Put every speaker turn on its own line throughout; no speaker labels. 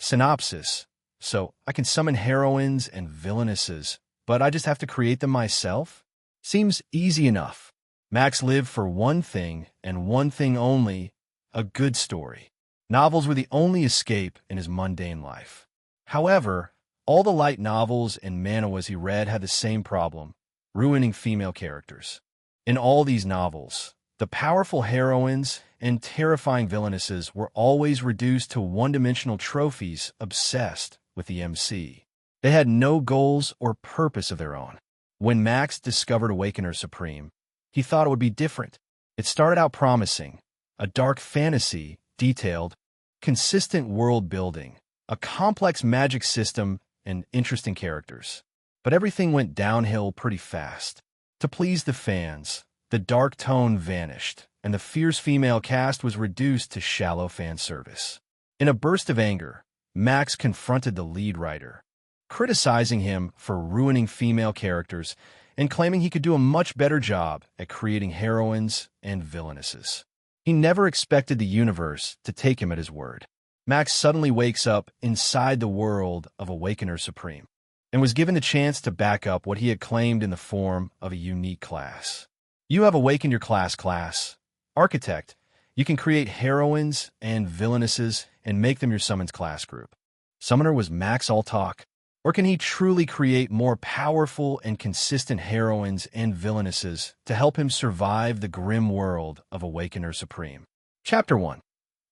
Synopsis. So, I can summon heroines and villainesses, but I just have to create them myself? Seems easy enough. Max lived for one thing, and one thing only, a good story. Novels were the only escape in his mundane life. However, all the light novels and manhwas he read had the same problem, ruining female characters. In all these novels, the powerful heroines and terrifying villainesses were always reduced to one-dimensional trophies obsessed with the MC. They had no goals or purpose of their own. When Max discovered Awakener Supreme, he thought it would be different. It started out promising, a dark fantasy, detailed, consistent world building, a complex magic system, and interesting characters. But everything went downhill pretty fast. To please the fans, the dark tone vanished, and the fierce female cast was reduced to shallow fan service. In a burst of anger, Max confronted the lead writer, criticizing him for ruining female characters and claiming he could do a much better job at creating heroines and villainesses. He never expected the universe to take him at his word. Max suddenly wakes up inside the world of Awakener Supreme and was given the chance to back up what he had claimed in the form of a unique class. You have awakened your class. Architect, you can create heroines and villainesses and make them your summons class group. Summoner was Max all talk, or can he truly create more powerful and consistent heroines and villainesses to help him survive the grim world of Awakener Supreme? Chapter 1.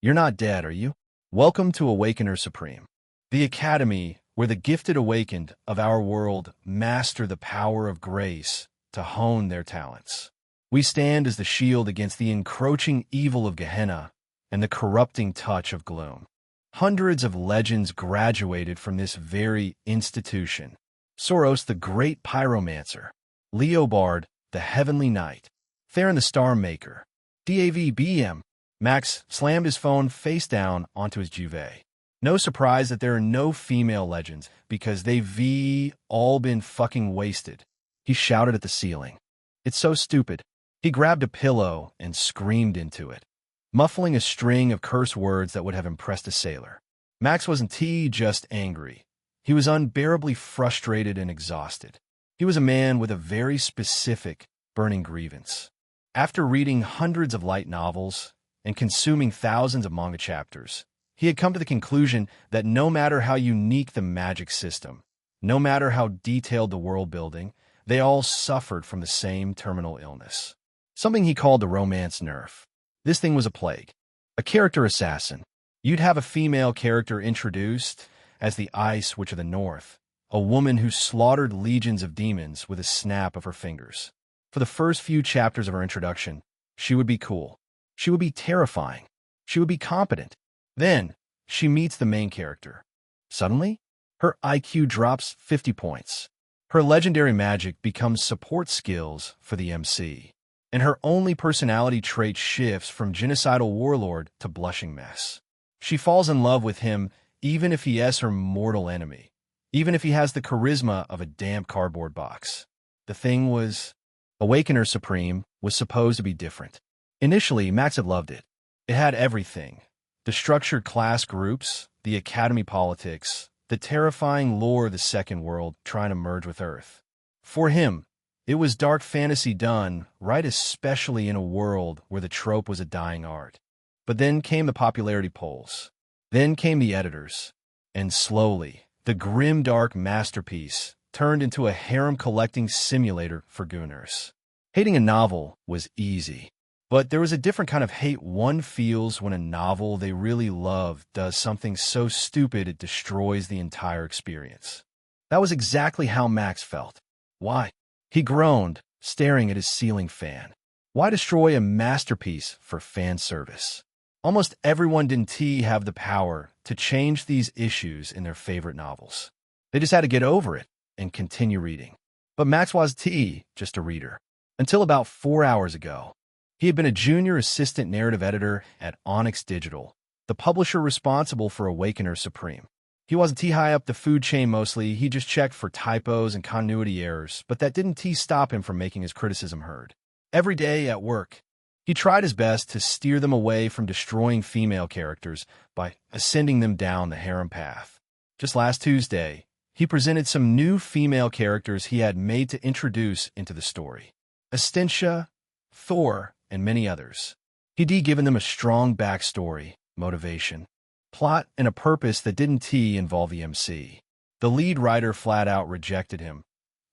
You're not dead, are you? Welcome to Awakener Supreme, the academy where the gifted awakened of our world master the power of grace to hone their talents. We stand as the shield against the encroaching evil of Gehenna and the corrupting touch of gloom. Hundreds of legends graduated from this very institution. Soros the Great Pyromancer, Leobard the Heavenly Knight, Theron the Star Maker, DAVBM. Max slammed his phone face down onto his duvet. No surprise that there are no female legends, because they've all been fucking wasted. He shouted at the ceiling. It's so stupid. He grabbed a pillow and screamed into it, muffling a string of curse words that would have impressed a sailor. Max wasn't just angry. He was unbearably frustrated and exhausted. He was a man with a very specific, burning grievance. After reading hundreds of light novels and consuming thousands of manga chapters, he had come to the conclusion that no matter how unique the magic system, no matter how detailed the world building, they all suffered from the same terminal illness. Something he called the romance nerf. This thing was a plague. A character assassin. You'd have a female character introduced as the Ice Witch of the North, a woman who slaughtered legions of demons with a snap of her fingers. For the first few chapters of her introduction, she would be cool. She would be terrifying. She would be competent. Then, she meets the main character. Suddenly, her IQ drops 50 points. Her legendary magic becomes support skills for the MC. And her only personality trait shifts from genocidal warlord to blushing mess. She falls in love with him even if he is her mortal enemy, even if he has the charisma of a damp cardboard box. The thing was, Awakener Supreme was supposed to be different. Initially, Max had loved it. It had everything. The structured class groups, the academy politics, the terrifying lore of the second world trying to merge with Earth. For him, it was dark fantasy done right, especially in a world where the trope was a dying art. But then came the popularity polls. Then came the editors. And slowly, the grim-dark masterpiece turned into a harem-collecting simulator for gooners. Hating a novel was easy. But there was a different kind of hate one feels when a novel they really love does something so stupid it destroys the entire experience. That was exactly how Max felt. Why? He groaned, staring at his ceiling fan. Why destroy a masterpiece for fan service? Almost everyone didn't have the power to change these issues in their favorite novels. They just had to get over it and continue reading. But Max was just a reader. Until about 4 hours ago. He had been a junior assistant narrative editor at Onyx Digital, the publisher responsible for Awakener Supreme. He wasn't high up the food chain mostly, he just checked for typos and continuity errors, but that didn't stop him from making his criticism heard. Every day at work, He tried his best to steer them away from destroying female characters by ascending them down the harem path. Just last Tuesday, he presented some new female characters he had made to introduce into the story. Astentia, Thor, and many others. He'd given them a strong backstory, motivation, plot, and a purpose that didn't involve the MC. The lead writer flat out rejected him,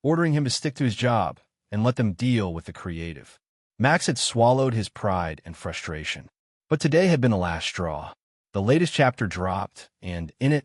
ordering him to stick to his job and let them deal with the creative. Max had swallowed his pride and frustration. But today had been the last straw. The latest chapter dropped, and in it,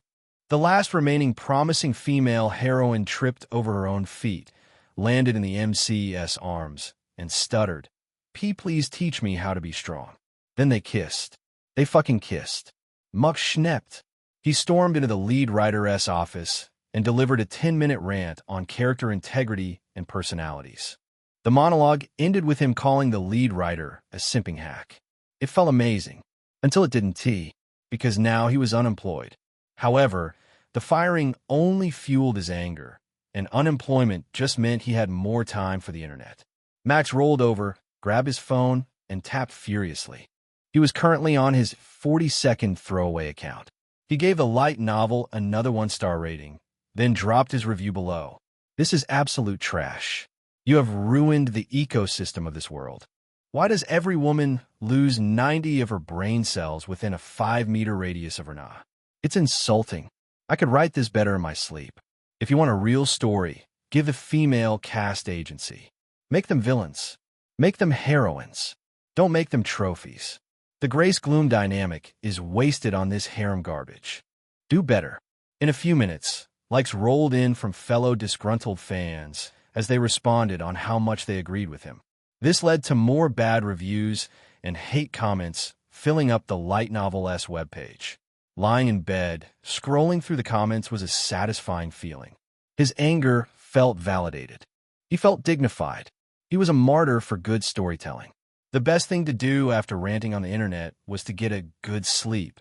the last remaining promising female heroine tripped over her own feet, landed in the MC's arms, and stuttered, Please teach me how to be strong." Then they kissed. They fucking kissed. Muck schnepped. He stormed into the lead writer's office and delivered a 10-minute rant on character integrity and personalities. The monologue ended with him calling the lead writer a simping hack. It felt amazing, until it didn't, because now he was unemployed. However, the firing only fueled his anger, and unemployment just meant he had more time for the internet. Max rolled over, grabbed his phone, and tapped furiously. He was currently on his 40-second throwaway account. He gave the light novel another 1-star rating, then dropped his review below. "This is absolute trash. You have ruined the ecosystem of this world. Why does every woman lose 90 of her brain cells within a 5-meter radius of her nah? It's insulting. I could write this better in my sleep. If you want a real story, give the female cast agency. Make them villains. Make them heroines. Don't make them trophies. The Grace-Gloom dynamic is wasted on this harem garbage. Do better." In a few minutes, likes rolled in from fellow disgruntled fans as they responded on how much they agreed with him. This led to more bad reviews and hate comments filling up the light novel's webpage. Lying in bed, scrolling through the comments was a satisfying feeling. His anger felt validated. He felt dignified. He was a martyr for good storytelling. The best thing to do after ranting on the internet was to get a good sleep,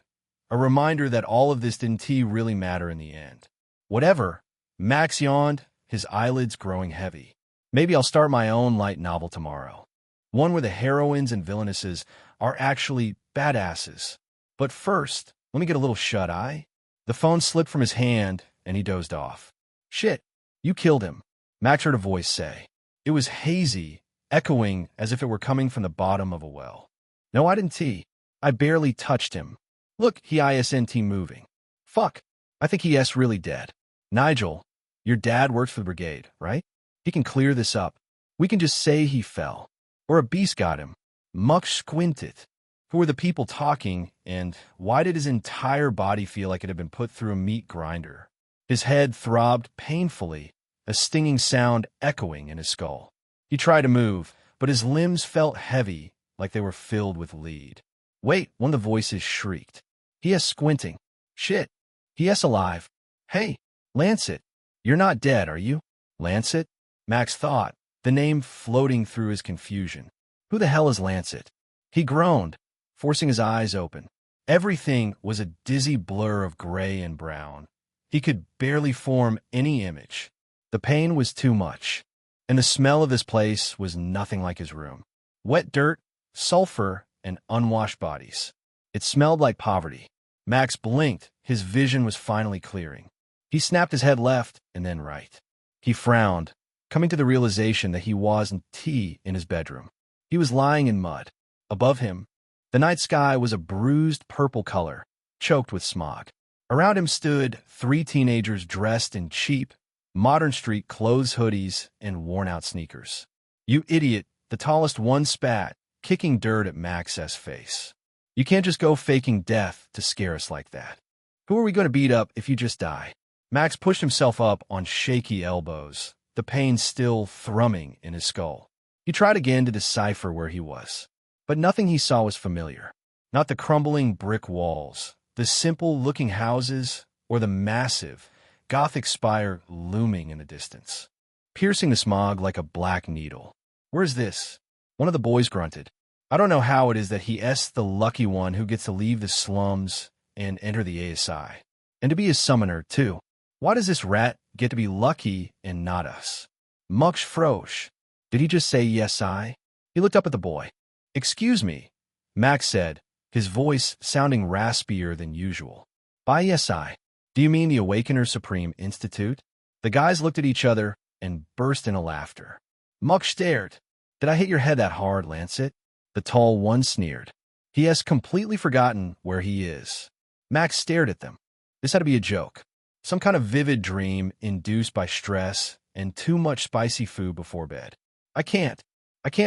a reminder that all of this didn't really matter in the end. Whatever, Max yawned, his eyelids growing heavy. Maybe I'll start my own light novel tomorrow. One where the heroines and villainesses are actually badasses. But first, let me get a little shut-eye. The phone slipped from his hand, and he dozed off. "Shit, you killed him," Max heard a voice say. It was hazy, echoing as if it were coming from the bottom of a well. "No, I didn't. I barely touched him. Look, he isn't moving. Fuck, I think he is really dead. Nigel, your dad works for the brigade, right? He can clear this up. We can just say he fell. Or a beast got him." Muck squinted. Who were the people talking, and why did his entire body feel like it had been put through a meat grinder? His head throbbed painfully, a stinging sound echoing in his skull. He tried to move, but his limbs felt heavy, like they were filled with lead. "Wait," one of the voices shrieked. "He is squinting. Shit, he is alive. Hey, Lancet, you're not dead, are you?" Lancet? Max thought, the name floating through his confusion. Who the hell is Lancet? He groaned, forcing his eyes open. Everything was a dizzy blur of gray and brown. He could barely form any image. The pain was too much, and the smell of this place was nothing like his room. Wet dirt, sulfur, and unwashed bodies. It smelled like poverty. Max blinked. His vision was finally clearing. He snapped his head left and then right. He frowned, coming to the realization that he wasn't in his bedroom. He was lying in mud. Above him, the night sky was a bruised purple color, choked with smog. Around him stood 3 teenagers dressed in cheap, modern street clothes, hoodies, and worn-out sneakers. "You idiot," the tallest one spat, kicking dirt at Max's face. "You can't just go faking death to scare us like that. Who are we going to beat up if you just die?" Max pushed himself up on shaky elbows, the pain still thrumming in his skull. He tried again to decipher where he was, but nothing he saw was familiar. Not the crumbling brick walls, the simple-looking houses, or the massive, Gothic spire looming in the distance, piercing the smog like a black needle. "Where's this?" One of the boys grunted. "I don't know how it is that he is the lucky one who gets to leave the slums and enter the ASI. And to be a summoner, too. Why does this rat get to be lucky and not us?" Muck's frosh. Did he just say yes, I? He looked up at the boy. "Excuse me," Max said, his voice sounding raspier than usual. "By SI, do you mean the Awakener Supreme Institute?" The guys looked at each other and burst into laughter. Muck stared. "Did I hit your head that hard, Lancet?" The tall one sneered. "He has completely forgotten where he is." Max stared at them. This had to be a joke. Some kind of vivid dream induced by stress and too much spicy food before bed. I can't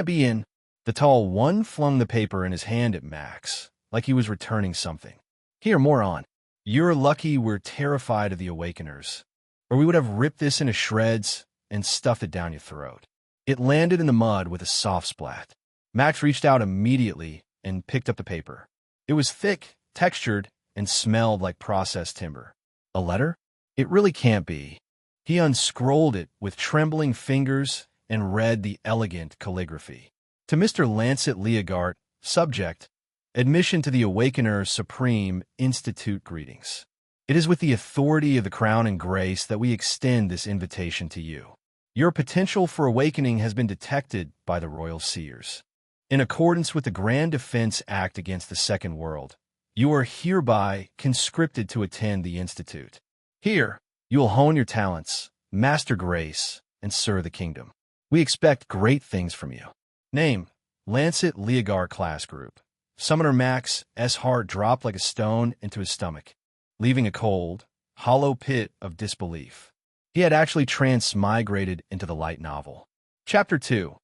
be in." The tall one flung the paper in his hand at Max, like he was returning something. "Here, moron. You're lucky we're terrified of the Awakeners, or we would have ripped this into shreds and stuffed it down your throat." It landed in the mud with a soft splat. Max reached out immediately and picked up the paper. It was thick, textured, and smelled like processed timber. A letter? It really can't be. He unscrolled it with trembling fingers and read the elegant calligraphy. To Mr. Lancet Leogart, subject, admission to the Awakener Supreme Institute greetings. It is with the authority of the Crown and Grace that we extend this invitation to you. Your potential for awakening has been detected by the Royal Seers. In accordance with the Grand Defense Act against the Second World, you are hereby conscripted to attend the Institute. Here, you will hone your talents, master grace, and serve the kingdom. We expect great things from you. Name, Lancet Leogart Class Group. Summoner Max S. heart dropped like a stone into his stomach, leaving a cold, hollow pit of disbelief. He had actually transmigrated into the light novel. Chapter 2.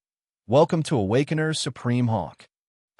Welcome to Awakener Supreme Honk.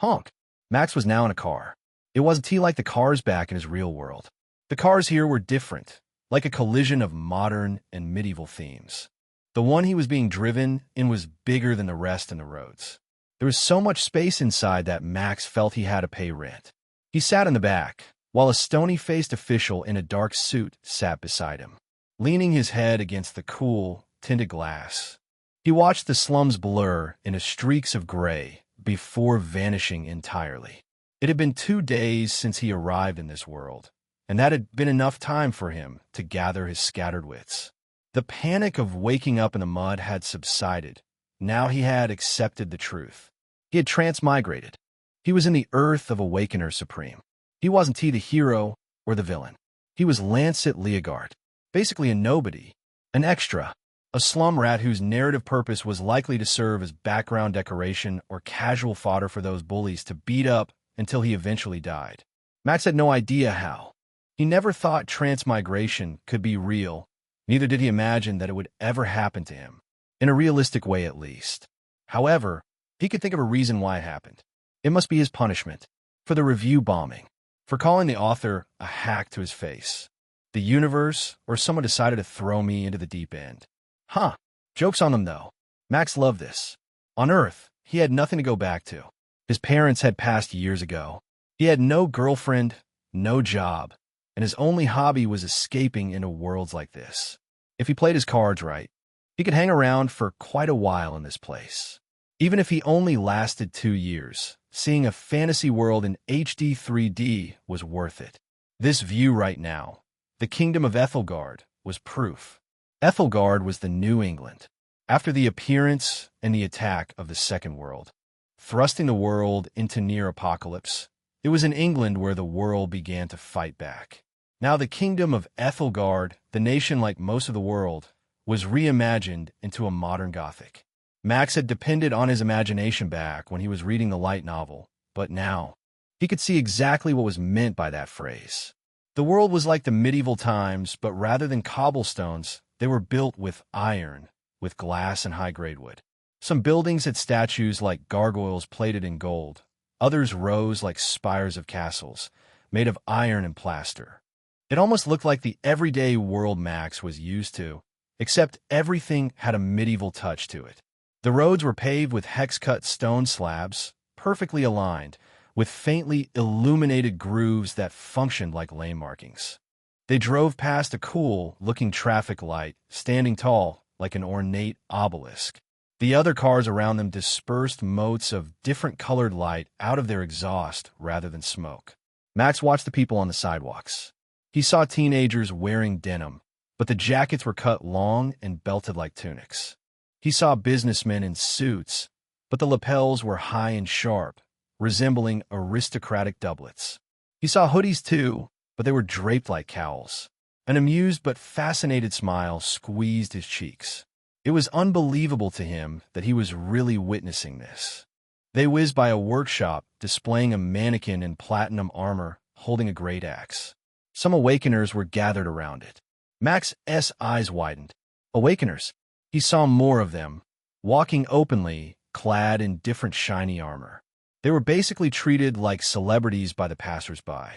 Honk. Max was now in a car. It wasn't like the cars back in his real world. The cars here were different, like a collision of modern and medieval themes. The one he was being driven in was bigger than the rest in the roads. There was so much space inside that Max felt he had to pay rent. He sat in the back, while a stony-faced official in a dark suit sat beside him, leaning his head against the cool, tinted glass. He watched the slums blur into streaks of gray before vanishing entirely. It had been 2 days since he arrived in this world, and that had been enough time for him to gather his scattered wits. The panic of waking up in the mud had subsided. Now he had accepted the truth. He had transmigrated. He was in the earth of Awakener Supreme. He wasn't the hero or the villain. He was Lancet Leogart, basically a nobody, an extra, a slum rat whose narrative purpose was likely to serve as background decoration or casual fodder for those bullies to beat up until he eventually died. Max had no idea how. He never thought transmigration could be real. Neither did he imagine that it would ever happen to him, in a realistic way at least. However, he could think of a reason why it happened. It must be his punishment, for the review bombing, for calling the author a hack to his face. The universe, or someone decided to throw me into the deep end. Huh. Joke's on them, though. Max loved this. On Earth, he had nothing to go back to. His parents had passed years ago. He had no girlfriend, no job, and his only hobby was escaping into worlds like this. If he played his cards right, he could hang around for quite a while in this place. Even if he only lasted 2 years, seeing a fantasy world in HD 3D was worth it. This view right now, the Kingdom of Ethelgard, was proof. Ethelgard was the New England, after the appearance and the attack of the Second World, thrusting the world into near apocalypse. It was in England where the world began to fight back. Now the Kingdom of Ethelgard, the nation like most of the world, was reimagined into a modern Gothic. Max had depended on his imagination back when he was reading the light novel, but now he could see exactly what was meant by that phrase. The world was like the medieval times, but rather than cobblestones, they were built with iron, with glass and high-grade wood. Some buildings had statues like gargoyles plated in gold. Others rose like spires of castles, made of iron and plaster. It almost looked like the everyday world Max was used to, except everything had a medieval touch to it. The roads were paved with hex-cut stone slabs, perfectly aligned, with faintly illuminated grooves that functioned like lane markings. They drove past a cool-looking traffic light, standing tall like an ornate obelisk. The other cars around them dispersed motes of different-colored light out of their exhaust rather than smoke. Max watched the people on the sidewalks. He saw teenagers wearing denim, but the jackets were cut long and belted like tunics. He saw businessmen in suits, but the lapels were high and sharp, resembling aristocratic doublets. He saw hoodies too, but they were draped like cowls. An amused but fascinated smile squeezed his cheeks. It was unbelievable to him that he was really witnessing this. They whizzed by a workshop displaying a mannequin in platinum armor holding a great axe. Some awakeners were gathered around it. Max's eyes widened. Awakeners. He saw more of them, walking openly, clad in different shiny armor. They were basically treated like celebrities by the passers-by.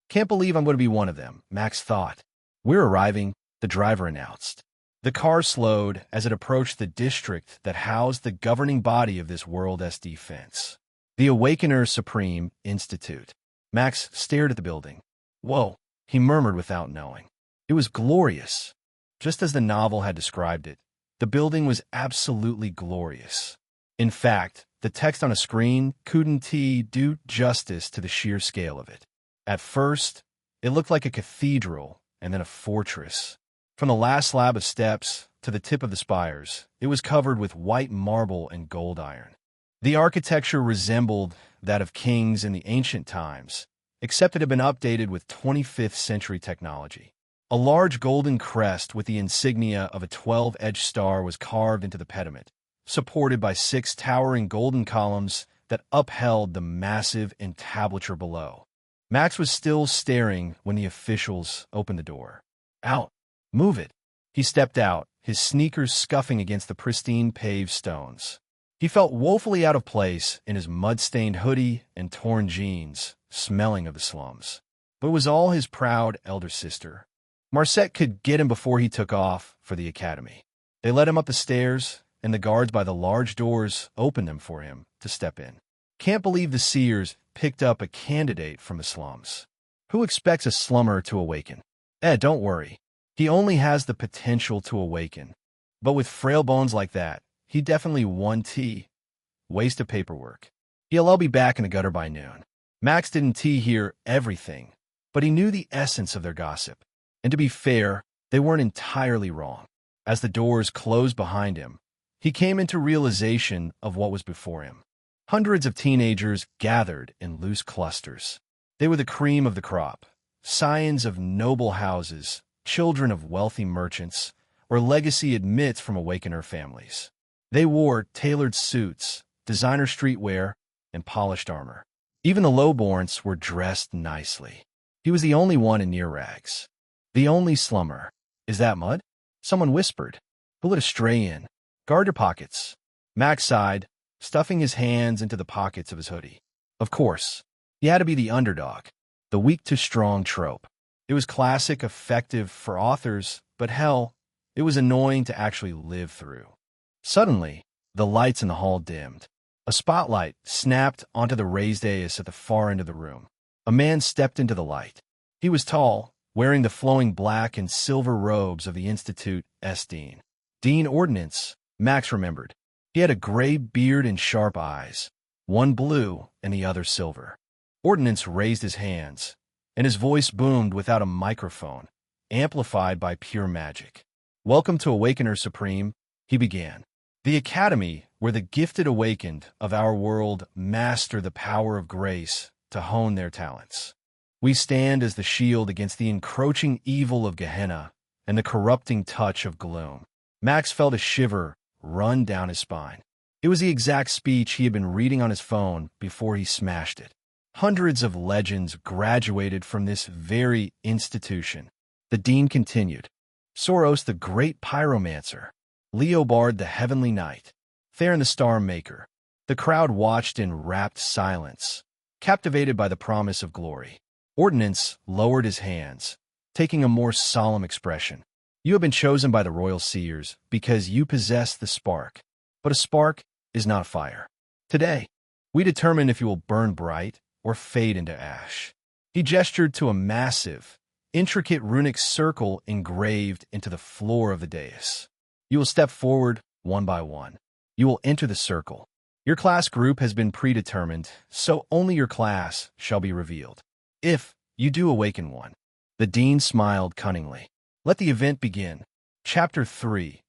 Can't believe I'm going to be one of them, Max thought. We're arriving, the driver announced. The car slowed as it approached the district that housed the governing body of this world's defense. The Awakener Supreme Institute. Max stared at the building. Whoa, he murmured without knowing. It was glorious. Just as the novel had described it, the building was absolutely glorious. In fact, the text on a screen couldn't do justice to the sheer scale of it. At first, it looked like a cathedral and then a fortress. From the last slab of steps to the tip of the spires, it was covered with white marble and gold iron. The architecture resembled that of kings in the ancient times, except it had been updated with 25th century technology. A large golden crest with the insignia of a 12-edged star was carved into the pediment, supported by 6 towering golden columns that upheld the massive entablature below. Max was still staring when the officials opened the door. Out! Move it! He stepped out, his sneakers scuffing against the pristine paved stones. He felt woefully out of place in his mud-stained hoodie and torn jeans, smelling of the slums. But it was all his proud elder sister. Marcette could get him before he took off for the academy. They led him up the stairs, and the guards by the large doors opened them for him to step in. Can't believe the Seers picked up a candidate from the slums. Who expects a slummer to awaken? Don't worry. He only has the potential to awaken. But with frail bones like that, he definitely won tea. Waste of paperwork. He'll be back in the gutter by noon. Max didn't hear everything, but he knew the essence of their gossip. And to be fair, they weren't entirely wrong. As the doors closed behind him, he came into realization of what was before him. Hundreds of teenagers gathered in loose clusters. They were the cream of the crop, scions of noble houses, children of wealthy merchants, or legacy admits from Awakener families. They wore tailored suits, designer streetwear, and polished armor. Even the lowborns were dressed nicely. He was the only one in near rags. The only slummer. Is that Mud? Someone whispered. Who let us stray in? Guard your pockets. Max sighed, stuffing his hands into the pockets of his hoodie. Of course, he had to be the underdog, the weak-to-strong trope. It was classic, effective for authors, but hell, it was annoying to actually live through. Suddenly, the lights in the hall dimmed. A spotlight snapped onto the raised dais at the far end of the room. A man stepped into the light. He was tall, wearing the flowing black and silver robes of the Institute's dean. Dean Ordnance, Max remembered. He had a gray beard and sharp eyes, one blue and the other silver. Ordnance raised his hands, and his voice boomed without a microphone, amplified by pure magic. Welcome to Awakener Supreme, he began. The academy where the gifted awakened of our world master the power of grace to hone their talents. We stand as the shield against the encroaching evil of Gehenna and the corrupting touch of gloom. Max felt a shiver run down his spine. It was the exact speech he had been reading on his phone before he smashed it. Hundreds of legends graduated from this very institution. The dean continued. Soros the great pyromancer, Leobard the heavenly knight, Theron the star maker. The crowd watched in rapt silence, captivated by the promise of glory. Ordnance lowered his hands, taking a more solemn expression. You have been chosen by the royal seers because you possess the spark. But a spark is not fire. Today, we determine if you will burn bright or fade into ash. He gestured to a massive, intricate runic circle engraved into the floor of the dais. You will step forward one by one. You will enter the circle. Your class group has been predetermined, so only your class shall be revealed. If you do awaken one. The dean smiled cunningly. Let the event begin. Chapter 3.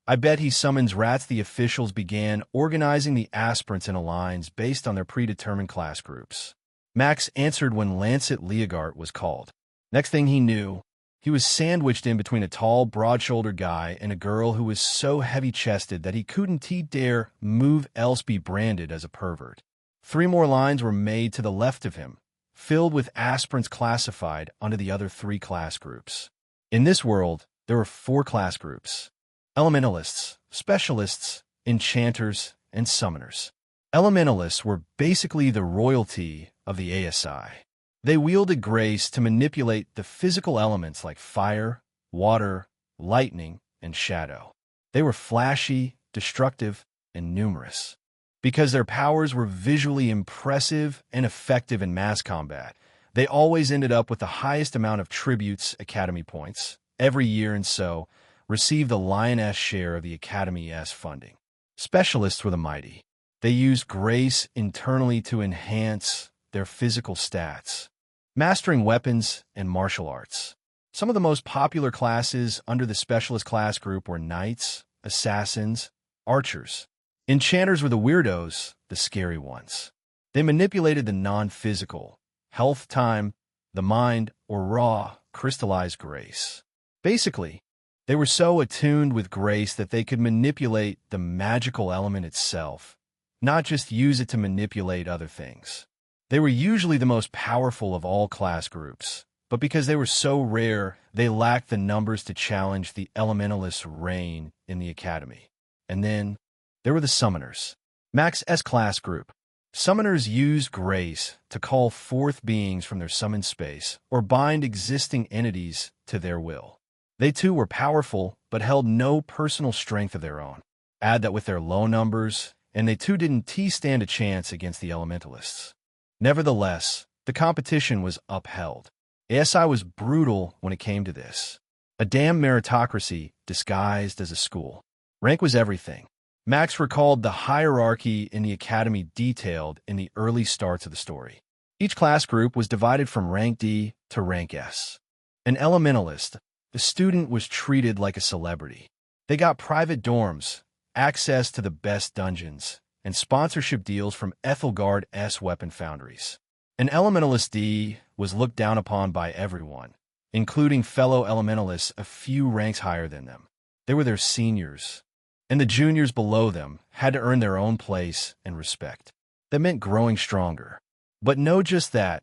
I bet he summons rats. The officials began organizing the aspirants into lines based on their predetermined class groups. Max answered when Lancet Leogart was called. Next thing he knew, he was sandwiched in between a tall, broad-shouldered guy and a girl who was so heavy-chested that he couldn't dare move else be branded as a pervert. 3 more lines were made to the left of him, filled with aspirants classified under the other 3 class groups. In this world, there were 4 class groups: elementalists, specialists, enchanters, and summoners. Elementalists were basically the royalty of the ASI. They wielded grace to manipulate the physical elements like fire, water, lightning, and shadow. They were flashy, destructive, and numerous. Because their powers were visually impressive and effective in mass combat, they always ended up with the highest amount of tributes, Academy points, every year, and so received the lion's share of the Academy's funding. Specialists were the mighty. They used grace internally to enhance their physical stats, mastering weapons and martial arts. Some of the most popular classes under the specialist class group were knights, assassins, archers. Enchanters were the weirdos, the scary ones. They manipulated the non-physical, health, time, the mind, or raw, crystallized grace. Basically, they were so attuned with grace that they could manipulate the magical element itself, not just use it to manipulate other things. They were usually the most powerful of all class groups, but because they were so rare, they lacked the numbers to challenge the elementalist's reign in the Academy. And then, there were the summoners. Max's class group. Summoners used grace to call forth beings from their summoned space or bind existing entities to their will. They too were powerful, but held no personal strength of their own. Add that with their low numbers, and they too didn't stand a chance against the elementalists. Nevertheless, the competition was upheld. ASI was brutal when it came to this. A damn meritocracy disguised as a school. Rank was everything. Max recalled the hierarchy in the Academy detailed in the early starts of the story. Each class group was divided from rank D to rank S. An elementalist, the student was treated like a celebrity. They got private dorms, access to the best dungeons, and sponsorship deals from Ethelgard's weapon foundries. An elementalist D was looked down upon by everyone, including fellow elementalists a few ranks higher than them. They were their seniors, and the juniors below them had to earn their own place and respect. That meant growing stronger. But no just that,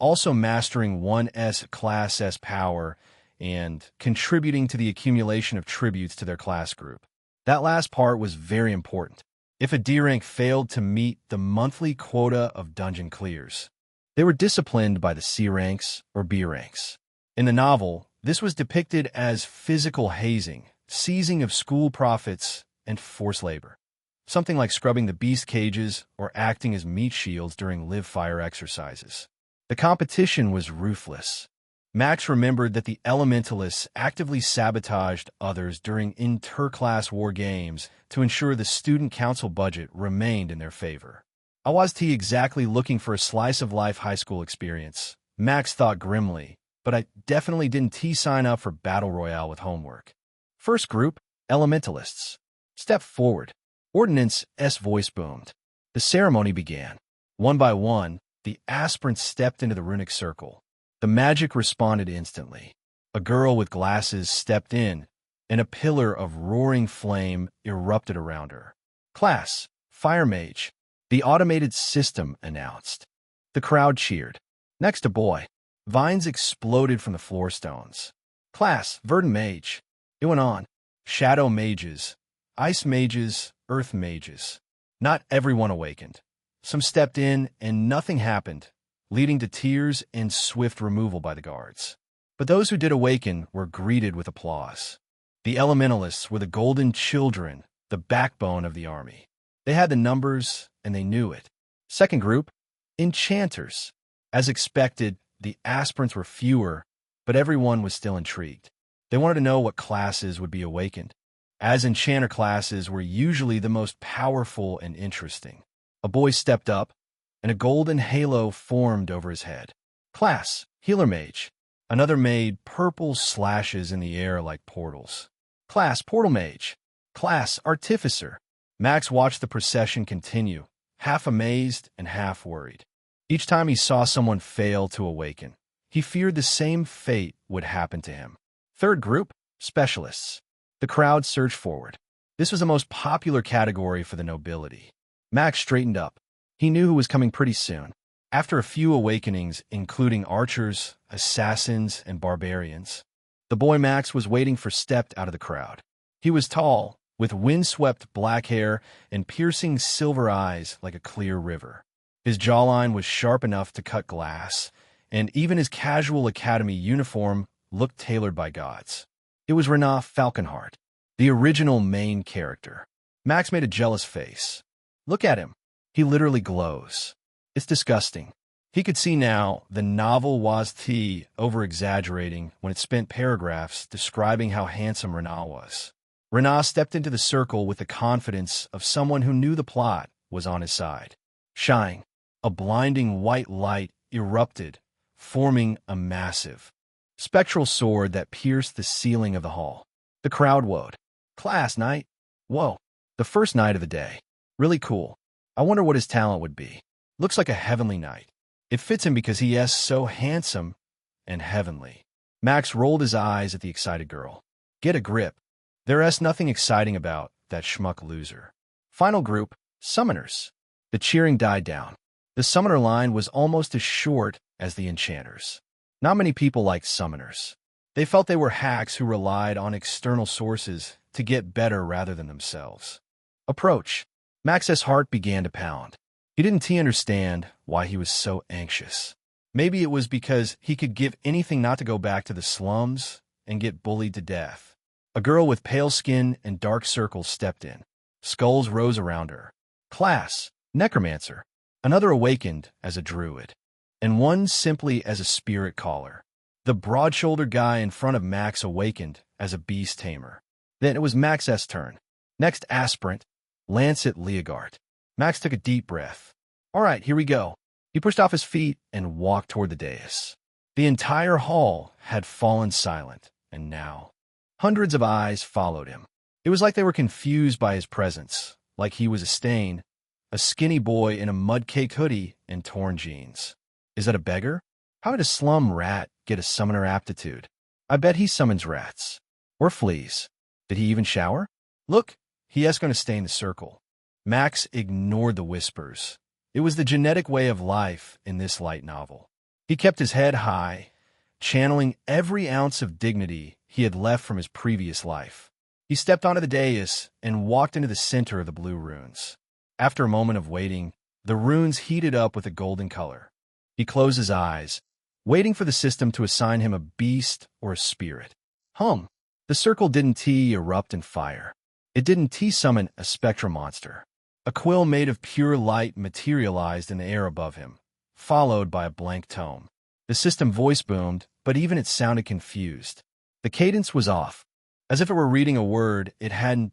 also mastering one's class's power and contributing to the accumulation of tributes to their class group. That last part was very important. If a D rank failed to meet the monthly quota of dungeon clears, they were disciplined by the C ranks or B ranks. In the novel, this was depicted as physical hazing, seizing of school profits, and forced labor. Something like scrubbing the beast cages or acting as meat shields during live fire exercises. The competition was ruthless. Max remembered that the elementalists actively sabotaged others during inter-class war games to ensure the student council budget remained in their favor. I was exactly looking for a slice-of-life high school experience, Max thought grimly, but I definitely didn't sign up for Battle Royale with homework. First group, elementalists. Step forward. Ordnance's voice boomed. The ceremony began. One by one, the aspirants stepped into the runic circle. The magic responded instantly. A girl with glasses stepped in, and a pillar of roaring flame erupted around her. Class, Fire Mage, the automated system announced. The crowd cheered. Next, a boy. Vines exploded from the floor stones. Class, Verdant Mage. It went on. Shadow Mages, Ice Mages, Earth Mages. Not everyone awakened. Some stepped in, and nothing happened, leading to tears and swift removal by the guards. But those who did awaken were greeted with applause. The elementalists were the golden children, the backbone of the army. They had the numbers, and they knew it. Second group, enchanters. As expected, the aspirants were fewer, but everyone was still intrigued. They wanted to know what classes would be awakened, as enchanter classes were usually the most powerful and interesting. A boy stepped up, and a golden halo formed over his head. Class, Healer Mage. Another made purple slashes in the air like portals. Class, Portal Mage. Class Artificer. Max watched the procession continue, half amazed and half worried. Each time he saw someone fail to awaken, he feared the same fate would happen to him. Third group, Specialists. The crowd surged forward. This was the most popular category for the nobility. Max straightened up. He knew who was coming pretty soon. After a few awakenings, including archers, assassins, and barbarians, the boy Max was waiting for stepped out of the crowd. He was tall, with windswept black hair and piercing silver eyes like a clear river. His jawline was sharp enough to cut glass, and even his casual academy uniform looked tailored by gods. It was Renat Falconheart, the original main character. Max made a jealous face. Look at him. He literally glows. It's disgusting. He could see now the novel was over-exaggerating when it spent paragraphs describing how handsome Renat was. Renat stepped into the circle with the confidence of someone who knew the plot was on his side. Shine. A blinding white light erupted, forming a massive, spectral sword that pierced the ceiling of the hall. The crowd whoaed. Class night? Whoa. The first night of the day. Really cool. I wonder what his talent would be. Looks like a heavenly knight. It fits him because he is so handsome and heavenly. Max rolled his eyes at the excited girl. Get a grip. There is nothing exciting about that schmuck loser. Final group, Summoners. The cheering died down. The summoner line was almost as short as the enchanters. Not many people liked summoners. They felt they were hacks who relied on external sources to get better rather than themselves. Approach. Max's heart began to pound. He didn't understand why he was so anxious. Maybe it was because he could give anything not to go back to the slums and get bullied to death. A girl with pale skin and dark circles stepped in. Skulls rose around her. Class, Necromancer. Another awakened as a druid, and one simply as a spirit caller. The broad-shouldered guy in front of Max awakened as a beast tamer. Then it was Max's turn. Next aspirant, Lancet Leogart. Max took a deep breath. All right, here we go. He pushed off his feet and walked toward the dais. The entire hall had fallen silent, and now hundreds of eyes followed him. It was like they were confused by his presence, like he was a stain, a skinny boy in a mud-cake hoodie and torn jeans. Is that a beggar? How did a slum rat get a summoner aptitude? I bet he summons rats. Or fleas. Did he even shower? Look, he is going to stay in the circle. Max ignored the whispers. It was the genetic way of life in this light novel. He kept his head high, channeling every ounce of dignity he had left from his previous life. He stepped onto the dais and walked into the center of the blue runes. After a moment of waiting, the runes heated up with a golden color. He closed his eyes, waiting for the system to assign him a beast or a spirit. The circle didn't erupt in fire. It didn't summon a spectral monster. A quill made of pure light materialized in the air above him, followed by a blank tome. The system voice boomed, but even it sounded confused. The cadence was off, as if it were reading a word it hadn't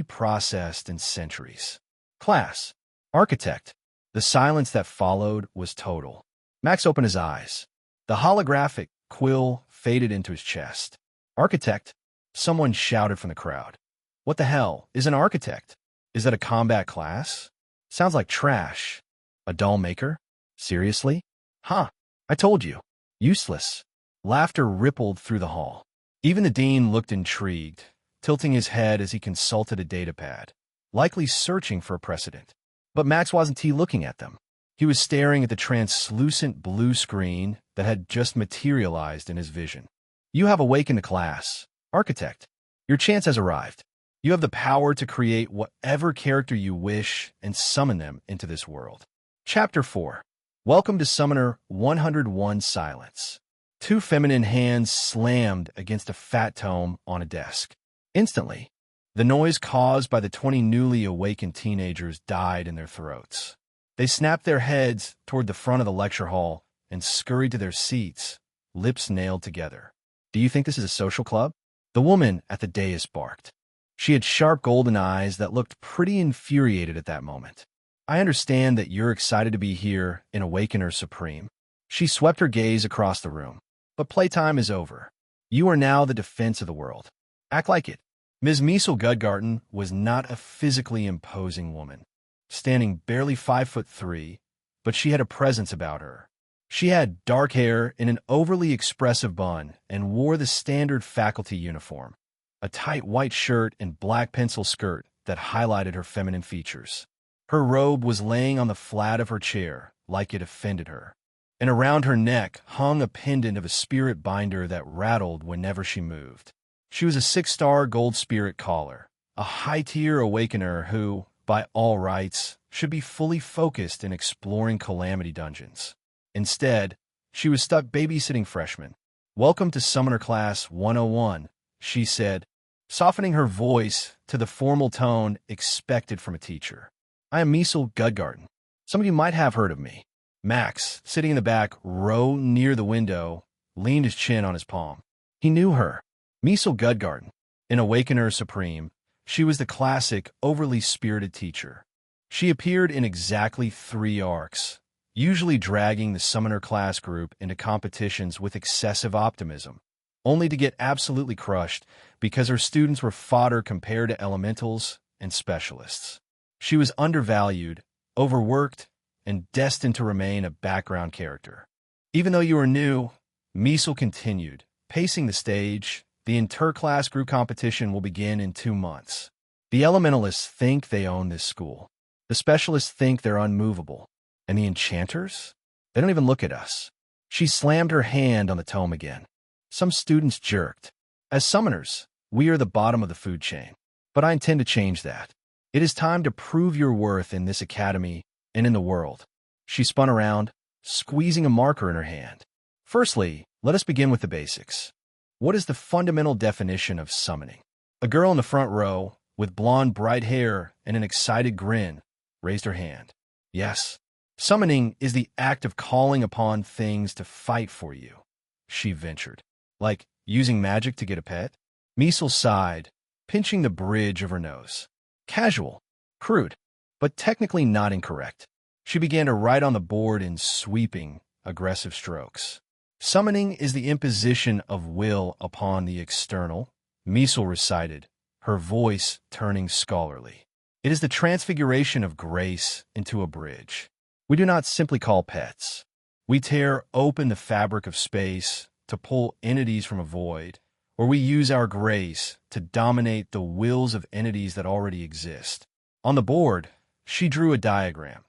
processed in centuries. Class, Architect. The silence that followed was total. Max opened his eyes. The holographic quill faded into his chest. Architect? Someone shouted from the crowd. What the hell is an architect? Is that a combat class? Sounds like trash. A doll maker? Seriously? I told you. Useless. Laughter rippled through the hall. Even the dean looked intrigued, tilting his head as he consulted a datapad, likely searching for a precedent. But Max wasn't looking at them. He was staring at the translucent blue screen that had just materialized in his vision. You have awakened a class, Architect. Your chance has arrived. You have the power to create whatever character you wish and summon them into this world. Chapter 4. Welcome to Summoner 101 Silence. Two feminine hands slammed against a fat tome on a desk. Instantly, the noise caused by the 20 newly awakened teenagers died in their throats. They snapped their heads toward the front of the lecture hall and scurried to their seats, lips nailed together. Do you think this is a social club? The woman at the dais barked. She had sharp golden eyes that looked pretty infuriated at that moment. I understand that you're excited to be here in Awakener Supreme. She swept her gaze across the room. But playtime is over. You are now the defense of the world. Act like it. Ms. Miesel Gudgarten was not a physically imposing woman, standing barely 5'3", but she had a presence about her. She had dark hair in an overly expressive bun and wore the standard faculty uniform, a tight white shirt and black pencil skirt that highlighted her feminine features. Her robe was laying on the flat of her chair like it offended her, and around her neck hung a pendant of a spirit binder that rattled whenever she moved. She was a 6-star gold spirit caller, a high-tier awakener who, by all rights, should be fully focused in exploring Calamity Dungeons. Instead, she was stuck babysitting freshmen. "Welcome to Summoner Class 101, she said, softening her voice to the formal tone expected from a teacher. "I am Miesel Gudgarten. Some of you might have heard of me." Max, sitting in the back row near the window, leaned his chin on his palm. He knew her. Miesel Gudgarten, an Awakener Supreme, she was the classic, overly spirited teacher. She appeared in exactly 3 arcs, usually dragging the Summoner class group into competitions with excessive optimism, only to get absolutely crushed because her students were fodder compared to elementals and specialists. She was undervalued, overworked, and destined to remain a background character. "Even though you are new," Miesel continued, pacing the stage, "the inter-class group competition will begin in 2 months. The elementalists think they own this school. The specialists think they're unmovable. And the enchanters? They don't even look at us." She slammed her hand on the tome again. Some students jerked. "As summoners, we are the bottom of the food chain. But I intend to change that. It is time to prove your worth in this academy and in the world." She spun around, squeezing a marker in her hand. "Firstly, let us begin with the basics. What is the fundamental definition of summoning?" A girl in the front row, with blonde bright hair and an excited grin, raised her hand. "Yes. Summoning is the act of calling upon things to fight for you," she ventured. "Like using magic to get a pet?" Miesel sighed, pinching the bridge of her nose. "Casual, crude, but technically not incorrect." She began to write on the board in sweeping, aggressive strokes. "Summoning is the imposition of will upon the external," Miesel recited, her voice turning scholarly. "It is the transfiguration of grace into a bridge. We do not simply call pets. We tear open the fabric of space to pull entities from a void, or we use our grace to dominate the wills of entities that already exist." On the board, she drew a diagram,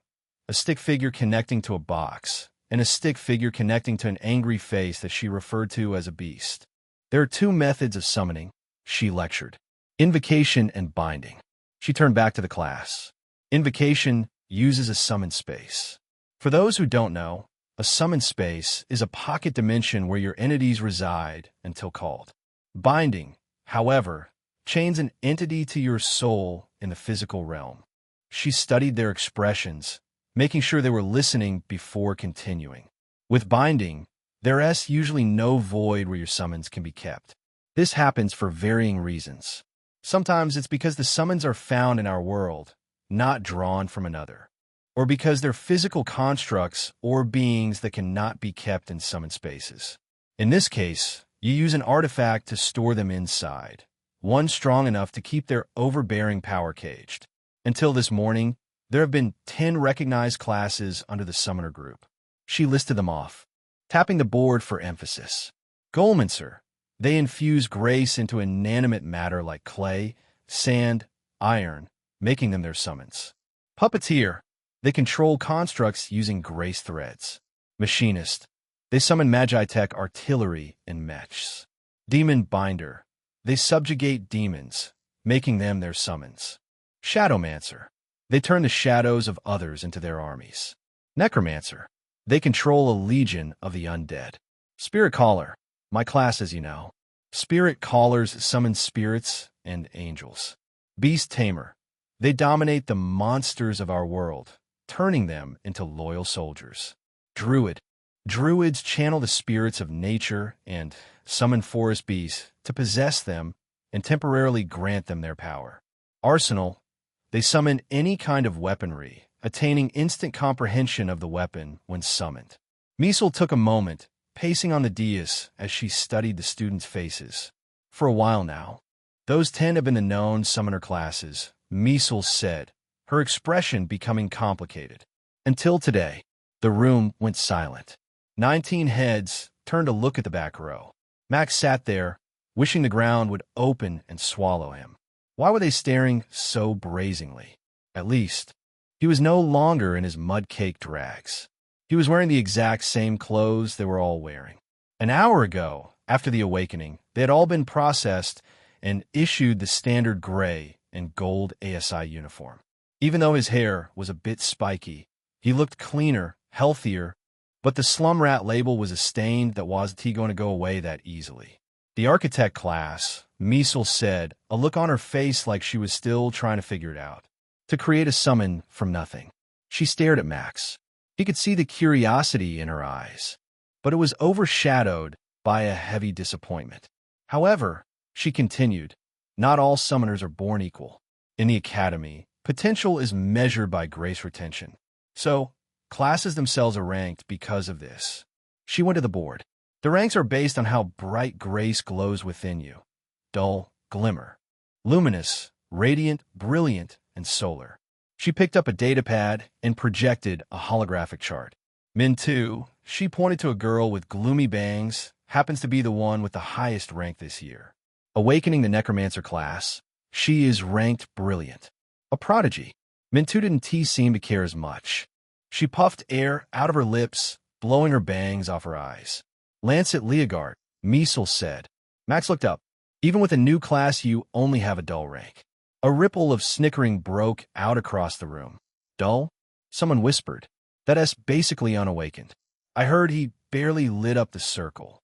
a stick figure connecting to a box, and a stick figure connecting to an angry face that she referred to as a beast. "There are 2 methods of summoning," she lectured. "Invocation and binding." She turned back to the class. "Invocation uses a summon space. For those who don't know, a summon space is a pocket dimension where your entities reside until called. Binding, however, chains an entity to your soul in the physical realm." She studied their expressions, making sure they were listening before continuing. "With binding, there is usually no void where your summons can be kept. This happens for varying reasons. Sometimes it's because the summons are found in our world, not drawn from another, or because they're physical constructs or beings that cannot be kept in summon spaces. In this case, you use an artifact to store them inside, one strong enough to keep their overbearing power caged. Until this morning, there have been 10 recognized classes under the Summoner group." She listed them off, tapping the board for emphasis. Golmancer, they infuse grace into inanimate matter like clay, sand, iron, making them their summons. Puppeteer, they control constructs using grace threads. Machinist, they summon Magitech artillery and mechs. Demon Binder, they subjugate demons, making them their summons. Shadowmancer, they turn the shadows of others into their armies. Necromancer, they control a legion of the undead. Spirit Caller, my class as you know. Spirit Callers summon spirits and angels. Beast Tamer, they dominate the monsters of our world, turning them into loyal soldiers. Druid, druids channel the spirits of nature and summon forest beasts to possess them and temporarily grant them their power. Arsenal, they summon any kind of weaponry, attaining instant comprehension of the weapon when summoned. Miesel took a moment, pacing on the dais as she studied the students' faces. For a while now, Those 10 have been the known summoner classes, Measles said, her expression becoming complicated. Until today, the room went silent. 19 heads turned to look at the back row. Max sat there, wishing the ground would open and swallow him. Why were they staring so brazenly? At least, he was no longer in his mud-caked rags. He was wearing the exact same clothes they were all wearing. An hour ago, after the awakening, they had all been processed and issued the standard gray and gold ASI uniform. Even though his hair was a bit spiky, he looked cleaner, healthier, but the slum rat label was a stain that wasn't going to go away that easily. The architect class, Measles said, a look on her face like she was still trying to figure it out. To create a summon from nothing. She stared at Max. He could see the curiosity in her eyes, but it was overshadowed by a heavy disappointment. However, she continued, not all summoners are born equal. In the academy, potential is measured by grace retention. So, classes themselves are ranked because of this. She went to the board. The ranks are based on how bright grace glows within you. Dull, glimmer. Luminous, radiant, brilliant, and solar. She picked up a datapad and projected a holographic chart. Min 2, she pointed to a girl with gloomy bangs, happens to be the one with the highest rank this year. Awakening the Necromancer class, she is ranked brilliant. A prodigy. Min 2 didn't seem to care as much. She puffed air out of her lips, blowing her bangs off her eyes. Lancet Leogard, Measles said. Max looked up. Even with a new class, you only have a dull rank. A ripple of snickering broke out across the room. Dull? Someone whispered. That's basically unawakened. I heard he barely lit up the circle.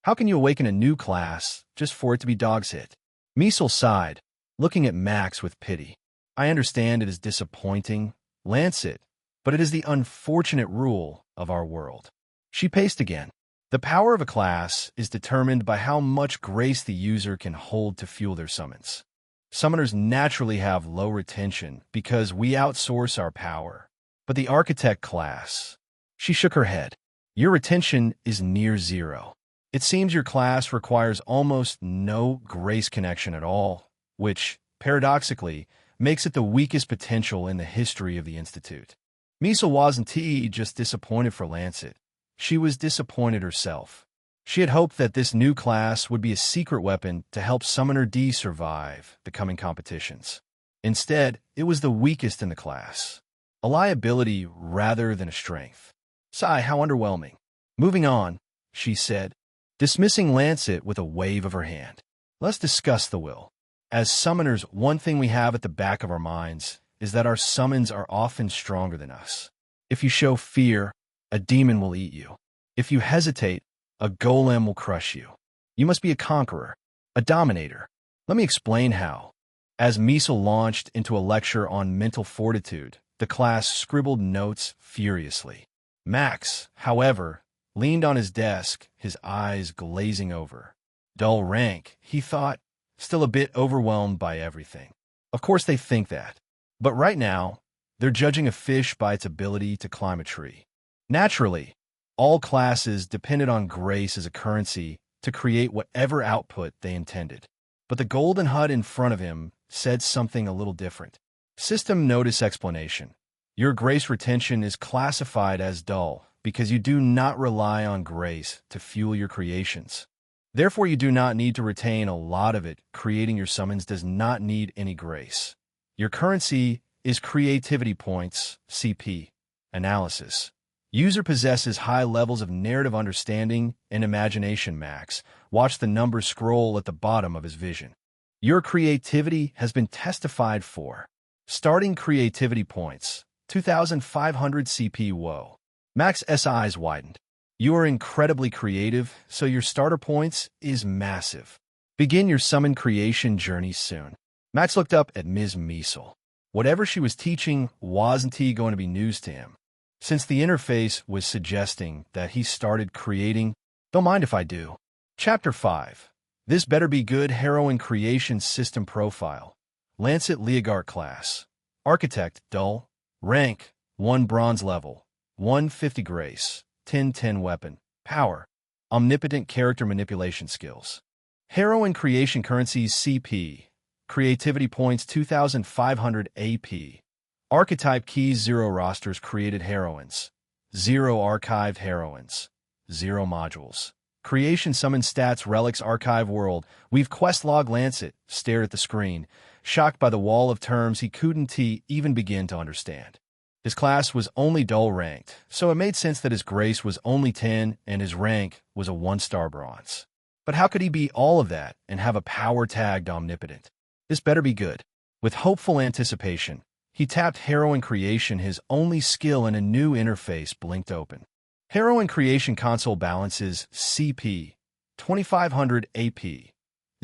How can you awaken a new class just for it to be dog's hit? Measles sighed, looking at Max with pity. I understand it is disappointing, Lancet, but it is the unfortunate rule of our world. She paced again. The power of a class is determined by how much grace the user can hold to fuel their summons. Summoners naturally have low retention because we outsource our power. But the Architect class, she shook her head. Your retention is near zero. It seems your class requires almost no grace connection at all, which, paradoxically, makes it the weakest potential in the history of the Institute. Measles wasn't just disappointed for Lancet. She was disappointed herself. She had hoped that this new class would be a secret weapon to help Summoner D survive the coming competitions. Instead, it was the weakest in the class. A liability rather than a strength. Sigh, how underwhelming. Moving on, she said, dismissing Lancet with a wave of her hand. Let's discuss the will. As summoners, one thing we have at the back of our minds is that our summons are often stronger than us. If you show fear, a demon will eat you. If you hesitate, a golem will crush you. You must be a conqueror, a dominator. Let me explain how. As Measles launched into a lecture on mental fortitude, the class scribbled notes furiously. Max, however, leaned on his desk, his eyes glazing over. Dull rank, he thought, still a bit overwhelmed by everything. Of course they think that. But right now, they're judging a fish by its ability to climb a tree. Naturally, all classes depended on grace as a currency to create whatever output they intended. But the golden HUD in front of him said something a little different. System notice explanation. Your grace retention is classified as dull because you do not rely on grace to fuel your creations. Therefore, you do not need to retain a lot of it. Creating your summons does not need any grace. Your currency is creativity points, CP, analysis. User possesses high levels of narrative understanding and imagination. Max watch the number scroll at the bottom of his vision. Your creativity has been testified for. Starting creativity points, 2,500 CP. Whoa. Max's eyes widened. You are incredibly creative, so your starter points is massive. Begin your summon creation journey soon. Max looked up at Ms. Measles. Whatever she was teaching wasn't going to be news to him. Since the interface was suggesting that he started creating, don't mind if I do. Chapter 5. This better be good. Heroine creation system profile. Lancet Leogard class. Architect, dull. Rank, 1 bronze level. 150 grace. 10-10 weapon. Power. Omnipotent character manipulation skills. Heroine creation currencies CP. Creativity points 2,500 AP. Archetype keys 0 rosters created heroines. 0 archived heroines. 0 modules. Creation summon stats relics archive world. We've quest log Lancet stared at the screen, shocked by the wall of terms he couldn't even begin to understand. His class was only dull ranked, so it made sense that his grace was only 10 and his rank was a 1-star bronze. But how could he be all of that and have a power tagged omnipotent? This better be good. With hopeful anticipation, he tapped Heroine Creation, his only skill, and a new interface blinked open. Heroine Creation console balances CP 2500 AP.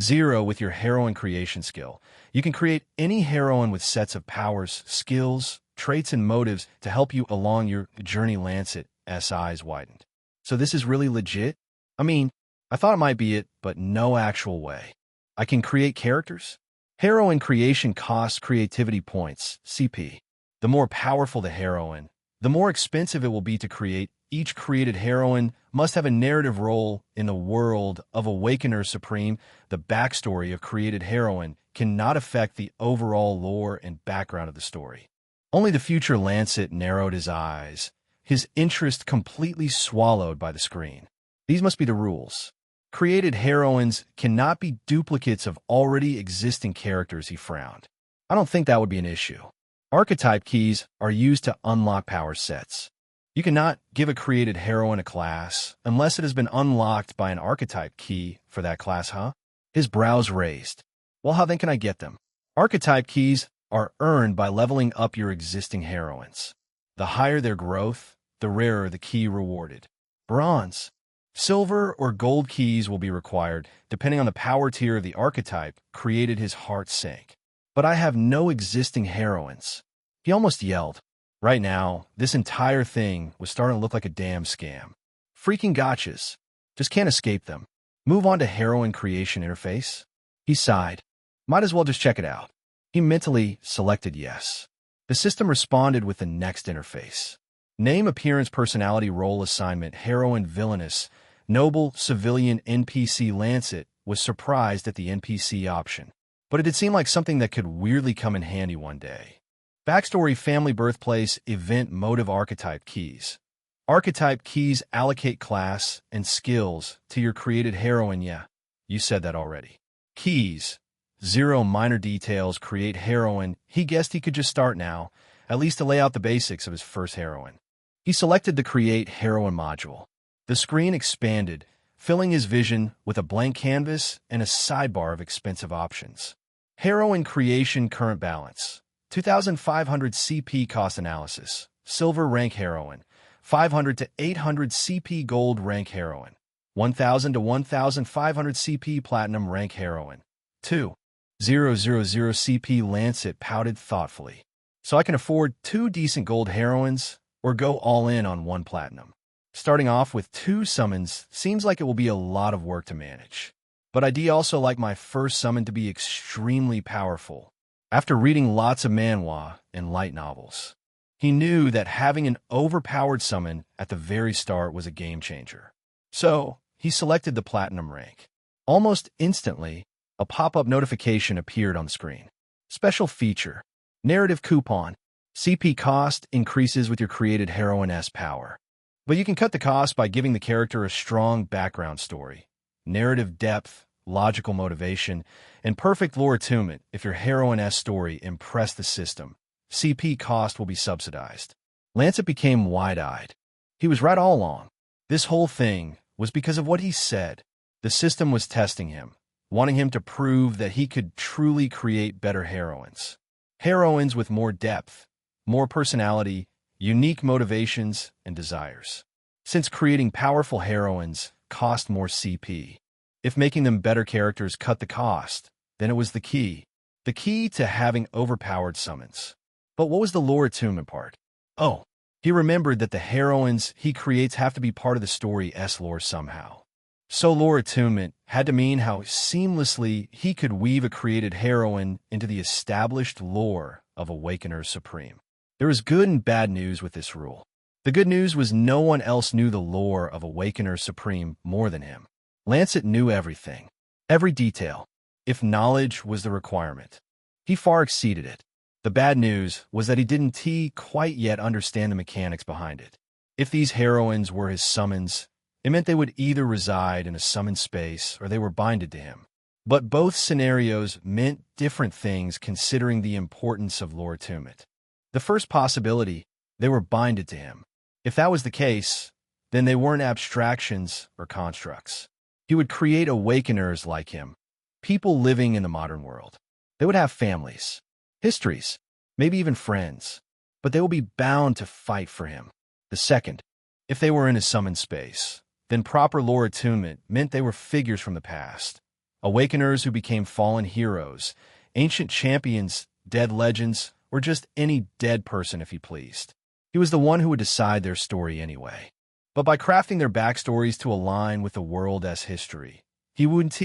0 with your Heroine Creation skill. You can create any heroine with sets of powers, skills, traits, and motives to help you along your journey. Lancet's eyes widened. So this is really legit? I mean, I thought it might be it, but no actual way. I can create characters? Heroine Creation costs creativity points, CP. The more powerful the heroine, the more expensive it will be to create. Each created heroine must have a narrative role in the world of Awakener Supreme. The backstory of created heroine cannot affect the overall lore and background of the story. Only the future. Lancet narrowed his eyes, his interest completely swallowed by the screen. These must be the rules. Created heroines cannot be duplicates of already existing characters. He frowned. I don't think that would be an issue. Archetype keys are used to unlock power sets. You cannot give a created heroine a class unless it has been unlocked by an archetype key for that class, huh? His brows raised. Well, how then can I get them? Archetype keys are earned by leveling up your existing heroines. The higher their growth, the rarer the key rewarded. Bronze, silver, or gold keys will be required, depending on the power tier of the archetype. Created, his heart sank. But I have no existing heroines. He almost yelled. Right now, this entire thing was starting to look like a damn scam. Freaking gotchas. Just can't escape them. Move on to Heroine Creation interface? He sighed. Might as well just check it out. He mentally selected yes. The system responded with the next interface. Name, appearance, personality, role assignment, Heroine Villainesses, noble, civilian, NPC. Lancet was surprised at the NPC option, but it did seem like something that could weirdly come in handy one day. Backstory, family, birthplace, event, motive. Archetype keys. Archetype keys allocate class and skills to your created heroine. Yeah, you said that already. Keys. 0 minor details. Create heroine. He guessed he could just start now, at least to lay out the basics of his first heroine. He selected the Create Heroine module. The screen expanded, filling his vision with a blank canvas and a sidebar of expensive options. Heroine Creation current balance. 2,500 CP cost analysis. Silver rank heroine. 500 to 800 CP gold rank heroine. 1,000 to 1,500 CP platinum rank heroine. 2,000 CP. Lancet pouted thoughtfully. So I can afford 2 decent gold heroines or go all in on 1 platinum. Starting off with 2 summons seems like it will be a lot of work to manage. But I'd also like my first summon to be extremely powerful. After reading lots of manhwa and light novels, he knew that having an overpowered summon at the very start was a game changer. So he selected the platinum rank. Almost instantly, a pop-up notification appeared on the screen. Special feature. Narrative coupon. CP cost increases with your created heroine's power. But you can cut the cost by giving the character a strong background story, narrative depth, logical motivation, and perfect lore attunement. If your heroine's story impressed the system, CP cost will be subsidized. Lancet became wide-eyed. He was right all along. This whole thing was because of what he said. The system was testing him, wanting him to prove that he could truly create better heroines. Heroines with more depth, more personality, unique motivations, and desires. Since creating powerful heroines cost more CP, if making them better characters cut the cost, then it was the key. The key to having overpowered summons. But what was the lore attunement part? Oh, he remembered that the heroines he creates have to be part of the story's lore somehow. So lore attunement had to mean how seamlessly he could weave a created heroine into the established lore of Awakener Supreme. There was good and bad news with this rule. The good news was no one else knew the lore of Awakener Supreme more than him. Lancet knew everything, every detail. if knowledge was the requirement. He far exceeded it. The bad news was that he didn't quite yet understand the mechanics behind it. If these heroines were his summons, it meant they would either reside in a summoned space or they were binded to him. But both scenarios meant different things considering the importance of Lord Tumut. The first possibility, they were binded to him. If that was the case, then they weren't abstractions or constructs. He would create awakeners like him, people living in the modern world. They would have families, histories, maybe even friends, but they will be bound to fight for him. The second, if they were in a summoned space, then proper lore attunement meant they were figures from the past, awakeners who became fallen heroes, ancient champions, dead legends, or just any dead person if he pleased. He was the one who would decide their story anyway. But by crafting their backstories to align with the world as history, he wouldn't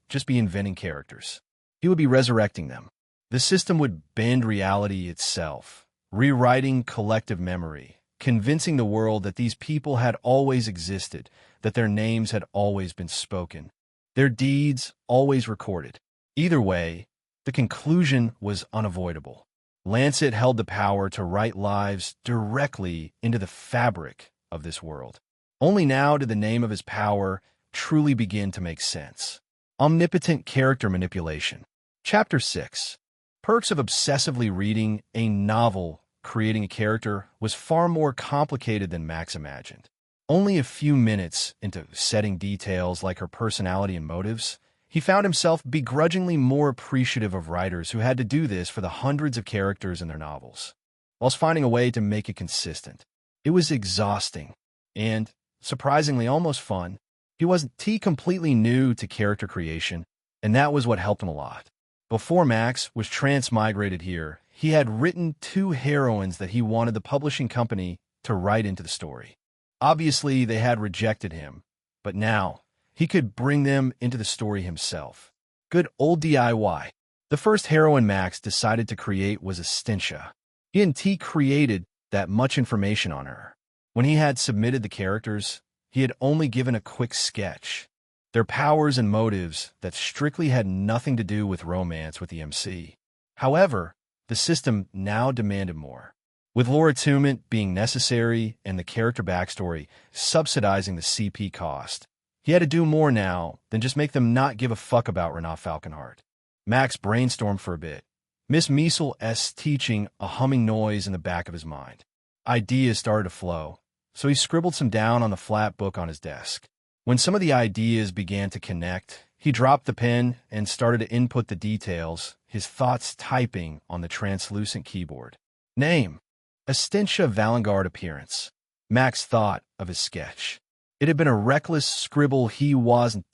just be inventing characters. He would be resurrecting them. The system would bend reality itself, rewriting collective memory, convincing the world that these people had always existed, that their names had always been spoken, their deeds always recorded. Either way, the conclusion was unavoidable. Lancet held the power to write lives directly into the fabric of this world. Only now did the name of his power truly begin to make sense. Omnipotent character manipulation. Chapter 6. Perks of obsessively reading a novel. Creating a character was far more complicated than Max imagined. Only a few minutes into setting details like her personality and motives, he found himself begrudgingly more appreciative of writers who had to do this for the hundreds of characters in their novels, whilst finding a way to make it consistent. It was exhausting and, surprisingly, almost fun. He wasn't completely new to character creation, and that was what helped him a lot. Before Max was transmigrated here, he had written 2 heroines that he wanted the publishing company to write into the story. Obviously, they had rejected him, but now he could bring them into the story himself. Good old DIY. The first heroine Max decided to create was Estintia. He hadn't created that much information on her. When he had submitted the characters, he had only given a quick sketch. Their powers and motives that strictly had nothing to do with romance with the MC. However, the system now demanded more. With lore attunement being necessary and the character backstory subsidizing the CP cost, he had to do more now than just make them not give a fuck about Renat Falconhart. Max brainstormed for a bit, Miss Meisel's teaching a humming noise in the back of his mind. Ideas started to flow, so he scribbled some down on the flat book on his desk. When some of the ideas began to connect, he dropped the pen and started to input the details, his thoughts typing on the translucent keyboard. Name: Estintia Valengard. Appearance. Max thought of his sketch. It had been a reckless scribble. He wasn't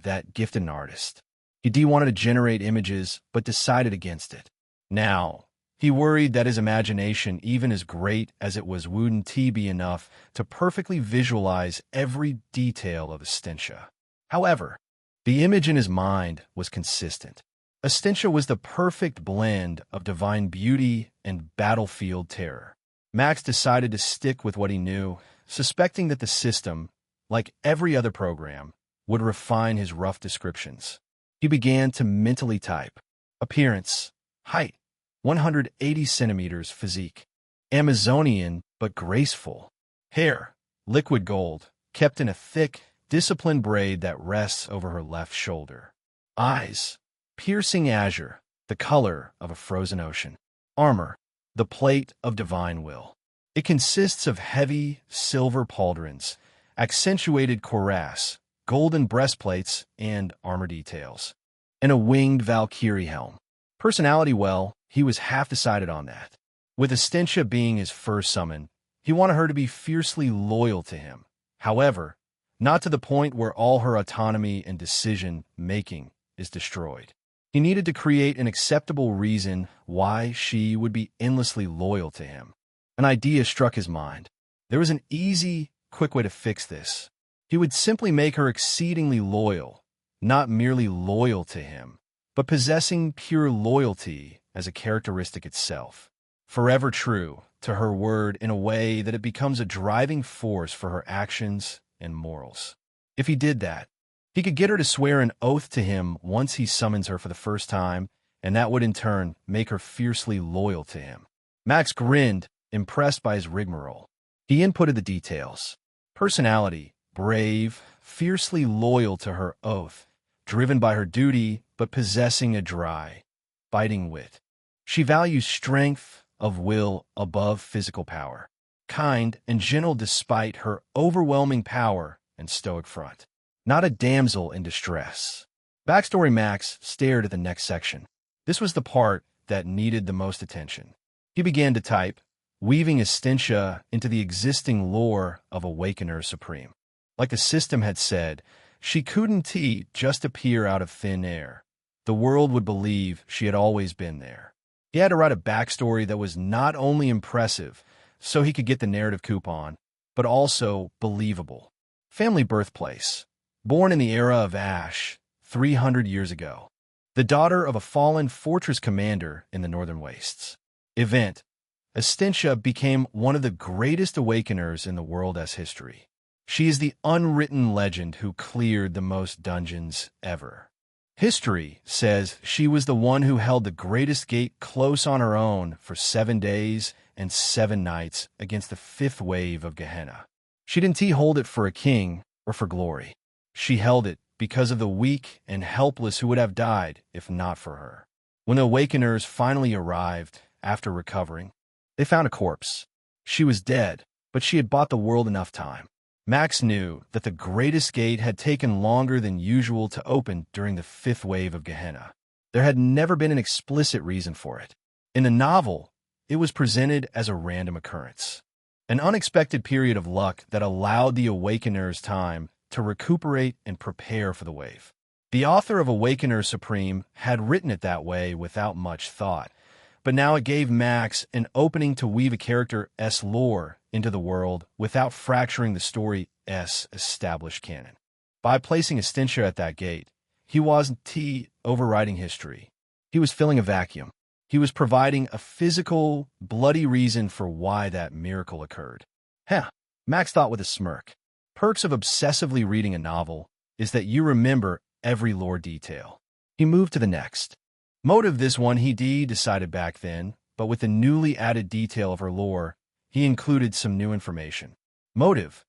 that gifted an artist. He wanted to generate images, but decided against it. Now, he worried that his imagination, even as great as it was, wouldn't be enough to perfectly visualize every detail of Estintia. However, the image in his mind was consistent. Estintia was the perfect blend of divine beauty and battlefield terror. Max decided to stick with what he knew, suspecting that the system, like every other program, would refine his rough descriptions. He began to mentally type. Appearance: height, 180 centimeters. Physique: Amazonian but graceful. Hair: liquid gold, kept in a thick, disciplined braid that rests over her left shoulder. Eyes: piercing azure, the color of a frozen ocean. Armor: the plate of divine will. It consists of heavy, silver pauldrons, accentuated cuirass, golden breastplates, and armor details, and a winged Valkyrie helm. Personality: well, he was half decided on that. With Estintia being his first summon, he wanted her to be fiercely loyal to him. However, not to the point where all her autonomy and decision-making is destroyed. He needed to create an acceptable reason why she would be endlessly loyal to him. An idea struck his mind. There was an easy, quick way to fix this. He would simply make her exceedingly loyal, not merely loyal to him, but possessing pure loyalty as a characteristic itself. Forever true to her word in a way that it becomes a driving force for her actions and morals. If he did that, He could get her to swear an oath to him once he summons her for the first time, and that would in turn make her fiercely loyal to him. Max grinned, impressed by his rigmarole. He inputted the details. Personality, brave, fiercely loyal to her oath, driven by her duty but possessing a dry, biting wit. She values strength of will above physical power, kind and gentle despite her overwhelming power and stoic front. Not a damsel in distress. Backstory. Max stared at the next section. This was the part that needed the most attention. He began to type, weaving Essentia into the existing lore of Awakener Supreme. Like the system had said, she couldn't just appear out of thin air. The world would believe she had always been there. He had to write a backstory that was not only impressive, so he could get the narrative coupon, but also believable. Family birthplace. Born in the era of Ash, 300 years ago. The daughter of a fallen fortress commander in the Northern Wastes. Event. Essentia became one of the greatest awakeners in the world as history. She is the unwritten legend who cleared the most dungeons ever. History says she was the one who held the greatest gate close on her own for 7 days and 7 nights against the 5th wave of Gehenna. She didn't hold it for a king or for glory. She held it because of the weak and helpless who would have died if not for her. When the Awakeners finally arrived, after recovering, they found a corpse. She was dead, but she had bought the world enough time. Max knew that the greatest gate had taken longer than usual to open during the 5th wave of Gehenna. There had never been an explicit reason for it. In the novel, it was presented as a random occurrence. An unexpected period of luck that allowed the Awakeners time to recuperate and prepare for the wave. The author of Awakener Supreme had written it that way without much thought, but now it gave Max an opening to weave a character's lore into the world without fracturing the story's established canon. By placing Essentia at that gate, he wasn't overwriting history. He was filling a vacuum. He was providing a physical, bloody reason for why that miracle occurred. Max thought with a smirk. Perks of obsessively reading a novel is that you remember every lore detail. He moved to the next. Motive. This one he decided back then, but with the newly added detail of her lore, he included some new information. Motive.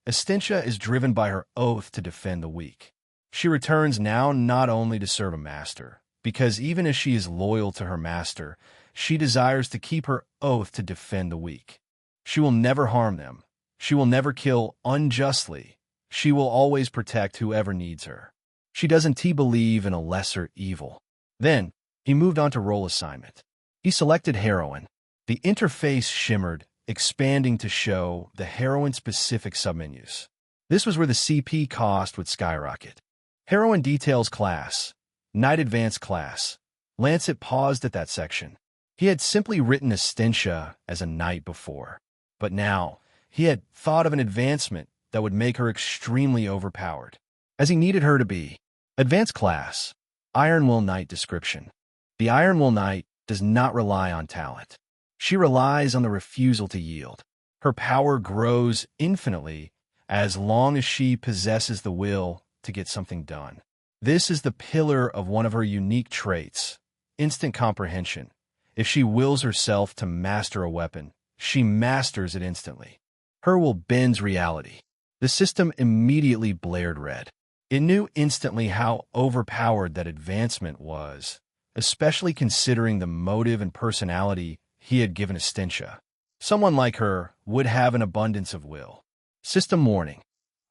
Essentia is driven by her oath to defend the weak. She returns now not only to serve a master, because even as she is loyal to her master, she desires to keep her oath to defend the weak. She will never harm them. She will never kill unjustly. She will always protect whoever needs her. She doesn't believe in a lesser evil. Then, he moved on to role assignment. He selected Heroine. The interface shimmered, expanding to show the heroine-specific submenus. This was where the CP cost would skyrocket. Heroine details class. Knight advanced class. Lancet paused at that section. He had simply written Essentia as a knight before, but now he had thought of an advancement that would make her extremely overpowered, as he needed her to be. Advanced class. Iron Will Knight description. The Iron Will Knight does not rely on talent. She relies on the refusal to yield. Her power grows infinitely as long as she possesses the will to get something done. This is the pillar of one of her unique traits, instant comprehension. If she wills herself to master a weapon, she masters it instantly. Her will bends reality. The system immediately blared red. It knew instantly how overpowered that advancement was, especially considering the motive and personality he had given Essentia. Someone like her would have an abundance of will. System warning.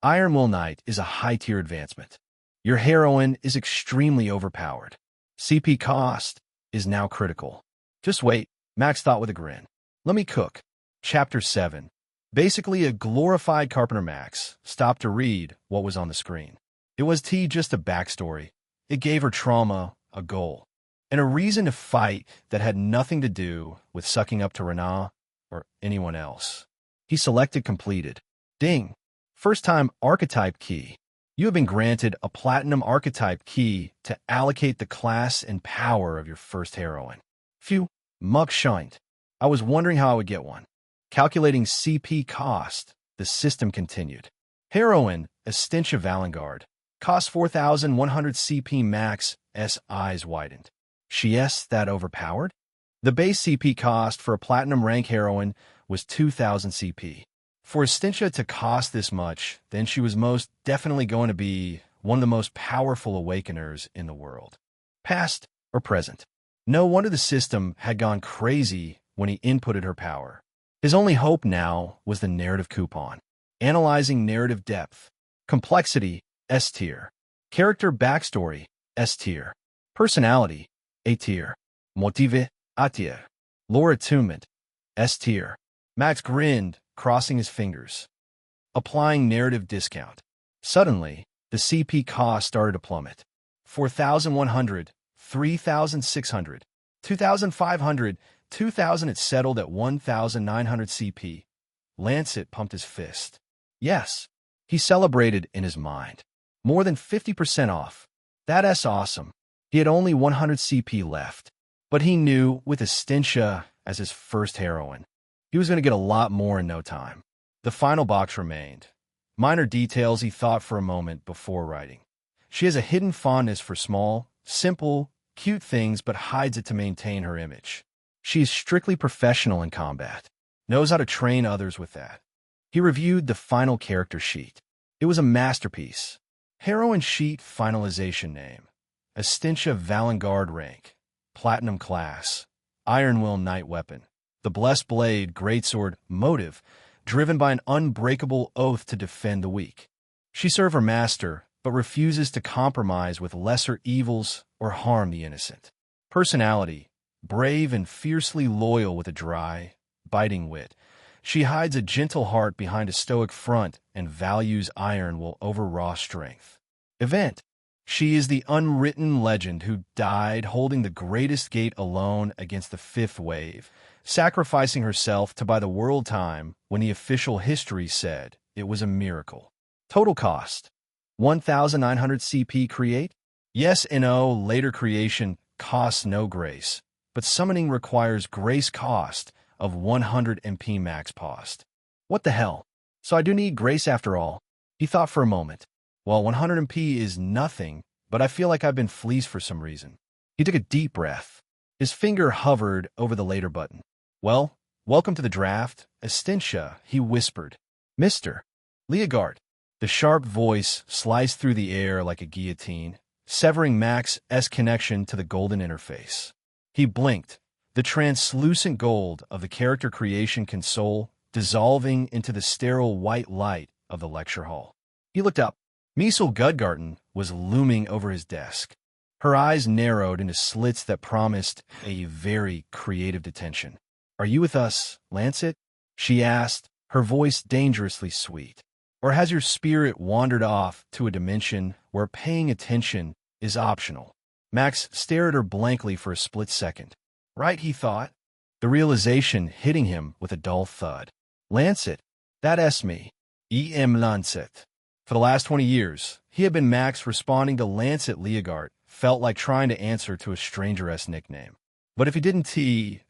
Iron Will Knight is a high-tier advancement. Your heroine is extremely overpowered. CP cost is now critical. Just wait, Max thought with a grin. Let me cook. Chapter 7. Basically a glorified Carpenter. Max stopped to read what was on the screen. It was just a backstory. It gave her trauma, a goal, and a reason to fight that had nothing to do with sucking up to Renaa or anyone else. He selected completed. Ding. First time archetype key. You have been granted a platinum archetype key to allocate the class and power of your first heroine. Phew, muck shined. I was wondering how I would get one. Calculating CP cost, the system continued. Heroine, Essentia Valengard. Cost 4,100 CP max. S eyes widened. She that overpowered? The base CP cost for a platinum rank heroine was 2,000 CP. For Estintia to cost this much, then she was most definitely going to be one of the most powerful awakeners in the world. Past or present. No wonder the system had gone crazy when he inputted her power. His only hope now was the narrative coupon. Analyzing narrative depth. Complexity, S tier. Character backstory, S tier. Personality, A tier. Motive, A tier. Lore attunement, S tier. Max grinned, crossing his fingers. Applying narrative discount. Suddenly, the CP cost started to plummet. 4,100, 3,600, 2,500, 2,000. It settled at 1,900 CP. Lancet pumped his fist. Yes, he celebrated in his mind. More than 50% off. That's awesome. He had only 100 CP left. But he knew, with Estintia as his first heroine, he was going to get a lot more in no time. The final box remained. Minor details he thought for a moment before writing. She has a hidden fondness for small, simple, cute things but hides it to maintain her image. She is strictly professional in combat. Knows how to train others with that. He reviewed the final character sheet. It was a masterpiece. Heroine sheet finalization name. Estintia Valengard rank. Platinum class. Iron Will Knight weapon. The Blessed Blade Greatsword motive. Driven by an unbreakable oath to defend the weak. She serves her master, but refuses to compromise with lesser evils or harm the innocent. Personality. Brave and fiercely loyal with a dry, biting wit. She hides a gentle heart behind a stoic front and values iron will over raw strength. Event. She is the unwritten legend who died holding the greatest gate alone against the fifth wave, sacrificing herself to buy the world time when the official history said it was a miracle. Total cost. 1,900 CP create? Yes and no, later creation costs no grace, but summoning requires grace cost of 100 MP max cost. What the hell? So I do need grace after all. He thought for a moment. Well, 100 MP is nothing, but I feel like I've been fleeced for some reason. He took a deep breath. His finger hovered over the later button. Well, welcome to the draft, Estintia, he whispered. Mr. Leogard. The sharp voice sliced through the air like a guillotine, severing Max's connection to the golden interface. He blinked, the translucent gold of the character creation console dissolving into the sterile white light of the lecture hall. He looked up. Miesel Gudgarten was looming over his desk. Her eyes narrowed into slits that promised a very creative detention. Are you with us, Lancet? She asked, her voice dangerously sweet. Or has your spirit wandered off to a dimension where paying attention is optional? Max stared at her blankly for a split second. Right, he thought, the realization hitting him with a dull thud. Lancet, that's me. E.M. Lancet. For the last 20 years, he had been Max responding to Lancet Leogard, felt like trying to answer to a stranger's nickname. But if he didn't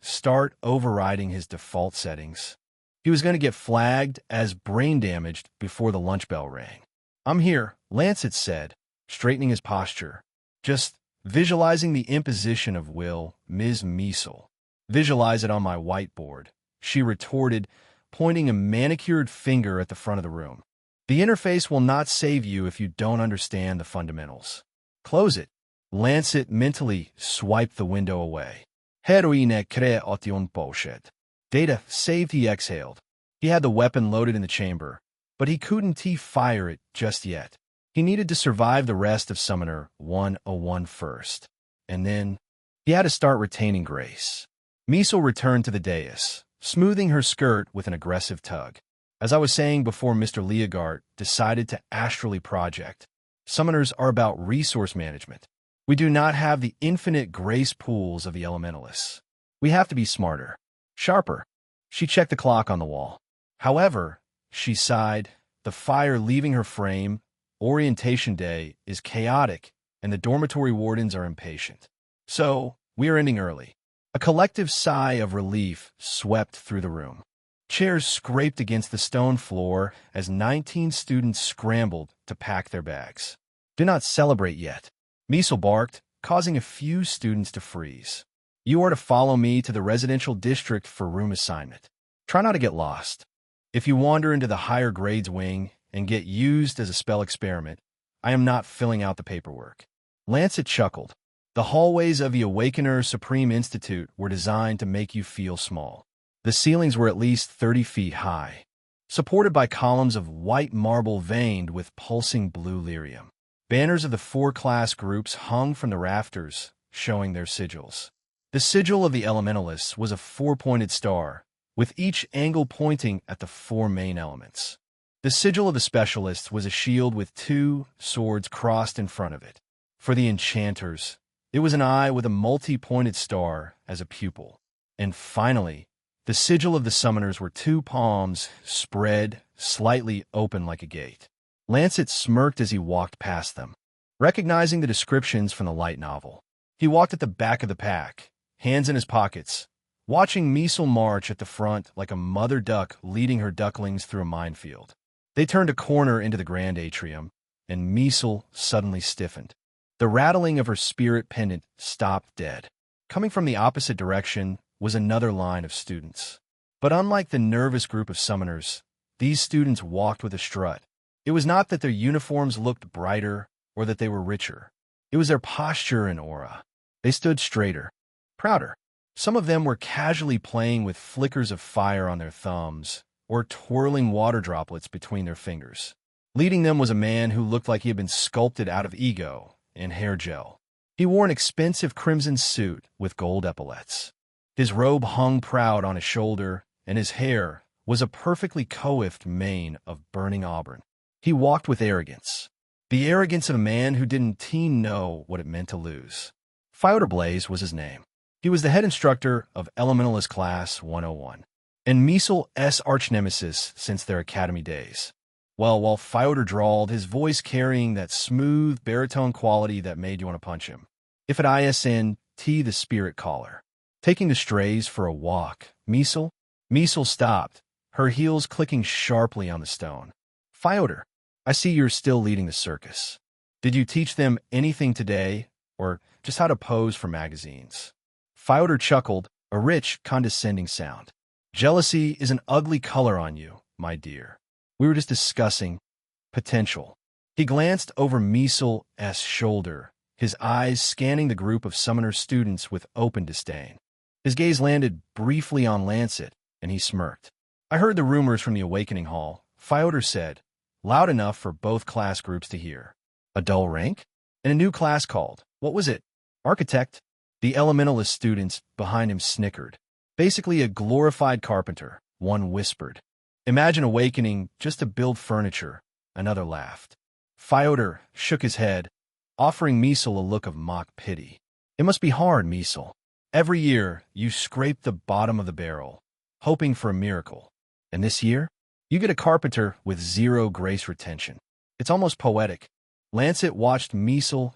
start overriding his default settings, he was going to get flagged as brain damaged before the lunch bell rang. I'm here, Lancet said, straightening his posture. Just visualizing the imposition of will, Ms. Miesel. Visualize it on my whiteboard, she retorted, pointing a manicured finger at the front of the room. The interface will not save you if you don't understand the fundamentals. Close it. Lancet mentally swiped the window away. Heroine creation bullshit. Data saved, he exhaled. He had the weapon loaded in the chamber, but he couldn't fire it just yet. He needed to survive the rest of Summoner 101 first. And then, he had to start retaining grace. Miesel returned to the dais, smoothing her skirt with an aggressive tug. As I was saying before, Mr. Leogard decided to astrally project. Summoners are about resource management. We do not have the infinite grace pools of the elementalists. We have to be smarter, sharper. She checked the clock on the wall. However, she sighed, the fire leaving her frame. Orientation day is chaotic, and the dormitory wardens are impatient. So, we are ending early. A collective sigh of relief swept through the room. Chairs scraped against the stone floor as 19 students scrambled to pack their bags. Do not celebrate yet. Miesel barked, causing a few students to freeze. You are to follow me to the residential district for room assignment. Try not to get lost. If you wander into the higher grades wing and get used as a spell experiment, I am not filling out the paperwork. Lancet chuckled. The hallways of the Awakener Supreme Institute were designed to make you feel small. The ceilings were at least 30 feet high, supported by columns of white marble veined with pulsing blue lyrium. Banners of the 4 class groups hung from the rafters, showing their sigils. The sigil of the Elementalists was a 4-pointed star, with each angle pointing at the 4 main elements. The sigil of the Specialists was a shield with 2 swords crossed in front of it. For the Enchanters, it was an eye with a multi-pointed star as a pupil. And finally, the sigil of the Summoners were 2 palms spread, slightly open like a gate. Lancet smirked as he walked past them, recognizing the descriptions from the light novel. He walked at the back of the pack, hands in his pockets, watching Miesel march at the front like a mother duck leading her ducklings through a minefield. They turned a corner into the grand atrium, and Miesel suddenly stiffened. The rattling of her spirit pendant stopped dead. Coming from the opposite direction was another line of students. But unlike the nervous group of summoners, these students walked with a strut. It was not that their uniforms looked brighter or that they were richer. It was their posture and aura. They stood straighter, prouder. Some of them were casually playing with flickers of fire on their thumbs or twirling water droplets between their fingers. Leading them was a man who looked like he had been sculpted out of ego and hair gel. He wore an expensive crimson suit with gold epaulets. His robe hung proud on his shoulder, and his hair was a perfectly coiffed mane of burning auburn. He walked with arrogance, the arrogance of a man who didn't know what it meant to lose. Fyodor Blaze was his name. He was the head instructor of Elementalist Class 101, and Miesel's arch-nemesis since their academy days. While Fyodor drawled, his voice carrying that smooth baritone quality that made you want to punch him. If at ISNT, the spirit caller. Taking the strays for a walk, Miesel stopped, her heels clicking sharply on the stone. Fyodor, I see you're still leading the circus. Did you teach them anything today, or just how to pose for magazines? Fyodor chuckled, a rich, condescending sound. Jealousy is an ugly color on you, my dear. We were just discussing potential. He glanced over Miesel's shoulder, his eyes scanning the group of summoner students with open disdain. His gaze landed briefly on Lancet, and he smirked. I heard the rumors from the Awakening Hall, Fyodor said, loud enough for both class groups to hear. A dull rank? And a new class called. What was it? Architect? The Elementalist students behind him snickered. Basically a glorified carpenter, one whispered. Imagine Awakening just to build furniture, another laughed. Fyodor shook his head, offering Miesel a look of mock pity. It must be hard, Miesel. Every year, you scrape the bottom of the barrel, hoping for a miracle. And this year, you get a carpenter with 0 grace retention. It's almost poetic. Lancet watched Miesel's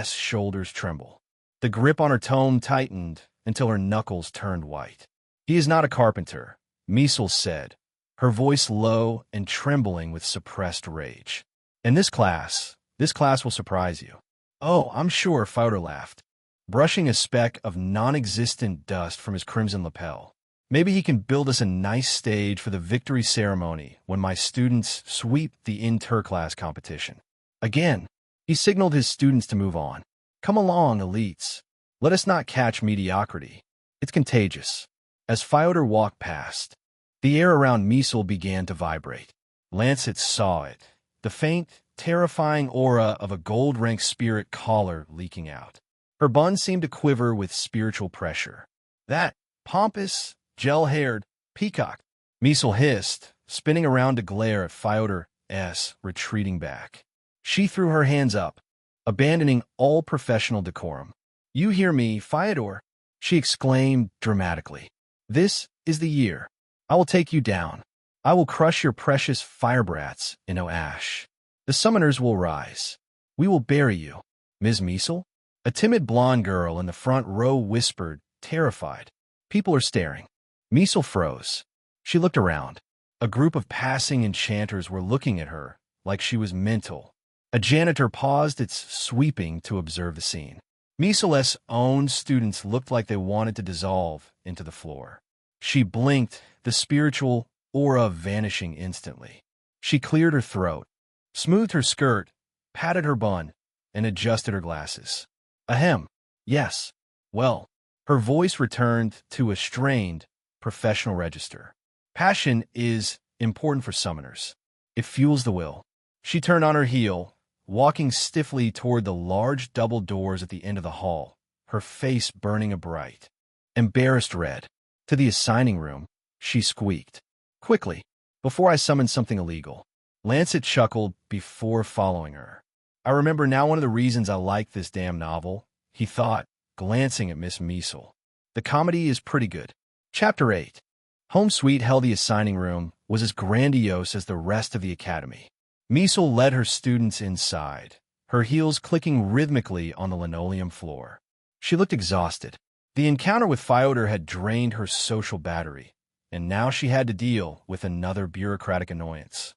shoulders tremble. The grip on her tome tightened until her knuckles turned white. He is not a carpenter, Miesel said, her voice low and trembling with suppressed rage. And this class will surprise you. Oh, I'm sure, Fyodor laughed, brushing a speck of non-existent dust from his crimson lapel. Maybe he can build us a nice stage for the victory ceremony when my students sweep the inter-class competition. Again, he signaled his students to move on. Come along, elites. Let us not catch mediocrity. It's contagious. As Fyodor walked past, the air around Miesel began to vibrate. Lancet saw it, the faint, terrifying aura of a gold-ranked spirit caller leaking out. Her bun seemed to quiver with spiritual pressure. That pompous, gel-haired peacock, Miesel hissed, spinning around to glare at Fyodor's retreating back. She threw her hands up, abandoning all professional decorum. You hear me, Fyodor, she exclaimed dramatically. This is the year. I will take you down. I will crush your precious firebrats into ash. The summoners will rise. We will bury you. Ms. Miesel? A timid blonde girl in the front row whispered, terrified. People are staring. Miesel froze. She looked around. A group of passing enchanters were looking at her like she was mental, A janitor paused its sweeping to observe the scene. Misel's own students looked like they wanted to dissolve into the floor. She blinked, the spiritual aura vanishing instantly. She cleared her throat, smoothed her skirt, patted her bun, and adjusted her glasses. Ahem. Yes. Well. Her voice returned to a strained, professional register. Passion is important for summoners. It fuels the will. She turned on her heel, walking stiffly toward the large double doors at the end of the hall, her face burning a bright, embarrassed red. To the assigning room, she squeaked. Quickly, before I summon something illegal. Lancet chuckled before following her. I remember now one of the reasons I like this damn novel, he thought, glancing at Miss Measle. The comedy is pretty good. Chapter 8. Home Sweet Hell. The assigning room was as grandiose as the rest of the academy. Measle led her students inside, her heels clicking rhythmically on the linoleum floor. She looked exhausted. The encounter with Fyodor had drained her social battery, and now she had to deal with another bureaucratic annoyance.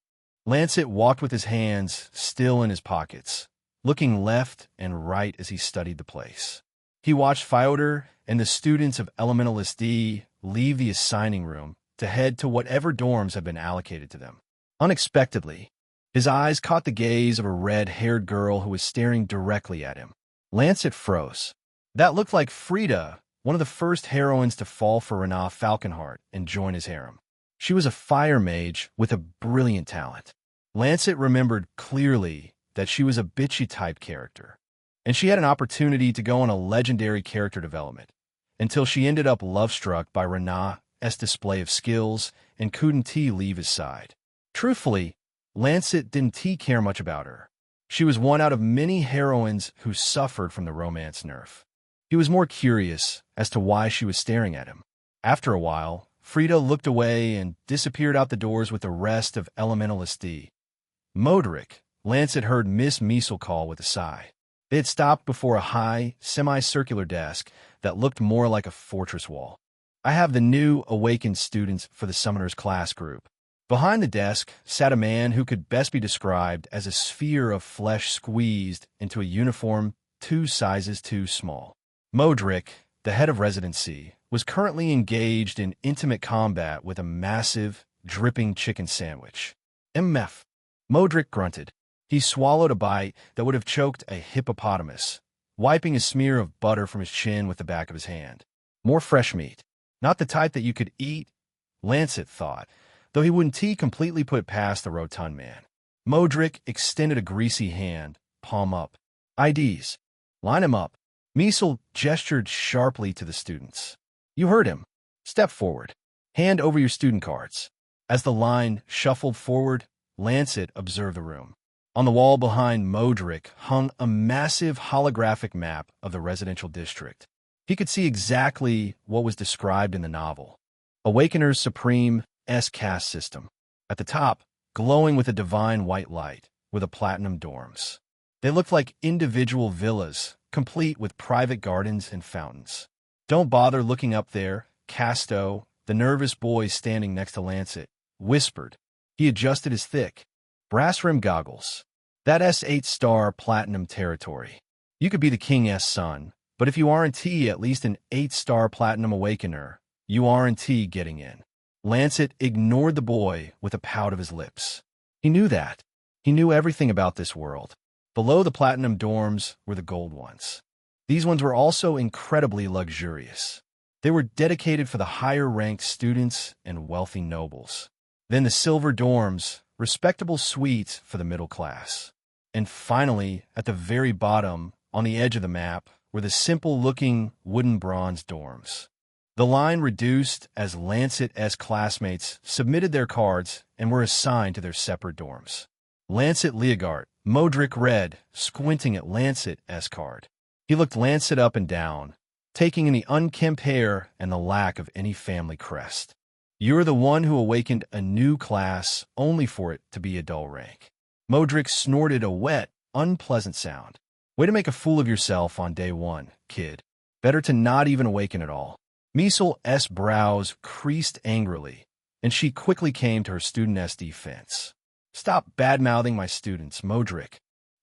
Lancet walked with his hands still in his pockets, looking left and right as he studied the place. He watched Fyodor and the students of Elementalist D leave the assigning room to head to whatever dorms had been allocated to them. Unexpectedly, his eyes caught the gaze of a red-haired girl who was staring directly at him. Lancet froze. That looked like Frida, one of the first heroines to fall for Renaa Falconheart and join his harem. She was a fire mage with a brilliant talent. Lancet remembered clearly that she was a bitchy-type character, and she had an opportunity to go on a legendary character development, until she ended up love-struck by Renaa's display of skills and couldn't leave his side. Truthfully, Lancet didn't care much about her. She was one out of many heroines who suffered from the romance nerf. He was more curious as to why she was staring at him. After a while, Frida looked away and disappeared out the doors with the rest of Elementalist D. Modric, Lancet heard Miss Measle call with a sigh. They had stopped before a high, semicircular desk that looked more like a fortress wall. I have the new awakened students for the Summoners class group. Behind the desk sat a man who could best be described as a sphere of flesh squeezed into a uniform 2 sizes too small. Modric, the head of residency, was currently engaged in intimate combat with a massive, dripping chicken sandwich. MF. Modric grunted. He swallowed a bite that would have choked a hippopotamus, wiping a smear of butter from his chin with the back of his hand. More fresh meat. Not the type that you could eat, Lancet thought, though he wouldn't completely put past the rotund man. Modric extended a greasy hand, palm up. IDs. Line him up. Measle gestured sharply to the students. You heard him. Step forward. Hand over your student cards. As the line shuffled forward, Lancet observed the room. On the wall behind Modric hung a massive holographic map of the residential district. He could see exactly what was described in the novel. Awakener's Supreme S-caste system. At the top, glowing with a divine white light, were the platinum dorms. They looked like individual villas, complete with private gardens and fountains. Don't bother looking up there, Casto, the nervous boy standing next to Lancet, whispered. He adjusted his thick, brass-rimmed goggles. That's 8-star platinum territory. You could be the king's son, but if you aren't at least an 8-star platinum awakener, you aren't getting in. Lancet ignored the boy with a pout of his lips. He knew that. He knew everything about this world. Below the platinum dorms were the gold ones. These ones were also incredibly luxurious. They were dedicated for the higher-ranked students and wealthy nobles. Then the silver dorms, respectable suites for the middle class. And finally, at the very bottom, on the edge of the map, were the simple-looking wooden bronze dorms. The line reduced as Lancet's classmates submitted their cards and were assigned to their separate dorms. Lancet Leogart, Modric read, squinting at Lancet's card. He looked Lancet up and down, taking in the unkempt hair and the lack of any family crest. You're the one who awakened a new class only for it to be a dull rank. Modric snorted a wet, unpleasant sound. Way to make a fool of yourself on day one, kid. Better to not even awaken at all. Measle's brows creased angrily, and she quickly came to her student's defense. Stop bad-mouthing my students, Modric.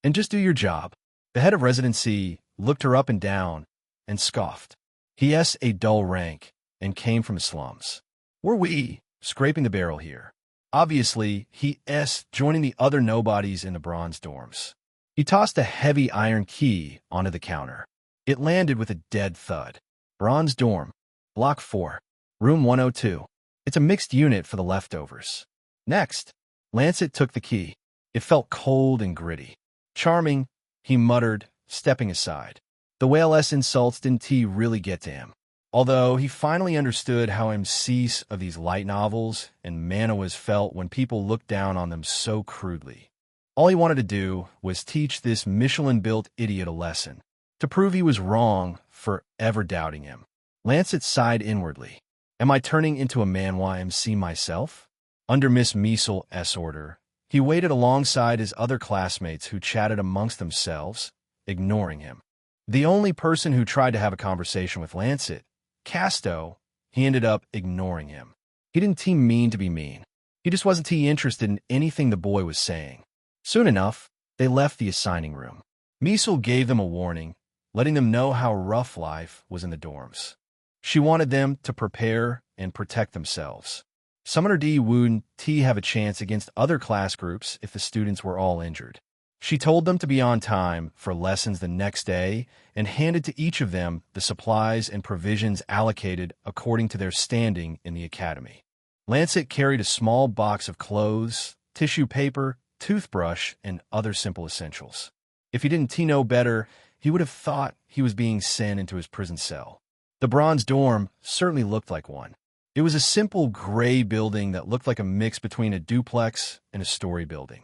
and just do your job. The head of residency looked her up and down and scoffed. He s a dull rank and came from the slums. Were we scraping the barrel here? Obviously, he s joining the other nobodies in the bronze dorms. He tossed a heavy iron key onto the counter. It landed with a dead thud. Bronze dorm, block 4, room 102. It's a mixed unit for the leftovers. Next, Lancet took the key. It felt cold and gritty. Charming, he muttered, stepping aside. The whale-s insults didn't really get to him. Although he finally understood how MCs of these light novels and manhwas felt when people looked down on them so crudely. All he wanted to do was teach this Michelin-built idiot a lesson, to prove he was wrong for ever doubting him. Lancet sighed inwardly. Am I turning into a manhwa MC myself? Under Miss Measel's order, he waited alongside his other classmates who chatted amongst themselves, ignoring him. The only person who tried to have a conversation with Lancet, Casto, he ended up ignoring him. He didn't mean to be mean. He just wasn't interested in anything the boy was saying. Soon enough, they left the assigning room. Measel gave them a warning, letting them know how rough life was in the dorms. She wanted them to prepare and protect themselves. Summoner D wouldn't have a chance against other class groups if the students were all injured. She told them to be on time for lessons the next day and handed to each of them the supplies and provisions allocated according to their standing in the academy. Lancet carried a small box of clothes, tissue paper, toothbrush, and other simple essentials. If he didn't know better, he would have thought he was being sent into his prison cell. The bronze dorm certainly looked like one. It was a simple gray building that looked like a mix between a duplex and a story building.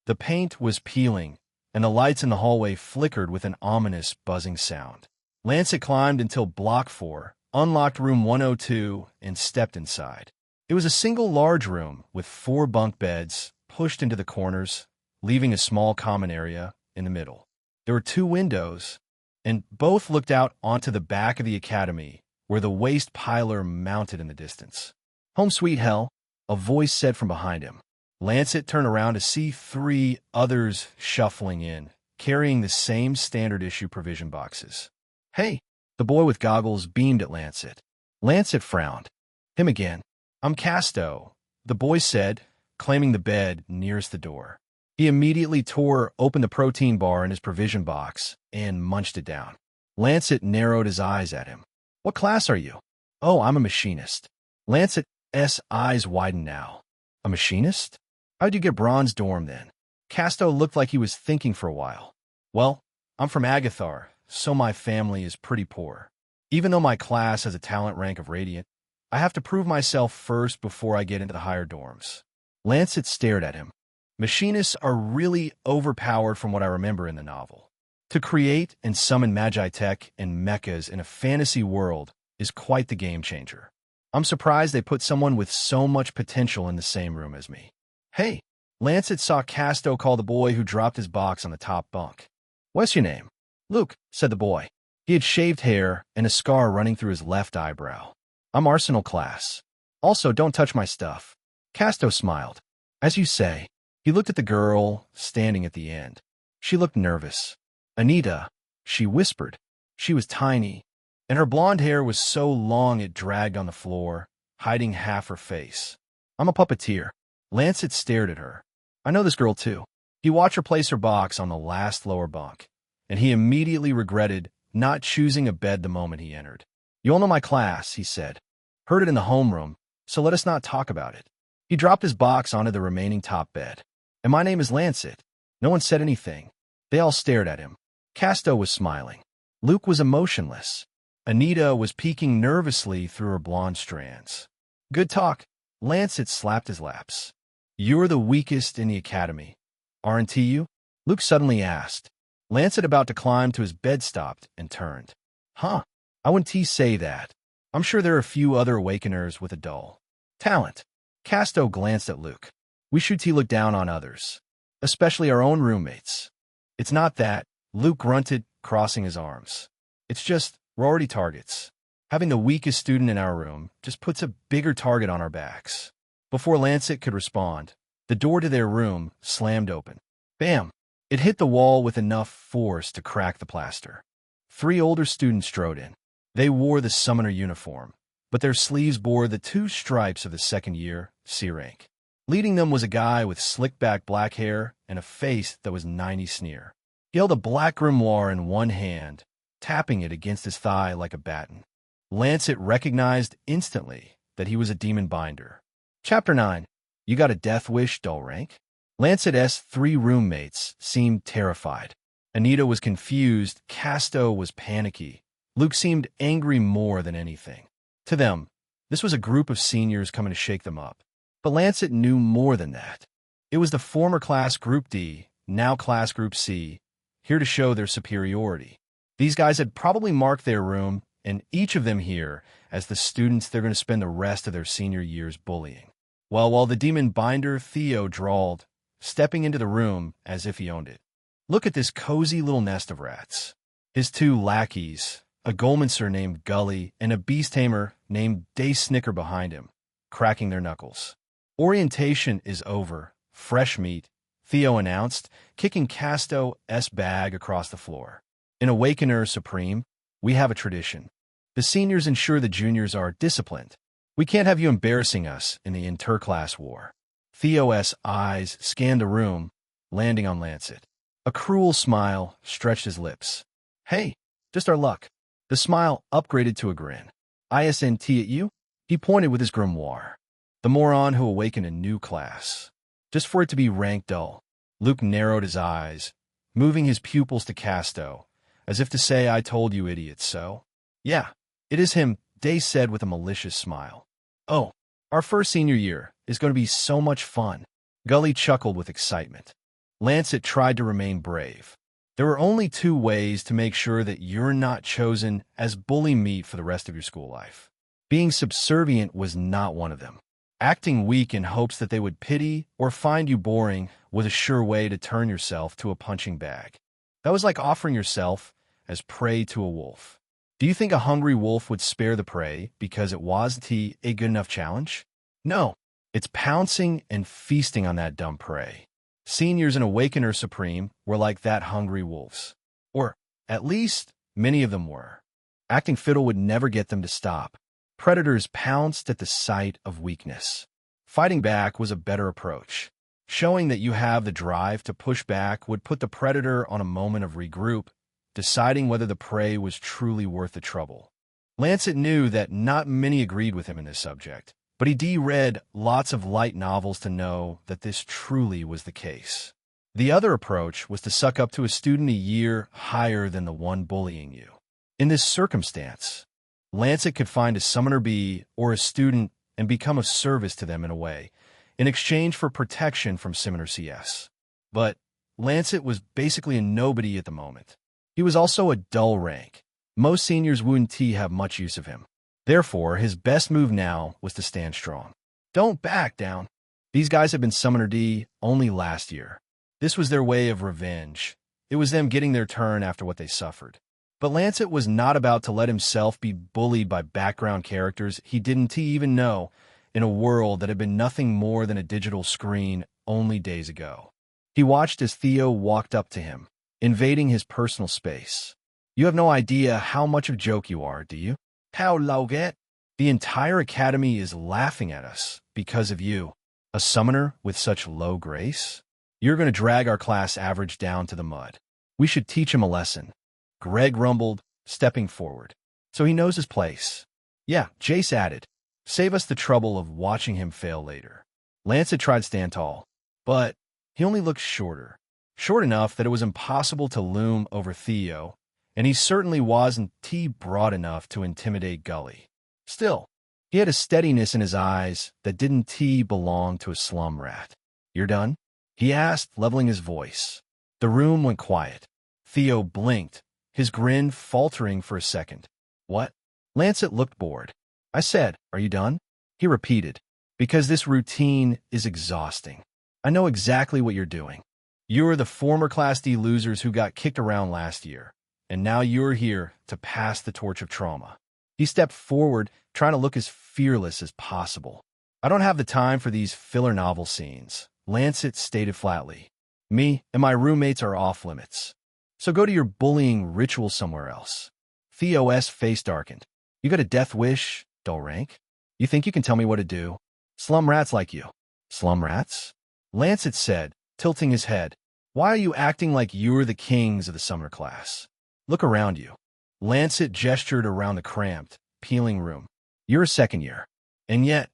The paint was peeling, and the lights in the hallway flickered with an ominous buzzing sound. Lancet climbed until block 4, unlocked room 102, and stepped inside. It was a single large room with 4 bunk beds pushed into the corners, leaving a small common area in the middle. There were 2 windows, and both looked out onto the back of the academy, where the waste piler mounted in the distance. Home sweet hell, a voice said from behind him. Lancet turned around to see 3 others shuffling in, carrying the same standard-issue provision boxes. Hey, the boy with goggles beamed at Lancet. Lancet frowned. Him again. I'm Casto, the boy said, claiming the bed nearest the door. He immediately tore open the protein bar in his provision box and munched it down. Lancet narrowed his eyes at him. What class are you? Oh, I'm a machinist. Lancet's eyes widened now. A machinist? How'd you get bronze dorm then? Casto looked like he was thinking for a while. Well, I'm from Agathar, so my family is pretty poor. Even though my class has a talent rank of Radiant, I have to prove myself first before I get into the higher dorms. Lancet stared at him. Machinists are really overpowered from what I remember in the novel. To create and summon Magitech and mechas in a fantasy world is quite the game changer. I'm surprised they put someone with so much potential in the same room as me. Hey, Lancet saw Casto call the boy who dropped his box on the top bunk. What's your name? Luke, said the boy. He had shaved hair and a scar running through his left eyebrow. I'm Arsenal class. Also, don't touch my stuff. Casto smiled. As you say. He looked at the girl standing at the end. She looked nervous. Anita, she whispered. She was tiny, and her blonde hair was so long it dragged on the floor, hiding half her face. I'm a puppeteer. Lancet stared at her. I know this girl too. He watched her place her box on the last lower bunk, and he immediately regretted not choosing a bed the moment he entered. You all know my class, he said. Heard it in the homeroom, so let us not talk about it. He dropped his box onto the remaining top bed. And my name is Lancet. No one said anything. They all stared at him. Casto was smiling. Luke was emotionless. Anita was peeking nervously through her blonde strands. Good talk. Lancet slapped his laps. You're the weakest in the academy, aren't you? Luke suddenly asked. Lancet, about to climb to his bed, stopped and turned. Huh, I wouldn't say that. I'm sure there are a few other awakeners with a dull talent. Casto glanced at Luke. We should look down on others, especially our own roommates. It's not that, Luke grunted, crossing his arms. It's just, we're already targets. Having the weakest student in our room just puts a bigger target on our backs. Before Lancet could respond, the door to their room slammed open. Bam! It hit the wall with enough force to crack the plaster. 3 older students strode in. They wore the summoner uniform, but their sleeves bore the 2 stripes of the second year C rank. Leading them was a guy with slick-back black hair and a face that was 90 sneer. He held a black grimoire in one hand, tapping it against his thigh like a baton. Lancet recognized instantly that he was a demon binder. Chapter 9. You got a death wish, dull rank? Lancet's 3 roommates seemed terrified. Anita was confused, Casto was panicky. Luke seemed angry more than anything. To them, this was a group of seniors coming to shake them up. But Lancet knew more than that. It was the former class Group D, now class Group C, here to show their superiority. These guys had probably marked their room, and each of them here, as the students they're going to spend the rest of their senior years bullying. While the demon binder Theo drawled, stepping into the room as if he owned it. Look at this cozy little nest of rats. His 2 lackeys, a Golmancer named Gully and a beast tamer named Day Snicker behind him, cracking their knuckles. Orientation is over. Fresh meat, Theo announced, kicking Casto's bag across the floor. In Awakener Supreme, we have a tradition. The seniors ensure the juniors are disciplined. We can't have you embarrassing us in the interclass war. Theo's eyes scanned the room, landing on Lancet. A cruel smile stretched his lips. Hey, just our luck. The smile upgraded to a grin. ISNT at you? He pointed with his grimoire. The moron who awakened a new class. Just for it to be ranked dull. Luke narrowed his eyes, moving his pupils to Casto, as if to say, I told you idiots so. Yeah, it is him, Day said with a malicious smile. Oh, our first senior year is going to be so much fun. Gully chuckled with excitement. Lancet tried to remain brave. There were only 2 ways to make sure that you're not chosen as bully meat for the rest of your school life. Being subservient was not one of them. Acting weak in hopes that they would pity or find you boring was a sure way to turn yourself to a punching bag. That was like offering yourself as prey to a wolf. Do you think a hungry wolf would spare the prey because it wasn't a good enough challenge? No, it's pouncing and feasting on that dumb prey. Seniors in Awakener Supreme were like that hungry wolves. Or, at least, many of them were. Acting fiddle would never get them to stop. Predators pounced at the sight of weakness. Fighting back was a better approach. Showing that you have the drive to push back would put the predator on a moment of regroup, deciding whether the prey was truly worth the trouble. Lancet knew that not many agreed with him in this subject, but he read lots of light novels to know that this truly was the case. The other approach was to suck up to a student a year higher than the one bullying you. In this circumstance, Lancet could find a Summoner B or a student and become of service to them in a way, in exchange for protection from Summoner CS. But Lancet was basically a nobody at the moment. He was also a dull rank. Most seniors wouldn't have much use of him. Therefore, his best move now was to stand strong. Don't back down. These guys had been Summoner D only last year. This was their way of revenge. It was them getting their turn after what they suffered. But Lancet was not about to let himself be bullied by background characters he didn't even know in a world that had been nothing more than a digital screen only days ago. He watched as Theo walked up to him, invading his personal space. You have no idea how much of a joke you are, do you? How Lauget? The entire academy is laughing at us because of you. A summoner with such low grace? You're going to drag our class average down to the mud. We should teach him a lesson. Greg rumbled, stepping forward. So he knows his place. Yeah, Jace added. Save us the trouble of watching him fail later. Lancet tried to stand tall, but he only looked shorter. Short enough that it was impossible to loom over Theo, and he certainly wasn't broad enough to intimidate Gully. Still, he had a steadiness in his eyes that didn't belong to a slum rat. You're done? He asked, leveling his voice. The room went quiet. Theo blinked, his grin faltering for a second. What? Lancet looked bored. I said, are you done? He repeated, because this routine is exhausting. I know exactly what you're doing. You're the former Class D losers who got kicked around last year, and now you're here to pass the torch of trauma. He stepped forward, trying to look as fearless as possible. I don't have the time for these filler novel scenes, Lancet stated flatly. Me and my roommates are off limits. So go to your bullying ritual somewhere else. Theo's face darkened. You got a death wish, dull rank? You think you can tell me what to do? Slum rats like you. Slum rats? Lancet said, tilting his head. Why are you acting like you're the kings of the summer class? Look around you. Lancet gestured around the cramped, peeling room. You're a second year. And yet,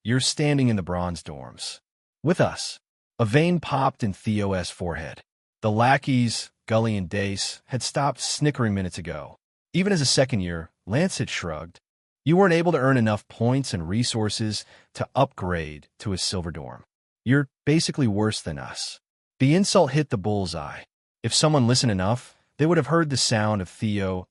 you're standing in the bronze dorms. With us. A vein popped in Theo's forehead. The lackeys, Gully and Dace, had stopped snickering minutes ago. Even as a second year, Lancet shrugged. You weren't able to earn enough points and resources to upgrade to a silver dorm. You're basically worse than us. The insult hit the bullseye. If someone listened enough, they would have heard the sound of Theo's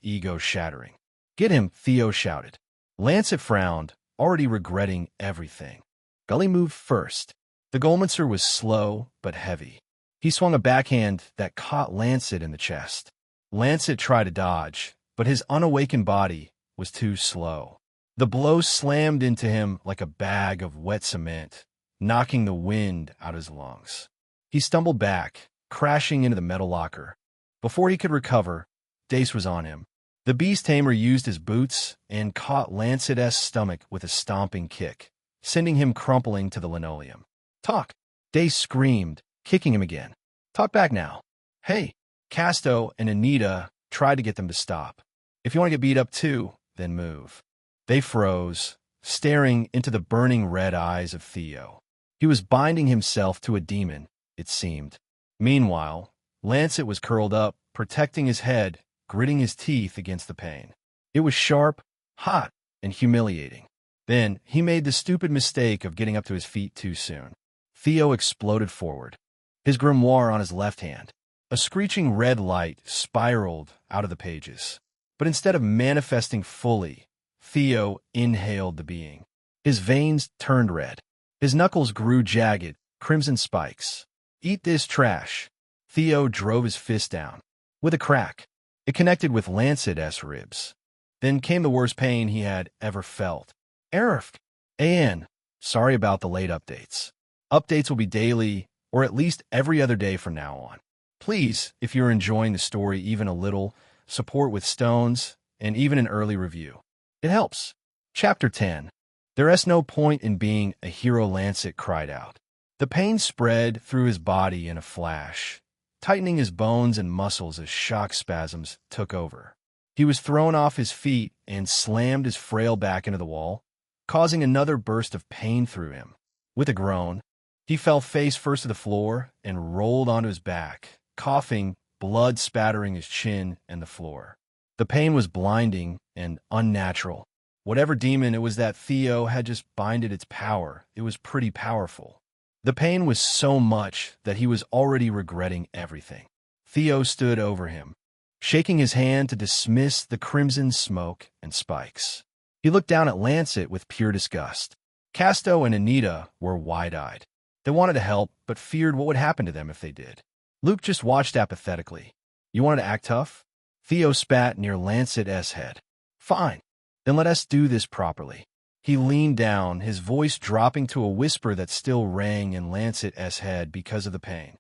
ego shattering. Get him, Theo shouted. Lancet frowned, already regretting everything. Gully moved first. The Golmancer was slow but heavy. He swung a backhand that caught Lancet in the chest. Lancet tried to dodge, but his unawakened body was too slow. The blow slammed into him like a bag of wet cement, knocking the wind out of his lungs. He stumbled back, crashing into the metal locker. Before he could recover, Dace was on him. The beast tamer used his boots and caught Lancet's stomach with a stomping kick, sending him crumpling to the linoleum. Talk! Dace screamed, kicking him again. Talk back now. Hey! Casto and Anita tried to get them to stop. If you want to get beat up too, then move. They froze, staring into the burning red eyes of Theo. He was binding himself to a demon, it seemed. Meanwhile, Lancet was curled up, protecting his head, gritting his teeth against the pain. It was sharp, hot, and humiliating. Then he made the stupid mistake of getting up to his feet too soon. Theo exploded forward, his grimoire on his left hand. A screeching red light spiraled out of the pages. But instead of manifesting fully, Theo inhaled the being. His veins turned red. His knuckles grew jagged, crimson spikes. Eat this trash. Theo drove his fist down. With a crack, it connected with Lancet's ribs. Then came the worst pain he had ever felt. Arif. An. Sorry about the late updates. Updates will be daily, or at least every other day from now on. Please, if you're enjoying the story even a little, support with stones and even an early review. It helps. Chapter 10. There is no point in being a hero, Lancet cried out. The pain spread through his body in a flash, tightening his bones and muscles as shock spasms took over. He was thrown off his feet and slammed his frail back into the wall, causing another burst of pain through him. With a groan, he fell face first to the floor and rolled onto his back, coughing, blood spattering his chin and the floor. The pain was blinding and unnatural. Whatever demon it was that Theo had just binded its power, it was pretty powerful. The pain was so much that he was already regretting everything. Theo stood over him, shaking his hand to dismiss the crimson smoke and spikes. He looked down at Lancet with pure disgust. Casto and Anita were wide-eyed. They wanted to help, but feared what would happen to them if they did. Luke just watched apathetically. You wanted to act tough? Theo spat near Lancet's head. Fine. Then let us do this properly. He leaned down, his voice dropping to a whisper that still rang in Lancet's head because of the pain.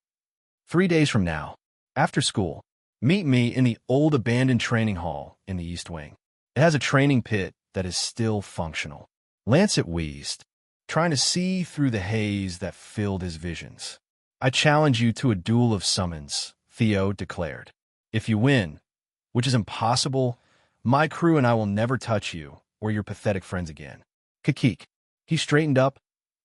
3 days from now, after school, meet me in the old abandoned training hall in the East Wing. It has a training pit that is still functional. Lancet wheezed, trying to see through the haze that filled his visions. I challenge you to a duel of summons, Theo declared. If you win, which is impossible, my crew and I will never touch you or your pathetic friends again. Kakik. He straightened up,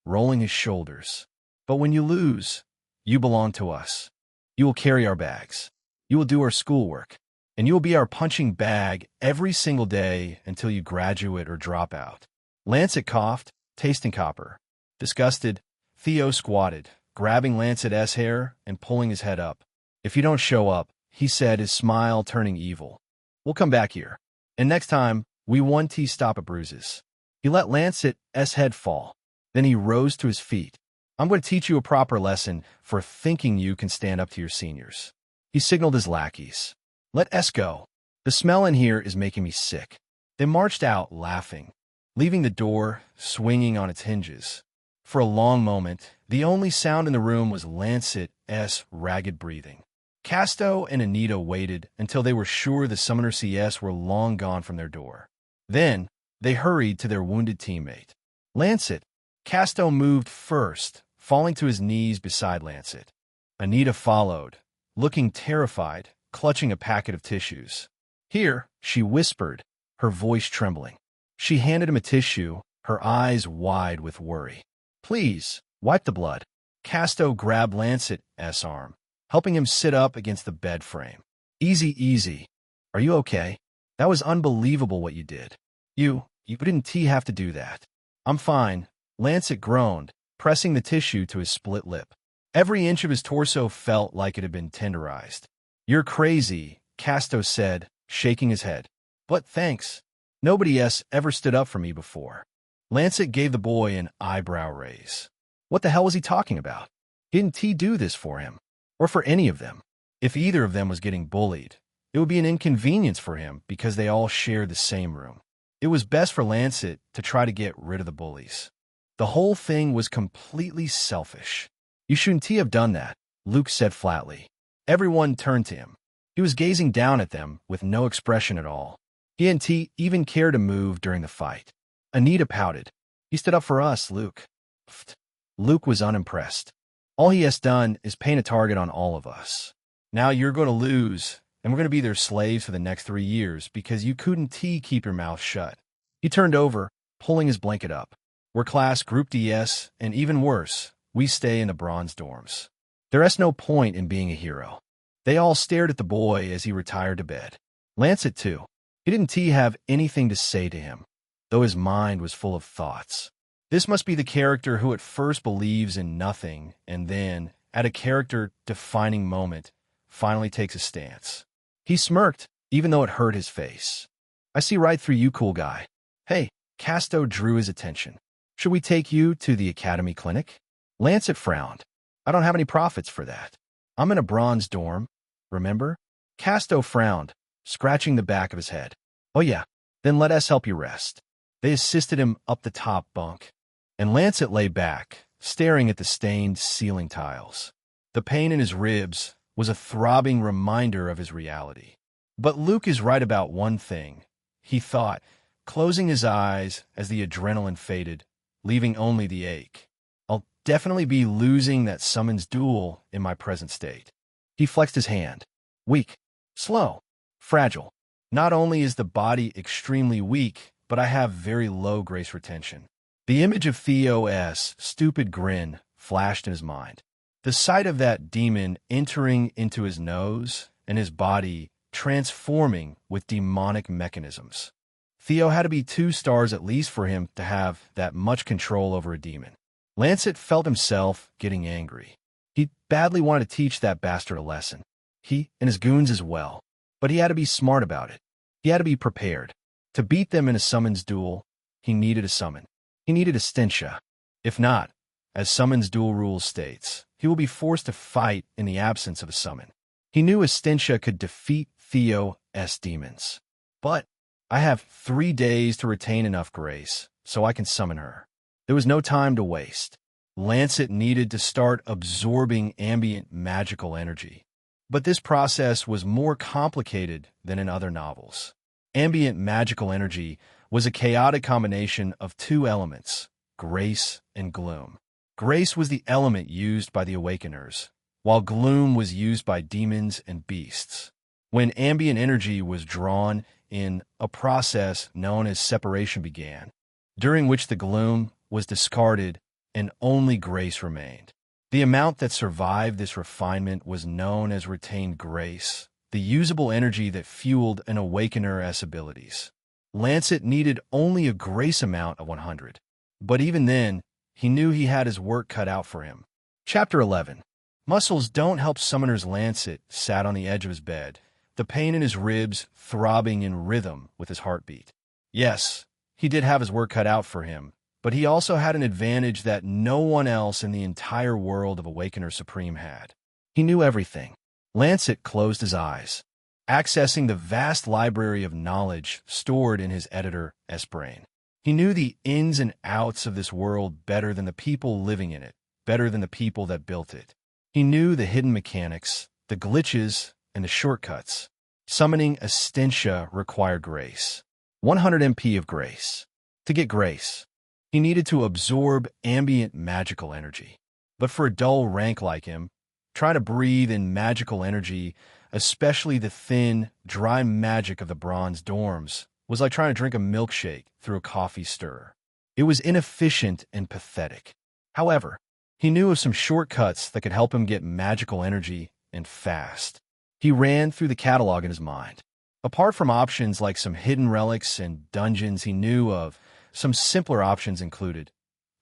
rolling his shoulders. But when you lose, you belong to us. You will carry our bags. You will do our schoolwork. And you will be our punching bag every single day until you graduate or drop out. Lancet coughed, tasting copper. Disgusted, Theo squatted, grabbing Lancet's hair and pulling his head up. If you don't show up, he said, his smile turning evil, we'll come back here. And next time, we won't stop at bruises. He let Lancet's head fall. Then he rose to his feet. I'm going to teach you a proper lesson for thinking you can stand up to your seniors. He signaled his lackeys. Let us go. The smell in here is making me sick. They marched out, laughing, leaving the door swinging on its hinges. For a long moment, the only sound in the room was Lancet's ragged breathing. Casto and Anita waited until they were sure the Summoner CS were long gone from their door. Then, they hurried to their wounded teammate. Lancet. Casto moved first, falling to his knees beside Lancet. Anita followed, looking terrified, clutching a packet of tissues. "Here," she whispered, her voice trembling. She handed him a tissue, her eyes wide with worry. "Please, wipe the blood." Casto grabbed Lancet's arm, helping him sit up against the bed frame. "Easy, easy. Are you okay? That was unbelievable what you did. You didn't have to do that." "I'm fine," Lancet groaned, pressing the tissue to his split lip. Every inch of his torso felt like it had been tenderized. "You're crazy," Casto said, shaking his head. "But thanks. Nobody else ever stood up for me before." Lancet gave the boy an eyebrow raise. What the hell was he talking about? Didn't he do this for him? Or for any of them? If either of them was getting bullied, it would be an inconvenience for him because they all shared the same room. It was best for Lancet to try to get rid of the bullies. The whole thing was completely selfish. "You shouldn't have done that," Luke said flatly. Everyone turned to him. He was gazing down at them with no expression at all. He didn't even care to move during the fight. Anita pouted. "He stood up for us, Luke." Pfft. Luke was unimpressed. "All he has done is paint a target on all of us. Now you're going to lose, and we're going to be their slaves for the next 3 years because you couldn't keep your mouth shut." He turned over, pulling his blanket up. "We're class Group DS, and even worse, we stay in the bronze dorms. There's no point in being a hero." They all stared at the boy as he retired to bed. Lancet, too. He didn't have anything to say to him, though his mind was full of thoughts. This must be the character who at first believes in nothing and then, at a character-defining moment, finally takes a stance. He smirked, even though it hurt his face. "I see right through you, cool guy." "Hey," Casto drew his attention. "Should we take you to the academy clinic?" Lancet frowned. "I don't have any profits for that. I'm in a bronze dorm, remember?" Casto frowned, scratching the back of his head. "Oh yeah, then let us help you rest." They assisted him up the top bunk, and Lancet lay back, staring at the stained ceiling tiles. The pain in his ribs was a throbbing reminder of his reality. But Luke is right about one thing, he thought, closing his eyes as the adrenaline faded, leaving only the ache. "I'll definitely be losing that summons duel in my present state." He flexed his hand. "Weak, slow, fragile. Not only is the body extremely weak, but I have very low grace retention." The image of Theo's stupid grin flashed in his mind. The sight of that demon entering into his nose and his body transforming with demonic mechanisms. Theo had to be 2 stars at least for him to have that much control over a demon. Lancet felt himself getting angry. He badly wanted to teach that bastard a lesson. He and his goons as well. But he had to be smart about it. He had to be prepared. To beat them in a summons duel, he needed a summon. He needed a Stentia. If not, as summons duel rules states, he will be forced to fight in the absence of a summon. He knew a Stentia could defeat Theo's demons. "But I have 3 days to retain enough grace, so I can summon her." There was no time to waste. Lancet needed to start absorbing ambient magical energy. But this process was more complicated than in other novels. Ambient magical energy was a chaotic combination of 2 elements, grace and gloom. Grace was the element used by the Awakeners, while gloom was used by demons and beasts. When ambient energy was drawn in, a process known as separation began, during which the gloom was discarded and only grace remained. The amount that survived this refinement was known as retained grace, the usable energy that fueled an Awakener's abilities. Lancet needed only a grace amount of 100, but even then, he knew he had his work cut out for him. Chapter 11. Muscles don't help summoners. Lancet sat on the edge of his bed, the pain in his ribs throbbing in rhythm with his heartbeat. Yes, he did have his work cut out for him, but he also had an advantage that no one else in the entire world of Awakener Supreme had. He knew everything. Lancet closed his eyes, accessing the vast library of knowledge stored in his editor's brain. He knew the ins and outs of this world better than the people living in it, better than the people that built it. He knew the hidden mechanics, the glitches, and the shortcuts. Summoning Essentia required grace. 100 MP of grace. To get grace, he needed to absorb ambient magical energy. But for a dull rank like him, trying to breathe in magical energy, especially the thin, dry magic of the bronze dorms, was like trying to drink a milkshake through a coffee stirrer. It was inefficient and pathetic. However, he knew of some shortcuts that could help him get magical energy, and fast. He ran through the catalog in his mind. Apart from options like some hidden relics and dungeons he knew of, some simpler options included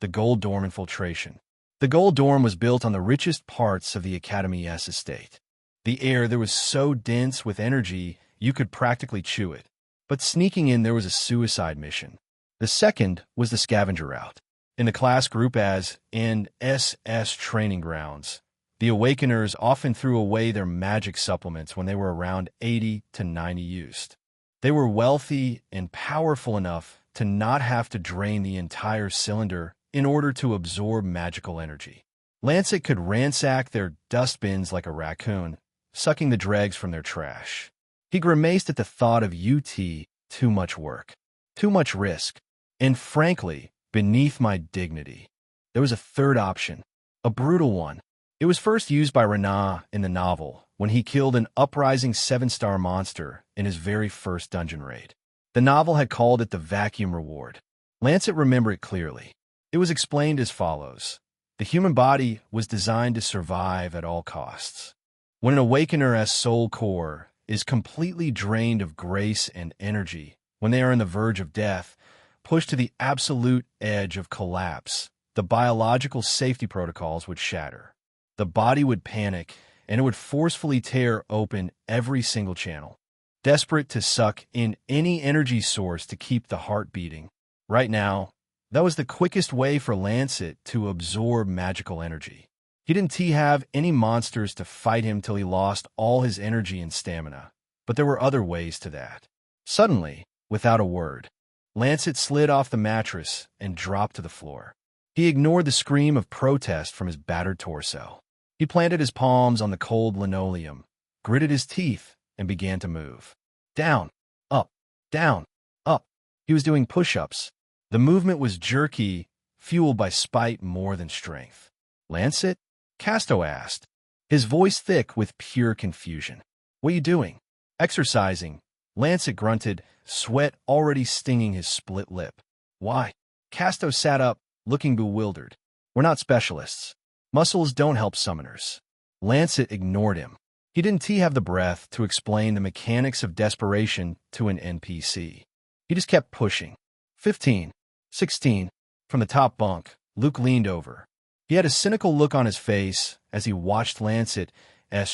the Gold Dorm infiltration. The Gold Dorm was built on the richest parts of the Academy S estate. The air there was so dense with energy you could practically chew it. But sneaking in there was a suicide mission. The second was the scavenger route. In the class group as in SS training grounds, the Awakeners often threw away their magic supplements when they were around 80 to 90 used. They were wealthy and powerful enough to not have to drain the entire cylinder in order to absorb magical energy. Lancet could ransack their dustbins like a raccoon, sucking the dregs from their trash. He grimaced at the thought of too much work, too much risk, and frankly, beneath my dignity. There was a third option, a brutal one. It was first used by Renat in the novel when he killed an uprising 7-star monster in his very first dungeon raid. The novel had called it the vacuum reward. Lancet remembered it clearly. It was explained as follows. The human body was designed to survive at all costs. When an Awakener's soul core is completely drained of grace and energy, when they are on the verge of death, pushed to the absolute edge of collapse, the biological safety protocols would shatter. The body would panic, and it would forcefully tear open every single channel, desperate to suck in any energy source to keep the heart beating. Right now, that was the quickest way for Lancet to absorb magical energy. He didn't have any monsters to fight him till he lost all his energy and stamina, but there were other ways to that. Suddenly, without a word, Lancet slid off the mattress and dropped to the floor. He ignored the scream of protest from his battered torso. He planted his palms on the cold linoleum, gritted his teeth, and began to move. Down, up, down, up. He was doing push-ups. The movement was jerky, fueled by spite more than strength. Lancet? Casto asked, his voice thick with pure confusion. What are you doing? Exercising. Lancet grunted, sweat already stinging his split lip. Why? Casto sat up, looking bewildered. We're not specialists. Muscles don't help summoners. Lancet ignored him. He didn't have the breath to explain the mechanics of desperation to an NPC. He just kept pushing. 15, 16. From the top bunk, Luke leaned over. He had a cynical look on his face as he watched Lancet's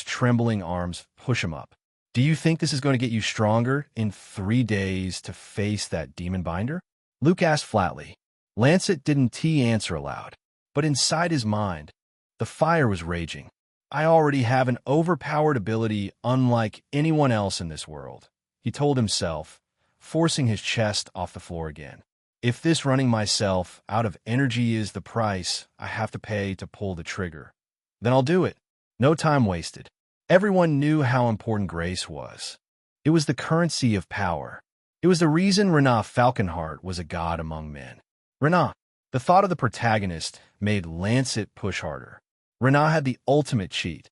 trembling arms push him up. Do you think this is going to get you stronger in 3 days to face that demon binder? Luke asked flatly. Lancet didn't answer aloud, but inside his mind, the fire was raging. I already have an overpowered ability unlike anyone else in this world, he told himself, forcing his chest off the floor again. If this running myself out of energy is the price I have to pay to pull the trigger, then I'll do it. No time wasted. Everyone knew how important grace was. It was the currency of power. It was the reason Renat Falconheart was a god among men. Renat. The thought of the protagonist made Lancet push harder. Renat had the ultimate cheat.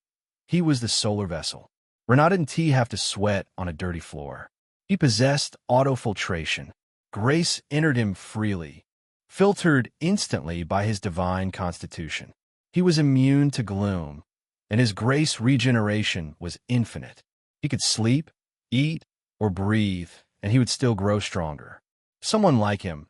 He was the solar vessel. Renat didn't have to sweat on a dirty floor. He possessed auto-filtration. Grace entered him freely, filtered instantly by his divine constitution. He was immune to gloom, and his grace regeneration was infinite. He could sleep, eat, or breathe, and he would still grow stronger. Someone like him,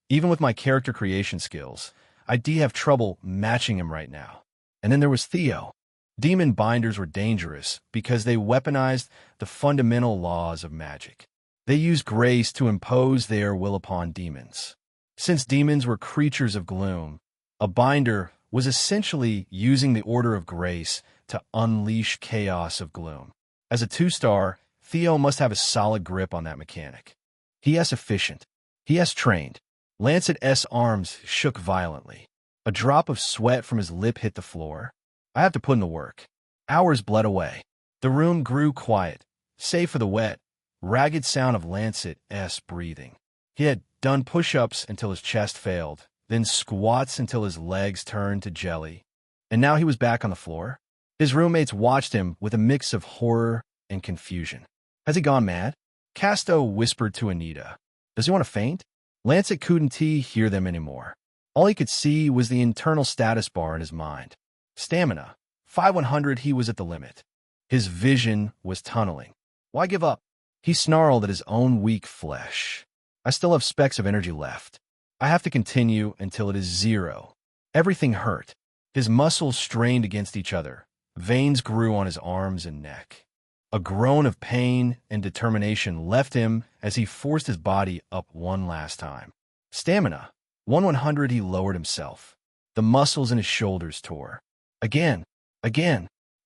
even with my character creation skills, I'd have trouble matching him right now. And then there was Theo. Demon binders were dangerous because they weaponized the fundamental laws of magic. They used grace to impose their will upon demons. Since demons were creatures of gloom, a binder was essentially using the order of grace to unleash chaos of gloom. As a 2-star, Theo must have a solid grip on that mechanic. He is efficient. He is trained. Lancet's arms shook violently. A drop of sweat from his lip hit the floor. I have to put in the work. Hours bled away. The room grew quiet, save for the wet, ragged sound of Lancet's breathing. He had done push-ups until his chest failed, then squats until his legs turned to jelly. And now he was back on the floor. His roommates watched him with a mix of horror and confusion. Has he gone mad? Casto whispered to Anita. Does he want to faint? Lancet couldn't hear them anymore. All he could see was the internal status bar in his mind. Stamina. 5100, he was at the limit. His vision was tunneling. Why give up? He snarled at his own weak flesh. I still have specks of energy left. I have to continue until it is zero. Everything hurt. His muscles strained against each other. Veins grew on his arms and neck. A groan of pain and determination left him as he forced his body up one last time. Stamina. 100, he lowered himself. The muscles in his shoulders tore. Again.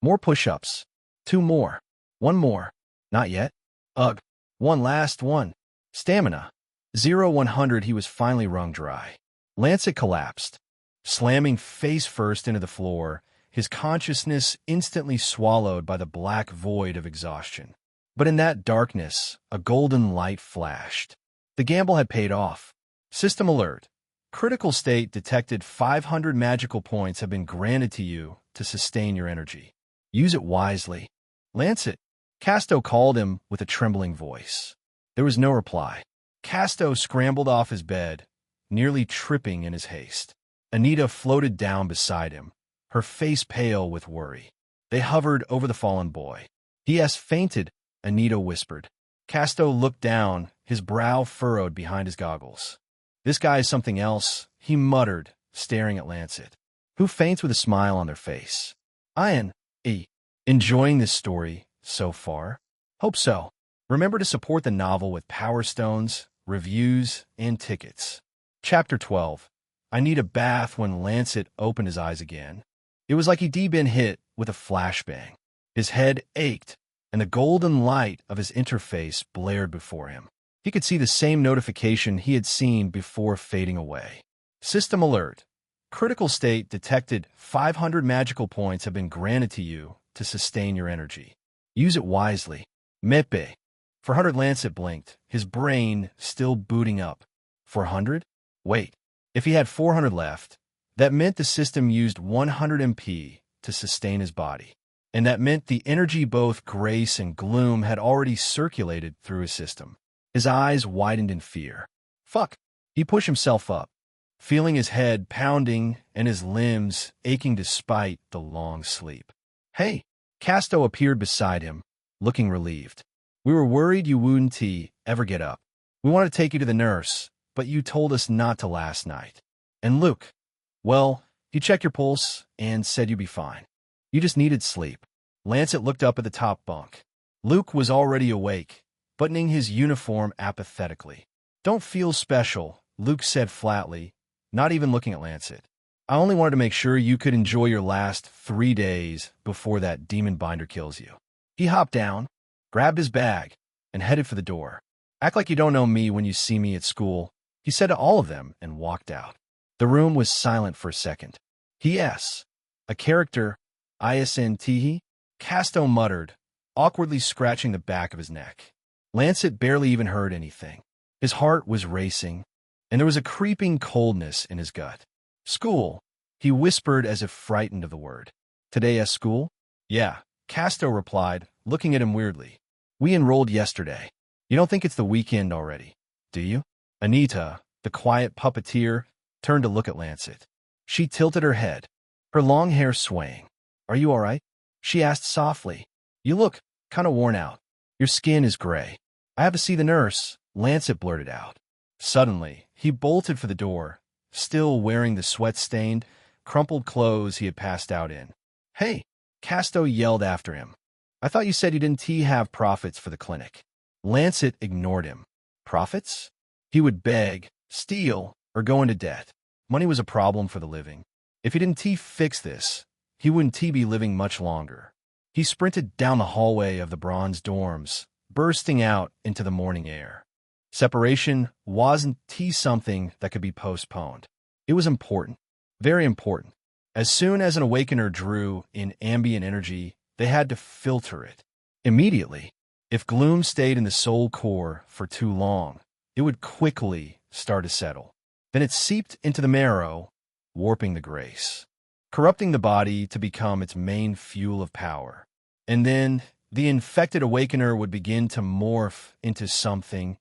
More push-ups. 2 more. 1 more. Not yet. Ugh. One last one. Stamina. 100, he was finally wrung dry. Lancet collapsed, slamming face first into the floor, his consciousness instantly swallowed by the black void of exhaustion. But in that darkness, a golden light flashed. The gamble had paid off. System alert. Critical state detected. 500 magical points have been granted to you to sustain your energy. Use it wisely. Lancet. Casto called him with a trembling voice. There was no reply. Casto scrambled off his bed, nearly tripping in his haste. Anita floated down beside him, her face pale with worry. They hovered over the fallen boy. He has fainted, Anita whispered. Casto looked down, his brow furrowed behind his goggles. This guy is something else, he muttered, staring at Lancet. Who faints with a smile on their face? Ian. Enjoying this story so far? Hope so. Remember to support the novel with Power Stones, reviews, and tickets. Chapter 12. I need a bath. When Lancet opened his eyes again, it was like he'd been hit with a flashbang. His head ached, and the golden light of his interface blared before him. He could see the same notification he had seen before fading away. System alert. Critical state detected. 500 magical points have been granted to you to sustain your energy. Use it wisely. Mepe. 400. Lancet blinked, his brain still booting up. 400? Wait. If he had 400 left, that meant the system used 100 MP to sustain his body. And that meant the energy, both grace and gloom, had already circulated through his system. His eyes widened in fear. Fuck. He pushed himself up, feeling his head pounding and his limbs aching despite the long sleep. Hey. Casto appeared beside him, looking relieved. We were worried you wouldn't ever get up. We wanted to take you to the nurse, but you told us not to last night. And Luke, well, he checked your pulse and said you'd be fine. You just needed sleep. Lancet looked up at the top bunk. Luke was already awake, buttoning his uniform apathetically. Don't feel special, Luke said flatly, not even looking at Lancet. I only wanted to make sure you could enjoy your last 3 days before that demon binder kills you. He hopped down, grabbed his bag, and headed for the door. Act like you don't know me when you see me at school, he said to all of them and walked out. The room was silent for a second. P.S. A character, ISNT, Casto muttered, awkwardly scratching the back of his neck. Lancet barely even heard anything. His heart was racing, and there was a creeping coldness in his gut. School, he whispered as if frightened of the word. Today at school? Yeah, Casto replied, looking at him weirdly. We enrolled yesterday. You don't think it's the weekend already, do you? Anita, the quiet puppeteer, turned to look at Lancet. She tilted her head, her long hair swaying. Are you all right? She asked softly. You look kind of worn out. Your skin is gray. I have to see the nurse, Lancet blurted out. Suddenly, he bolted for the door, still wearing the sweat-stained, crumpled clothes he had passed out in. Hey, Casto yelled after him. I thought you said you didn't have profits for the clinic. Lancet ignored him. Profits? He would beg, steal, or go into debt. Money was a problem for the living. If he didn't fix this, he wouldn't be living much longer. He sprinted down the hallway of the bronze dorms, bursting out into the morning air. Separation wasn't something that could be postponed. It was important, very important. As soon as an awakener drew in ambient energy, they had to filter it immediately. If gloom stayed in the soul core for too long, it would quickly start to settle. Then it seeped into the marrow, warping the grace, corrupting the body to become its main fuel of power. And then the infected awakener would begin to morph into something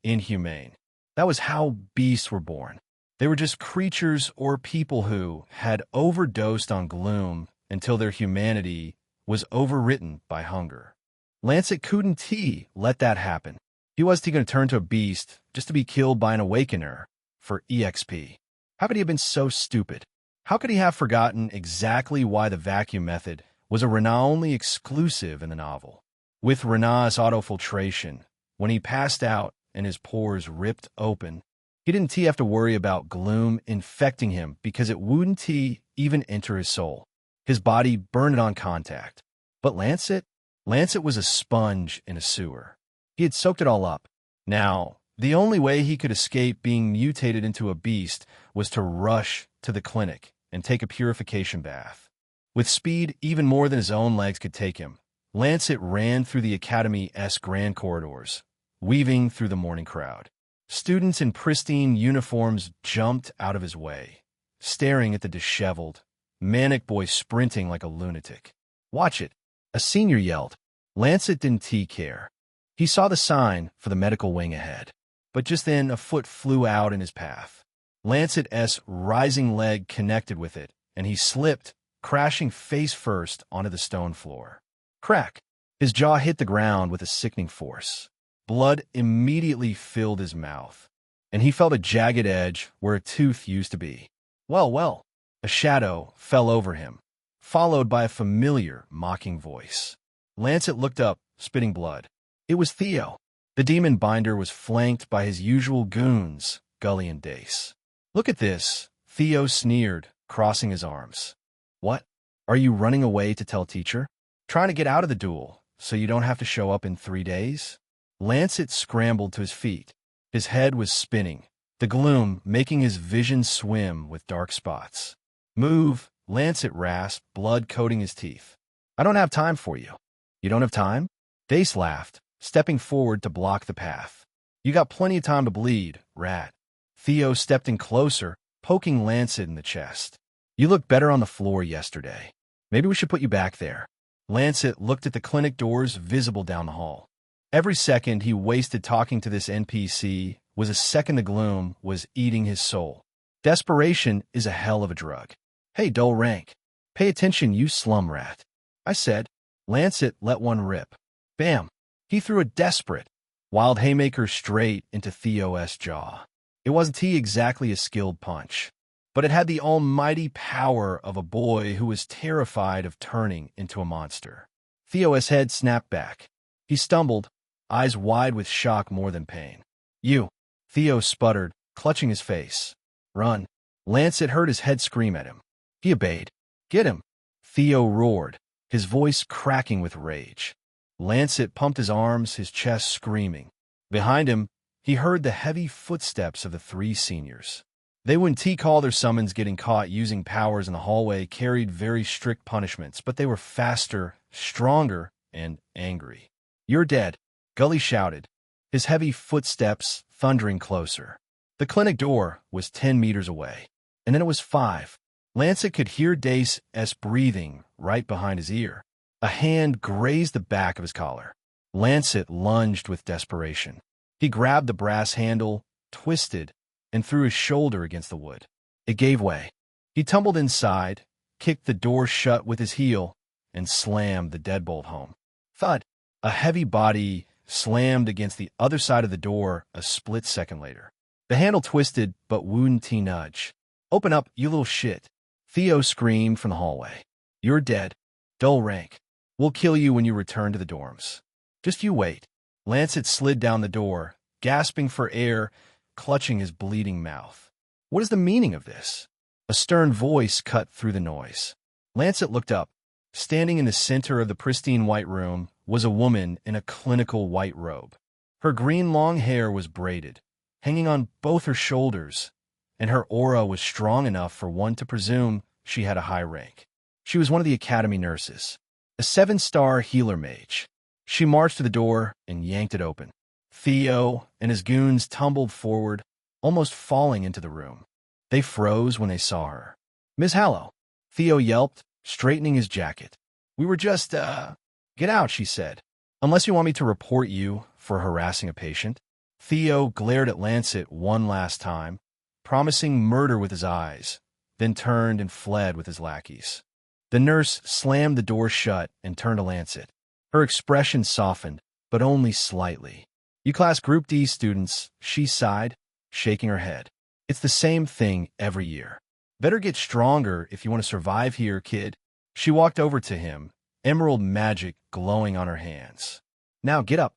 inhumane. That was how beasts were born. They were just creatures or people who had overdosed on gloom until their humanity was overwritten by hunger. Lancet couldn't let that happen. He wasn't going to turn to a beast just to be killed by an awakener for EXP. How could he have been so stupid? How could he have forgotten exactly why the vacuum method was a Renat-only exclusive in the novel? With Renat's autofiltration, when he passed out and his pores ripped open, he didn't have to worry about gloom infecting him because it wouldn't even enter his soul. His body burned it on contact. But Lancet was a sponge in a sewer. He had soaked it all up. Now, the only way he could escape being mutated into a beast was to rush to the clinic and take a purification bath. With speed even more than his own legs could take him, Lancet ran through the Academy's grand corridors, weaving through the morning crowd. Students in pristine uniforms jumped out of his way, staring at the disheveled, manic boy sprinting like a lunatic. "Watch it," a senior yelled. Lancet didn't care. He saw the sign for the medical wing ahead, but just then a foot flew out in his path. Lancet's rising leg connected with it, and he slipped, crashing face first onto the stone floor. Crack! His jaw hit the ground with a sickening force. Blood immediately filled his mouth, and he felt a jagged edge where a tooth used to be. Well, a shadow fell over him, followed by a familiar, mocking voice. Lancet looked up, spitting blood. It was Theo. The demon binder was flanked by his usual goons, Gully and Dace. "Look at this," Theo sneered, crossing his arms. "What? Are you running away to tell teacher? Trying to get out of the duel so you don't have to show up in 3 days?" Lancet scrambled to his feet. His head was spinning, the gloom making his vision swim with dark spots. "Move," Lancet rasped, blood coating his teeth. "I don't have time for you." "You don't have time?" Dace laughed, stepping forward to block the path. "You got plenty of time to bleed, rat." Theo stepped in closer, poking Lancet in the chest. "You looked better on the floor yesterday. Maybe we should put you back there." Lancet looked at the clinic doors visible down the hall. Every second he wasted talking to this NPC was a second the gloom was eating his soul. Desperation is a hell of a drug. "Hey, dull rank. Pay attention, you slum rat," I said. Lancet let one rip. Bam! He threw a desperate, wild haymaker straight into Theo's jaw. It wasn't exactly a skilled punch, but it had the almighty power of a boy who was terrified of turning into a monster. Theo's head snapped back. He stumbled, eyes wide with shock more than pain. "You!" Theo sputtered, clutching his face. "Run!" Lancet heard his head scream at him. He obeyed. "Get him!" Theo roared, his voice cracking with rage. Lancet pumped his arms, his chest screaming. Behind him, he heard the heavy footsteps of the 3 seniors. They wouldn't call their summons getting caught using powers in the hallway carried very strict punishments, but they were faster, stronger, and angry. "You're dead," Gully shouted, his heavy footsteps thundering closer. The clinic door was 10 meters away, and then it was 5. Lancet could hear Dace's breathing right behind his ear. A hand grazed the back of his collar. Lancet lunged with desperation. He grabbed the brass handle, twisted, and threw his shoulder against the wood. It gave way. He tumbled inside, kicked the door shut with his heel, and slammed the deadbolt home. Thud! A heavy body slammed against the other side of the door a split second later. The handle twisted, but wouldn't nudge. "Open up, you little shit!" Theo screamed from the hallway. "You're dead. Dull rank. We'll kill you when you return to the dorms. Just you wait." Lancet slid down the door, gasping for air, clutching his bleeding mouth. What is the meaning of this? A stern voice cut through the noise. Lancet looked up. Standing in the center of the pristine white room was a woman in a clinical white robe. Her green long hair was braided, hanging on both her shoulders, and her aura was strong enough for one to presume she had a high rank. She was one of the academy nurses, a 7-star healer mage. She marched to the door and yanked it open. Theo and his goons tumbled forward, almost falling into the room. They froze when they saw her. "Miss Hallow," Theo yelped, straightening his jacket. "We were just, Get out," she said. "Unless you want me to report you for harassing a patient." Theo glared at Lancet one last time, promising murder with his eyes, then turned and fled with his lackeys. The nurse slammed the door shut and turned to Lancet. Her expression softened, but only slightly. "You class Group D students," she sighed, shaking her head. "It's the same thing every year. Better get stronger if you want to survive here, kid." She walked over to him, emerald magic glowing on her hands. "Now get up.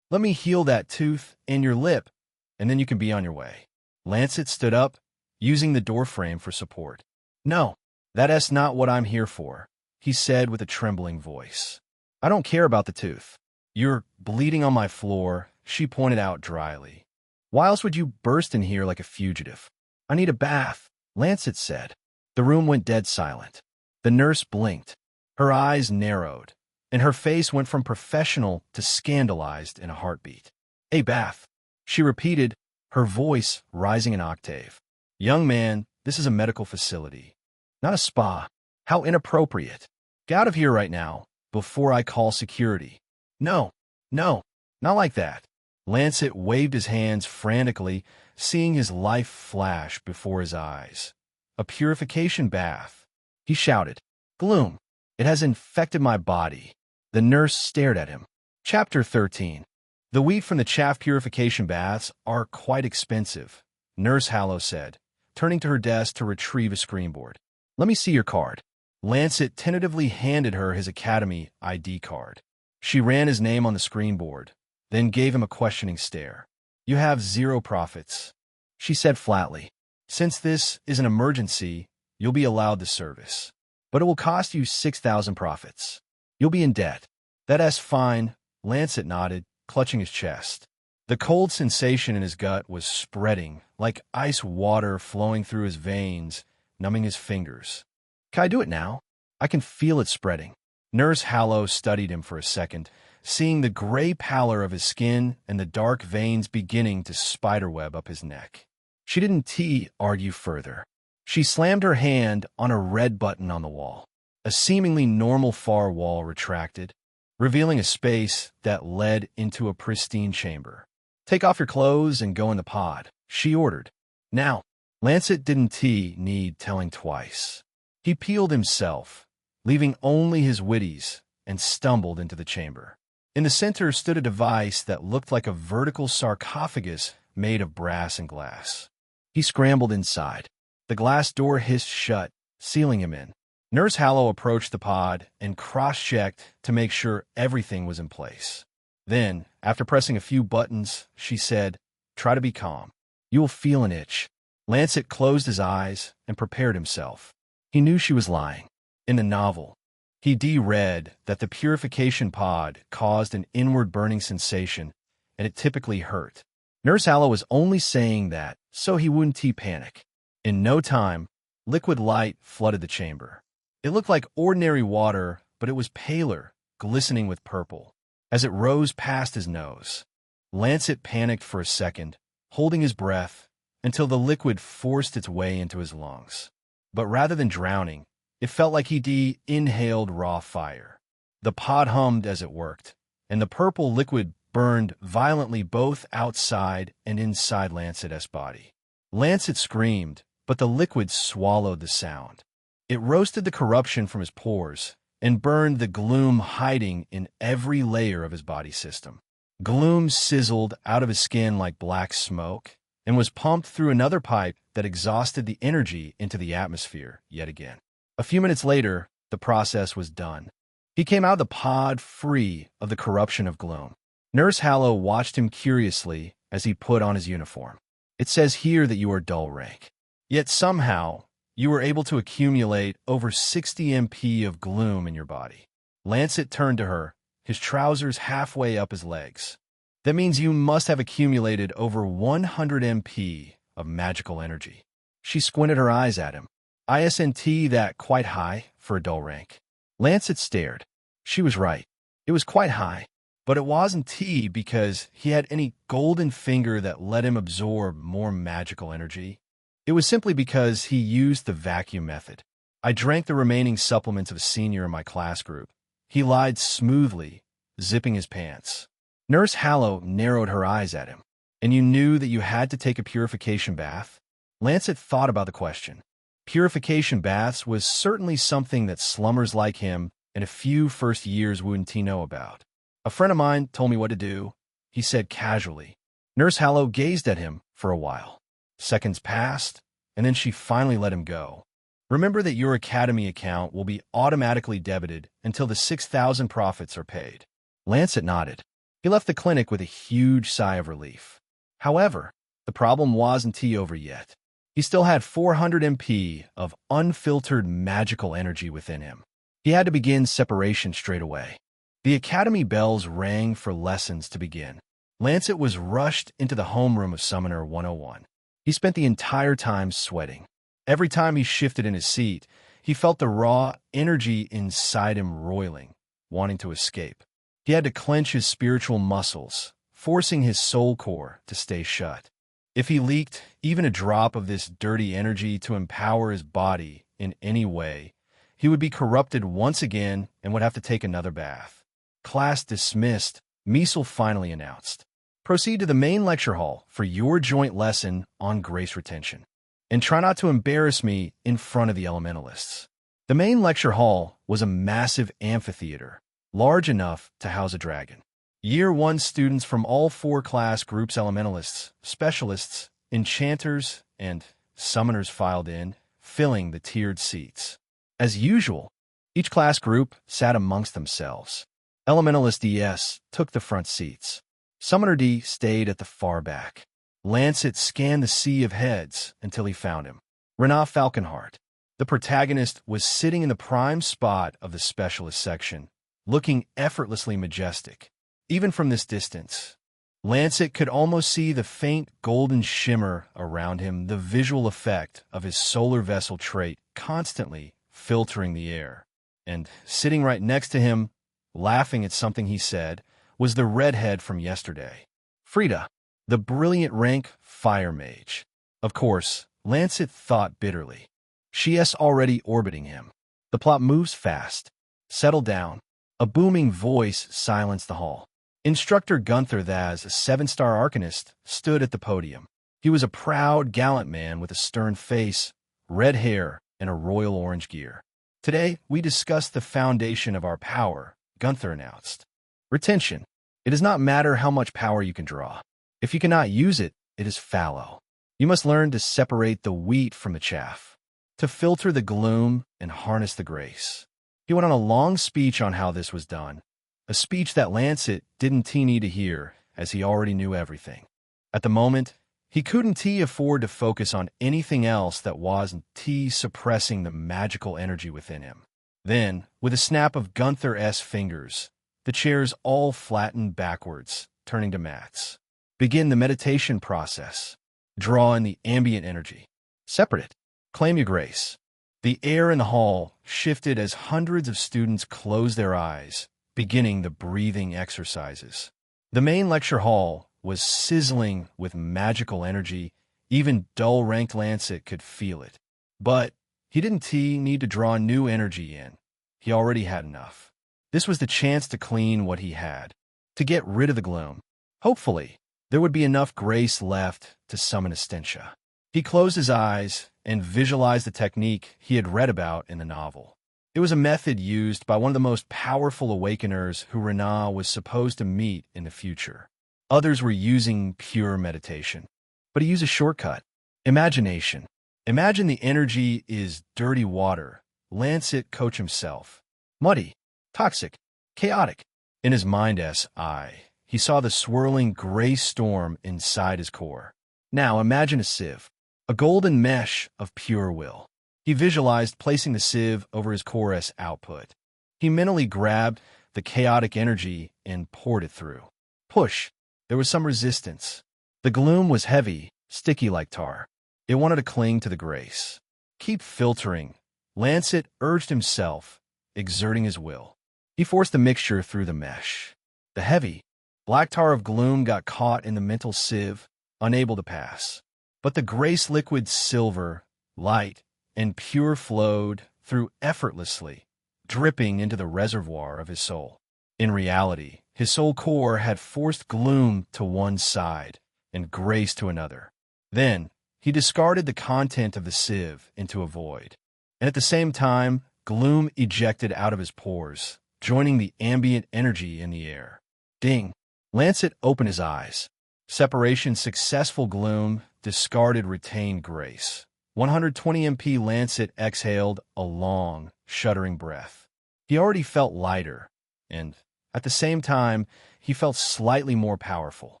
Let me heal that tooth and your lip, and then you can be on your way." Lancet stood up, using the doorframe for support. "No, that's not what I'm here for," he said with a trembling voice. "I don't care about the tooth. You're bleeding on my floor," she pointed out dryly. "Why else would you burst in here like a fugitive?" "I need a bath," Lancet said. The room went dead silent. The nurse blinked. Her eyes narrowed, and her face went from professional to scandalized in a heartbeat. "A bath," she repeated, her voice rising an octave. "Young man, this is a medical facility, not a spa. How inappropriate. Get out of here right now, before I call security." No, not like that." Lancet waved his hands frantically, seeing his life flash before his eyes. "A purification bath," he shouted. "Gloom. It has infected my body." The nurse stared at him. Chapter 13. "The wheat from the chaff purification baths are quite expensive," Nurse Hallow said, turning to her desk to retrieve a screenboard. "Let me see your card." Lancet tentatively handed her his academy ID card. She ran his name on the screenboard, then gave him a questioning stare. "You have 0 profits," she said flatly. "Since this is an emergency, you'll be allowed the service. But it will cost you 6,000 profits. You'll be in debt." "That's fine," Lancet nodded, clutching his chest. The cold sensation in his gut was spreading, like ice water flowing through his veins, numbing his fingers. "Can I do it now? I can feel it spreading." Nurse Hallow studied him for a second, seeing the gray pallor of his skin and the dark veins beginning to spiderweb up his neck. She didn't argue further. She slammed her hand on a red button on the wall. A seemingly normal far wall retracted, revealing a space that led into a pristine chamber. "Take off your clothes and go in the pod," she ordered. "Now." Lancet didn't need telling twice. He peeled himself, leaving only his witties, and stumbled into the chamber. In the center stood a device that looked like a vertical sarcophagus made of brass and glass. He scrambled inside. The glass door hissed shut, sealing him in. Nurse Hallow approached the pod and cross-checked to make sure everything was in place. Then, after pressing a few buttons, she said, "Try to be calm. You will feel an itch." Lancet closed his eyes and prepared himself. He knew she was lying. In the novel, he read that the purification pod caused an inward burning sensation, and it typically hurt. Nurse Hallow was only saying that so he wouldn't panic. In no time, liquid light flooded the chamber. It looked like ordinary water, but it was paler, glistening with purple. As it rose past his nose, Lancet panicked for a second, holding his breath until the liquid forced its way into his lungs. But rather than drowning, it felt like he inhaled raw fire. The pod hummed as it worked, and the purple liquid burned violently both outside and inside Lancet's body. Lancet screamed, but the liquid swallowed the sound. It roasted the corruption from his pores and burned the gloom hiding in every layer of his body system. Gloom sizzled out of his skin like black smoke and was pumped through another pipe that exhausted the energy into the atmosphere yet again. A few minutes later, the process was done. He came out of the pod free of the corruption of gloom. Nurse Hallow watched him curiously as he put on his uniform. "It says here that you are dull rank. Yet somehow, you were able to accumulate over 60 MP of gloom in your body." Lancet turned to her, his trousers halfway up his legs. That means you must have accumulated over 100 MP of magical energy. She squinted her eyes at him. Isn't that quite high for a dull rank? Lancet stared. She was right. It was quite high. But it wasn't T because he had any golden finger that let him absorb more magical energy. It was simply because he used the vacuum method. I drank the remaining supplements of a senior in my class group. He lied smoothly, zipping his pants. Nurse Hallow narrowed her eyes at him. And you knew that you had to take a purification bath? Lancet thought about the question. Purification baths was certainly something that slummers like him and a few first years wouldn't know about. A friend of mine told me what to do, he said casually. Nurse Hallow gazed at him for a while. Seconds passed, and then she finally let him go. Remember that your academy account will be automatically debited until the 6,000 profits are paid. Lancet nodded. He left the clinic with a huge sigh of relief. However, the problem wasn't over yet. He still had 400 MP of unfiltered magical energy within him. He had to begin separation straight away. The academy bells rang for lessons to begin. Lancet was rushed into the homeroom of Summoner 101. He spent the entire time sweating. Every time he shifted in his seat, he felt the raw energy inside him roiling, wanting to escape. He had to clench his spiritual muscles, forcing his soul core to stay shut. If he leaked even a drop of this dirty energy to empower his body in any way, he would be corrupted once again and would have to take another bath. Class dismissed, Meisel finally announced. Proceed to the main lecture hall for your joint lesson on grace retention. And try not to embarrass me in front of the elementalists. The main lecture hall was a massive amphitheater, large enough to house a dragon. Year 1 students from all 4 class groups, elementalists, specialists, enchanters, and summoners filed in, filling the tiered seats. As usual, each class group sat amongst themselves. Elementalist ES took the front seats. Summoner D stayed at the far back. Lancet scanned the sea of heads until he found him. Renat Falconheart. The protagonist was sitting in the prime spot of the specialist section, looking effortlessly majestic. Even from this distance, Lancet could almost see the faint golden shimmer around him, the visual effect of his solar vessel trait constantly filtering the air. And sitting right next to him, laughing at something he said, was the redhead from yesterday. Frida, the brilliant rank fire mage. Of course, Lancet thought bitterly. She is already orbiting him. The plot moves fast. Settle down. A booming voice silenced the hall. Instructor Gunther Thaz, a 7-star arcanist, stood at the podium. He was a proud, gallant man with a stern face, red hair, and a royal orange gear. Today, we discuss the foundation of our power, Gunther announced. Retention. It does not matter how much power you can draw. If you cannot use it, it is fallow. You must learn to separate the wheat from the chaff, to filter the gloom and harness the grace. He went on a long speech on how this was done, a speech that Lancet didn't need to hear, as he already knew everything. At the moment, he couldn't afford to focus on anything else that wasn't suppressing the magical energy within him. Then, with a snap of Gunther's fingers, the chairs all flattened backwards, turning to mats. Begin the meditation process. Draw in the ambient energy. Separate it. Claim your grace. The air in the hall shifted as hundreds of students closed their eyes, beginning the breathing exercises. The main lecture hall was sizzling with magical energy. Even dull-ranked Lancet could feel it. But he didn't need to draw new energy in. He already had enough. This was the chance to clean what he had, to get rid of the gloom. Hopefully, there would be enough grace left to summon Essentia. He closed his eyes and visualized the technique he had read about in the novel. It was a method used by one of the most powerful awakeners who Renat was supposed to meet in the future. Others were using pure meditation. But he used a shortcut. Imagination. Imagine the energy is dirty water. Lancet coach himself. Muddy. Toxic. Chaotic. In his mind's eye, he saw the swirling gray storm inside his core. Now imagine a sieve. A golden mesh of pure will. He visualized placing the sieve over his core's output. He mentally grabbed the chaotic energy and poured it through. Push. there was some resistance. The gloom was heavy, sticky like tar. It wanted to cling to the grace. Keep filtering. Lancet urged himself, exerting his will. He forced the mixture through the mesh. The heavy, black tar of gloom got caught in the mental sieve, unable to pass. But the grace liquid silver, light, and pure flowed through effortlessly, dripping into the reservoir of his soul. In reality, his soul core had forced gloom to one side and grace to another. Then, he discarded the content of the sieve into a void. And at the same time, gloom ejected out of his pores, joining the ambient energy in the air. Ding! Lancet opened his eyes. Separation successful gloom, discarded retained grace. 120 MP Lancet exhaled a long, shuddering breath. He already felt lighter, and, at the same time, he felt slightly more powerful.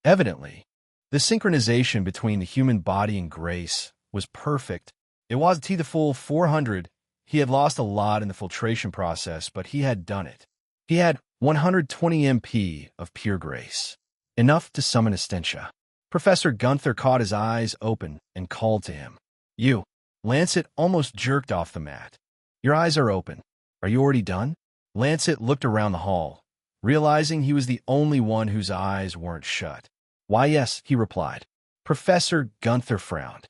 Evidently, the synchronization between the human body and grace was perfect. It was T the full 400. He had lost a lot in the filtration process, but he had done it. He had 120 MP of pure grace, enough to summon Essentia. Professor Gunther caught his eyes open and called to him. You. Lancet almost jerked off the mat. Your eyes are open. Are you already done? Lancet looked around the hall, realizing he was the only one whose eyes weren't shut. Why, yes, he replied. Professor Gunther frowned.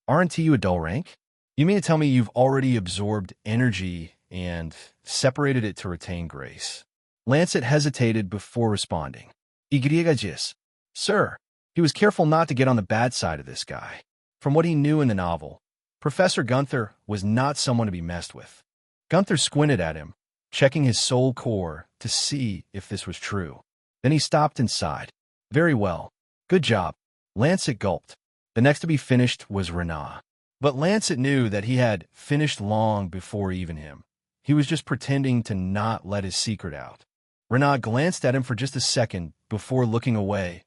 Aren't you a dull rank? You mean to tell me you've already absorbed energy and separated it to retain grace? Lancet hesitated before responding. Igriagis. Sir, he was careful not to get on the bad side of this guy. From what he knew in the novel, Professor Gunther was not someone to be messed with. Gunther squinted at him, checking his soul core to see if this was true. Then he stopped and sighed. Very well. Good job. Lancet gulped. The next to be finished was Renat. But Lancet knew that he had finished long before even him. He was just pretending to not let his secret out. Renat glanced at him for just a second before looking away,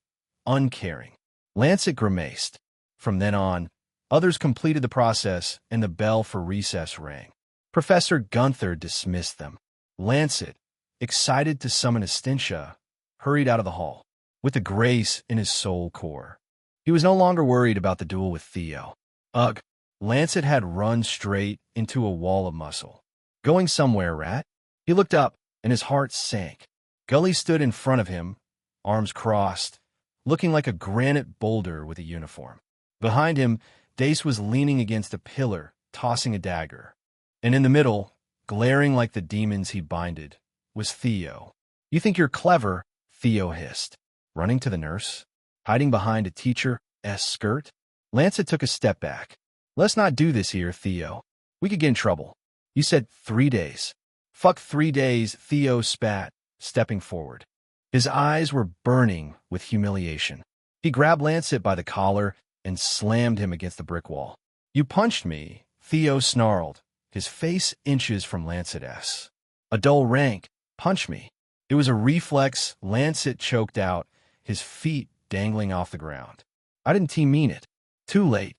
uncaring. Lancet grimaced. From then on, others completed the process and the bell for recess rang. Professor Gunther dismissed them. Lancet, excited to summon Essentia, hurried out of the hall, with the grace in his soul core. He was no longer worried about the duel with Theo. Ugh, Lancet had run straight into a wall of muscle. Going somewhere, rat? He looked up, and his heart sank. Gully stood in front of him, arms crossed, looking like a granite boulder with a uniform. Behind him, Dace was leaning against a pillar, tossing a dagger. And in the middle, glaring like the demons he binded, was Theo. You think you're clever, Theo hissed. Running to the nurse? Hiding behind a teacher's skirt? Lancet took a step back. Let's not do this here, Theo. We could get in trouble. You said 3 days. Fuck 3 days, Theo spat, stepping forward. His eyes were burning with humiliation. He grabbed Lancet by the collar and slammed him against the brick wall. You punched me, Theo snarled, his face inches from Lancet's. A dull rank, punch me. It was a reflex Lancet choked out, his feet dangling off the ground. I didn't mean it. Too late.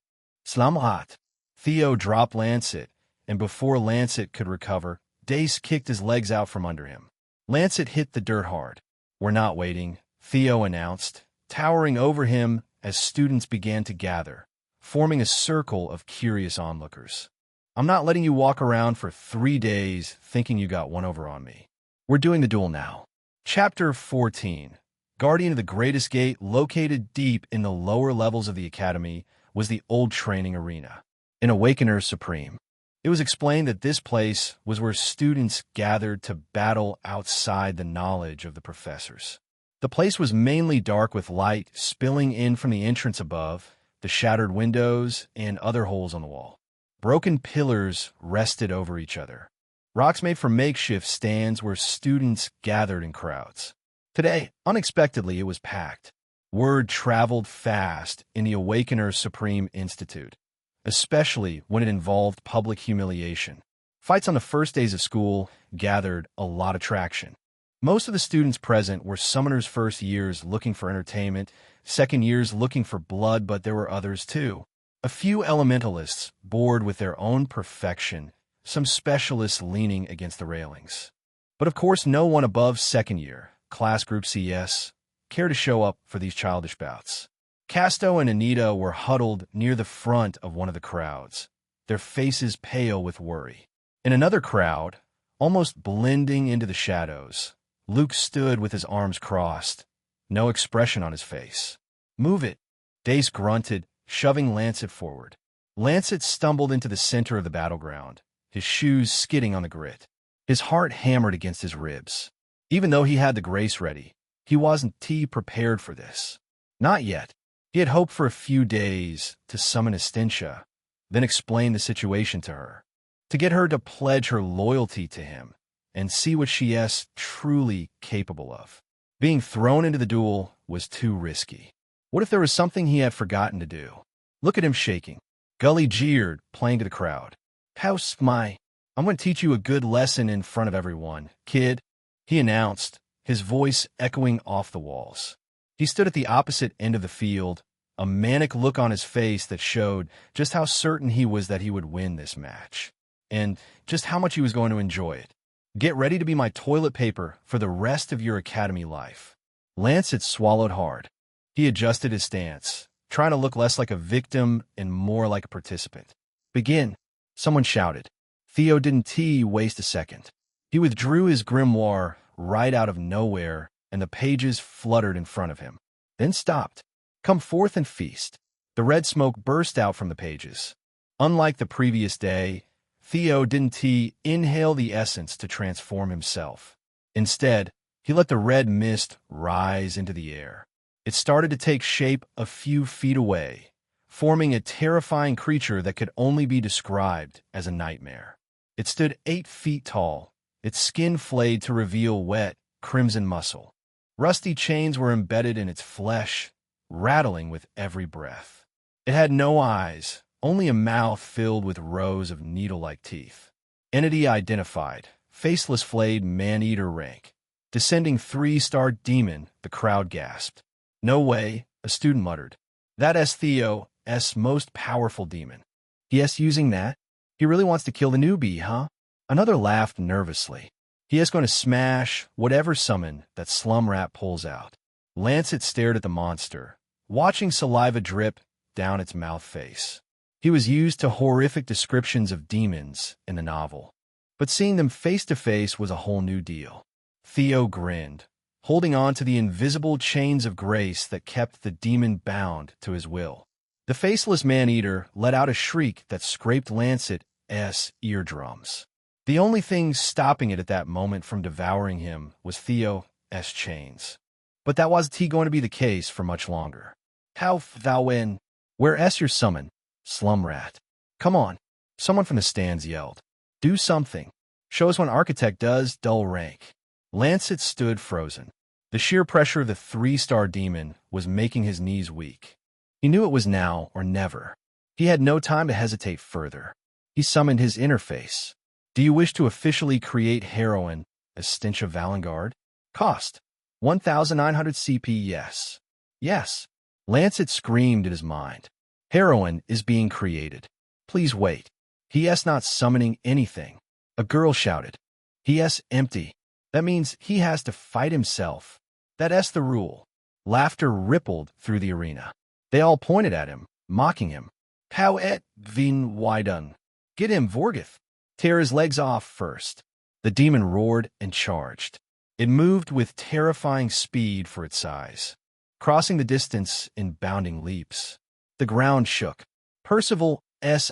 Slamat. Theo dropped Lancet, and before Lancet could recover, Dace kicked his legs out from under him. Lancet hit the dirt hard. We're not waiting, Theo announced, towering over him as students began to gather, forming a circle of curious onlookers. I'm not letting you walk around for 3 days thinking you got one over on me. We're doing the duel now. Chapter 14. Guardian of the Greatest Gate, located deep in the lower levels of the academy, was the old training arena. An Awakener Supreme. It was explained that this place was where students gathered to battle outside the knowledge of the professors. The place was mainly dark with light spilling in from the entrance above, the shattered windows, and other holes on the wall. Broken pillars rested over each other. Rocks made from makeshift stands where students gathered in crowds. Today, unexpectedly, it was packed. Word traveled fast in the Awakener Supreme Institute, especially when it involved public humiliation. Fights on the first days of school gathered a lot of traction. Most of the students present were summoners' first years looking for entertainment, second years looking for blood, but there were others too. A few elementalists bored with their own perfection, some specialists leaning against the railings. But of course no one above second year, class group CS, care to show up for these childish bouts. Casto and Anita were huddled near the front of one of the crowds, their faces pale with worry. In another crowd, almost blending into the shadows, Luke stood with his arms crossed, no expression on his face. "Move it," Dace grunted, shoving Lancet forward. Lancet stumbled into the center of the battleground, his shoes skidding on the grit. His heart hammered against his ribs. Even though he had the grace ready, he wasn't prepared for this. Not yet. He had hoped for a few days to summon Estintia, then explain the situation to her, to get her to pledge her loyalty to him and see what she is truly capable of. Being thrown into the duel was too risky. What if there was something he had forgotten to do? Look at him shaking. Gully jeered, playing to the crowd. "House my, I'm going to teach you a good lesson in front of everyone, kid," he announced, his voice echoing off the walls. He stood at the opposite end of the field, a manic look on his face that showed just how certain he was that he would win this match, and just how much he was going to enjoy it. "Get ready to be my toilet paper for the rest of your academy life." Lancet swallowed hard. He adjusted his stance, trying to look less like a victim and more like a participant. "Begin," someone shouted. Theo didn't waste a second. He withdrew his grimoire right out of nowhere, and the pages fluttered in front of him, then stopped. "Come forth and feast." The red smoke burst out from the pages. Unlike the previous day, Theo didn't inhale the essence to transform himself. Instead, he let the red mist rise into the air. It started to take shape a few feet away, forming a terrifying creature that could only be described as a nightmare. It stood 8 feet tall, its skin flayed to reveal wet, crimson muscle. Rusty chains were embedded in its flesh, rattling with every breath. It had no eyes, only a mouth filled with rows of needle-like teeth. Entity identified, faceless flayed man-eater rank. Descending 3-star demon, the crowd gasped. "No way," a student muttered. "That's Theo's most powerful demon. He's using that? He really wants to kill the newbie, huh?" Another laughed nervously. "He is going to smash whatever summon that slum rat pulls out." Lancet stared at the monster, watching saliva drip down its mouth face. He was used to horrific descriptions of demons in the novel, but seeing them face to face was a whole new deal. Theo grinned, holding on to the invisible chains of grace that kept the demon bound to his will. The faceless man-eater let out a shriek that scraped Lancet's eardrums. The only thing stopping it at that moment from devouring him was Theo's chains. But that wasn't going to be the case for much longer. "How thou win? Where's your summon, slum rat? Come on," someone from the stands yelled. "Do something. Show us what an architect does, dull rank." Lancet stood frozen. The sheer pressure of the 3-star demon was making his knees weak. He knew it was now or never. He had no time to hesitate further. He summoned his interface. "Do you wish to officially create Heroine Estintia Villainesses? Cost 1,900 CP, yes." "Yes." Lancet screamed in his mind. "Heroine is being created. Please wait." "He is not summoning anything," a girl shouted. "He is empty. That means he has to fight himself. That's the rule." Laughter rippled through the arena. They all pointed at him, mocking him. "How et vin widen? Get him, Vorgith. Tear his legs off first." The demon roared and charged. It moved with terrifying speed for its size, crossing the distance in bounding leaps. The ground shook. Percival's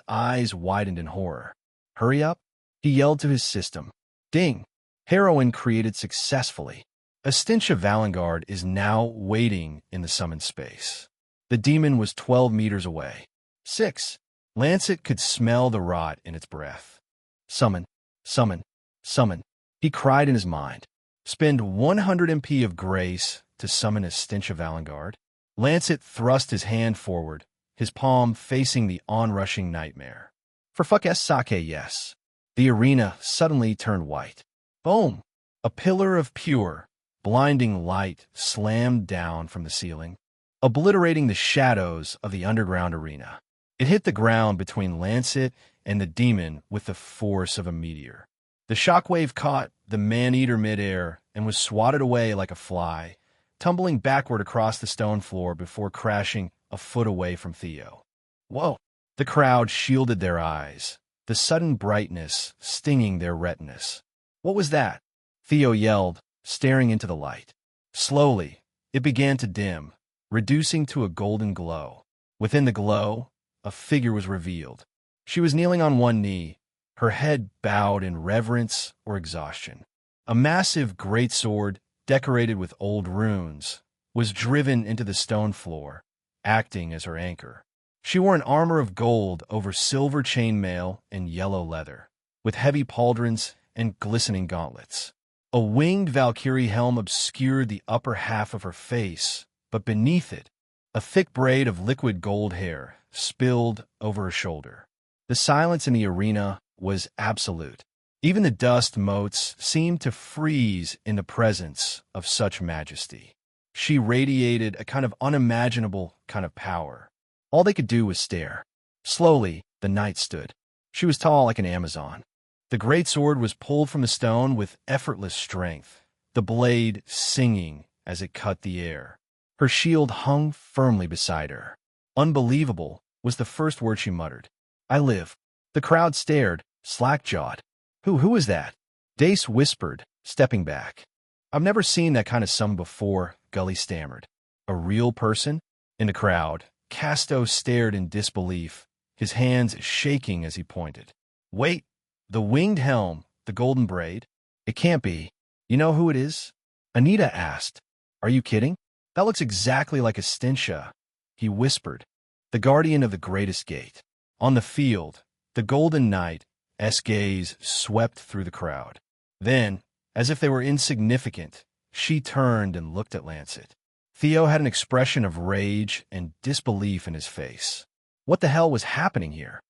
eyes widened in horror. "Hurry up," he yelled to his system. Ding! Heroine created successfully. Estintia Villainesses is now waiting in the summon space. The demon was 12 meters away. 6. Lancet could smell the rot in its breath. "Summon, summon, summon," he cried in his mind. "Spend 100 MP of grace to summon Estintia Villainesses." Lancet thrust his hand forward, his palm facing the onrushing nightmare. "For fuck's sake, yes." The arena suddenly turned white. Boom! A pillar of pure, blinding light slammed down from the ceiling, obliterating the shadows of the underground arena. It hit the ground between Lancet and the demon with the force of a meteor. The shockwave caught the man-eater midair and was swatted away like a fly, tumbling backward across the stone floor before crashing a foot away from Theo. Whoa! The crowd shielded their eyes, the sudden brightness stinging their retinas. What was that? Theo yelled, staring into the light. Slowly, it began to dim, reducing to a golden glow. Within the glow, a figure was revealed. She was kneeling on one knee, her head bowed in reverence or exhaustion. A massive greatsword, decorated with old runes, was driven into the stone floor, acting as her anchor. She wore an armor of gold over silver chainmail and yellow leather, with heavy pauldrons and glistening gauntlets. A winged Valkyrie helm obscured the upper half of her face, but beneath it, a thick braid of liquid gold hair spilled over her shoulder. The silence in the arena was absolute. Even the dust motes seemed to freeze in the presence of such majesty. She radiated a kind of unimaginable kind of power. All they could do was stare. Slowly, the knight stood. She was tall like an Amazon. The great sword was pulled from the stone with effortless strength, the blade singing as it cut the air. Her shield hung firmly beside her. Unbelievable was the first word she muttered. I live. The crowd stared, slack-jawed. Who is that? Dace whispered, stepping back. I've never seen that kind of summon before, Gully stammered. A real person? In the crowd, Casto stared in disbelief, his hands shaking as he pointed. Wait, the winged helm, the golden braid? It can't be. You know who it is? Anita asked. Are you kidding? That looks exactly like Estintia, he whispered, the guardian of the greatest gate. On the field, the golden knight's gaze swept through the crowd. Then, as if they were insignificant, she turned and looked at Lancet. Theo had an expression of rage and disbelief in his face. What the hell was happening here?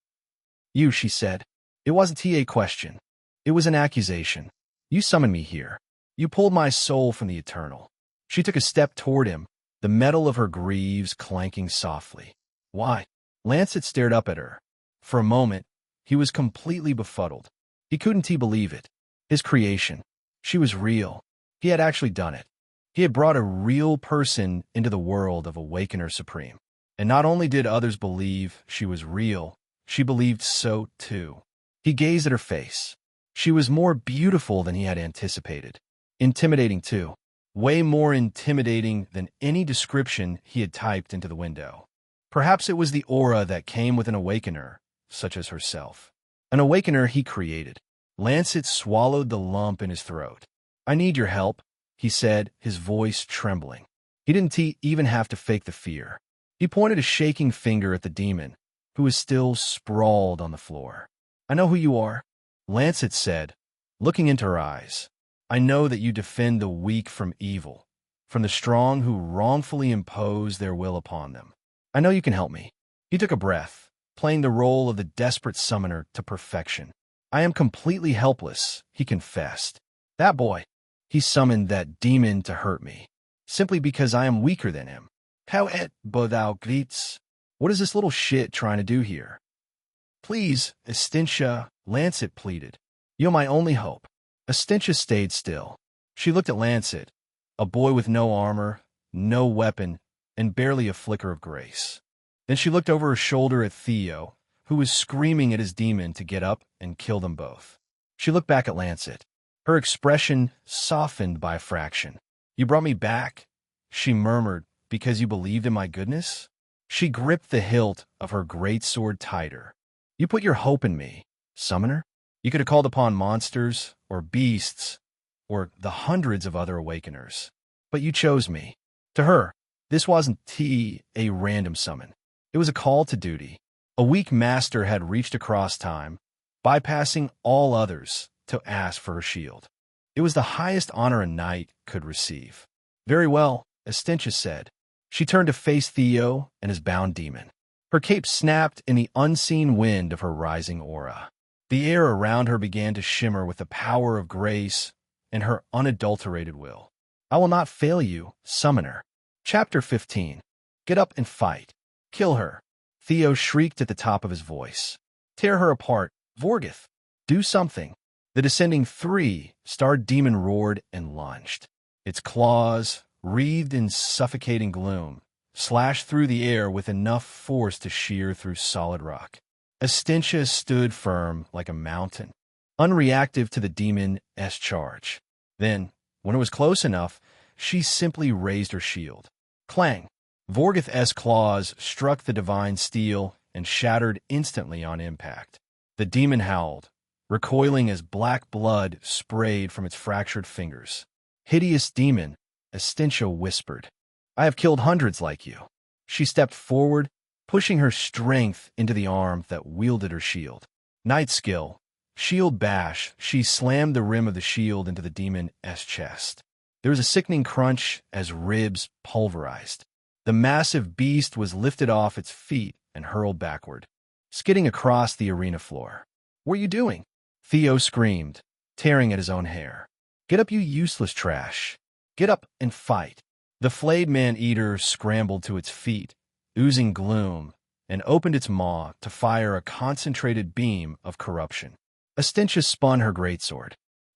You, she said. It wasn't a question. It was an accusation. You summoned me here. You pulled my soul from the eternal. She took a step toward him, the metal of her greaves clanking softly. Why? Lancet stared up at her. For a moment, he was completely befuddled. He couldn't believe it. His creation. She was real. He had actually done it. He had brought a real person into the world of Awakener Supreme. And not only did others believe she was real, she believed so too. He gazed at her face. She was more beautiful than he had anticipated. Intimidating too. Way more intimidating than any description he had typed into the window. Perhaps it was the aura that came with an Awakener, such as herself. An Awakener he created. Lancet swallowed the lump in his throat. I need your help, he said, his voice trembling. He didn't even have to fake the fear. He pointed a shaking finger at the demon, who was still sprawled on the floor. I know who you are, Lancet said, looking into her eyes. I know that you defend the weak from evil, from the strong who wrongfully impose their will upon them. I know you can help me. He took a breath, playing the role of the desperate summoner to perfection. I am completely helpless, he confessed. That boy, he summoned that demon to hurt me, simply because I am weaker than him. How et thou greets? What is this little shit trying to do here? Please, Estintia, Lancet pleaded. You're my only hope. Estintia stayed still. She looked at Lancet, a boy with no armor, no weapon, and barely a flicker of grace. Then she looked over her shoulder at Theo, who was screaming at his demon to get up and kill them both. She looked back at Lancet, her expression softened by a fraction. You brought me back, she murmured, because you believed in my goodness? She gripped the hilt of her great sword tighter. You put your hope in me, summoner? You could have called upon monsters, or beasts, or the hundreds of other awakeners. But you chose me. To her, this wasn't a random summon. It was a call to duty. A weak master had reached across time, bypassing all others, to ask for her shield. It was the highest honor a knight could receive. Very well, Estintia said. She turned to face Theo and his bound demon. Her cape snapped in the unseen wind of her rising aura. The air around her began to shimmer with the power of grace and her unadulterated will. I will not fail you, summoner. Chapter 15. Get up and fight. Kill her. Theo shrieked at the top of his voice. Tear her apart, Vorgith. Do something. The descending three-starred demon roared and lunged. Its claws, wreathed in suffocating gloom, slashed through the air with enough force to shear through solid rock. Astentia stood firm like a mountain, unreactive to the demon's charge. Then, when it was close enough, she simply raised her shield. Clang! Vorgoth's claws struck the divine steel and shattered instantly on impact. The demon howled, recoiling as black blood sprayed from its fractured fingers. "Hideous demon," Astentia whispered. "I have killed hundreds like you." She stepped forward, pushing her strength into the arm that wielded her shield. Night skill. Shield bash. She slammed the rim of the shield into the demon's chest. There was a sickening crunch as ribs pulverized. The massive beast was lifted off its feet and hurled backward, skidding across the arena floor. "What are you doing?" Theo screamed, tearing at his own hair. "Get up, you useless trash. Get up and fight." The flayed man-eater scrambled to its feet, oozing gloom, and opened its maw to fire a concentrated beam of corruption. Astentia spun her greatsword.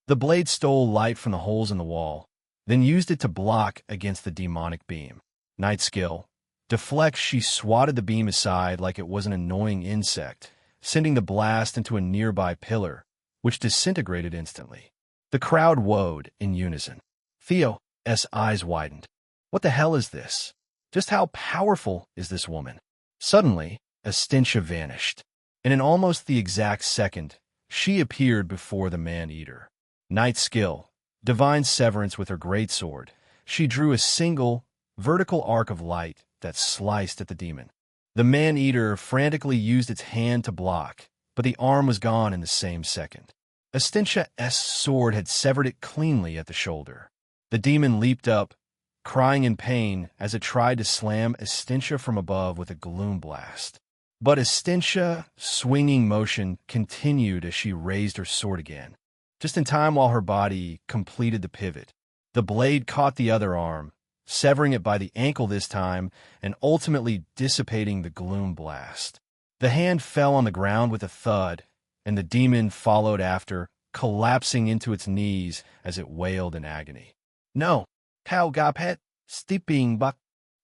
The blade stole light from the holes in the wall, then used it to block against the demonic beam. Night skill. Deflect. She swatted the beam aside like it was an annoying insect, sending the blast into a nearby pillar, which disintegrated instantly. The crowd whoaed in unison. Theo's eyes widened. What the hell is this? Just how powerful is this woman? Suddenly, Astentia vanished, and in almost the exact second, she appeared before the man-eater. Night skill. Divine severance with her greatsword. She drew a single, vertical arc of light that sliced at the demon. The man-eater frantically used its hand to block, but the arm was gone in the same second. Astentia's sword had severed it cleanly at the shoulder. The demon leaped up, crying in pain as it tried to slam Astentia from above with a gloom blast. But Astentia's swinging motion continued as she raised her sword again, just in time while her body completed the pivot. The blade caught the other arm, severing it by the ankle this time and ultimately dissipating the gloom blast. The hand fell on the ground with a thud, and the demon followed after, collapsing into its knees as it wailed in agony. "No, Tau Gapet, Steeping Buck.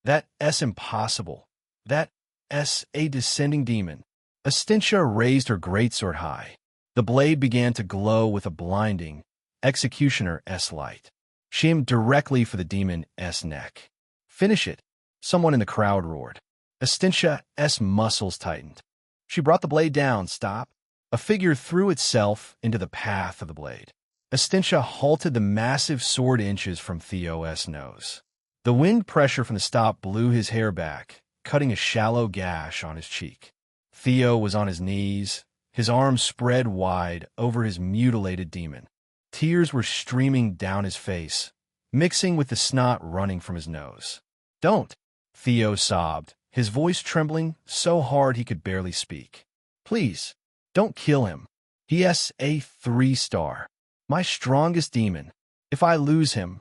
That's impossible. That's a descending demon." Astentia raised her greatsword high. The blade began to glow with a blinding, executioner-esque light. She aimed directly for the demon's neck. "Finish it," someone in the crowd roared. Astentia's muscles tightened. She brought the blade down. "Stop." A figure threw itself into the path of the blade. Astentia halted the massive sword inches from Theo's nose. The wind pressure from the stop blew his hair back, cutting a shallow gash on his cheek. Theo was on his knees, his arms spread wide over his mutilated demon. Tears were streaming down his face, mixing with the snot running from his nose. "Don't," Theo sobbed, his voice trembling so hard he could barely speak. "Please, don't kill him. He's a 3-star. My strongest demon. If I lose him,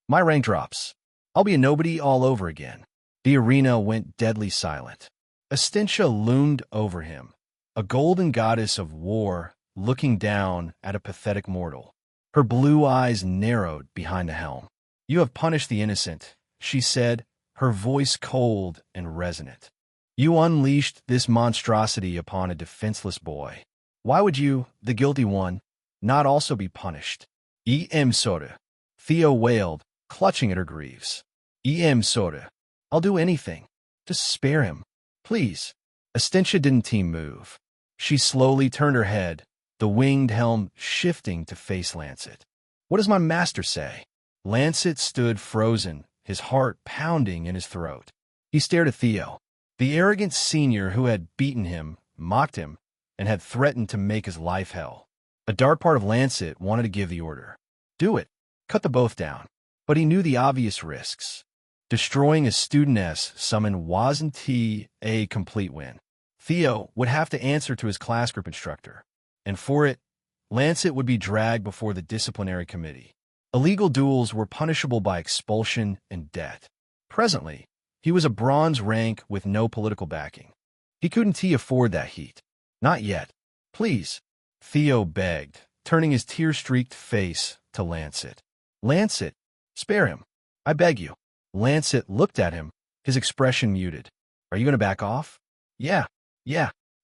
my rank drops. I'll be a nobody all over again." The arena went deadly silent. Astentia loomed over him, a golden goddess of war looking down at a pathetic mortal. Her blue eyes narrowed behind the helm. "You have punished the innocent," she said, her voice cold and resonant. "You unleashed this monstrosity upon a defenseless boy. Why would you, the guilty one, not also be punished?" "Em Soda," Theo wailed, clutching at her greaves. "Em Soda. I'll do anything. Just spare him. Please." Astentia didn't move. She slowly turned her head, the winged helm shifting to face Lancet. "What does my master say?" Lancet stood frozen, his heart pounding in his throat. He stared at Theo. The arrogant senior who had beaten him, mocked him, and had threatened to make his life hell. A dark part of Lancet wanted to give the order. Do it. Cut the both down. But he knew the obvious risks. Destroying a studentess summon wasn't a complete win. Theo would have to answer to his class group instructor, and for it, Lancet would be dragged before the disciplinary committee. Illegal duels were punishable by expulsion and death. Presently, he was a bronze rank with no political backing. He couldn't afford that heat. Not yet. "Please," Theo begged, turning his tear-streaked face to Lancet. "Lancet, Spare him. I beg you. Lancet looked at him, his expression muted. Are you going to back off? Yeah.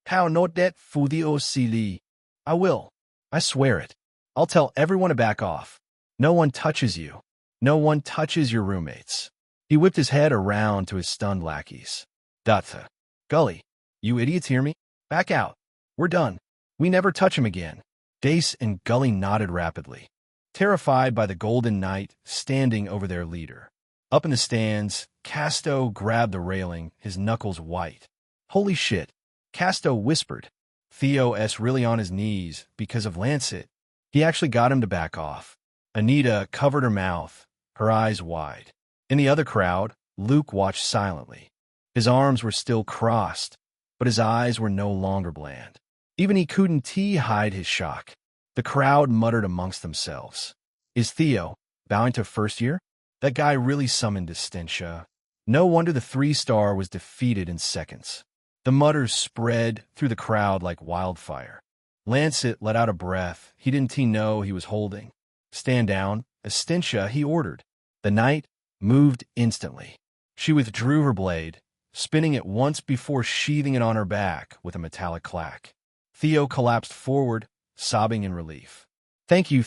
How not that fudio silly. I will. I swear it. I'll tell everyone to back off. No one touches you. No one touches your roommates. He whipped his head around to his stunned lackeys. Datha. Gully. You idiots hear me? Back out. We're done. We never touch him again. Dace and Gully nodded rapidly, terrified by the Golden Knight standing over their leader. Up in the stands, Casto grabbed the railing, his knuckles white. Holy shit, Casto whispered. Theo's really on his knees because of Lancet. He actually got him to back off. Anita covered her mouth, her eyes wide. In the other crowd, Luke watched silently. His arms were still crossed, but his eyes were no longer bland. Even he couldn't hide his shock. The crowd muttered amongst themselves. Is Theo bowing to first year? That guy really summoned Essentia. No wonder the 3-star was defeated in seconds. The mutters spread through the crowd like wildfire. Lancet let out a breath he didn't know he was holding. Stand down, Essentia, he ordered. The knight moved instantly. She withdrew her blade, spinning it once before sheathing it on her back with a metallic clack. Theo collapsed forward, sobbing in relief. Thank you.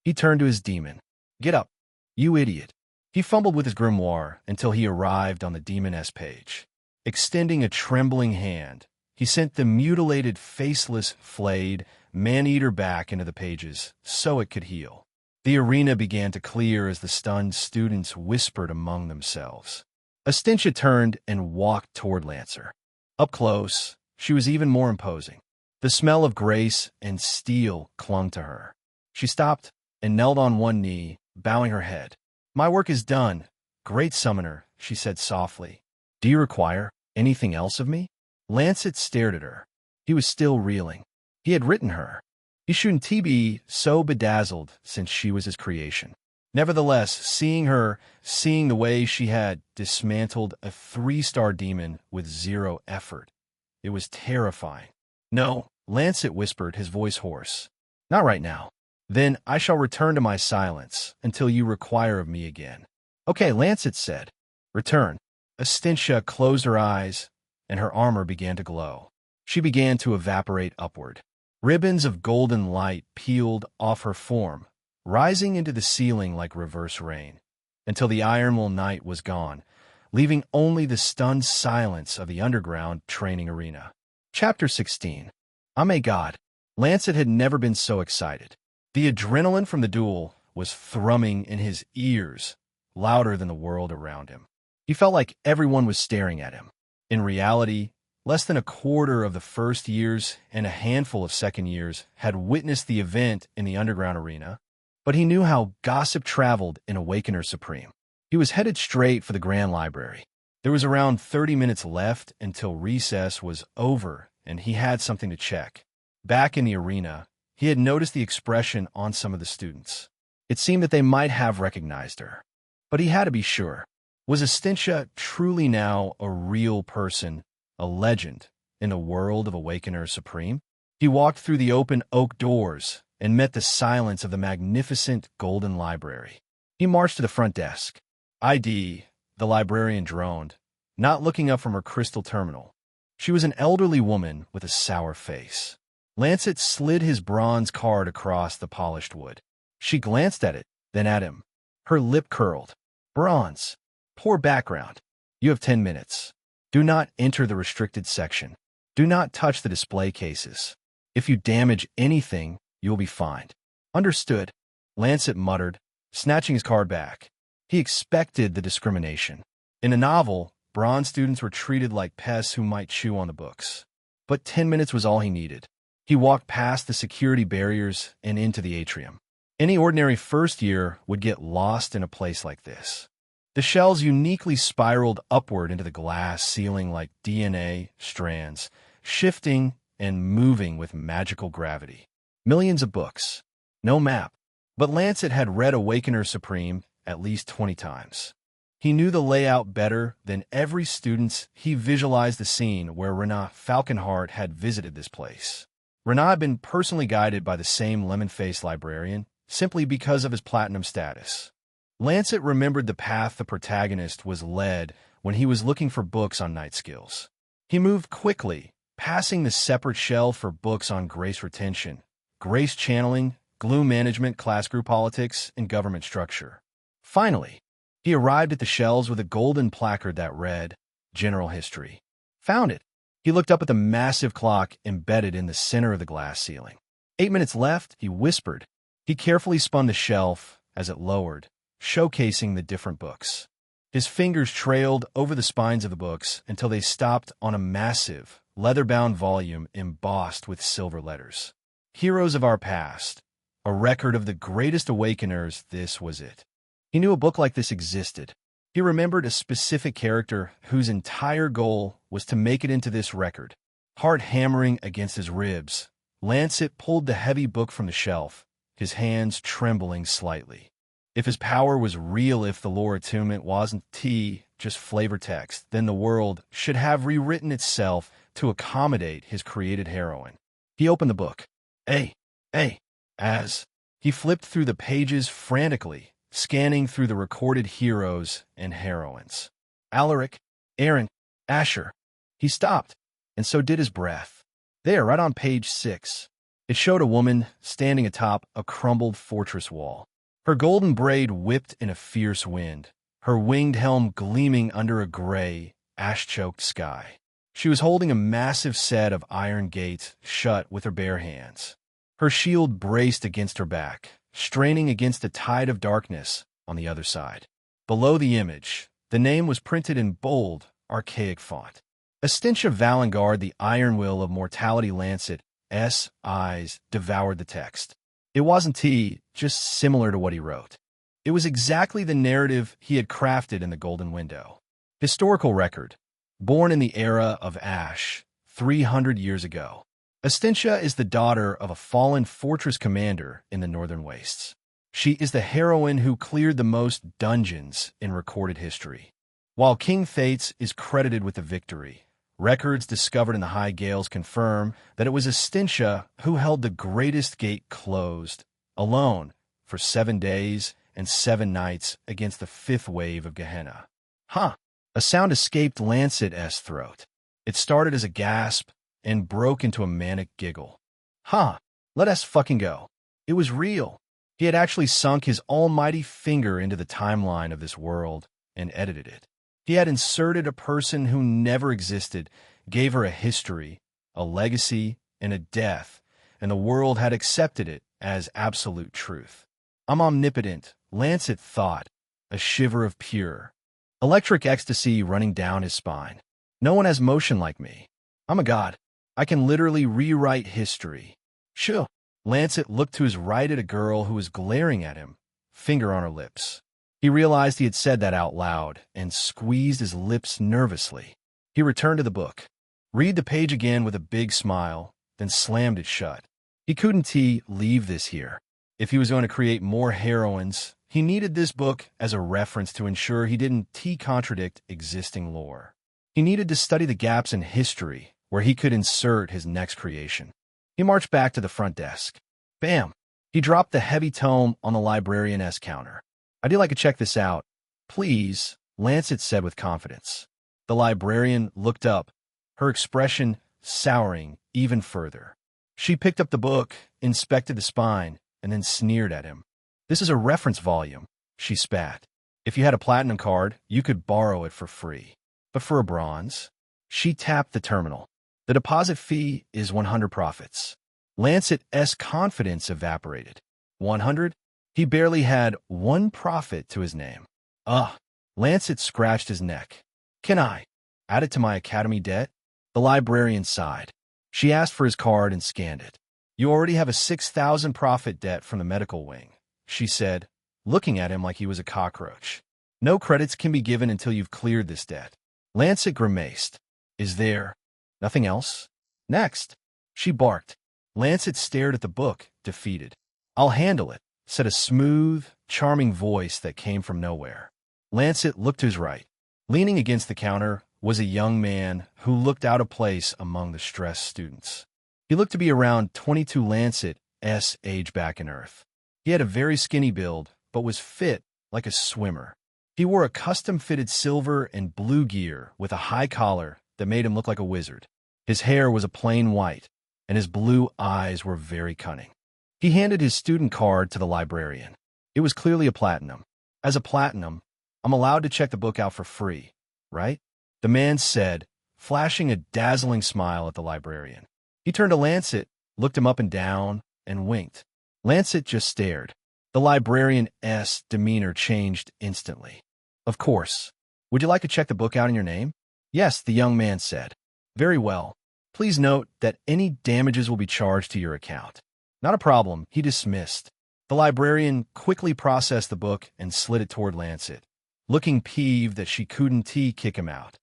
He turned to his demon. Get up, you idiot. He fumbled with his grimoire until he arrived on the demoness page. Extending a trembling hand, he sent the mutilated, faceless, flayed man-eater back into the pages so it could heal. The arena began to clear as the stunned students whispered among themselves. Essentia turned and walked toward Lancer. Up close, she was even more imposing. The smell of grace and steel clung to her. She stopped and knelt on one knee, bowing her head. My work is done, great summoner, she said softly. Do you require anything else of me? Lancet stared at her. He was still reeling. He had written her. He shouldn't be so bedazzled since she was his creation. Nevertheless, seeing the way she had dismantled a 3-star demon with zero effort, it was terrifying. No, Lancet whispered, his voice hoarse. Not right now. Then I shall return to my silence until you require of me again. Okay, Lancet said. Return. Essentia closed her eyes, and her armor began to glow. She began to evaporate upward. Ribbons of golden light peeled off her form, rising into the ceiling like reverse rain, until the Ironwool Knight was gone, leaving only the stunned silence of the underground training arena. Chapter 16. Oh my God. Lancet had never been so excited. The adrenaline from the duel was thrumming in his ears, louder than the world around him. He felt like everyone was staring at him. In reality, less than a quarter of the first years and a handful of second years had witnessed the event in the underground arena, but he knew how gossip traveled in Awakener Supreme. He was headed straight for the Grand Library. There was around 30 minutes left until recess was over, and he had something to check. Back in the arena, he had noticed the expression on some of the students. It seemed that they might have recognized her. But he had to be sure. Was Essentia truly now a real person, a legend, in a world of Awakener Supreme? He walked through the open oak doors and met the silence of the magnificent golden library. He marched to the front desk. ID, the librarian droned, not looking up from her crystal terminal. She was an elderly woman with a sour face. Lancet slid his bronze card across the polished wood. She glanced at it, then at him. Her lip curled. Bronze. Poor background. You have 10 minutes. Do not enter the restricted section. Do not touch the display cases. If you damage anything, you will be fined. Understood, Lancet muttered, snatching his card back. He expected the discrimination. In a novel, bronze students were treated like pests who might chew on the books. But 10 minutes was all he needed. He walked past the security barriers and into the atrium. Any ordinary first year would get lost in a place like this. The shells uniquely spiraled upward into the glass ceiling like DNA strands, shifting and moving with magical gravity. Millions of books. No map. But Lancet had read Awakener Supreme at least 20 times. He knew the layout better than every student. He visualized the scene where Renat Falconheart had visited this place. Renat had been personally guided by the same lemon-faced librarian simply because of his platinum status. Lancet remembered the path the protagonist was led when he was looking for books on night skills. He moved quickly, passing the separate shelf for books on grace retention, grace channeling, glue management, class group politics, and government structure. Finally, he arrived at the shelves with a golden placard that read, General History. Found it. He looked up at the massive clock embedded in the center of the glass ceiling. 8 minutes left, he whispered. He carefully spun the shelf as it lowered, showcasing the different books. His fingers trailed over the spines of the books until they stopped on a massive, leather-bound volume embossed with silver letters. Heroes of Our Past, a record of the greatest awakeners. This was it. He knew a book like this existed. He remembered a specific character whose entire goal was to make it into this record. Heart hammering against his ribs, Lancet pulled the heavy book from the shelf, his hands trembling slightly. If his power was real, if the lore attunement wasn't just flavor text, then the world should have rewritten itself to accommodate his created heroine. He opened the book. As he flipped through the pages frantically, scanning through the recorded heroes and heroines. Alaric, Aaron, Asher. He stopped, and so did his breath. There, right on page 6, it showed a woman standing atop a crumbled fortress wall. Her golden braid whipped in a fierce wind, her winged helm gleaming under a gray, ash-choked sky. She was holding a massive set of iron gates shut with her bare hands. Her shield braced against her back, straining against a tide of darkness on the other side. Below the image, the name was printed in bold, archaic font. Estintia Valengard, the iron will of mortality. Lancet's eyes devoured the text. It wasn't just similar to what he wrote. It was exactly the narrative he had crafted in the Golden Window. Historical record. Born in the era of Ash, 300 years ago. Estintia is the daughter of a fallen fortress commander in the Northern Wastes. She is the heroine who cleared the most dungeons in recorded history. While King Thates is credited with the victory, records discovered in the High Gales confirm that it was Estintia who held the greatest gate closed, alone, for 7 days and 7 nights against the 5th wave of Gehenna. A sound escaped Lancet's throat. It started as a gasp and broke into a manic giggle. Let us fucking go. It was real. He had actually sunk his almighty finger into the timeline of this world and edited it. He had inserted a person who never existed, gave her a history, a legacy, and a death, and the world had accepted it as absolute truth. I'm omnipotent, Lancet thought, a shiver of pure, electric ecstasy running down his spine. No one has motion like me. I'm a god. I can literally rewrite history. Shoo. Lancet looked to his right at a girl who was glaring at him, finger on her lips. He realized he had said that out loud and squeezed his lips nervously. He returned to the book. Read the page again with a big smile, then slammed it shut. He couldn't leave this here. If he was going to create more heroines, he needed this book as a reference to ensure he didn't contradict existing lore. He needed to study the gaps in history where he could insert his next creation. He marched back to the front desk. Bam! He dropped the heavy tome on the librarian's counter. I'd like to check this out. Please, Lancet said with confidence. The librarian looked up, her expression souring even further. She picked up the book, inspected the spine, and then sneered at him. This is a reference volume, she spat. If you had a platinum card, you could borrow it for free. But for a bronze? She tapped the terminal. The deposit fee is 100 profits. Lancet's confidence evaporated. 100? He barely had 1 profit to his name. Lancet scratched his neck. Can I add it to my academy debt? The librarian sighed. She asked for his card and scanned it. You already have a 6,000 profit debt from the medical wing, she said, looking at him like he was a cockroach. No credits can be given until you've cleared this debt. Lancet grimaced. Is there nothing else? Next, she barked. Lancet stared at the book, defeated. I'll handle it, said a smooth, charming voice that came from nowhere. Lancet looked to his right. Leaning against the counter was a young man who looked out of place among the stressed students. He looked to be around 22 Lancet's age back in Earth. He had a very skinny build, but was fit like a swimmer. He wore a custom-fitted silver and blue gear with a high collar that made him look like a wizard. His hair was a plain white, and his blue eyes were very cunning. He handed his student card to the librarian. It was clearly a platinum. As a platinum, I'm allowed to check the book out for free, right? The man said, flashing a dazzling smile at the librarian. He turned to Lancet, looked him up and down, and winked. Lancet just stared. The librarian's demeanor changed instantly. Of course. Would you like to check the book out in your name? Yes, the young man said. Very well. Please note that any damages will be charged to your account. Not a problem, he dismissed. The librarian quickly processed the book and slid it toward Lancet, looking peeved that she couldn't kick him out.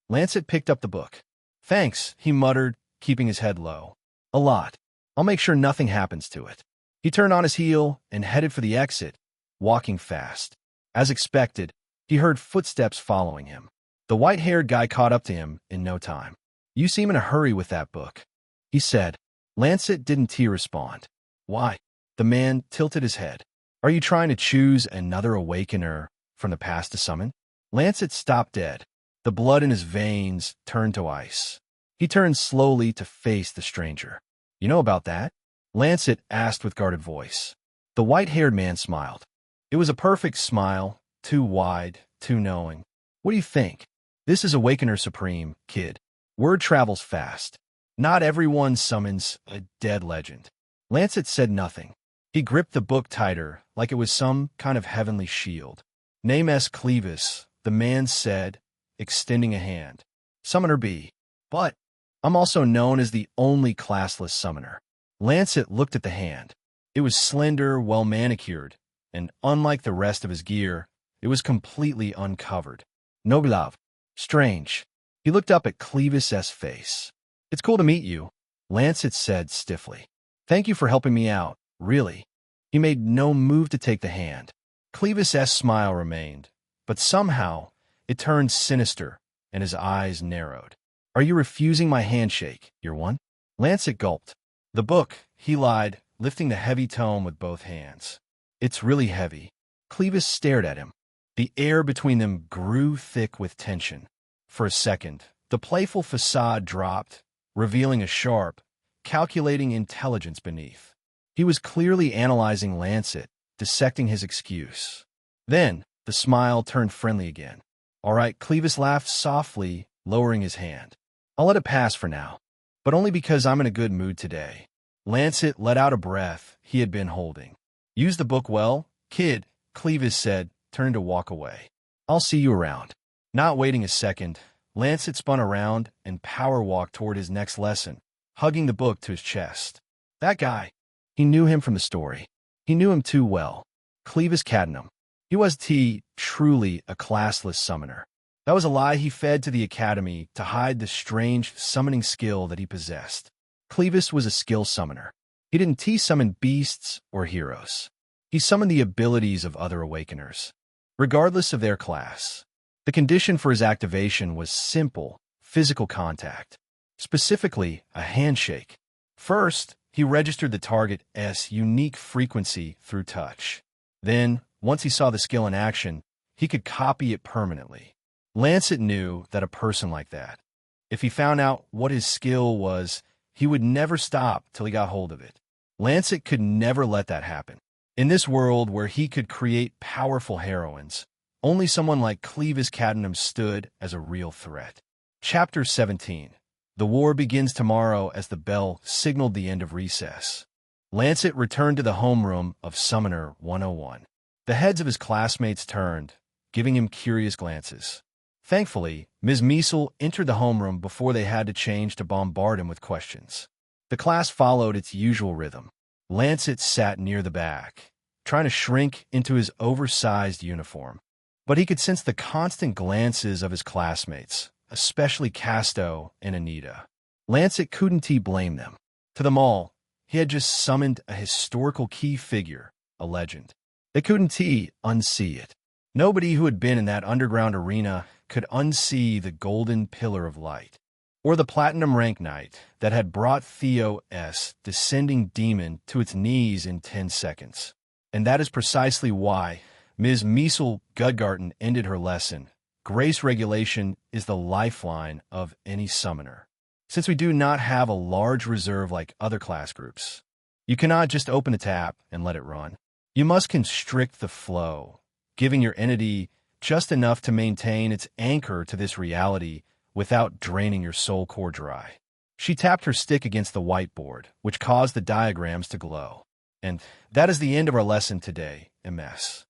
Lancet picked up the book. Thanks, he muttered, keeping his head low. A lot. I'll make sure nothing happens to it. He turned on his heel and headed for the exit, walking fast. As expected, he heard footsteps following him. The white-haired guy caught up to him in no time. You seem in a hurry with that book, he said. Lancet didn't respond. Why? The man tilted his head. Are you trying to choose another awakener from the past to summon? Lancet stopped dead. The blood in his veins turned to ice. He turned slowly to face the stranger. You know about that? Lancet asked with guarded voice. The white-haired man smiled. It was a perfect smile, too wide, too knowing. What do you think? This is Awakener Supreme, kid. Word travels fast. Not everyone summons a dead legend. Lancet said nothing. He gripped the book tighter, like it was some kind of heavenly shield. Name S. Clevis, the man said, extending a hand. Summoner B. But I'm also known as the only classless summoner. Lancet looked at the hand. It was slender, well-manicured, and unlike the rest of his gear, it was completely uncovered. No glove. Strange. He looked up at Clevis's face. It's cool to meet you, Lancet said stiffly. Thank you for helping me out, really. He made no move to take the hand. Clevis's smile remained, but somehow it turned sinister and his eyes narrowed. Are you refusing my handshake, Year One? Lancet gulped. The book, he lied, lifting the heavy tome with both hands. It's really heavy. Clevis stared at him. The air between them grew thick with tension. For a second, the playful facade dropped, revealing a sharp, calculating intelligence beneath. He was clearly analyzing Lancet, dissecting his excuse. Then, the smile turned friendly again. All right, Clevis laughed softly, lowering his hand. I'll let it pass for now, but only because I'm in a good mood today. Lancet let out a breath he had been holding. Use the book well, kid, Clevis said, turning to walk away. I'll see you around. Not waiting a second, Lancet spun around and power-walked toward his next lesson, hugging the book to his chest. That guy. He knew him from the story. He knew him too well. Clevis Cadnam. He was truly a classless summoner. That was a lie he fed to the academy to hide the strange summoning skill that he possessed. Clevis was a skill summoner. He didn't summon beasts or heroes. He summoned the abilities of other awakeners, regardless of their class. The condition for his activation was simple, physical contact, specifically a handshake. First, he registered the target's unique frequency through touch. Then, once he saw the skill in action, he could copy it permanently. Lancet knew that a person like that, if he found out what his skill was, he would never stop till he got hold of it. Lancet could never let that happen. In this world where he could create powerful heroines, only someone like Clevis Cadnam stood as a real threat. Chapter 17. The war begins tomorrow as the bell signaled the end of recess. Lancet returned to the homeroom of Summoner 101. The heads of his classmates turned, giving him curious glances. Thankfully, Ms. Measle entered the homeroom before they had to change to bombard him with questions. The class followed its usual rhythm. Lancet sat near the back, trying to shrink into his oversized uniform. But he could sense the constant glances of his classmates, especially Casto and Anita. Lancet couldn't blame them. To them all, he had just summoned a historical key figure, a legend. They couldn't unsee it. Nobody who had been in that underground arena could unsee the golden pillar of light, or the platinum rank knight that had brought Theo's descending demon to its knees in 10 seconds. And that is precisely why Ms. Miesel Gudgarten ended her lesson. Grace regulation is the lifeline of any summoner. Since we do not have a large reserve like other class groups, you cannot just open a tap and let it run. You must constrict the flow, giving your entity just enough to maintain its anchor to this reality without draining your soul core dry. She tapped her stick against the whiteboard, which caused the diagrams to glow. And that is the end of our lesson today, MS.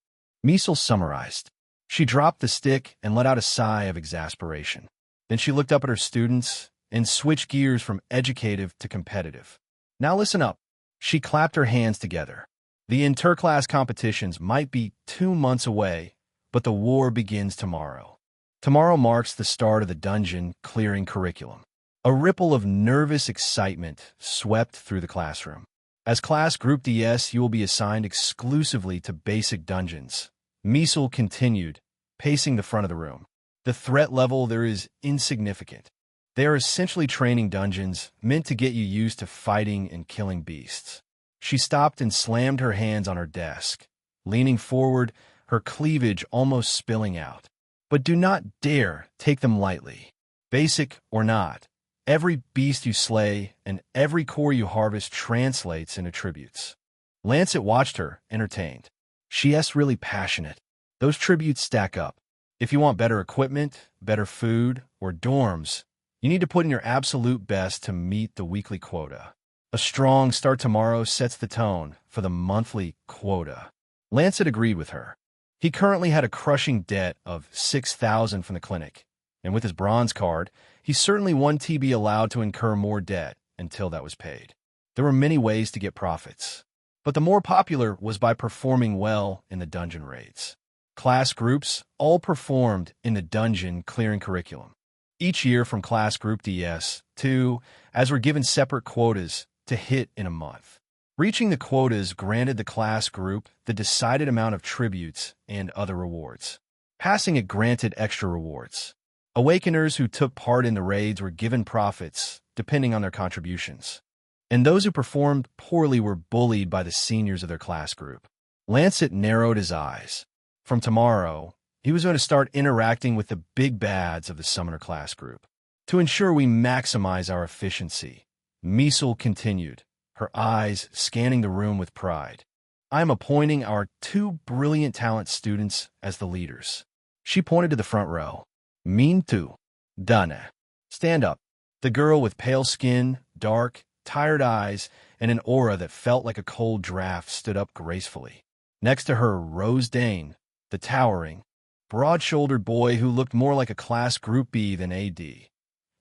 Miesel summarized. She dropped the stick and let out a sigh of exasperation. Then she looked up at her students and switched gears from educative to competitive. Now listen up. She clapped her hands together. The interclass competitions might be 2 months away, but the war begins tomorrow. Tomorrow marks the start of the dungeon clearing curriculum. A ripple of nervous excitement swept through the classroom. As Class Group DS, you will be assigned exclusively to basic dungeons. Miesel continued, pacing the front of the room. The threat level there is insignificant. They are essentially training dungeons meant to get you used to fighting and killing beasts. She stopped and slammed her hands on her desk, leaning forward, her cleavage almost spilling out. But do not dare take them lightly. Basic or not, every beast you slay and every core you harvest translates into tributes. Lancet watched her, entertained. She's really passionate. Those tributes stack up. If you want better equipment, better food, or dorms, you need to put in your absolute best to meet the weekly quota. A strong start tomorrow sets the tone for the monthly quota. Lancet agreed with her. He currently had a crushing debt of 6,000 from the clinic, and with his bronze card, he certainly wouldn't be allowed to incur more debt until that was paid. There were many ways to get profits, but the more popular was by performing well in the dungeon raids. Class groups all performed in the dungeon clearing curriculum. Each year from Class Group DS2, as were given separate quotas to hit in a month. Reaching the quotas granted the class group the decided amount of tributes and other rewards. Passing it granted extra rewards. Awakeners who took part in the raids were given profits, depending on their contributions. And those who performed poorly were bullied by the seniors of their class group. Lancet narrowed his eyes. From tomorrow, he was going to start interacting with the big bads of the summoner class group. To ensure we maximize our efficiency, Miesel continued, her eyes scanning the room with pride. I am appointing our 2 brilliant talent students as the leaders. She pointed to the front row. Mean too. Done. Stand up. The girl with pale skin, dark, tired eyes, and an aura that felt like a cold draft stood up gracefully. Next to her rose Dane, the towering, broad-shouldered boy who looked more like a class Group B than AD.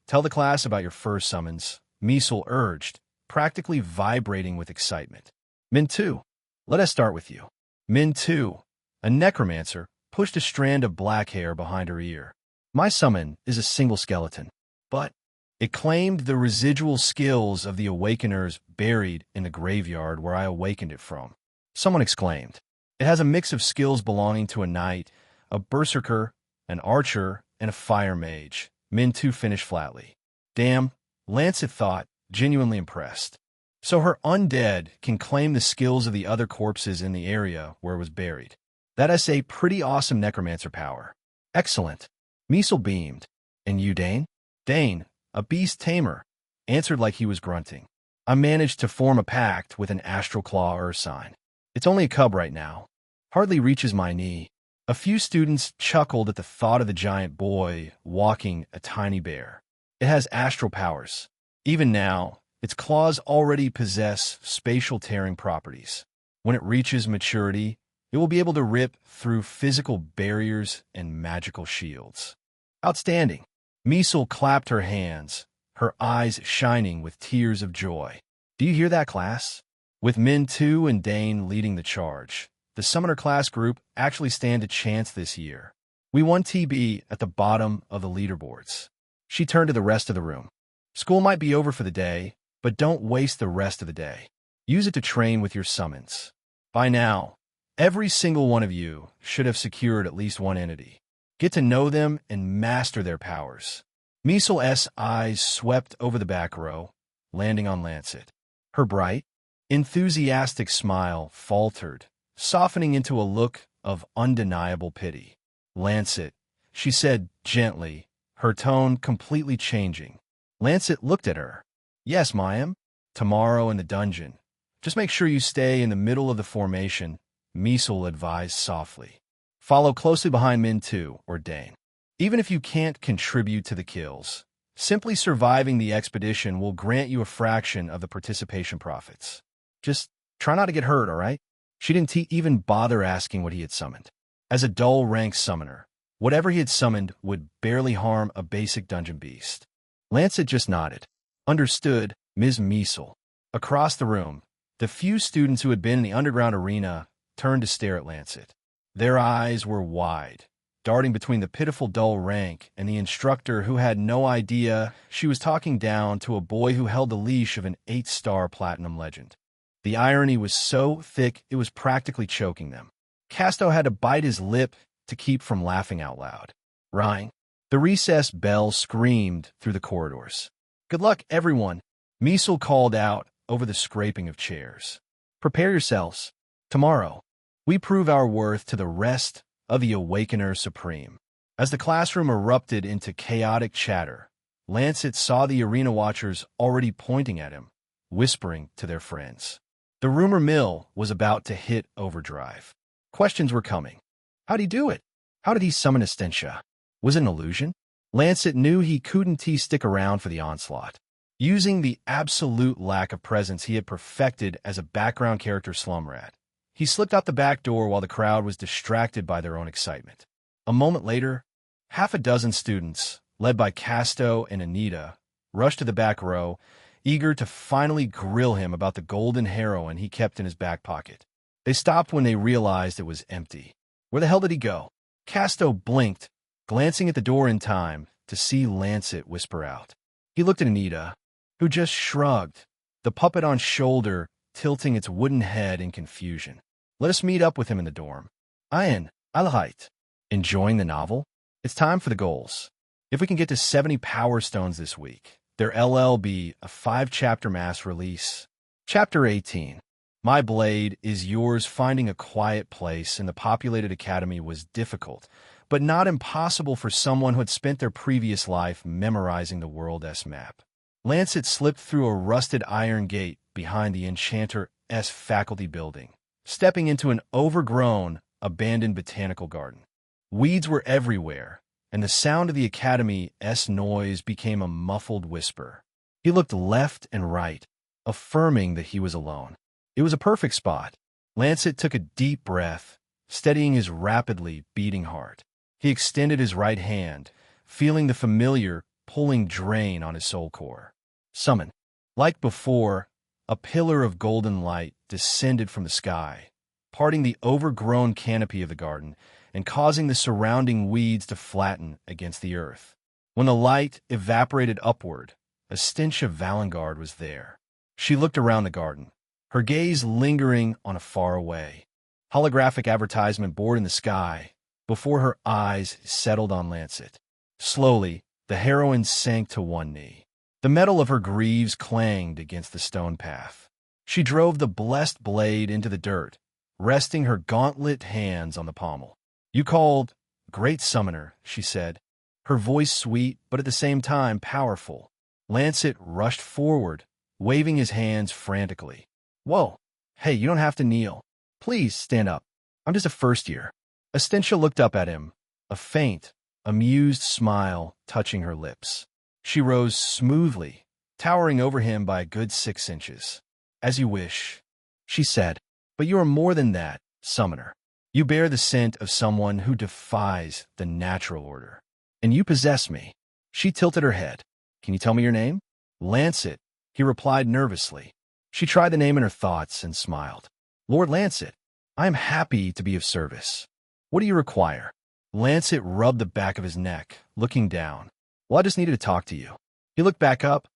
Tell the class about your first summons, Miesel urged, practically vibrating with excitement. Min 2, let us start with you. Min 2, a necromancer, pushed a strand of black hair behind her ear. My summon is a single skeleton, but it claimed the residual skills of the awakeners buried in the graveyard where I awakened it from. Someone exclaimed. It has a mix of skills belonging to a knight, a berserker, an archer, and a fire mage. Min 2 finished flatly. Damn, Lancet thought, genuinely impressed. So her undead can claim the skills of the other corpses in the area where it was buried. That is a pretty awesome necromancer power. Excellent. Miesel beamed. And you, Dane? Dane, a beast tamer, answered like he was grunting. I managed to form a pact with an astral claw ursine. It's only a cub right now. Hardly reaches my knee. A few students chuckled at the thought of the giant boy walking a tiny bear. It has astral powers. Even now, its claws already possess spatial tearing properties. When it reaches maturity, it will be able to rip through physical barriers and magical shields. Outstanding. Miesel clapped her hands, her eyes shining with tears of joy. Do you hear that, class? With Min 2 and Dane leading the charge, the summoner class group actually stand a chance this year. We won TB at the bottom of the leaderboards. She turned to the rest of the room. School might be over for the day, but don't waste the rest of the day. Use it to train with your summons. By now, every single one of you should have secured at least one entity. Get to know them and master their powers. Miesel's eyes swept over the back row, landing on Lancet. Her bright, enthusiastic smile faltered, softening into a look of undeniable pity. "Lancet," she said gently, her tone completely changing. Lancet looked at her. "Yes, ma'am. Tomorrow in the dungeon. Just make sure you stay in the middle of the formation," Meisel advised softly. "Follow closely behind Min 2 or Dane. Even if you can't contribute to the kills, simply surviving the expedition will grant you a fraction of the participation profits. Just try not to get hurt, all right?" She didn't even bother asking what he had summoned. As a dull-rank summoner, whatever he had summoned would barely harm a basic dungeon beast. Lancet just nodded. "Understood, Ms. Meisel." Across the room, the few students who had been in the underground arena turned to stare at Lancet. Their eyes were wide, darting between the pitiful dull rank and the instructor who had no idea she was talking down to a boy who held the leash of an 8-star platinum legend. The irony was so thick it was practically choking them. Casto had to bite his lip to keep from laughing out loud. "Rhine." The recess bell screamed through the corridors. "Good luck, everyone," Meisel called out over the scraping of chairs. "Prepare yourselves. Tomorrow, we prove our worth to the rest of the Awakener Supreme." As the classroom erupted into chaotic chatter, Lancet saw the arena watchers already pointing at him, whispering to their friends. The rumor mill was about to hit overdrive. Questions were coming. How'd he do it? How did he summon Essentia? Was it an illusion? Lancet knew he couldn't stick around for the onslaught. Using the absolute lack of presence he had perfected as a background character slumrat, he slipped out the back door while the crowd was distracted by their own excitement. A moment later, half a dozen students, led by Casto and Anita, rushed to the back row, eager to finally grill him about the golden heroin he kept in his back pocket. They stopped when they realized it was empty. Where the hell did he go? Casto blinked, glancing at the door in time to see Lancet whisper out. He looked at Anita, who just shrugged, the puppet on shoulder tilting its wooden head in confusion. "Let us meet up with him in the dorm." "Ian, Alahite." "Enjoying the novel? It's time for the goals. If we can get to 70 Power Stones this week, their LLB a 5-chapter mass release." Chapter 18. My blade is yours. Finding a quiet place in the populated academy was difficult, but not impossible for someone who had spent their previous life memorizing the World S map. Lancet slipped through a rusted iron gate behind the Enchanter S faculty building, stepping into an overgrown, abandoned botanical garden. Weeds were everywhere, and the sound of the Academy S noise became a muffled whisper. He looked left and right, affirming that he was alone. It was a perfect spot. Lancet took a deep breath, steadying his rapidly beating heart. He extended his right hand, feeling the familiar, pulling drain on his soul core. Summon. Like before, a pillar of golden light descended from the sky, parting the overgrown canopy of the garden and causing the surrounding weeds to flatten against the earth. When the light evaporated upward, a stench of Valengard was there. She looked around the garden, her gaze lingering on a faraway, holographic advertisement board in the sky before her eyes settled on Lancet. Slowly, the heroine sank to one knee. The metal of her greaves clanged against the stone path. She drove the blessed blade into the dirt, resting her gauntlet hands on the pommel. "You called, Great Summoner," she said, her voice sweet but at the same time powerful. Lancet rushed forward, waving his hands frantically. "Whoa, hey, you don't have to kneel. Please stand up. I'm just a first year." Essentia looked up at him, a faint, amused smile touching her lips. She rose smoothly, towering over him by a good 6 inches. "As you wish," she said. "But you are more than that, Summoner. You bear the scent of someone who defies the natural order. And you possess me." She tilted her head. "Can you tell me your name?" "Lancet," he replied nervously. She tried the name in her thoughts and smiled. "Lord Lancet, I am happy to be of service. What do you require?" Lancet rubbed the back of his neck, looking down. "Well, I just needed to talk to you." He looked back up,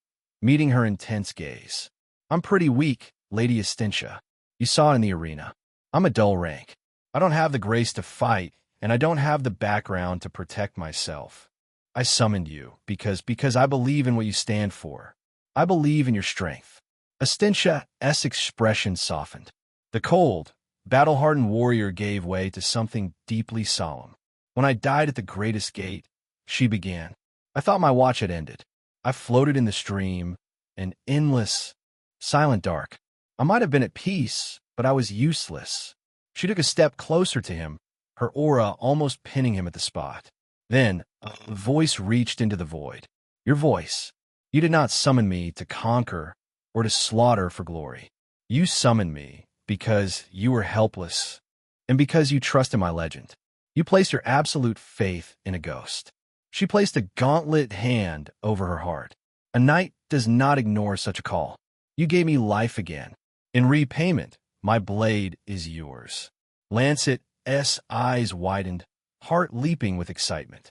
meeting her intense gaze. "I'm pretty weak, Lady Essentia. You saw it in the arena. I'm a dull rank. I don't have the grace to fight, and I don't have the background to protect myself. I summoned you because I believe in what you stand for. I believe in your strength." Essentia's expression softened. The cold, Battle-hardened warrior gave way to something deeply solemn. When I died at the greatest gate, she began. I thought my watch had ended. I floated in the stream, an endless, silent dark. I might have been at peace, but I was useless. She took a step closer to him, her aura almost pinning him at the spot. Then, a voice reached into the void. Your voice. You did not summon me to conquer or to slaughter for glory. You summoned me because you were helpless and because you trusted my legend. You placed your absolute faith in a ghost. She placed a gauntlet hand over her heart. A knight does not ignore such a call. You gave me life again. In repayment, my blade is yours. Lancet's eyes widened, heart leaping with excitement.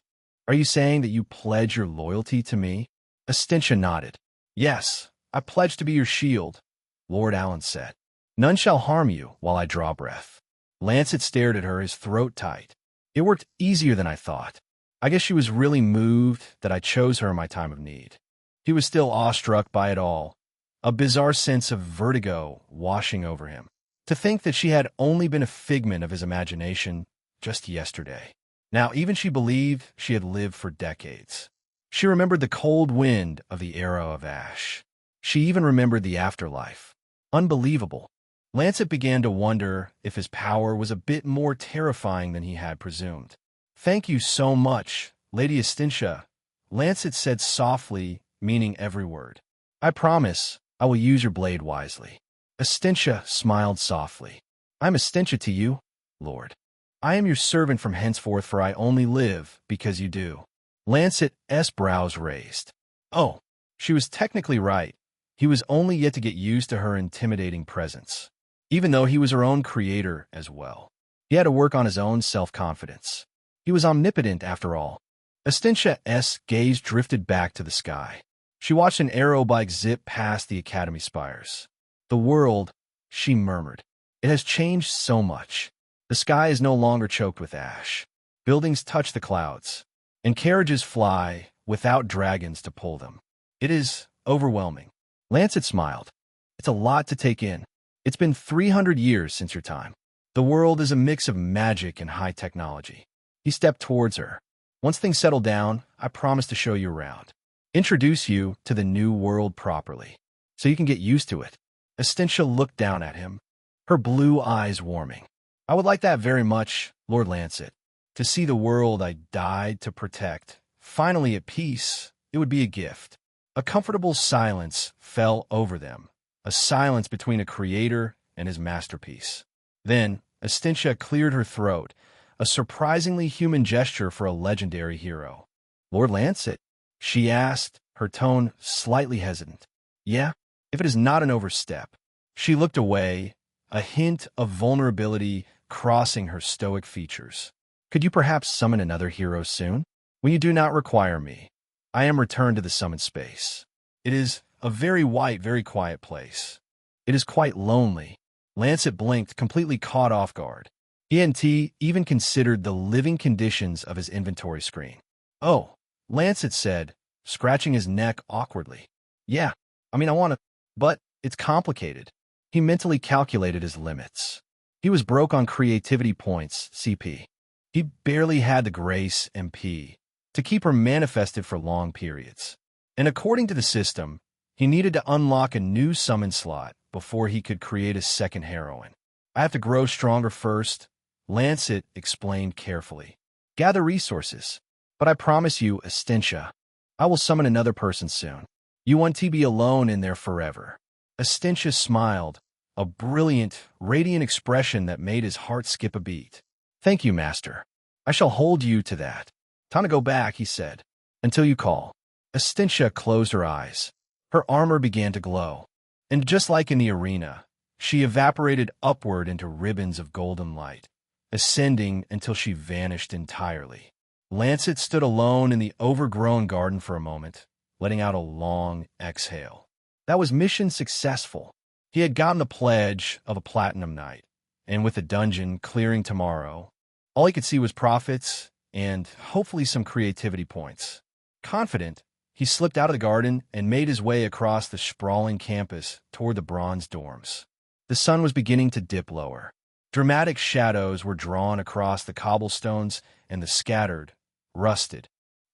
Are you saying that you pledge your loyalty to me? Estintia nodded. Yes, I pledge to be your shield, Lord Allen said. None shall harm you while I draw breath. Lancet stared at her, his throat tight. It worked easier than I thought. I guess she was really moved that I chose her in my time of need. He was still awestruck by it all, a bizarre sense of vertigo washing over him. To think that she had only been a figment of his imagination just yesterday. Now even she believed she had lived for decades. She remembered the cold wind of the era of ash. She even remembered the afterlife. Unbelievable. Lancet began to wonder if his power was a bit more terrifying than he had presumed. Thank you so much, Lady Estintia, Lancet said softly, meaning every word. I promise I will use your blade wisely. Estintia smiled softly. I am Estintia to you, Lord. I am your servant from henceforth, for I only live because you do. Lancet's brows raised. Oh, she was technically right. He was only yet to get used to her intimidating presence, even though he was her own creator as well. He had to work on his own self-confidence. He was omnipotent after all. Estentia's gaze drifted back to the sky. She watched an arrow bike zip past the academy spires. The world, she murmured. It has changed so much. The sky is no longer choked with ash. Buildings touch the clouds, and carriages fly without dragons to pull them. It is overwhelming. Lancet smiled. It's a lot to take in. It's been 300 years since your time. The world is a mix of magic and high technology. He stepped towards her. Once things settle down, I promise to show you around. Introduce you to the new world properly, so you can get used to it. Estintia looked down at him, her blue eyes warming. I would like that very much, Lord Lancet. To see the world I died to protect, finally at peace, it would be a gift. A comfortable silence fell over them, a silence between a creator and his masterpiece. Then, Estintia cleared her throat, a surprisingly human gesture for a legendary hero. Lord Lancet, she asked, her tone slightly hesitant. Yeah, if it is not an overstep. She looked away, a hint of vulnerability crossing her stoic features. Could you perhaps summon another hero soon? When you do not require me, I am returned to the summoned space. It is a very white, very quiet place. It is quite lonely. Lancet blinked, completely caught off guard. ENT even considered the living conditions of his inventory screen. Oh, Lancet said, scratching his neck awkwardly. Yeah, I want to, but it's complicated. He mentally calculated his limits. He was broke on creativity points, CP. He barely had the grace, MP, to keep her manifested for long periods. And according to the system, he needed to unlock a new summon slot before he could create a second heroine. I have to grow stronger first, Lancet explained carefully. Gather resources. But I promise you, Estintia, I will summon another person soon. You want to be alone in there forever. Estintia smiled, a brilliant, radiant expression that made his heart skip a beat. Thank you, Master. I shall hold you to that. Time to go back, he said. Until you call. Estintia closed her eyes. Her armor began to glow. And just like in the arena, she evaporated upward into ribbons of golden light, ascending until she vanished entirely. Lancet stood alone in the overgrown garden for a moment, letting out a long exhale. That was mission successful. He had gotten the pledge of a platinum knight, and with the dungeon clearing tomorrow, all he could see was profits and hopefully some creativity points. Confident, he slipped out of the garden and made his way across the sprawling campus toward the bronze dorms. The sun was beginning to dip lower. Dramatic shadows were drawn across the cobblestones and the scattered, rusted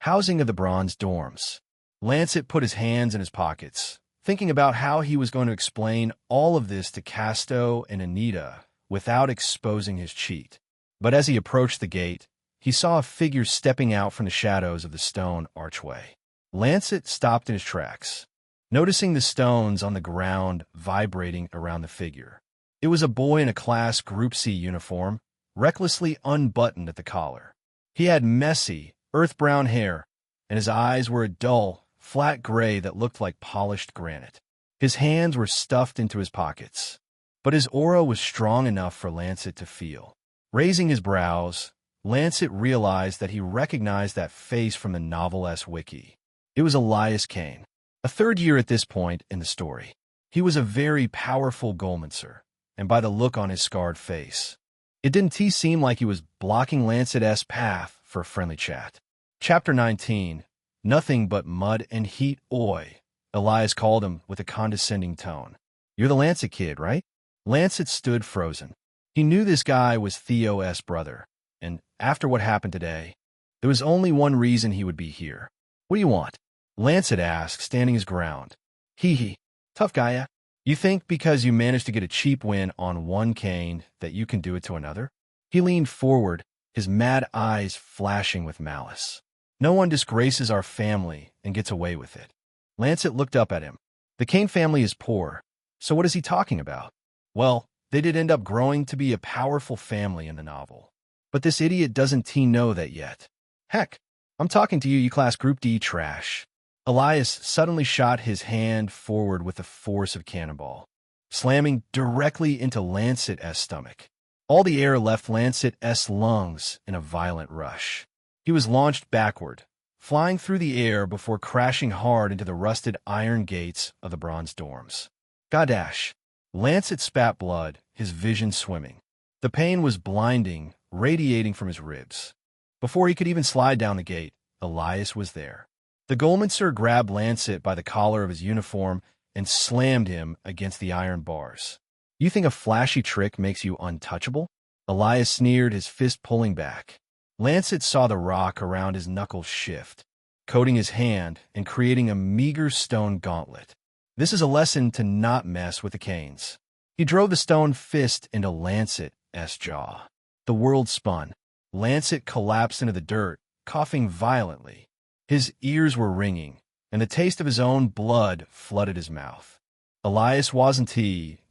housing of the bronze dorms. Lancet put his hands in his pockets, thinking about how he was going to explain all of this to Casto and Anita without exposing his cheat. But as he approached the gate, he saw a figure stepping out from the shadows of the stone archway. Lancet stopped in his tracks, noticing the stones on the ground vibrating around the figure. It was a boy in a class Group C uniform, recklessly unbuttoned at the collar. He had messy, earth-brown hair, and his eyes were a dull, flat gray that looked like polished granite. His hands were stuffed into his pockets, but his aura was strong enough for Lancet to feel. Raising his brows, Lancet realized that he recognized that face from the Novel S wiki. It was Elias Kane, a third year at this point in the story. He was a very powerful Goldmancer, and by the look on his scarred face, it didn't seem like he was blocking Lancet's path for a friendly chat. Chapter 19, Nothing But Mud and Heat, Oi, Elias called him with a condescending tone. You're the Lancet kid, right? Lancet stood frozen. He knew this guy was Theo's brother, and after what happened today, there was only one reason he would be here. What do you want? Lancet asked, standing his ground. Hee. Tough guy, yeah? You think because you managed to get a cheap win on one cane that you can do it to another? He leaned forward, his mad eyes flashing with malice. No one disgraces our family and gets away with it. Lancet looked up at him. The Kane family is poor, so what is he talking about? Well, they did end up growing to be a powerful family in the novel. But this idiot doesn't know that yet. Heck, I'm talking to you, you class Group D trash. Elias suddenly shot his hand forward with the force of cannonball, slamming directly into Lancet's stomach. All the air left Lancet's lungs in a violent rush. He was launched backward, flying through the air before crashing hard into the rusted iron gates of the bronze dorms. Godash! Lancet spat blood, his vision swimming. The pain was blinding, radiating from his ribs. Before he could even slide down the gate, Elias was there. The Goldmancer grabbed Lancet by the collar of his uniform and slammed him against the iron bars. You think a flashy trick makes you untouchable? Elias sneered, his fist pulling back. Lancet saw the rock around his knuckles shift, coating his hand and creating a meager stone gauntlet. This is a lesson to not mess with the canes. He drove the stone fist into Lancet's jaw. The world spun. Lancet collapsed into the dirt, coughing violently. His ears were ringing, and the taste of his own blood flooded his mouth. Elias wasn't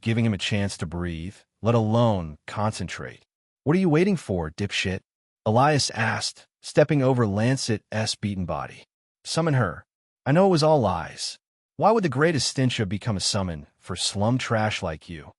giving him a chance to breathe, let alone concentrate. What are you waiting for, dipshit? Elias asked, stepping over Lancet's beaten body. Summon her. I know it was all lies. Why would the great Estintia become a summon for slum trash like you?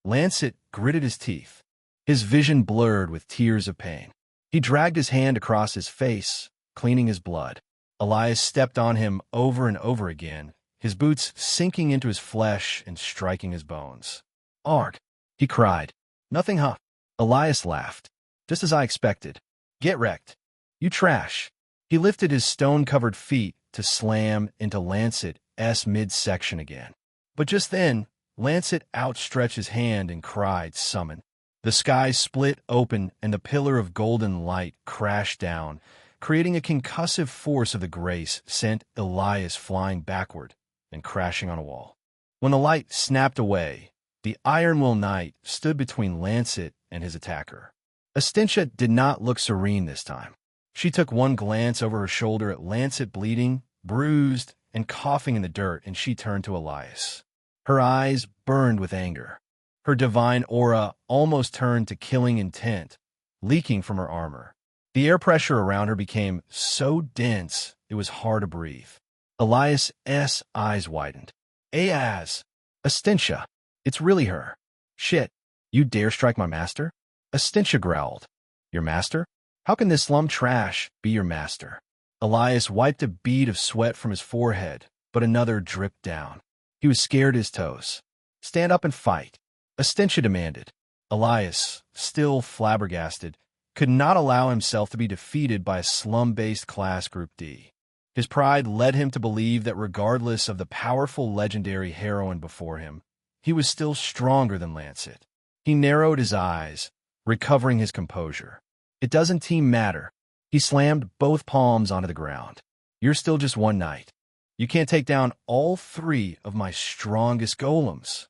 Lancet gritted his teeth, his vision blurred with tears of pain. He dragged his hand across his face, cleaning his blood. Elias stepped on him over and over again, his boots sinking into his flesh and striking his bones. Arg! He cried. Nothing, huh? Elias laughed. Just as I expected. Get wrecked. You trash. He lifted his stone-covered feet to slam into Lancet's midsection again. But just then, Lancet outstretched his hand and cried, summon. The sky split open and the pillar of golden light crashed down, creating a concussive force of the grace sent Elias flying backward and crashing on a wall. When the light snapped away, the Iron Will Knight stood between Lancet and his attacker. Estintia did not look serene this time. She took one glance over her shoulder at Lancet bleeding, bruised, and coughing in the dirt, and she turned to Elias. Her eyes burned with anger. Her divine aura almost turned to killing intent, leaking from her armor. The air pressure around her became so dense it was hard to breathe. Elias's eyes widened. Ayaz! Estintia! It's really her. Shit! You dare strike my master? Estintia growled. Your master? How can this slum trash be your master? Elias wiped a bead of sweat from his forehead, but another dripped down. He was scared at his toes. Stand up and fight, Estintia demanded. Elias, still flabbergasted, could not allow himself to be defeated by a slum-based class Group D. His pride led him to believe that regardless of the powerful legendary heroine before him, he was still stronger than Lancet. He narrowed his eyes, recovering his composure. It doesn't team matter. He slammed both palms onto the ground. You're still just one knight. You can't take down all three of my strongest golems.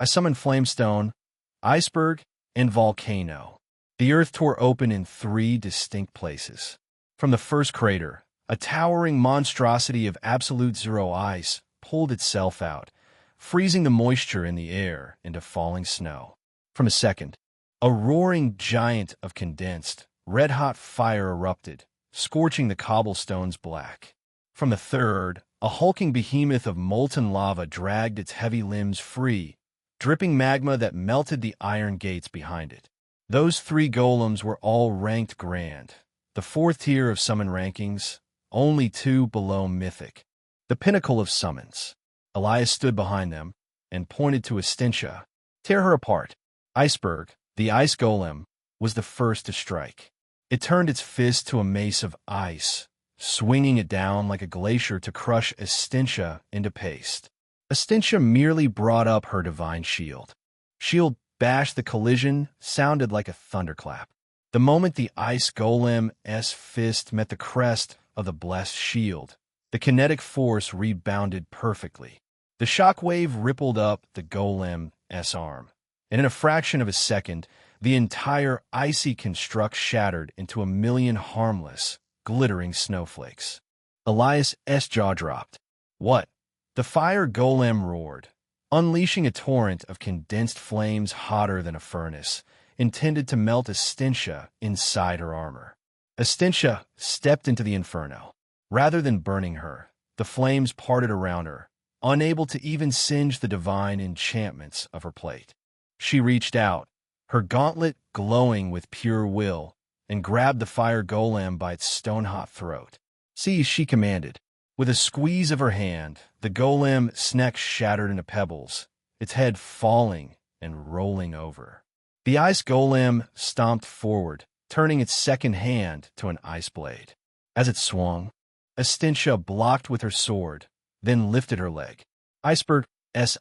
I summoned Flamestone, Iceberg, and Volcano. The earth tore open in three distinct places. From the first crater, a towering monstrosity of absolute zero ice pulled itself out, freezing the moisture in the air into falling snow. From the second, a roaring giant of condensed, red-hot fire erupted, scorching the cobblestones black. From the third, a hulking behemoth of molten lava dragged its heavy limbs free, dripping magma that melted the iron gates behind it. Those three golems were all ranked grand, the fourth tier of summon rankings, only two below mythic. The pinnacle of summons. Elias stood behind them and pointed to Estintia. Tear her apart. Iceberg, the ice golem, was the first to strike. It turned its fist to a mace of ice, swinging it down like a glacier to crush Estintia into paste. Estintia merely brought up her divine shield. Shield bashed, the collision sounded like a thunderclap. The moment the ice golem's fist met the crest of the blessed shield, the kinetic force rebounded perfectly. The shockwave rippled up the golem's arm, and in a fraction of a second, the entire icy construct shattered into a million harmless, glittering snowflakes. Elias's jaw dropped. What? The fire golem roared, unleashing a torrent of condensed flames hotter than a furnace, intended to melt Estintia inside her armor. Estintia stepped into the inferno. Rather than burning her, the flames parted around her, unable to even singe the divine enchantments of her plate. She reached out, her gauntlet glowing with pure will, and grabbed the fire golem by its stone-hot throat. "Seize," she commanded. With a squeeze of her hand, the golem's neck shattered into pebbles, its head falling and rolling over. The ice golem stomped forward, turning its second hand to an ice blade. As it swung, Estintia blocked with her sword, then lifted her leg. Iceberg's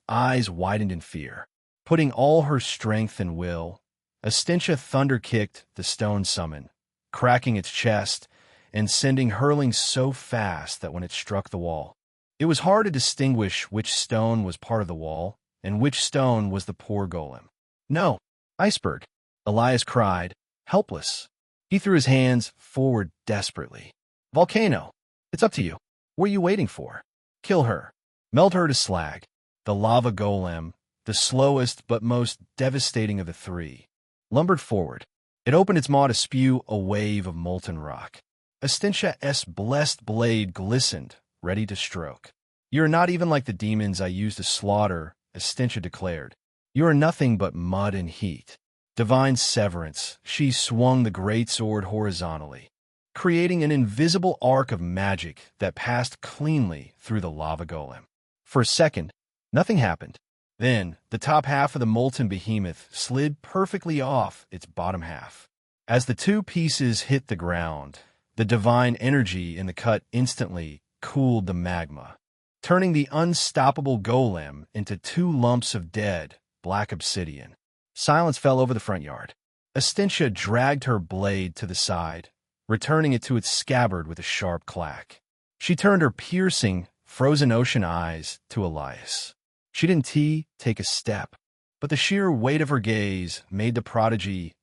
eyes widened in fear. Putting all her strength and will, Estintia thunder-kicked the stone summon, cracking its chest and sending hurling so fast that when it struck the wall, it was hard to distinguish which stone was part of the wall and which stone was the poor golem. "No, Iceberg!" Elias cried, helpless. He threw his hands forward desperately. "Volcano, it's up to you. What are you waiting for? Kill her. Melt her to slag." The lava golem, the slowest but most devastating of the three, lumbered forward. It opened its maw to spew a wave of molten rock. Estentia's blessed blade glistened, ready to stroke. "You are not even like the demons I used to slaughter," Estintia declared. "You are nothing but mud and heat." Divine severance, she swung the great sword horizontally, creating an invisible arc of magic that passed cleanly through the lava golem. For a second, nothing happened. Then, the top half of the molten behemoth slid perfectly off its bottom half. As the two pieces hit the ground, the divine energy in the cut instantly cooled the magma, turning the unstoppable golem into two lumps of dead, black obsidian. Silence fell over the front yard. Estintia dragged her blade to the side, returning it to its scabbard with a sharp clack. She turned her piercing, frozen ocean eyes to Elias. She didn't take a step, but the sheer weight of her gaze made the prodigy's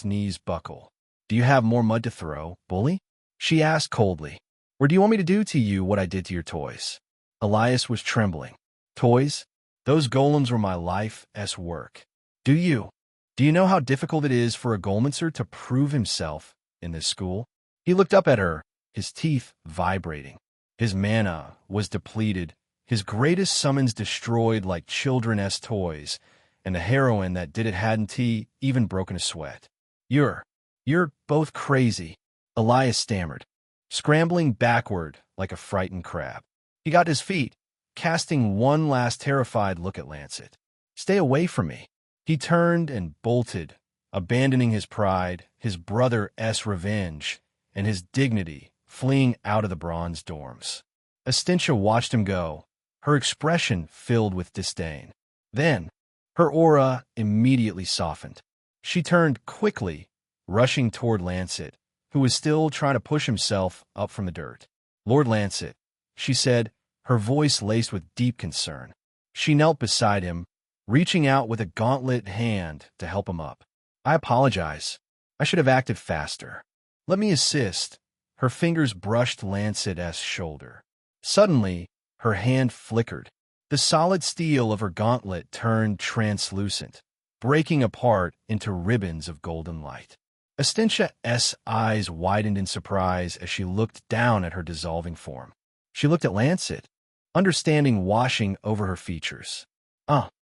knees buckle. "Do you have more mud to throw, bully?" she asked coldly. "Or do you want me to do to you what I did to your toys?" Elias was trembling. "Toys? Those golems were my life's work. Do you know how difficult it is for a golemancer to prove himself in this school?" He looked up at her, his teeth vibrating. His mana was depleted, his greatest summons destroyed like children's toys, and the heroine that did it hadn't even broken a sweat. You're both crazy," Elias stammered, scrambling backward like a frightened crab. He got to his feet, casting one last terrified look at Lancet. "Stay away from me." He turned and bolted, abandoning his pride, his brother's revenge, and his dignity, fleeing out of the bronze dorms. Estintia watched him go, her expression filled with disdain. Then, her aura immediately softened. She turned quickly, rushing toward Lancet, who was still trying to push himself up from the dirt. "Lord Lancet," she said, her voice laced with deep concern. She knelt beside him, reaching out with a gauntlet hand to help him up. "I apologize. I should have acted faster. Let me assist." Her fingers brushed Lancet's shoulder. Suddenly, her hand flickered. The solid steel of her gauntlet turned translucent, breaking apart into ribbons of golden light. Estentia's eyes widened in surprise as she looked down at her dissolving form. She looked at Lancet, understanding washing over her features.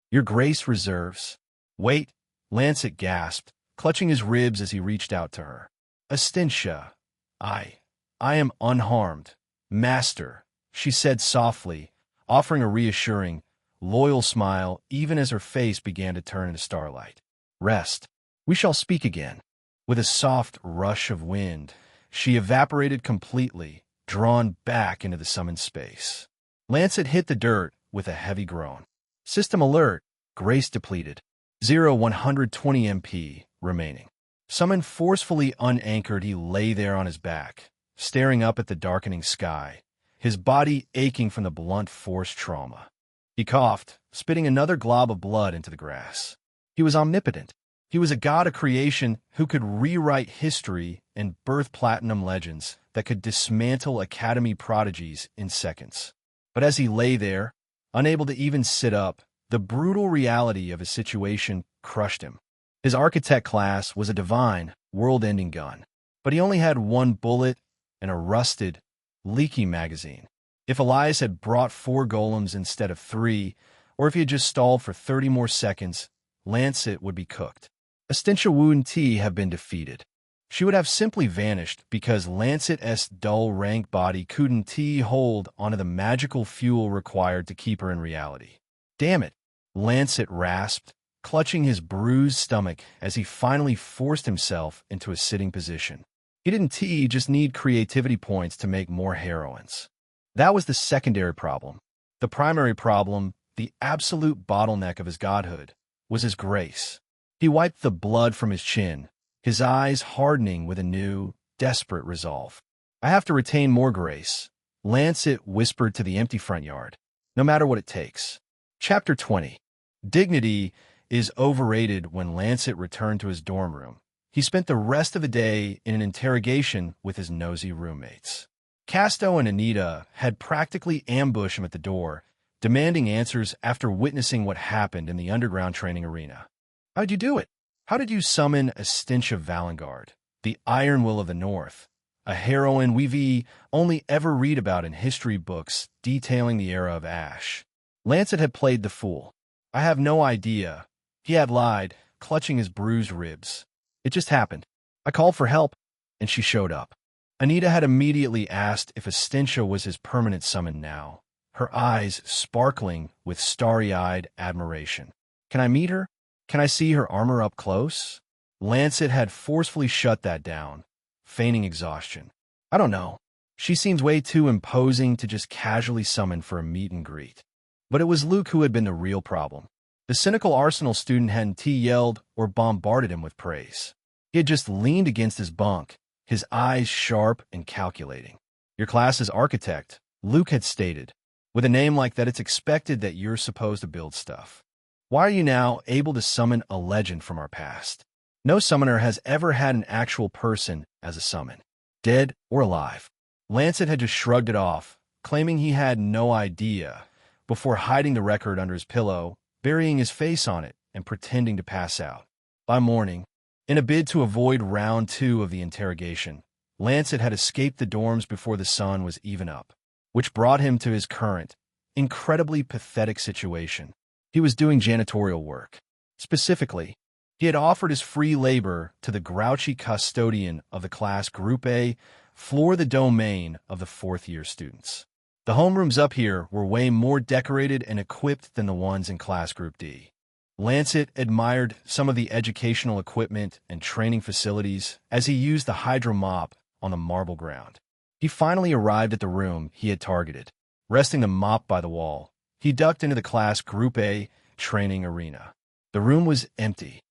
Your grace reserves." "Wait," Lancet gasped, clutching his ribs as he reached out to her. "Estentia, I am unharmed, master," she said softly, offering a reassuring, loyal smile even as her face began to turn into starlight. "Rest. We shall speak again." With a soft rush of wind, she evaporated completely, drawn back into the summoned space. Lancet hit the dirt with a heavy groan. "System alert. Grace depleted. 120 MP remaining." Summoned forcefully unanchored, he lay there on his back, staring up at the darkening sky, his body aching from the blunt force trauma. He coughed, spitting another glob of blood into the grass. He was omnipotent. He was a god of creation who could rewrite history and birth platinum legends that could dismantle academy prodigies in seconds. But as he lay there, unable to even sit up, the brutal reality of his situation crushed him. His architect class was a divine, world-ending gun, but he only had one bullet and a rusted, leaky magazine. If Elias had brought 4 golems instead of 3, or if he had just stalled for 30 more seconds, Lancet would be cooked. Estentia wouldn't have been defeated. She would have simply vanished because Lancet's dull rank body couldn't hold onto the magical fuel required to keep her in reality. "Damn it," Lancet rasped, clutching his bruised stomach as he finally forced himself into a sitting position. He didn't just need creativity points to make more heroines. That was the secondary problem. The primary problem, the absolute bottleneck of his godhood, was his grace. He wiped the blood from his chin, his eyes hardening with a new, desperate resolve. "I have to retain more grace," Lancet whispered to the empty front yard, "no matter what it takes." Chapter 20. Dignity is overrated. When Lancet returned to his dorm room, he spent the rest of the day in an interrogation with his nosy roommates. Casto and Anita had practically ambushed him at the door, demanding answers after witnessing what happened in the underground training arena. "How'd you do it? How did you summon Estentia Valengard, the Iron Will of the North, a heroine we've only ever read about in history books detailing the era of Ash?" Lancet had played the fool. "I have no idea." He had lied, clutching his bruised ribs. "It just happened. I called for help, and she showed up." Anita had immediately asked if Estentia was his permanent summon now, her eyes sparkling with starry-eyed admiration. "Can I meet her? Can I see her armor up close?" Lancet had forcefully shut that down, feigning exhaustion. "I don't know. She seems way too imposing to just casually summon for a meet and greet." But it was Luke who had been the real problem. The cynical Arsenal student hadn't yelled or bombarded him with praise. He had just leaned against his bunk, his eyes sharp and calculating. "Your class is architect," Luke had stated. "With a name like that, it's expected that you're supposed to build stuff. Why are you now able to summon a legend from our past? No summoner has ever had an actual person as a summon, dead or alive." Lancet had just shrugged it off, claiming he had no idea, before hiding the record under his pillow, burying his face on it, and pretending to pass out. By morning, in a bid to avoid round 2 of the interrogation, Lancet had escaped the dorms before the sun was even up, which brought him to his current, incredibly pathetic situation. He was doing janitorial work. Specifically, he had offered his free labor to the grouchy custodian of the class Group A, floor the domain of the 4th-year students. The homerooms up here were way more decorated and equipped than the ones in Class Group D. Lancet admired some of the educational equipment and training facilities as he used the hydro mop on the marble ground. He finally arrived at the room he had targeted. Resting the mop by the wall, he ducked into the Class Group A training arena. The room was empty.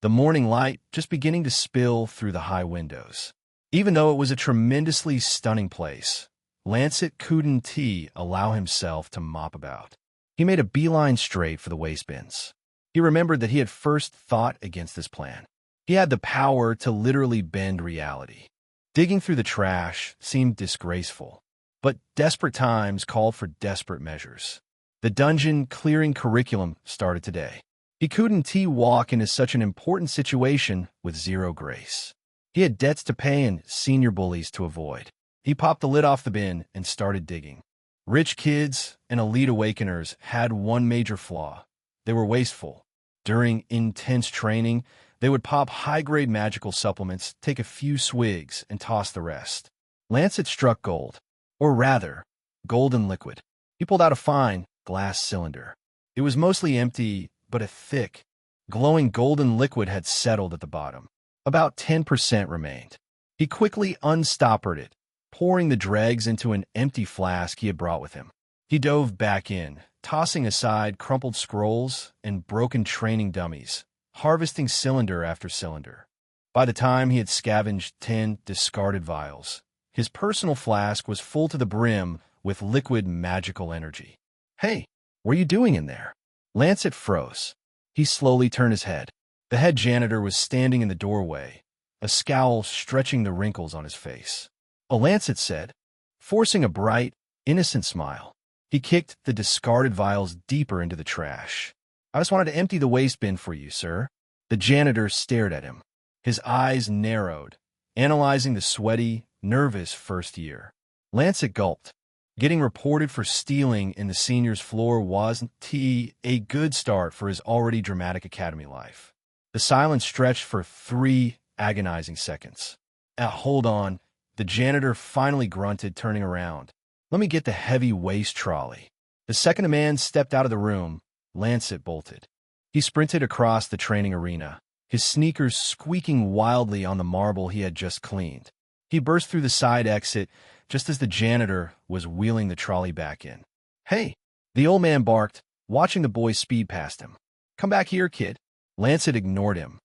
the morning light just beginning to spill through the high windows. Even though it was a tremendously stunning place, Lancet couldn't allow himself to mop about. He made a beeline straight for the waste bins. He remembered that he had first thought against this plan. He had the power to literally bend reality. Digging through the trash seemed disgraceful, but desperate times called for desperate measures. The dungeon clearing curriculum started today. He couldn't walk into such an important situation with zero grace. He had debts to pay and senior bullies to avoid. He popped the lid off the bin and started digging. Rich kids and elite awakeners had one major flaw. They were wasteful. During intense training, they would pop high-grade magical supplements, take a few swigs, and toss the rest. Lancet struck gold, or rather, golden liquid. He pulled out a fine glass cylinder. It was mostly empty, but a thick, glowing golden liquid had settled at the bottom. About 10% remained. He quickly unstoppered it, pouring the dregs into an empty flask he had brought with him. He dove back in, tossing aside crumpled scrolls and broken training dummies, harvesting cylinder after cylinder. By the time he had scavenged 10 discarded vials, his personal flask was full to the brim with liquid magical energy. "Hey, what are you doing in there?" Lancet froze. He slowly turned his head. The head janitor was standing in the doorway, a scowl stretching the wrinkles on his face. "Oh," Lancet said, forcing a bright, innocent smile. He kicked the discarded vials deeper into the trash. "I just wanted to empty the waste bin for you, sir." The janitor stared at him. His eyes narrowed, analyzing the sweaty, nervous first year. Lancet gulped. Getting reported for stealing in the seniors' floor wasn't a good start for his already dramatic academy life. The silence stretched for 3 agonizing seconds. Hold on," the janitor finally grunted, turning around. "Let me get the heavy waste trolley." The second a man stepped out of the room, Lancet bolted. He sprinted across the training arena, his sneakers squeaking wildly on the marble he had just cleaned. He burst through the side exit just as the janitor was wheeling the trolley back in. "Hey," the old man barked, watching the boy speed past him. "Come back here, kid." Lancet ignored him,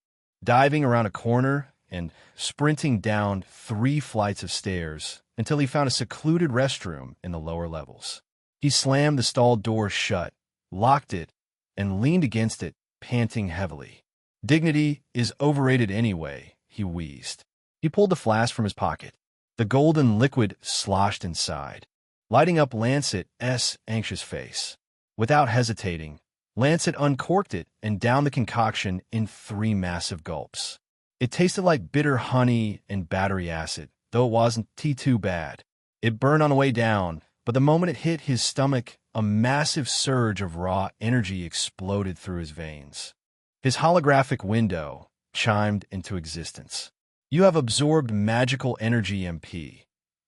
diving around a corner and sprinting down 3 flights of stairs until he found a secluded restroom in the lower levels. He slammed the stall door shut, locked it, and leaned against it, panting heavily. "Dignity is overrated anyway," he wheezed. He pulled the flask from his pocket. The golden liquid sloshed inside, lighting up Lancet's anxious face. Without hesitating, Lancet uncorked it and downed the concoction in 3 massive gulps. It tasted like bitter honey and battery acid, though it wasn't too bad. It burned on the way down, but the moment it hit his stomach, a massive surge of raw energy exploded through his veins. His holographic window chimed into existence. "You have absorbed magical energy, MP."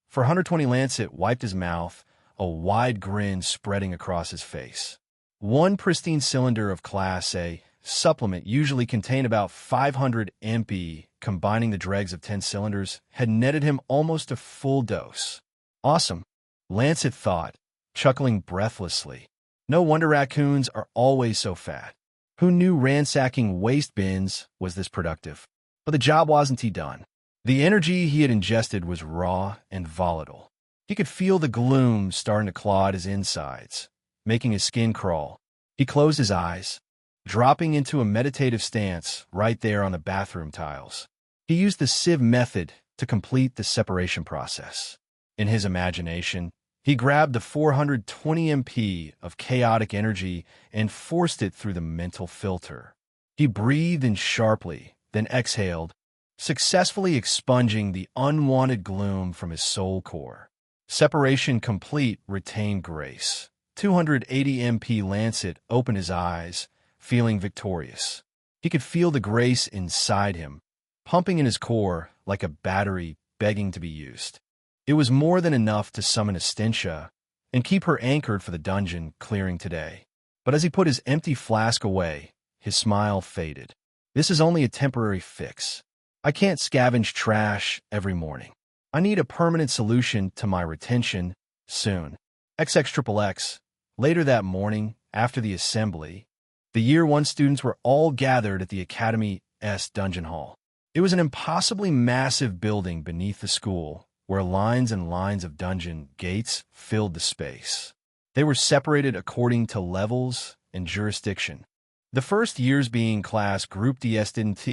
For 120, Lancet wiped his mouth, a wide grin spreading across his face. 1 pristine cylinder of Class A supplement usually contained about 500 MP. Combining the dregs of 10 cylinders had netted him almost a full dose. "Awesome," Lancet thought, chuckling breathlessly. No wonder raccoons are always so fat. Who knew ransacking waste bins was this productive? But the job wasn't done. The energy he had ingested was raw and volatile. He could feel the gloom starting to claw at his insides, making his skin crawl. He closed his eyes, dropping into a meditative stance right there on the bathroom tiles. He used the sieve method to complete the separation process. In his imagination, he grabbed the 420 MP of chaotic energy and forced it through the mental filter. He breathed in sharply, then exhaled, successfully expunging the unwanted gloom from his soul core. Separation complete, retained grace. 280 MP Lancet opened his eyes, feeling victorious. He could feel the grace inside him, pumping in his core like a battery begging to be used. It was more than enough to summon Estintia and keep her anchored for the dungeon clearing today. But as he put his empty flask away, his smile faded. "This is only a temporary fix. I can't scavenge trash every morning. I need a permanent solution to my retention soon." XXXX. Later that morning, after the assembly, the Year 1 students were all gathered at the Academy's S dungeon hall. It was an impossibly massive building beneath the school, where lines and lines of dungeon gates filled the space. They were separated according to levels and jurisdiction. The first years being class Group DS didn't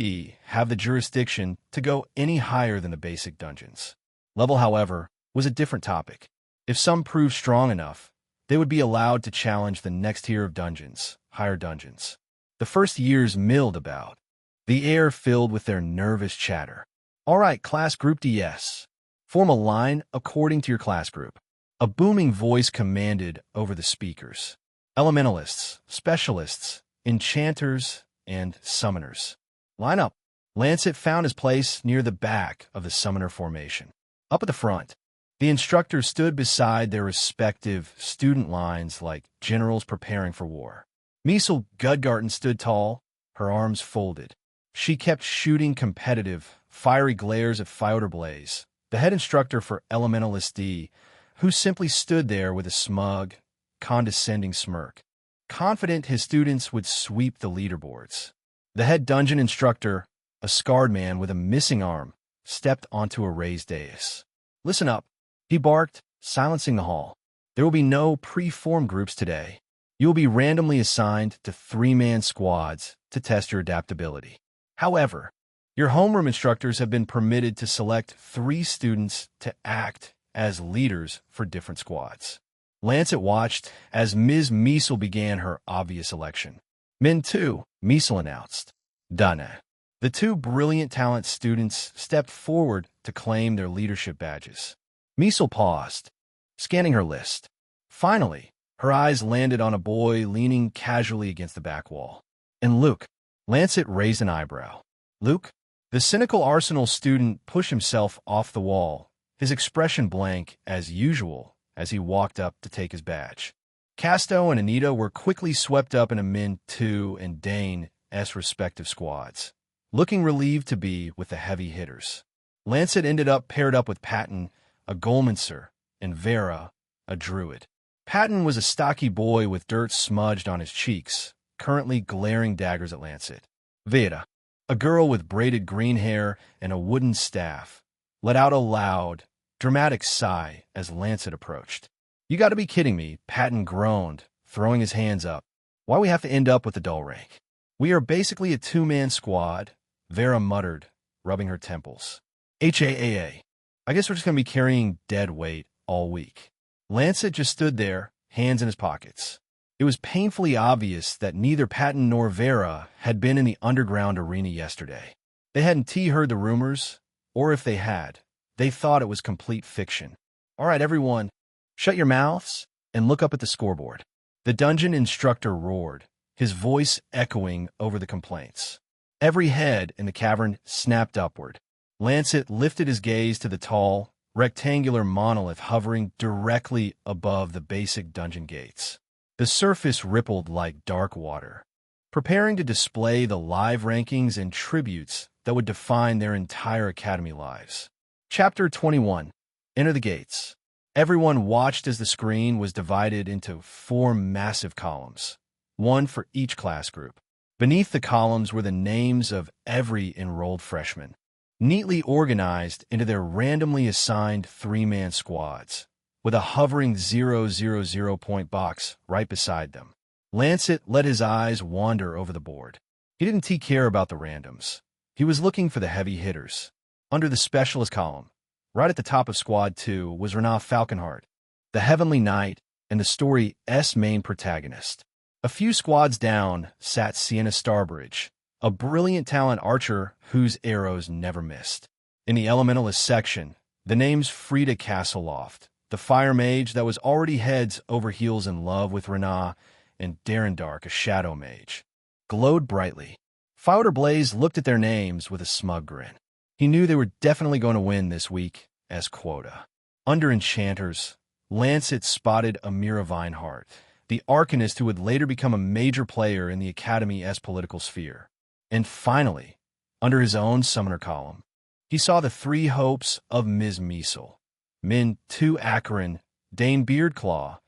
have the jurisdiction to go any higher than the basic dungeons. Level, however, was a different topic. If some proved strong enough, they would be allowed to challenge the next tier of dungeons, higher dungeons. The first years milled about, the air filled with their nervous chatter. All right, class Group DS. Form a line according to your class group. A booming voice commanded over the speakers. Elementalists, specialists, enchanters, and summoners. Line up. Lancet found his place near the back of the summoner formation. Up at the front, the instructors stood beside their respective student lines like generals preparing for war. Miesel Gudgarten stood tall, her arms folded. She kept shooting competitive, fiery glares at Feuerblaze, the head instructor for Elementalist D, who simply stood there with a smug, condescending smirk, confident his students would sweep the leaderboards. The head dungeon instructor, a scarred man with a missing arm, stepped onto a raised dais. Listen up, he barked, silencing the hall. There will be no pre-formed groups today. You will be randomly assigned to 3-man squads to test your adaptability. However, your homeroom instructors have been permitted to select 3 students to act as leaders for different squads. Lancet watched as Ms. Miesel began her obvious election. Men 2, Miesel announced. Done. The 2 brilliant talent students stepped forward to claim their leadership badges. Miesel paused, scanning her list. Finally, her eyes landed on a boy leaning casually against the back wall. And Luke. Lancet raised an eyebrow. Luke? The cynical Arsenal student pushed himself off the wall, his expression blank as usual as he walked up to take his badge. Casto and Anita were quickly swept up into Men 2 and Dane S respective squads, looking relieved to be with the heavy hitters. Lancet ended up paired up with Patton, a Golmancer, and Vera, a druid. Patton was a stocky boy with dirt smudged on his cheeks, currently glaring daggers at Lancet. Vera, a girl with braided green hair and a wooden staff, let out a loud, dramatic sigh as Lancet approached. You gotta be kidding me, Patton groaned, throwing his hands up. Why we have to end up with the dull rank? We are basically a 2-man squad, Vera muttered, rubbing her temples. HAAA. I guess we're just gonna be carrying dead weight all week. Lancet just stood there, hands in his pockets. It was painfully obvious that neither Patton nor Vera had been in the underground arena yesterday. They hadn't heard the rumors, or if they had, they thought it was complete fiction. All right, everyone, shut your mouths and look up at the scoreboard. The dungeon instructor roared, his voice echoing over the complaints. Every head in the cavern snapped upward. Lancet lifted his gaze to the tall, rectangular monolith hovering directly above the basic dungeon gates. The surface rippled like dark water, preparing to display the live rankings and tributes that would define their entire academy lives. Chapter 21. Enter the gates. Everyone watched as the screen was divided into 4 massive columns, 1 for each class group. Beneath the columns were the names of every enrolled freshman, neatly organized into their randomly assigned 3-man squads, with a hovering 000 point box right beside them. Lancet let his eyes wander over the board. He didn't care about the randoms. He was looking for the heavy hitters. Under the specialist column, right at the top of Squad 2, was Renah Falconheart, the Heavenly Knight and the story's main protagonist. A few squads down sat Sienna Starbridge, a brilliant talent archer whose arrows never missed. In the Elementalist section, the names Frida Castleloft, the fire mage that was already heads over heels in love with Renah, and Darren Dark, a shadow mage, glowed brightly. Feuerblaze looked at their names with a smug grin. He knew they were definitely going to win this week as quota. Under enchanters, Lancet spotted Amira Vinehart, the arcanist who would later become a major player in the Academy's political sphere. And finally, under his own summoner column, he saw the 3 hopes of Ms. Miesel. Men 2 Acheron, Dane Beardclaw,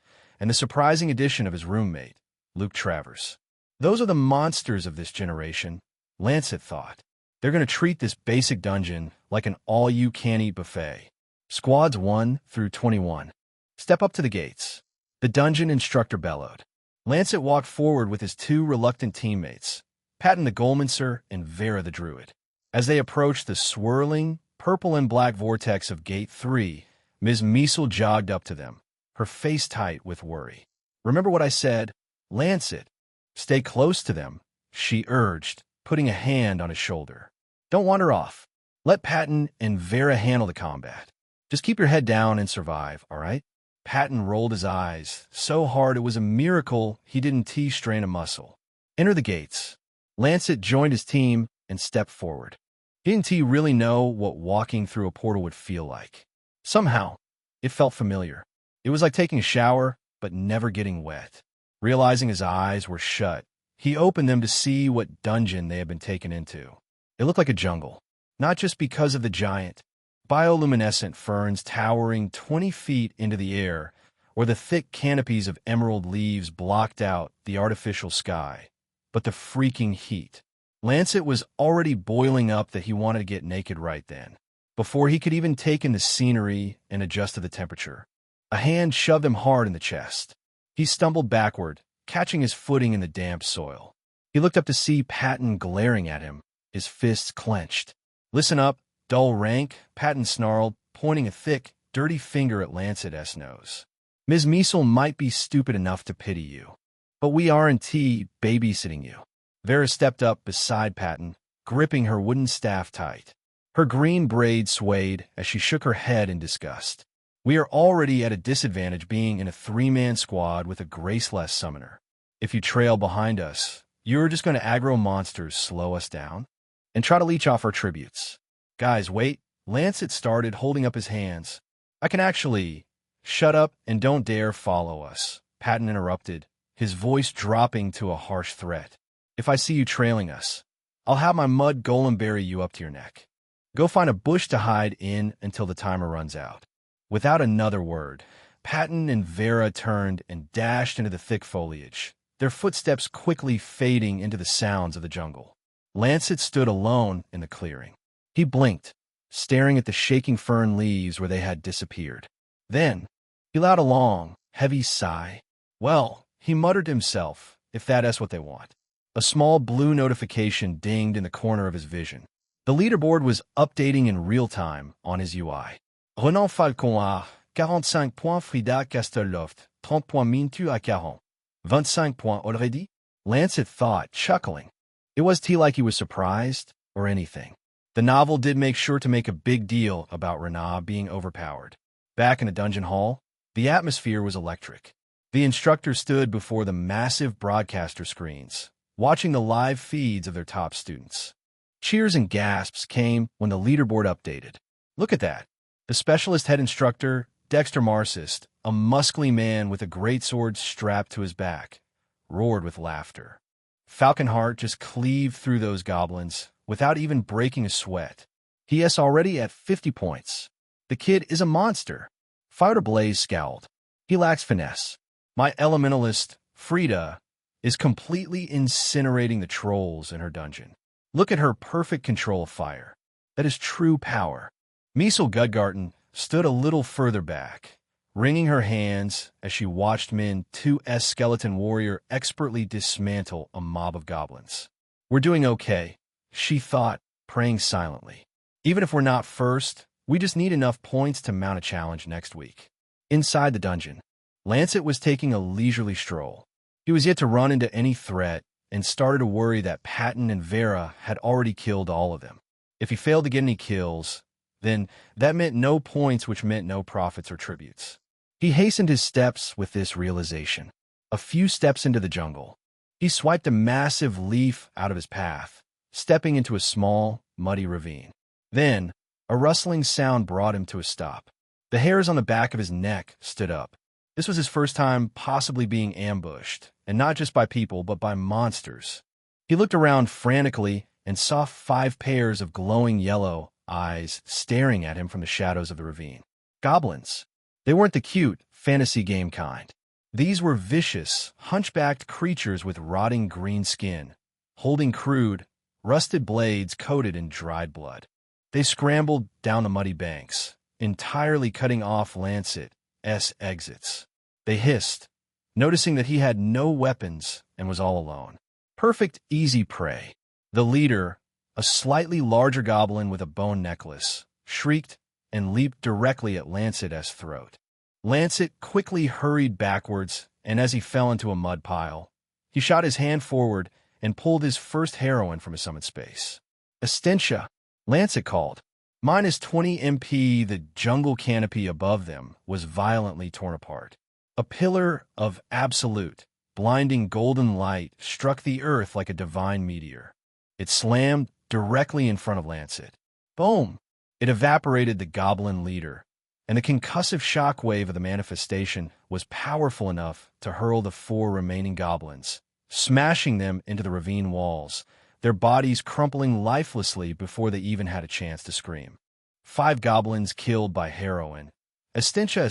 and the surprising addition of his roommate, Luke Travers. Those are the monsters of this generation, Lancet thought. They're going to treat this basic dungeon like an all-you-can-eat buffet. Squads 1 through 21. Step up to the gates. The dungeon instructor bellowed. Lancet walked forward with his two reluctant teammates, Patton the Golemancer and Vera the Druid. As they approached the swirling, purple and black vortex of Gate 3, Ms. Measle jogged up to them, her face tight with worry. "Remember what I said? Lancet, stay close to them," she urged, putting a hand on his shoulder. "Don't wander off. Let Patton and Vera handle the combat. Just keep your head down and survive, all right?" Patton rolled his eyes so hard it was a miracle he didn't strain a muscle. "Enter the gates." Lancet joined his team and stepped forward. Didn't he really know what walking through a portal would feel like? Somehow, it felt familiar. It was like taking a shower, but never getting wet. Realizing his eyes were shut, he opened them to see what dungeon they had been taken into. It looked like a jungle, not just because of the giant, bioluminescent ferns towering 20 feet into the air, or the thick canopies of emerald leaves blocked out the artificial sky, but the freaking heat. Lancet was already boiling up that he wanted to get naked right then, before he could even take in the scenery and adjust to the temperature. A hand shoved him hard in the chest. He stumbled backward, catching his footing in the damp soil. He looked up to see Patton glaring at him, his fists clenched. "Listen up, dull rank," Patton snarled, pointing a thick, dirty finger at Lancet's nose. "Ms. Measle might be stupid enough to pity you, but we aren't babysitting you." Vera stepped up beside Patton, gripping her wooden staff tight. Her green braid swayed as she shook her head in disgust. "We are already at a disadvantage being in a three-man squad with a graceless summoner. If you trail behind us, you're just going to aggro monsters slow us down and try to leech off our tributes." "Guys, wait," Lancet started, holding up his hands. "I can actually—" "Shut up and don't dare follow us," Patton interrupted, his voice dropping to a harsh threat. "If I see you trailing us, I'll have my mud golem bury you up to your neck. Go find a bush to hide in until the timer runs out." Without another word, Patton and Vera turned and dashed into the thick foliage, their footsteps quickly fading into the sounds of the jungle. Lancet stood alone in the clearing. He blinked, staring at the shaking fern leaves where they had disappeared. Then, he let out a long, heavy sigh. "Well," he muttered to himself, "if that's what they want." A small blue notification dinged in the corner of his vision. The leaderboard was updating in real time on his UI. Renan Falcon a 45 points, Frida Castelloft 30 points, Mintu à 40. 25 points already? Lancet thought, chuckling. It wasn't like he was surprised or anything. The novel did make sure to make a big deal about Renan being overpowered. Back in the dungeon hall, the atmosphere was electric. The instructors stood before the massive broadcaster screens, watching the live feeds of their top students. Cheers and gasps came when the leaderboard updated. "Look at that." The specialist head instructor, Dexter Marxist, a muscly man with a greatsword strapped to his back, roared with laughter. Falconheart just cleaved through those goblins without even breaking a sweat. He is already at 50 points. The kid is a monster. Fire Blaze scowled. He lacks finesse. My elementalist, Frida, is completely incinerating the trolls in her dungeon. Look at her perfect control of fire. That is true power. Measle Gudgarten stood a little further back, wringing her hands as she watched Min 2's skeleton warrior expertly dismantle a mob of goblins. "We're doing okay," she thought, praying silently. "Even if we're not first, we just need enough points to mount a challenge next week." Inside the dungeon, Lancet was taking a leisurely stroll. He was yet to run into any threat and started to worry that Patton and Vera had already killed all of them. If he failed to get any kills, then that meant no points, which meant no profits or tributes. He hastened his steps with this realization. A few steps into the jungle, he swiped a massive leaf out of his path, stepping into a small, muddy ravine. Then, a rustling sound brought him to a stop. The hairs on the back of his neck stood up. This was his first time possibly being ambushed, and not just by people, but by monsters. He looked around frantically and saw 5 pairs of glowing yellow eyes staring at him from the shadows of the ravine. Goblins. They weren't the cute, fantasy game kind. These were vicious, hunchbacked creatures with rotting green skin, holding crude, rusted blades coated in dried blood. They scrambled down the muddy banks, entirely cutting off Lancet's exits. They hissed, noticing that he had no weapons and was all alone. Perfect, easy prey. The leader, a slightly larger goblin with a bone necklace, shrieked and leaped directly at Lancet's throat. Lancet quickly hurried backwards, and as he fell into a mud pile, he shot his hand forward and pulled his first heroine from his summit space. Essentia, Lancet called. Minus 20 MP, the jungle canopy above them was violently torn apart. A pillar of absolute, blinding golden light struck the earth like a divine meteor. It slammed directly in front of Lancet. Boom! It evaporated the goblin leader, and the concussive shockwave of the manifestation was powerful enough to hurl the 4 remaining goblins, smashing them into the ravine walls, their bodies crumpling lifelessly before they even had a chance to scream. 5 goblins killed by heroin. Essentia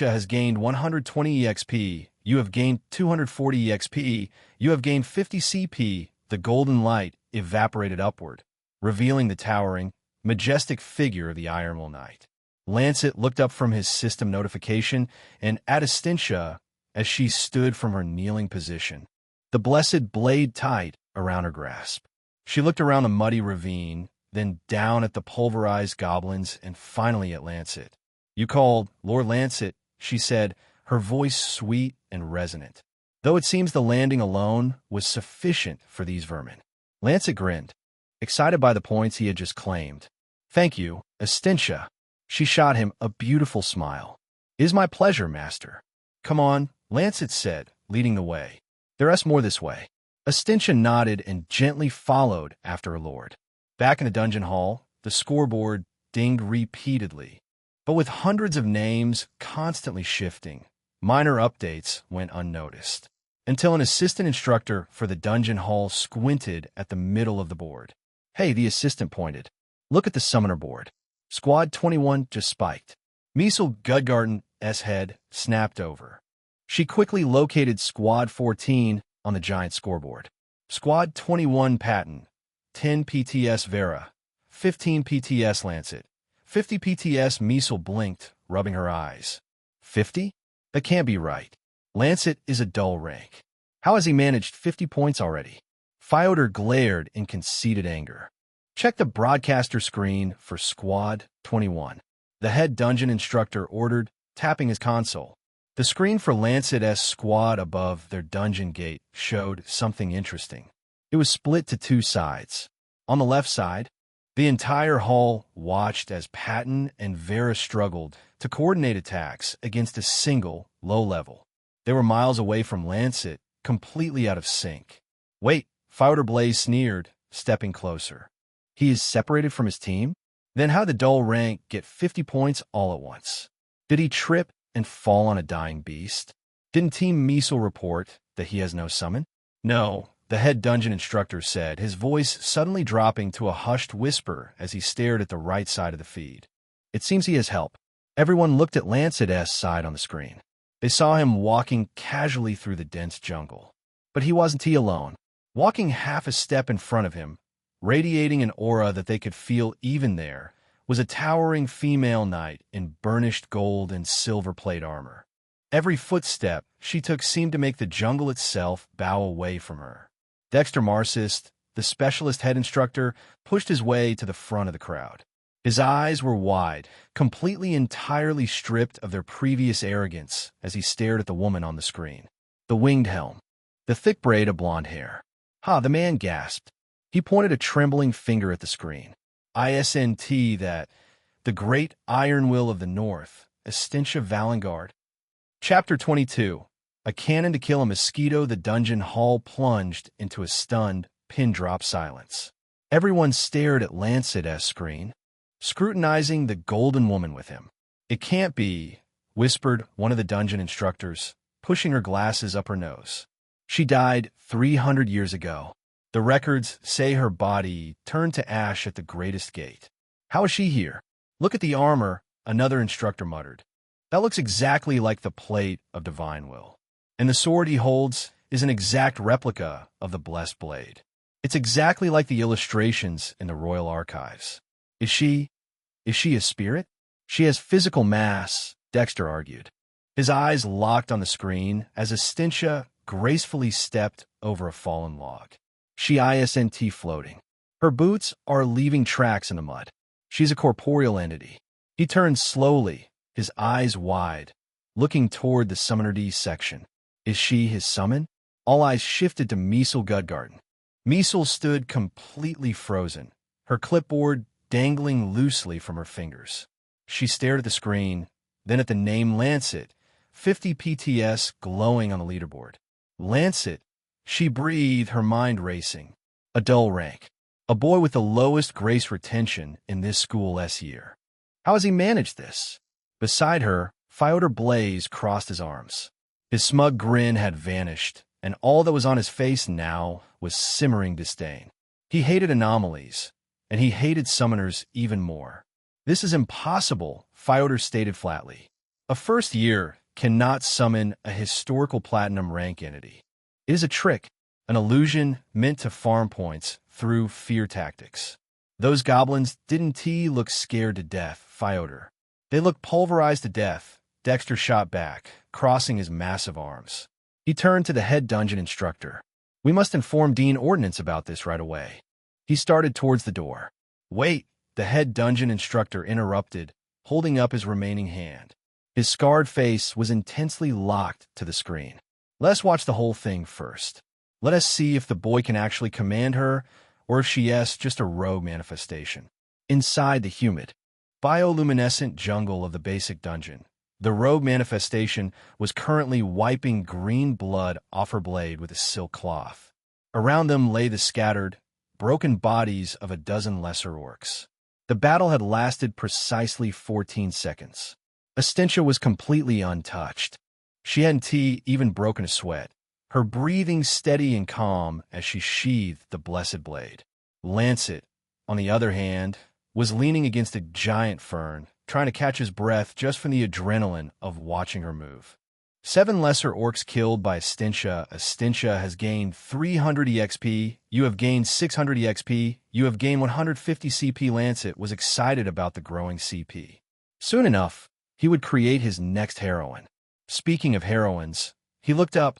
has gained 120 EXP. You have gained 240 EXP. You have gained 50 CP. The golden light evaporated upward, revealing the towering, majestic figure of the Ironwell Knight. Lancet looked up from his system notification and at Essentia as she stood from her kneeling position, the blessed blade tight around her grasp. She looked around the muddy ravine, then down at the pulverized goblins, and finally at Lancet. "You called, Lord Lancet," she said, her voice sweet and resonant, though it seems the landing alone was sufficient for these vermin. Lancet grinned, excited by the points he had just claimed. "Thank you, Essentia." She shot him a beautiful smile. "It is my pleasure, master." "Come on," Lancet said, leading the way. "There is more this way." Essentia nodded and gently followed after her lord. Back in the dungeon hall, the scoreboard dinged repeatedly. But with hundreds of names constantly shifting, minor updates went unnoticed, until an assistant instructor for the dungeon hall squinted at the middle of the board. "Hey," the assistant pointed. "Look at the summoner board. Squad 21 just spiked." Miesel Gudgarden's head snapped over. She quickly located Squad 14 on the giant scoreboard. Squad 21 Patton, 10 PTS Vera, 15 PTS Lancet, 50 PTS. Miesel blinked, rubbing her eyes. 50? That can't be right. Lancet is a dull rank. How has he managed 50 points already? Fyodor glared in conceited anger. "Check the broadcaster screen for Squad 21. The head dungeon instructor ordered, tapping his console. The screen for Lancet's squad above their dungeon gate showed something interesting. It was split to 2 sides. On the left side, the entire hall watched as Patton and Vera struggled to coordinate attacks against a single low level. They were miles away from Lancet, completely out of sync. "Wait," Fyodor Blaze sneered, stepping closer. "He is separated from his team? Then how did dull rank get 50 points all at once? Did he trip and fall on a dying beast? Didn't Team Miesel report that he has no summon?" "No," the head dungeon instructor said, his voice suddenly dropping to a hushed whisper as he stared at the right side of the feed. "It seems he has help." Everyone looked at Lancet's side on the screen. They saw him walking casually through the dense jungle. But he wasn't alone. Walking half a step in front of him, radiating an aura that they could feel even there, was a towering female knight in burnished gold and silver plate armor. Every footstep she took seemed to make the jungle itself bow away from her. Dexter Marxist, the specialist head instructor, pushed his way to the front of the crowd. His eyes were wide, completely entirely stripped of their previous arrogance as he stared at the woman on the screen. The winged helm, the thick braid of blonde hair. "Ha," the man gasped. He pointed a trembling finger at the screen. "ISNT that, the great Iron Will of the North, Essentia Valengard." Chapter 22. A cannon to kill a mosquito. The dungeon hall plunged into a stunned, pin-drop silence. Everyone stared at Lancet's screen, scrutinizing the golden woman with him. "It can't be," whispered one of the dungeon instructors, pushing her glasses up her nose. "She died 300 years ago. The records say her body turned to ash at the greatest gate. How is she here? Look at the armor," another instructor muttered. "That looks exactly like the plate of divine will. And the sword he holds is an exact replica of the blessed blade." It's exactly like the illustrations in the Royal Archives. Is she a spirit? She has physical mass, Dexter argued. His eyes locked on the screen as Estintia gracefully stepped over a fallen log. She isn't floating. Her boots are leaving tracks in the mud. She's a corporeal entity. He turned slowly, his eyes wide, looking toward the Summoner D section. Is she his summon? All eyes shifted to Meisel Gudgarden. Meisel stood completely frozen, her clipboard dangling loosely from her fingers. She stared at the screen, then at the name Lancet, 50 PTS glowing on the leaderboard. Lancet, she breathed, her mind racing. A dull rank. A boy with the lowest grace retention in this school's year. How has he managed this? Beside her, Fyodor Blaze crossed his arms. His smug grin had vanished, and all that was on his face now was simmering disdain. He hated anomalies, and he hated summoners even more. This is impossible, Fyodor stated flatly. A first year cannot summon a historical platinum rank entity. It is a trick, an illusion meant to farm points through fear tactics. Those goblins didn't look scared to death, Fyodor. They looked pulverized to death, Dexter shot back, crossing his massive arms. He turned to the head dungeon instructor. We must inform Dean Ordnance about this right away. He started towards the door. Wait, the head dungeon instructor interrupted, holding up his remaining hand. His scarred face was intensely locked to the screen. Let's watch the whole thing first. Let us see if the boy can actually command her, or if she is just a rogue manifestation. Inside the humid, bioluminescent jungle of the basic dungeon, the rogue manifestation was currently wiping green blood off her blade with a silk cloth. Around them lay the scattered, broken bodies of a dozen lesser orcs. The battle had lasted precisely 14 seconds. Estintia was completely untouched. She hadn't even broken a sweat, her breathing steady and calm as she sheathed the blessed blade. Lancet, on the other hand, was leaning against a giant fern, trying to catch his breath just from the adrenaline of watching her move. 7 lesser orcs killed by Estintia. Estintia has gained 300 EXP. You have gained 600 EXP. You have gained 150 CP. Lancet was excited about the growing CP. Soon enough, he would create his next heroine. Speaking of heroines, he looked up,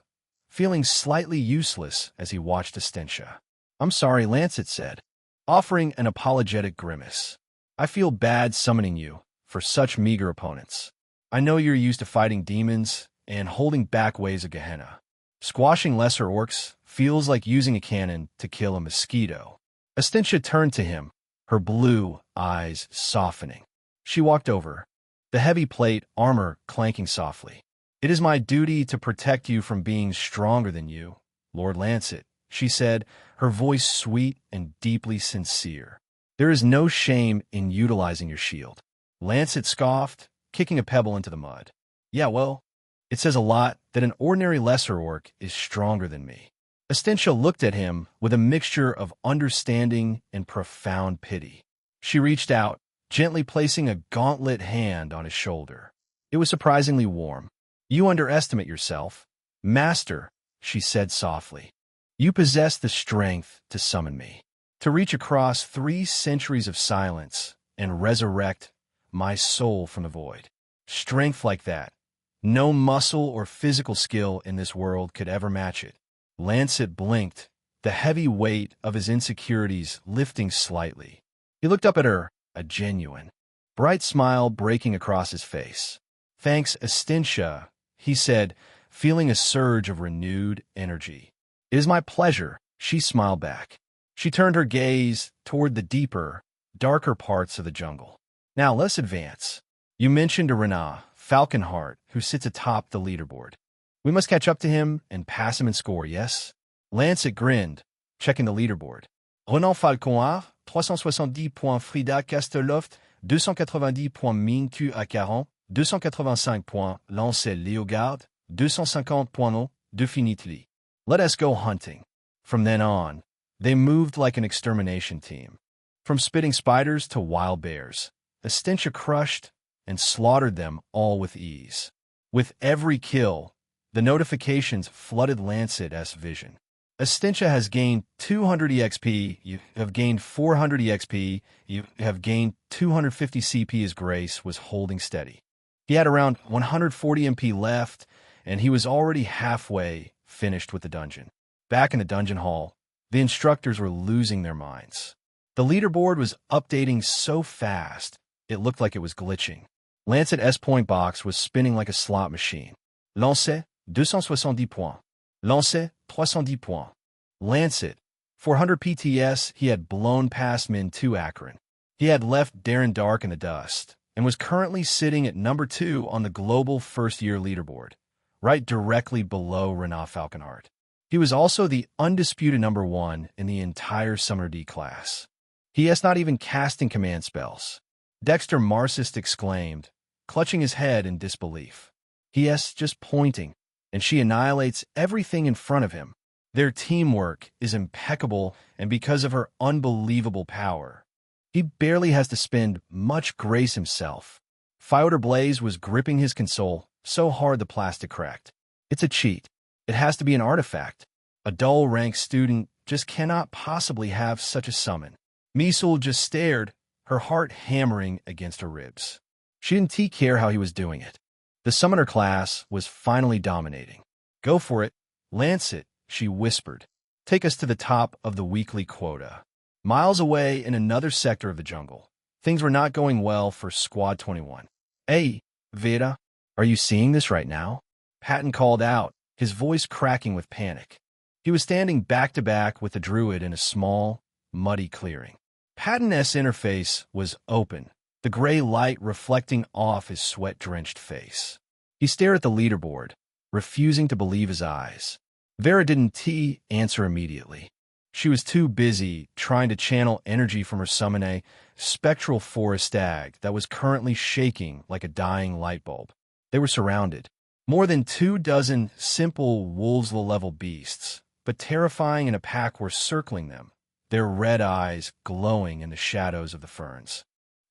feeling slightly useless as he watched Estintia. I'm sorry, Lancet said, offering an apologetic grimace. I feel bad summoning you for such meager opponents. I know you're used to fighting demons and holding back waves of Gehenna. Squashing lesser orcs feels like using a cannon to kill a mosquito. Estintia turned to him, her blue eyes softening. She walked over, the heavy plate armor clanking softly. It is my duty to protect you from being stronger than you, Lord Lancet, she said, her voice sweet and deeply sincere. There is no shame in utilizing your shield. Lancet scoffed, kicking a pebble into the mud. Yeah, well, it says a lot that an ordinary lesser orc is stronger than me. Estintia looked at him with a mixture of understanding and profound pity. She reached out, gently placing a gauntlet hand on his shoulder. It was surprisingly warm. You underestimate yourself. Master, she said softly. You possess the strength to summon me, to reach across 3 centuries of silence and resurrect my soul from the void. Strength like that. No muscle or physical skill in this world could ever match it. Lancet blinked, the heavy weight of his insecurities lifting slightly. He looked up at her, a genuine, bright smile breaking across his face. Thanks, Estintia, he said, feeling a surge of renewed energy. It is my pleasure, she smiled back. She turned her gaze toward the deeper, darker parts of the jungle. Now let's advance. You mentioned a Renat, Falconheart, who sits atop the leaderboard. We must catch up to him and pass him in score, yes? Lancet grinned, checking the leaderboard. Renat Falconheart, 370 points Frida Casteloft, 290 points Ming Q à 40, 285 points Lancet Léogard, 250 points Definitely. Let us go hunting. From then on, they moved like an extermination team. From spitting spiders to wild bears, Estintia crushed and slaughtered them all with ease. With every kill, the notifications flooded Lancet's vision. Estintia has gained 200 EXP. You have gained 400 EXP. You have gained 250 CP as Grace was holding steady. He had around 140 MP left, and he was already halfway finished with the dungeon. Back in the dungeon hall, the instructors were losing their minds. The leaderboard was updating so fast, it looked like it was glitching. Lancet S-point box was spinning like a slot machine. Lancet, 270 points. Lancet, 310 points. Lancet, 400 PTS, he had blown past Min 2 Akron. He had left Darren Dark in the dust, and was currently sitting at number 2 on the global first-year leaderboard, right directly below Renat Falconhart. He was also the undisputed number 1 in the entire Summoner D class. He is not even casting command spells. Dexter Marxist exclaimed, clutching his head in disbelief. He is just pointing, and she annihilates everything in front of him. Their teamwork is impeccable, and because of her unbelievable power, he barely has to spend much grace himself. Fyodor Blaze was gripping his console so hard the plastic cracked. It's a cheat. It has to be an artifact. A dull-ranked student just cannot possibly have such a summon. Misul just stared, her heart hammering against her ribs. She didn't care how he was doing it. The summoner class was finally dominating. Go for it, Lancet, she whispered. Take us to the top of the weekly quota. Miles away in another sector of the jungle, things were not going well for Squad 21. Hey, Vera, are you seeing this right now? Patton called out, his voice cracking with panic. He was standing back-to-back with the druid in a small, muddy clearing. Patton's interface was open, the gray light reflecting off his sweat-drenched face. He stared at the leaderboard, refusing to believe his eyes. Vera didn't answer immediately. She was too busy trying to channel energy from her summon, a spectral forest stag that was currently shaking like a dying light bulb. They were surrounded. More than 24 simple wolves-level beasts, but terrifying in a pack were circling them, their red eyes glowing in the shadows of the ferns.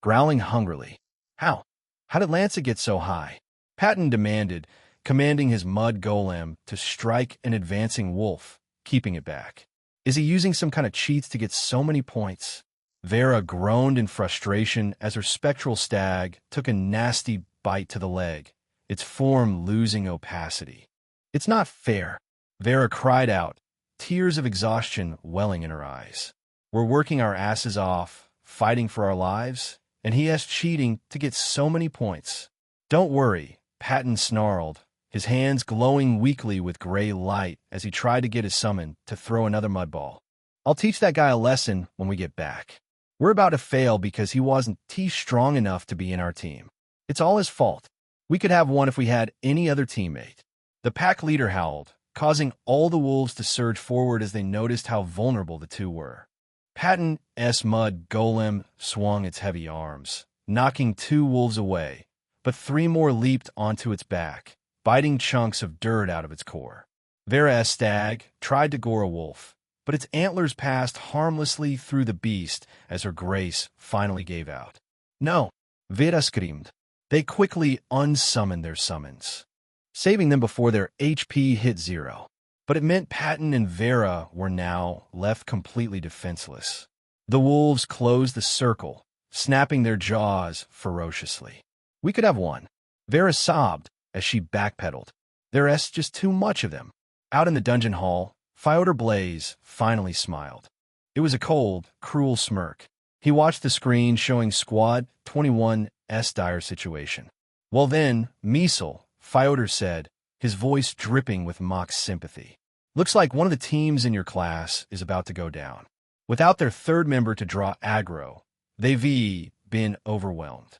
Growling hungrily. How? How did Lancet get so high? Patton demanded, commanding his mud golem to strike an advancing wolf, keeping it back. Is he using some kind of cheats to get so many points? Vera groaned in frustration as her spectral stag took a nasty bite to the leg, its form losing opacity. It's not fair, Vera cried out, tears of exhaustion welling in her eyes. We're working our asses off, fighting for our lives, and he is cheating to get so many points. Don't worry, Patton snarled, his hands glowing weakly with gray light as he tried to get his summon to throw another mud ball. I'll teach that guy a lesson when we get back. We're about to fail because he wasn't strong enough to be in our team. It's all his fault. We could have won if we had any other teammate. The pack leader howled, causing all the wolves to surge forward as they noticed how vulnerable the two were. Patton's mud golem swung its heavy arms, knocking 2 wolves away, but 3 more leaped onto its back, biting chunks of dirt out of its core. Vera's stag tried to gore a wolf, but its antlers passed harmlessly through the beast as her grace finally gave out. No, Vera screamed. They quickly unsummoned their summons, saving them before their HP hit 0. But it meant Patton and Vera were now left completely defenseless. The wolves closed the circle, snapping their jaws ferociously. We could have won. Vera sobbed as she backpedaled. There's just too much of them. Out in the dungeon hall, Fyodor Blaze finally smiled. It was a cold, cruel smirk. He watched the screen showing Squad 21's dire situation. Well then, Misul, Fyodor said, his voice dripping with mock sympathy. Looks like one of the teams in your class is about to go down. Without their third member to draw aggro, they've been overwhelmed.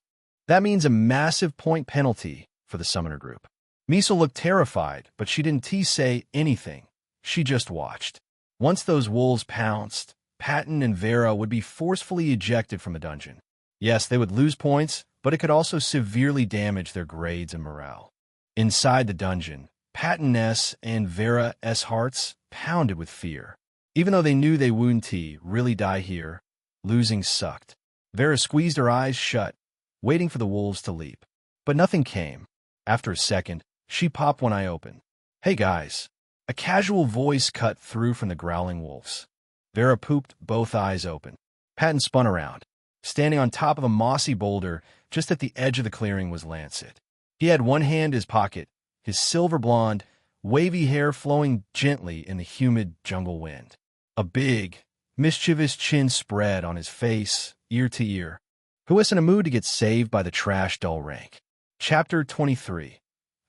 That means a massive point penalty for the summoner group. Misul looked terrified, but she didn't say anything. She just watched. Once those wolves pounced, Patton and Vera would be forcefully ejected from the dungeon. Yes, they would lose points, but it could also severely damage their grades and morale. Inside the dungeon, Patton's and Vera's hearts pounded with fear. Even though they knew they wouldn't really die here, losing sucked. Vera squeezed her eyes shut, waiting for the wolves to leap. But nothing came. After a second, she popped one eye open. Hey guys, A casual voice cut through from the growling wolves. Vera pooped both eyes open. Patton spun around. Standing on top of a mossy boulder just at the edge of the clearing was Lancet. He had one hand in his pocket, his silver blonde, wavy hair flowing gently in the humid jungle wind. A big, mischievous chin spread on his face, ear to ear. Who was in a mood to get saved by the trash dull rank? Chapter 23.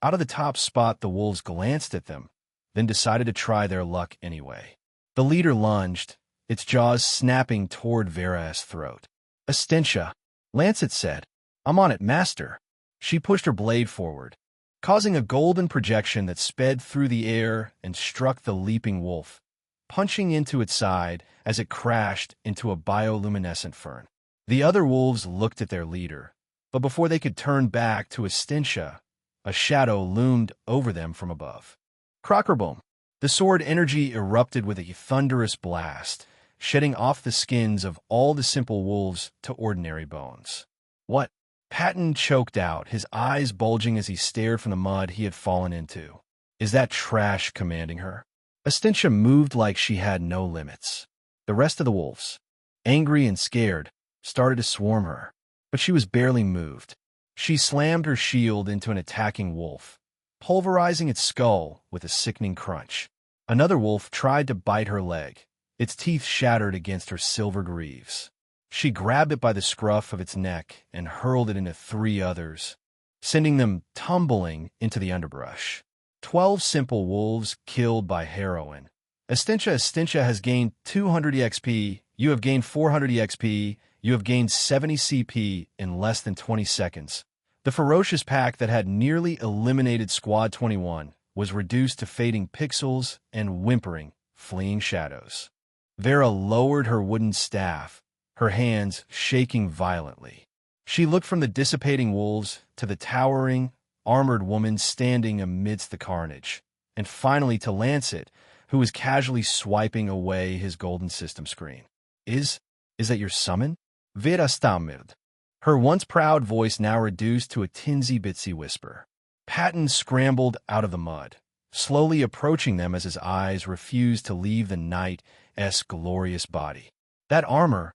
Out of the top spot, the wolves glanced at them, then decided to try their luck anyway. The leader lunged, its jaws snapping toward Vera's throat. Astentia, Lancet said. I'm on it, master. She pushed her blade forward, causing a golden projection that sped through the air and struck the leaping wolf, punching into its side as it crashed into a bioluminescent fern. The other wolves looked at their leader, but before they could turn back to Astentia, a shadow loomed over them from above. Crockerboom! The sword energy erupted with a thunderous blast, shedding off the skins of all the simple wolves to ordinary bones. What? Patton choked out, his eyes bulging as he stared from the mud he had fallen into. Is that trash commanding her? Astentia moved like she had no limits. The rest of the wolves, angry and scared, started to swarm her, but she was barely moved. She slammed her shield into an attacking wolf, pulverizing its skull with a sickening crunch. Another wolf tried to bite her leg, its teeth shattered against her silver greaves. She grabbed it by the scruff of its neck and hurled it into 3 others, sending them tumbling into the underbrush. 12 simple wolves killed by heroin. Astentia has gained 200 EXP, you have gained 400 EXP, you have gained 70 CP in less than 20 seconds. The ferocious pack that had nearly eliminated Squad 21 was reduced to fading pixels and whimpering, fleeing shadows. Vera lowered her wooden staff, her hands shaking violently. She looked from the dissipating wolves to the towering, armored woman standing amidst the carnage, and finally to Lancet, who was casually swiping away his golden system screen. Is that your summon? Vera stammered, her once proud voice now reduced to a tinsy-bitsy whisper. Patton scrambled out of the mud, slowly approaching them as his eyes refused to leave the knight's glorious body. That armor,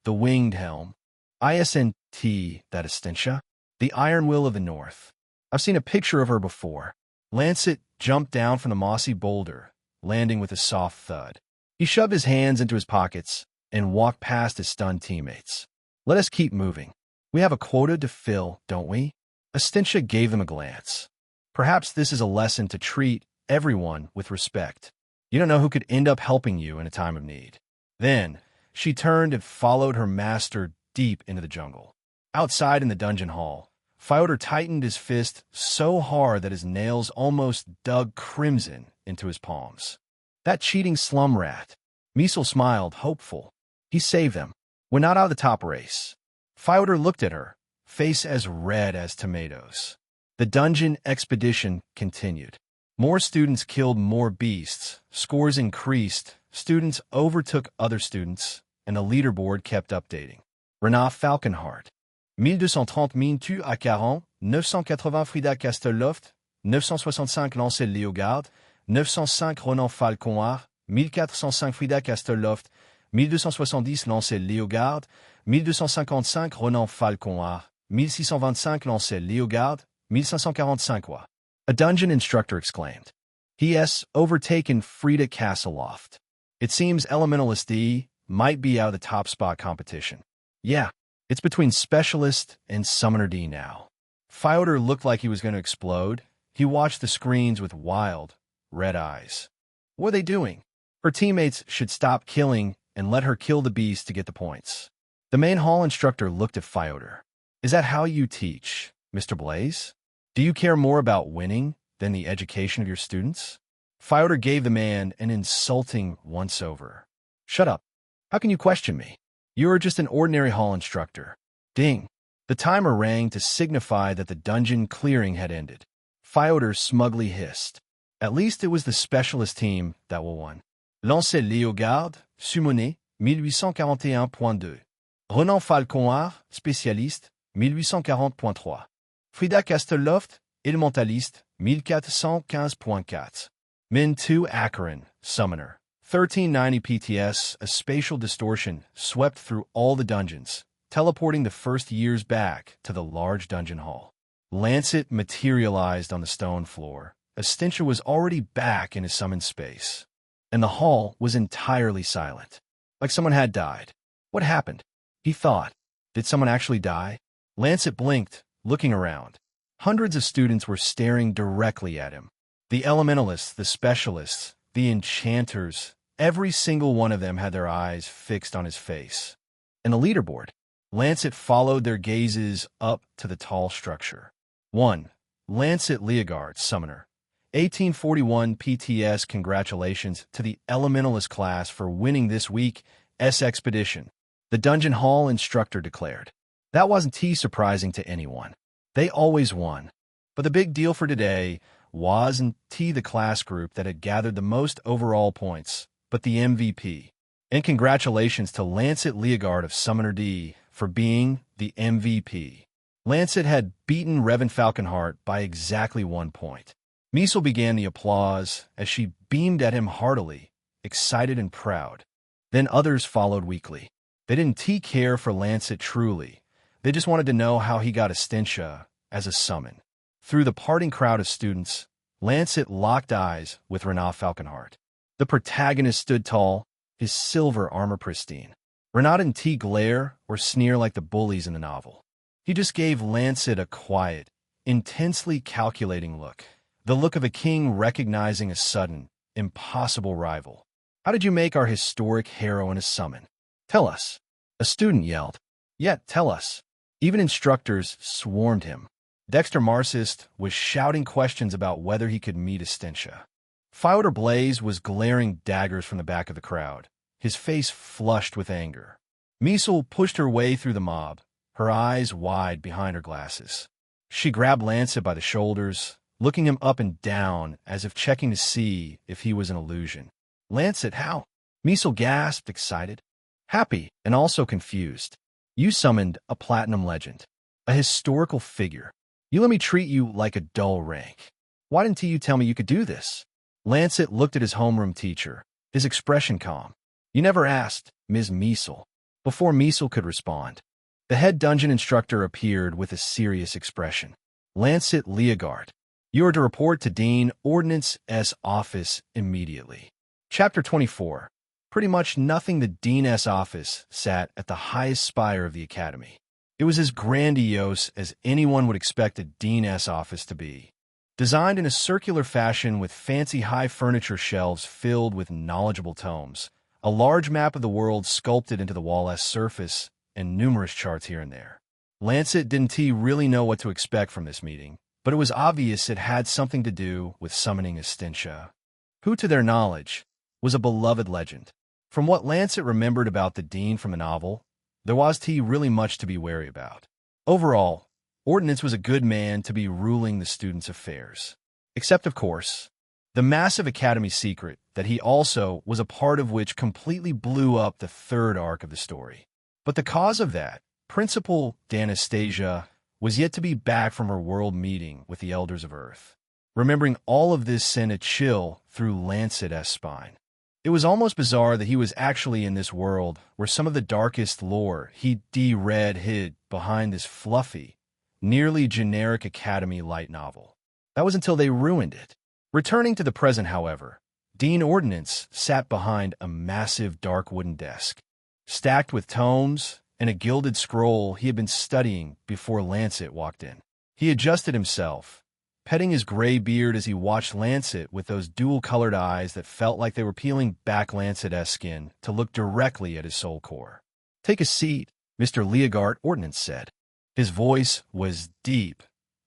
the winged helm, ISNT, that Astentia, the Iron Will of the North. I've seen a picture of her before. Lancet jumped down from the mossy boulder, landing with a soft thud. He shoved his hands into his pockets and walked past his stunned teammates. Let us keep moving. We have a quota to fill, don't we? Astentia gave them a glance. Perhaps this is a lesson to treat everyone with respect. You don't know who could end up helping you in a time of need. Then, she turned and followed her master deep into the jungle. Outside in the dungeon hall, Fyodor tightened his fist so hard that his nails almost dug crimson into his palms. That cheating slum rat. Miesel smiled, hopeful. He saved them. We're not out of the top race. Fyodor looked at her, face as red as tomatoes. The dungeon expedition continued. More students killed more beasts, scores increased, students overtook other students, and the leaderboard kept updating. Renat Falconhart, 1230 Mintu à 40, 980 Frida Castelloft, 965 Lancel Léogard, 905 Ronan Falconhart, 1405 Frida Castelloft, 1270 Lancel Léogard, 1255 Ronan Falconhart, 1625 Lancel Léogard, 1545 quoi. A dungeon instructor exclaimed. He has overtaken Frida Castleloft. It seems Elementalist D might be out of the top spot competition. Yeah, it's between Specialist and Summoner D now. Fyodor looked like he was going to explode. He watched the screens with wild, red eyes. What are they doing? Her teammates should stop killing and let her kill the beast to get the points. The main hall instructor looked at Fyodor. Is that how you teach, Mr. Blaze? Do you care more about winning than the education of your students? Fyodor gave the man an insulting once-over. Shut up. How can you question me? You are just an ordinary hall instructor. Ding. The timer rang to signify that the dungeon clearing had ended. Fyodor smugly hissed. At least it was the specialist team that will won. Lancel Léogard, Summoné, 1841.2. Ronan Falconhart, Spécialiste, 1840.3. Frida Castelloft, Elementaliste, 1415.4. Min 2 Acheron, Summoner. 1390 PTS, a spatial distortion swept through all the dungeons, teleporting the first years back to the large dungeon hall. Lancet materialized on the stone floor. Estintia was already back in his summoned space, and the hall was entirely silent, like someone had died. What happened? He thought. Did someone actually die? Lancet blinked, looking around. Hundreds of students were staring directly at him. The elementalists, the specialists, the enchanters, every single one of them had their eyes fixed on his face. And the leaderboard. Lancet followed their gazes up to the tall structure. 1. Lancet Leogard, Summoner. 1841 PTS. Congratulations to the Elementalist class for winning this week's expedition, the Dungeon Hall instructor declared. That wasn't too surprising to anyone. They always won. But the big deal for today wasn't the class group that had gathered the most overall points, but the MVP. And congratulations to Lancet Leogard of Summoner D for being the MVP. Lancet had beaten Revan Falconheart by exactly 1 point. Miesel began the applause as she beamed at him heartily, excited and proud. Then others followed weakly. They didn't care for Lancet truly. They just wanted to know how he got Estintia as a summon. Through the parting crowd of students, Lancet locked eyes with Renat Falconheart. The protagonist stood tall, his silver armor pristine. Renat didn't glare or sneer like the bullies in the novel. He just gave Lancet a quiet, intensely calculating look. The look of a king recognizing a sudden, impossible rival. How did you make our historic heroine a summon? Tell us. A student yelled. Yet, tell us. Even instructors swarmed him. Dexter Marxist was shouting questions about whether he could meet Estintia. Fyodor Blaze was glaring daggers from the back of the crowd, his face flushed with anger. Miesel pushed her way through the mob, her eyes wide behind her glasses. She grabbed Lancet by the shoulders, looking him up and down as if checking to see if he was an illusion. Lancet, how? Miesel gasped, excited, happy, and also confused. You summoned a platinum legend, a historical figure. You let me treat you like a dull rank. Why didn't you tell me you could do this? Lancet looked at his homeroom teacher, his expression calm. You never asked, Ms. Miesel. Before Miesel could respond, the head dungeon instructor appeared with a serious expression. Lancet Leogard, you are to report to Dean Ordnance's office immediately. Chapter 24. Pretty much nothing. The Dean's office sat at the highest spire of the academy. It was as grandiose as anyone would expect a Dean's office to be. Designed in a circular fashion with fancy high furniture shelves filled with knowledgeable tomes, a large map of the world sculpted into the wall's surface, and numerous charts here and there. Lancet didn't really know what to expect from this meeting, but it was obvious it had something to do with summoning Estintia, who, to their knowledge, was a beloved legend. From what Lancet remembered about the Dean from the novel, there was really much to be wary about. Overall, Ordnance was a good man to be ruling the students' affairs. Except, of course, the massive academy secret that he also was a part of, which completely blew up the third arc of the story. But the cause of that, Principal D'Anastasia, was yet to be back from her world meeting with the Elders of Earth. Remembering all of this sent a chill through Lancet's spine. It was almost bizarre that he was actually in this world where some of the darkest lore he'd read hid behind this fluffy, nearly generic academy light novel. That was until they ruined it. Returning to the present, however, Dean Ordnance sat behind a massive dark wooden desk, stacked with tomes and a gilded scroll he had been studying before Lancet walked in. He adjusted himself, petting his gray beard as he watched Lancet with those dual-colored eyes that felt like they were peeling back Lancet's skin to look directly at his soul core. Take a seat, Mr. Leogard, Ordnance said. His voice was deep,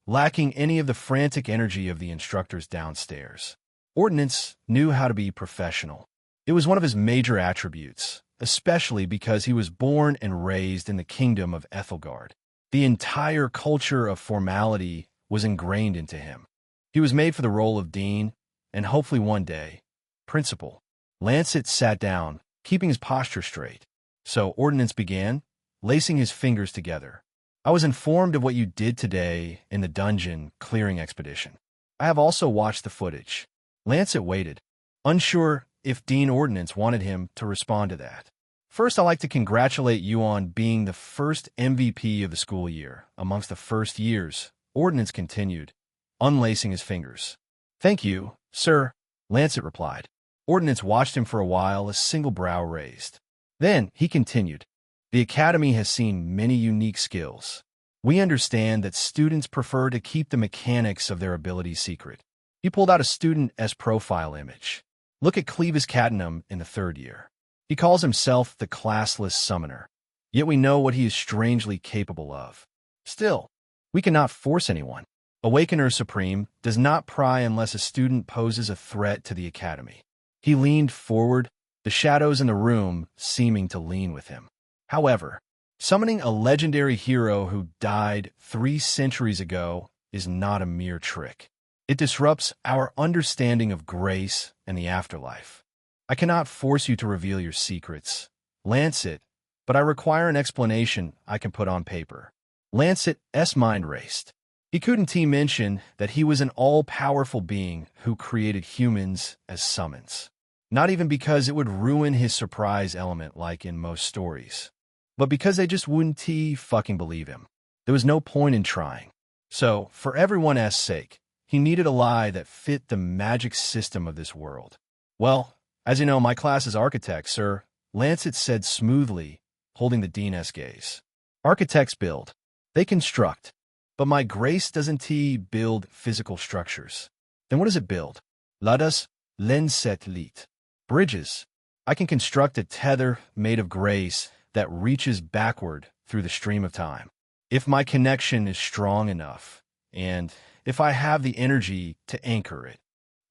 lacking any of the frantic energy of the instructors downstairs. Ordnance knew how to be professional. It was one of his major attributes, especially because he was born and raised in the kingdom of Ethelgard. The entire culture of formality was ingrained into him. He was made for the role of Dean, and hopefully one day, Principal. Lancet sat down, keeping his posture straight. So Ordnance began, lacing his fingers together. I was informed of what you did today in the dungeon clearing expedition. I have also watched the footage. Lancet waited, unsure if Dean Ordnance wanted him to respond to that. First, I'd like to congratulate you on being the first MVP of the school year amongst the first years, Ordnance continued, unlacing his fingers. Thank you, sir, Lancet replied. Ordnance watched him for a while, a single brow raised. Then he continued, the Academy has seen many unique skills. We understand that students prefer to keep the mechanics of their abilities secret. He pulled out a student S profile image. Look at Clevis Catanum in the third year. He calls himself the classless summoner. Yet we know what he is strangely capable of. Still, we cannot force anyone. Awakener Supreme does not pry unless a student poses a threat to the Academy. He leaned forward, the shadows in the room seeming to lean with him. However, summoning a legendary hero who died 3 centuries ago is not a mere trick. It disrupts our understanding of grace and the afterlife. I cannot force you to reveal your secrets, Lancet, but I require an explanation I can put on paper. Lancet's mind raced. He couldn't mention that he was an all-powerful being who created humans as summons. Not even because it would ruin his surprise element like in most stories, but because they just wouldn't fucking believe him. There was no point in trying. So, for everyone's sake, he needed a lie that fit the magic system of this world. Well, as you know, my class is architect, sir, Lancet said smoothly, holding the dean's gaze. Architects build. They construct. But my grace doesn't build physical structures. Then what does it build? Ladas, Lancet lit. Bridges. I can construct a tether made of grace that reaches backward through the stream of time. If my connection is strong enough, and if I have the energy to anchor it,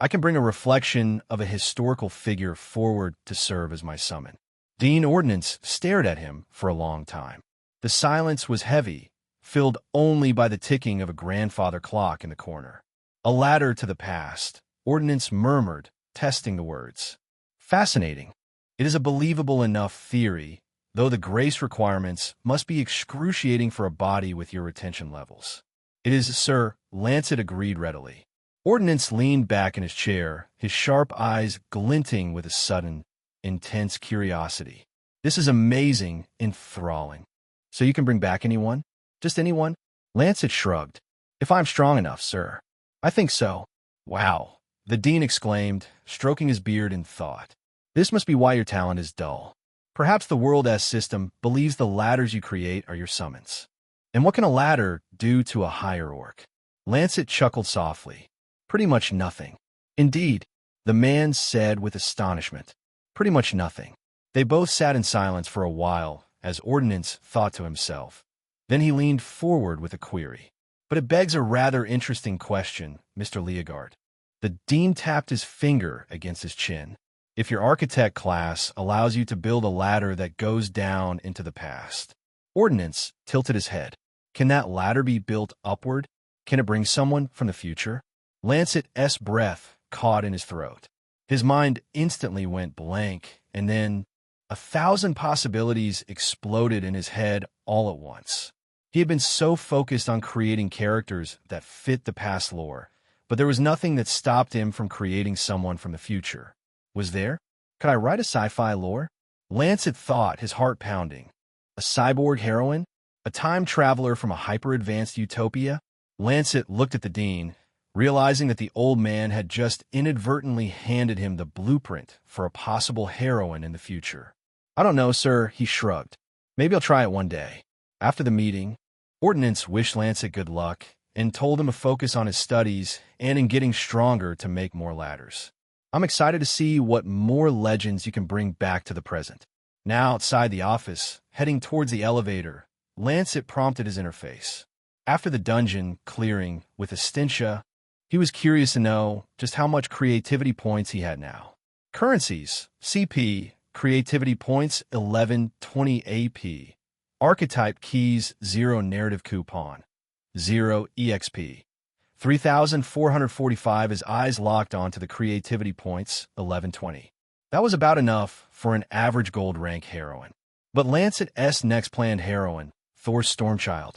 I can bring a reflection of a historical figure forward to serve as my summon. Dean Ordnance stared at him for a long time. The silence was heavy, filled only by the ticking of a grandfather clock in the corner. A ladder to the past, Ordnance murmured, testing the words. Fascinating. It is a believable enough theory, though the grace requirements must be excruciating for a body with your retention levels. It is, sir, Lancet agreed readily. Ordnance leaned back in his chair, his sharp eyes glinting with a sudden, intense curiosity. This is amazing, enthralling. So you can bring back anyone? Just anyone? Lancet shrugged. If I'm strong enough, sir. I think so. Wow, the dean exclaimed, stroking his beard in thought. This must be why your talent is dull. Perhaps the world's system believes the ladders you create are your summons. And what can a ladder do to a higher orc? Lancet chuckled softly. Pretty much nothing. Indeed, the man said with astonishment. Pretty much nothing. They both sat in silence for a while, as Ordnance thought to himself. Then he leaned forward with a query. But it begs a rather interesting question, Mr. Leogard. The dean tapped his finger against his chin. If your architect class allows you to build a ladder that goes down into the past. Ordnance tilted his head. Can that ladder be built upward? Can it bring someone from the future? Lancet's breath caught in his throat. His mind instantly went blank, and then 1,000 possibilities exploded in his head all at once. He had been so focused on creating characters that fit the past lore, but there was nothing that stopped him from creating someone from the future. Was there? Could I write a sci-fi lore? Lancet thought, his heart pounding. A cyborg heroine? A time traveler from a hyper-advanced utopia? Lancet looked at the dean, realizing that the old man had just inadvertently handed him the blueprint for a possible heroine in the future. I don't know, sir, he shrugged. Maybe I'll try it one day. After the meeting, Ordnance wished Lancet good luck and told him to focus on his studies and in getting stronger to make more ladders. I'm excited to see what more legends you can bring back to the present. Now outside the office, heading towards the elevator, Lancet prompted his interface. After the dungeon clearing with Estintia, he was curious to know just how much creativity points he had now. Currencies, CP, creativity points 1120 AP. Archetype keys 0 narrative coupon, 0 EXP. 3,445 as eyes locked onto the creativity points 1120. That was about enough for an average gold rank heroine. But Lancet's next planned heroine, Thor's Stormchild,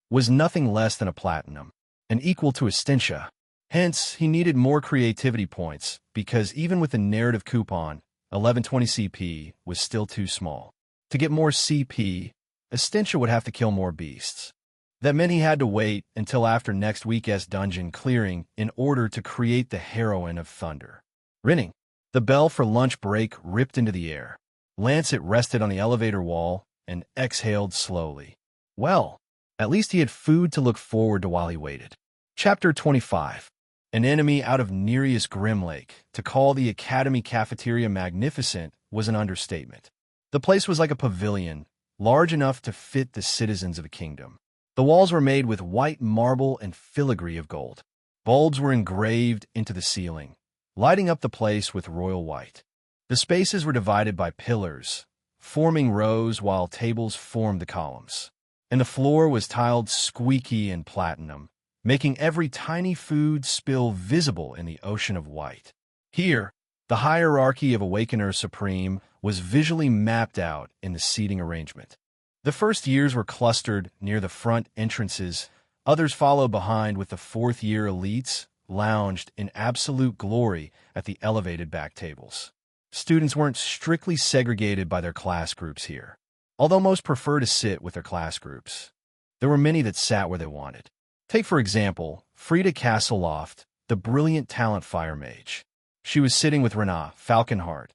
was nothing less than a platinum, and equal to Estintia. Hence, he needed more creativity points, because even with the narrative coupon, 1120 CP was still too small. To get more CP, Estintia would have to kill more beasts. That meant he had to wait until after next week's dungeon clearing in order to create the Heroine of Thunder. Ringing. The bell for lunch break ripped into the air. Lancet rested on the elevator wall and exhaled slowly. Well, at least he had food to look forward to while he waited. Chapter 25. An enemy out of Nereus Grimlake. To call the Academy cafeteria magnificent was an understatement. The place was like a pavilion, large enough to fit the citizens of a kingdom. The walls were made with white marble and filigree of gold. Bulbs were engraved into the ceiling, lighting up the place with royal white. The spaces were divided by pillars, forming rows while tables formed the columns. And the floor was tiled squeaky and platinum, making every tiny food spill visible in the ocean of white. Here, the hierarchy of Awakener Supreme was visually mapped out in the seating arrangement. The first years were clustered near the front entrances, others followed behind, with the fourth-year elites lounged in absolute glory at the elevated back tables. Students weren't strictly segregated by their class groups here, although most prefer to sit with their class groups. There were many that sat where they wanted. Take, for example, Frida Castleloft, the brilliant talent fire mage. She was sitting with Renat Falconheart,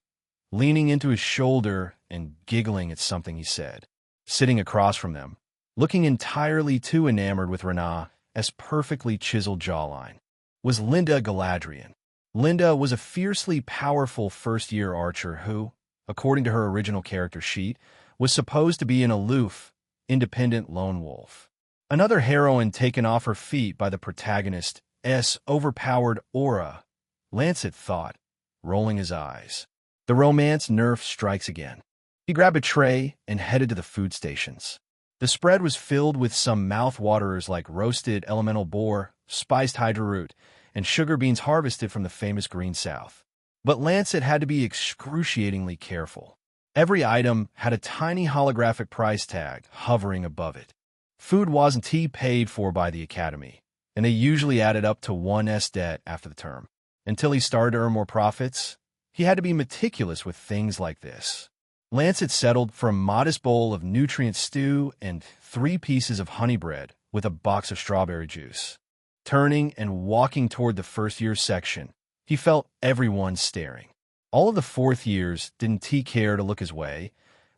leaning into his shoulder and giggling at something he said. Sitting across from them, looking entirely too enamored with Renat as perfectly chiseled jawline, was Linda Galadriel. Linda was a fiercely powerful first-year archer who, according to her original character sheet, was supposed to be an aloof, independent lone wolf. Another heroine taken off her feet by the protagonist's overpowered aura, Lancet thought, rolling his eyes. The romance nerve strikes again. He grabbed a tray and headed to the food stations. The spread was filled with some mouth-waterers like roasted elemental boar, spiced hydra root, and sugar beans harvested from the famous Green South. But Lancet had to be excruciatingly careful. Every item had a tiny holographic price tag hovering above it. Food wasn't paid for by the Academy, and they usually added up to 1's debt after the term. Until he started to earn more profits, he had to be meticulous with things like this. Lancet settled for a modest bowl of nutrient stew and 3 pieces of honey bread with a box of strawberry juice. Turning and walking toward the first-year section, he felt everyone staring. All of the fourth years didn't care to look his way.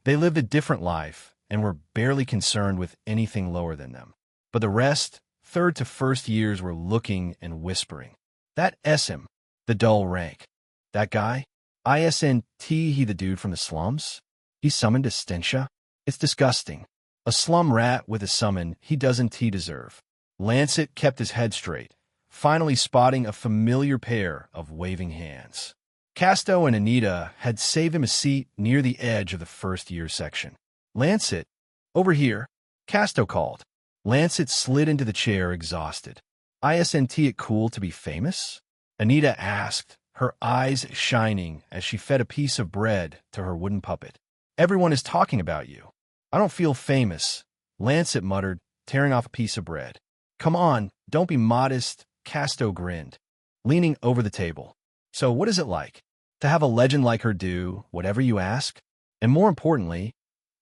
They lived a different life and were barely concerned with anything lower than them. But the rest, third to first years, were looking and whispering. That SM, the dull rank. That guy? ISNT, he the dude from the slums? He summoned Estintia? It's disgusting. A slum rat with a summon he doesn't deserve. Lancet kept his head straight, finally spotting a familiar pair of waving hands. Casto and Anita had saved him a seat near the edge of the first-year section. Lancet, over here, Casto called. Lancet slid into the chair, exhausted. Isn't it cool to be famous? Anita asked, her eyes shining as she fed a piece of bread to her wooden puppet. Everyone is talking about you. I don't feel famous, Lancet muttered, tearing off a piece of bread. Come on, don't be modest, Casto grinned, leaning over the table. So what is it like to have a legend like her do whatever you ask? And more importantly,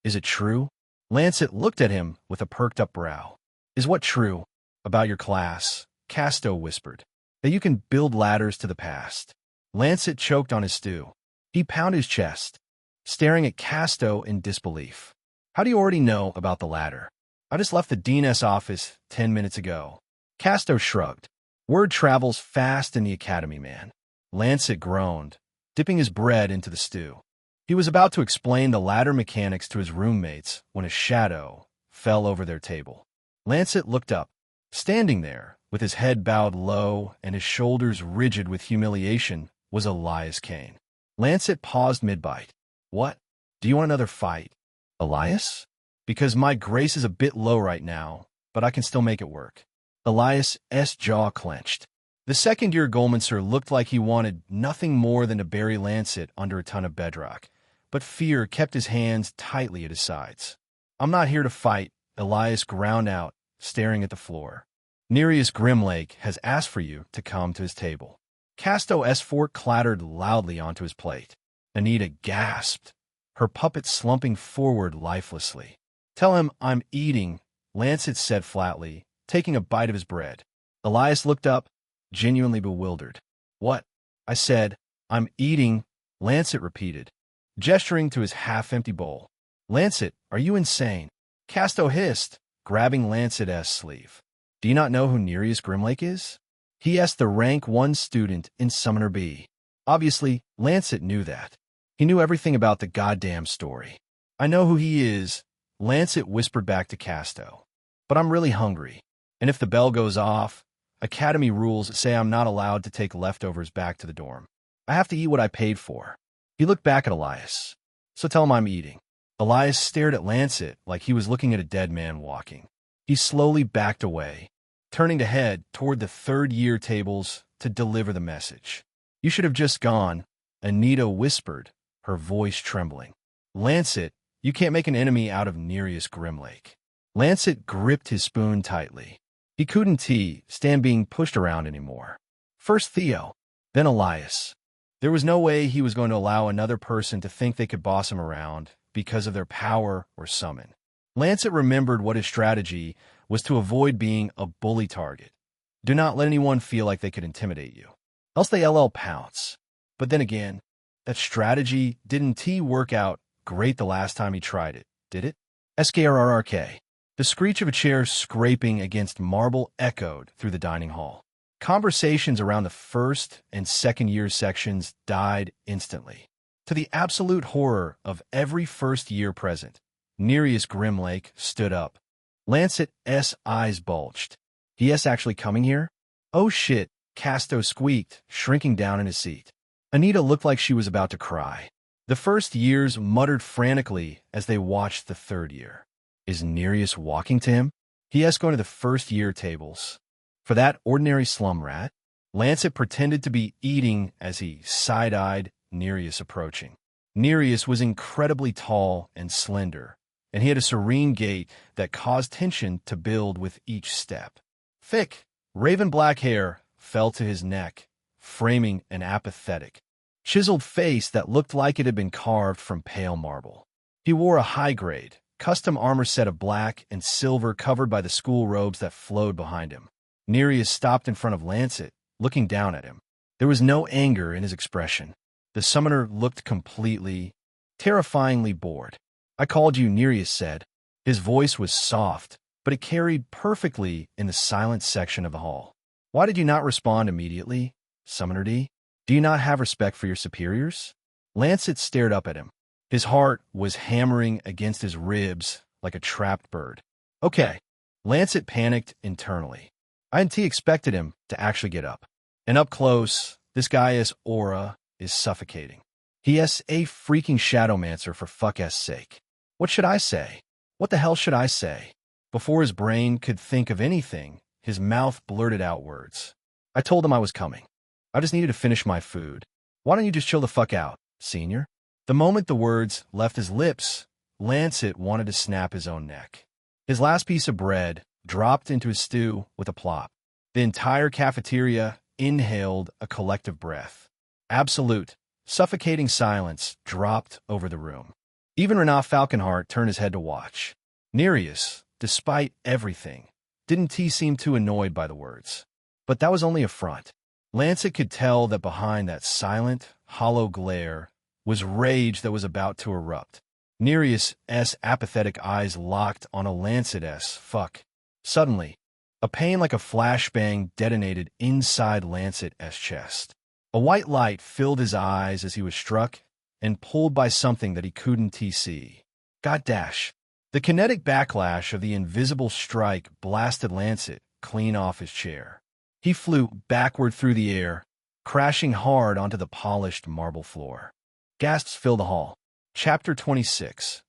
is it true? Lancet looked at him with a perked-up brow. Is what true about your class? Casto whispered. That you can build ladders to the past. Lancet choked on his stew. He pounded his chest, staring at Casto in disbelief. How do you already know about the ladder? I just left the dean's office 10 minutes ago. Casto shrugged. Word travels fast in the Academy, man. Lancet groaned, dipping his bread into the stew. He was about to explain the ladder mechanics to his roommates when a shadow fell over their table. Lancet looked up. Standing there, with his head bowed low and his shoulders rigid with humiliation, was Elias Kane. Lancet paused mid-bite. What? Do you want another fight? Elias? Because my grace is a bit low right now, but I can still make it work. Elias's jaw clenched. The second-year Goldmancer looked like he wanted nothing more than to bury Lancet under a ton of bedrock, but fear kept his hands tightly at his sides. I'm not here to fight, Elias ground out, staring at the floor. Nereus Grimlake has asked for you to come to his table. Casto's fork clattered loudly onto his plate. Anita gasped, her puppet slumping forward lifelessly. Tell him I'm eating, Lancet said flatly, taking a bite of his bread. Elias looked up, genuinely bewildered. What? I said, I'm eating, Lancet repeated, gesturing to his half-empty bowl. Lancet, are you insane? Casto hissed, grabbing Lancet's sleeve. Do you not know who Nereus Grimlake is? He asked the rank 1 student in Summoner B. Obviously, Lancet knew that. He knew everything about the goddamn story. I know who he is, Lancet whispered back to Casto. But I'm really hungry. And if the bell goes off, Academy rules say I'm not allowed to take leftovers back to the dorm. I have to eat what I paid for. He looked back at Elias. So tell him I'm eating. Elias stared at Lancet like he was looking at a dead man walking. He slowly backed away, turning to head toward the third-year tables to deliver the message. You should have just gone, Anita whispered, her voice trembling. Lancet, you can't make an enemy out of Nereus Grimlake. Lancet gripped his spoon tightly. He couldn't stand being pushed around anymore. First Theo, then Elias. There was no way he was going to allow another person to think they could boss him around because of their power or summon. Lancet remembered what his strategy was to avoid being a bully target. Do not let anyone feel like they could intimidate you, else they LL pounce. But then again, that strategy didn't work out great the last time he tried it, did it? SKRRK. The screech of a chair scraping against marble echoed through the dining hall. Conversations around the first and second year sections died instantly. To the absolute horror of every first-year present, Nereus Grimlake stood up. Lancet's eyes bulged. He actually coming here? Oh shit, Casto squeaked, shrinking down in his seat. Anita looked like she was about to cry. The first years muttered frantically as they watched the third year. Is Nereus walking to him? He going to the first-year tables. For that ordinary slum rat, Lancet pretended to be eating as he side-eyed Nereus approaching. Nereus was incredibly tall and slender, and he had a serene gait that caused tension to build with each step. Thick, raven-black hair fell to his neck, framing an apathetic, chiseled face that looked like it had been carved from pale marble. He wore a high-grade, custom armor set of black and silver covered by the school robes that flowed behind him. Nereus stopped in front of Lancet, looking down at him. There was no anger in his expression. The summoner looked completely, terrifyingly bored. I called you, Nereus said. His voice was soft, but it carried perfectly in the silent section of the hall. Why did you not respond immediately, Summoner D? Do you not have respect for your superiors? Lancet stared up at him. His heart was hammering against his ribs like a trapped bird. Okay. Lancet panicked internally. I expected him to actually get up. And up close, this guy's aura is suffocating. He is a freaking shadowmancer for fuck's sake. What should I say? What the hell should I say? Before his brain could think of anything, his mouth blurted out words. I told him I was coming. I just needed to finish my food. Why don't you just chill the fuck out, senior? The moment the words left his lips, Lancet wanted to snap his own neck. His last piece of bread dropped into his stew with a plop. The entire cafeteria inhaled a collective breath. Absolute, suffocating silence dropped over the room. Even Renat Falconheart turned his head to watch. Nereus, despite everything, didn't seem too annoyed by the words. But that was only a front. Lancet could tell that behind that silent, hollow glare was rage that was about to erupt. Nereus' apathetic eyes locked on a Lancet's fuck. Suddenly, a pain like a flashbang detonated inside Lancet's chest. A white light filled his eyes as he was struck and pulled by something that he couldn't see. Goddash. The kinetic backlash of the invisible strike blasted Lancet clean off his chair. He flew backward through the air, crashing hard onto the polished marble floor. Gasps filled the hall. Chapter 26.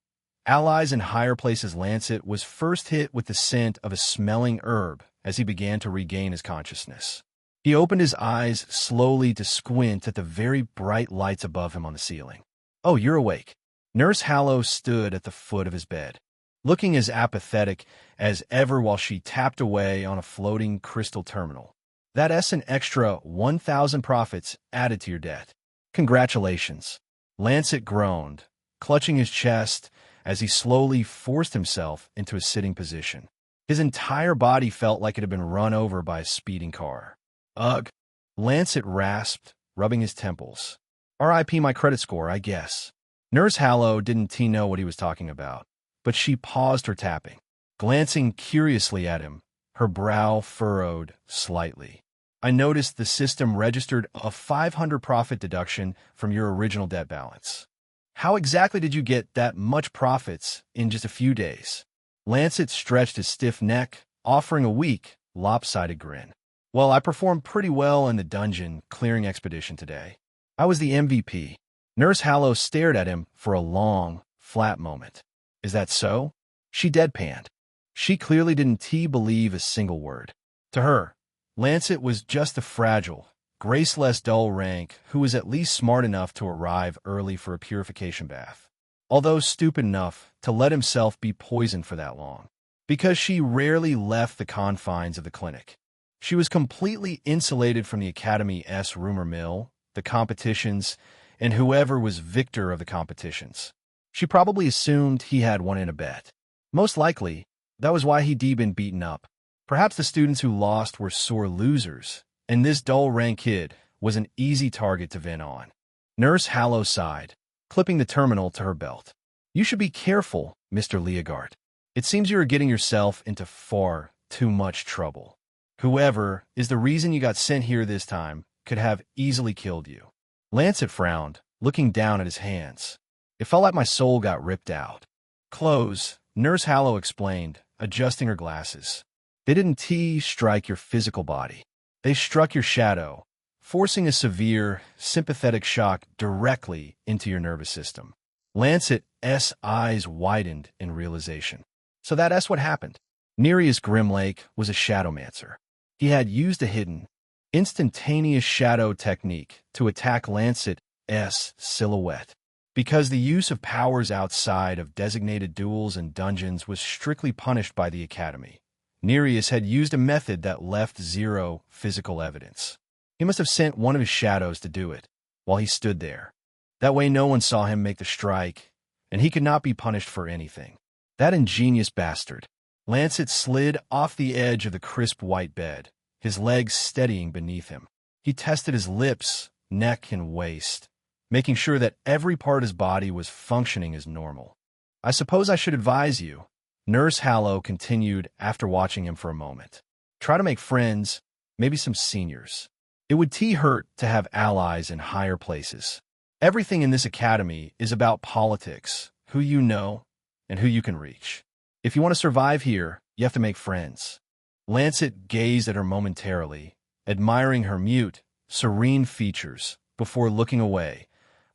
Allies in higher places. Lancet was first hit with the scent of a smelling herb as he began to regain his consciousness. He opened his eyes slowly to squint at the very bright lights above him on the ceiling. Oh, you're awake. Nurse Hallow stood at the foot of his bed. looking as apathetic as ever while she tapped away on a floating crystal terminal. That's an extra 1,000 profits added to your debt. Congratulations. Lancet groaned, clutching his chest as he slowly forced himself into a sitting position. His entire body felt like it had been run over by a speeding car. Ugh, Lancet rasped, rubbing his temples. R.I.P. my credit score, I guess. Nurse Hallow didn't know what he was talking about, but she paused her tapping, glancing curiously at him, her brow furrowed slightly. I noticed the system registered a 500 profit deduction from your original debt balance. How exactly did you get that much profits in just a few days? Lancet stretched his stiff neck, offering a weak, lopsided grin. Well, I performed pretty well in the dungeon clearing expedition today. I was the MVP. Nurse Hallow stared at him for a long, flat moment. Is that so? She deadpanned. She clearly didn't believe a single word. To her, Lancet was just a fragile, graceless dull rank who was at least smart enough to arrive early for a purification bath, although stupid enough to let himself be poisoned for that long, because she rarely left the confines of the clinic. She was completely insulated from the Academy's rumor mill, the competitions, and whoever was victor of the competitions. She probably assumed he had won in a bet. Most likely, that was why he'd been beaten up. Perhaps the students who lost were sore losers, and this dull rank kid was an easy target to vent on. Nurse Hallow sighed, clipping the terminal to her belt. You should be careful, Mr. Leogart. It seems you are getting yourself into far too much trouble. Whoever is the reason you got sent here this time could have easily killed you. Lancet frowned, looking down at his hands. It felt like my soul got ripped out. Clothes, Nurse Hallow explained, adjusting her glasses. They didn't strike your physical body. They struck your shadow, forcing a severe, sympathetic shock directly into your nervous system. Lancet's eyes widened in realization. So that's what happened. Nereus Grimlake was a shadowmancer. He had used a hidden, instantaneous shadow technique to attack Lancet's silhouette. Because the use of powers outside of designated duels and dungeons was strictly punished by the Academy, Nereus had used a method that left zero physical evidence. He must have sent one of his shadows to do it, while he stood there. That way no one saw him make the strike, and he could not be punished for anything. That ingenious bastard. Lancet slid off the edge of the crisp white bed, his legs steadying beneath him. He tested his lips, neck, and waist, making sure that every part of his body was functioning as normal. I suppose I should advise you, Nurse Hallow continued after watching him for a moment. Try to make friends, maybe some seniors. It would hurt to have allies in higher places. Everything in this academy is about politics, who you know, and who you can reach. If you want to survive here, you have to make friends. Lancet gazed at her momentarily, admiring her mute, serene features, before looking away,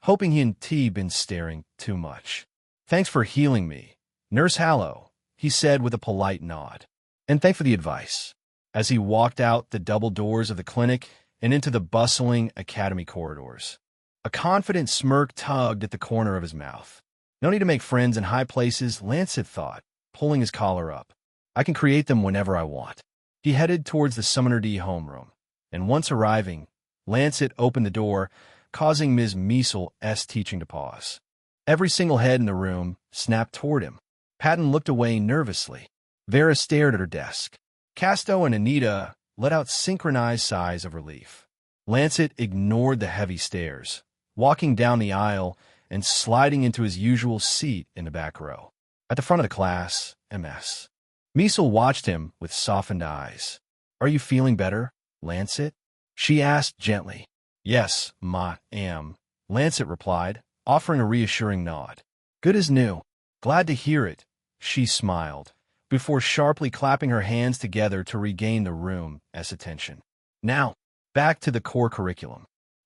hoping he hadn't been staring too much. Thanks for healing me, Nurse Hallow, he said with a polite nod. And thanks for the advice. As he walked out the double doors of the clinic and into the bustling academy corridors. A confident smirk tugged at the corner of his mouth. No need to make friends in high places, Lancet thought, pulling his collar up. I can create them whenever I want. He headed towards the Summoner D homeroom, and once arriving, Lancet opened the door, causing Ms. Measel's teaching to pause. Every single head in the room snapped toward him. Patton looked away nervously. Vera stared at her desk. Casto and Anita let out synchronized sighs of relief. Lancet ignored the heavy stares, walking down the aisle and sliding into his usual seat in the back row. At the front of the class, MS. Measel watched him with softened eyes. Are you feeling better, Lancet? She asked gently. Yes, ma, am, Lancet replied, offering a reassuring nod. Good as new. Glad to hear it, she smiled, before sharply clapping her hands together to regain the room's attention. Now, back to the core curriculum.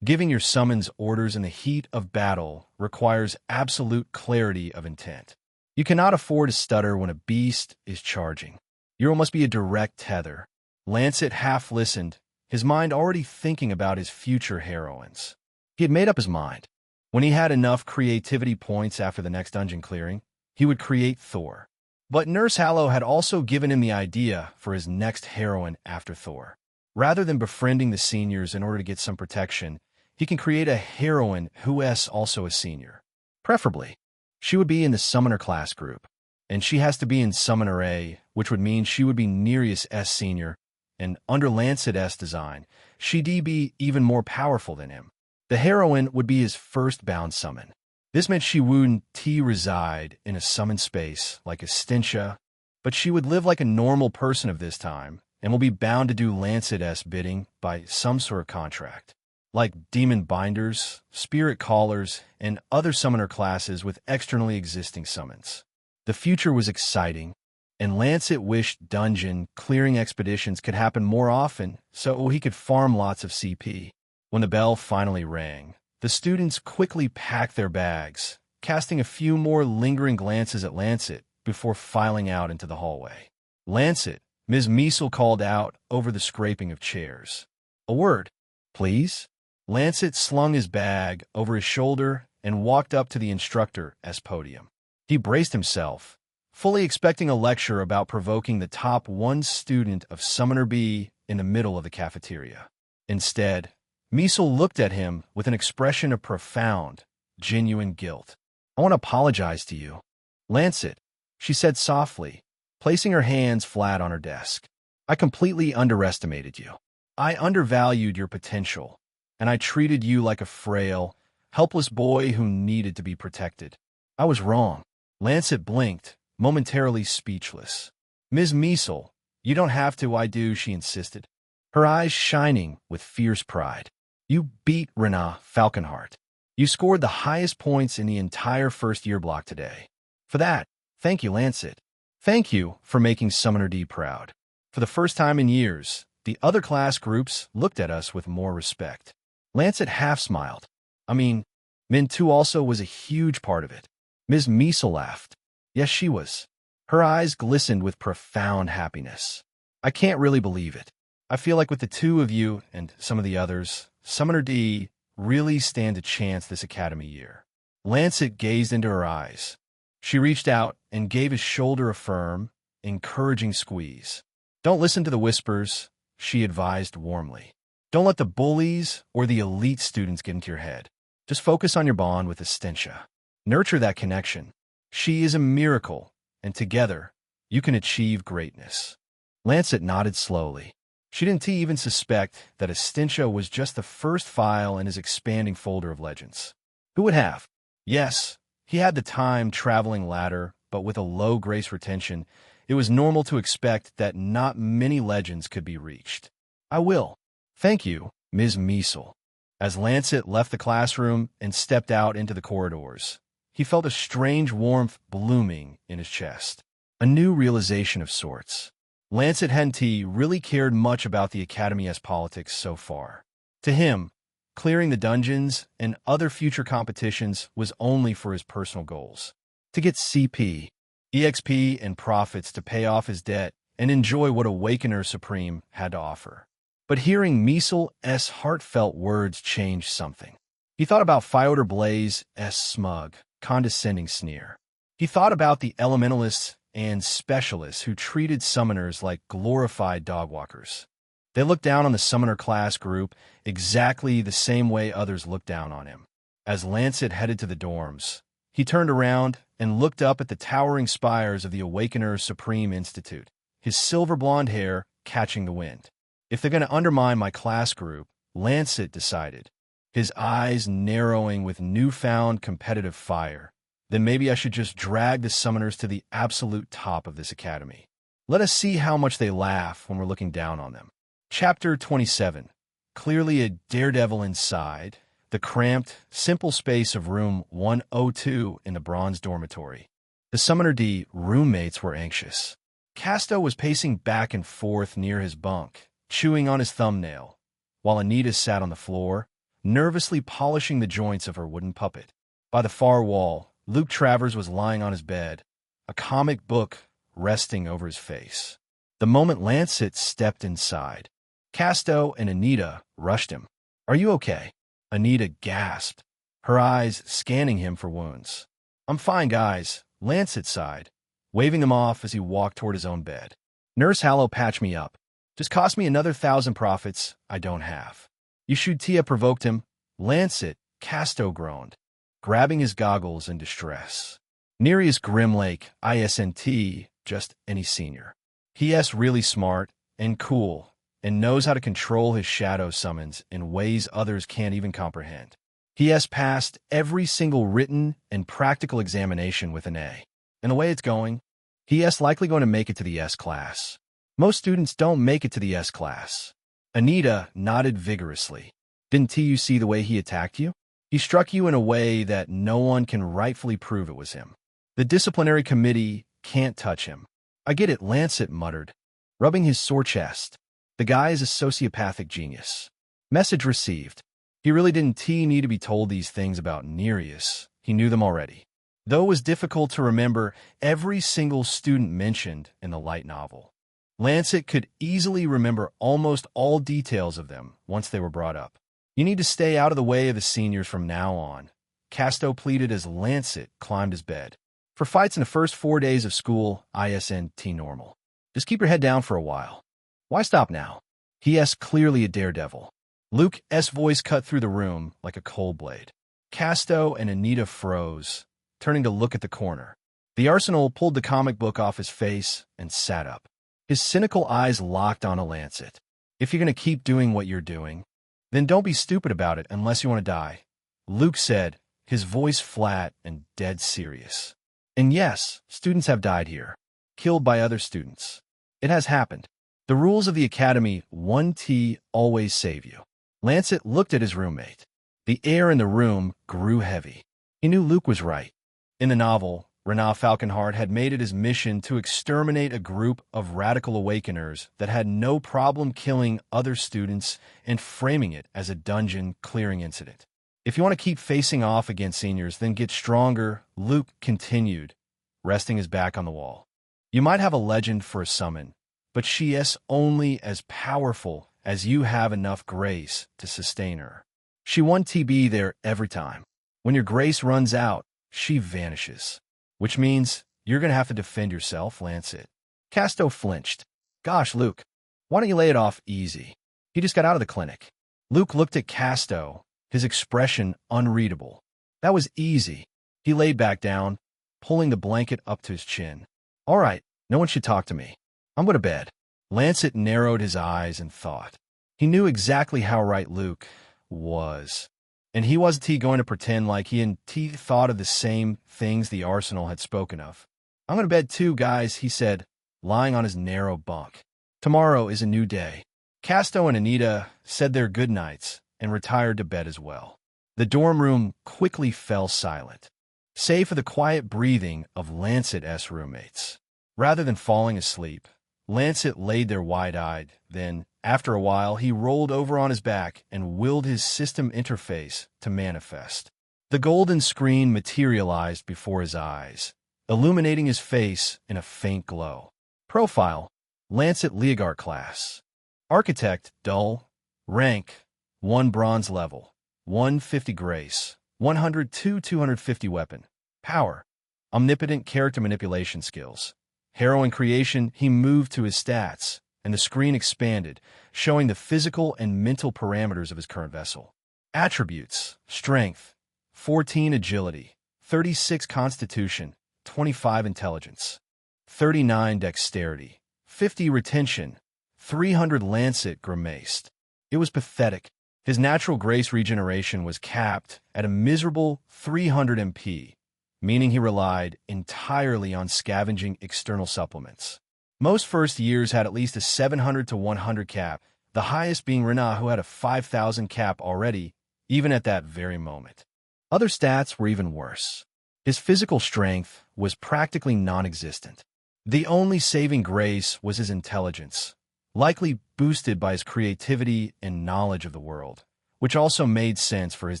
Giving your summons orders in the heat of battle requires absolute clarity of intent. You cannot afford to stutter when a beast is charging. Your must be a direct tether. Lancet half listened, his mind already thinking about his future heroines. He had made up his mind. When he had enough creativity points after the next dungeon clearing, he would create Thor. But Nurse Hallow had also given him the idea for his next heroine after Thor. Rather than befriending the seniors in order to get some protection, he can create a heroine who is also a senior. Preferably, she would be in the Summoner class group, and she has to be in Summoner A, which would mean she would be Nereus S senior, and under Lancet S design, she'd be even more powerful than him. The heroine would be his first bound summon. This meant she wouldn't reside in a summon space like Estintia, but she would live like a normal person of this time, and will be bound to do Lancet S bidding by some sort of contract. Like demon binders, spirit callers, and other summoner classes with externally existing summons. The future was exciting, and Lancet wished dungeon clearing expeditions could happen more often so he could farm lots of CP. When the bell finally rang, the students quickly packed their bags, casting a few more lingering glances at Lancet before filing out into the hallway. Lancet, Ms. Measle called out over the scraping of chairs. "A word, please?" Lancet slung his bag over his shoulder and walked up to the instructor's podium. He braced himself, fully expecting a lecture about provoking the top one student of Summoner B in the middle of the cafeteria. Instead, Measle looked at him with an expression of profound, genuine guilt. "I want to apologize to you, Lancet," she said softly, placing her hands flat on her desk. "I completely underestimated you. I undervalued your potential, and I treated you like a frail, helpless boy who needed to be protected. I was wrong." Lancet blinked, momentarily speechless. "Ms. Measle, you don't have to, I do," she insisted, her eyes shining with fierce pride. "You beat Rena Falconheart. You scored the highest points in the entire first-year block today. For that, thank you, Lancet. Thank you for making Summoner D proud." For the first time in years, the other class groups looked at us with more respect. Lancet half smiled. "I mean, Min 2 also was a huge part of it." Ms. Measle laughed. "Yes, she was." Her eyes glistened with profound happiness. "I can't really believe it. I feel like with the two of you and some of the others, Summoner D really stand a chance this academy year." Lancet gazed into her eyes. She reached out and gave his shoulder a firm, encouraging squeeze. "Don't listen to the whispers," she advised warmly. "Don't let the bullies or the elite students get into your head. Just focus on your bond with Estintia. Nurture that connection. She is a miracle, and together, you can achieve greatness." Lancet nodded slowly. She didn't even suspect that Estintia was just the first file in his expanding folder of legends. Who would have? Yes, he had the time-traveling ladder, but with a low grace retention, it was normal to expect that not many legends could be reached. "I will. Thank you, Ms. Measle." As Lancet left the classroom and stepped out into the corridors, he felt a strange warmth blooming in his chest. A new realization of sorts. Lancet hadn't really cared much about the Academy's politics so far. To him, clearing the dungeons and other future competitions was only for his personal goals. To get CP, EXP, and profits to pay off his debt and enjoy what Awakener Supreme had to offer. But hearing Measle's heartfelt words changed something. He thought about Fyodor Blaze's smug, condescending sneer. He thought about the elementalists and specialists who treated summoners like glorified dogwalkers. They looked down on the summoner class group exactly the same way others looked down on him. As Lancet headed to the dorms, he turned around and looked up at the towering spires of the Awakener Supreme Institute, his silver blonde hair catching the wind. "If they're going to undermine my class group," Lancet decided, his eyes narrowing with newfound competitive fire, "then maybe I should just drag the summoners to the absolute top of this academy. Let us see how much they laugh when we're looking down on them." Chapter 27. Clearly a daredevil inside the cramped, simple space of room 102 in the bronze dormitory. The Summoner D roommates were anxious. Casto was pacing back and forth near his bunk, chewing on his thumbnail, while Anita sat on the floor, nervously polishing the joints of her wooden puppet. By the far wall, Luke Travers was lying on his bed, a comic book resting over his face. The moment Lancet stepped inside, Casto and Anita rushed him. "Are you okay?" Anita gasped, her eyes scanning him for wounds. "I'm fine, guys," Lancet sighed, waving them off as he walked toward his own bed. Nurse Hallow patched me up. Just cost me another 1,000 profits I don't have. Yushutia provoked him. Lancet, Casto groaned, grabbing his goggles in distress. Nereus Grimlake, ISNT, just any senior. He's really smart and cool and knows how to control his shadow summons in ways others can't even comprehend. He has passed every single written and practical examination with an A. And the way it's going, he is likely going to make it to the S class. Most students don't make it to the S class. Anita nodded vigorously. Didn't you see the way he attacked you? He struck you in a way that no one can rightfully prove it was him. The disciplinary committee can't touch him. I get it, Lancet muttered, rubbing his sore chest. The guy is a sociopathic genius. Message received. He really didn't need to be told these things about Nereus. He knew them already. Though it was difficult to remember every single student mentioned in the light novel, Lancet could easily remember almost all details of them once they were brought up. You need to stay out of the way of the seniors from now on, Casto pleaded as Lancet climbed his bed. For fights in the first 4 days of school, ISNT normal. Just keep your head down for a while. Why stop now? He is clearly a daredevil. Luke's voice cut through the room like a cold blade. Casto and Anita froze, turning to look at the corner. The Arsenal pulled the comic book off his face and sat up. His cynical eyes locked on a Lancet. If you're going to keep doing what you're doing, then don't be stupid about it unless you want to die, Luke said, his voice flat and dead serious. And yes, students have died here, killed by other students. It has happened. The rules of the academy 1T always save you. Lancet looked at his roommate. The air in the room grew heavy. He knew Luke was right. In the novel, Renat Falconheart had made it his mission to exterminate a group of radical awakeners that had no problem killing other students and framing it as a dungeon-clearing incident. If you want to keep facing off against seniors, then get stronger, Luke continued, resting his back on the wall. You might have a legend for a summon, but she is only as powerful as you have enough grace to sustain her. She won TB there every time. When your grace runs out, she vanishes. Which means you're going to have to defend yourself, Lancet. Casto flinched. Gosh, Luke, why don't you lay it off easy? He just got out of the clinic. Luke looked at Casto, his expression unreadable. That was easy. He laid back down, pulling the blanket up to his chin. All right, no one should talk to me. I'm going to bed. Lancet narrowed his eyes and thought. He knew exactly how right Luke was. And he wasn't going to pretend like he and T thought of the same things the Arsenal had spoken of. I'm going to bed too, guys, he said, lying on his narrow bunk. Tomorrow is a new day. Casto and Anita said their good nights and retired to bed as well. The dorm room quickly fell silent, save for the quiet breathing of Lancet's roommates. Rather than falling asleep, Lancet laid there wide-eyed. Then, after a while, he rolled over on his back and willed his system interface to manifest. The golden screen materialized before his eyes, illuminating his face in a faint glow. Profile: Lancet Leogart class. Architect, dull. Rank: 1 bronze level. 150 grace. 250 weapon. Power: omnipotent character manipulation skills. Heroine creation. He moved to his stats, and the screen expanded, showing the physical and mental parameters of his current vessel. Attributes: strength, 14 agility, 36 constitution, 25 intelligence, 39 dexterity, 50 retention, 300 Lancet grimaced. It was pathetic. His natural grace regeneration was capped at a miserable 300 MP, meaning he relied entirely on scavenging external supplements. Most first years had at least a 700 to 100 cap, the highest being Renat, who had a 5,000 cap already, even at that very moment. Other stats were even worse. His physical strength was practically non-existent. The only saving grace was his intelligence, likely boosted by his creativity and knowledge of the world, which also made sense for his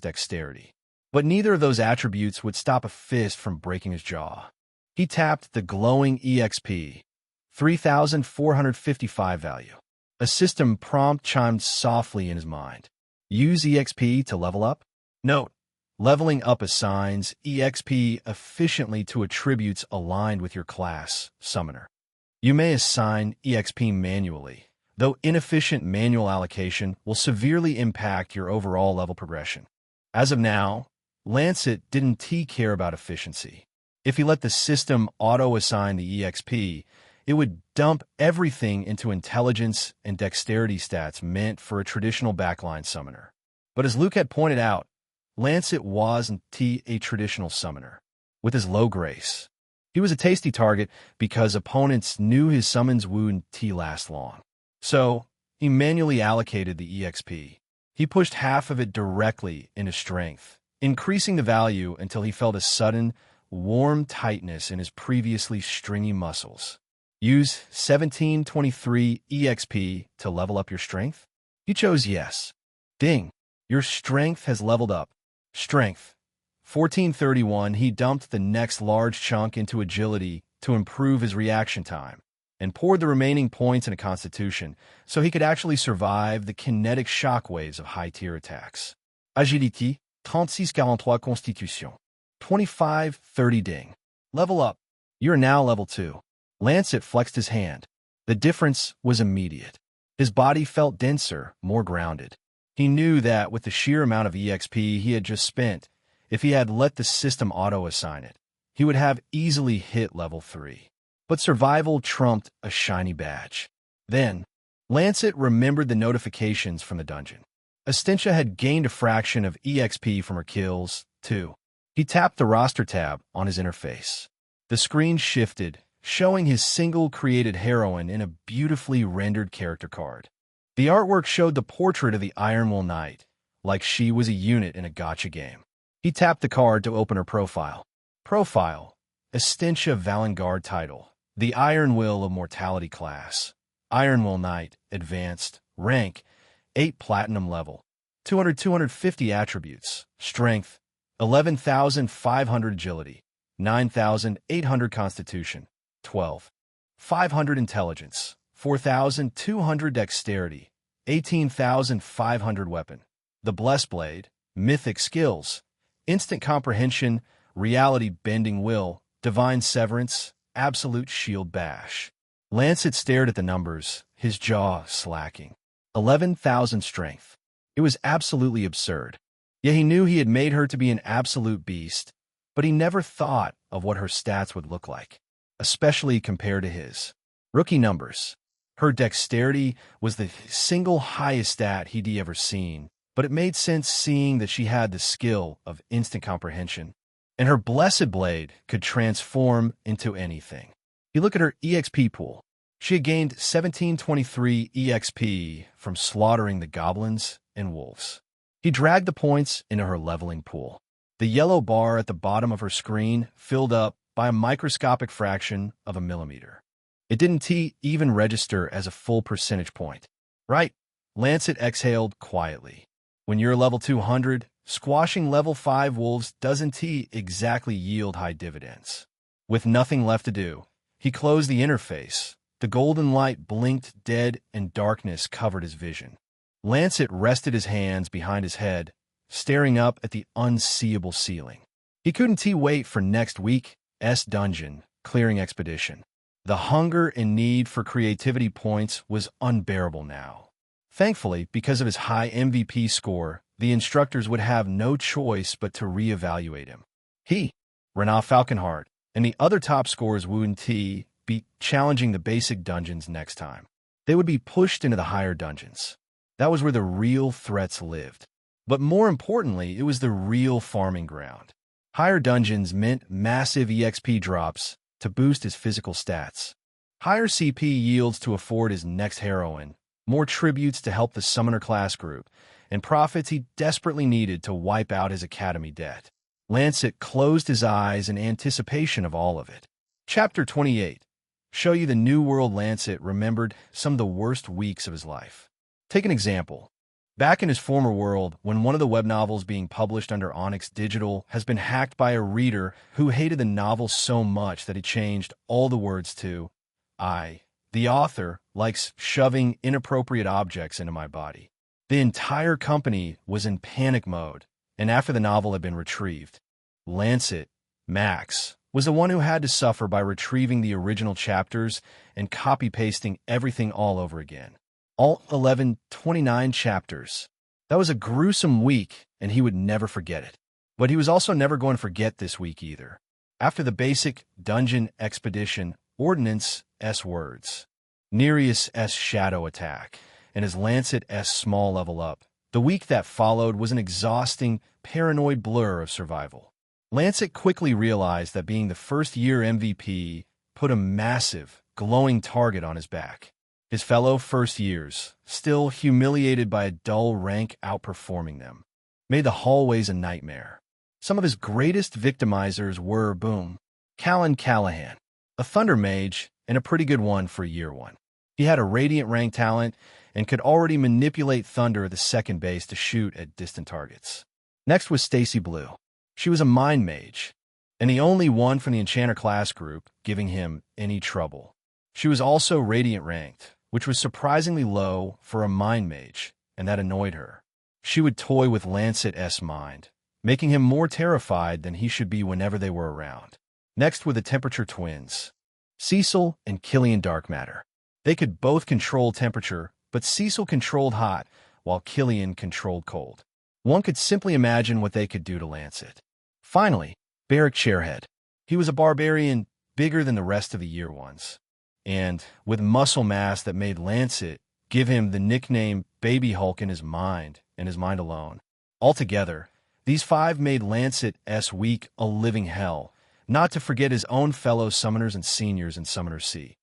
dexterity. But neither of those attributes would stop a fist from breaking his jaw. He tapped the glowing EXP, 3,455 value. A system prompt chimed softly in his mind. Use EXP to level up? Note: Leveling up assigns EXP efficiently to attributes aligned with your class, Summoner. You may assign EXP manually, though inefficient manual allocation will severely impact your overall level progression. As of now, Lancet didn't care about efficiency. If he let the system auto-assign the EXP, it would dump everything into intelligence and dexterity stats meant for a traditional backline summoner. But as Luke had pointed out, Lancet wasn't a traditional summoner. With his low grace, he was a tasty target because opponents knew his summons wouldn't last long. So, he manually allocated the EXP. He pushed half of it directly into strength, increasing the value until he felt a sudden, warm tightness in his previously stringy muscles. Use 1723 EXP to level up your strength? You chose yes. Ding! Your strength has leveled up. Strength. 1431, he dumped the next large chunk into agility to improve his reaction time, and poured the remaining points into constitution so he could actually survive the kinetic shockwaves of high-tier attacks. Agility, 3643 constitution. 2530 ding. Level up. You're now level 2. Lancet flexed his hand. The difference was immediate. His body felt denser, more grounded. He knew that with the sheer amount of EXP he had just spent, if he had let the system auto-assign it, he would have easily hit level 3. But survival trumped a shiny badge. Then, Lancet remembered the notifications from the dungeon. Astentia had gained a fraction of EXP from her kills, too. He tapped the roster tab on his interface. The screen shifted, showing his single-created heroine in a beautifully rendered character card. The artwork showed the portrait of the Ironwill Knight, like she was a unit in a gacha game. He tapped the card to open her profile. Profile: Astentia Valengard title, the Ironwill of Mortality class. Ironwill Knight, advanced, rank, 8 platinum level, 250 attributes, strength, 11,500 agility, 9,800 constitution, 12,500 intelligence, 4,200 dexterity, 18,500 weapon. The Blessed Blade, mythic skills, instant comprehension, reality bending will, divine severance, absolute shield bash. Lancet stared at the numbers, his jaw slacking. 11,000 strength. It was absolutely absurd. Yet he knew he had made her to be an absolute beast, but he never thought of what her stats would look like, especially compared to his. Rookie numbers. Her dexterity was the single highest stat he'd ever seen, but it made sense seeing that she had the skill of instant comprehension, and her Blessed Blade could transform into anything. You look at her EXP pool. She had gained 1723 EXP from slaughtering the goblins and wolves. He dragged the points into her leveling pool. The yellow bar at the bottom of her screen filled up by a microscopic fraction of a millimeter. It didn't even register as a full percentage point. Right, Lancet exhaled quietly. When you're level 200, squashing level 5 wolves doesn't exactly yield high dividends. With nothing left to do, he closed the interface. The golden light blinked dead and darkness covered his vision. Lancet rested his hands behind his head, staring up at the unseeable ceiling. He couldn't wait for next week's dungeon clearing expedition. The hunger and need for creativity points was unbearable now. Thankfully, because of his high MVP score, the instructors would have no choice but to reevaluate him. He, Renat Falconheart, and the other top scorers wouldn't be challenging the basic dungeons next time. They would be pushed into the higher dungeons. That was where the real threats lived. But more importantly, it was the real farming ground. Higher dungeons meant massive EXP drops to boost his physical stats, higher CP yields to afford his next heroine, more tributes to help the summoner class group, and profits he desperately needed to wipe out his academy debt. Lancet closed his eyes in anticipation of all of it. Chapter 28. Show you the new world. Lancet remembered some of the worst weeks of his life. Take an example. Back in his former world, when one of the web novels being published under Onyx Digital has been hacked by a reader who hated the novel so much that he changed all the words to, the author, likes shoving inappropriate objects into my body. The entire company was in panic mode, and after the novel had been retrieved, Lancet, Max, was the one who had to suffer by retrieving the original chapters and copy-pasting everything all over again. All 29 chapters. That was a gruesome week, and he would never forget it. But he was also never going to forget this week either. After the basic dungeon expedition, Ordnance S words, Nereus S shadow attack, and his Lancet S small level up, the week that followed was an exhausting, paranoid blur of survival. Lancet quickly realized that being the first-year MVP put a massive, glowing target on his back. His fellow first-years, still humiliated by a dull rank outperforming them, made the hallways a nightmare. Some of his greatest victimizers were, boom, Callan Callahan, a Thunder Mage and a pretty good one for year one. He had a Radiant rank talent and could already manipulate Thunder at the second base to shoot at distant targets. Next was Stacy Blue. She was a Mind Mage, and the only one from the Enchanter class group giving him any trouble. She was also Radiant ranked, which was surprisingly low for a Mind Mage, and that annoyed her. She would toy with Lancet S Mind, making him more terrified than he should be whenever they were around. Next were the Temperature Twins, Cecil and Killian Darkmatter. They could both control temperature, but Cecil controlled hot, while Killian controlled cold. One could simply imagine what they could do to Lancet. Finally, Barrack Chairhead. He was a barbarian bigger than the rest of the year ones, and with muscle mass that made Lancet give him the nickname Baby Hulk in his mind, and his mind alone. Altogether, these five made Lancet S week a living hell, not to forget his own fellow summoners and seniors in Summoner C.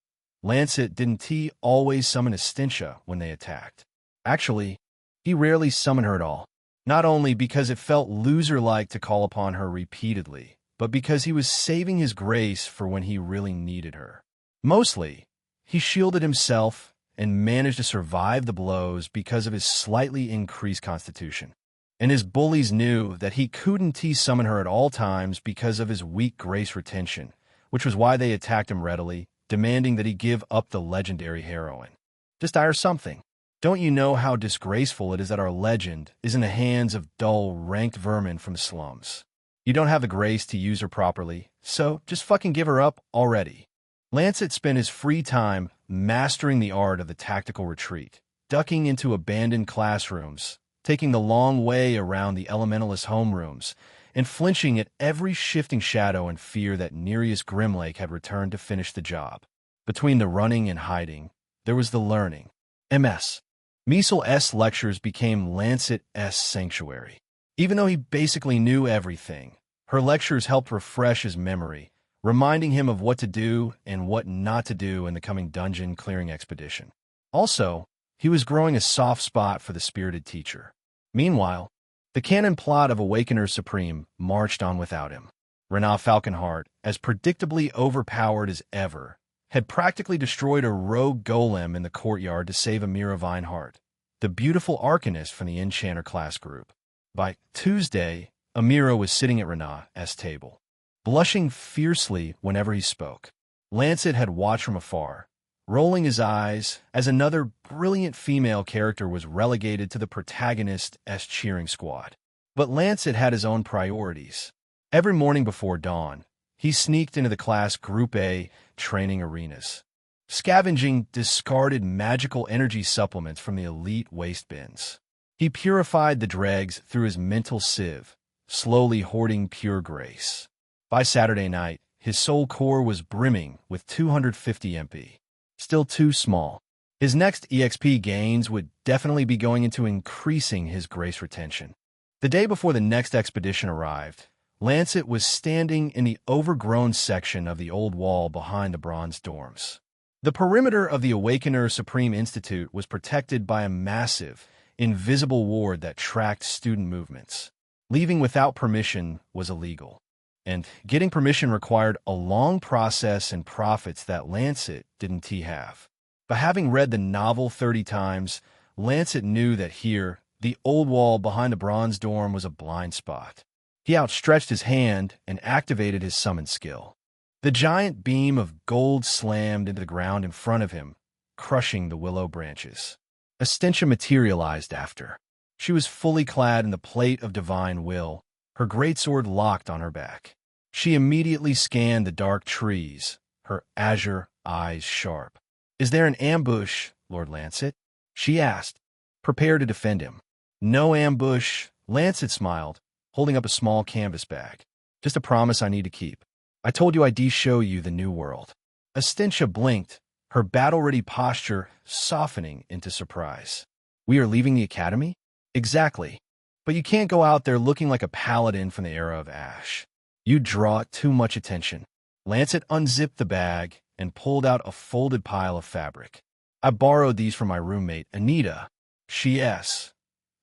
Lancet didn't always summon Estintia when they attacked. Actually, he rarely summoned her at all. Not only because it felt loser-like to call upon her repeatedly, but because he was saving his grace for when he really needed her. Mostly, he shielded himself and managed to survive the blows because of his slightly increased constitution. And his bullies knew that he couldn't summon her at all times because of his weak grace retention, which was why they attacked him readily, demanding that he give up the legendary heroine. Just hire something. Don't you know how disgraceful it is that our legend is in the hands of dull, ranked vermin from the slums? You don't have the grace to use her properly, so just fucking give her up already. Lancet spent his free time mastering the art of the tactical retreat, ducking into abandoned classrooms, taking the long way around the elementalist homerooms, and flinching at every shifting shadow and fear that Nereus Grimlake had returned to finish the job. Between the running and hiding, there was the learning. MS. Measle S lectures became Lancet S sanctuary. Even though he basically knew everything, her lectures helped refresh his memory, reminding him of what to do and what not to do in the coming dungeon clearing expedition. Also, he was growing a soft spot for the spirited teacher. Meanwhile, the canon plot of Awakener Supreme marched on without him. Renat Falconheart, as predictably overpowered as ever, had practically destroyed a rogue golem in the courtyard to save Amira Vinehart, the beautiful arcanist from the Enchanter class group. By Tuesday, Amira was sitting at Renat's table, blushing fiercely whenever he spoke. Lancet had watched from afar, rolling his eyes as another brilliant female character was relegated to the protagonist's cheering squad. But Lancet had his own priorities. Every morning before dawn, he sneaked into the class Group A training arenas, scavenging discarded magical energy supplements from the elite waste bins. He purified the dregs through his mental sieve, slowly hoarding pure grace. By Saturday night, his soul core was brimming with 250 MP. Still too small. His next EXP gains would definitely be going into increasing his grace retention. The day before the next expedition arrived, Lancet was standing in the overgrown section of the old wall behind the bronze dorms. The perimeter of the Awakener Supreme Institute was protected by a massive, invisible ward that tracked student movements. Leaving without permission was illegal, and getting permission required a long process and profits that Lancet didn't have. But having read the novel 30 times, Lancet knew that here, the old wall behind the bronze dorm was a blind spot. He outstretched his hand and activated his summon skill. The giant beam of gold slammed into the ground in front of him, crushing the willow branches. Estintia materialized after. She was fully clad in the plate of divine will, her greatsword locked on her back. She immediately scanned the dark trees, her azure eyes sharp. "Is there an ambush, Lord Lancet?" she asked, prepared to defend him. "No ambush," Lancet smiled, holding up a small canvas bag. "Just a promise I need to keep. I told you I'd show you the new world." Astentia blinked, her battle-ready posture softening into surprise. "We are leaving the academy?" "Exactly. But you can't go out there looking like a paladin from the era of Ash. You'd draw too much attention." Lancet unzipped the bag and pulled out a folded pile of fabric. "I borrowed these from my roommate, Anita.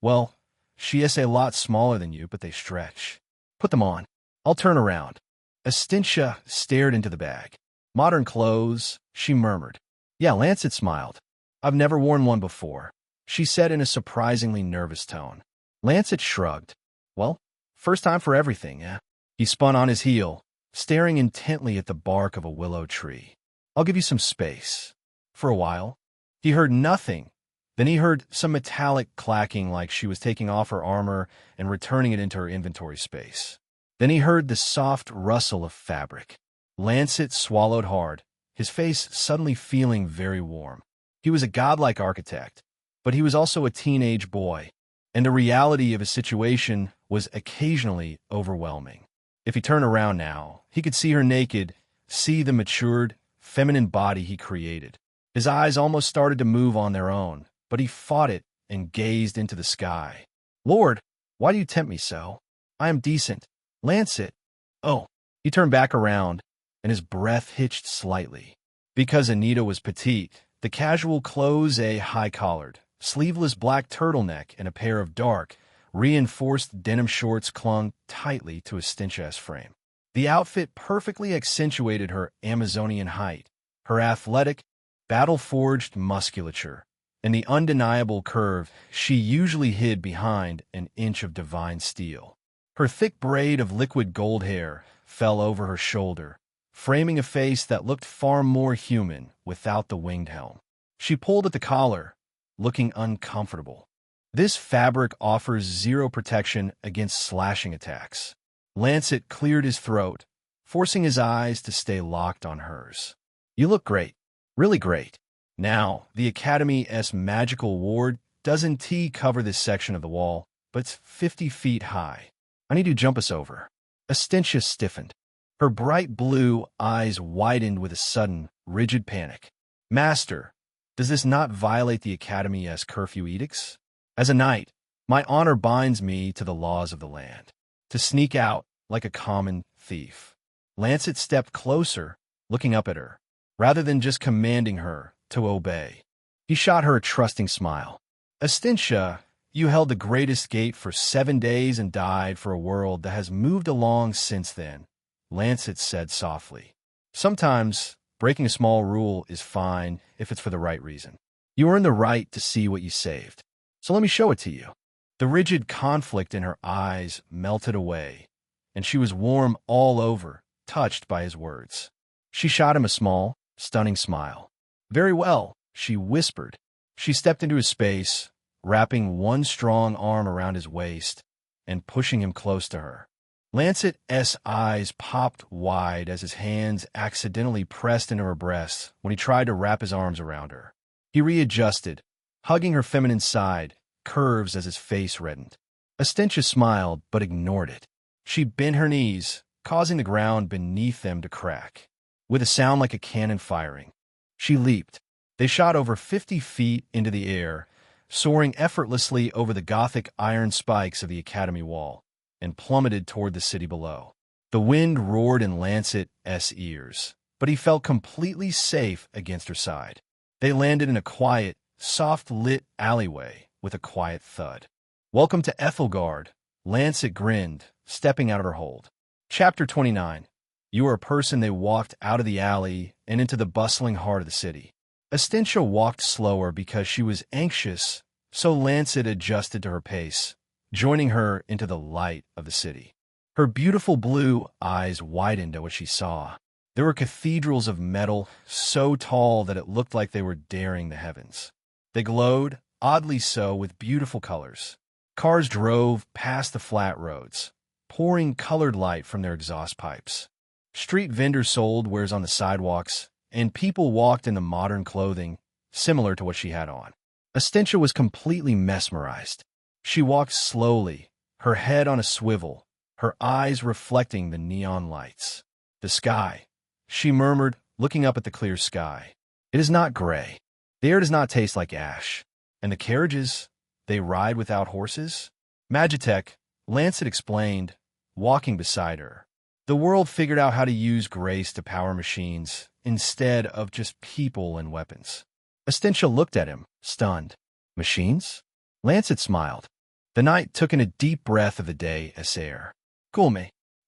Well, she is a lot smaller than you, but they stretch. Put them on. I'll turn around." Astentia stared into the bag. "Modern clothes," she murmured. "Yeah," Lancet smiled. "I've never worn one before," she said in a surprisingly nervous tone. Lancet shrugged. "Well, first time for everything, eh?" He spun on his heel, staring intently at the bark of a willow tree. "I'll give you some space." For a while, he heard nothing. Then he heard some metallic clacking like she was taking off her armor and returning it into her inventory space. Then he heard the soft rustle of fabric. Lancet swallowed hard, his face suddenly feeling very warm. He was a godlike architect, but he was also a teenage boy, and the reality of his situation was occasionally overwhelming. If he turned around now, he could see her naked, see the matured, feminine body he created. His eyes almost started to move on their own, but he fought it and gazed into the sky. "Lord, why do you tempt me so? I am decent. Lancet." "Oh." He turned back around, and his breath hitched slightly. Because Anita was petite, the casual clothes, a high-collared, sleeveless black turtleneck, and a pair of dark, reinforced denim shorts clung tightly to Astentia's frame. The outfit perfectly accentuated her Amazonian height, her athletic, battle-forged musculature, and the undeniable curve she usually hid behind an inch of divine steel. Her thick braid of liquid gold hair fell over her shoulder, framing a face that looked far more human without the winged helm. She pulled at the collar, looking uncomfortable. This fabric offers zero protection against slashing attacks. Lancet cleared his throat, forcing his eyes to stay locked on hers. "You look great. Really great." Now, the Academy's magical ward doesn't cover this section of the wall, but it's 50 feet high. "I need you to jump us over." Astentia stiffened. Her bright blue eyes widened with a sudden, rigid panic. "Master, does this not violate the Academy's curfew edicts? As a knight, my honor binds me to the laws of the land, to sneak out like a common thief." Lancet stepped closer, looking up at her, rather than just commanding her to obey. He shot her a trusting smile. "Astentia, you held the greatest gate for 7 days and died for a world that has moved along since then," Lancet said softly. "Sometimes breaking a small rule is fine if it's for the right reason. You earn the right to see what you saved. So let me show it to you." The rigid conflict in her eyes melted away, and she was warm all over, touched by his words. She shot him a small, stunning smile. "Very well," she whispered. She stepped into his space, wrapping one strong arm around his waist and pushing him close to her. Lancet's eyes popped wide as his hands accidentally pressed into her breasts when he tried to wrap his arms around her. He readjusted, hugging her feminine side, curves as his face reddened. Astentia smiled, but ignored it. She bent her knees, causing the ground beneath them to crack. With a sound like a cannon firing, she leaped. They shot over 50 feet into the air, soaring effortlessly over the Gothic iron spikes of the Academy wall, and plummeted toward the city below. The wind roared in Lancet's ears, but he felt completely safe against her side. They landed in a quiet, soft-lit alleyway with a quiet thud. "Welcome to Ethelgard," Lancet grinned, stepping out of her hold. Chapter 29. You are a person. They walked out of the alley and into the bustling heart of the city. Astentia walked slower because she was anxious, so Lancet adjusted to her pace, joining her into the light of the city. Her beautiful blue eyes widened at what she saw. There were cathedrals of metal so tall that it looked like they were daring the heavens. They glowed, oddly so, with beautiful colors. Cars drove past the flat roads, pouring colored light from their exhaust pipes. Street vendors sold wares on the sidewalks, and people walked in the modern clothing similar to what she had on. Astentia was completely mesmerized. She walked slowly, her head on a swivel, her eyes reflecting the neon lights. The sky, she murmured, looking up at the clear sky. It is not gray. The air does not taste like ash. And the carriages, they ride without horses? Magitech, Lancet explained, walking beside her. The world figured out how to use grace to power machines instead of just people and weapons. Astentia looked at him, stunned. Machines? Lancet smiled. The knight took in a deep breath of the day as air. Come,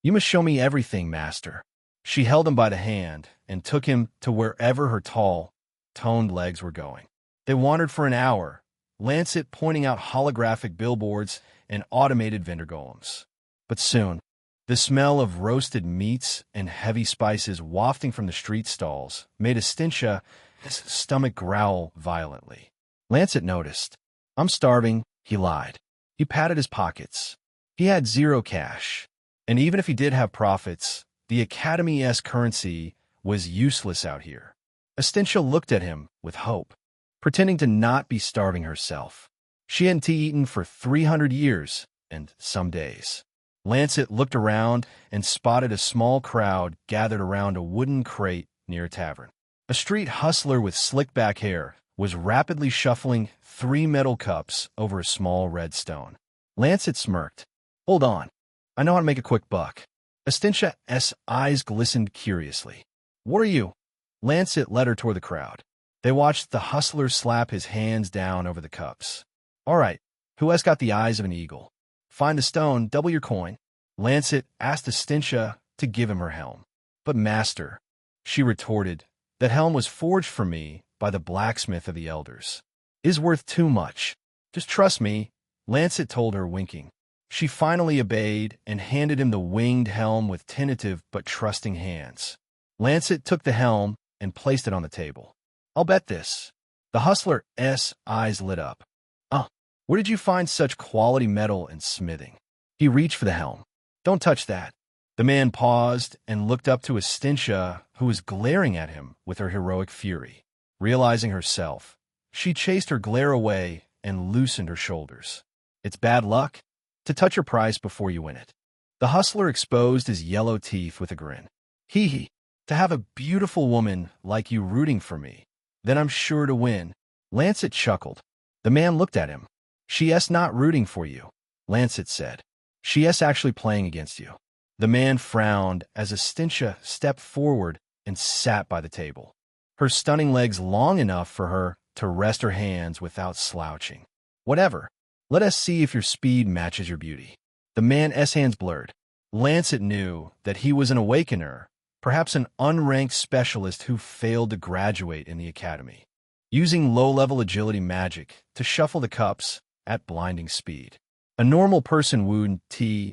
you must show me everything, master. She held him by the hand and took him to wherever her tall, toned legs were going. They wandered for an hour, Lancet pointing out holographic billboards and automated vendor golems. But soon, the smell of roasted meats and heavy spices wafting from the street stalls made Astentia's stomach growl violently. Lancet noticed. I'm starving, he lied. He patted his pockets. He had 0 cash. And even if he did have profits, the Academy's currency was useless out here. Astentia looked at him with hope, pretending to not be starving herself. She hadn't eaten for 300 years and some days. Lancet looked around and spotted a small crowd gathered around a wooden crate near a tavern. A street hustler with slick-back hair was rapidly shuffling 3 metal cups over a small red stone. Lancet smirked. Hold on. I know how to make a quick buck. Astentia's eyes glistened curiously. What are you? Lancet led her toward the crowd. They watched the hustler slap his hands down over the cups. All right, who has got the eyes of an eagle? Find the stone, double your coin. Lancet asked Astentia to give him her helm. But master, she retorted, that helm was forged for me by the blacksmith of the elders. It is worth too much. Just trust me, Lancet told her, winking. She finally obeyed and handed him the winged helm with tentative but trusting hands. Lancet took the helm and placed it on the table. I'll bet this. The hustler's eyes lit up. Where did you find such quality metal and smithing? He reached for the helm. Don't touch that. The man paused and looked up to Astentia, who was glaring at him with her heroic fury. Realizing herself, she chased her glare away and loosened her shoulders. It's bad luck to touch your prize before you win it. The hustler exposed his yellow teeth with a grin. Hee, to have a beautiful woman like you rooting for me, then I'm sure to win. Lancet chuckled. The man looked at him. She's not rooting for you, Lancet said. She's actually playing against you. The man frowned as Astentia stepped forward and sat by the table, her stunning legs long enough for her to rest her hands without slouching. Whatever. Let us see if your speed matches your beauty. The man's hands blurred. Lancet knew that he was an awakener, perhaps an unranked specialist who failed to graduate in the academy, using low-level agility magic to shuffle the cups at blinding speed. A normal person wouldn't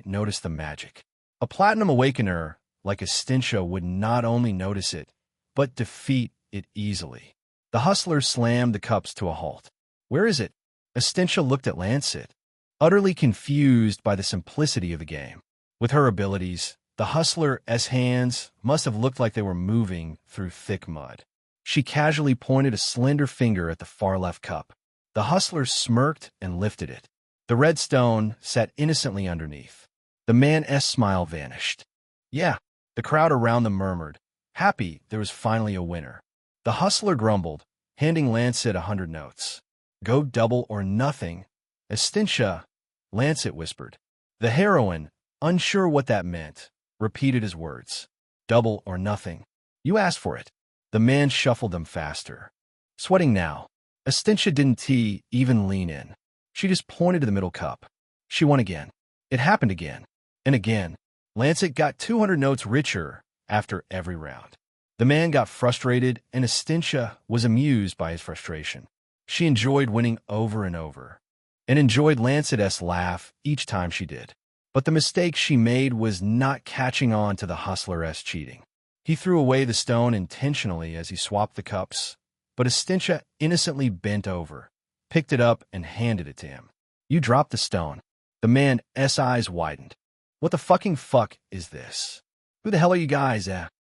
notice the magic. A platinum awakener like Astentia would not only notice it, but defeat it easily. The hustler slammed the cups to a halt. Where is it? Astentia looked at Lancet, utterly confused by the simplicity of the game. With her abilities, the hustler's hands must have looked like they were moving through thick mud. She casually pointed a slender finger at the far left cup. The hustler smirked and lifted it. The red stone sat innocently underneath. The man's smile vanished. Yeah, the crowd around them murmured, happy there was finally a winner. The hustler grumbled, handing Lancet 100 notes. Go double or nothing. Astentia, Lancet whispered. The heroine, unsure what that meant, repeated his words. Double or nothing. You asked for it. The man shuffled them faster. Sweating now, Astentia didn't even lean in. She just pointed to the middle cup. She won again. It happened again. And again. Lancet got 200 notes richer after every round. The man got frustrated, and Astentia was amused by his frustration. She enjoyed winning over and over, and enjoyed Lancet's laugh each time she did. But the mistake she made was not catching on to the hustler's cheating. He threw away the stone intentionally as he swapped the cups, but Astentia innocently bent over, picked it up, and handed it to him. You dropped the stone. The man's eyes widened. What the fucking fuck is this? Who the hell are you guys,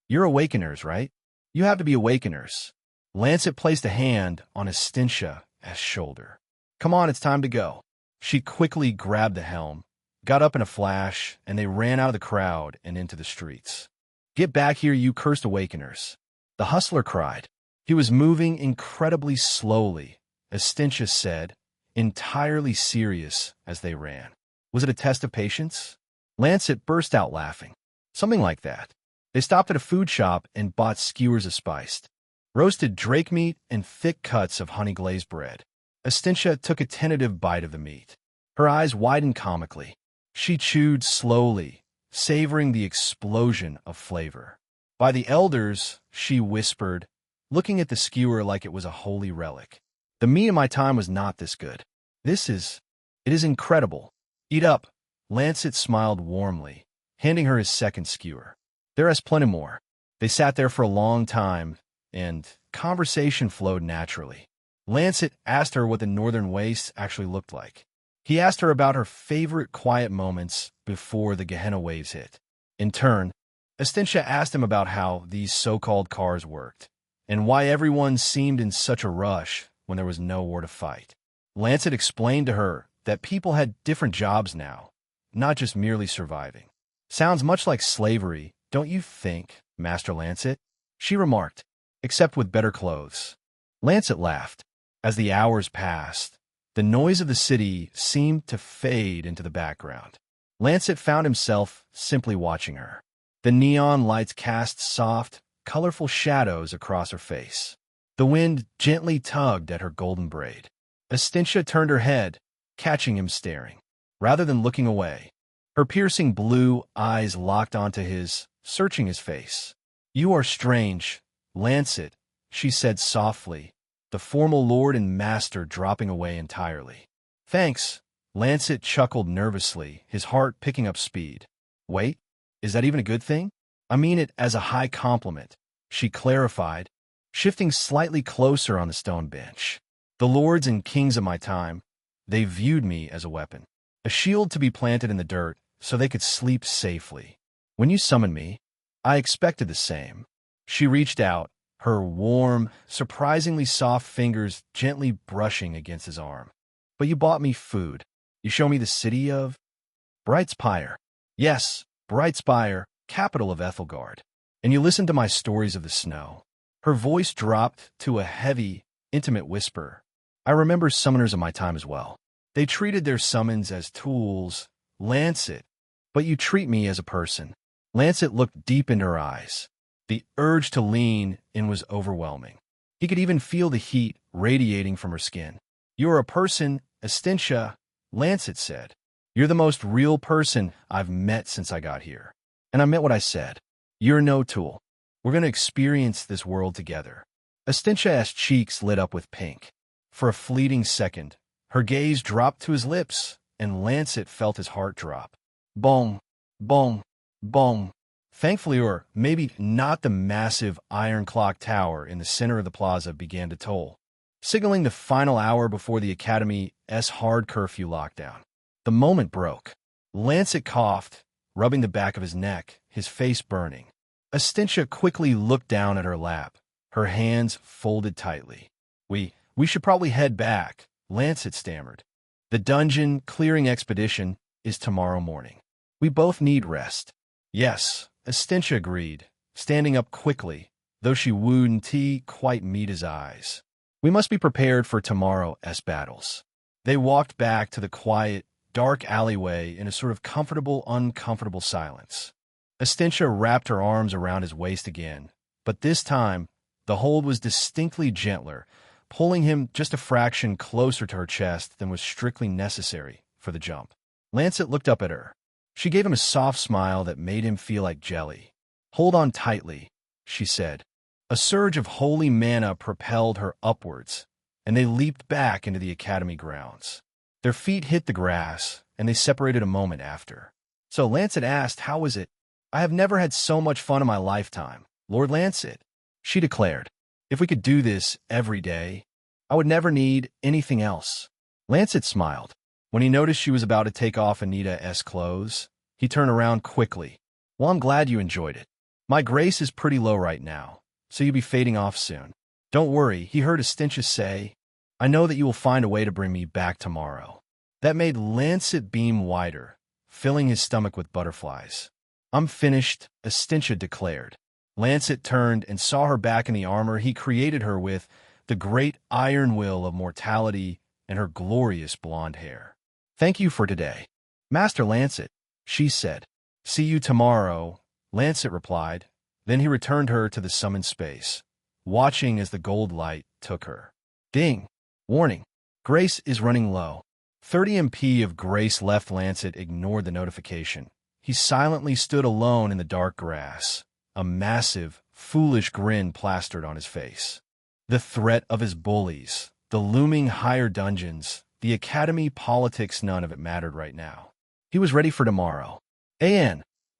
You're awakeners, right? You have to be awakeners. Lancet placed a hand on Estintia's shoulder. Come on, it's time to go. She quickly grabbed the helm, got up in a flash, and they ran out of the crowd and into the streets. Get back here, you cursed awakeners. The hustler cried. He was moving incredibly slowly, Estintia said, entirely serious as they ran. Was it a test of patience? Lancet burst out laughing. Something like that. They stopped at a food shop and bought skewers of spiced, roasted drake meat and thick cuts of honey-glazed bread. Estintia took a tentative bite of the meat. Her eyes widened comically. She chewed slowly, savoring the explosion of flavor. By the elders, she whispered, looking at the skewer like it was a holy relic. The meat in my time was not this good. It is incredible. Eat up. Lancet smiled warmly, handing her his second skewer. There is plenty more. They sat there for a long time, and conversation flowed naturally. Lancet asked her what the northern wastes actually looked like. He asked her about her favorite quiet moments before the Gehenna waves hit. In turn, Estintia asked him about how these so-called cars worked, and why everyone seemed in such a rush when there was no war to fight. Lancet explained to her that people had different jobs now, not just merely surviving. Sounds much like slavery, don't you think, Master Lancet? She remarked, except with better clothes. Lancet laughed. As the hours passed, the noise of the city seemed to fade into the background. Lancet found himself simply watching her. The neon lights cast soft, colorful shadows across her face. The wind gently tugged at her golden braid. Estintia turned her head, catching him staring. Rather than looking away, her piercing blue eyes locked onto his, searching his face. You are strange, Lancet, she said softly, the formal lord and master dropping away entirely. Thanks, Lancet chuckled nervously, his heart picking up speed. Wait, is that even a good thing? I mean it as a high compliment, she clarified, shifting slightly closer on the stone bench. The lords and kings of my time, they viewed me as a weapon, a shield to be planted in the dirt so they could sleep safely. When you summoned me, I expected the same. She reached out, her warm, surprisingly soft fingers gently brushing against his arm. But you bought me food. You show me the city of Brightspire. Yes, Brightspire, capital of Ethelgard. And you listened to my stories of the snow. Her voice dropped to a heavy, intimate whisper. I remember summoners of my time as well. They treated their summons as tools, Lancet, but you treat me as a person. Lancet looked deep into her eyes. The urge to lean in was overwhelming. He could even feel the heat radiating from her skin. You're a person, Estintia, Lancet said. You're the most real person I've met since I got here. And I meant what I said. You're no tool. We're going to experience this world together. Estentia's cheeks lit up with pink. For a fleeting second, her gaze dropped to his lips, and Lancet felt his heart drop. Bong, bong, bong. Thankfully, or maybe not, the massive iron clock tower in the center of the plaza began to toll, signaling the final hour before the Academy's hard curfew lockdown. The moment broke. Lancet coughed, rubbing the back of his neck, his face burning. Estintia quickly looked down at her lap, her hands folded tightly. We should probably head back, Lancet stammered. The dungeon clearing expedition is tomorrow morning. We both need rest. Yes, Estintia agreed, standing up quickly, though she wouldn't quite meet his eyes. We must be prepared for tomorrow's battles. They walked back to the quiet, dark alleyway in a sort of comfortable, uncomfortable silence. Estintia wrapped her arms around his waist again, but this time, the hold was distinctly gentler, pulling him just a fraction closer to her chest than was strictly necessary for the jump. Lancet looked up at her. She gave him a soft smile that made him feel like jelly. Hold on tightly, she said. A surge of holy mana propelled her upwards, and they leaped back into the Academy grounds. Their feet hit the grass, and they separated a moment after. So Lancet asked, how was it? I have never had so much fun in my lifetime, Lord Lancet, she declared. If we could do this every day, I would never need anything else. Lancet smiled. When he noticed she was about to take off Anita's clothes, he turned around quickly. "Well, I'm glad you enjoyed it. My grace is pretty low right now, so you'll be fading off soon. Don't worry," he heard Estintia say. "I know that you will find a way to bring me back tomorrow." That made Lancet beam wider, filling his stomach with butterflies. "I'm finished," Estintia declared. Lancet turned and saw her back in the armor he created her with, the great iron will of mortality and her glorious blonde hair. "Thank you for today, Master Lancet," she said. "See you tomorrow," Lancet replied. Then he returned her to the summoned space, watching as the gold light took her. Ding! Warning! Grace is running low. 30 MP of grace left. Lancet ignored the notification. He silently stood alone in the dark grass, a massive, foolish grin plastered on his face. The threat of his bullies, the looming higher dungeons, the academy politics, none of it mattered right now. He was ready for tomorrow.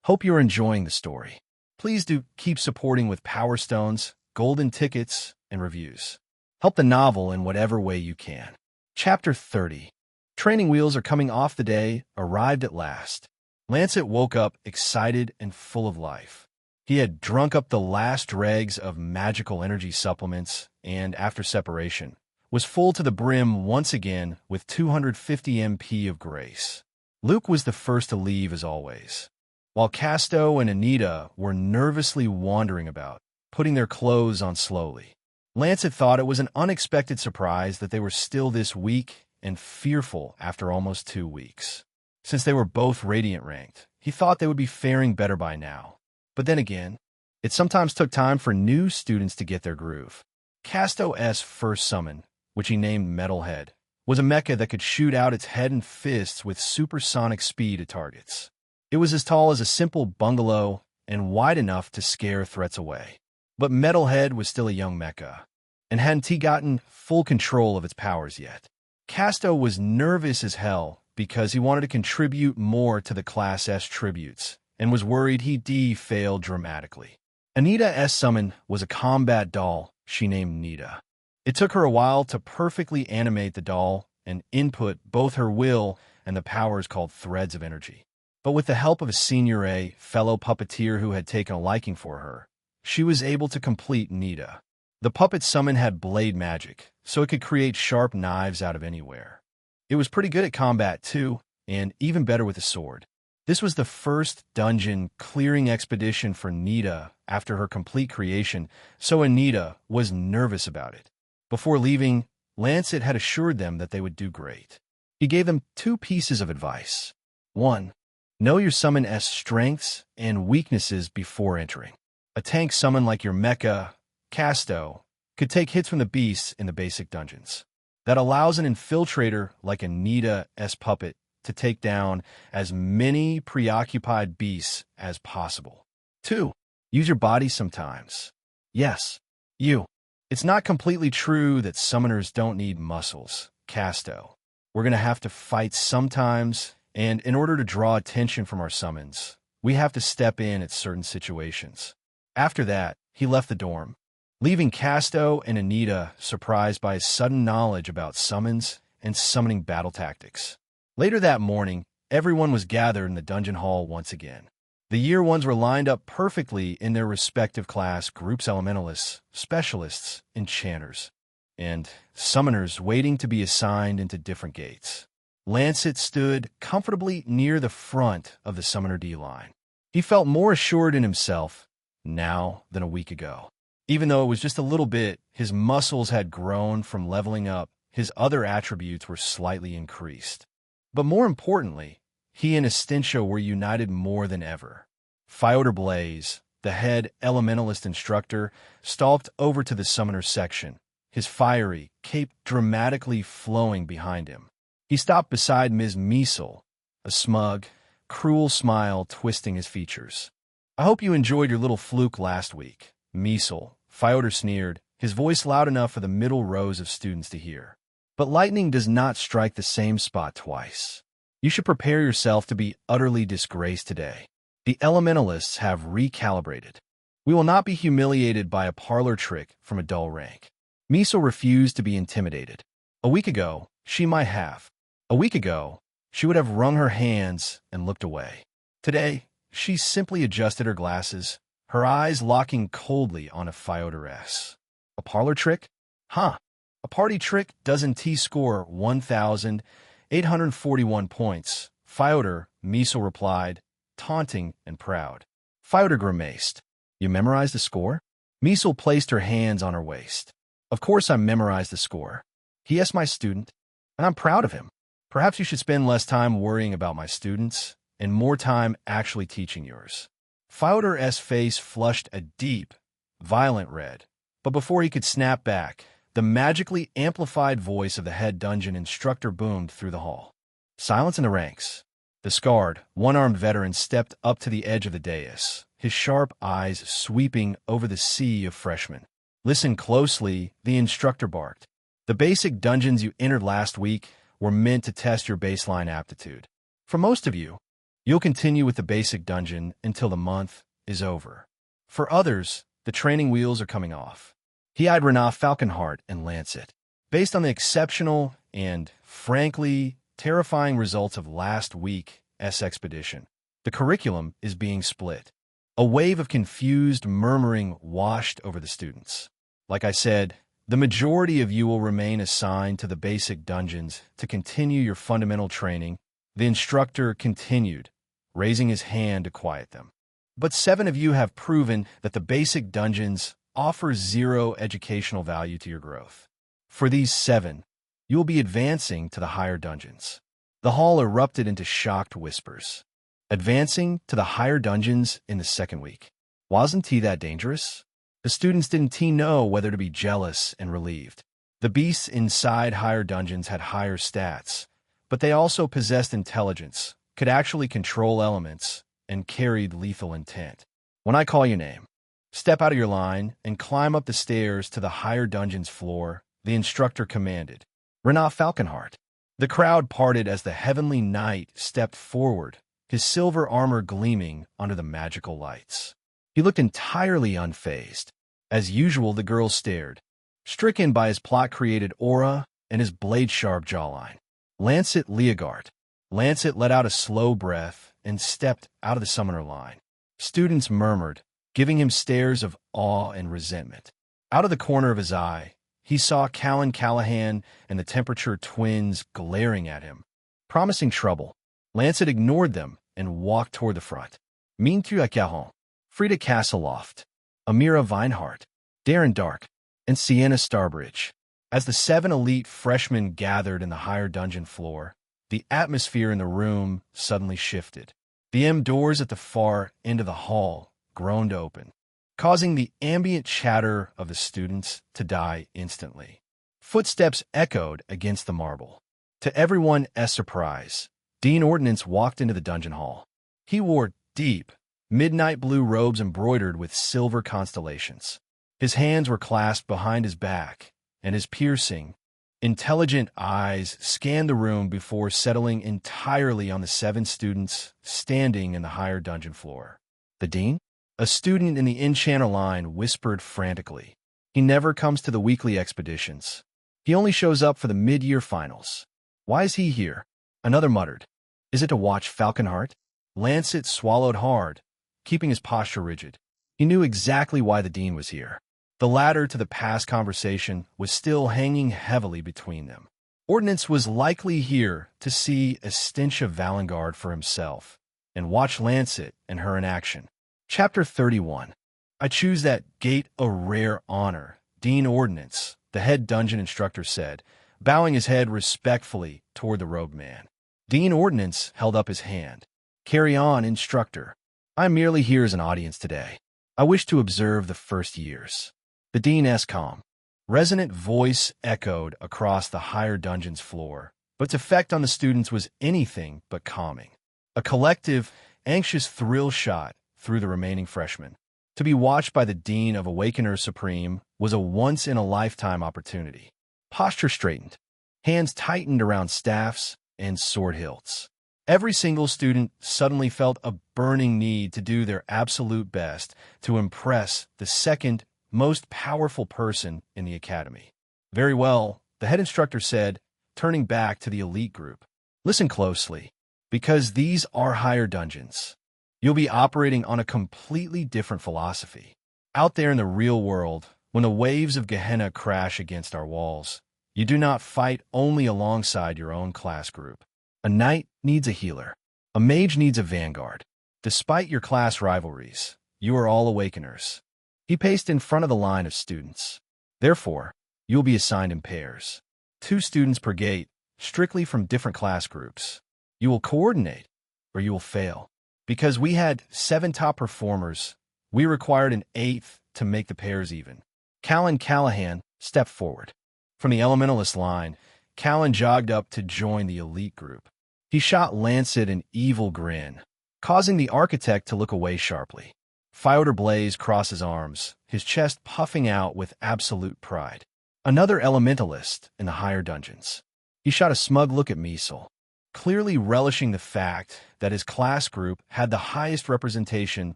Hope you're enjoying the story. Please do keep supporting with Power Stones, golden tickets, and reviews. Help the novel in whatever way you can. Chapter 30. Training wheels are coming off. The day arrived at last. Lancet woke up excited and full of life. He had drunk up the last dregs of magical energy supplements and, after separation, was full to the brim once again with 250 MP of grace. Luke was the first to leave as always, while Casto and Anita were nervously wandering about, putting their clothes on slowly. Lancet thought it was an unexpected surprise that they were still this weak and fearful after almost 2 weeks. Since they were both Radiant ranked, he thought they would be faring better by now. But then again, it sometimes took time for new students to get their groove. Casto's first summon, which he named Metalhead, was a mecha that could shoot out its head and fists with supersonic speed at targets. It was as tall as a simple bungalow and wide enough to scare threats away. But Metalhead was still a young mecha, and hadn't he gotten full control of its powers yet. Casto was nervous as hell because he wanted to contribute more to the Class S tributes, and was worried he'd failed dramatically. Anita's summon was a combat doll she named Nita. It took her a while to perfectly animate the doll and input both her will and the powers called threads of energy. But with the help of a senior A fellow puppeteer who had taken a liking for her, she was able to complete Nita. The puppet summon had blade magic, so it could create sharp knives out of anywhere. It was pretty good at combat too, and even better with a sword. This was the first dungeon clearing expedition for Nita after her complete creation, so Anita was nervous about it. Before leaving, Lancet had assured them that they would do great. He gave them 2 pieces of advice. 1. Know your summon's strengths and weaknesses before entering. A tank summon like your mecha, Casto, could take hits from the beasts in the basic dungeons. That allows an infiltrator like Anita's puppet to take down as many preoccupied beasts as possible. 2. Use your body sometimes. Yes, you. It's not completely true that summoners don't need muscles, Casto. We're going to have to fight sometimes, and in order to draw attention from our summons, we have to step in at certain situations. After that, he left the dorm, leaving Casto and Anita surprised by his sudden knowledge about summons and summoning battle tactics. Later that morning, everyone was gathered in the dungeon hall once again. The year ones were lined up perfectly in their respective class groups: elementalists, specialists, enchanters, and summoners waiting to be assigned into different gates. Lancet stood comfortably near the front of the summoner D-line. He felt more assured in himself now than a week ago. Even though it was just a little bit, his muscles had grown from leveling up, his other attributes were slightly increased. But more importantly, he and Estintia were united more than ever. Fyodor Blaze, the head elementalist instructor, stalked over to the summoner section, his fiery cape dramatically flowing behind him. He stopped beside Ms. Miesel, a smug, cruel smile twisting his features. "I hope you enjoyed your little fluke last week, Miesel," Fyodor sneered, his voice loud enough for the middle rows of students to hear. "But lightning does not strike the same spot twice. You should prepare yourself to be utterly disgraced today. The elementalists have recalibrated. We will not be humiliated by a parlor trick from a dull rank." Miesel refused to be intimidated. A week ago, she might have. A week ago, she would have wrung her hands and looked away. Today, she simply adjusted her glasses, her eyes locking coldly on a Fyodor-S. A parlor trick? Huh. A party trick doesn't T-score 1,841 points. Fyodor, Miesel replied, taunting and proud. Fyodor grimaced. You memorized the score? Miesel placed her hands on her waist. Of course I memorized the score. He is my student, and I'm proud of him. Perhaps you should spend less time worrying about my students and more time actually teaching yours. Fyodor's face flushed a deep, violent red, but before he could snap back, the magically amplified voice of the head dungeon instructor boomed through the hall. Silence in the ranks. The scarred, one-armed veteran stepped up to the edge of the dais, his sharp eyes sweeping over the sea of freshmen. Listen closely, the instructor barked. The basic dungeons you entered last week were meant to test your baseline aptitude. For most of you, you'll continue with the basic dungeon until the month is over. For others, the training wheels are coming off. He eyed Renat Falconheart and Lancet. Based on the exceptional and, frankly, terrifying results of last week's expedition, the curriculum is being split. A wave of confused murmuring washed over the students. Like I said, the majority of you will remain assigned to the basic dungeons to continue your fundamental training. The instructor continued, raising his hand to quiet them. But 7 of you have proven that the basic dungeons offer zero educational value to your growth. For these 7, you will be advancing to the higher dungeons. The hall erupted into shocked whispers. Advancing to the higher dungeons in the second week. Wasn't he that dangerous? The students didn't know whether to be jealous and relieved. The beasts inside higher dungeons had higher stats, but they also possessed intelligence, could actually control elements, and carried lethal intent. When I call your name, step out of your line and climb up the stairs to the higher dungeon's floor, the instructor commanded. Renat Falconheart. The crowd parted as the heavenly knight stepped forward, his silver armor gleaming under the magical lights. He looked entirely unfazed. As usual, the girls stared, stricken by his plot-created aura and his blade-sharp jawline. Lancet Leogart. Lancet let out a slow breath and stepped out of the summoner line. Students murmured, giving him stares of awe and resentment. Out of the corner of his eye, he saw Callan Callahan and the Temperature Twins glaring at him, promising trouble. Lancet ignored them and walked toward the front. Mintru Caron, Frida Castleloft, Amira Vinehart, Darren Dark, and Sienna Starbridge. As the 7 elite freshmen gathered in the higher dungeon floor, the atmosphere in the room suddenly shifted. The doors at the far end of the hall groaned open, causing the ambient chatter of the students to die instantly. Footsteps echoed against the marble. To everyone's surprise, Dean Ordnance walked into the dungeon hall. He wore deep, midnight blue robes embroidered with silver constellations. His hands were clasped behind his back, and his piercing, intelligent eyes scanned the room before settling entirely on the 7 students standing in the higher dungeon floor. The dean? A student in the enchanter line whispered frantically. He never comes to the weekly expeditions. He only shows up for the mid-year finals. Why is he here? Another muttered. Is it to watch Falconheart? Lancet swallowed hard, keeping his posture rigid. He knew exactly why the dean was here. The ladder to the past conversation was still hanging heavily between them. Ordnance was likely here to see a stench of Valengard for himself and watch Lancet and her in action. Chapter 31. I choose that gate a rare honor, Dean Ordnance, the head dungeon instructor said, bowing his head respectfully toward the robed man. Dean Ordnance held up his hand. Carry on, instructor. I'm merely here as an audience today. I wish to observe the first years. The dean's calm, resonant voice echoed across the higher dungeon's floor, but its effect on the students was anything but calming. A collective, anxious thrill shot through the remaining freshmen. To be watched by the Dean of Awakener Supreme was a once-in-a-lifetime opportunity. Posture straightened, hands tightened around staffs and sword hilts. Every single student suddenly felt a burning need to do their absolute best to impress the second most powerful person in the academy. Very well, the head instructor said, turning back to the elite group. Listen closely, because these are higher dungeons. You'll be operating on a completely different philosophy. Out there in the real world, when the waves of Gehenna crash against our walls, you do not fight only alongside your own class group. A knight needs a healer. A mage needs a vanguard. Despite your class rivalries, you are all awakeners. He paced in front of the line of students. Therefore, you will be assigned in pairs. 2 students per gate, strictly from different class groups. You will coordinate, or you will fail. Because we had 7 top performers, we required an 8th to make the pairs even. Callan Callahan stepped forward. From the Elementalist line, Callan jogged up to join the elite group. He shot Lancet an evil grin, causing the architect to look away sharply. Fyodor Blaze crossed his arms, his chest puffing out with absolute pride. Another Elementalist in the higher dungeons. He shot a smug look at Miesel, clearly relishing the fact that his class group had the highest representation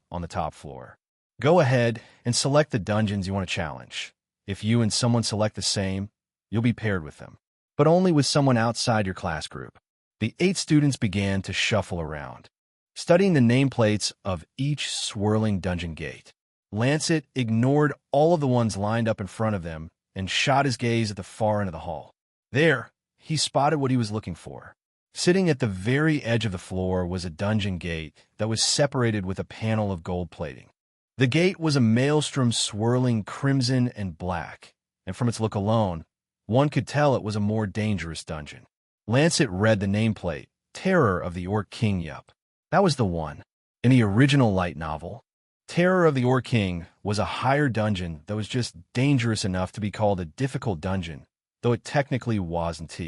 on the top floor. Go ahead and select the dungeons you want to challenge. If you and someone select the same, you'll be paired with them, but only with someone outside your class group. The 8 students began to shuffle around, studying the nameplates of each swirling dungeon gate. Lancet ignored all of the ones lined up in front of them and shot his gaze at the far end of the hall. There, he spotted what he was looking for. Sitting at the very edge of the floor was a dungeon gate that was separated with a panel of gold plating. The gate was a maelstrom swirling crimson and black, and from its look alone, one could tell it was a more dangerous dungeon. Lancet read the nameplate, Terror of the Orc King. Yup, that was the one. In the original light novel, Terror of the Orc King was a higher dungeon that was just dangerous enough to be called a difficult dungeon, though it technically wasn't.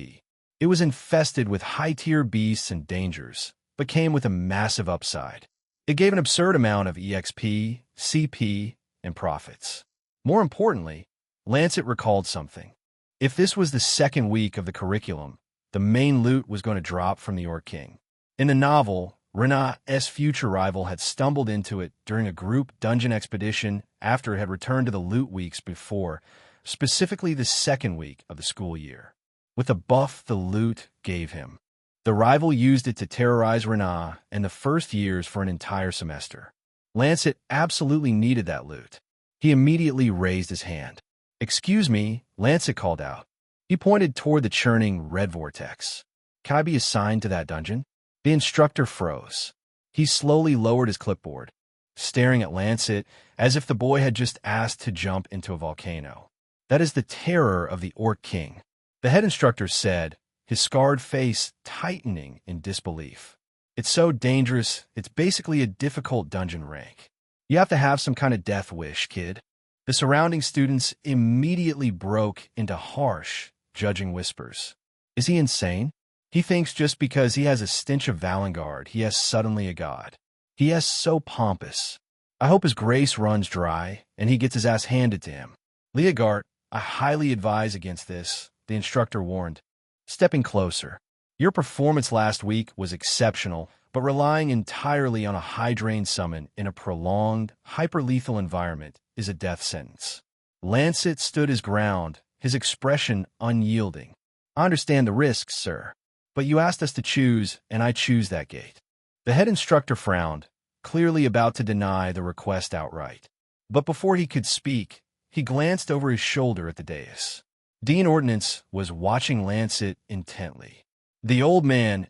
It was infested with high-tier beasts and dangers, but came with a massive upside. It gave an absurd amount of EXP, CP, and profits. More importantly, Lancet recalled something. If this was the second week of the curriculum, the main loot was going to drop from the Orc King. In the novel, Renat's future rival had stumbled into it during a group dungeon expedition after it had returned to the loot weeks before, specifically the second week of the school year. With the buff the loot gave him, the rival used it to terrorize Renat and the first years for an entire semester. Lancet absolutely needed that loot. He immediately raised his hand. "Excuse me," Lancet called out. He pointed toward the churning red vortex. "Can I be assigned to that dungeon?" The instructor froze. He slowly lowered his clipboard, staring at Lancet as if the boy had just asked to jump into a volcano. "That is the terror of the Orc King," the head instructor said, his scarred face tightening in disbelief. "It's so dangerous, it's basically a difficult dungeon rank. You have to have some kind of death wish, kid." The surrounding students immediately broke into harsh, judging whispers. Is he insane? He thinks just because he has a stench of Valengard, he is suddenly a god. He is so pompous. I hope his grace runs dry, and he gets his ass handed to him. "Leogart, I highly advise against this," the instructor warned, stepping closer. "Your performance last week was exceptional, but relying entirely on a high-drain summon in a prolonged, hyper-lethal environment is a death sentence." Lancet stood his ground, his expression unyielding. "I understand the risks, sir, but you asked us to choose, and I choose that gate." The head instructor frowned, clearly about to deny the request outright. But before he could speak, he glanced over his shoulder at the dais. Dean Ordnance was watching Lancet intently. The old man's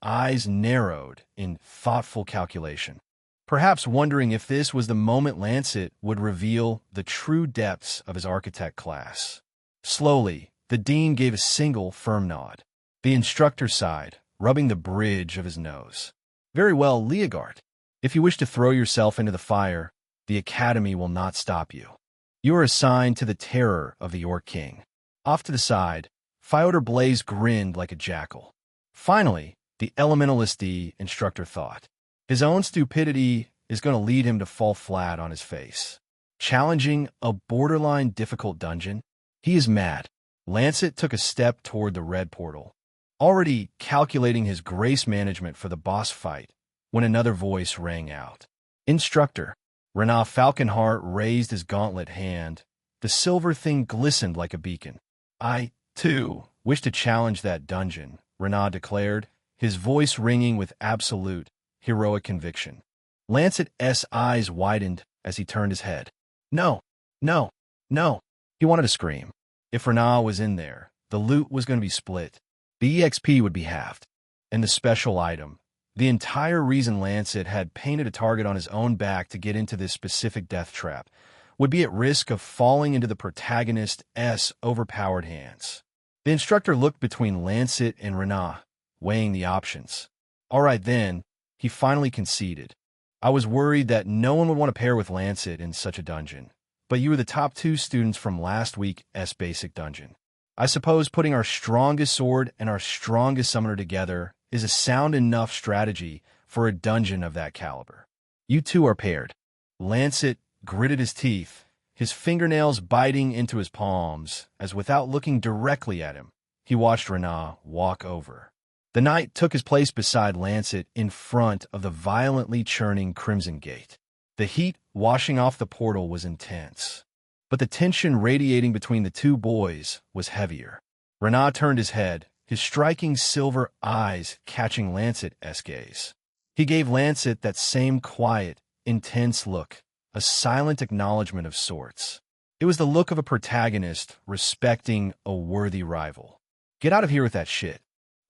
eyes narrowed in thoughtful calculation, perhaps wondering if this was the moment Lancet would reveal the true depths of his architect class. Slowly, the dean gave a single firm nod. The instructor sighed, rubbing the bridge of his nose. "Very well, Leogart. If you wish to throw yourself into the fire, the Academy will not stop you. You are assigned to the terror of the Orc King." Off to the side, Fyodor Blaze grinned like a jackal. Finally, the Elementalist instructor thought. His own stupidity is going to lead him to fall flat on his face. Challenging a borderline difficult dungeon? He is mad. Lancet took a step toward the red portal, already calculating his grace management for the boss fight, when another voice rang out. "Instructor." Renat Falconheart raised his gauntlet hand. The silver thing glistened like a beacon. "I, too, wish to challenge that dungeon," Renat declared, his voice ringing with absolute, heroic conviction. Lancet's eyes widened as he turned his head. No, no, no. He wanted to scream. If Renaa was in there, the loot was going to be split. The EXP would be halved. And the special item, the entire reason Lancet had painted a target on his own back to get into this specific death trap, would be at risk of falling into the protagonist's overpowered hands. The instructor looked between Lancet and Renaa, weighing the options. All right then, he finally conceded. I was worried that no one would want to pair with Lancet in such a dungeon, but you were the top 2 students from last week's basic dungeon. I suppose putting our strongest sword and our strongest summoner together is a sound enough strategy for a dungeon of that caliber. You two are paired. Lancet gritted his teeth, his fingernails biting into his palms, as without looking directly at him, he watched Renaa walk over. The knight took his place beside Lancet in front of the violently churning Crimson Gate. The heat washing off the portal was intense, but the tension radiating between the two boys was heavier. Renaa turned his head, his striking silver eyes catching Lancet's gaze. He gave Lancet that same quiet, intense look, a silent acknowledgement of sorts. It was the look of a protagonist respecting a worthy rival. Get out of here with that shit.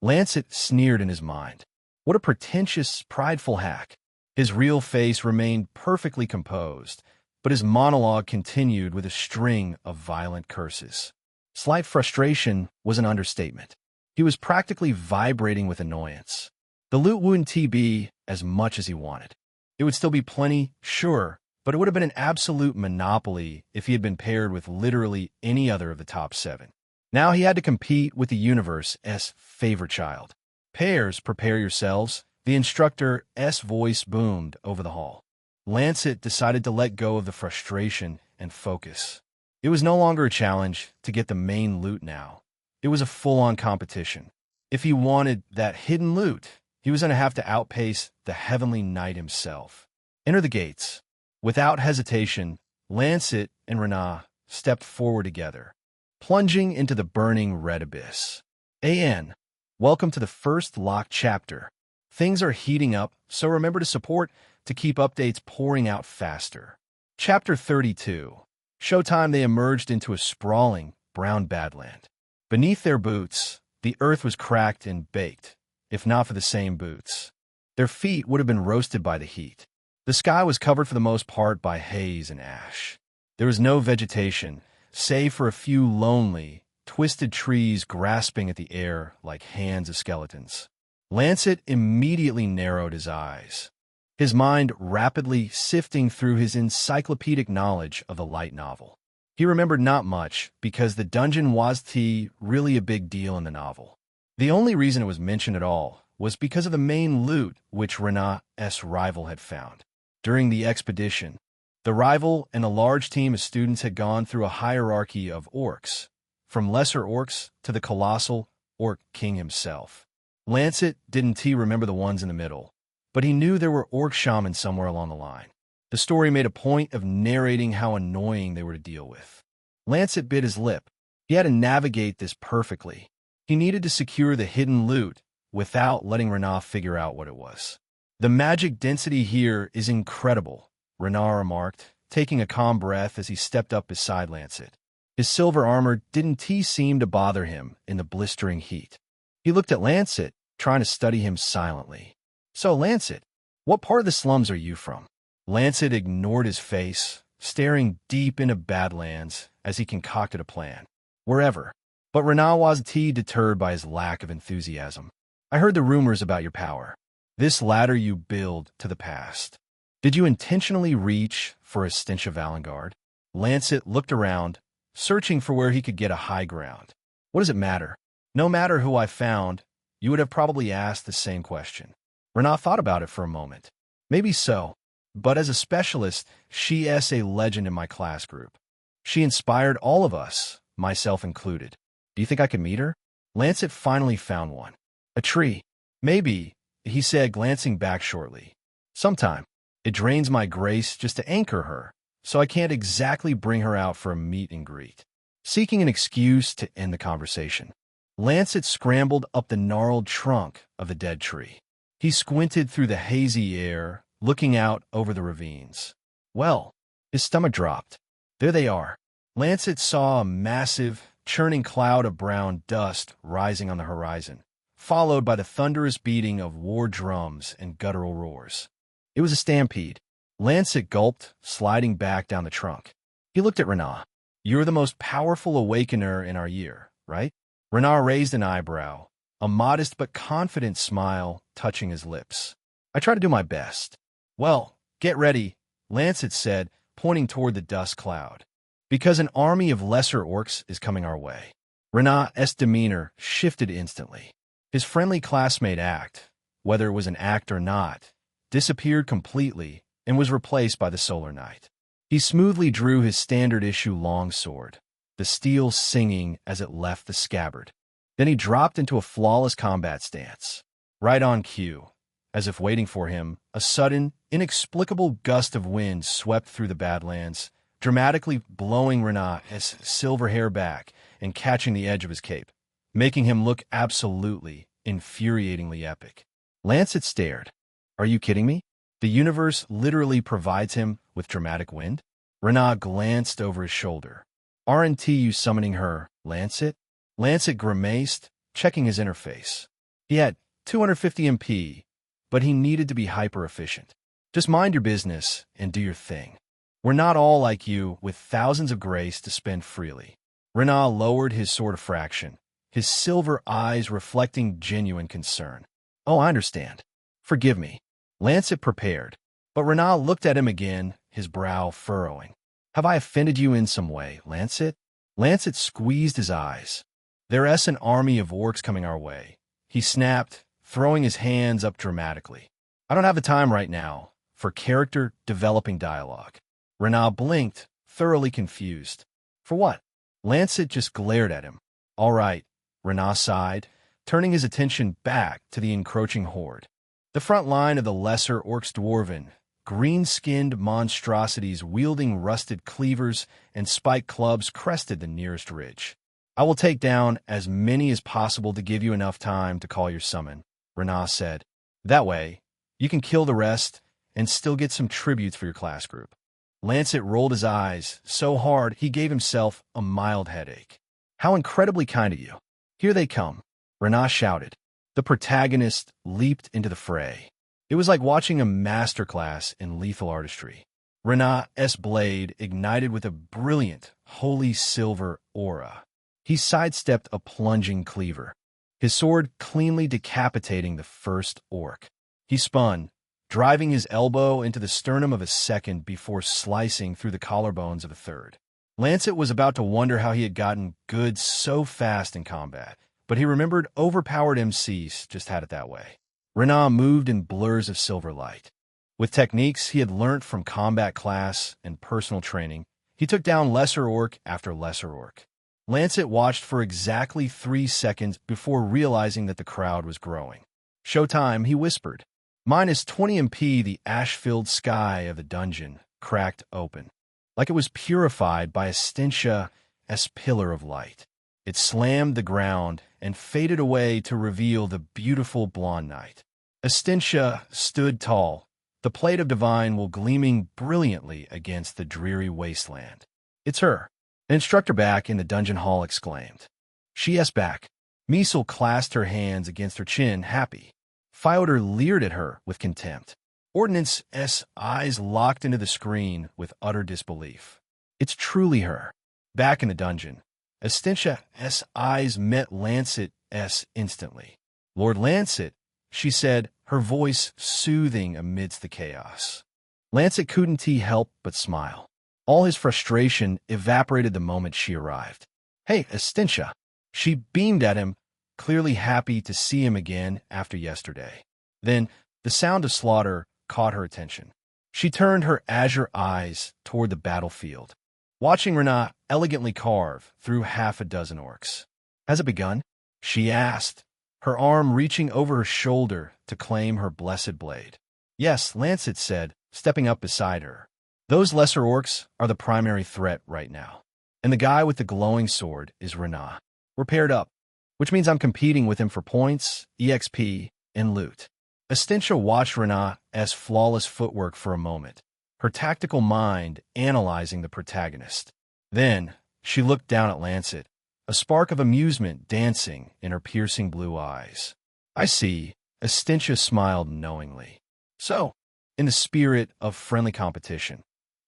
Lancet sneered in his mind. What a pretentious, prideful hack. His real face remained perfectly composed, but his monologue continued with a string of violent curses. Slight frustration was an understatement. He was practically vibrating with annoyance. The loot wouldn't be as much as he wanted. It would still be plenty, sure, but it would have been an absolute monopoly if he had been paired with literally any other of the top 7. Now he had to compete with the universe's favorite child. Pairs, prepare yourselves. The instructor's voice boomed over the hall. Lancet decided to let go of the frustration and focus. It was no longer a challenge to get the main loot now. It was a full-on competition. If he wanted that hidden loot, he was going to have to outpace the Heavenly Knight himself. Enter the gates. Without hesitation, Lancet and Renaa stepped forward together, plunging into the burning red abyss. AN, welcome to the first locked chapter. Things are heating up, so remember to support to keep updates pouring out faster. Chapter 32. Showtime. They emerged into a sprawling, brown badland. Beneath their boots, the earth was cracked and baked, if not for the same boots. Their feet would have been roasted by the heat. The sky was covered for the most part by haze and ash. There was no vegetation, save for a few lonely, twisted trees grasping at the air like hands of skeletons. Lancet immediately narrowed his eyes, his mind rapidly sifting through his encyclopedic knowledge of the light novel. He remembered not much because the dungeon wasn't really a big deal in the novel. The only reason it was mentioned at all was because of the main loot which Renaa's rival had found. During the expedition, the rival and a large team of students had gone through a hierarchy of orcs, from lesser orcs to the colossal orc king himself. Lancet didn't remember the ones in the middle, but he knew there were orc shamans somewhere along the line. The story made a point of narrating how annoying they were to deal with. Lancet bit his lip. He had to navigate this perfectly. He needed to secure the hidden loot without letting Renaa figure out what it was. The magic density here is incredible, Renaa remarked, taking a calm breath as he stepped up beside Lancet. His silver armor didn't seem to bother him in the blistering heat. He looked at Lancet, trying to study him silently. So, Lancet, what part of the slums are you from? Lancet ignored his face, staring deep into Badlands as he concocted a plan. Wherever. But Renaa wasn't deterred by his lack of enthusiasm. I heard the rumors about your power. This ladder you build to the past. Did you intentionally reach for a stench of Valengard? Lancet looked around, searching for where he could get a high ground. What does it matter? No matter who I found, you would have probably asked the same question. Renaa thought about it for a moment. Maybe so, but as a specialist, she is a legend in my class group. She inspired all of us, myself included. Do you think I could meet her? Lancet finally found one. A tree. Maybe, he said, glancing back shortly. Sometime. It drains my grace just to anchor her, so I can't exactly bring her out for a meet and greet. Seeking an excuse to end the conversation. Lancet scrambled up the gnarled trunk of the dead tree. He squinted through the hazy air, looking out over the ravines. Well, his stomach dropped. There they are. Lancet saw a massive, churning cloud of brown dust rising on the horizon, followed by the thunderous beating of war drums and guttural roars. It was a stampede. Lancet gulped, sliding back down the trunk. He looked at Renat. "You're the most powerful awakener in our year, right?" Renat raised an eyebrow, a modest but confident smile touching his lips. "I try to do my best." "Well, get ready," Lancet said, pointing toward the dust cloud, "because an army of lesser orcs is coming our way." Renat's demeanor shifted instantly. His friendly classmate act, whether it was an act or not, disappeared completely and was replaced by the Solar Knight. He smoothly drew his standard-issue longsword, the steel singing as it left the scabbard. Then he dropped into a flawless combat stance. Right on cue, as if waiting for him, a sudden, inexplicable gust of wind swept through the Badlands, dramatically blowing Renat's silver hair back and catching the edge of his cape, making him look absolutely, infuriatingly epic. Lancet stared. "Are you kidding me? The universe literally provides him with dramatic wind?" Renat glanced over his shoulder. "Aren't you summoning her, Lancet?" Lancet grimaced, checking his interface. He had 250 MP, but he needed to be hyper-efficient. "Just mind your business and do your thing. We're not all like you, with thousands of grace to spend freely." Renat lowered his sword a fraction, his silver eyes reflecting genuine concern. "Oh, I understand. Forgive me." Lancet prepared, but Renat looked at him again, his brow furrowing. "Have I offended you in some way, Lancet?" Lancet squeezed his eyes. "There's an army of orcs coming our way," he snapped, throwing his hands up dramatically. "I don't have the time right now for character-developing dialogue." Renat blinked, thoroughly confused. "For what?" Lancet just glared at him. "All right," Renat sighed, turning his attention back to the encroaching horde. The front line of the lesser orcs dwarven, green-skinned monstrosities wielding rusted cleavers and spiked clubs crested the nearest ridge. "I will take down as many as possible to give you enough time to call your summon," Renat said. "That way, you can kill the rest and still get some tributes for your class group." Lancet rolled his eyes so hard he gave himself a mild headache. "How incredibly kind of you." "Here they come," Renat shouted. The protagonist leaped into the fray. It was like watching a masterclass in lethal artistry. Renat's blade ignited with a brilliant, holy silver aura. He sidestepped a plunging cleaver, his sword cleanly decapitating the first orc. He spun, driving his elbow into the sternum of a second before slicing through the collarbones of a third. Lancet was about to wonder how he had gotten good so fast in combat, but he remembered overpowered MCs just had it that way. Renat moved in blurs of silver light. With techniques he had learnt from combat class and personal training, he took down lesser orc after lesser orc. Lancet watched for exactly 3 seconds before realizing that the crowd was growing. "Showtime," he whispered. Minus 20 MP, the ash-filled sky of the dungeon cracked open, like it was purified by a Estintia's pillar of light. It slammed the ground and faded away to reveal the beautiful blonde knight. Estintia stood tall, the plate of divine will gleaming brilliantly against the dreary wasteland. "It's her," an instructor back in the dungeon hall exclaimed. "She's back." Meisel clasped her hands against her chin, happy. Fyodor leered at her with contempt. Ordnance's eyes locked into the screen with utter disbelief. "It's truly her." Back in the dungeon, Estintia's eyes met Lancet's instantly. "Lord Lancet," she said, her voice soothing amidst the chaos. Lancet couldn't help but smile. All his frustration evaporated the moment she arrived. "Hey, Estintia." She beamed at him, clearly happy to see him again after yesterday. Then, the sound of slaughter caught her attention. She turned her azure eyes toward the battlefield, watching Renat elegantly carve through half a dozen orcs. "Has it begun?" she asked, her arm reaching over her shoulder to claim her blessed blade. "Yes," Lancet said, stepping up beside her. "Those lesser orcs are the primary threat right now, and the guy with the glowing sword is Renat. We're paired up." which means I'm competing with him for points, EXP, and loot. Estintia watched Rena's flawless footwork for a moment, her tactical mind analyzing the protagonist. Then, she looked down at Lancet, a spark of amusement dancing in her piercing blue eyes. I see, Estintia smiled knowingly. So, in the spirit of friendly competition,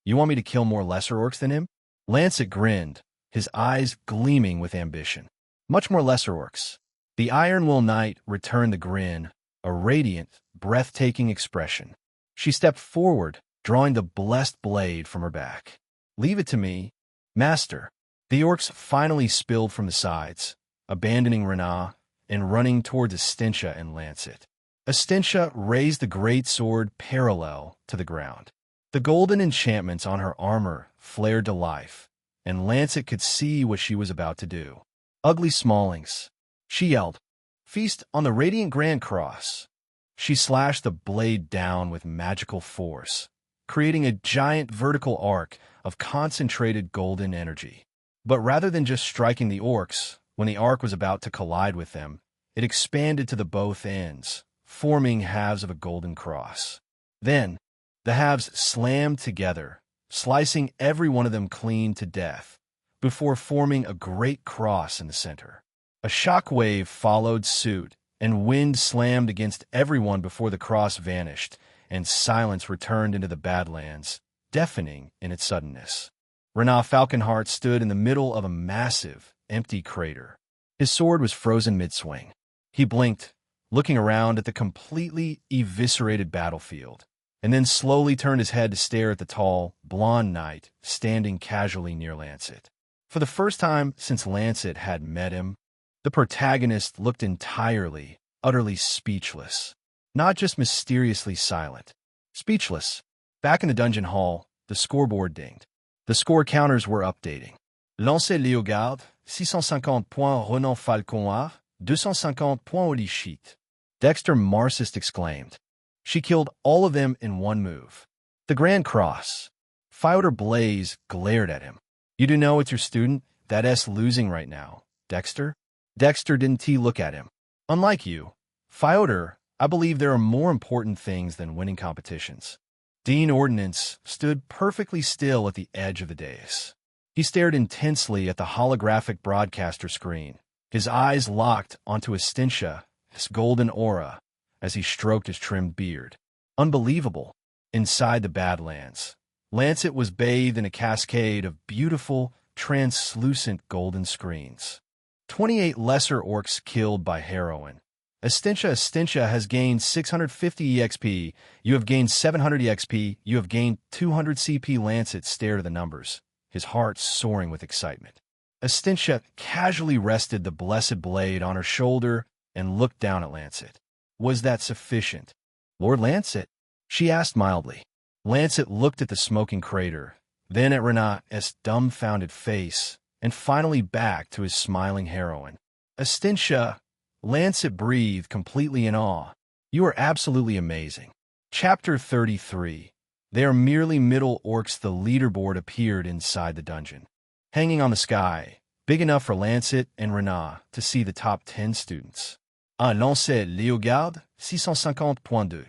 you want me to kill more lesser orcs than him? Lancet grinned, his eyes gleaming with ambition. Much more lesser orcs. The Iron Will Knight returned the grin, a radiant, breathtaking expression. She stepped forward, drawing the blessed blade from her back. Leave it to me, Master. The orcs finally spilled from the sides, abandoning Rena and running towards Estintia and Lancet. Estintia raised the great sword parallel to the ground. The golden enchantments on her armor flared to life, and Lancet could see what she was about to do. Ugly Smallings, she yelled. Feast on the radiant Grand Cross. She slashed the blade down with magical force, creating a giant vertical arc of concentrated golden energy. But rather than just striking the orcs, when the arc was about to collide with them, it expanded to the both ends, forming halves of a golden cross. Then, the halves slammed together, slicing every one of them clean to death, before forming a great cross in the center. A shockwave followed suit, and wind slammed against everyone before the cross vanished, and silence returned into the Badlands, deafening in its suddenness. Rena Falconheart stood in the middle of a massive, empty crater. His sword was frozen mid-swing. He blinked, looking around at the completely eviscerated battlefield, and then slowly turned his head to stare at the tall, blonde knight standing casually near Lancet. For the first time since Lancet had met him, the protagonist looked entirely, utterly speechless. Not just mysteriously silent. Speechless. Back in the dungeon hall, the scoreboard dinged. The score counters were updating. Lancet Léogarde, 650 points. Renan Falconheart, 250 points. Holy shit. Dexter Marxist exclaimed. She killed all of them in one move. The Grand Cross. Fyodor Blaze glared at him. You do know it's your student? That S losing right now. Dexter? Dexter didn't look at him. Unlike you, Fyodor, I believe there are more important things than winning competitions. Dean Ordnance stood perfectly still at the edge of the dais. He stared intensely at the holographic broadcaster screen, his eyes locked onto Estintia, his golden aura, as he stroked his trimmed beard. Unbelievable. Inside the Badlands, Lancet was bathed in a cascade of beautiful, translucent golden screens. 28 lesser orcs killed by heroin. Estintia has gained 650 EXP. You have gained 700 EXP. You have gained 200 CP. Lancet stared at the numbers, his heart soaring with excitement. Estintia casually rested the blessed blade on her shoulder and looked down at Lancet. Was that sufficient? Lord Lancet? She asked mildly. Lancet looked at the smoking crater, then at Rena's dumbfounded face, and finally back to his smiling heroine. Estintia, Lancet breathed completely in awe. You are absolutely amazing. Chapter 33. They are merely middle orcs. The leaderboard appeared inside the dungeon, hanging on the sky, big enough for Lancet and Rena to see the top 10 students. Lancet Léogarde, 650.2.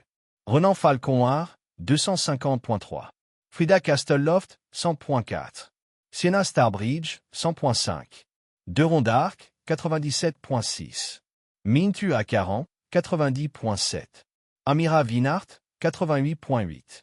Renan Falconheart, 250.3. Frida Castelloft, 100.4. Sienna Starbridge, 100.5. Deux d'Arc, 97.6. Mintu à 40, 90.7. Amira Vinart, 88.8.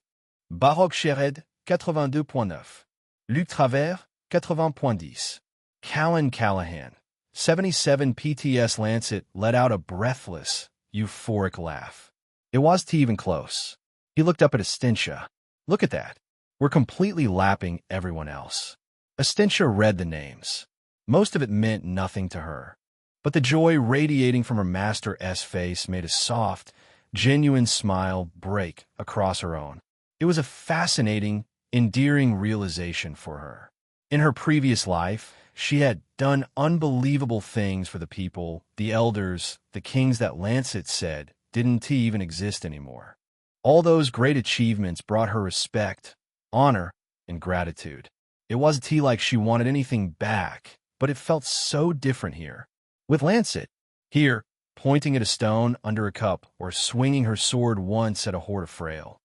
Baroque Shered, 82.9. Luc Travers, 80.10. Callan Callahan, 77 PTS. Lancet let out a breathless, euphoric laugh. It wasn't even close. He looked up at Estintia. Look at that. We're completely lapping everyone else. Estintia read the names. Most of it meant nothing to her, but the joy radiating from her master's face made a soft, genuine smile break across her own. It was a fascinating, endearing realization for her. In her previous life, she had done unbelievable things for the people, the elders, the kings that Lancet said didn't even exist anymore. All those great achievements brought her respect, honor, and gratitude. It wasn't like she wanted anything back, but it felt so different here. with Lancet. Here, pointing at a stone under a cup or swinging her sword once at a horde of frail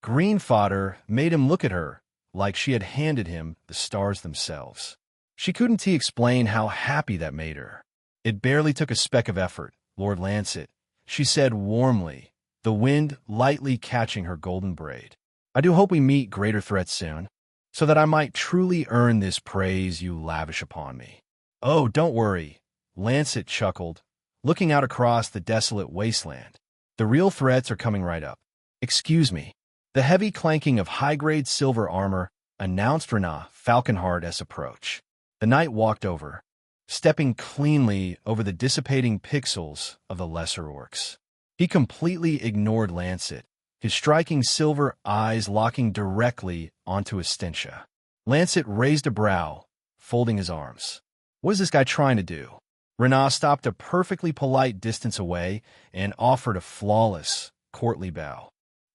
green fodder made him look at her like she had handed him the stars themselves. She couldn't explain how happy that made her. It barely took a speck of effort, Lord Lancet, she said warmly, the wind lightly catching her golden braid. I do hope we meet greater threats soon, so that I might truly earn this praise you lavish upon me. Oh, don't worry, Lancet chuckled, looking out across the desolate wasteland. The real threats are coming right up. Excuse me. The heavy clanking of high-grade silver armor announced Rena Falconheart's approach. The knight walked over, stepping cleanly over the dissipating pixels of the lesser orcs. He completely ignored Lancet, his striking silver eyes locking directly onto Estintia. Lancet raised a brow, folding his arms. What is this guy trying to do? Rena stopped a perfectly polite distance away and offered a flawless, courtly bow.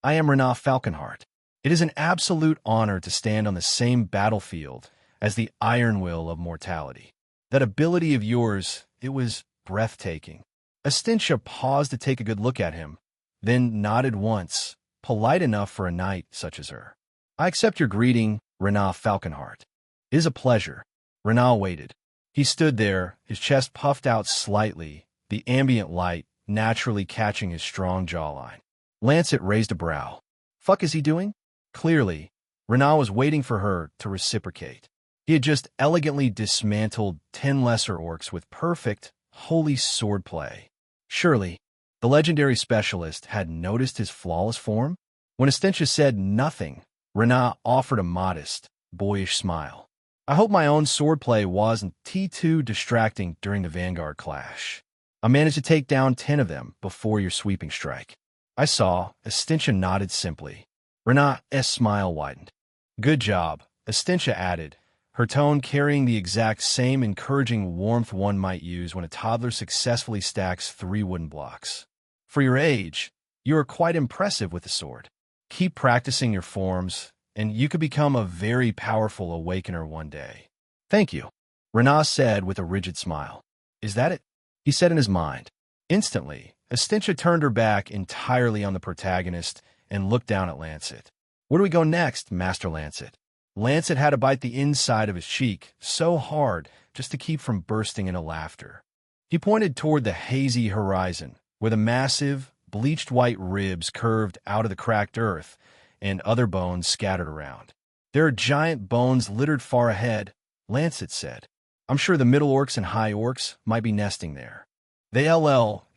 I am Rena Falconheart. It is an absolute honor to stand on the same battlefield as the iron will of mortality. That ability of yours, it was breathtaking. Estintia paused to take a good look at him, then nodded once, polite enough for a knight such as her. I accept your greeting, Rena Falconheart. It is a pleasure. Rena waited. He stood there, his chest puffed out slightly, the ambient light naturally catching his strong jawline. Lancet raised a brow. Fuck is he doing? Clearly, Rena was waiting for her to reciprocate. He had just elegantly dismantled 10 lesser orcs with perfect, holy swordplay. Surely, the legendary specialist had noticed his flawless form? When Estintia said nothing, Rena offered a modest, boyish smile. I hope my own swordplay wasn't too distracting during the Vanguard clash. I managed to take down 10 of them before your sweeping strike. I saw. Estintia nodded simply. Rena's smile widened. Good job, Estintia added, her tone carrying the exact same encouraging warmth one might use when a toddler successfully stacks 3 wooden blocks. For your age, you are quite impressive with the sword. Keep practicing your forms, and you could become a very powerful awakener one day. Thank you, Rena said with a rigid smile. Is that it? He said in his mind. Instantly, Estintia turned her back entirely on the protagonist and looked down at Lancet. Where do we go next, Master Lancet? Lancet had to bite the inside of his cheek so hard just to keep from bursting into laughter. He pointed toward the hazy horizon, where the massive, bleached white ribs curved out of the cracked earth and other bones scattered around. There are giant bones littered far ahead, Lancet said. I'm sure the middle orcs and high orcs might be nesting there. They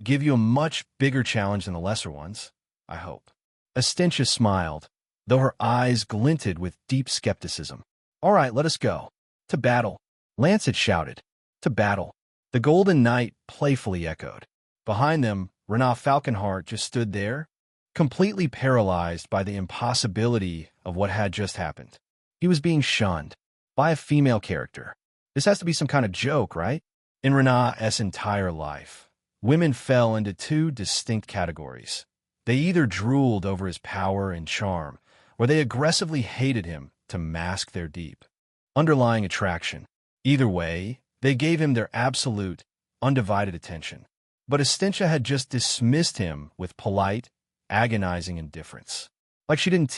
give you a much bigger challenge than the lesser ones, I hope. Estintia smiled, though her eyes glinted with deep skepticism. All right, let us go. To battle, Lancet shouted. To battle. The Golden Knight playfully echoed. Behind them, Rena Falconheart just stood there, completely paralyzed by the impossibility of what had just happened. He was being shunned by a female character. This has to be some kind of joke, right? In Rena's entire life, women fell into 2 distinct categories. They either drooled over his power and charm, or they aggressively hated him to mask their deep, underlying attraction. Either way, they gave him their absolute, undivided attention. But Estintia had just dismissed him with polite, agonizing indifference. Like she didn't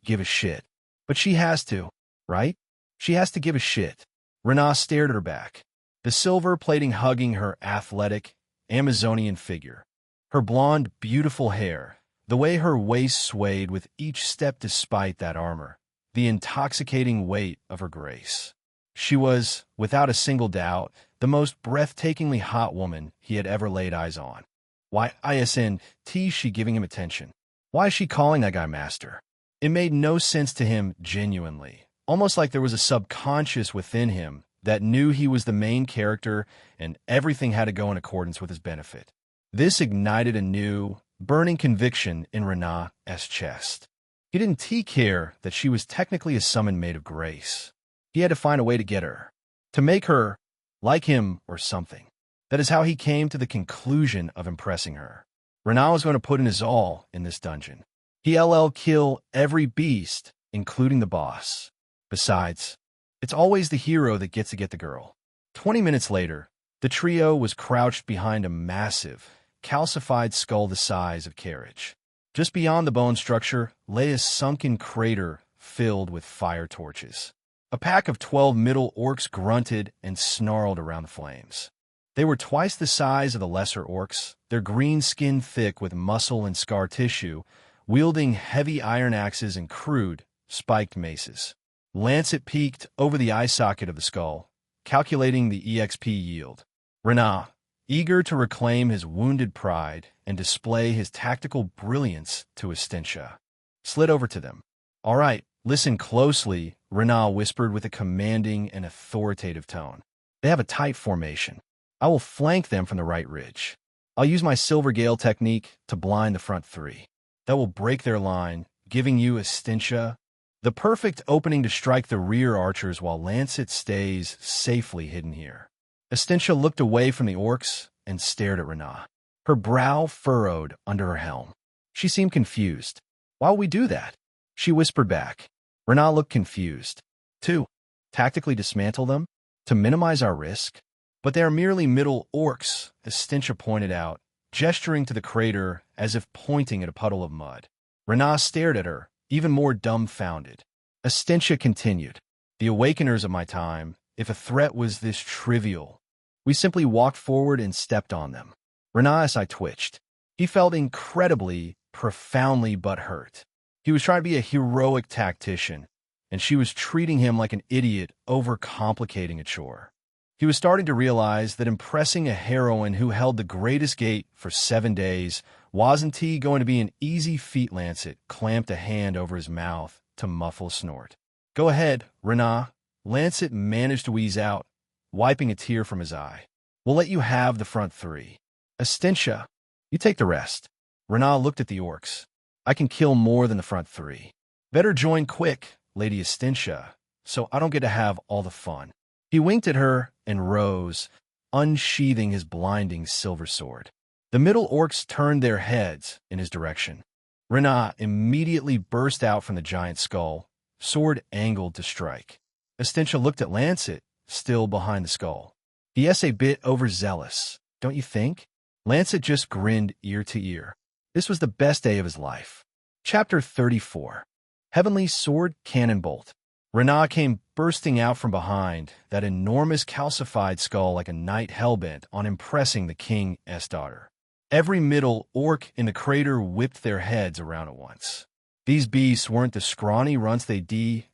give a shit. But she has to, right? She has to give a shit. Rena stared at her back, the silver plating hugging her athletic, Amazonian figure. Her blonde, beautiful hair, the way her waist swayed with each step despite that armor, the intoxicating weight of her grace. She was, without a single doubt, the most breathtakingly hot woman he had ever laid eyes on. Why isn't she giving him attention? Why is she calling that guy master? It made no sense to him genuinely, almost like there was a subconscious within him that knew he was the main character and everything had to go in accordance with his benefit. This ignited a new, burning conviction in Rena's chest. He didn't care that she was technically a summoned maid of grace. He had to find a way to get her, to make her like him or something. That is how he came to the conclusion of impressing her. Rena was going to put in his all in this dungeon. He kill every beast, including the boss. Besides, it's always the hero that gets to get the girl. 20 minutes later, The trio was crouched behind a massive, calcified skull the size of carriage. Just beyond the bone structure lay a sunken crater filled with fire torches. A pack of 12 middle orcs grunted and snarled around the flames. They were twice the size of the lesser orcs, their green skin thick with muscle and scar tissue, wielding heavy iron axes and crude, spiked maces. Lancet peeked over the eye socket of the skull, calculating the EXP yield. Renat, eager to reclaim his wounded pride and display his tactical brilliance to Estintia, slid over to them. "All right, listen closely," Renat whispered with a commanding and authoritative tone. "They have a tight formation. I will flank them from the right ridge. I'll use my Silver Gale technique to blind the front three. That will break their line, giving you Estintia the perfect opening to strike the rear archers while Lancet stays safely hidden here." Estintia looked away from the orcs and stared at Renat. Her brow furrowed under her helm. She seemed confused. "Why will we do that?" she whispered back. Renat looked confused. "To tactically dismantle them? To minimize our risk?" "But they are merely middle orcs," Estintia pointed out, gesturing to the crater as if pointing at a puddle of mud. Renat stared at her, even more dumbfounded. Estintia continued. "The awakeners of my time, if a threat was this trivial, we simply walked forward and stepped on them." Renat's eye twitched. He felt incredibly, profoundly butthurt. He was trying to be a heroic tactician, and she was treating him like an idiot, overcomplicating a chore. He was starting to realize that impressing a heroine who held the greatest gate for 7 days wasn't going to be an easy feat. Lancet clamped a hand over his mouth to muffle a snort. "Go ahead, Renat," Lancet managed to wheeze out, wiping a tear from his eye. "We'll let you have the front three. Estintia, you take the rest." Renat looked at the orcs. "I can kill more than the front three. Better join quick, Lady Estintia, so I don't get to have all the fun." He winked at her and rose, unsheathing his blinding silver sword. The middle orcs turned their heads in his direction. Renat immediately burst out from the giant skull, sword angled to strike. Estintia looked at Lancet, still behind the skull. "He a bit overzealous, don't you think?" Lancet just grinned ear to ear. This was the best day of his life. Chapter 34. Heavenly Sword Cannon Bolt. Renat came bursting out from behind that enormous calcified skull like a knight hellbent on impressing the king's daughter. Every middle orc in the crater whipped their heads around at once. These beasts weren't the scrawny runts they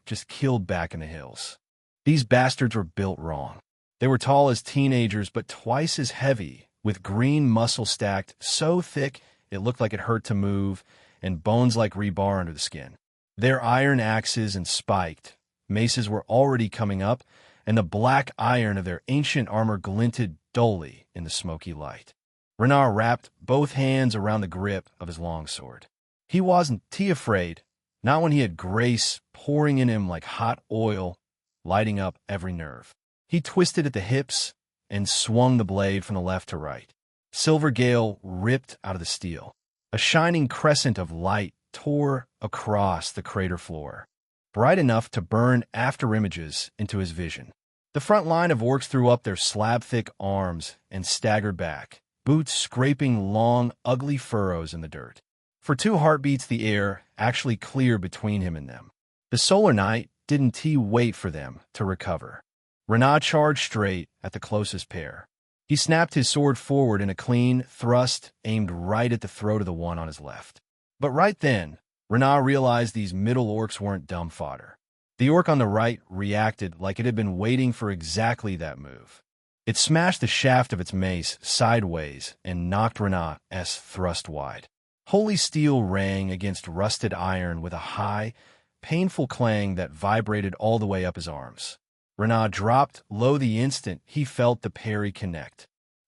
just killed back in the hills. These bastards were built wrong. They were tall as teenagers, but twice as heavy, with green muscle stacked so thick it looked like it hurt to move, and bones like rebar under the skin. Their iron axes and spiked maces were already coming up, and the black iron of their ancient armor glinted dully in the smoky light. Renat wrapped both hands around the grip of his longsword. He wasn't afraid, not when he had grace pouring in him like hot oil, lighting up every nerve. He twisted at the hips and swung the blade from the left to right. Silver Gale ripped out of the steel. A shining crescent of light tore across the crater floor, bright enough to burn after images into his vision. The front line of orcs threw up their slab-thick arms and staggered back, boots scraping long, ugly furrows in the dirt. For 2 heartbeats, the air actually cleared between him and them. The Solar Knight didn't wait for them to recover. Renat charged straight at the closest pair. He snapped his sword forward in a clean thrust aimed right at the throat of the one on his left. But right then, Renat realized these middle orcs weren't dumb fodder. The orc on the right reacted like it had been waiting for exactly that move. It smashed the shaft of its mace sideways and knocked Renat's thrust wide. Holy steel rang against rusted iron with a high, painful clang that vibrated all the way up his arms. Renat dropped low the instant he felt the parry connect.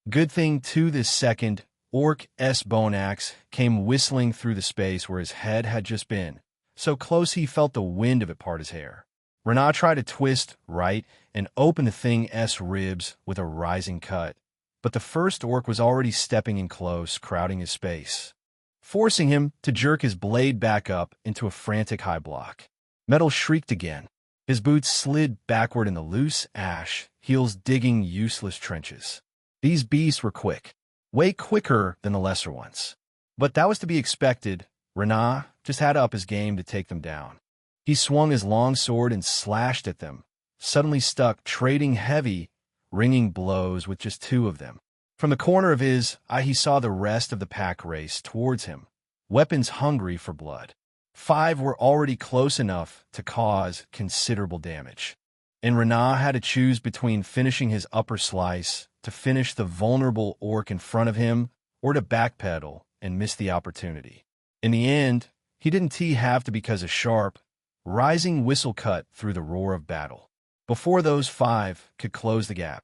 Good thing, too, this second, Orc's bone axe came whistling through the space where his head had just been, so close he felt the wind of it part his hair. Renat tried to twist right and open the thing's ribs with a rising cut, but the first orc was already stepping in close, crowding his space, forcing him to jerk his blade back up into a frantic high block. Metal shrieked again. His boots slid backward in the loose ash, heels digging useless trenches. These beasts were quick, way quicker than the lesser ones. But that was to be expected. Renah just had to up his game to take them down. He swung his long sword and slashed at them, suddenly stuck, trading heavy, ringing blows with just two of them. From the corner of his eye, he saw the rest of the pack race towards him, weapons hungry for blood. 5 were already close enough to cause considerable damage. And Renah had to choose between finishing his upper slice to finish the vulnerable orc in front of him or to backpedal and miss the opportunity. In the end, he didn't have to because a sharp, rising whistle cut through the roar of battle. Before those 5 could close the gap,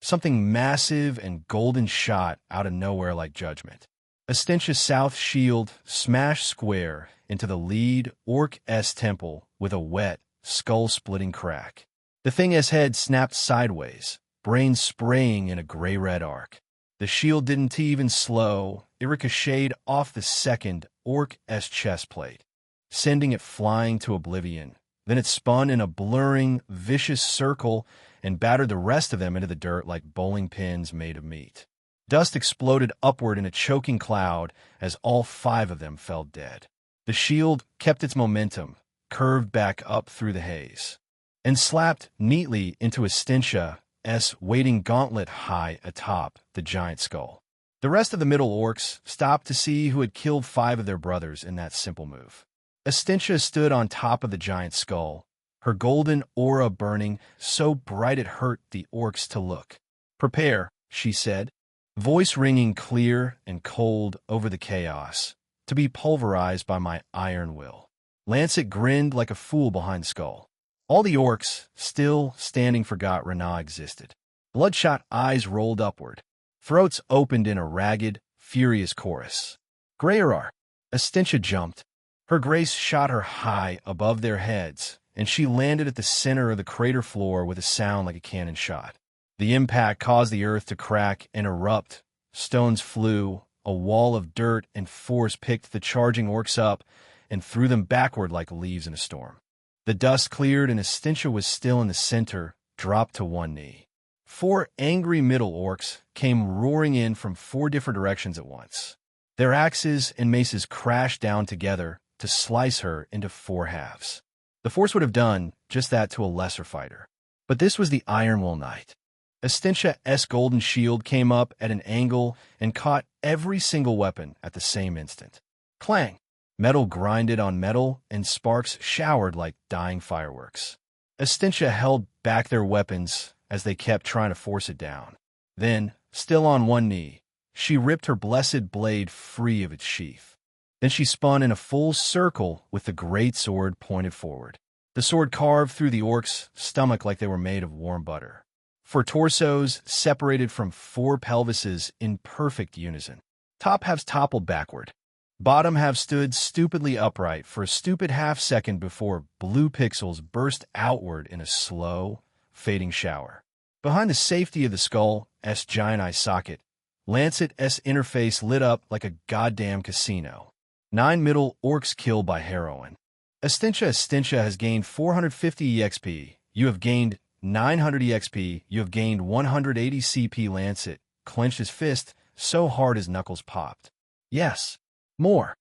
something massive and golden shot out of nowhere like judgment. Estentia's south shield smashed square into the lead orc's temple with a wet, skull-splitting crack. The thing's head snapped sideways, brain spraying in a gray-red arc. The shield didn't even slow. It ricocheted off the second orc's chest plate, sending it flying to oblivion. Then it spun in a blurring, vicious circle and battered the rest of them into the dirt like bowling pins made of meat. Dust exploded upward in a choking cloud as all 5 of them fell dead. The shield kept its momentum, curved back up through the haze, and slapped neatly into Estentia's waiting gauntlet high atop the giant skull. The rest of the middle orcs stopped to see who had killed 5 of their brothers in that simple move. Estentia stood on top of the giant skull, her golden aura burning so bright it hurt the orcs to look. "Prepare," she said, voice ringing clear and cold over the chaos, "to be pulverized by my iron will." Lancet grinned like a fool behind the skull. All the orcs, still standing, forgot Renah existed. Bloodshot eyes rolled upward. Throats opened in a ragged, furious chorus. Greyerar! Estentia jumped. Her grace shot her high above their heads, and she landed at the center of the crater floor with a sound like a cannon shot. The impact caused the earth to crack and erupt. Stones flew, a wall of dirt and force picked the charging orcs up and threw them backward like leaves in a storm. The dust cleared and Estentia was still in the center, dropped to one knee. 4 angry middle orcs came roaring in from 4 different directions at once. Their axes and maces crashed down together to slice her into 4 halves. The force would have done just that to a lesser fighter. But this was the Iron Will Knight. Estentia's golden shield came up at an angle and caught every single weapon at the same instant. Clang! Metal grinded on metal, and sparks showered like dying fireworks. Estentia held back their weapons as they kept trying to force it down. Then, still on one knee, she ripped her blessed blade free of its sheath. Then she spun in a full circle with the great sword pointed forward. The sword carved through the orc's stomach like they were made of warm butter. 4 torsos separated from 4 pelvises in perfect unison. Top halves toppled backward. Bottom half stood stupidly upright for a stupid half-second before blue pixels burst outward in a slow, fading shower. Behind the safety of the skull's giant eye socket, Lancet's interface lit up like a goddamn casino. 9 middle orcs killed by heroin. Estentia has gained 450 EXP. You have gained 900 EXP. You have gained 180 CP. Lancet clenched his fist so hard his knuckles popped. Yes. More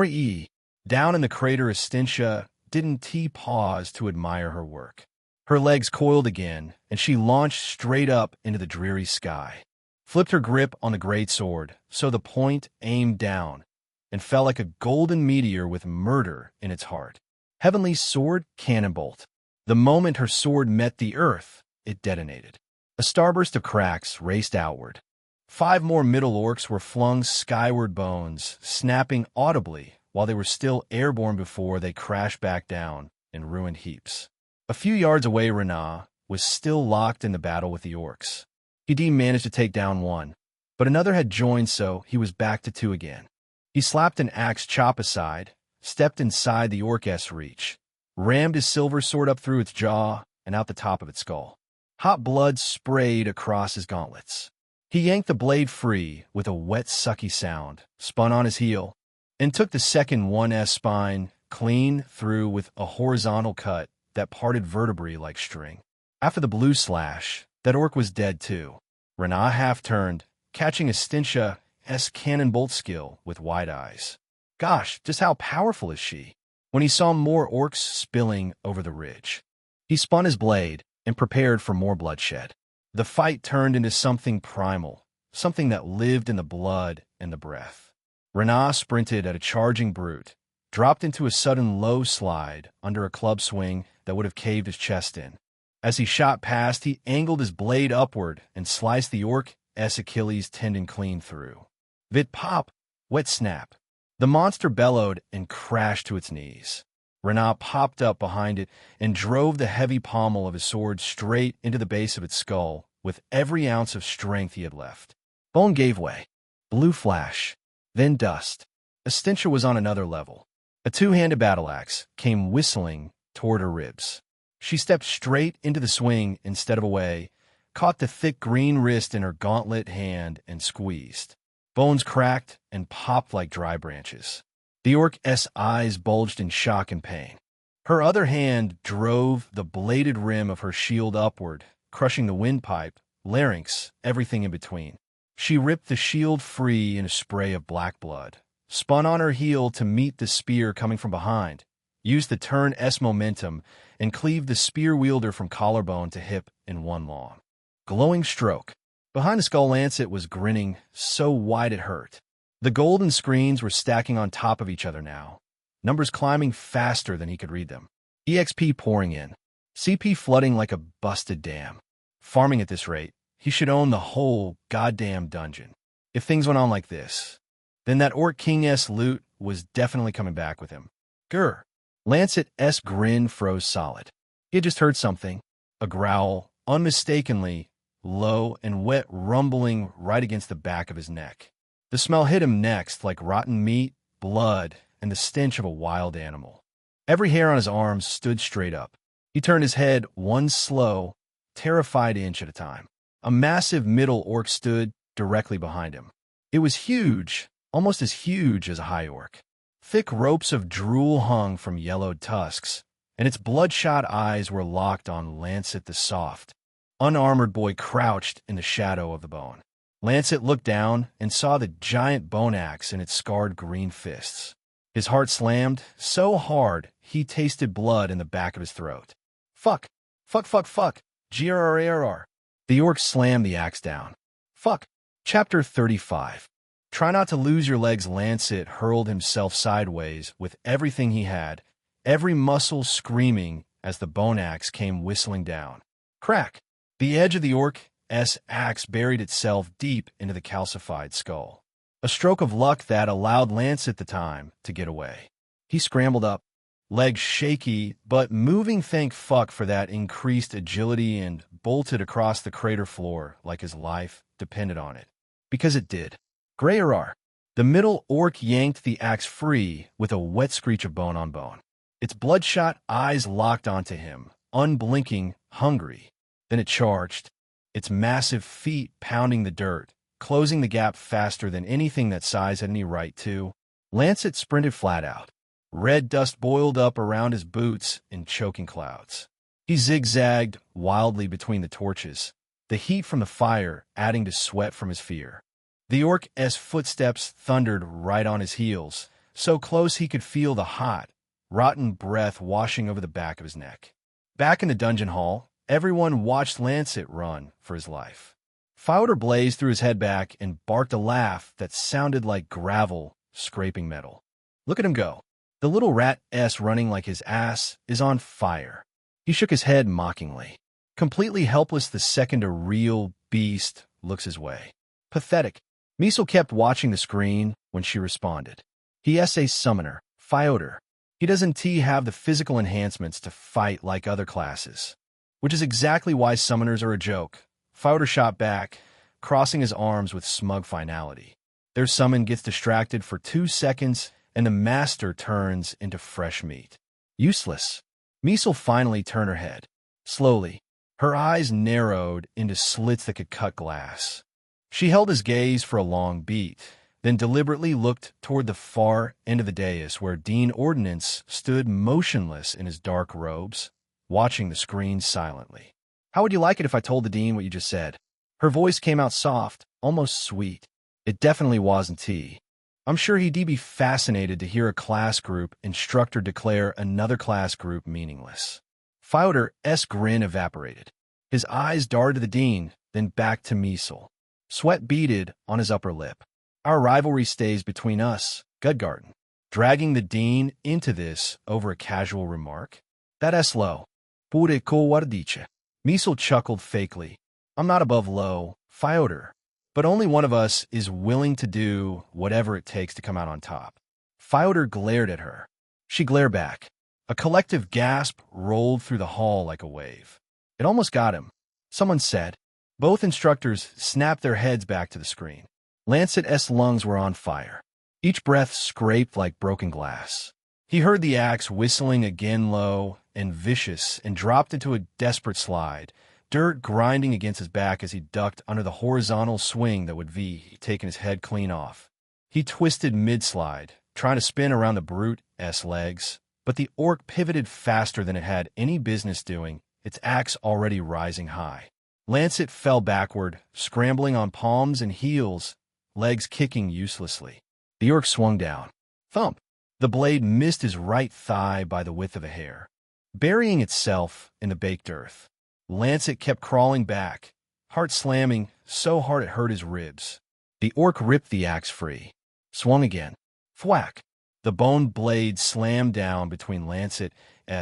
E. Down in the crater, Estentia didn't pause to admire her work. Her legs coiled again, and she launched straight up into the dreary sky. Flipped her grip on the great sword, so the point aimed down, and fell like a golden meteor with murder in its heart. Heavenly sword cannonbolt. The moment her sword met the earth, it detonated. A starburst of cracks raced outward. 5 more middle orcs were flung skyward, bones snapping audibly while they were still airborne before they crashed back down in ruined heaps. A few yards away, Renah was still locked in the battle with the orcs. He managed to take down 1, but another had joined, so he was back to 2 again. He slapped an axe chop aside, stepped inside the orc's reach, rammed his silver sword up through its jaw and out the top of its skull. Hot blood sprayed across his gauntlets. He yanked the blade free with a wet, sucky sound, spun on his heel, and took the second one's spine clean through with a horizontal cut that parted vertebrae like string. After the blue slash, that orc was dead too. Renaa half-turned, catching Estintia's cannonbolt skill with wide eyes. Gosh, just how powerful is she? When he saw more orcs spilling over the ridge, he spun his blade and prepared for more bloodshed. The fight turned into something primal, something that lived in the blood and the breath. Renaa sprinted at a charging brute, dropped into a sudden low slide under a club swing that would have caved his chest in. As he shot past, he angled his blade upward and sliced the orc's Achilles tendon clean through. Vit pop, wet snap. The monster bellowed and crashed to its knees. Renaa popped up behind it and drove the heavy pommel of his sword straight into the base of its skull with every ounce of strength he had left. Bone gave way. Blue flash. Then dust. Estintia was on another level. A two-handed battle axe came whistling toward her ribs. She stepped straight into the swing instead of away, caught the thick green wrist in her gauntlet hand and squeezed. Bones cracked and popped like dry branches. The orc's eyes bulged in shock and pain. Her other hand drove the bladed rim of her shield upward, crushing the windpipe, larynx, everything in between. She ripped the shield free in a spray of black blood, spun on her heel to meet the spear coming from behind, used the turn's momentum, and cleaved the spear wielder from collarbone to hip in one long, glowing stroke. Behind the skull, Lancet was grinning so wide it hurt. The golden screens were stacking on top of each other now, numbers climbing faster than he could read them. EXP pouring in, CP flooding like a busted dam. Farming at this rate, he should own the whole goddamn dungeon. If things went on like this, then that Orc King's loot was definitely coming back with him. Grr. Lancet's grin froze solid. He had just heard something, a growl, unmistakably low and wet, rumbling right against the back of his neck. The smell hit him next like rotten meat, blood, and the stench of a wild animal. Every hair on his arms stood straight up. He turned his head one slow, terrified inch at a time. A massive middle orc stood directly behind him. It was huge, almost as huge as a high orc. Thick ropes of drool hung from yellowed tusks, and its bloodshot eyes were locked on Lancet the soft, unarmored boy crouched in the shadow of the bone. Lancet looked down and saw the giant bone axe in its scarred green fists. His heart slammed so hard he tasted blood in the back of his throat. Fuck. Fuck, fuck, fuck. GRRRR. The orc slammed the axe down. Fuck. Chapter 35. Try not to lose your legs. Lancet hurled himself sideways with everything he had, every muscle screaming as the bone axe came whistling down. Crack. The edge of the orc's axe buried itself deep into the calcified skull. A stroke of luck that allowed Lancet the time to get away. He scrambled up, legs shaky but moving, thank fuck for that increased agility, and bolted across the crater floor like his life depended on it. Because it did. Grayrar. The middle orc yanked the axe free with a wet screech of bone on bone. Its bloodshot eyes locked onto him, unblinking, hungry. Then it charged, its massive feet pounding the dirt, closing the gap faster than anything that size had any right to. Lancet sprinted flat out. Red dust boiled up around his boots in choking clouds. He zigzagged wildly between the torches, the heat from the fire adding to sweat from his fear. The orc's footsteps thundered right on his heels, so close he could feel the hot, rotten breath washing over the back of his neck. Back in the dungeon hall, everyone watched Lancet run for his life. Fowder blazed through his head back and barked a laugh that sounded like gravel scraping metal. Look at him go. The little rat's running like his ass is on fire. He shook his head mockingly. Completely helpless the second a real beast looks his way. Pathetic. Miesel kept watching the screen when she responded. He's a summoner, Fyodor. He doesn't have the physical enhancements to fight like other classes. Which is exactly why summoners are a joke. Fyodor shot back, crossing his arms with smug finality. Their summon gets distracted for 2 seconds, and the master turns into fresh meat. Useless. Miesel finally turned her head. Slowly, her eyes narrowed into slits that could cut glass. She held his gaze for a long beat, then deliberately looked toward the far end of the dais where Dean Ordnance stood motionless in his dark robes, watching the screen silently. How would you like it if I told the Dean what you just said? Her voice came out soft, almost sweet. It definitely wasn't tea. I'm sure he'd be fascinated to hear a class group instructor declare another class group meaningless. Fyodor's grin evaporated. His eyes darted to the dean, then back to Miesel. Sweat beaded on his upper lip. Our rivalry stays between us, Gudgarden. Dragging the dean into this over a casual remark. That's low. Pure cowardice. Miesel chuckled fakely. I'm not above low, Fyodor. But only one of us is willing to do whatever it takes to come out on top. Fyodor glared at her. She glared back. A collective gasp rolled through the hall like a wave. It almost got him. Someone said. Both instructors snapped their heads back to the screen. Lancet's lungs were on fire. Each breath scraped like broken glass. He heard the axe whistling again low and vicious and dropped into a desperate slide, dirt grinding against his back as he ducked under the horizontal swing that would be taking his head clean off. He twisted mid-slide, trying to spin around the brute's legs, but the orc pivoted faster than it had any business doing, its axe already rising high. Lancet fell backward, scrambling on palms and heels, legs kicking uselessly. The orc swung down. Thump! The blade missed his right thigh by the width of a hair, burying itself in the baked earth. Lancet kept crawling back, heart slamming so hard it hurt his ribs. The orc ripped the axe free. Swung again. Thwack! The bone blade slammed down between Lancet's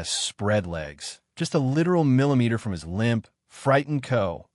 spread legs, just a literal millimeter from his limp, frightened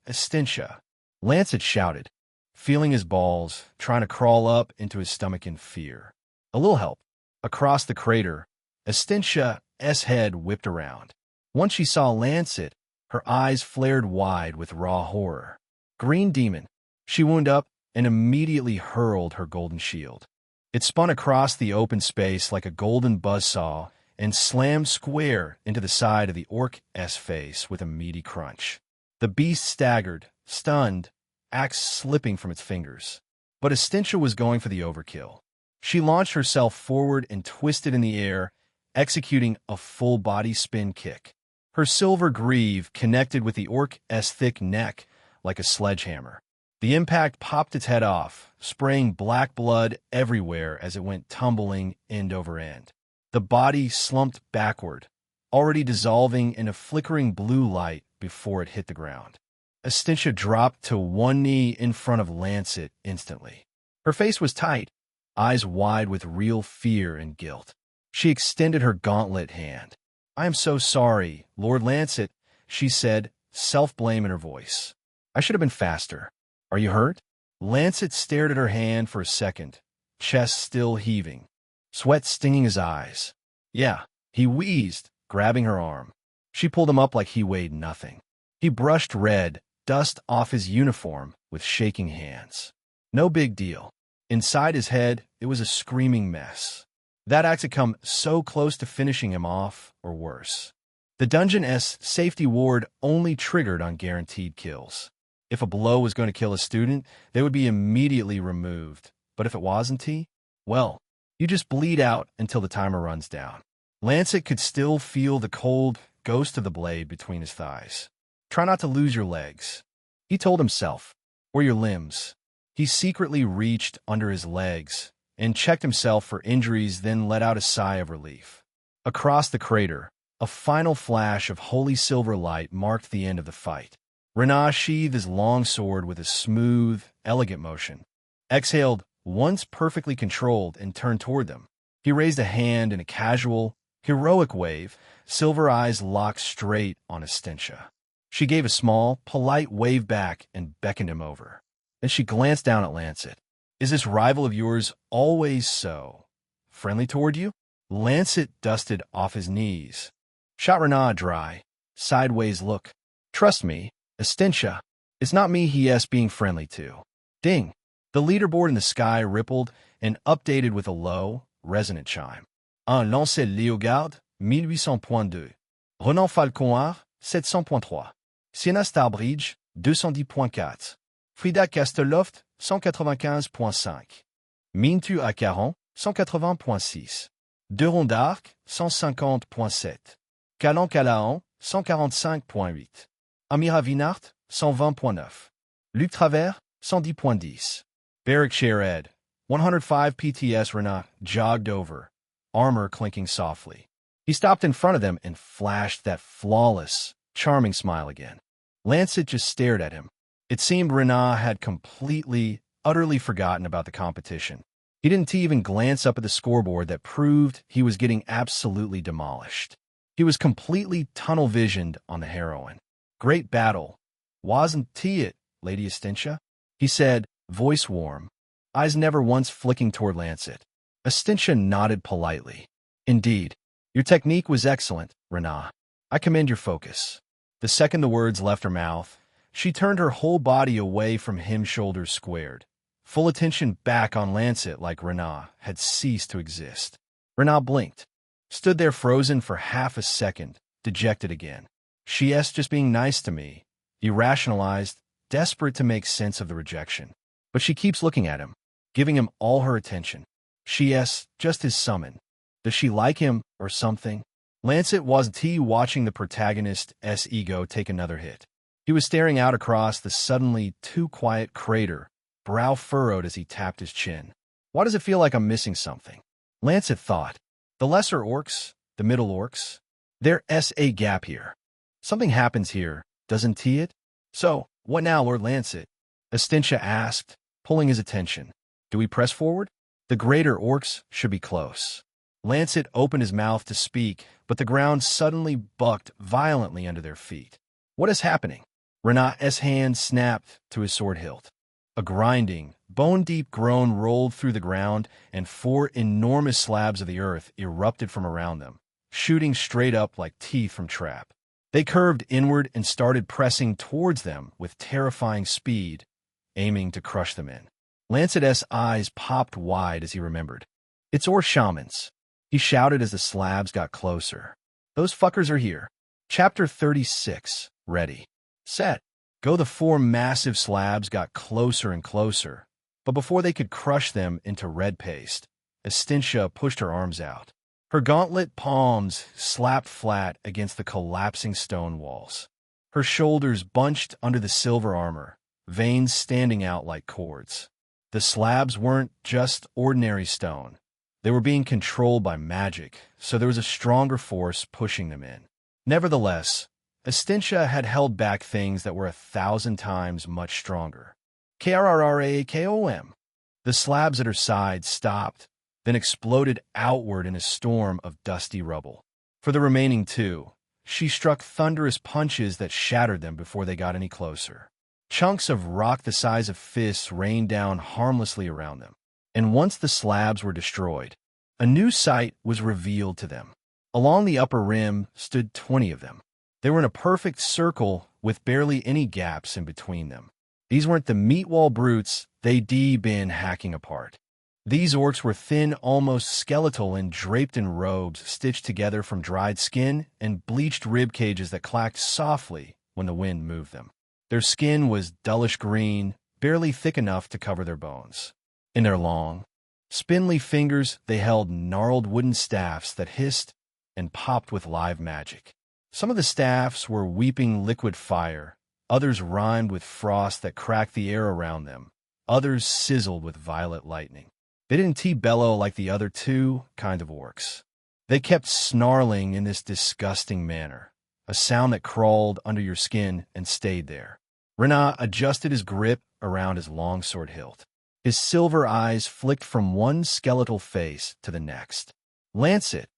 Estintia. Lancet shouted, feeling his balls, trying to crawl up into his stomach in fear. A little help. Across the crater, Estentia's head whipped around. Once she saw Lancet, her eyes flared wide with raw horror. Green demon. She wound up and immediately hurled her golden shield. It spun across the open space like a golden buzzsaw and slammed square into the side of the orc's face with a meaty crunch. The beast staggered, stunned, axe slipping from its fingers. But Estintia was going for the overkill. She launched herself forward and twisted in the air, executing a full-body spin kick. Her silver greave connected with the orc's thick neck like a sledgehammer. The impact popped its head off, spraying black blood everywhere as it went tumbling end over end. The body slumped backward, already dissolving in a flickering blue light before it hit the ground. Estintia dropped to one knee in front of Lancet instantly. Her face was tight, eyes wide with real fear and guilt. She extended her gauntlet hand. I am so sorry, Lord Lancet, she said, self-blame in her voice. I should have been faster. Are you hurt? Lancet stared at her hand for a second, chest still heaving, sweat stinging his eyes. Yeah, he wheezed, grabbing her arm. She pulled him up like he weighed nothing. He brushed red dust off his uniform with shaking hands. No big deal. Inside his head, it was a screaming mess. That axe had come so close to finishing him off, or worse. The dungeon's safety ward only triggered on guaranteed kills. If a blow was going to kill a student, they would be immediately removed. But if it wasn't, well, you just bleed out until the timer runs down. Lancet could still feel the cold ghost of the blade between his thighs. Try not to lose your legs, he told himself, or your limbs. He secretly reached under his legs and checked himself for injuries, then let out a sigh of relief. Across the crater, a final flash of holy silver light marked the end of the fight. Renah sheathed his long sword with a smooth, elegant motion, exhaled once perfectly controlled, and turned toward them. He raised a hand in a casual, heroic wave, silver eyes locked straight on Estintia. She gave a small, polite wave back and beckoned him over. Then she glanced down at Lancet. Is this rival of yours always so friendly toward you? Lancet dusted off his knees. Shot Renah dry, sideways look. Trust me, Estintia, it's not me he's being friendly to. Ding! The leaderboard in the sky rippled and updated with a low, resonant chime. Un Lancet Léogarde, 1800.2. Renan Falconard, 700.3. Sienna Starbridge, 210.4. Frida Casteloft, 195.5. Mintu à Caron, 180.6. Deron d'Arc, 150.7. Calan Calahan, 145.8. Amira Vinart, 120.9. Luc Travers, 110 points 10. Barrack Share Ed, 105 PTS. Renat jogged over, armor clinking softly. He stopped in front of them and flashed that flawless, charming smile again. Lancet just stared at him. It seemed Renat had completely, utterly forgotten about the competition. He didn't even glance up at the scoreboard that proved he was getting absolutely demolished. He was completely tunnel-visioned on the heroine. Great battle. Wasn't it, Lady Estintia? He said, voice warm, eyes never once flicking toward Lancet. Estintia nodded politely. Indeed. Your technique was excellent, Renat. I commend your focus. The second the words left her mouth, she turned her whole body away from him, shoulders squared. Full attention back on Lancet like Renat had ceased to exist. Renat blinked, stood there frozen for half a second, dejected again. She's just being nice to me, he rationalized, desperate to make sense of the rejection. But she keeps looking at him, giving him all her attention. She's just his summon. Does she like him or something? Lancet wasn't watching the protagonist's ego take another hit. He was staring out across the suddenly too quiet crater, brow furrowed as he tapped his chin. Why does it feel like I'm missing something? Lancet thought. The lesser orcs, the middle orcs, there's a gap here. Something happens here, doesn't it? So, what now, Lord Lancet? Estintia asked, pulling his attention. Do we press forward? The greater orcs should be close. Lancet opened his mouth to speak, but the ground suddenly bucked violently under their feet. What is happening? Renat's hand snapped to his sword hilt. A grinding, bone-deep groan rolled through the ground, and 4 enormous slabs of the earth erupted from around them, shooting straight up like teeth from trap. They curved inward and started pressing towards them with terrifying speed, aiming to crush them in. Lancet's eyes popped wide as he remembered. It's Or shamans, he shouted as the slabs got closer. Those fuckers are here. Chapter 36. Ready. Set. Go. The 4 massive slabs got closer and closer, but before they could crush them into red paste, Estintia pushed her arms out. Her gauntlet palms slapped flat against the collapsing stone walls. Her shoulders bunched under the silver armor, veins standing out like cords. The slabs weren't just ordinary stone. They were being controlled by magic, so there was a stronger force pushing them in. Nevertheless, Estintia had held back things that were 1,000 times much stronger. KRRRAKOM. The slabs at her side stopped, then exploded outward in a storm of dusty rubble. For the remaining 2, she struck thunderous punches that shattered them before they got any closer. Chunks of rock the size of fists rained down harmlessly around them. And once the slabs were destroyed, a new sight was revealed to them. Along the upper rim stood 20 of them. They were in a perfect circle with barely any gaps in between them. These weren't the meat wall brutes they'd been hacking apart. These orcs were thin, almost skeletal, and draped in robes stitched together from dried skin and bleached rib cages that clacked softly when the wind moved them. Their skin was dullish green, barely thick enough to cover their bones. In their long, spindly fingers, they held gnarled wooden staffs that hissed and popped with live magic. Some of the staffs were weeping liquid fire, others rhymed with frost that cracked the air around them, others sizzled with violet lightning. They didn't bellow like the other 2 kind of orcs. They kept snarling in this disgusting manner, a sound that crawled under your skin and stayed there. Renat adjusted his grip around his long sword hilt. His silver eyes flicked from one skeletal face to the next. Lancet,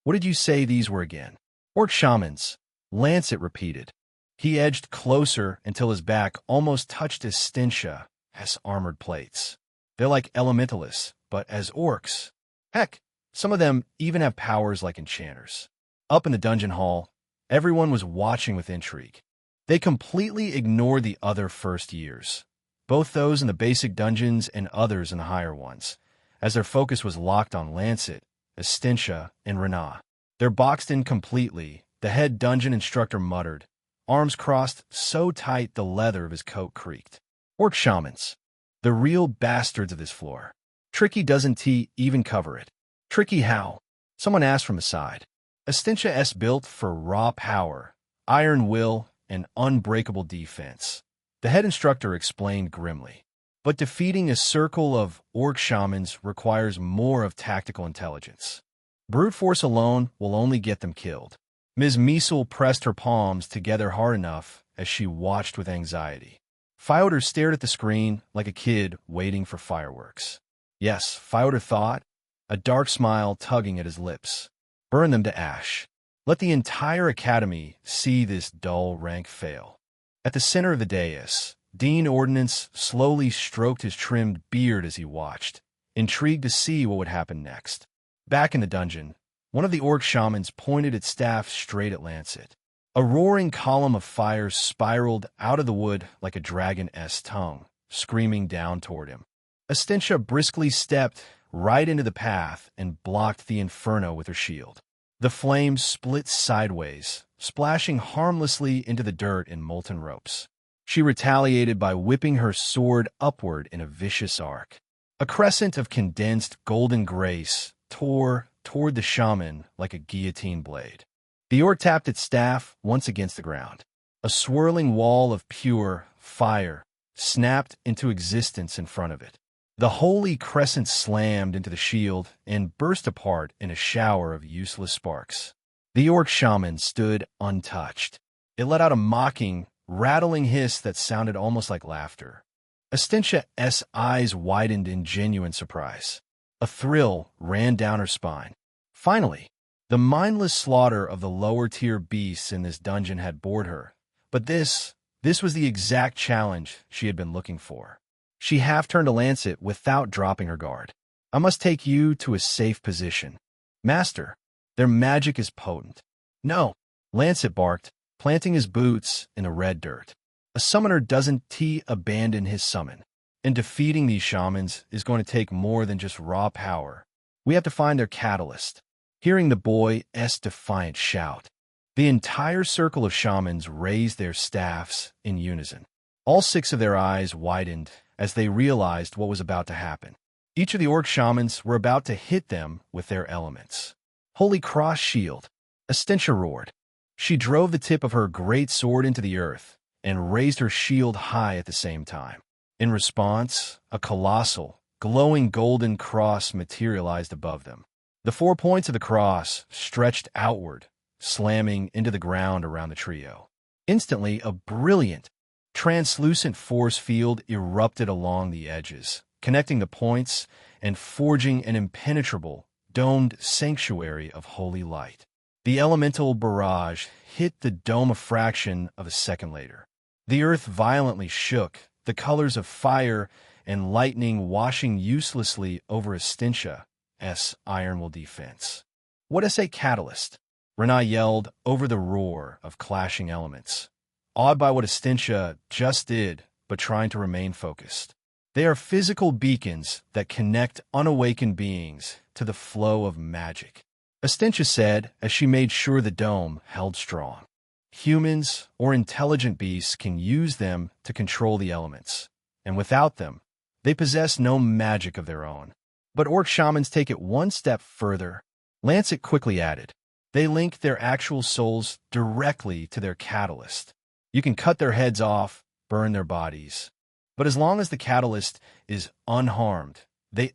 what did you say these were again? Orc shamans, Lancet repeated. He edged closer until his back almost touched Estentia's armored plates. They're like elementalists, but as orcs. Heck, some of them even have powers like enchanters. Up in the dungeon hall, everyone was watching with intrigue. They completely ignored the other first years, both those in the basic dungeons and others in the higher ones, as their focus was locked on Lancet, Estintia, and Renat. They're boxed in completely, the head dungeon instructor muttered, arms crossed so tight the leather of his coat creaked. Orc shamans, the real bastards of this floor. Tricky doesn't even cover it. Tricky how? Someone asked from the side. Estintia built for raw power, iron will, and unbreakable defense. The head instructor explained grimly. But defeating a circle of orc shamans requires more of tactical intelligence. Brute force alone will only get them killed. Ms. Measle pressed her palms together hard enough as she watched with anxiety. Fyodor stared at the screen like a kid waiting for fireworks. Yes, Fyodor thought, a dark smile tugging at his lips. Burn them to ash. Let the entire academy see this dull rank fail. At the center of the dais, Dean Ordnance slowly stroked his trimmed beard as he watched, intrigued to see what would happen next. Back in the dungeon, one of the orc shamans pointed its staff straight at Lancet. A roaring column of fire spiraled out of the wood like a dragon-esque tongue, screaming down toward him. Astentia briskly stepped right into the path and blocked the inferno with her shield. The flames split sideways, splashing harmlessly into the dirt in molten ropes. She retaliated by whipping her sword upward in a vicious arc. A crescent of condensed golden grace tore toward the shaman like a guillotine blade. The orc tapped its staff once against the ground. A swirling wall of pure fire snapped into existence in front of it. The holy crescent slammed into the shield and burst apart in a shower of useless sparks. The orc shaman stood untouched. It let out a mocking, rattling hiss that sounded almost like laughter. Astentia's eyes widened in genuine surprise. A thrill ran down her spine. Finally, the mindless slaughter of the lower-tier beasts in this dungeon had bored her, but this was the exact challenge she had been looking for. She half-turned to Lancet without dropping her guard. I must take you to a safe position. Master, their magic is potent. No, Lancet barked, planting his boots in the red dirt. A summoner doesn't abandon his summon, and defeating these shamans is going to take more than just raw power. We have to find their catalyst. Hearing the boy's defiant shout, the entire circle of shamans raised their staffs in unison. All 6 of their eyes widened as they realized what was about to happen. Each of the orc shamans were about to hit them with their elements. Holy Cross Shield! Astentia roared. She drove the tip of her great sword into the earth and raised her shield high at the same time. In response, a colossal, glowing golden cross materialized above them. The 4 points of the cross stretched outward, slamming into the ground around the trio. Instantly, a brilliant, translucent force field erupted along the edges, connecting the points and forging an impenetrable, domed sanctuary of holy light. The elemental barrage hit the dome a fraction of a second later. The earth violently shook, the colors of fire and lightning washing uselessly over Astentia's iron will defense. What is a catalyst? Renaa yelled over the roar of clashing elements, awed by what Astentia just did, but trying to remain focused. They are physical beacons that connect unawakened beings to the flow of magic, Astentia said as she made sure the dome held strong. Humans or intelligent beasts can use them to control the elements, and without them, they possess no magic of their own. But orc shamans take it one step further. Lancet quickly added, they link their actual souls directly to their catalyst. You can cut their heads off, burn their bodies. But as long as the catalyst is unharmed, they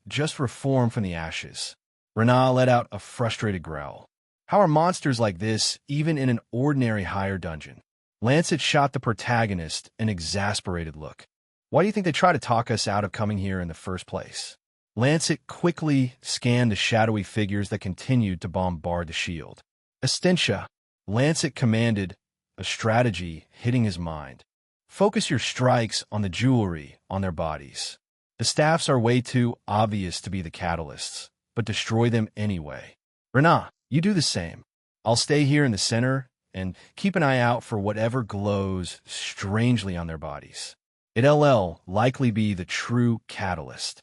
just reform from the ashes. Renaa let out a frustrated growl. How are monsters like this even in an ordinary higher dungeon? Lancet shot the protagonist an exasperated look. Why do you think they try to talk us out of coming here in the first place? Lancet quickly scanned the shadowy figures that continued to bombard the shield. Astentia, Lancet commanded, a strategy hitting his mind. Focus your strikes on the jewelry on their bodies. The staffs are way too obvious to be the catalysts, but destroy them anyway. Renaa, you do the same. I'll stay here in the center and keep an eye out for whatever glows strangely on their bodies. It'll likely be the true catalyst,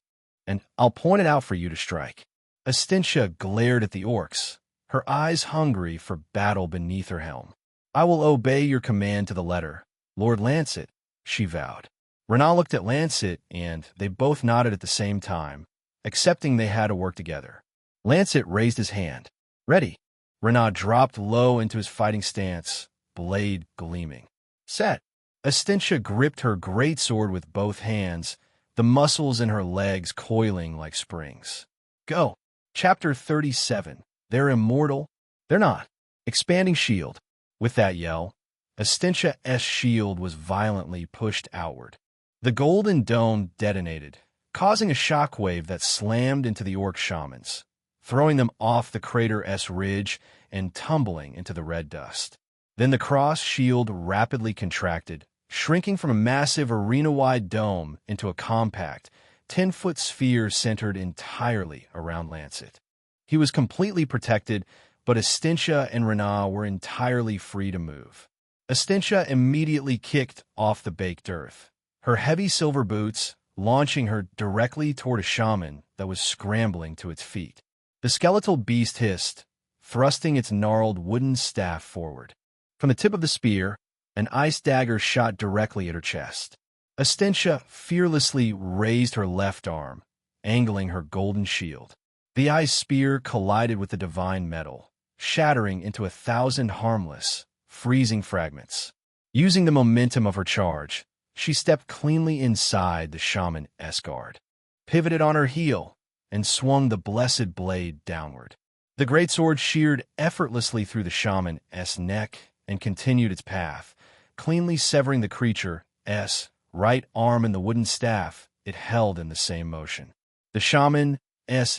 and I'll point it out for you to strike. Astentia glared at the orcs, her eyes hungry for battle beneath her helm. I will obey your command to the letter, Lord Lancet, she vowed. Renaa looked at Lancet, and they both nodded at the same time, accepting they had to work together. Lancet raised his hand. Ready. Renaa dropped low into his fighting stance, blade gleaming. Set. Estintia gripped her greatsword with both hands, the muscles in her legs coiling like springs. Go. Chapter 37. They're immortal. They're not. Expanding shield. With that yell, Estentia's shield was violently pushed outward. The golden dome detonated, causing a shockwave that slammed into the orc shamans, throwing them off the crater's ridge and tumbling into the red dust. Then the cross shield rapidly contracted, shrinking from a massive arena-wide dome into a compact, 10-foot sphere centered entirely around Lancet. He was completely protected, but Estintia and Renaa were entirely free to move. Estintia immediately kicked off the baked earth, her heavy silver boots launching her directly toward a shaman that was scrambling to its feet. The skeletal beast hissed, thrusting its gnarled wooden staff forward. From the tip of the spear, an ice dagger shot directly at her chest. Estintia fearlessly raised her left arm, angling her golden shield. The ice spear collided with the divine metal, shattering into 1,000 harmless, freezing fragments. Using the momentum of her charge, she stepped cleanly inside the shaman's guard, pivoted on her heel, and swung the blessed blade downward. The greatsword sheared effortlessly through the shaman's neck and continued its path, cleanly severing the creature's right arm and the wooden staff it held in the same motion. The shaman's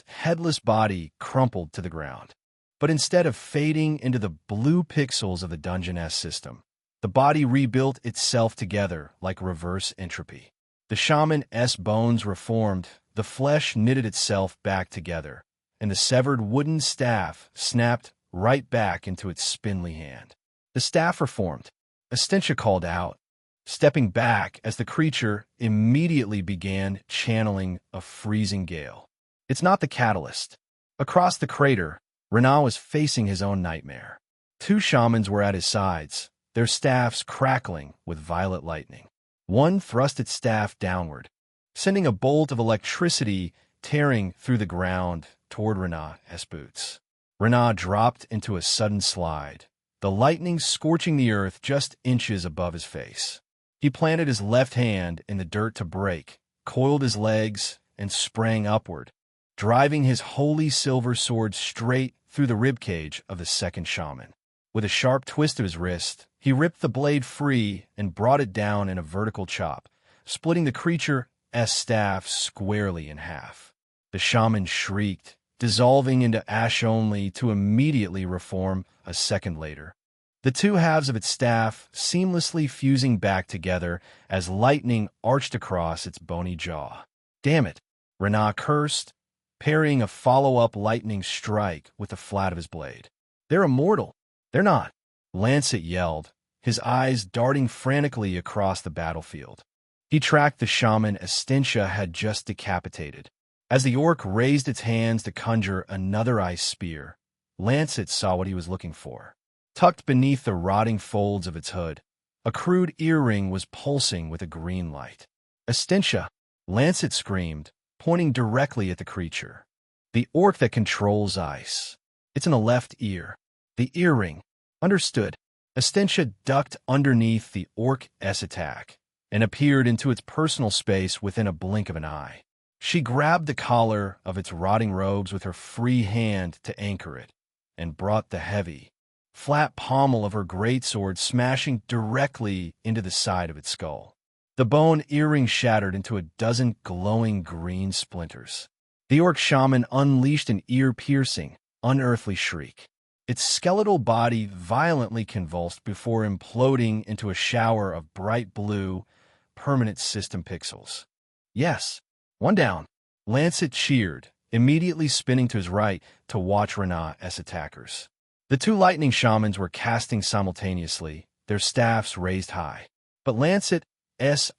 headless body crumpled to the ground. But instead of fading into the blue pixels of the dungeon-esque system, the body rebuilt itself together like reverse entropy. The shaman's bones reformed, the flesh knitted itself back together, and the severed wooden staff snapped right back into its spindly hand. The staff reformed. Estintia called out, stepping back as the creature immediately began channeling a freezing gale. It's not the catalyst. Across the crater, Renaa was facing his own nightmare. 2 shamans were at his sides, their staffs crackling with violet lightning. One thrust its staff downward, sending a bolt of electricity tearing through the ground toward Renaa's boots. Renaa dropped into a sudden slide, the lightning scorching the earth just inches above his face. He planted his left hand in the dirt to break, coiled his legs, and sprang upward, driving his holy silver sword straight through the ribcage of the second shaman. With a sharp twist of his wrist, he ripped the blade free and brought it down in a vertical chop, splitting the creature's staff squarely in half. The shaman shrieked, dissolving into ash only to immediately reform a second later. The 2 halves of its staff seamlessly fusing back together as lightning arched across its bony jaw. Damn it, Renaa cursed, parrying a follow-up lightning strike with the flat of his blade. They're immortal. They're not, Lancet yelled, his eyes darting frantically across the battlefield. He tracked the shaman Estintia had just decapitated. As the orc raised its hands to conjure another ice spear, Lancet saw what he was looking for. Tucked beneath the rotting folds of its hood, a crude earring was pulsing with a green light. Estintia, Lancet screamed, pointing directly at the creature. The orc that controls ice. It's in the left ear. The earring. Understood. Estintia ducked underneath the orc's attack and appeared into its personal space within a blink of an eye. She grabbed the collar of its rotting robes with her free hand to anchor it, and brought the heavy, flat pommel of her greatsword smashing directly into the side of its skull. The bone earring shattered into a dozen glowing green splinters. The orc shaman unleashed an ear-piercing, unearthly shriek. Its skeletal body violently convulsed before imploding into a shower of bright blue, permanent system pixels. Yes, one down. Lancet cheered, immediately spinning to his right to watch Renaa's attackers. The 2 lightning shamans were casting simultaneously, their staffs raised high. But Lancet's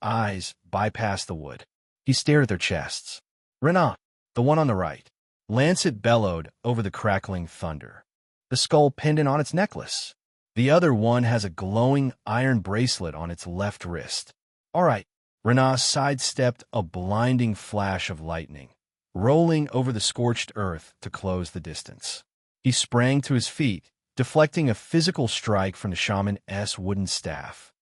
eyes bypassed the wood. He stared at their chests. Renaa, the one on the right. Lancet bellowed over the crackling thunder. The skull pendant on its necklace. The other one has a glowing iron bracelet on its left wrist. All right. Renaa sidestepped a blinding flash of lightning, rolling over the scorched earth to close the distance. He sprang to his feet, deflecting a physical strike from the shaman's wooden staff.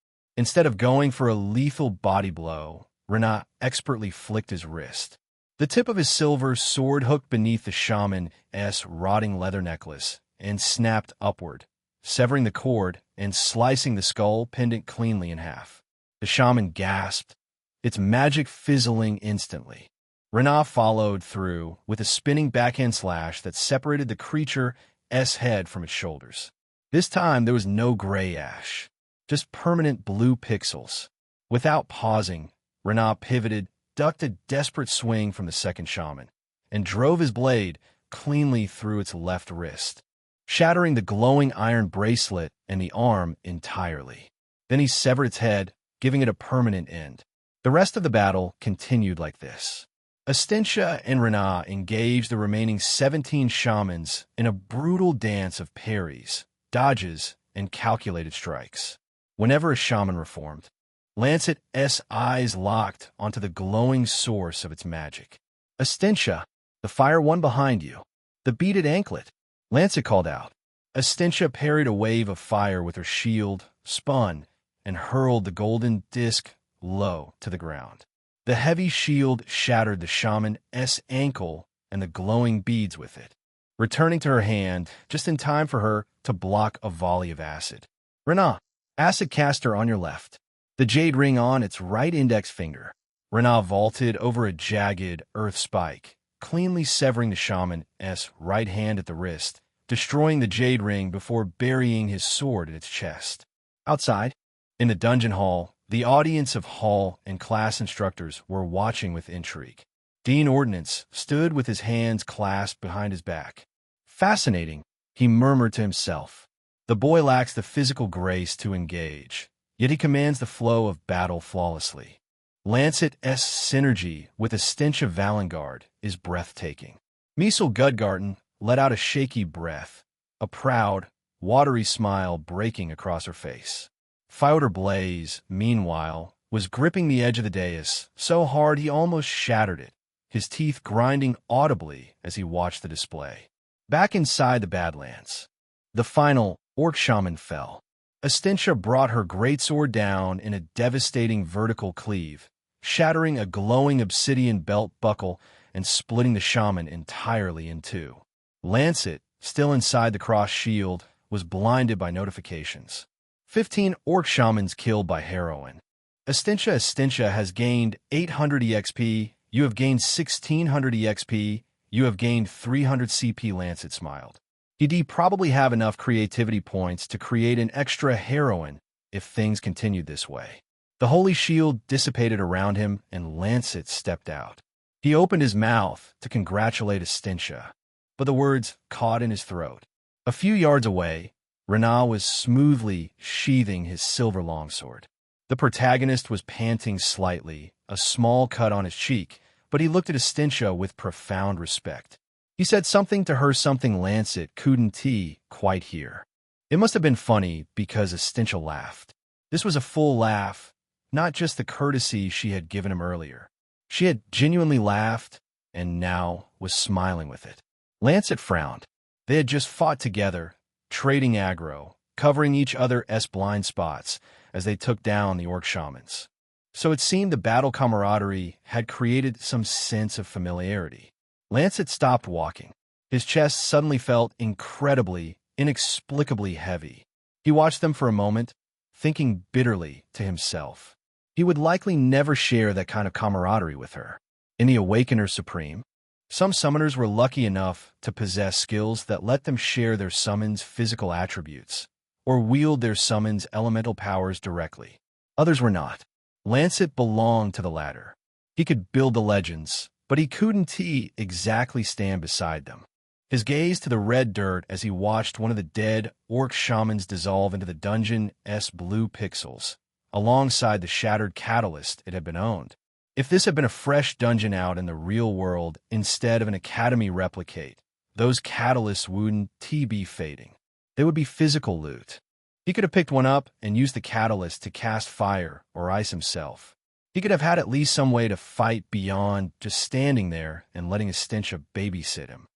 Instead of going for a lethal body blow, Renat expertly flicked his wrist. The tip of his silver sword hooked beneath the shaman's rotting leather necklace and snapped upward, severing the cord and slicing the skull pendant cleanly in half. The shaman gasped, its magic fizzling instantly. Renat followed through with a spinning backhand slash that separated the creature's head from its shoulders. This time there was no gray ash, just permanent blue pixels. Without pausing, Renat pivoted, ducked a desperate swing from the second shaman, and drove his blade cleanly through its left wrist, shattering the glowing iron bracelet and the arm entirely. Then he severed its head, giving it a permanent end. The rest of the battle continued like this. Astentia and Renat engaged the remaining 17 shamans in a brutal dance of parries, dodges, and calculated strikes. Whenever a shaman reformed, Lancet's eyes locked onto the glowing source of its magic. Astentia, the fire one behind you. The beaded anklet, Lancet called out. Astentia parried a wave of fire with her shield, spun, and hurled the golden disc low to the ground. The heavy shield shattered the shaman's ankle and the glowing beads with it, returning to her hand just in time for her to block a volley of acid. Renat, acid caster on your left. The jade ring on its right index finger. Renat vaulted over a jagged earth spike, cleanly severing the shaman's right hand at the wrist, destroying the jade ring before burying his sword in its chest. Outside, in the dungeon hall, the audience of hall and class instructors were watching with intrigue. Dean Ordnance stood with his hands clasped behind his back. Fascinating, he murmured to himself. The boy lacks the physical grace to engage, yet he commands the flow of battle flawlessly. Lancet's synergy with a stench of Valengard is breathtaking. Miesel Gudgarten let out a shaky breath, a proud, watery smile breaking across her face. Fyodor Blaze, meanwhile, was gripping the edge of the dais so hard he almost shattered it, his teeth grinding audibly as he watched the display. Back inside the Badlands, the final orc shaman fell. Astentia brought her greatsword down in a devastating vertical cleave, shattering a glowing obsidian belt buckle and splitting the shaman entirely in two. Lancet, still inside the cross shield, was blinded by notifications. 15 orc shamans killed by heroin. Astentia has gained 800 EXP. You have gained 1600 EXP. You have gained 300 CP. Lancet smiled. He'd probably have enough creativity points to create an extra heroine if things continued this way. The holy shield dissipated around him and Lancet stepped out. He opened his mouth to congratulate Astentia, but the words caught in his throat. A few yards away, Renat was smoothly sheathing his silver longsword. The protagonist was panting slightly, a small cut on his cheek, but he looked at Astentia with profound respect. He said something to her, something Lancet couldn't quite hear. It must have been funny because Astentia laughed. This was a full laugh, not just the courtesy she had given him earlier. She had genuinely laughed and now was smiling with it. Lancet frowned. They had just fought together, trading aggro, covering each other's blind spots as they took down the orc shamans. So it seemed the battle camaraderie had created some sense of familiarity. Lancet stopped walking. His chest suddenly felt incredibly, inexplicably heavy. He watched them for a moment, thinking bitterly to himself. He would likely never share that kind of camaraderie with her. In the Awakener Supreme, some summoners were lucky enough to possess skills that let them share their summon's physical attributes, or wield their summon's elemental powers directly. Others were not. Lancet belonged to the latter. He could build the legends, but he couldn't exactly stand beside them. His gaze to the red dirt as he watched one of the dead orc shamans dissolve into the dungeon's blue pixels, alongside the shattered catalyst it had been owned. If this had been a fresh dungeon out in the real world instead of an academy replicate, those catalysts wouldn't be fading. They would be physical loot. He could have picked one up and used the catalyst to cast fire or ice himself. He could have had at least some way to fight beyond just standing there and letting Astentia babysit him.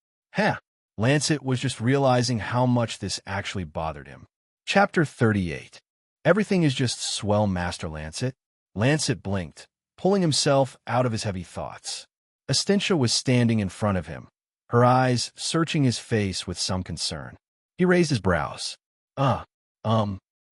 Lancet was just realizing how much this actually bothered him. Chapter 38. Everything is just swell, Master Lancet. Lancet blinked, pulling himself out of his heavy thoughts. Astentia was standing in front of him, her eyes searching his face with some concern. He raised his brows.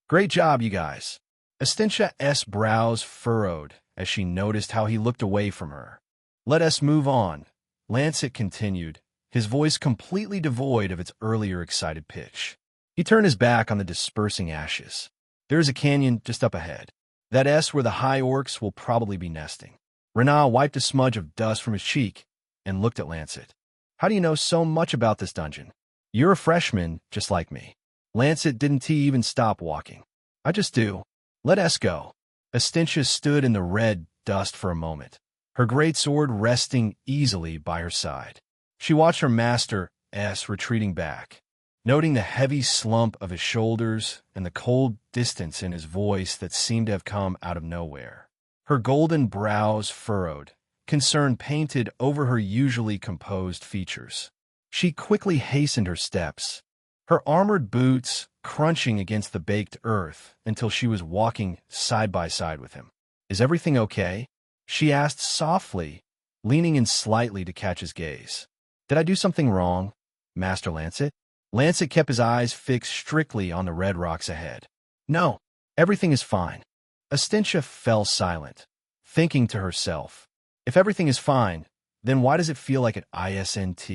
Great job, you guys. Astentia's brows furrowed as she noticed how he looked away from her. Let us move on, Lancet continued, his voice completely devoid of its earlier excited pitch. He turned his back on the dispersing ashes. There is a canyon just up ahead. That's where the high orcs will probably be nesting. Renard wiped a smudge of dust from his cheek and looked at Lancet. How do you know so much about this dungeon? You're a freshman, just like me. Lancet didn't even stop walking. I just do. Let us go. Astentia stood in the red dust for a moment, her great sword resting easily by her side. She watched her master retreating back, noting the heavy slump of his shoulders and the cold distance in his voice that seemed to have come out of nowhere. Her golden brows furrowed, concern painted over her usually composed features. She quickly hastened her steps, her armored boots crunching against the baked earth until she was walking side by side with him. Is everything okay? She asked softly, leaning in slightly to catch his gaze. Did I do something wrong, Master Lancet? Lancet kept his eyes fixed strictly on the red rocks ahead. No, everything is fine. Astentia fell silent, thinking to herself, if everything is fine, then why does it feel like an isn't?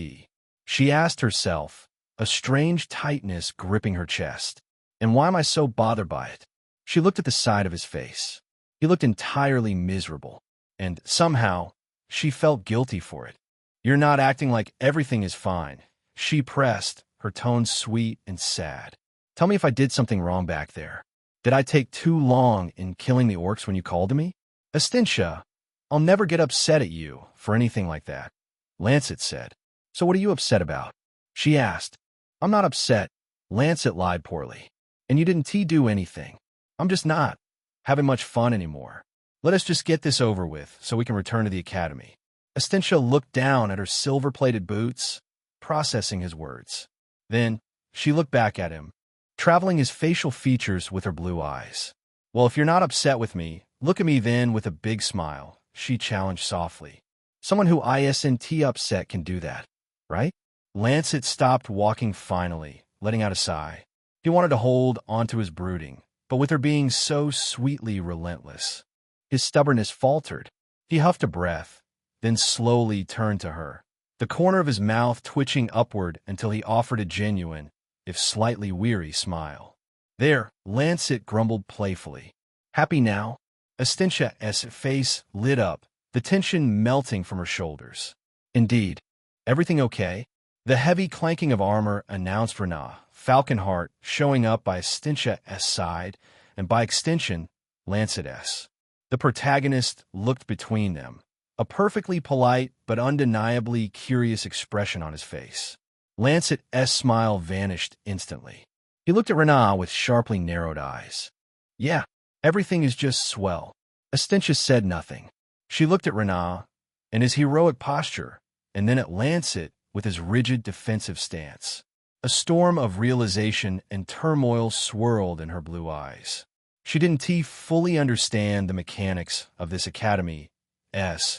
She asked herself, a strange tightness gripping her chest. And why am I so bothered by it? She looked at the side of his face. He looked entirely miserable, and somehow she felt guilty for it. You're not acting like everything is fine, she pressed, her tone sweet and sad. Tell me if I did something wrong back there. Did I take too long in killing the orcs when you called to me? Astentia, I'll never get upset at you for anything like that, Lancet said. So what are you upset about? She asked. I'm not upset, Lancet lied poorly. And you didn't do anything. I'm just not having much fun anymore. Let us just get this over with so we can return to the academy. Astentia looked down at her silver-plated boots, processing his words. Then she looked back at him, traveling his facial features with her blue eyes. Well, if you're not upset with me, look at me then with a big smile, she challenged softly. Someone who isn't upset can do that, right? Lancet stopped walking finally, letting out a sigh. He wanted to hold onto his brooding, but with her being so sweetly relentless, his stubbornness faltered. He huffed a breath, then slowly turned to her, the corner of his mouth twitching upward until he offered a genuine, if slightly weary, smile. There, Lancet grumbled playfully. Happy now? Astentia's face lit up, the tension melting from her shoulders. Indeed. Everything okay? The heavy clanking of armor announced Renard, Falconheart, showing up by Astentia's side, and by extension, Lancet's. The protagonist looked between them, a perfectly polite but undeniably curious expression on his face. Lancet's smile vanished instantly. He looked at Renard with sharply narrowed eyes. Yeah, everything is just swell. Astentia said nothing. She looked at Renard and his heroic posture, and then at Lancet with his rigid defensive stance. A storm of realization and turmoil swirled in her blue eyes. She didn't fully understand the mechanics of this academy's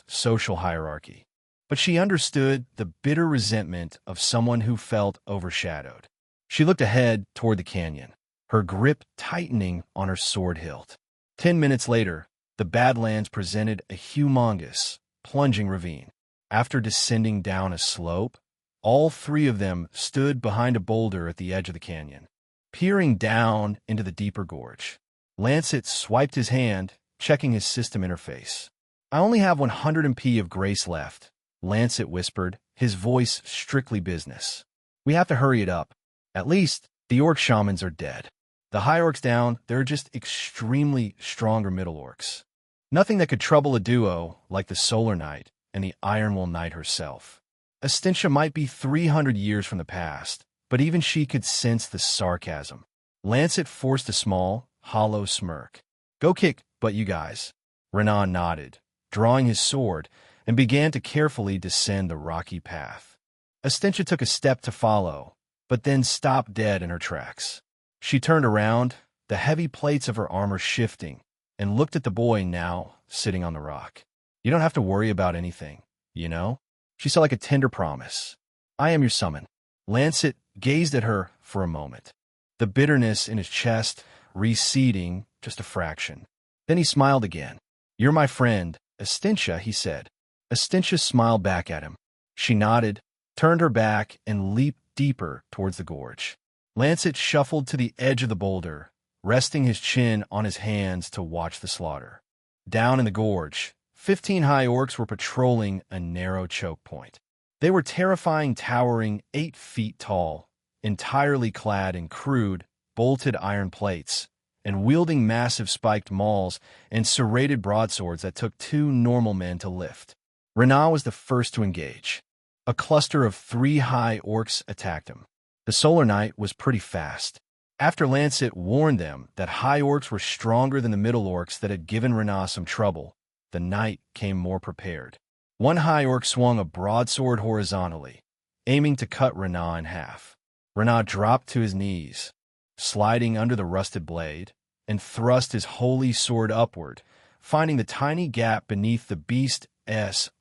social hierarchy, but she understood the bitter resentment of someone who felt overshadowed. She looked ahead toward the canyon, her grip tightening on her sword hilt. 10 minutes later, the Badlands presented a humongous, plunging ravine. After descending down a slope, all three of them stood behind a boulder at the edge of the canyon, peering down into the deeper gorge. Lancet swiped his hand, checking his system interface. I only have 100 MP of grace left, Lancet whispered, his voice strictly business. We have to hurry it up. At least, the orc shamans are dead. The high orcs down, there are just extremely stronger middle orcs. Nothing that could trouble a duo like the Solar Knight and the Ironwool Knight herself. Astentia might be 300 years from the past, but even she could sense the sarcasm. Lancet forced a small, hollow smirk. Go kick butt, you guys. Renan nodded, drawing his sword, and began to carefully descend the rocky path. Astentia took a step to follow, but then stopped dead in her tracks. She turned around, the heavy plates of her armor shifting, and looked at the boy now sitting on the rock. You don't have to worry about anything, you know? She said like a tender promise. I am your summon. Lancet gazed at her for a moment, the bitterness in his chest receding just a fraction. Then he smiled again. You're my friend, Estintia, he said. Estintia smiled back at him. She nodded, turned her back, and leaped deeper towards the gorge. Lancet shuffled to the edge of the boulder, resting his chin on his hands to watch the slaughter. Down in the gorge, 15 high orcs were patrolling a narrow choke point. They were terrifying, towering 8 feet tall, entirely clad in crude, bolted iron plates, and wielding massive spiked mauls and serrated broadswords that took 2 normal men to lift. Renah was the first to engage. A cluster of 3 high orcs attacked him. The Solar Knight was pretty fast. After Lancet warned them that high orcs were stronger than the middle orcs that had given Renah some trouble, the knight came more prepared. One high orc swung a broadsword horizontally, aiming to cut Renah in half. Renah dropped to his knees, sliding under the rusted blade, and thrust his holy sword upward, finding the tiny gap beneath the beast's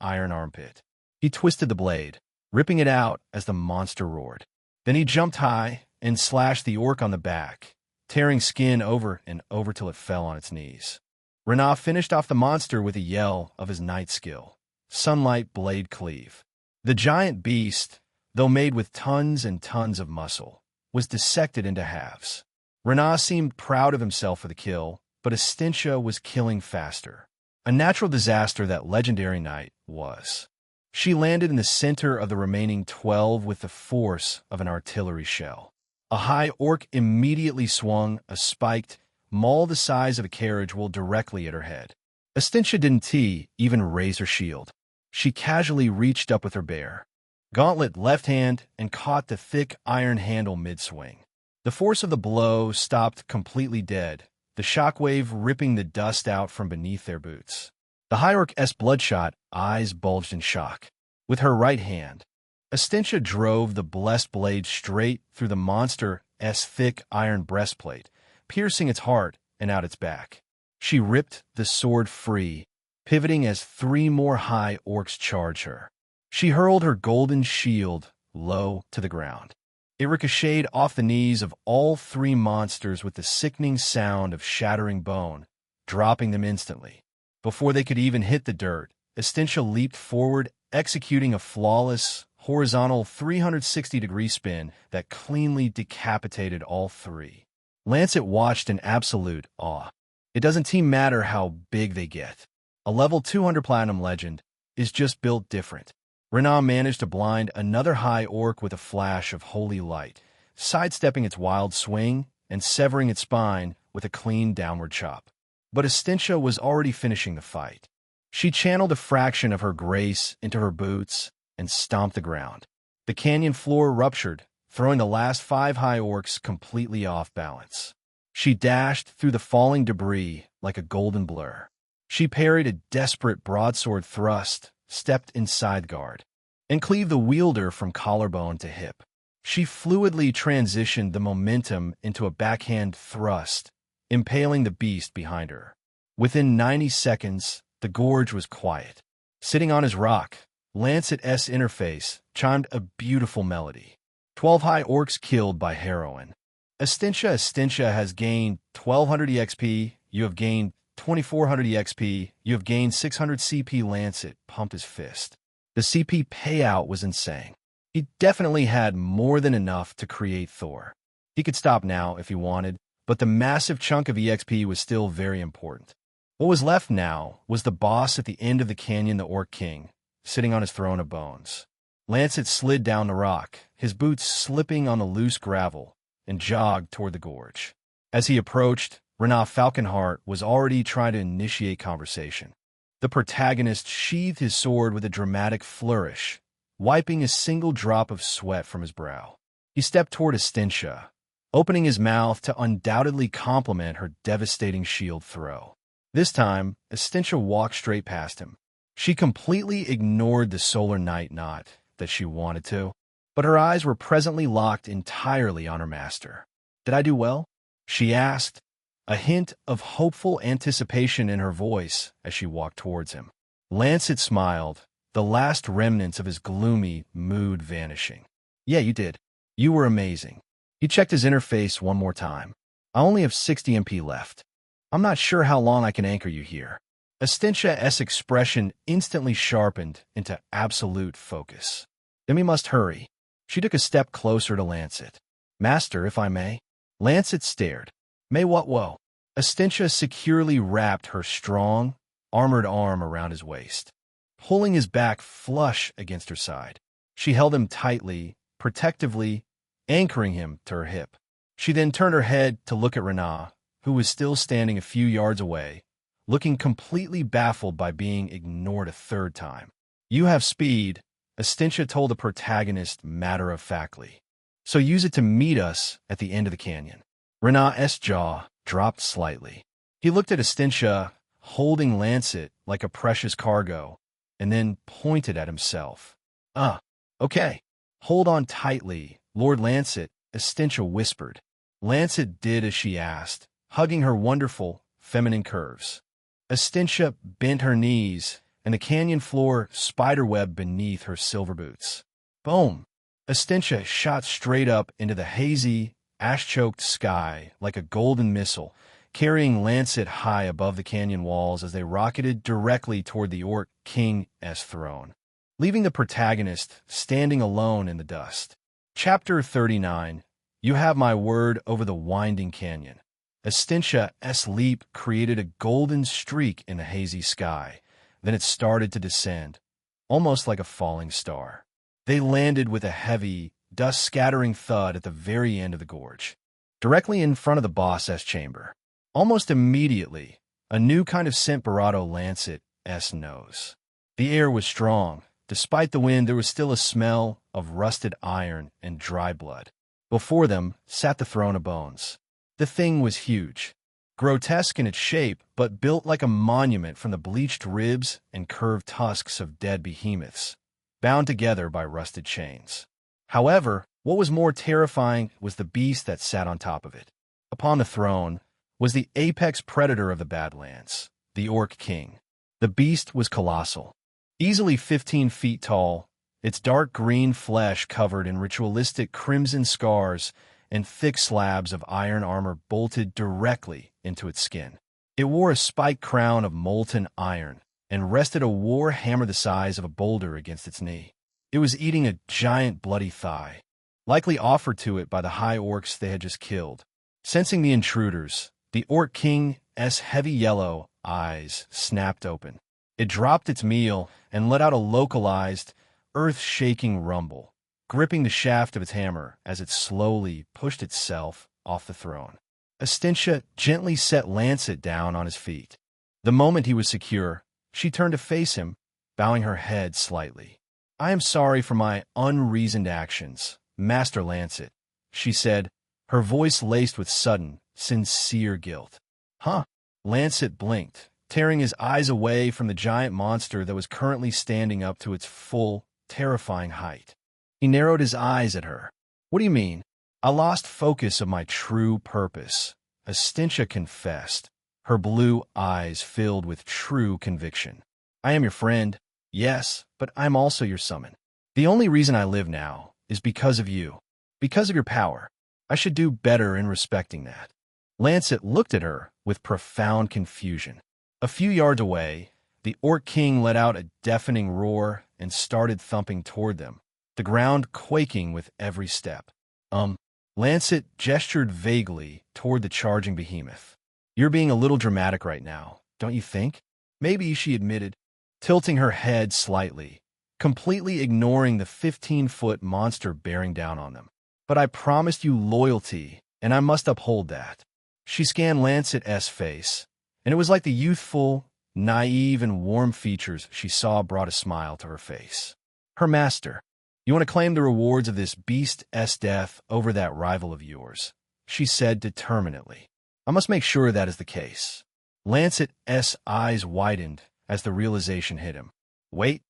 iron armpit. He twisted the blade, ripping it out as the monster roared. Then he jumped high and slashed the orc on the back, tearing skin over and over till it fell on its knees. Renah finished off the monster with a yell of his knight skill, Sunlight Blade Cleave. The giant beast, though made with tons and tons of muscle, was dissected into halves. Renah seemed proud of himself for the kill, but Estintia was killing faster. A natural disaster that legendary knight was. She landed in the center of the remaining 12 with the force of an artillery shell. A high orc immediately swung a spiked, maul the size of a carriage wheel directly at her head. Estintia didn't even raise her shield. She casually reached up with her bare gauntlet left hand and caught the thick iron handle mid-swing. The force of the blow stopped completely dead, the shockwave ripping the dust out from beneath their boots. The high orc's bloodshot eyes bulged in shock. With her right hand, Estintia drove the blessed blade straight through the monster's thick iron breastplate, piercing its heart and out its back. She ripped the sword free, pivoting as 3 more high orcs charged her. She hurled her golden shield low to the ground. It ricocheted off the knees of all 3 monsters with the sickening sound of shattering bone, dropping them instantly. Before they could even hit the dirt, Estintia leaped forward, executing a flawless, horizontal 360-degree spin that cleanly decapitated all 3. Lancet watched in absolute awe. It doesn't matter how big they get. A level 200 Platinum Legend is just built different. Renah managed to blind another high orc with a flash of holy light, sidestepping its wild swing and severing its spine with a clean downward chop. But Estintia was already finishing the fight. She channeled a fraction of her grace into her boots and stomped the ground. The canyon floor ruptured, throwing the last 5 high orcs completely off balance. She dashed through the falling debris like a golden blur. She parried a desperate broadsword thrust, stepped inside guard, and cleaved the wielder from collarbone to hip. She fluidly transitioned the momentum into a backhand thrust, impaling the beast behind her. Within 90 seconds, the gorge was quiet. Sitting on his rock, Lancet's interface chimed a beautiful melody. 12 high orcs killed by heroine. Estintia has gained 1200 EXP. You have gained 2400 EXP. You have gained 600 CP. Lancet pumped his fist. The CP payout was insane. He definitely had more than enough to create Thor. He could stop now if he wanted, but the massive chunk of EXP was still very important. What was left now was the boss at the end of the canyon, the Orc King, sitting on his throne of bones. Lancet slid down the rock, his boots slipping on the loose gravel, and jogged toward the gorge. As he approached, Renah Falconheart was already trying to initiate conversation. The protagonist sheathed his sword with a dramatic flourish, wiping a single drop of sweat from his brow. He stepped toward Estintia, opening his mouth to undoubtedly compliment her devastating shield throw. This time, Estintia walked straight past him. She completely ignored the Solar Knight, not that she wanted to, but her eyes were presently locked entirely on her master. "Did I do well?" she asked, a hint of hopeful anticipation in her voice as she walked towards him. Lancet smiled, the last remnants of his gloomy mood vanishing. Yeah, you did. You were amazing. He checked his interface one more time. I only have 60 MP left. I'm not sure how long I can anchor you here. Estentia's expression instantly sharpened into absolute focus. Then we must hurry. She took a step closer to Lancet. Master, if I may. Lancet stared. May what woe? Estentia securely wrapped her strong, armored arm around his waist, pulling his back flush against her side. She held him tightly, protectively, anchoring him to her hip. She then turned her head to look at Renaa, who was still standing a few yards away, looking completely baffled by being ignored a third time. You have speed, Estentia told the protagonist matter-of-factly. So use it to meet us at the end of the canyon. Renaa's jaw dropped slightly. He looked at Estentia, holding Lancet like a precious cargo, and then pointed at himself. Okay. Hold on tightly, Lord Lancet, Estentia whispered. Lancet did as she asked, hugging her wonderful, feminine curves. Estentia bent her knees, and the canyon floor spiderwebbed beneath her silver boots. Boom! Estentia shot straight up into the hazy, ash-choked sky like a golden missile, carrying Lancet high above the canyon walls as they rocketed directly toward the Orc King's throne, leaving the protagonist standing alone in the dust. Chapter 39. You have my word over the winding canyon. Estentia's leap created a golden streak in the hazy sky. Then it started to descend, almost like a falling star. They landed with a heavy, dust-scattering thud at the very end of the gorge, directly in front of the boss's chamber. Almost immediately, a new kind of scent barrado Lancet's nose. The air was strong. Despite the wind, there was still a smell of rusted iron and dry blood. Before them sat the throne of bones. The thing was huge, grotesque in its shape, but built like a monument from the bleached ribs and curved tusks of dead behemoths, bound together by rusted chains. However, what was more terrifying was the beast that sat on top of it. Upon the throne was the apex predator of the Badlands, the Orc King. The beast was colossal, easily 15 feet tall, its dark green flesh covered in ritualistic crimson scars and thick slabs of iron armor bolted directly into its skin. It wore a spiked crown of molten iron and rested a war hammer the size of a boulder against its knee. It was eating a giant bloody thigh, likely offered to it by the high orcs they had just killed. Sensing the intruders, the Orc King's heavy yellow eyes snapped open. It dropped its meal and let out a localized, earth-shaking rumble, gripping the shaft of its hammer as it slowly pushed itself off the throne. Estentia gently set Lancet down on his feet. The moment he was secure, she turned to face him, bowing her head slightly. I am sorry for my unreasoned actions, Master Lancet, she said, her voice laced with sudden, sincere guilt. Huh? Lancet blinked, tearing his eyes away from the giant monster that was currently standing up to its full, terrifying height. He narrowed his eyes at her. What do you mean? I lost focus of my true purpose, Estentia confessed, her blue eyes filled with true conviction. I am your friend, yes, but I'm also your summon. The only reason I live now is because of you, because of your power. I should do better in respecting that. Lancet looked at her with profound confusion. A few yards away, the Orc King let out a deafening roar and started thumping toward them, the ground quaking with every step. Lancet gestured vaguely toward the charging behemoth. You're being a little dramatic right now, don't you think? Maybe, she admitted, tilting her head slightly, completely ignoring the 15-foot monster bearing down on them. But I promised you loyalty, and I must uphold that. She scanned Lancet's face, and it was like the youthful, naive, and warm features she saw brought a smile to her face. Her master. You want to claim the rewards of this beast's death over that rival of yours, she said determinedly. I must make sure that is the case. Lancet's eyes widened as the realization hit him. Wait,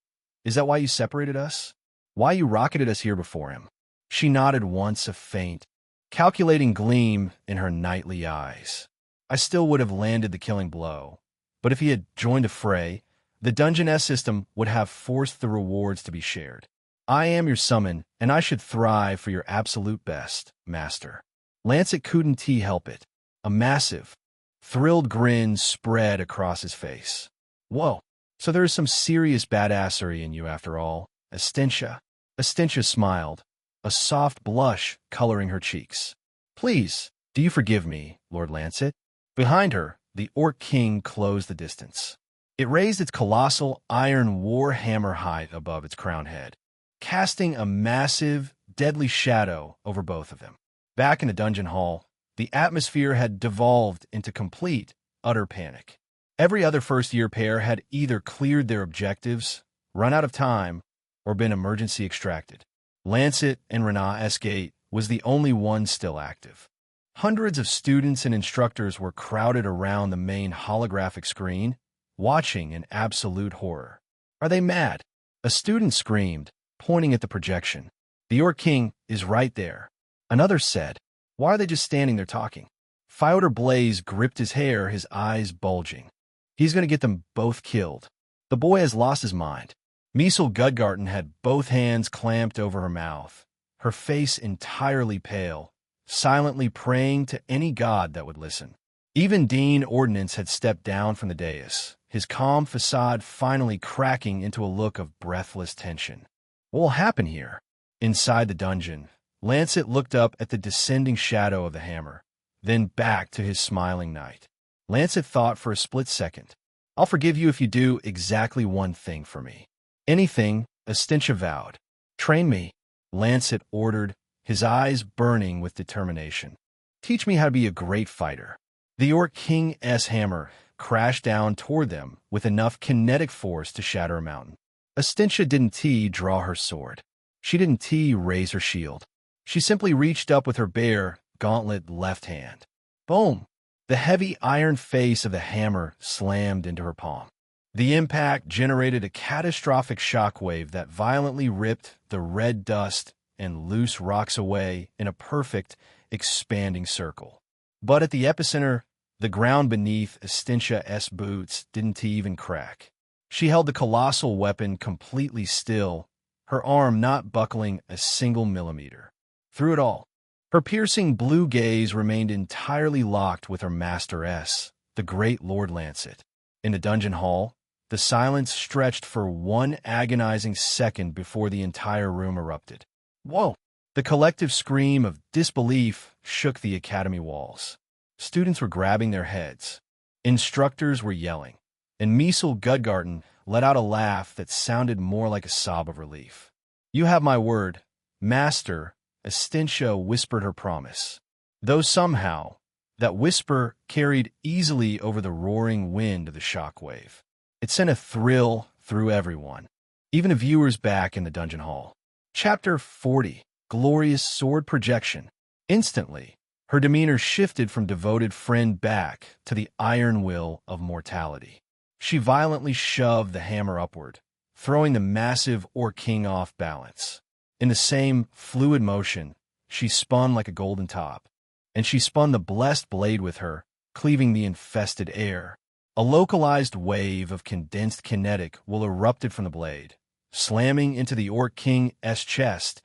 is that why you separated us? Why you rocketed us here before him? She nodded once, a faint, calculating gleam in her knightly eyes. I still would have landed the killing blow. But if he had joined a fray, the Dungeon S system would have forced the rewards to be shared. I am your summon, and I should thrive for your absolute best, Master. Lancet couldn't help it. A massive, thrilled grin spread across his face. Whoa, so there is some serious badassery in you after all, Estintia. Estintia smiled, a soft blush coloring her cheeks. Please, do you forgive me, Lord Lancet? Behind her, the Orc King closed the distance. It raised its colossal iron war hammer height above its crowned head, casting a massive, deadly shadow over both of them. Back in the dungeon hall, the atmosphere had devolved into complete, utter panic. Every other first-year pair had either cleared their objectives, run out of time, or been emergency extracted. Lancet and Renat S. was the only one still active. Hundreds of students and instructors were crowded around the main holographic screen, watching in absolute horror. Are they mad? A student screamed, pointing at the projection. The Orc King is right there. Another said, why are they just standing there talking? Fyodor Blaze gripped his hair, his eyes bulging. He's going to get them both killed. The boy has lost his mind. Miesel Gudgarten had both hands clamped over her mouth, her face entirely pale, silently praying to any god that would listen. Even Dean Ordnance had stepped down from the dais, his calm facade finally cracking into a look of breathless tension. What will happen here? Inside the dungeon, Lancet looked up at the descending shadow of the hammer, then back to his smiling knight. Lancet thought for a split second. I'll forgive you if you do exactly one thing for me. Anything, Estintia vowed. Train me, Lancet ordered, his eyes burning with determination. Teach me how to be a great fighter. The Orc King's hammer crashed down toward them with enough kinetic force to shatter a mountain. Estintia didn't draw her sword. She didn't raise her shield. She simply reached up with her bare, gauntlet left hand. Boom! The heavy iron face of the hammer slammed into her palm. The impact generated a catastrophic shockwave that violently ripped the red dust and loose rocks away in a perfect, expanding circle. But at the epicenter, the ground beneath Estinthia's boots didn't even crack. She held the colossal weapon completely still, her arm not buckling a single millimeter. Through it all, her piercing blue gaze remained entirely locked with her master S, the great Lord Lancet. In the dungeon hall, the silence stretched for one agonizing second before the entire room erupted. Whoa! The collective scream of disbelief shook the academy walls. Students were grabbing their heads. Instructors were yelling. And Miesel Gudgarten let out a laugh that sounded more like a sob of relief. You have my word, Master, Estintia whispered her promise. Though somehow, that whisper carried easily over the roaring wind of the shockwave. It sent a thrill through everyone, even the viewers back in the dungeon hall. Chapter 40, Glorious Sword Projection. Instantly, her demeanor shifted from devoted friend back to the iron will of mortality. She violently shoved the hammer upward, throwing the massive Orc King off balance. In the same fluid motion, she spun like a golden top, and she spun the blessed blade with her, cleaving the infested air. A localized wave of condensed kinetic will erupted from the blade, slamming into the Orc King's chest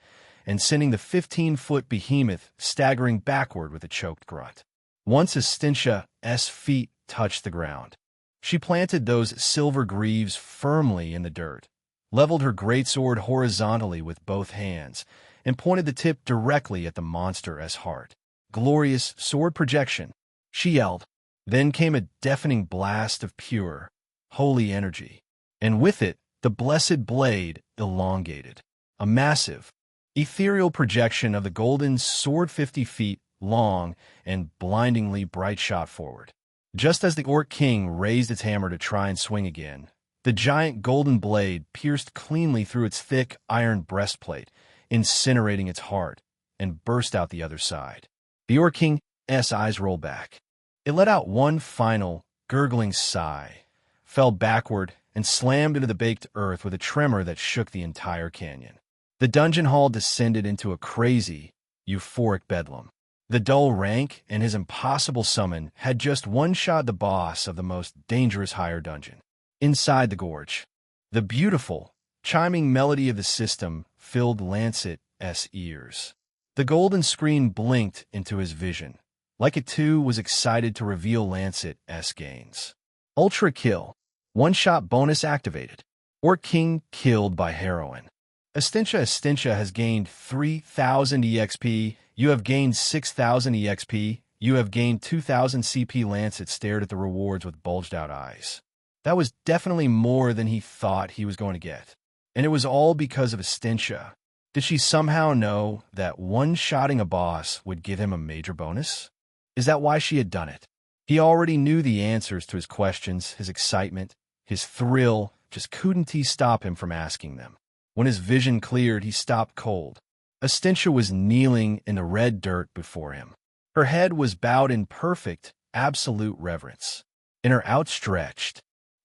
and sending the 15-foot behemoth staggering backward with a choked grunt. Once Estinthia's feet touched the ground, she planted those silver greaves firmly in the dirt, leveled her greatsword horizontally with both hands, and pointed the tip directly at the monster's heart. Glorious sword projection, she yelled. Then came a deafening blast of pure, holy energy, and with it, the blessed blade elongated. A massive, ethereal projection of the golden sword 50 feet long and blindingly bright shot forward. Just as the Orc King raised its hammer to try and swing again, the giant golden blade pierced cleanly through its thick iron breastplate, incinerating its heart, and burst out the other side. The Orc King's eyes rolled back. It let out one final, gurgling sigh, fell backward, and slammed into the baked earth with a tremor that shook the entire canyon. The dungeon hall descended into a crazy, euphoric bedlam. The dull rank and his impossible summon had just one-shot the boss of the most dangerous higher dungeon. Inside the gorge, the beautiful, chiming melody of the system filled Lancet's ears. The golden screen blinked into his vision, like it too was excited to reveal Lancet's gains. Ultra kill. One-shot bonus activated. Orc King killed by Heroine. Estintia has gained 3,000 EXP. You have gained 6,000 EXP. You have gained 2,000 CP. Lancet stared at the rewards with bulged-out eyes. That was definitely more than he thought he was going to get. And it was all because of Estintia. Did she somehow know that one-shotting a boss would give him a major bonus? Is that why she had done it? He already knew the answers to his questions, his excitement, his thrill, just couldn't he stop him from asking them. When his vision cleared, he stopped cold. Estintia was kneeling in the red dirt before him. Her head was bowed in perfect, absolute reverence. In her outstretched,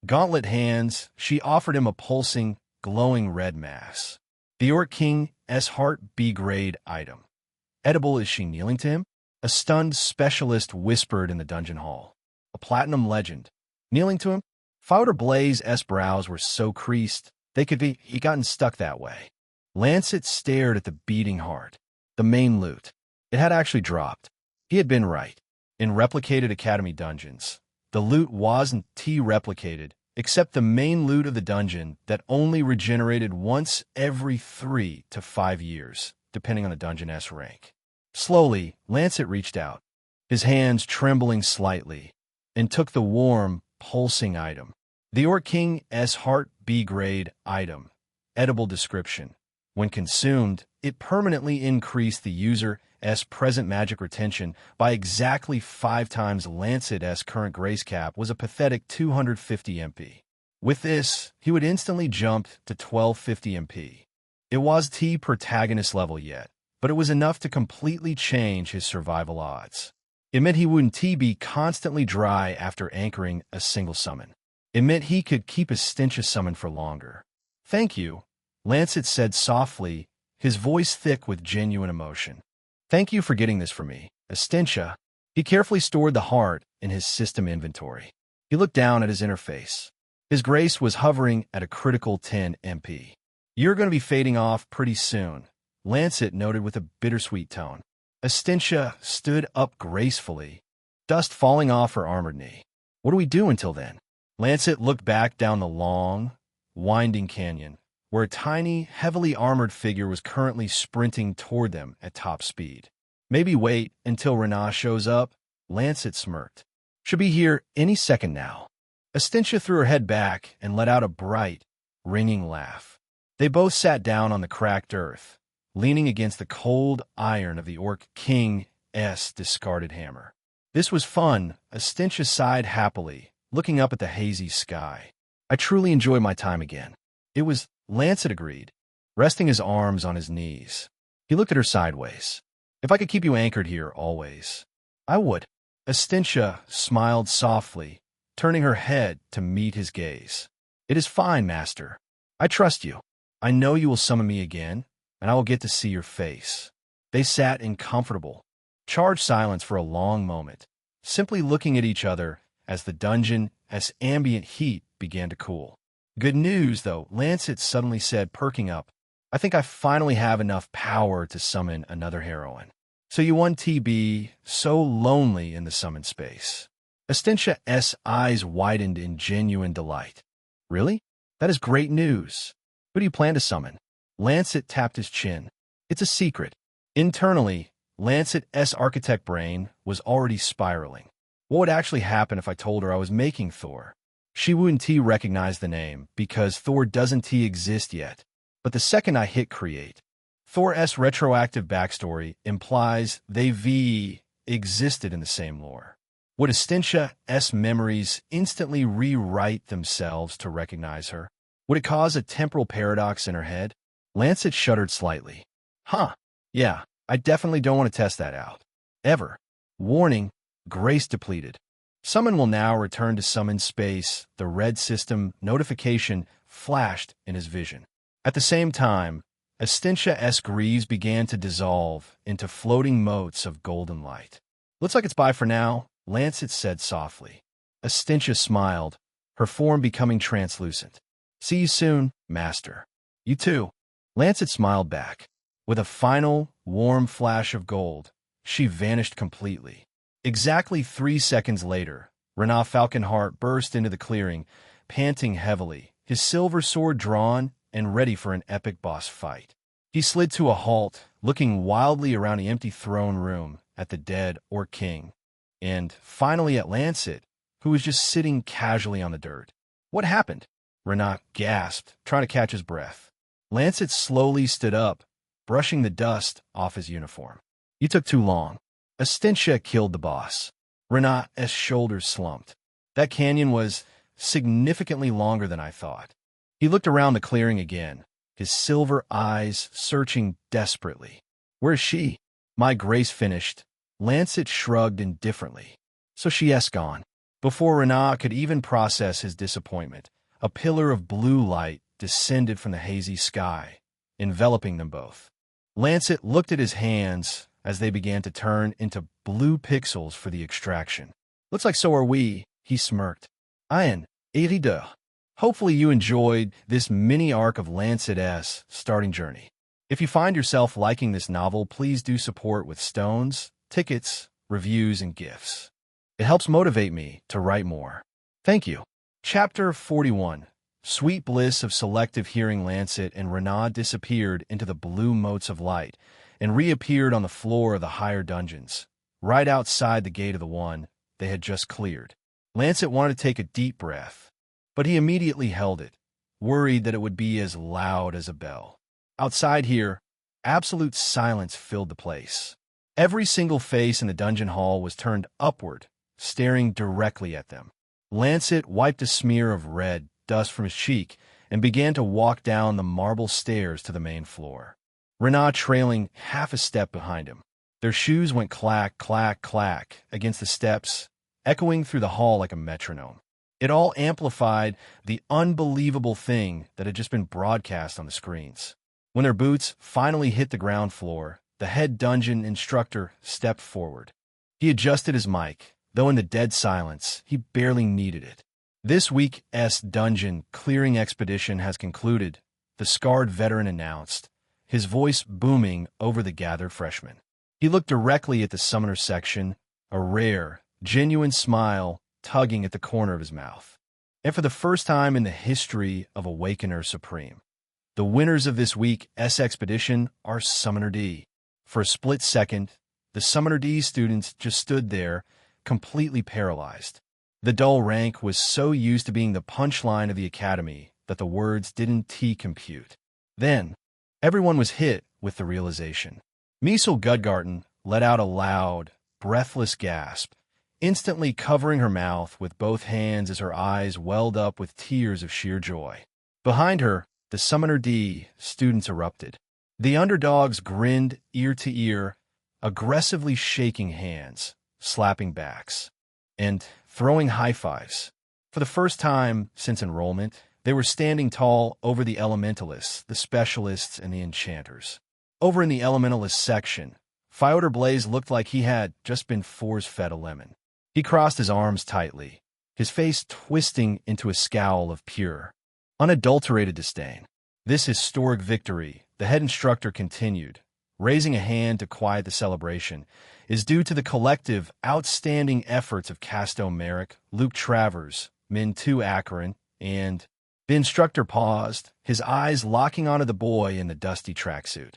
gauntlet hands, she offered him a pulsing, glowing red mass. The Orc King's heart B-grade item. Edible. Is she kneeling to him? A stunned specialist whispered in the dungeon hall. A platinum legend. Kneeling to him? Founder Blaze's brows were so creased, they could be he gotten stuck that way. Lancet stared at the beating heart. The main loot. It had actually dropped. He had been right. In replicated Academy dungeons, the loot wasn't replicated, except the main loot of the dungeon that only regenerated once every 3 to 5 years, depending on the dungeon's rank. Slowly, Lancet reached out, his hands trembling slightly, and took the warm, pulsing item. The Orc King's heart B-grade item. Edible description. When consumed, it permanently increased the user's present magic retention by exactly 5 times. Lancet's current grace cap was a pathetic 250 MP. With this, he would instantly jump to 1250 MP. It was protagonist level yet, but it was enough to completely change his survival odds. It meant he wouldn't be constantly dry after anchoring a single summon. It meant he could keep his Estintia summon for longer. Thank you, Lancet said softly, his voice thick with genuine emotion. Thank you for getting this for me, Estintia. He carefully stored the heart in his system inventory. He looked down at his interface. His grace was hovering at a critical 10 MP. You're going to be fading off pretty soon, Lancet noted with a bittersweet tone. Estintia stood up gracefully, dust falling off her armored knee. What do we do until then? Lancet looked back down the long, winding canyon, where a tiny, heavily armored figure was currently sprinting toward them at top speed. Maybe wait until Renaa shows up, Lancet smirked. Should be here any second now. Estintia threw her head back and let out a bright, ringing laugh. They both sat down on the cracked earth, leaning against the cold iron of the Orc King's discarded hammer. This was fun, Estintia sighed happily, looking up at the hazy sky. I truly enjoy my time again. It was, Lancet agreed, resting his arms on his knees. He looked at her sideways. If I could keep you anchored here always, I would. Estintia smiled softly, turning her head to meet his gaze. It is fine, master. I trust you. I know you will summon me again, and I will get to see your face. They sat in comfortable, charged silence for a long moment, simply looking at each other as the dungeon's ambient heat began to cool. Good news, though, Lancet suddenly said, perking up. I think I finally have enough power to summon another heroine. So you want to be so lonely in the summon space. Estentia's eyes widened in genuine delight. Really? That is great news. Who do you plan to summon? Lancet tapped his chin. It's a secret. Internally, Lancet's architect brain was already spiraling. What would actually happen if I told her I was making Thor? She wouldn't recognize the name because Thor doesn't exist yet. But the second I hit create, Thor's retroactive backstory implies they existed in the same lore. Would Estentia's memories instantly rewrite themselves to recognize her? Would it cause a temporal paradox in her head? Lancet shuddered slightly. Huh. Yeah, I definitely don't want to test that out. Ever. Warning, grace depleted. Summon will now return to summon space. The red system notification flashed in his vision. At the same time, Essentia-esque wreaths began to dissolve into floating motes of golden light. "Looks like it's bye for now," Lancet said softly. Essentia smiled, her form becoming translucent. "See you soon, Master." "You too." Lancet smiled back. With a final, warm flash of gold, she vanished completely. Exactly 3 seconds later, Renat Falconheart burst into the clearing, panting heavily, his silver sword drawn and ready for an epic boss fight. He slid to a halt, looking wildly around the empty throne room at the dead Orc King, and finally at Lancet, who was just sitting casually on the dirt. "What happened?" Renat gasped, trying to catch his breath. Lancet slowly stood up, brushing the dust off his uniform. "You took too long. Essentia killed the boss." Renat's shoulders slumped. "That canyon was significantly longer than I thought." He looked around the clearing again, his silver eyes searching desperately. "Where's she?" "My grace finished." Lancet shrugged indifferently. "So she's gone." Before Renat could even process his disappointment, a pillar of blue light descended from the hazy sky, enveloping them both. Lancet looked at his hands as they began to turn into blue pixels for the extraction. "Looks like so are we," he smirked. "Ian, 82. Hopefully you enjoyed this mini arc of Lancet's starting journey. If you find yourself liking this novel, please do support with stones, tickets, reviews, and gifts. It helps motivate me to write more. Thank you. Chapter 41. Sweet bliss of selective hearing. Lancet and Renat disappeared into the blue motes of light and reappeared on the floor of the higher dungeons, right outside the gate of the one they had just cleared. Lancet wanted to take a deep breath, but he immediately held it, worried that it would be as loud as a bell. Outside here, absolute silence filled the place. Every single face in the dungeon hall was turned upward, staring directly at them. Lancet wiped a smear of red dust from his cheek and began to walk down the marble stairs to the main floor, Renat trailing half a step behind him. Their shoes went clack, clack, clack against the steps, echoing through the hall like a metronome. It all amplified the unbelievable thing that had just been broadcast on the screens. When their boots finally hit the ground floor, the head dungeon instructor stepped forward. He adjusted his mic, though in the dead silence, he barely needed it. "This week's dungeon clearing expedition has concluded," the scarred veteran announced, his voice booming over the gathered freshmen. He looked directly at the summoner section, a rare, genuine smile tugging at the corner of his mouth. "And for the first time in the history of Awakener Supreme, the winners of this week's expedition are Summoner D." For a split second, the Summoner D students just stood there, completely paralyzed. The dull rank was so used to being the punchline of the academy that the words didn't compute. Then, everyone was hit with the realization. Miesel Gudgarten let out a loud, breathless gasp, instantly covering her mouth with both hands as her eyes welled up with tears of sheer joy. Behind her, the Summoner D students erupted. The underdogs grinned ear to ear, aggressively shaking hands, slapping backs, and throwing high fives. For the first time since enrollment, they were standing tall over the elementalists, the specialists, and the enchanters. Over in the elementalist section, Fyodor Blaze looked like he had just been force-fed a lemon. He crossed his arms tightly, his face twisting into a scowl of pure, unadulterated disdain. This historic victory, the head instructor continued, raising a hand to quiet the celebration, is due to the collective, outstanding efforts of Casto Merrick, Luke Travers, Min 2 Akron, and... The instructor paused, his eyes locking onto the boy in the dusty tracksuit.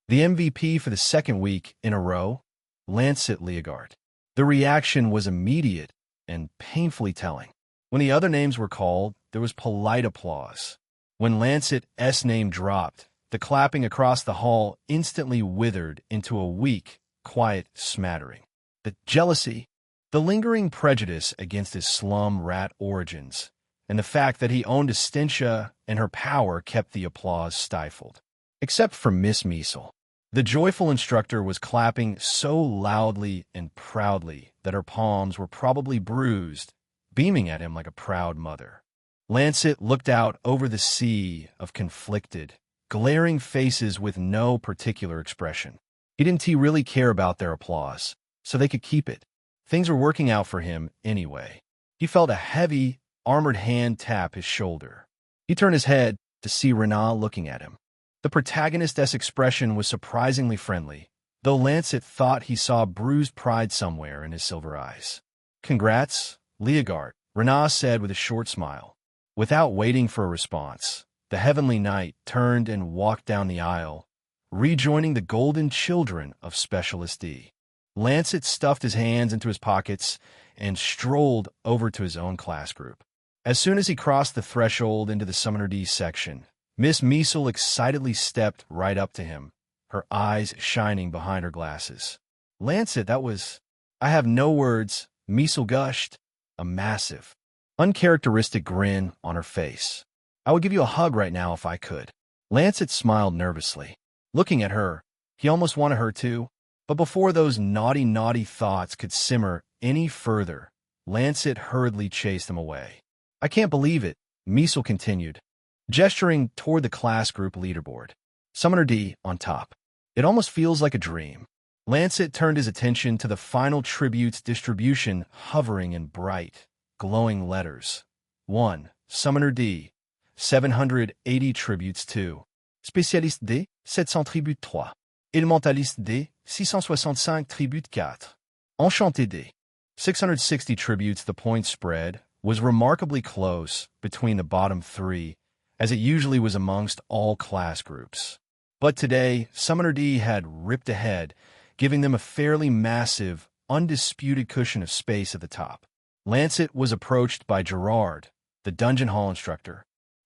The MVP for the second week in a row, Lancet Leogard. The reaction was immediate and painfully telling. When the other names were called, there was polite applause. When Lancet's name dropped, the clapping across the hall instantly withered into a weak, quiet smattering. The jealousy, the lingering prejudice against his slum rat origins, and the fact that he owned Essentia and her power kept the applause stifled. Except for Miss Miesel. The joyful instructor was clapping so loudly and proudly that her palms were probably bruised, beaming at him like a proud mother. Lancet looked out over the sea of conflicted, glaring faces with no particular expression. He didn't really care about their applause, so they could keep it. Things were working out for him anyway. He felt a heavy, armored hand tap his shoulder. He turned his head to see Renaa looking at him. The protagonist's expression was surprisingly friendly, though Lancet thought he saw bruised pride somewhere in his silver eyes. "Congrats, Leogard," Renaa said with a short smile. Without waiting for a response, the Heavenly Knight turned and walked down the aisle, rejoining the golden children of Specialist D. Lancet stuffed his hands into his pockets and strolled over to his own class group. As soon as he crossed the threshold into the Summoner D section, Miss Measle excitedly stepped right up to him, her eyes shining behind her glasses. "Lancet, that was—" "I have no words," Measle gushed, a massive, uncharacteristic grin on her face. "I would give you a hug right now if I could." Lancet smiled nervously. Looking at her, he almost wanted her to, but before those naughty thoughts could simmer any further, Lancet hurriedly chased them away. "I can't believe it," Measle continued, gesturing toward the class group leaderboard. Summoner D on top. "It almost feels like a dream." Lancet turned his attention to the final tributes distribution hovering in bright, glowing letters. 1. Summoner D, 780 tributes to. Spécialiste D, 700 tributes 3. Elementaliste D, 665 tributes 4. Enchanté D, 660 tributes. The point spread was remarkably close between the bottom three, as it usually was amongst all class groups. But today, Summoner D had ripped ahead, giving them a fairly massive, undisputed cushion of space at the top. Lancet was approached by Gerard, the dungeon hall instructor,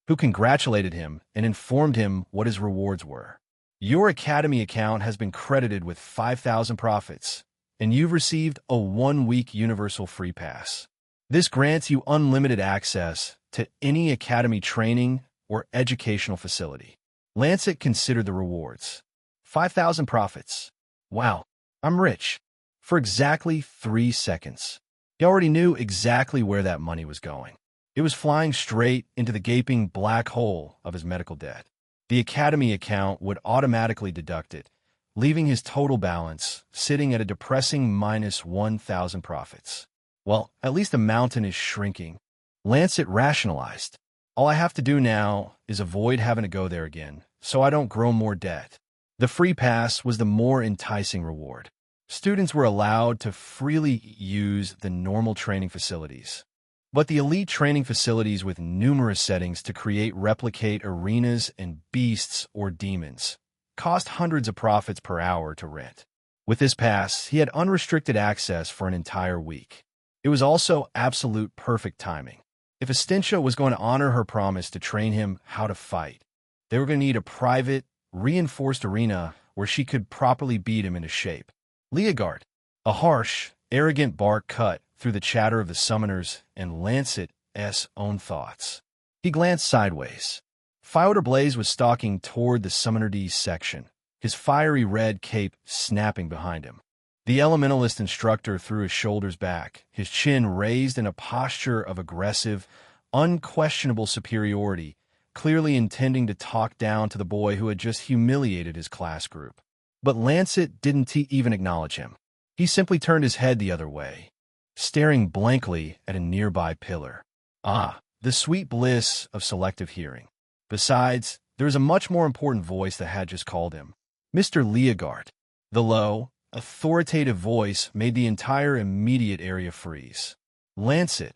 who congratulated him and informed him what his rewards were. "Your Academy account has been credited with 5,000 profits, and you've received a 1-week universal free pass. This grants you unlimited access to any Academy training or educational facility." Lancet considered the rewards. 5,000 profits. Wow, I'm rich. For exactly 3 seconds. He already knew exactly where that money was going. It was flying straight into the gaping black hole of his medical debt. The Academy account would automatically deduct it, leaving his total balance sitting at a depressing minus 1,000 profits. Well, at least the mountain is shrinking. Lancet rationalized. All I have to do now is avoid having to go there again, so I don't grow more debt. The free pass was the more enticing reward. Students were allowed to freely use the normal training facilities, but the elite training facilities with numerous settings to replicate arenas and beasts or demons cost hundreds of profits per hour to rent. With this pass, he had unrestricted access for an entire week. It was also absolute perfect timing. If Estintia was going to honor her promise to train him how to fight, they were going to need a private, reinforced arena where she could properly beat him into shape. Leogard. A harsh, arrogant bark cut through the chatter of the summoners and Lancet's own thoughts. He glanced sideways. Fyodor Blaze was stalking toward the Summoner D section, his fiery red cape snapping behind him. The elementalist instructor threw his shoulders back, his chin raised in a posture of aggressive, unquestionable superiority, clearly intending to talk down to the boy who had just humiliated his class group. But Lancet didn't even acknowledge him. He simply turned his head the other way, staring blankly at a nearby pillar. Ah, the sweet bliss of selective hearing. Besides, there was a much more important voice that had just called him. Mr. Leogard. The low, authoritative voice made the entire immediate area freeze. Lancet,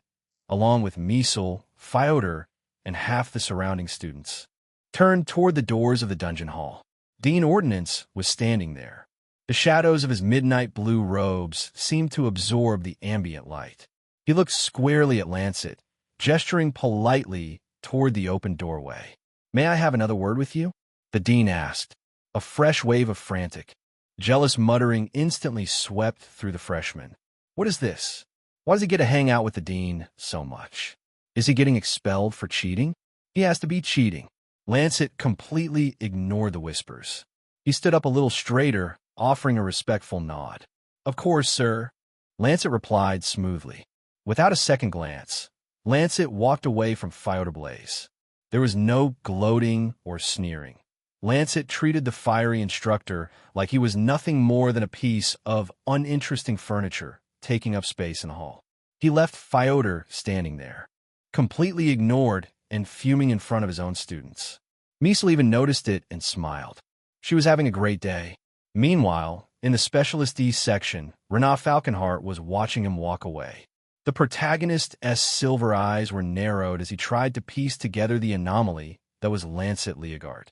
along with Measle, Fyodor, and half the surrounding students, turned toward the doors of the dungeon hall. Dean Ordnance was standing there. The shadows of his midnight blue robes seemed to absorb the ambient light. He looked squarely at Lancet, gesturing politely toward the open doorway. "May I have another word with you?" the dean asked. A fresh wave of frantic, jealous muttering instantly swept through the freshmen. What is this? Why does he get to hang out with the dean so much? Is he getting expelled for cheating? He has to be cheating. Lancet completely ignored the whispers. He stood up a little straighter, offering a respectful nod. "Of course, sir," Lancet replied smoothly. Without a second glance, Lancet walked away from Fyodor Blaze. There was no gloating or sneering. Lancet treated the fiery instructor like he was nothing more than a piece of uninteresting furniture taking up space in the hall. He left Fyodor standing there, completely ignored and fuming in front of his own students. Miesel even noticed it and smiled. She was having a great day. Meanwhile, in the Specialist E section, Renat Falkenhart was watching him walk away. The protagonist's silver eyes were narrowed as he tried to piece together the anomaly that was Lancet Leogard.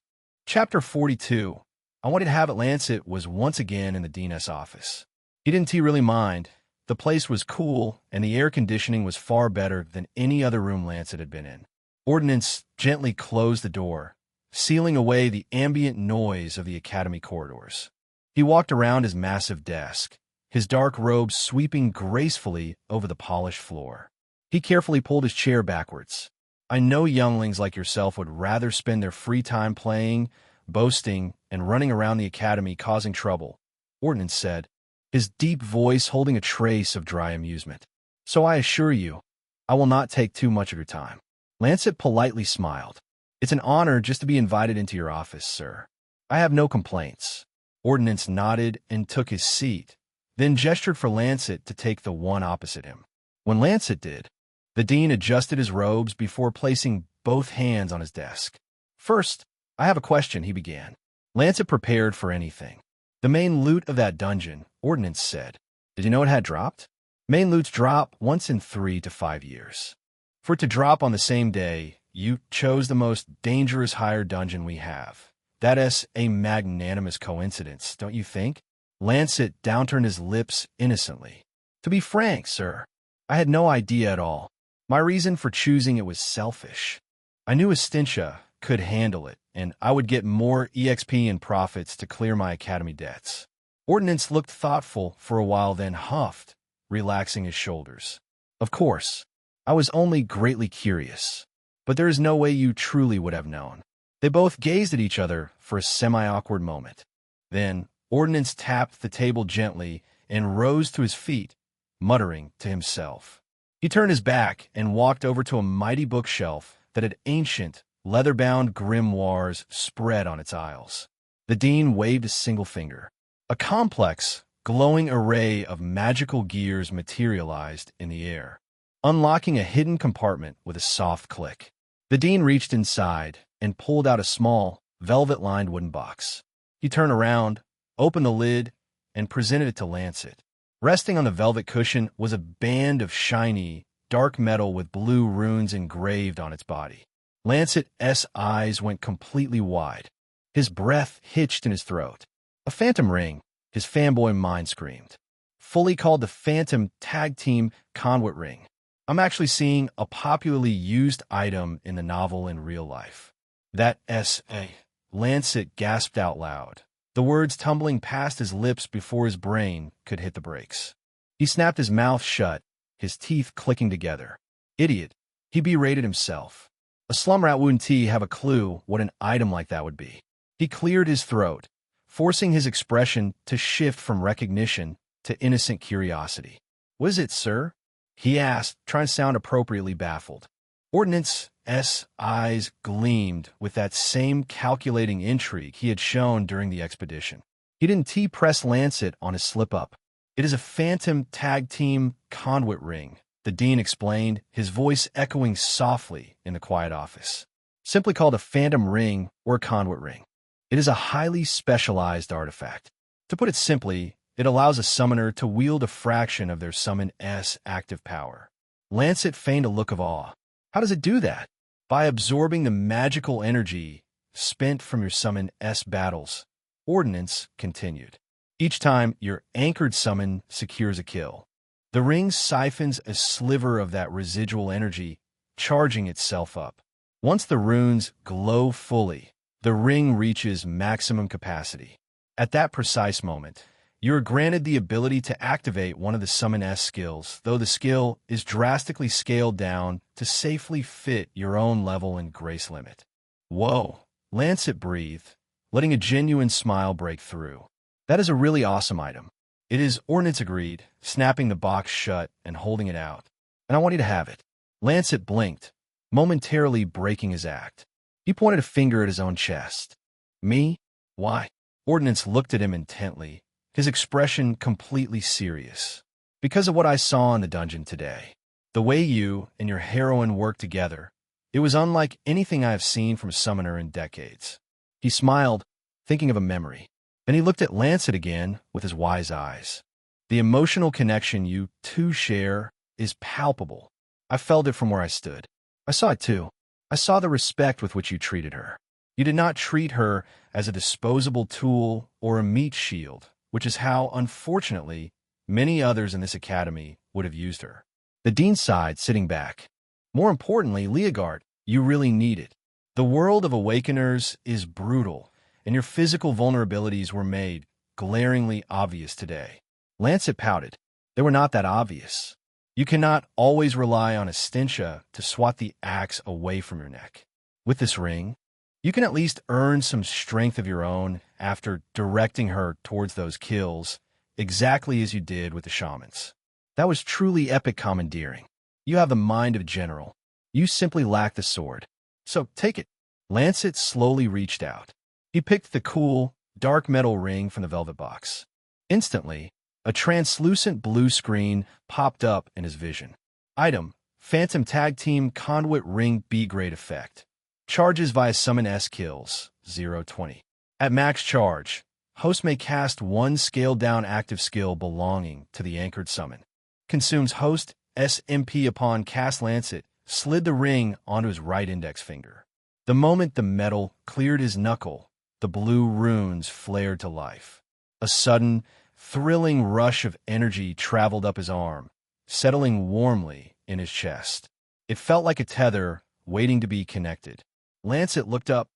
Chapter 42. I Wanted to Have It. Lancet was once again in the dean's office. He didn't really mind. The place was cool, and the air conditioning was far better than any other room Lancet had been in. Ordnance gently closed the door, sealing away the ambient noise of the academy corridors. He walked around his massive desk, his dark robe sweeping gracefully over the polished floor. He carefully pulled his chair backwards. I know younglings like yourself would rather spend their free time playing, boasting, and running around the academy causing trouble, Ordnance said, his deep voice holding a trace of dry amusement. So I assure you, I will not take too much of your time. Lancet politely smiled. It's an honor just to be invited into your office, sir. I have no complaints. Ordnance nodded and took his seat, then gestured for Lancet to take the one opposite him. When Lancet did, the dean adjusted his robes before placing both hands on his desk. First, I have a question, he began. Lancet prepared for anything. The main loot of that dungeon, Ordnance said. Did you know it had dropped? Main loots drop once in 3 to 5 years. For it to drop on the same day, you chose the most dangerous higher dungeon we have. That is a magnanimous coincidence, don't you think? Lancet downturned his lips innocently. To be frank, sir, I had no idea at all. My reason for choosing it was selfish. I knew Estintia could handle it, and I would get more EXP and profits to clear my academy debts. Ordnance looked thoughtful for a while, then huffed, relaxing his shoulders. Of course, I was only greatly curious, but there is no way you truly would have known. They both gazed at each other for a semi-awkward moment. Then, Ordnance tapped the table gently and rose to his feet, muttering to himself. He turned his back and walked over to a mighty bookshelf that had ancient, leather-bound grimoires spread on its aisles. The dean waved a single finger. A complex, glowing array of magical gears materialized in the air, unlocking a hidden compartment with a soft click. The dean reached inside and pulled out a small, velvet-lined wooden box. He turned around, opened the lid, and presented it to Lancet. Resting on the velvet cushion was a band of shiny, dark metal with blue runes engraved on its body. Lancet's eyes went completely wide. His breath hitched in his throat. A phantom ring, his fanboy mind screamed. Fully called the Phantom Tag Team Conduit Ring. I'm actually seeing a popularly used item in the novel in real life. That S.A. Lancet gasped out loud, the words tumbling past his lips before his brain could hit the brakes. He snapped his mouth shut, his teeth clicking together. Idiot, he berated himself. A slumrat wouldn't have a clue what an item like that would be. He cleared his throat, forcing his expression to shift from recognition to innocent curiosity. What is it, sir? He asked, trying to sound appropriately baffled. Ordnance's eyes gleamed with that same calculating intrigue he had shown during the expedition. He didn't press Lancet on his slip-up. It is a Phantom Tag Team Conduit Ring, the dean explained, his voice echoing softly in the quiet office. Simply called a Phantom Ring or a Conduit Ring. It is a highly specialized artifact. To put it simply, it allows a summoner to wield a fraction of their summon's active power. Lancet feigned a look of awe. How does it do that? By absorbing the magical energy spent from your summon's battles, Ordnance continued. Each time your anchored summon secures a kill, the ring siphons a sliver of that residual energy, charging itself up. Once the runes glow fully, the ring reaches maximum capacity. At that precise moment, you are granted the ability to activate one of the summon's skills, though the skill is drastically scaled down to safely fit your own level and grace limit. Whoa, Lancet breathed, letting a genuine smile break through. That is a really awesome item. It is, Ordnance agreed, snapping the box shut and holding it out. And I want you to have it. Lancet blinked, momentarily breaking his act. He pointed a finger at his own chest. Me? Why? Ordnance looked at him intently, his expression completely serious. Because of what I saw in the dungeon today. The way you and your heroine worked together, it was unlike anything I have seen from a summoner in decades. He smiled, thinking of a memory. Then he looked at Lancet again with his wise eyes. The emotional connection you two share is palpable. I felt it from where I stood. I saw it too. I saw the respect with which you treated her. You did not treat her as a disposable tool or a meat shield, which is how, unfortunately, many others in this academy would have used her. The dean sighed, sitting back. More importantly, Leogard, you really need it. The world of Awakeners is brutal, and your physical vulnerabilities were made glaringly obvious today. Lancet pouted. They were not that obvious. You cannot always rely on Estintia to swat the axe away from your neck. With this ring, you can at least earn some strength of your own after directing her towards those kills, exactly as you did with the shamans. That was truly epic commandeering. You have the mind of a general. You simply lack the sword. So take it. Lancet slowly reached out. He picked the cool, dark metal ring from the velvet box. Instantly, a translucent blue screen popped up in his vision. Item: Phantom Tag Team Conduit Ring B-Grade Effect. Charges via Summon S kills, 0-20. At max charge, host may cast one scaled-down active skill belonging to the anchored summon. Consumes host SMP upon cast. Lancet slid the ring onto his right index finger. The moment the metal cleared his knuckle, the blue runes flared to life. A sudden, thrilling rush of energy traveled up his arm, settling warmly in his chest. It felt like a tether waiting to be connected. Lancet looked up,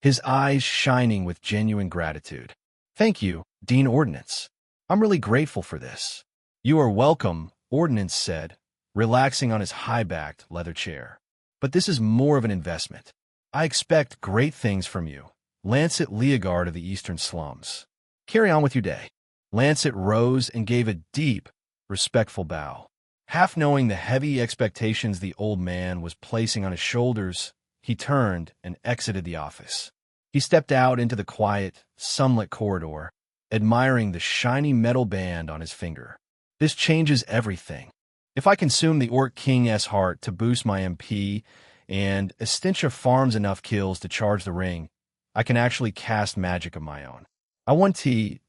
his eyes shining with genuine gratitude. Thank you, Dean Ordnance. I'm really grateful for this. You are welcome, Ordnance said, relaxing on his high-backed leather chair. But this is more of an investment. I expect great things from you, Lancet Leogard of the Eastern Slums. Carry on with your day. Lancet rose and gave a deep, respectful bow. Half knowing the heavy expectations the old man was placing on his shoulders, he turned and exited the office. He stepped out into the quiet, sunlit corridor, admiring the shiny metal band on his finger. This changes everything. If I consume the Orc King's heart to boost my MP, and Estintia farms enough kills to charge the ring, I can actually cast magic of my own. I won't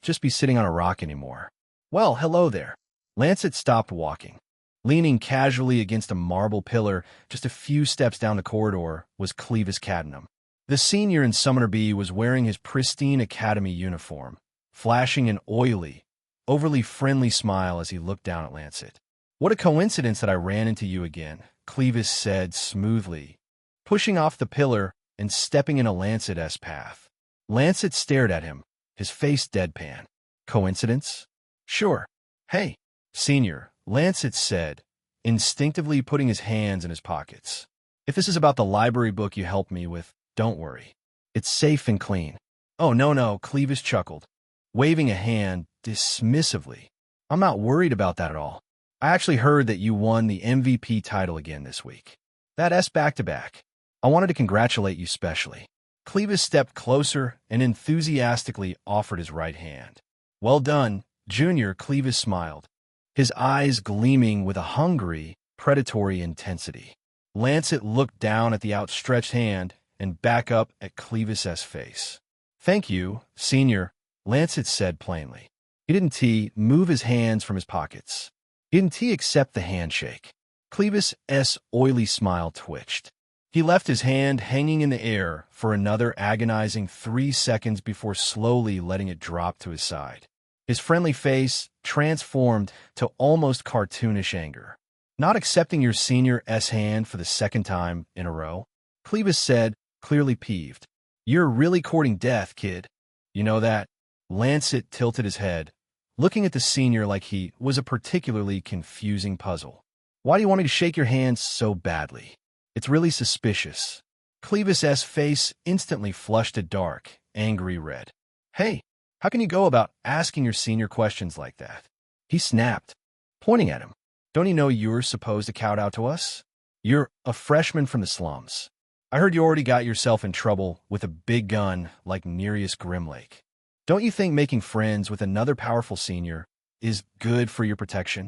just be sitting on a rock anymore. Well, hello there. Lancet stopped walking. Leaning casually against a marble pillar just a few steps down the corridor was Clevis Caddenham. The senior in Summoner B was wearing his pristine academy uniform, flashing an oily, overly friendly smile as he looked down at Lancet. What a coincidence that I ran into you again, Clevis said smoothly, pushing off the pillar and stepping in a Lancet's path. Lancet stared at him, his face deadpan. Coincidence? Sure. Hey, senior, Lancet said, instinctively putting his hands in his pockets. If this is about the library book you helped me with, don't worry. It's safe and clean. Oh, no, Clevis chuckled, waving a hand dismissively. I'm not worried about that at all. I actually heard that you won the MVP title again this week. That's back-to-back. I wanted to congratulate you specially. Clevis stepped closer and enthusiastically offered his right hand. Well done, Junior, Clevis smiled, his eyes gleaming with a hungry, predatory intensity. Lancet looked down at the outstretched hand and back up at Clevis's face. Thank you, senior, Lancet said plainly. He didn't move his hands from his pockets. He didn't accept the handshake. Clevis's oily smile twitched. He left his hand hanging in the air for another agonizing 3 seconds before slowly letting it drop to his side. His friendly face transformed to almost cartoonish anger. Not accepting your senior's hand for the second time in a row, Clevis said, clearly peeved. You're really courting death, kid. You know that? Lancet tilted his head, looking at the senior like he was a particularly confusing puzzle. Why do you want me to shake your hand so badly? It's really suspicious. Clevis's face instantly flushed a dark, angry red. Hey, how can you go about asking your senior questions like that? He snapped, pointing at him. Don't you know you're supposed to kowtow to us? You're a freshman from the slums. I heard you already got yourself in trouble with a big gun like Nereus Grimlake. Don't you think making friends with another powerful senior is good for your protection?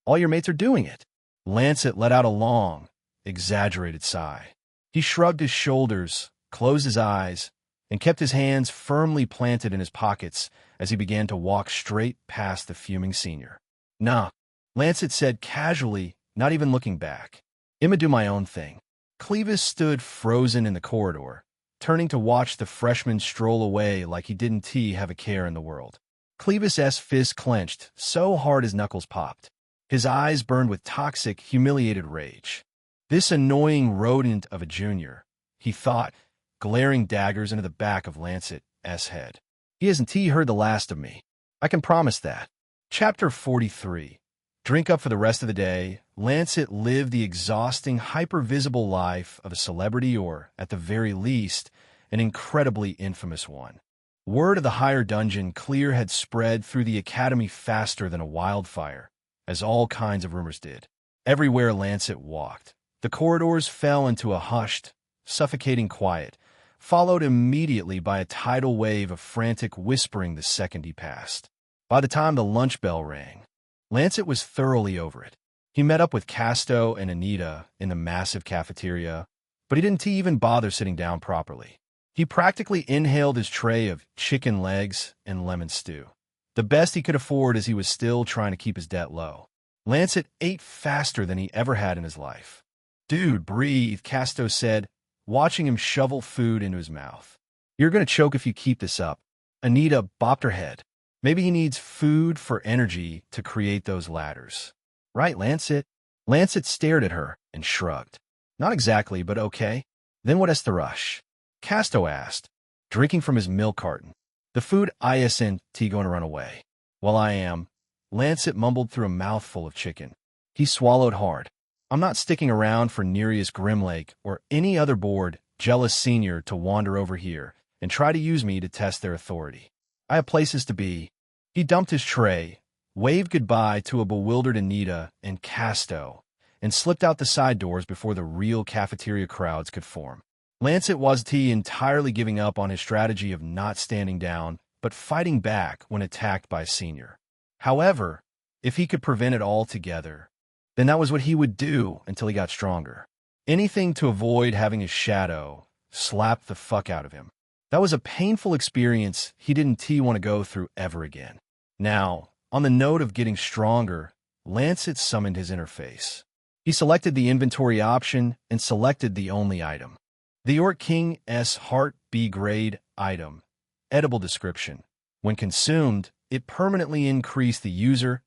All your mates are doing it. Lancet let out a long, exaggerated sigh. He shrugged his shoulders, closed his eyes, and kept his hands firmly planted in his pockets as he began to walk straight past the fuming senior. Nah, Lancet said casually, not even looking back. I'ma do my own thing. Clevis stood frozen in the corridor, turning to watch the freshman stroll away like he didn't have a care in the world. Clevis's fist clenched so hard his knuckles popped. His eyes burned with toxic, humiliated rage. This annoying rodent of a junior, he thought, glaring daggers into the back of Lancet's head. He hasn't heard the last of me. I can promise that. Chapter 43. Drink up for the rest of the day. Lancet lived the exhausting, hyper-visible life of a celebrity or, at the very least, an incredibly infamous one. Word of the higher dungeon clear had spread through the academy faster than a wildfire, as all kinds of rumors did. Everywhere Lancet walked, the corridors fell into a hushed, suffocating quiet, followed immediately by a tidal wave of frantic whispering the second he passed. By the time the lunch bell rang, Lancet was thoroughly over it. He met up with Casto and Anita in the massive cafeteria, but he didn't even bother sitting down properly. He practically inhaled his tray of chicken legs and lemon stew, the best he could afford as he was still trying to keep his debt low. Lancet ate faster than he ever had in his life. Dude, breathe, Casto said, watching him shovel food into his mouth. You're going to choke if you keep this up. Anita bopped her head. Maybe he needs food for energy to create those ladders. Right, Lancet? Lancet stared at her and shrugged. Not exactly, but okay. Then what is the rush? Casto asked, drinking from his milk carton. The food isn't going to run away. Well, I am. Lancet mumbled through a mouthful of chicken. He swallowed hard. I'm not sticking around for Nereus Grimlake or any other bored, jealous senior to wander over here and try to use me to test their authority. I have places to be. He dumped his tray, waved goodbye to a bewildered Anita and Casto, and slipped out the side doors before the real cafeteria crowds could form. Lancet wasn't entirely giving up on his strategy of not standing down, but fighting back when attacked by a senior. However, if he could prevent it altogether, then that was what he would do until he got stronger. Anything to avoid having his shadow slap the fuck out of him. That was a painful experience he didn't want to go through ever again. Now, on the note of getting stronger, Lancet summoned his interface. He selected the inventory option and selected the only item. The Orc King's Heart B-grade item. Edible description. When consumed, it permanently increased the user's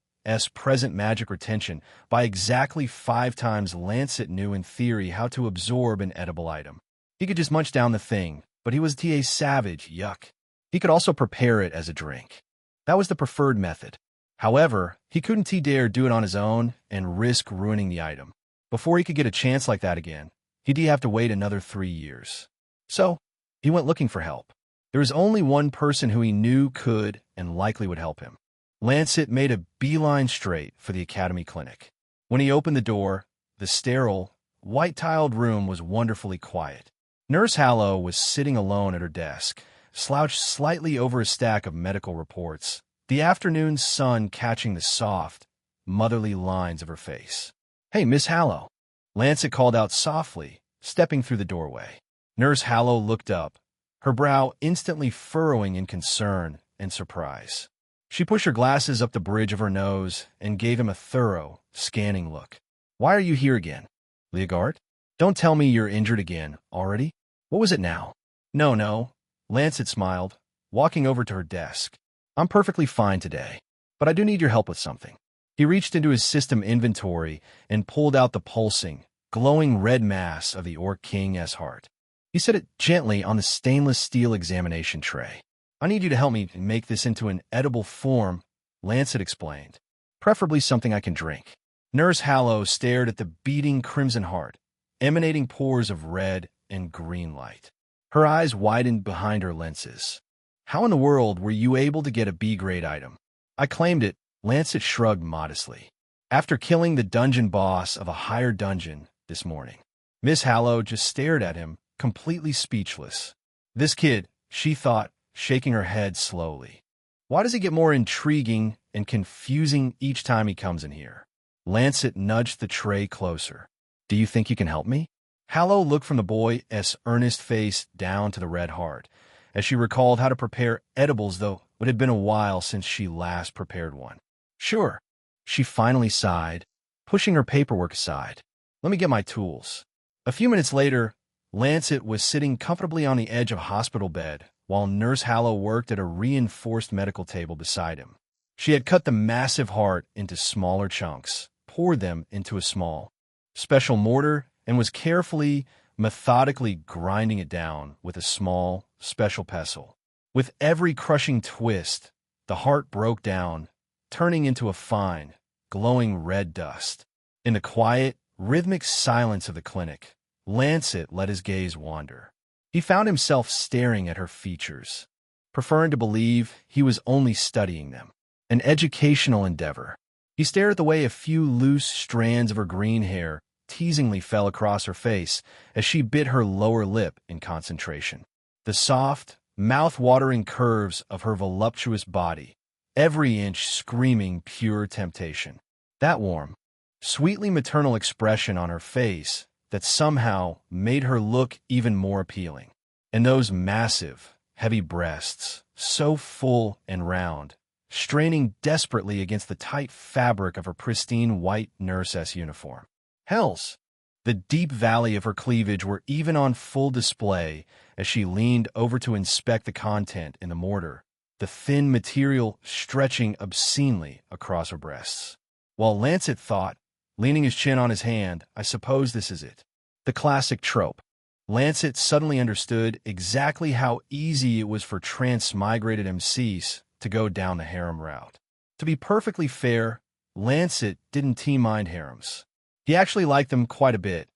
present magic retention by exactly 5 times. Lancet knew in theory how to absorb an edible item. He could just munch down the thing, but he was a savage, yuck. He could also prepare it as a drink. That was the preferred method. However, he couldn't dare do it on his own and risk ruining the item. Before he could get a chance like that again, he'd have to wait another 3 years. So, he went looking for help. There was only one person who he knew could and likely would help him. Lancet made a beeline straight for the academy clinic. When he opened the door, the sterile, white-tiled room was wonderfully quiet. Nurse Hallow was sitting alone at her desk, slouched slightly over a stack of medical reports, the afternoon sun catching the soft, motherly lines of her face. Hey, Miss Hallow, Lancet called out softly, stepping through the doorway. Nurse Hallow looked up, her brow instantly furrowing in concern and surprise. She pushed her glasses up the bridge of her nose and gave him a thorough, scanning look. Why are you here again? Leogard? Don't tell me you're injured again, already? What was it now? No, Lancet smiled, walking over to her desk. I'm perfectly fine today, but I do need your help with something. He reached into his system inventory and pulled out the pulsing, glowing red mass of the Orc King's heart. He set it gently on the stainless steel examination tray. I need you to help me make this into an edible form, Lancet explained. Preferably something I can drink. Nurse Hallow stared at the beating crimson heart, emanating pores of red and green light. Her eyes widened behind her lenses. How in the world were you able to get a B-grade item? I claimed it, Lancet shrugged modestly. After killing the dungeon boss of a higher dungeon this morning. Miss Hallow just stared at him, completely speechless. This kid, she thought, shaking her head slowly. Why does he get more intriguing and confusing each time he comes in here? Lancet nudged the tray closer. Do you think you can help me? Hallow looked from the boy's earnest face down to the red heart, as she recalled how to prepare edibles, though it had been a while since she last prepared one. Sure, she finally sighed, pushing her paperwork aside. Let me get my tools. A few minutes later, Lancet was sitting comfortably on the edge of a hospital bed, while Nurse Hallow worked at a reinforced medical table beside him. She had cut the massive heart into smaller chunks, poured them into a small, special mortar, and was carefully, methodically grinding it down with a small, special pestle. With every crushing twist, the heart broke down, turning into a fine, glowing red dust. In the quiet, rhythmic silence of the clinic, Lancet let his gaze wander. He found himself staring at her features, preferring to believe he was only studying them. An educational endeavor. He stared at the way a few loose strands of her green hair teasingly fell across her face as she bit her lower lip in concentration. The soft, mouth-watering curves of her voluptuous body, every inch screaming pure temptation. That warm, sweetly maternal expression on her face that somehow made her look even more appealing. And those massive, heavy breasts, so full and round, straining desperately against the tight fabric of her pristine white nurse uniform. Hells! The deep valley of her cleavage were even on full display as she leaned over to inspect the content in the mortar, the thin material stretching obscenely across her breasts. While Lancet thought, leaning his chin on his hand, I suppose this is it. The classic trope. Lancet suddenly understood exactly how easy it was for transmigrated MCs to go down the harem route. To be perfectly fair, Lancet didn't team-mind harems. He actually liked them quite a bit,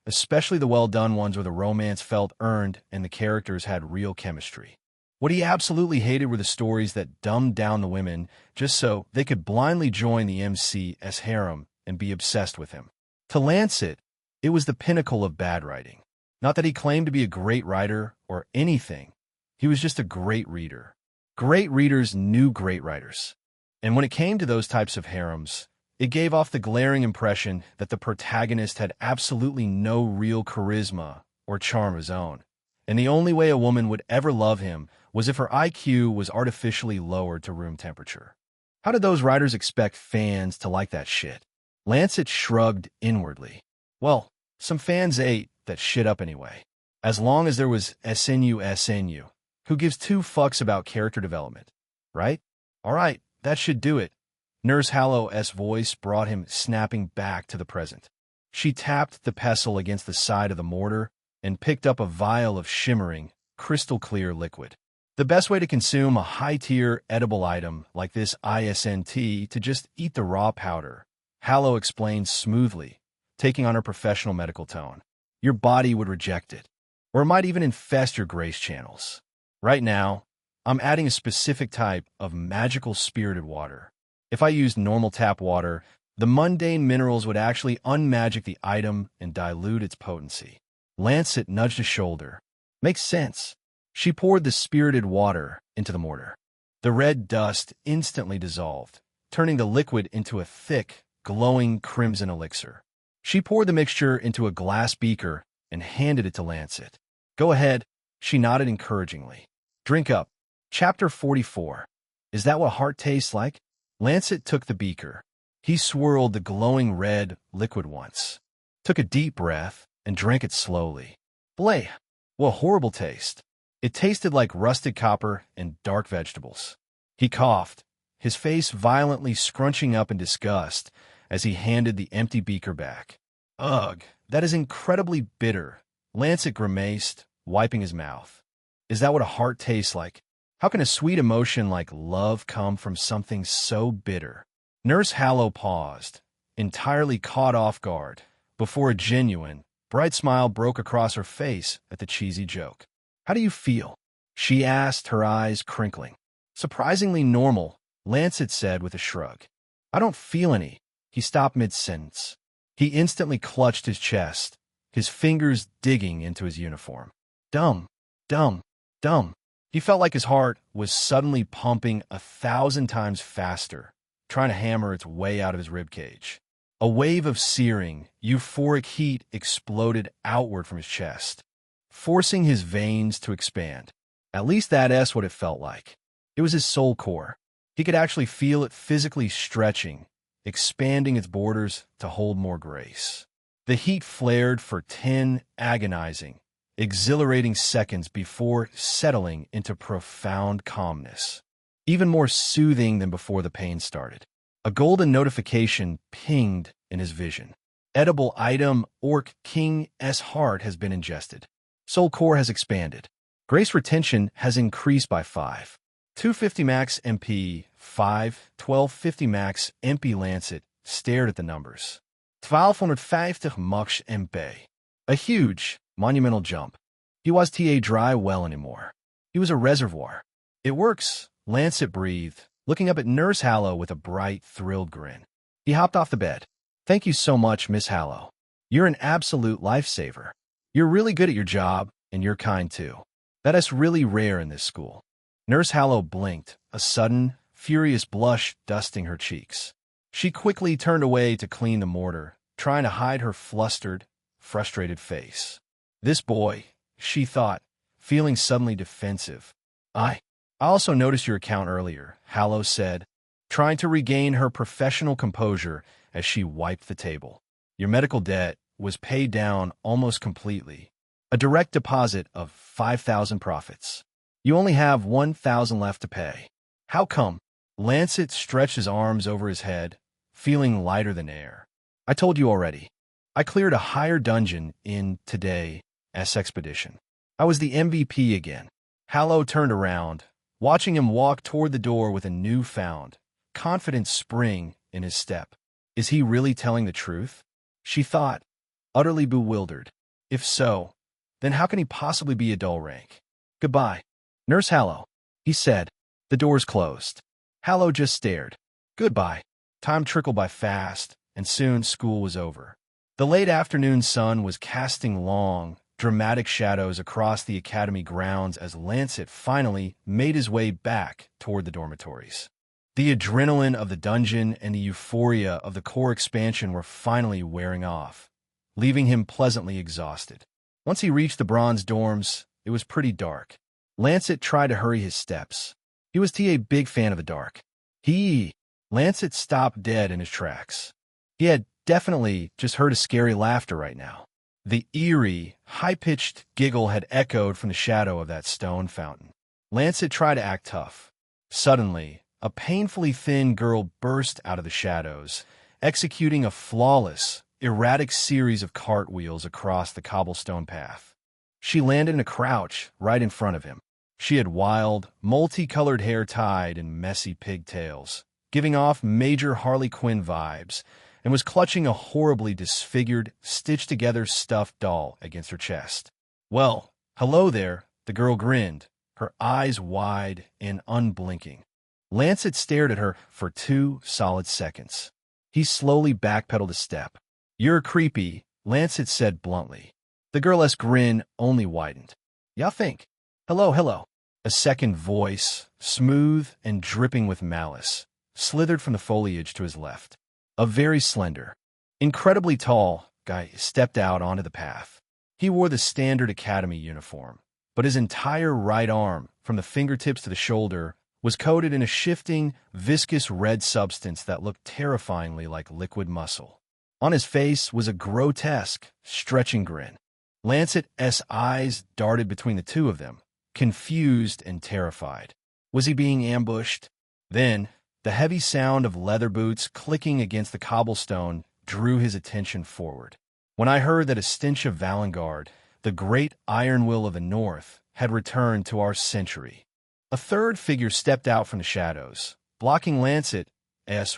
especially the well-done ones where the romance felt earned and the characters had real chemistry. What he absolutely hated were the stories that dumbed down the women just so they could blindly join the MC's harem and be obsessed with him. To Lancet, it was the pinnacle of bad writing. Not that he claimed to be a great writer or anything. He was just a great reader. Great readers knew great writers. And when it came to those types of harems, it gave off the glaring impression that the protagonist had absolutely no real charisma or charm of his own. And the only way a woman would ever love him was if her IQ was artificially lowered to room temperature. How did those writers expect fans to like that shit? Lancet shrugged inwardly. Well, some fans ate that shit up anyway. As long as there was SNU. Who gives two fucks about character development, right? All right, that should do it. Nurse Hallow's voice brought him snapping back to the present. She tapped the pestle against the side of the mortar and picked up a vial of shimmering, crystal-clear liquid. The best way to consume a high-tier edible item like this ISNT to just eat the raw powder, Hallow explained smoothly, taking on her professional medical tone. Your body would reject it, or it might even infest your grace channels. Right now, I'm adding a specific type of magical spirited water. If I used normal tap water, the mundane minerals would actually unmagic the item and dilute its potency. Lancet nudged a shoulder. Makes sense. She poured the spirited water into the mortar. The red dust instantly dissolved, turning the liquid into a thick, glowing crimson elixir. She poured the mixture into a glass beaker and handed it to Lancet. Go ahead, she nodded encouragingly. Drink up. Chapter 44. Is that what heart tastes like? Lancet took the beaker. He swirled the glowing red liquid once, took a deep breath, and drank it slowly. Bleh, what a horrible taste. It tasted like rusted copper and dark vegetables. He coughed, his face violently scrunching up in disgust as he handed the empty beaker back. Ugh, that is incredibly bitter, Lancet grimaced, wiping his mouth. Is that what a heart tastes like? How can a sweet emotion like love come from something so bitter? Nurse Hallow paused, entirely caught off guard, before a genuine, bright smile broke across her face at the cheesy joke. How do you feel? She asked, her eyes crinkling. Surprisingly normal, Lancet said with a shrug. I don't feel any. He stopped mid-sentence. He instantly clutched his chest, his fingers digging into his uniform. Dum, dum, dum. He felt like his heart was suddenly pumping 1,000 times faster, trying to hammer its way out of his ribcage. A wave of searing, euphoric heat exploded outward from his chest, forcing his veins to expand. At least that's what it felt like. It was his soul core. He could actually feel it physically stretching, expanding its borders to hold more grace. The heat flared for 10 agonizing, exhilarating seconds before settling into profound calmness, even more soothing than before the pain started. A golden notification pinged in his vision. Edible item Orc King's heart has been ingested. Soul core has expanded. Grace retention has increased by 5. 250 max MP, 5, 1250 max MP. Lancet stared at the numbers. 1250 max MP. A huge, monumental jump. He was dry well anymore. He was a reservoir. It works, Lancet breathed, looking up at Nurse Hallow with a bright, thrilled grin. He hopped off the bed. Thank you so much, Miss Hallow. You're an absolute lifesaver. You're really good at your job, and you're kind too. That is really rare in this school. Nurse Hallow blinked, a sudden, furious blush dusting her cheeks. She quickly turned away to clean the mortar, trying to hide her flustered, frustrated face. This boy, she thought, feeling suddenly defensive. I also noticed your account earlier, Hallow said, trying to regain her professional composure as she wiped the table. Your medical debt was paid down almost completely. A direct deposit of 5,000 profits. You only have 1,000 left to pay. How come? Lancet stretched his arms over his head, feeling lighter than air. I told you already. I cleared a higher dungeon in today's expedition. I was the MVP again. Hallow turned around, watching him walk toward the door with a newfound, confident spring in his step. Is he really telling the truth? She thought, utterly bewildered. If so, then how can he possibly be a dull rank? Goodbye, Nurse Hallow, he said. The doors closed. Hallow just stared. Goodbye. Time trickled by fast, and soon school was over. The late afternoon sun was casting long, dramatic shadows across the academy grounds as Lancet finally made his way back toward the dormitories. The adrenaline of the dungeon and the euphoria of the core expansion were finally wearing off, leaving him pleasantly exhausted. Once he reached the bronze dorms, it was pretty dark. Lancet tried to hurry his steps. He was a big fan of the dark. Lancet stopped dead in his tracks. He had definitely just heard a scary laughter right now. The eerie, high-pitched giggle had echoed from the shadow of that stone fountain. Lancet tried to act tough. Suddenly, a painfully thin girl burst out of the shadows, executing a flawless, erratic series of cartwheels across the cobblestone path. She landed in a crouch right in front of him. She had wild, multicolored hair tied in messy pigtails, giving off major Harley Quinn vibes, and was clutching a horribly disfigured, stitched-together stuffed doll against her chest. Well, hello there, the girl grinned, her eyes wide and unblinking. Lancet stared at her for 2 solid seconds. He slowly backpedaled a step. You're creepy, Lancet said bluntly. The girl's grin only widened. Ya think? Hello. A second voice, smooth and dripping with malice, slithered from the foliage to his left. A very slender, incredibly tall guy stepped out onto the path. He wore the standard academy uniform, but his entire right arm, from the fingertips to the shoulder, was coated in a shifting, viscous red substance that looked terrifyingly like liquid muscle. On his face was a grotesque, stretching grin. Lancet's eyes darted between the two of them, confused and terrified. Was he being ambushed? Then, the heavy sound of leather boots clicking against the cobblestone drew his attention forward. When I heard that a stench of Valengard, the great iron will of the north, had returned to our century. A third figure stepped out from the shadows, blocking Lancet's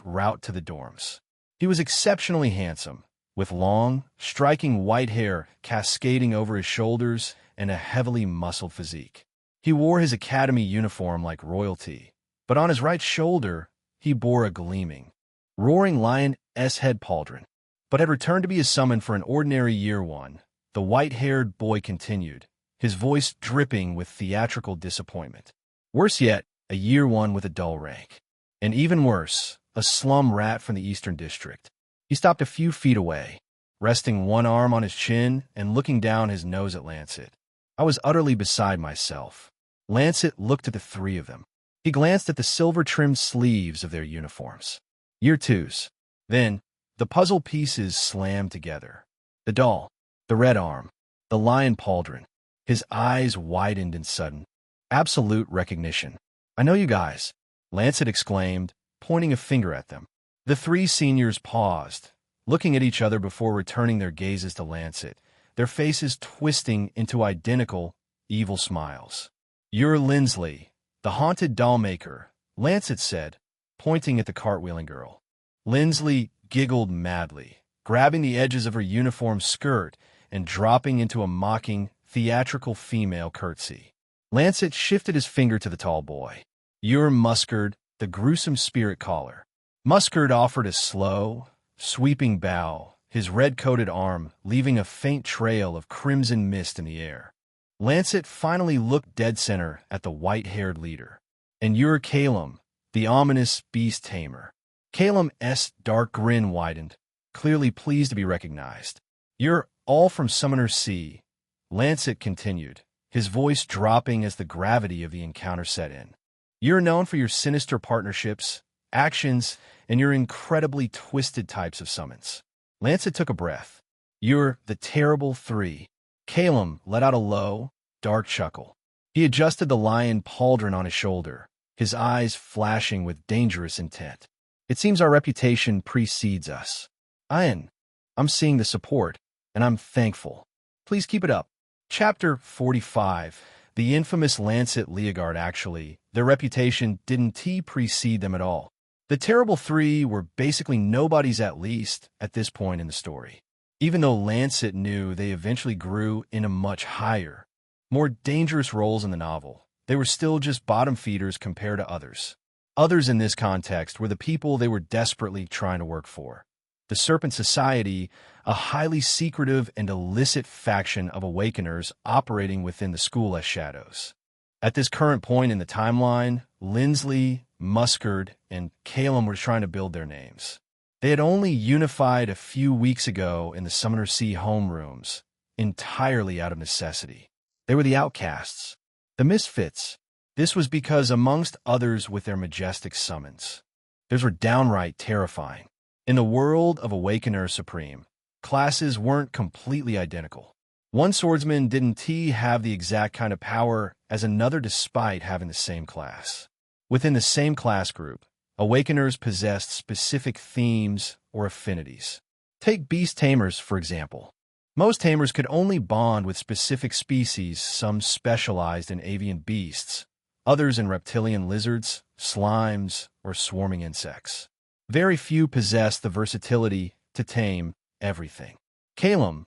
route to the dorms. He was exceptionally handsome, with long, striking white hair cascading over his shoulders and a heavily muscled physique. He wore his academy uniform like royalty, but on his right shoulder he bore a gleaming, roaring lion's head pauldron, but had returned to be a summon for an ordinary year one, the white-haired boy continued, his voice dripping with theatrical disappointment. Worse yet, a year one with a dull rank. And even worse, a slum rat from the Eastern District. He stopped a few feet away, resting one arm on his chin and looking down his nose at Lancet. I was utterly beside myself. Lancet looked at the three of them. He glanced at the silver-trimmed sleeves of their uniforms. Year twos. Then, the puzzle pieces slammed together. The doll, the red arm, the lion pauldron. His eyes widened in sudden, absolute recognition. "I know you guys," Lancet exclaimed, pointing a finger at them. The three seniors paused, looking at each other before returning their gazes to Lancet, their faces twisting into identical, evil smiles. "You're Lindsley, the haunted doll maker," Lancet said, pointing at the cartwheeling girl. Lindsley giggled madly, grabbing the edges of her uniform skirt and dropping into a mocking, theatrical female curtsy. Lancet shifted his finger to the tall boy. "You're Muskard, the gruesome spirit caller." Muskard offered a slow, sweeping bow, his red-coated arm leaving a faint trail of crimson mist in the air. Lancet finally looked dead center at the white-haired leader. "And you're Calum, the ominous beast tamer." Calum's dark grin widened, clearly pleased to be recognized. "You're all from Summoner's Sea," Lancet continued, his voice dropping as the gravity of the encounter set in. "You're known for your sinister partnerships, actions, and your incredibly twisted types of summons." Lancet took a breath. "You're the Terrible Three." Calum let out a low, dark chuckle. He adjusted the lion pauldron on his shoulder, his eyes flashing with dangerous intent. "It seems our reputation precedes us. I'm seeing the support, and I'm thankful. Please keep it up." Chapter 45. The infamous Lancet Leogard. Actually, their reputation didn't precede them at all. The Terrible Three were basically nobodies, at least at this point in the story. Even though Lancet knew they eventually grew into much higher, more dangerous roles in the novel, they were still just bottom feeders compared to others. Others in this context were the people they were desperately trying to work for. The Serpent Society, a highly secretive and illicit faction of Awakeners operating within the school as shadows. At this current point in the timeline, Lindsley, Muskard, and Calum were trying to build their names. They had only unified a few weeks ago in the Summoner's Sea homerooms, entirely out of necessity. They were the outcasts, the misfits. This was because, amongst others with their majestic summons, theirs were downright terrifying. In the world of Awakener Supreme, classes weren't completely identical. One swordsman didn't have the exact kind of power as another despite having the same class. Within the same class group, Awakeners possessed specific themes or affinities. Take beast tamers, for example. Most tamers could only bond with specific species, some specialized in avian beasts, others in reptilian lizards, slimes, or swarming insects. Very few possessed the versatility to tame everything. Calum,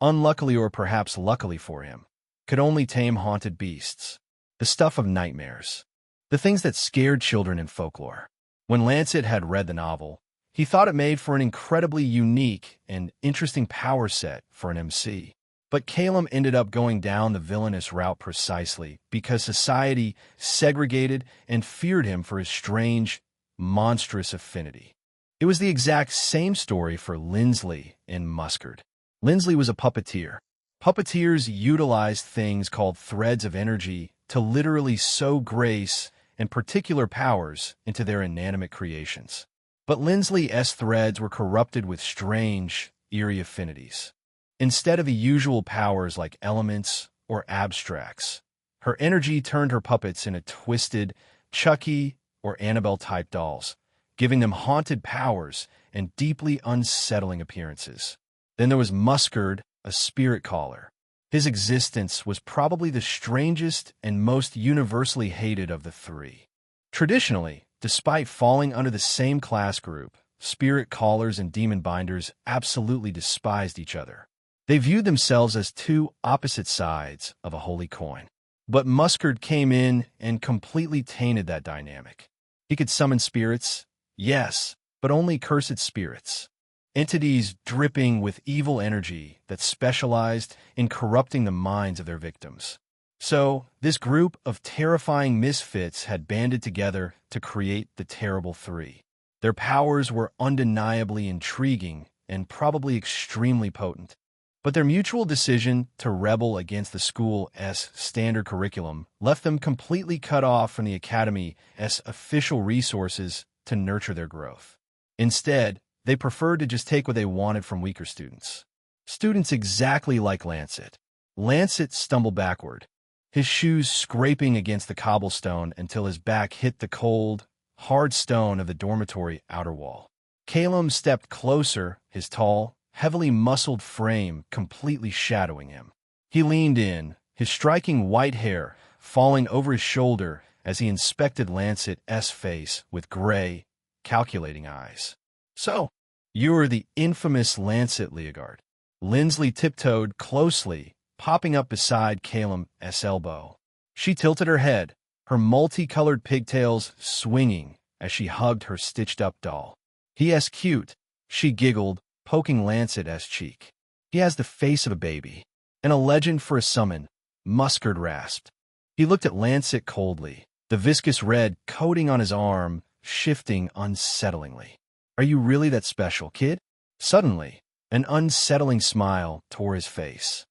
unluckily or perhaps luckily for him, could only tame haunted beasts, the stuff of nightmares, the things that scared children in folklore. When Lancet had read the novel, he thought it made for an incredibly unique and interesting power set for an MC. But Calum ended up going down the villainous route precisely because society segregated and feared him for his strange, monstrous affinity. It was the exact same story for Lindsley and Muskard. Lindsley was a puppeteer. Puppeteers utilized things called threads of energy to literally sow grace and particular powers into their inanimate creations. But Lindsley's threads were corrupted with strange, eerie affinities. Instead of the usual powers like elements or abstracts, her energy turned her puppets into twisted, Chucky or Annabelle-type dolls, giving them haunted powers and deeply unsettling appearances. Then there was Muskard, a spirit caller. His existence was probably the strangest and most universally hated of the three. Traditionally, despite falling under the same class group, spirit callers and demon binders absolutely despised each other. They viewed themselves as two opposite sides of a holy coin. But Muskard came in and completely tainted that dynamic. He could summon spirits, yes, but only cursed spirits. entities dripping with evil energy that specialized in corrupting the minds of their victims. So, this group of terrifying misfits had banded together to create the Terrible Three. Their powers were undeniably intriguing and probably extremely potent. But their mutual decision to rebel against the school's standard curriculum left them completely cut off from the Academy's official resources to nurture their growth. Instead, they preferred to just take what they wanted from weaker students. Students exactly like Lancet. Lancet stumbled backward, his shoes scraping against the cobblestone until his back hit the cold, hard stone of the dormitory outer wall. Calum stepped closer, his tall, heavily muscled frame completely shadowing him. He leaned in, his striking white hair falling over his shoulder as he inspected Lancet's face with gray, calculating eyes. "So, you are the infamous Lancet Leogard." Lindsley tiptoed closely, popping up beside Calum's elbow. She tilted her head, her multicolored pigtails swinging as she hugged her stitched-up doll. "He's cute," she giggled, poking Lancet's cheek. "He has the face of a baby." "And a legend for a summon," Muscard rasped. He looked at Lancet coldly, the viscous red coating on his arm shifting unsettlingly. "Are you really that special, kid?" Suddenly, an unsettling smile tore his face.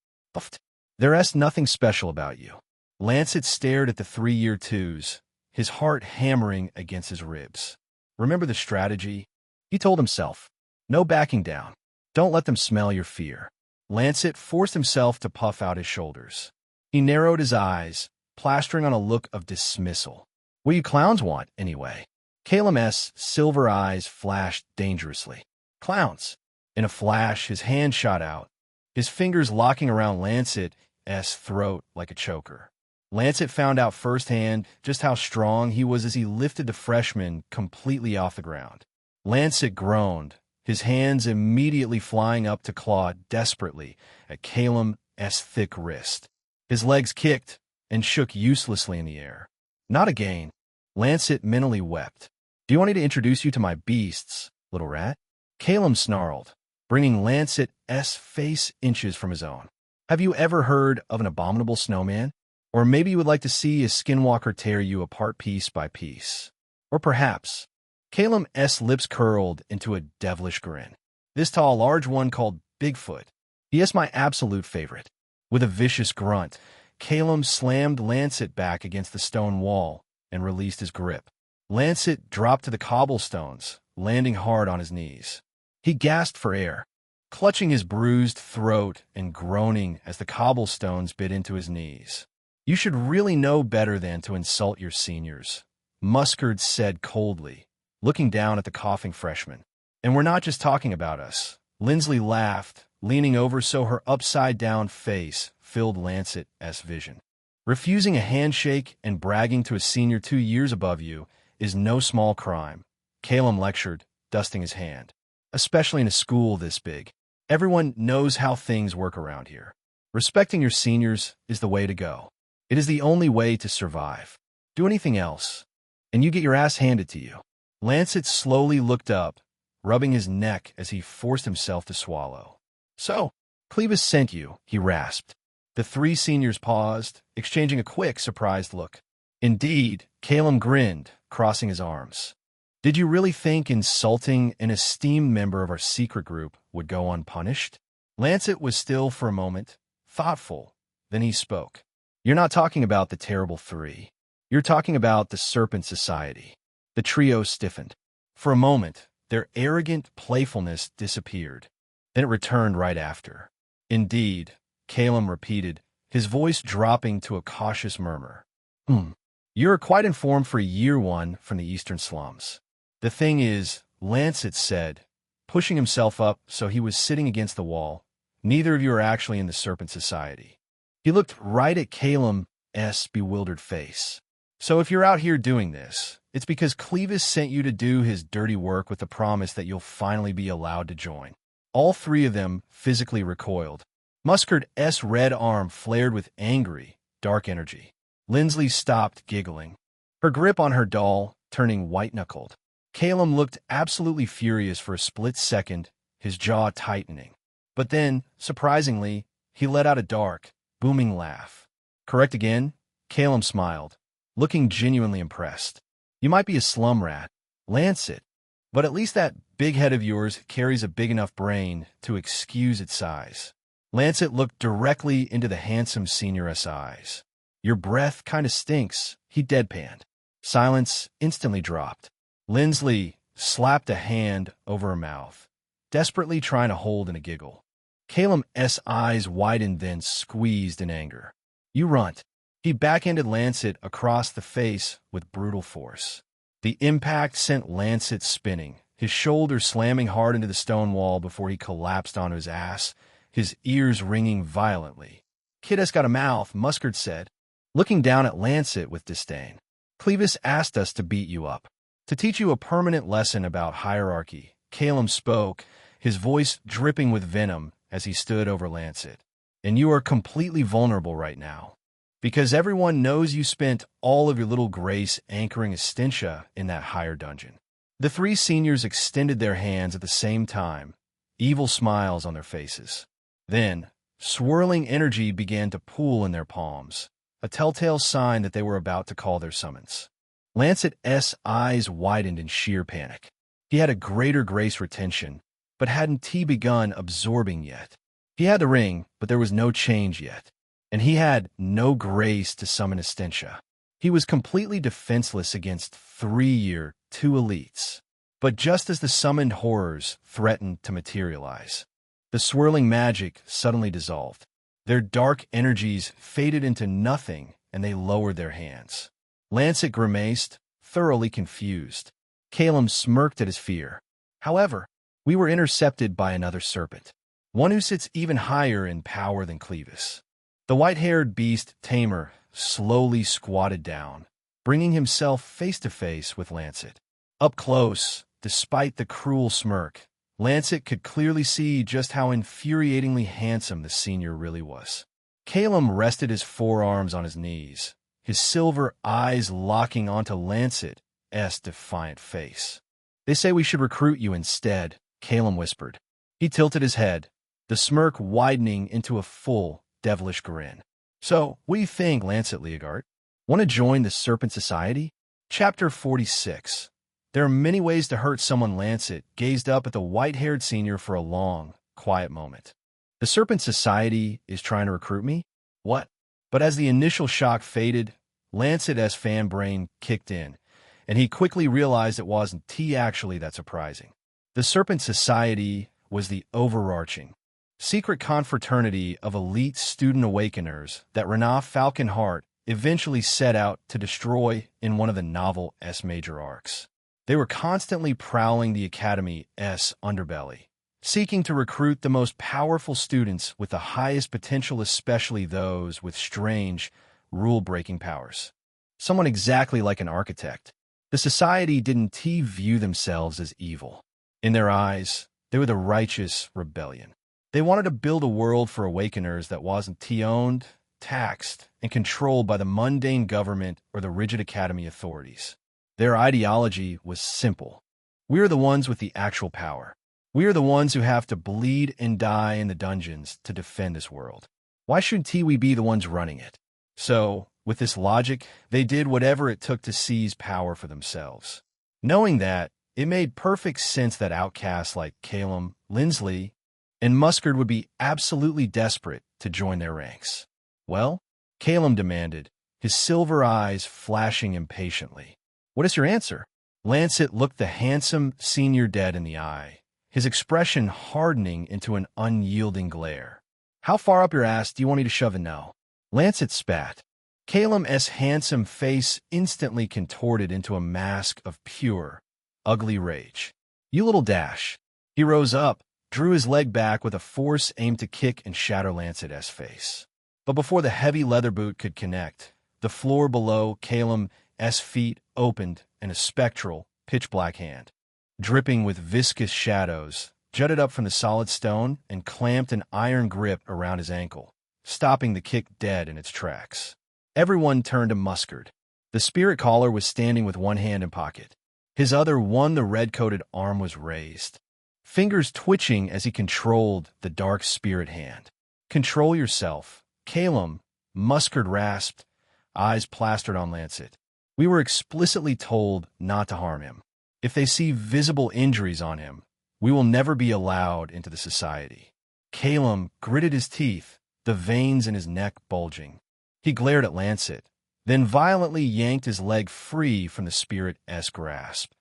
"There's nothing special about you." Lancet stared at the 3-year twos, his heart hammering against his ribs. "Remember the strategy?" he told himself. "No backing down. Don't let them smell your fear." Lancet forced himself to puff out his shoulders. He narrowed his eyes, plastering on a look of dismissal. "What do you clowns want, anyway?" Calum's silver eyes flashed dangerously. "Clowns." In a flash, his hand shot out, his fingers locking around Lancet's throat like a choker. Lancet found out firsthand just how strong he was as he lifted the freshman completely off the ground. Lancet groaned, his hands immediately flying up to claw desperately at Calum's thick wrist. His legs kicked and shook uselessly in the air. "Not again." Lancet mentally wept. "Do you want me to introduce you to my beasts, little rat?" Calum snarled, bringing Lancet's face inches from his own. "Have you ever heard of an abominable snowman? Or maybe you would like to see a skinwalker tear you apart piece by piece. Or perhaps..." Calum's lips curled into a devilish grin. "This tall, large one called Bigfoot. He is my absolute favorite." With a vicious grunt, Calum slammed Lancet back against the stone wall and released his grip. Lancet dropped to the cobblestones, landing hard on his knees. He gasped for air, clutching his bruised throat and groaning as the cobblestones bit into his knees. "You should really know better than to insult your seniors," Muscard said coldly, looking down at the coughing freshman. "And we're not just talking about us." Lindsley laughed, leaning over so her upside-down face filled Lancet's vision. "Refusing a handshake and bragging to a senior 2 years above you is no small crime," Calum lectured, dusting his hand. "Especially in a school this big. Everyone knows how things work around here. Respecting your seniors is the way to go. It is the only way to survive. Do anything else, and you get your ass handed to you." Lancet slowly looked up, rubbing his neck as he forced himself to swallow. "So, Clevis sent you," he rasped. The 3 seniors paused, exchanging a quick, surprised look. "Indeed," Calum grinned, crossing his arms. "Did you really think insulting an esteemed member of our secret group would go unpunished?" Lancet was still for a moment, thoughtful. Then he spoke. "You're not talking about the Terrible Three. You're talking about the Serpent Society." The trio stiffened. For a moment, their arrogant playfulness disappeared. Then it returned right after. "Indeed," Calum repeated, his voice dropping to a cautious murmur. You're quite informed for year 1 from the eastern slums." "The thing is," Lancet said, pushing himself up so he was sitting against the wall, "neither of you are actually in the Serpent Society." He looked right at Calum's bewildered face. "So if you're out here doing this, it's because Clevis sent you to do his dirty work with the promise that you'll finally be allowed to join." All 3 of them physically recoiled. Muscard's red arm flared with angry, dark energy. Lindsley stopped giggling, her grip on her doll turning white-knuckled. Calum looked absolutely furious for a split second his jaw tightening. But then, surprisingly, he let out a dark, booming laugh. Correct again? Calum smiled, looking genuinely impressed. You might be a slum rat, Lancet, but at least that big head of yours carries a big enough brain to excuse its size. Lancet looked directly into the handsome senior's eyes. Your breath kinda stinks, he deadpanned. Silence instantly dropped. Lindsley slapped a hand over her mouth, desperately trying to hold in a giggle. Calum's eyes widened, then squeezed in anger. You runt. He backhanded Lancet across the face with brutal force. The impact sent Lancet spinning, his shoulder slamming hard into the stone wall before he collapsed onto his ass, his ears ringing violently. Kid has got a mouth, Muscard said, looking down at Lancet with disdain. Clevis asked us to beat you up, to teach you a permanent lesson about hierarchy. Calum spoke, his voice dripping with venom as he stood over Lancet. And you are completely vulnerable right now, because everyone knows you spent all of your little grace anchoring Estintia in that higher dungeon. The three seniors extended their hands at the same time, evil smiles on their faces. Then, swirling energy began to pool in their palms, a telltale sign that they were about to call their summons. Lancet's eyes widened in sheer panic. He had a greater grace retention, but hadn't begun absorbing yet. He had the ring, but there was no change yet, and he had no grace to summon Estintia. He was completely defenseless against 3-year, 2 elites. But just as the summoned horrors threatened to materialize, the swirling magic suddenly dissolved. Their dark energies faded into nothing, and they lowered their hands. Lancet grimaced, thoroughly confused. Calum smirked at his fear. However, we were intercepted by another serpent, one who sits even higher in power than Clevis. The white-haired beast Tamer slowly squatted down, bringing himself face-to-face with Lancet. Up close, despite the cruel smirk, Lancet could clearly see just how infuriatingly handsome the senior really was. Calum rested his forearms on his knees, his silver eyes locking onto Lancet's defiant face. They say we should recruit you instead, Calum whispered. He tilted his head, the smirk widening into a full, devilish grin. So, what do you think, Lancet Leogart? Want to join the Serpent Society? Chapter 46. There are many ways to hurt someone. Lancet gazed up at the white-haired senior for a long, quiet moment. The Serpent Society is trying to recruit me? What? But as the initial shock faded, Lancet's fan brain kicked in, and he quickly realized it wasn't actually that surprising. The Serpent Society was the overarching, secret confraternity of elite student awakeners that Renaf Falconheart eventually set out to destroy in one of the novel's major arcs. They were constantly prowling the Academy's underbelly, seeking to recruit the most powerful students with the highest potential, especially those with strange, rule-breaking powers. Someone exactly like an architect. The society didn't view themselves as evil. In their eyes, they were the righteous rebellion. They wanted to build a world for awakeners that wasn't owned, taxed, and controlled by the mundane government or the rigid Academy authorities. Their ideology was simple. We are the ones with the actual power. We are the ones who have to bleed and die in the dungeons to defend this world. Why shouldn't we be the ones running it? So, with this logic, they did whatever it took to seize power for themselves. Knowing that, it made perfect sense that outcasts like Calum, Lindsley, and Muscard would be absolutely desperate to join their ranks. Well, Calum demanded, his silver eyes flashing impatiently. What is your answer? Lancet looked the handsome senior dead in the eye, his expression hardening into an unyielding glare. How far up your ass do you want me to shove it now? Lancet spat. Calum's handsome face instantly contorted into a mask of pure, ugly rage. You little dash. He rose up, drew his leg back with a force aimed to kick and shatter Lancet's face. But before the heavy leather boot could connect, the floor below Calum's feet opened and a spectral, pitch-black hand, dripping with viscous shadows, jutted up from the solid stone and clamped an iron grip around his ankle, stopping the kick dead in its tracks. Everyone turned to Muscard. The spirit caller was standing with one hand in pocket. His other one, the red-coated arm, was raised. fingers twitching as he controlled the dark spirit hand. "Control yourself, Calum," Muscard rasped, eyes plastered on Lancet. "We were explicitly told not to harm him. If they see visible injuries on him, we will never be allowed into the society." Calum gritted his teeth, the veins in his neck bulging. He glared at Lancet, then violently yanked his leg free from the spirit-esque grasp,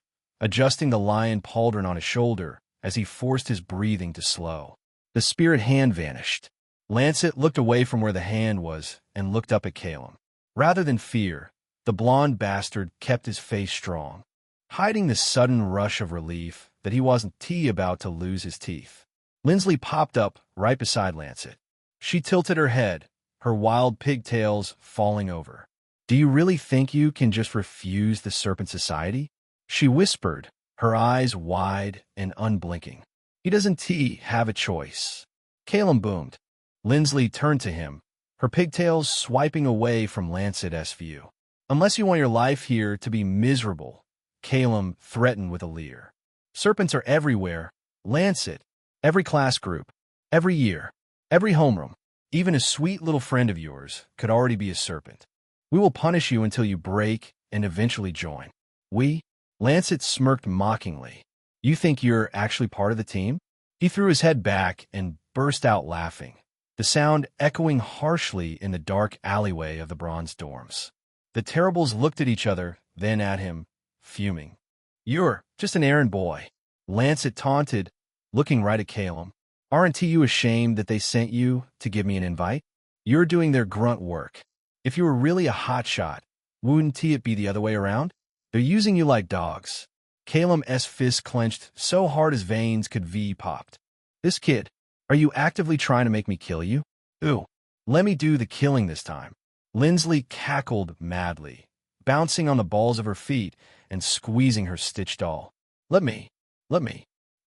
adjusting the lion pauldron on his shoulder as he forced his breathing to slow. The spirit hand vanished. Lancet looked away from where the hand was and looked up at Calum. Rather than fear, the blond bastard kept his face strong, hiding the sudden rush of relief that he wasn't about to lose his teeth. Lindsley popped up right beside Lancet. She tilted her head, her wild pigtails falling over. "Do you really think you can just refuse the Serpent Society?" she whispered, her eyes wide and unblinking. "He doesn't have a choice." Calum boomed. Lindsley turned to him, her pigtails swiping away from Lancet's view. "Unless you want your life here to be miserable," Calum threatened with a leer. "Serpents are everywhere, Lancet. Every class group, every year, every homeroom. Even a sweet little friend of yours could already be a serpent. We will punish you until you break and eventually join." "We?" Lancet smirked mockingly. "You think you're actually part of the team?" He threw his head back and burst out laughing, the sound echoing harshly in the dark alleyway of the bronze dorms. The Terribles looked at each other, then at him, fuming. "You're just an errand boy," Lancet taunted, looking right at Calum. "Aren't you ashamed that they sent you to give me an invite? You're doing their grunt work. If you were really a hotshot, wouldn't it be the other way around? They're using you like dogs." Calum's fist clenched so hard his veins could popped. "This kid, are you actively trying to make me kill you? Ooh, let me do the killing this time." Lindsley cackled madly, bouncing on the balls of her feet and squeezing her stitched doll. Let me.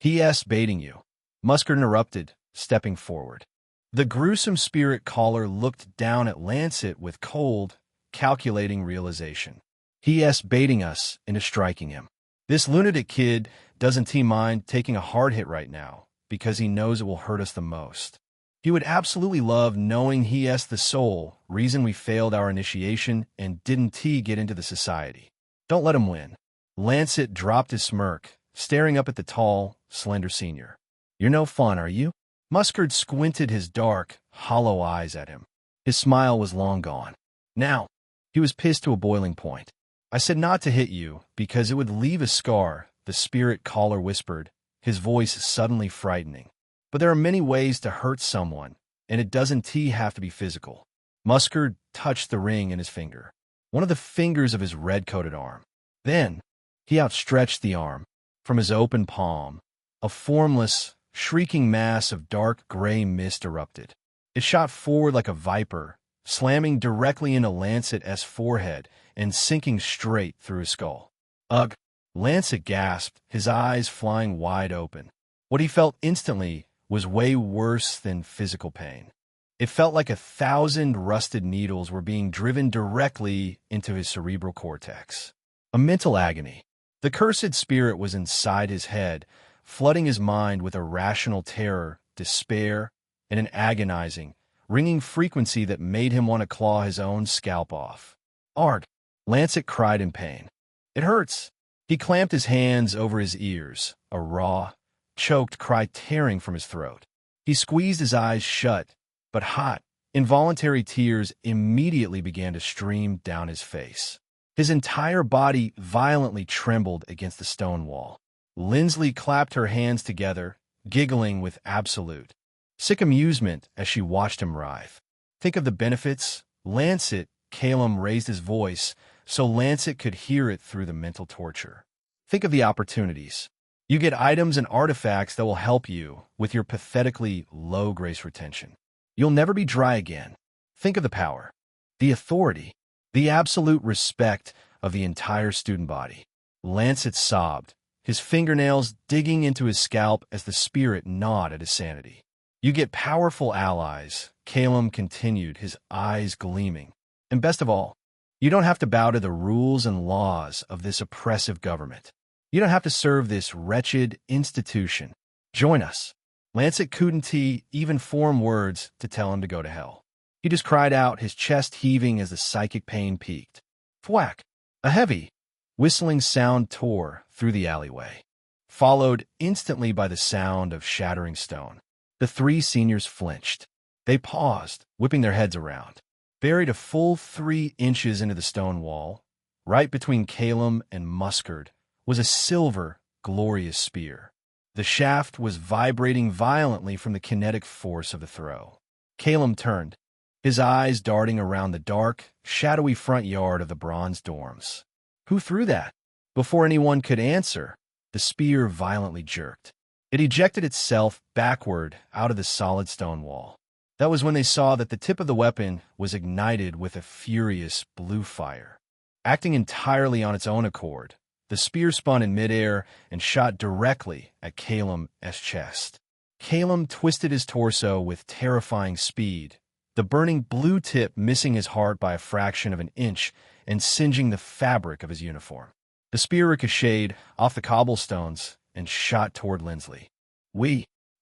He baiting you," Muscard interrupted, stepping forward. The gruesome spirit caller looked down at Lancet with cold, calculating realization. "He baiting us into striking him. This lunatic kid doesn't mind taking a hard hit right now because he knows it will hurt us the most. He would absolutely love knowing he's the sole reason we failed our initiation and didn't get into the society. Don't let him win." Lancet dropped his smirk, staring up at the tall, slender senior. "You're no fun, are you?" Muscard squinted his dark, hollow eyes at him. His smile was long gone. Now, he was pissed to a boiling point. "I said not to hit you because it would leave a scar," the spirit caller whispered, his voice suddenly frightening. "But there are many ways to hurt someone, and it doesn't have to be physical." Muscard touched the ring in his finger, one of the fingers of his red-coated arm. Then, he outstretched the arm. From his open palm, a formless, shrieking mass of dark gray mist erupted. It shot forward like a viper, slamming directly into Lancet's forehead and sinking straight through his skull. "Ugh!" Lancet gasped, his eyes flying wide open. What he felt instantly was way worse than physical pain. It felt like 1,000 rusted needles were being driven directly into his cerebral cortex. A mental agony. The cursed spirit was inside his head, flooding his mind with irrational terror, despair, and an agonizing, ringing frequency that made him want to claw his own scalp off. "Arg!" Lancet cried in pain. "It hurts." He clamped his hands over his ears, a raw, choked cry tearing from his throat. He squeezed his eyes shut, but hot, involuntary tears immediately began to stream down his face. His entire body violently trembled against the stone wall. Lindsley clapped her hands together, giggling with absolute, sick amusement as she watched him writhe. "Think of the benefits, Lancet." Calum raised his voice so Lancet could hear it through the mental torture. "Think of the opportunities. You get items and artifacts that will help you with your pathetically low grace retention. You'll never be dry again. Think of the power, the authority, the absolute respect of the entire student body." Lancet sobbed, his fingernails digging into his scalp as the spirit gnawed at his sanity. "You get powerful allies," Calum continued, his eyes gleaming. "And best of all, you don't have to bow to the rules and laws of this oppressive government. You don't have to serve this wretched institution. Join us. Lancet couldn't even form words to tell him to go to hell. He just cried out, his chest heaving as the psychic pain peaked. Thwack! A heavy, whistling sound tore through the alleyway, followed instantly by the sound of shattering stone. The three seniors flinched. They paused, whipping their heads around. Buried a full 3 inches into the stone wall, right between Calum and Muscard, was a silver, glorious spear. The shaft was vibrating violently from the kinetic force of the throw. Calum turned, his eyes darting around the dark, shadowy front yard of the bronze dorms. Who threw that? Before anyone could answer, the spear violently jerked. It ejected itself backward out of the solid stone wall. That was when they saw that the tip of the weapon was ignited with a furious blue fire. Acting entirely on its own accord, the spear spun in midair and shot directly at Calum's chest. Calum twisted his torso with terrifying speed, the burning blue tip missing his heart by a fraction of an inch and singeing the fabric of his uniform. The spear ricocheted off the cobblestones and shot toward Lindsley.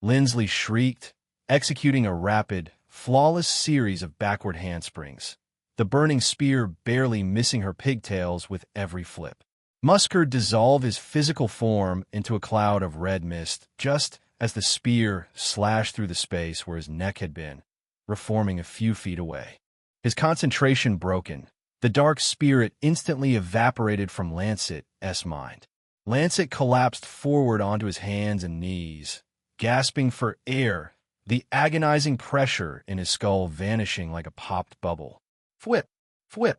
Lindsley shrieked, executing a rapid, flawless series of backward handsprings, the burning spear barely missing her pigtails with every flip. Muscard dissolved his physical form into a cloud of red mist just as the spear slashed through the space where his neck had been, reforming a few feet away. His concentration broken, the dark spirit instantly evaporated from Lancet's mind. Lancet collapsed forward onto his hands and knees, gasping for air, the agonizing pressure in his skull vanishing like a popped bubble. Fwip, fwip,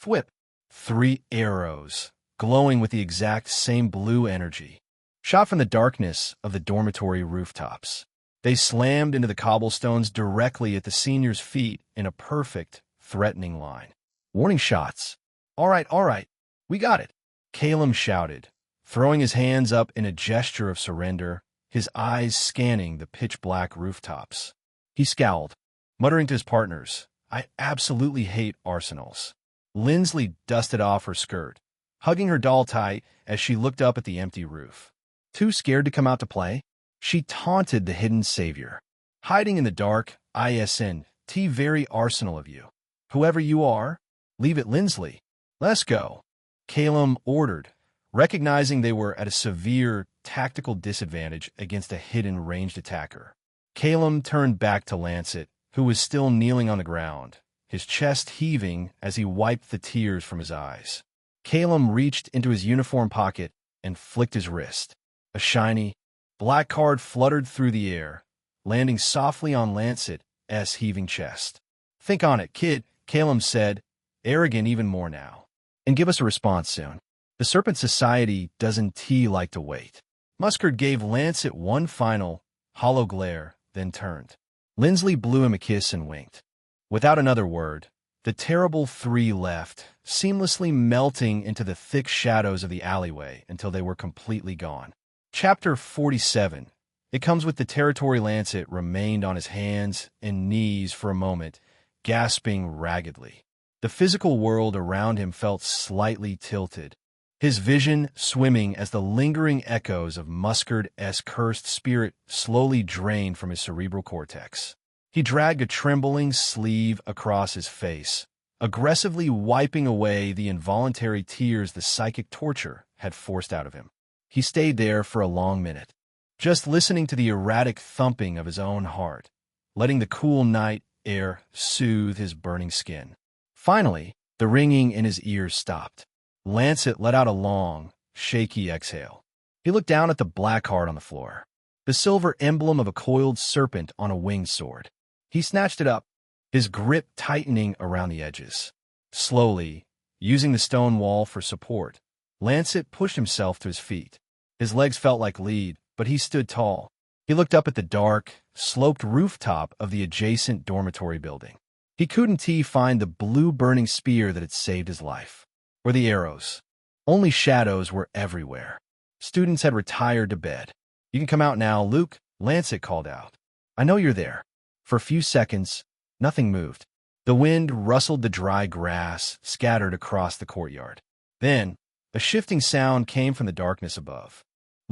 fwip. 3 arrows, glowing with the exact same blue energy, shot from the darkness of the dormitory rooftops. They slammed into the cobblestones directly at the seniors' feet in a perfect, threatening line. Warning shots. All right, we got it, Calum shouted, throwing his hands up in a gesture of surrender, his eyes scanning the pitch-black rooftops. He scowled, muttering to his partners, I absolutely hate arsenals. Lindsley dusted off her skirt, hugging her doll tight as she looked up at the empty roof. Too scared to come out to play? She taunted the hidden savior. Hiding in the dark, very arsenal of you. Whoever you are, leave it Lindsley. Let's go, Calum ordered, recognizing they were at a severe tactical disadvantage against a hidden ranged attacker. Calum turned back to Lancet, who was still kneeling on the ground, his chest heaving as he wiped the tears from his eyes. Calum reached into his uniform pocket and flicked his wrist. A shiny, black card fluttered through the air, landing softly on Lancet's heaving chest. Think on it, kid, Calum said, arrogant even more now. And give us a response soon. The Serpent Society doesn't like to wait. Muscard gave Lancet one final, hollow glare, then turned. Lindsley blew him a kiss and winked. Without another word, the terrible 3 left, seamlessly melting into the thick shadows of the alleyway until they were completely gone. Chapter 47. It comes with the territory. Lancet remained on his hands and knees for a moment, gasping raggedly. The physical world around him felt slightly tilted, his vision swimming as the lingering echoes of Muscard's cursed spirit slowly drained from his cerebral cortex. He dragged a trembling sleeve across his face, aggressively wiping away the involuntary tears the psychic torture had forced out of him. He stayed there for a long minute, just listening to the erratic thumping of his own heart, letting the cool night air soothe his burning skin. Finally, the ringing in his ears stopped. Lancet let out a long, shaky exhale. He looked down at the black heart on the floor, the silver emblem of a coiled serpent on a winged sword. He snatched it up, his grip tightening around the edges. Slowly, using the stone wall for support, Lancet pushed himself to his feet. His legs felt like lead, but he stood tall. He looked up at the dark, sloped rooftop of the adjacent dormitory building. He couldn't find the blue burning spear that had saved his life, or the arrows. Only shadows were everywhere. Students had retired to bed. You can come out now, Luke, Lancet called out. I know you're there. For a few seconds, nothing moved. The wind rustled the dry grass scattered across the courtyard. Then, a shifting sound came from the darkness above.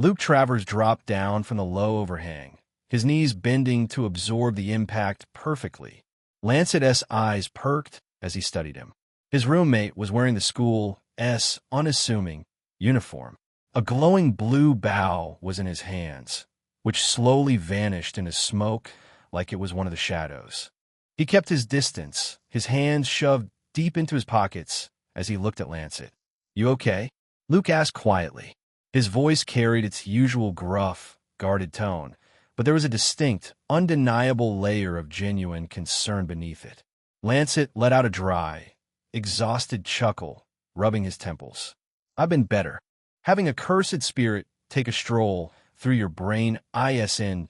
Luke Travers dropped down from the low overhang, his knees bending to absorb the impact perfectly. Lancet's eyes perked as he studied him. His roommate was wearing the school's unassuming uniform. A glowing blue bow was in his hands, which slowly vanished into smoke like it was one of the shadows. He kept his distance, his hands shoved deep into his pockets as he looked at Lancet. "You okay?" Luke asked quietly. His voice carried its usual gruff, guarded tone, but there was a distinct, undeniable layer of genuine concern beneath it. Lancet let out a dry, exhausted chuckle, rubbing his temples. "I've been better. Having a cursed spirit take a stroll through your brain isn't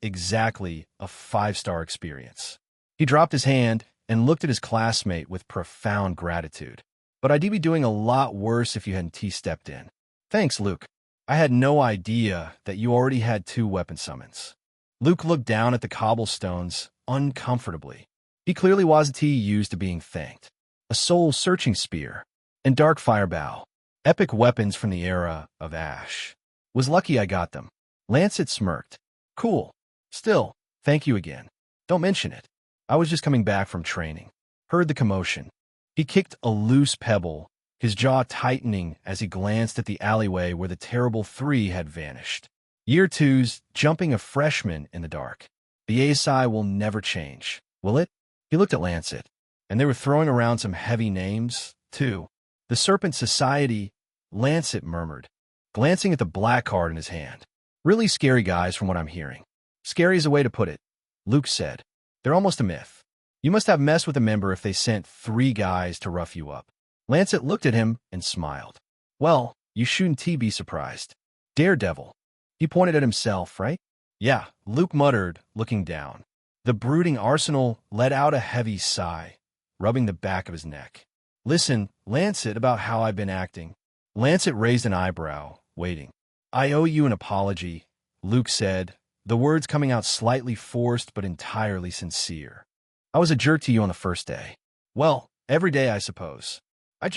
exactly a five-star experience." He dropped his hand and looked at his classmate with profound gratitude. "But I'd be doing a lot worse if you hadn't stepped in." "Thanks, Luke. I had no idea that you already had 2 weapon summons." Luke looked down at the cobblestones uncomfortably. He clearly wasn't used to being thanked. A soul-searching spear and dark firebow, epic weapons from the era of Ash. "Was lucky I got them." Lancet smirked. "Cool. Still, thank you again. Don't mention it. I was just coming back from training." Heard the commotion. He kicked a loose pebble, his jaw tightening as he glanced at the alleyway where the terrible 3 had vanished. Year 2's jumping a freshman in the dark. The ASI will never change, will it? He looked at Lancet, and they were throwing around some heavy names, too. "The Serpent Society," Lancet murmured, glancing at the black card in his hand. "Really scary guys from what I'm hearing." "Scary is a way to put it," Luke said. "They're almost a myth. You must have messed with a member if they sent 3 guys to rough you up." Lancet looked at him and smiled. "Well, you shouldn't be surprised. Daredevil." He pointed at himself, right? "Yeah," Luke muttered, looking down. The brooding Arsenal let out a heavy sigh, rubbing the back of his neck. "Listen, Lancet, about how I've been acting." Lancet raised an eyebrow, waiting. "I owe you an apology," Luke said, the words coming out slightly forced but entirely sincere. "I was a jerk to you on the first day. Well, every day, I suppose. I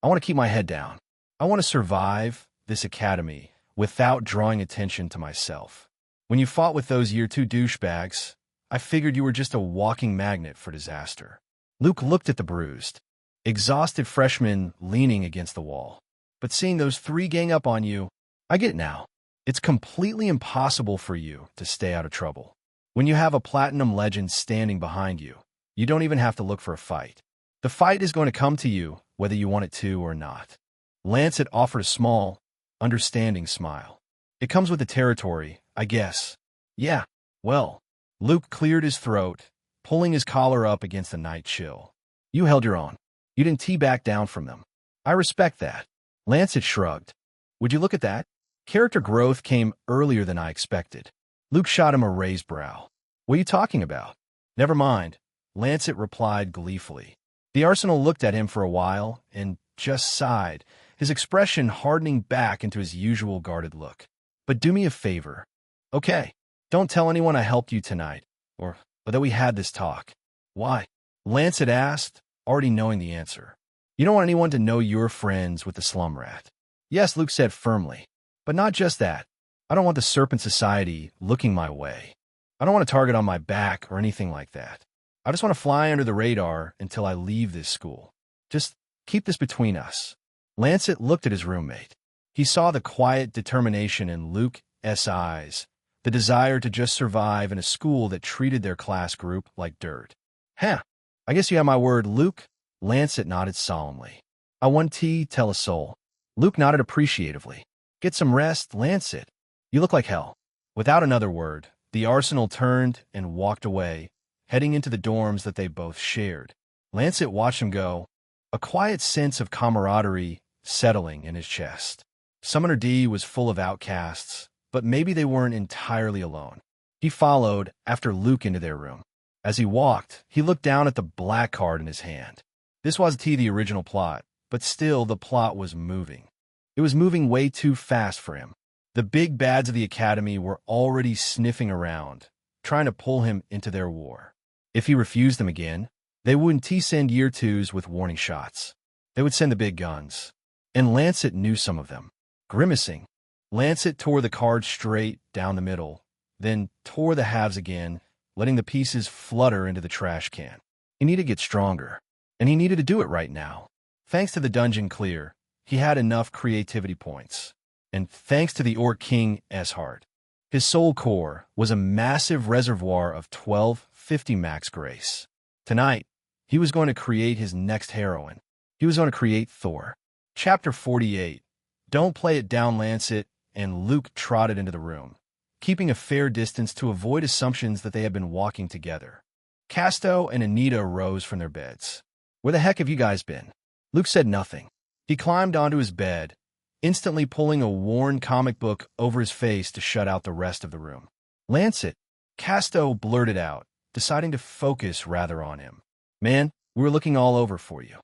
want to keep my head down. I want to survive this academy without drawing attention to myself. When you fought with those Year 2 douchebags, I figured you were just a walking magnet for disaster." Luke looked at the bruised, exhausted freshman leaning against the wall. "But seeing those 3 gang up on you, I get it now. It's completely impossible for you to stay out of trouble. When you have a platinum legend standing behind you, you don't even have to look for a fight. The fight is going to come to you whether you want it to or not." Lancet offered a small, understanding smile. "It comes with the territory, I guess." "Yeah, well." Luke cleared his throat, pulling his collar up against the night chill. "You held your own. You didn't back down from them. I respect that." Lancet shrugged. "Would you look at that? Character growth came earlier than I expected." Luke shot him a raised brow. "What are you talking about?" "Never mind," Lancet replied gleefully. The Arsenal looked at him for a while and just sighed, his expression hardening back into his usual guarded look. "But do me a favor. Okay, don't tell anyone I helped you tonight, or that we had this talk." "Why?" Lancet asked, already knowing the answer. "You don't want anyone to know you're friends with the slum rat." "Yes," Luke said firmly. "But not just that. I don't want the Serpent Society looking my way. I don't want a target on my back or anything like that. I just want to fly under the radar until I leave this school. Just keep this between us." Lancet looked at his roommate. He saw the quiet determination in Luke's eyes, the desire to just survive in a school that treated their class group like dirt. "Huh, I guess you have my word, Luke." Lancet nodded solemnly. "I want to tell a soul." Luke nodded appreciatively. "Get some rest, Lancet. You look like hell." Without another word, the Arsenal turned and walked away, heading into the dorms that they both shared. Lancet watched him go, a quiet sense of camaraderie settling in his chest. Summoner D was full of outcasts, but maybe they weren't entirely alone. He followed after Luke into their room. As he walked, he looked down at the black card in his hand. This wasn't the original plot, but still the plot was moving. It was moving way too fast for him. The big bads of the academy were already sniffing around, trying to pull him into their war. If he refused them again, they wouldn't send Year 2s with warning shots. They would send the big guns. And Lancet knew some of them. Grimacing, Lancet tore the card straight down the middle, then tore the halves again, letting the pieces flutter into the trash can. He needed to get stronger, and he needed to do it right now. Thanks to the dungeon clear, he had enough creativity points. And thanks to the Orc King's heart, his soul core was a massive reservoir of 1250 max grace. Tonight, he was going to create his next heroine. He was going to create Thor. Chapter 48. Don't play it down, Lancet, and Luke trotted into the room, keeping a fair distance to avoid assumptions that they had been walking together. Casto and Anita rose from their beds. Where the heck have you guys been? Luke said nothing. He climbed onto his bed, instantly pulling a worn comic book over his face to shut out the rest of the room. Lancet, Casto blurted out, deciding to focus rather on him. Man, we were looking all over for you.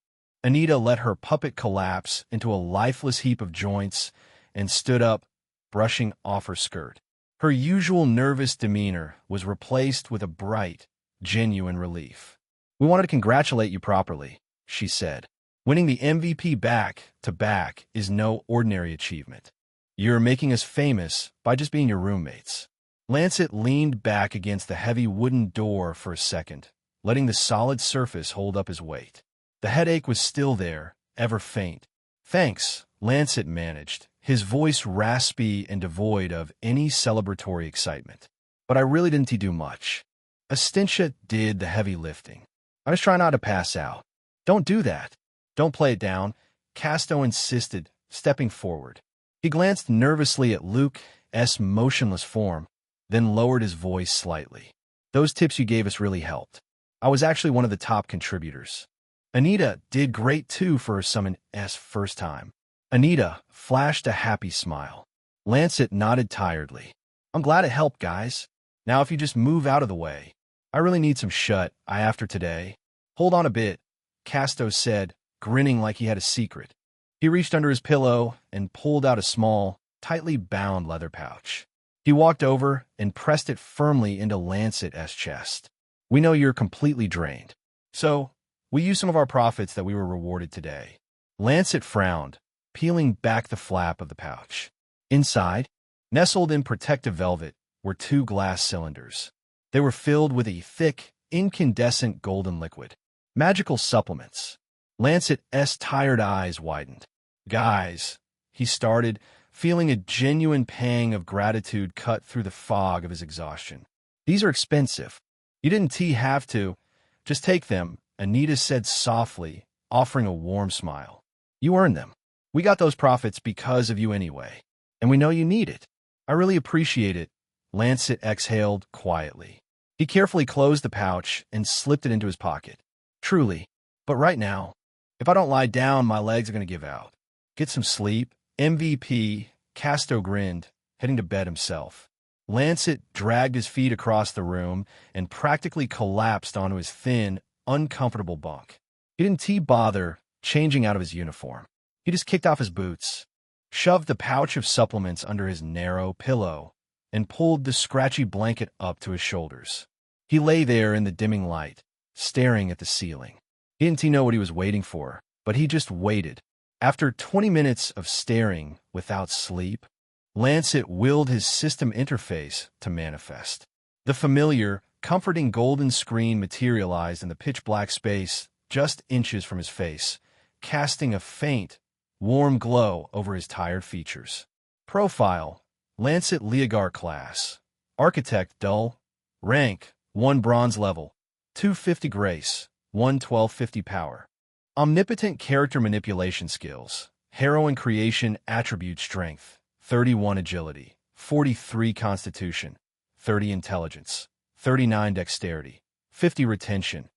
Anita let her puppet collapse into a lifeless heap of joints and stood up, brushing off her skirt. Her usual nervous demeanor was replaced with a bright, genuine relief. We wanted to congratulate you properly, she said. Winning the MVP back-to-back is no ordinary achievement. You're making us famous by just being your roommates. Lancet leaned back against the heavy wooden door for a second, letting the solid surface hold up his weight. The headache was still there, ever faint. Thanks, Lancet managed, his voice raspy and devoid of any celebratory excitement. But I really didn't do much. Astincia did the heavy lifting. I was trying not to pass out. Don't do that. Don't play it down, Casto insisted, stepping forward. He glanced nervously at Luke's motionless form, then lowered his voice slightly. Those tips you gave us really helped. I was actually one of the top contributors. Anita did great too for her summon's first time. Anita flashed a happy smile. Lancet nodded tiredly. I'm glad it helped, guys. Now if you just move out of the way. I really need some shut-eye after today. Hold on a bit, Casto said, grinning like he had a secret. He reached under his pillow and pulled out a small, tightly bound leather pouch. He walked over and pressed it firmly into Lancet's chest. We know you're completely drained, so we used some of our profits that we were rewarded today. Lancet frowned, peeling back the flap of the pouch. Inside, nestled in protective velvet, were 2 glass cylinders. They were filled with a thick, incandescent golden liquid. Magical supplements. Lancet's tired eyes widened. Guys, he started, feeling a genuine pang of gratitude cut through the fog of his exhaustion. These are expensive. You didn't have to. Just take them, Anita said softly, offering a warm smile. You earned them. We got those profits because of you anyway, and we know you need it. I really appreciate it, Lancet exhaled quietly. He carefully closed the pouch and slipped it into his pocket. Truly, but right now, if I don't lie down, my legs are going to give out. Get some sleep. MVP, Casto grinned, heading to bed himself. Lancet dragged his feet across the room and practically collapsed onto his thin, uncomfortable bunk. He didn't bother changing out of his uniform. He just kicked off his boots, shoved the pouch of supplements under his narrow pillow, and pulled the scratchy blanket up to his shoulders. He lay there in the dimming light, staring at the ceiling. He didn't know what he was waiting for, but he just waited. After 20 minutes of staring without sleep, Lancet willed his system interface to manifest. The familiar, comforting golden screen materialized in the pitch-black space just inches from his face, casting a faint, warm glow over his tired features. Profile, Lancet Leogar class. Architect dull. Rank, 1 bronze level. 250 grace. 11250 power. Omnipotent character manipulation skills. Heroine creation attribute strength. 31 agility. 43 constitution. 30 intelligence. 39 dexterity. 50 retention.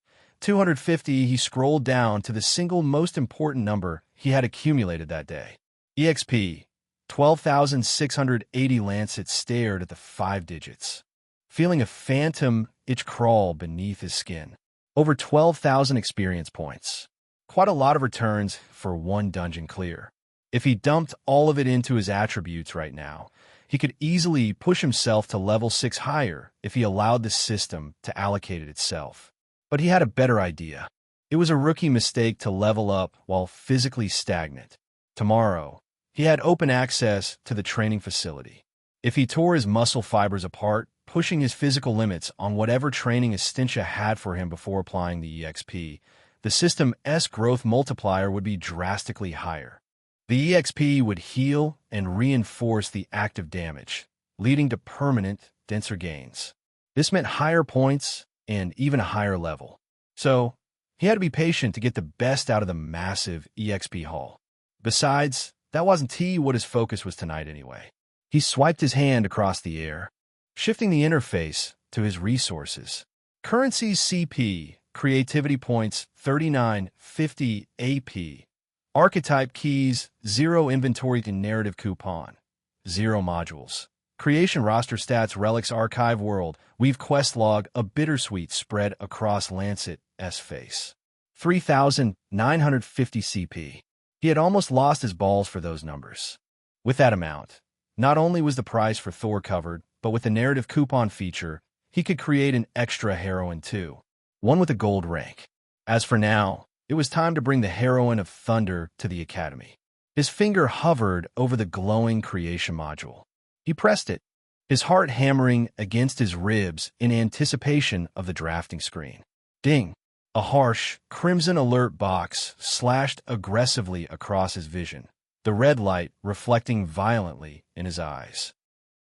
250. He scrolled down to the single most important number he had accumulated that day. EXP. 12,680. Lancet stared at the 5 digits, feeling a phantom itch crawl beneath his skin. Over 12,000 experience points. Quite a lot of returns for 1 dungeon clear. If he dumped all of it into his attributes right now, he could easily push himself to level 6 higher if he allowed the system to allocate it itself. But he had a better idea. It was a rookie mistake to level up while physically stagnant. Tomorrow, He had open access to the training facility. If he tore his muscle fibers apart, pushing his physical limits on whatever training Estintia had for him before applying the EXP, the system's growth multiplier would be drastically higher. The EXP would heal and reinforce the active damage, leading to permanent, denser gains. This meant higher points and even a higher level. So, he had to be patient to get the best out of the massive EXP haul. Besides, that wasn't what his focus was tonight anyway. He swiped his hand across the air, shifting the interface to his resources. Currencies CP, creativity points 3950 AP. Archetype keys 0 inventory to narrative coupon. 0 modules. Creation roster stats relics archive world. Weave quest log a bittersweet spread across Lancet's face. 3,950 CP. He had almost lost his balls for those numbers. With that amount, not only was the price for Thor covered, but with the narrative coupon feature, he could create an extra heroine too. One with a gold rank. As for now, it was time to bring the Heroine of Thunder to the Academy. His finger hovered over the glowing creation module. He pressed it, his heart hammering against his ribs in anticipation of the drafting screen. Ding! A harsh, crimson alert box slashed aggressively across his vision, the red light reflecting violently in his eyes.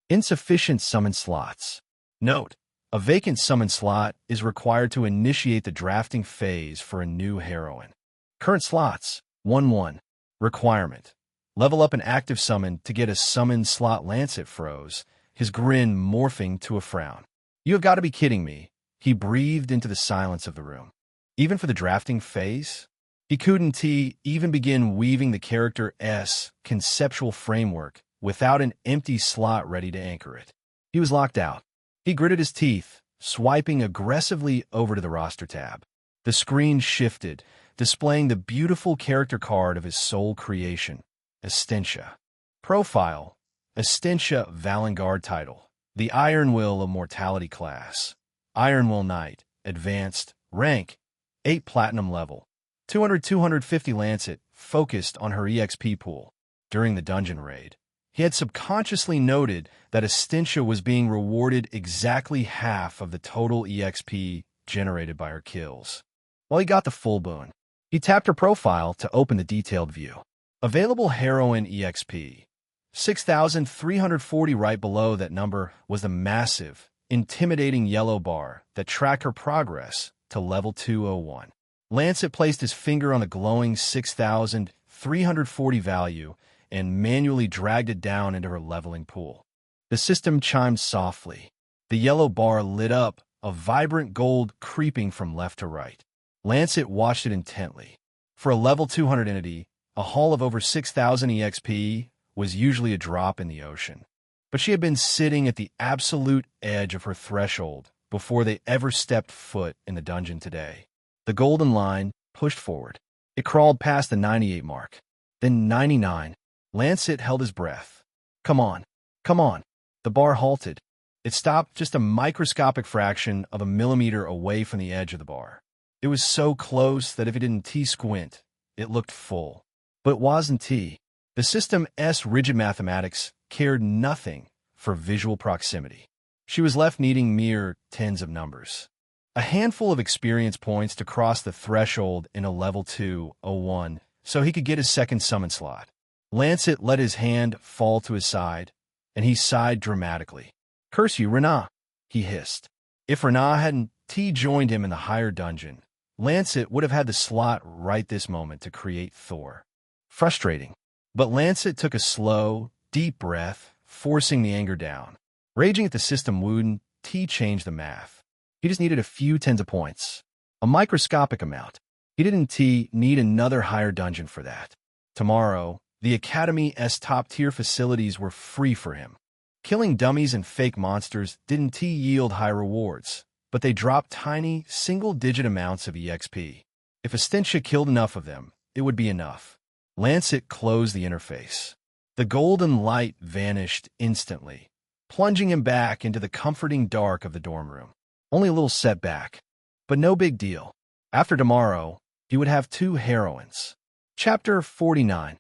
Insufficient summon slots. Note: a vacant summon slot is required to initiate the drafting phase for a new heroine. Current slots: 1-1. Requirement: level up an active summon to get a summon slot. Lancet froze, his grin morphing to a frown. You have got to be kidding me, he breathed into the silence of the room. Even for the drafting phase? He couldn't even begin weaving the character's conceptual framework without an empty slot ready to anchor it. He was locked out. He gritted his teeth, swiping aggressively over to the roster tab. The screen shifted, displaying the beautiful character card of his sole creation, Estintia. Profile: Estintia Valengard. Title: The Iron Will of Mortality class. Iron Will Knight. Advanced. Rank: 8 Platinum level. 250 Lancet focused on her EXP pool. During the dungeon raid, he had subconsciously noted that Estintia was being rewarded exactly half of the total EXP generated by her kills. While he got the full boon, he tapped her profile to open the detailed view. Available heroine EXP: 6,340. Right below that number was the massive, intimidating yellow bar that tracked her progress to level 201. Lancet placed his finger on the glowing 6,340 value and manually dragged it down into her leveling pool. The system chimed softly. The yellow bar lit up, a vibrant gold creeping from left to right. Lancet watched it intently. For a level 200 entity, a haul of over 6,000 EXP was usually a drop in the ocean. But she had been sitting at the absolute edge of her threshold before they ever stepped foot in the dungeon today. The golden line pushed forward. It crawled past the 98 mark. Then 99. Lancet held his breath. Come on. Come on. The bar halted. It stopped just a microscopic fraction of a millimeter away from the edge of the bar. It was so close that if it didn't T-squint, it looked full. But it wasn't T. The system's rigid mathematics cared nothing for visual proximity. She was left needing mere tens of numbers. A handful of experience points to cross the threshold in a level 201 so he could get his second summon slot. Lancet let his hand fall to his side, and he sighed dramatically. Curse you, Renah, he hissed. If Renah hadn't joined him in the higher dungeon, Lancet would have had the slot right this moment to create Thor. Frustrating. But Lancet took a slow, deep breath, forcing the anger down. Raging at the system wouldn't change the math. He just needed a few tens of points. A microscopic amount. He didn't need another higher dungeon for that. Tomorrow, the Academy's top-tier facilities were free for him. Killing dummies and fake monsters didn't yield high rewards, but they dropped tiny, single-digit amounts of EXP. If Estintia killed enough of them, it would be enough. Lancet closed the interface. The golden light vanished instantly, plunging him back into the comforting dark of the dorm room. Only a little setback, but no big deal. After tomorrow, he would have 2 heroines. Chapter 49.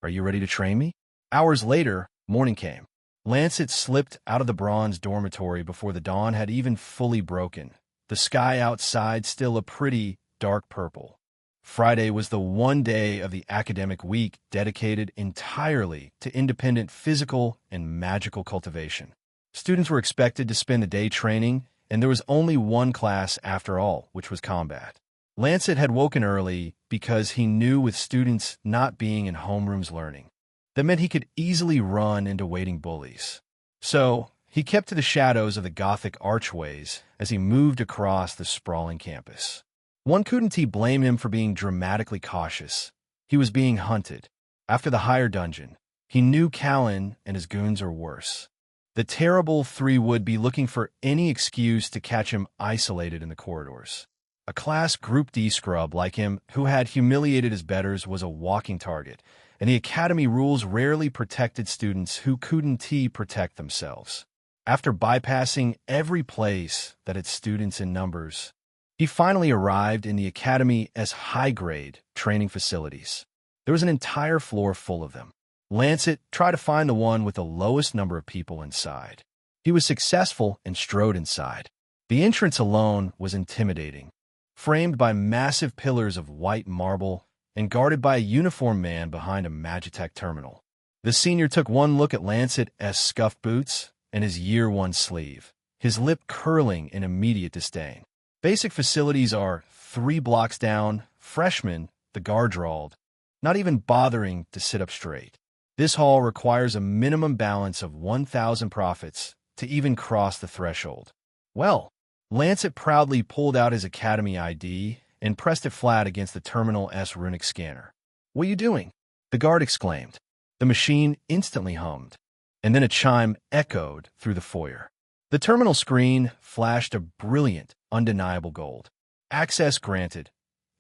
Are you ready to train me? Hours later, morning came. Lancet slipped out of the bronze dormitory before the dawn had even fully broken, the sky outside still a pretty dark purple. Friday was the one day of the academic week dedicated entirely to independent physical and magical cultivation. Students were expected to spend the day training, and there was only one class after all, which was combat. Lancet had woken early because he knew with students not being in homerooms learning, that meant he could easily run into waiting bullies. So, he kept to the shadows of the Gothic archways as he moved across the sprawling campus. One couldn't blame him for being dramatically cautious. He was being hunted. After the higher dungeon, he knew Callan and his goons are worse. The terrible three would be looking for any excuse to catch him isolated in the corridors. A class Group D scrub like him who had humiliated his betters was a walking target, and the academy rules rarely protected students who couldn't protect themselves. After bypassing every place that had students in numbers, he finally arrived in the academy's high-grade training facilities. There was an entire floor full of them. Lancet tried to find the one with the lowest number of people inside. He was successful and strode inside. The entrance alone was intimidating, framed by massive pillars of white marble and guarded by a uniformed man behind a Magitech terminal. The senior took one look at Lancet's scuffed boots and his year-one sleeve, his lip curling in immediate disdain. Basic facilities are 3 blocks down. Freshman, the guard drawled, not even bothering to sit up straight. This hall requires a minimum balance of 1,000 profits to even cross the threshold. Well, Lancet proudly pulled out his academy ID and pressed it flat against the terminal's runic scanner. "What are you doing?" the guard exclaimed. The machine instantly hummed, and then a chime echoed through the foyer. The terminal screen flashed a brilliant, undeniable gold. "Access granted."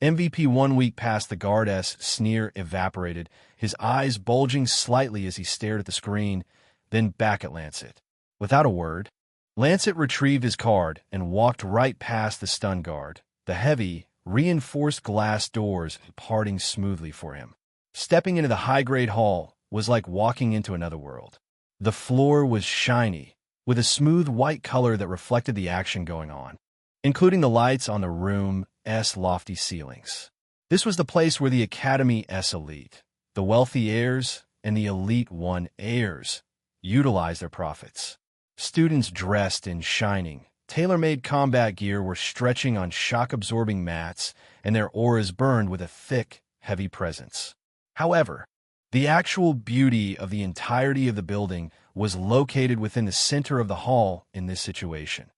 MVP 1 week past the guard's sneer evaporated, his eyes bulging slightly as he stared at the screen, then back at Lancet. Without a word, Lancet retrieved his card and walked right past the stun guard, the heavy, reinforced glass doors parting smoothly for him. Stepping into the high-grade hall was like walking into another world. The floor was shiny, with a smooth white color that reflected the action going on, including the lights on the room's lofty ceilings. This was the place where the academy's elite, the wealthy heirs and the elite 1 heirs, utilized their profits. Students dressed in shining, tailor-made combat gear were stretching on shock-absorbing mats, and their auras burned with a thick, heavy presence. However, the actual beauty of the entirety of the building was located within the center of the hall in this situation: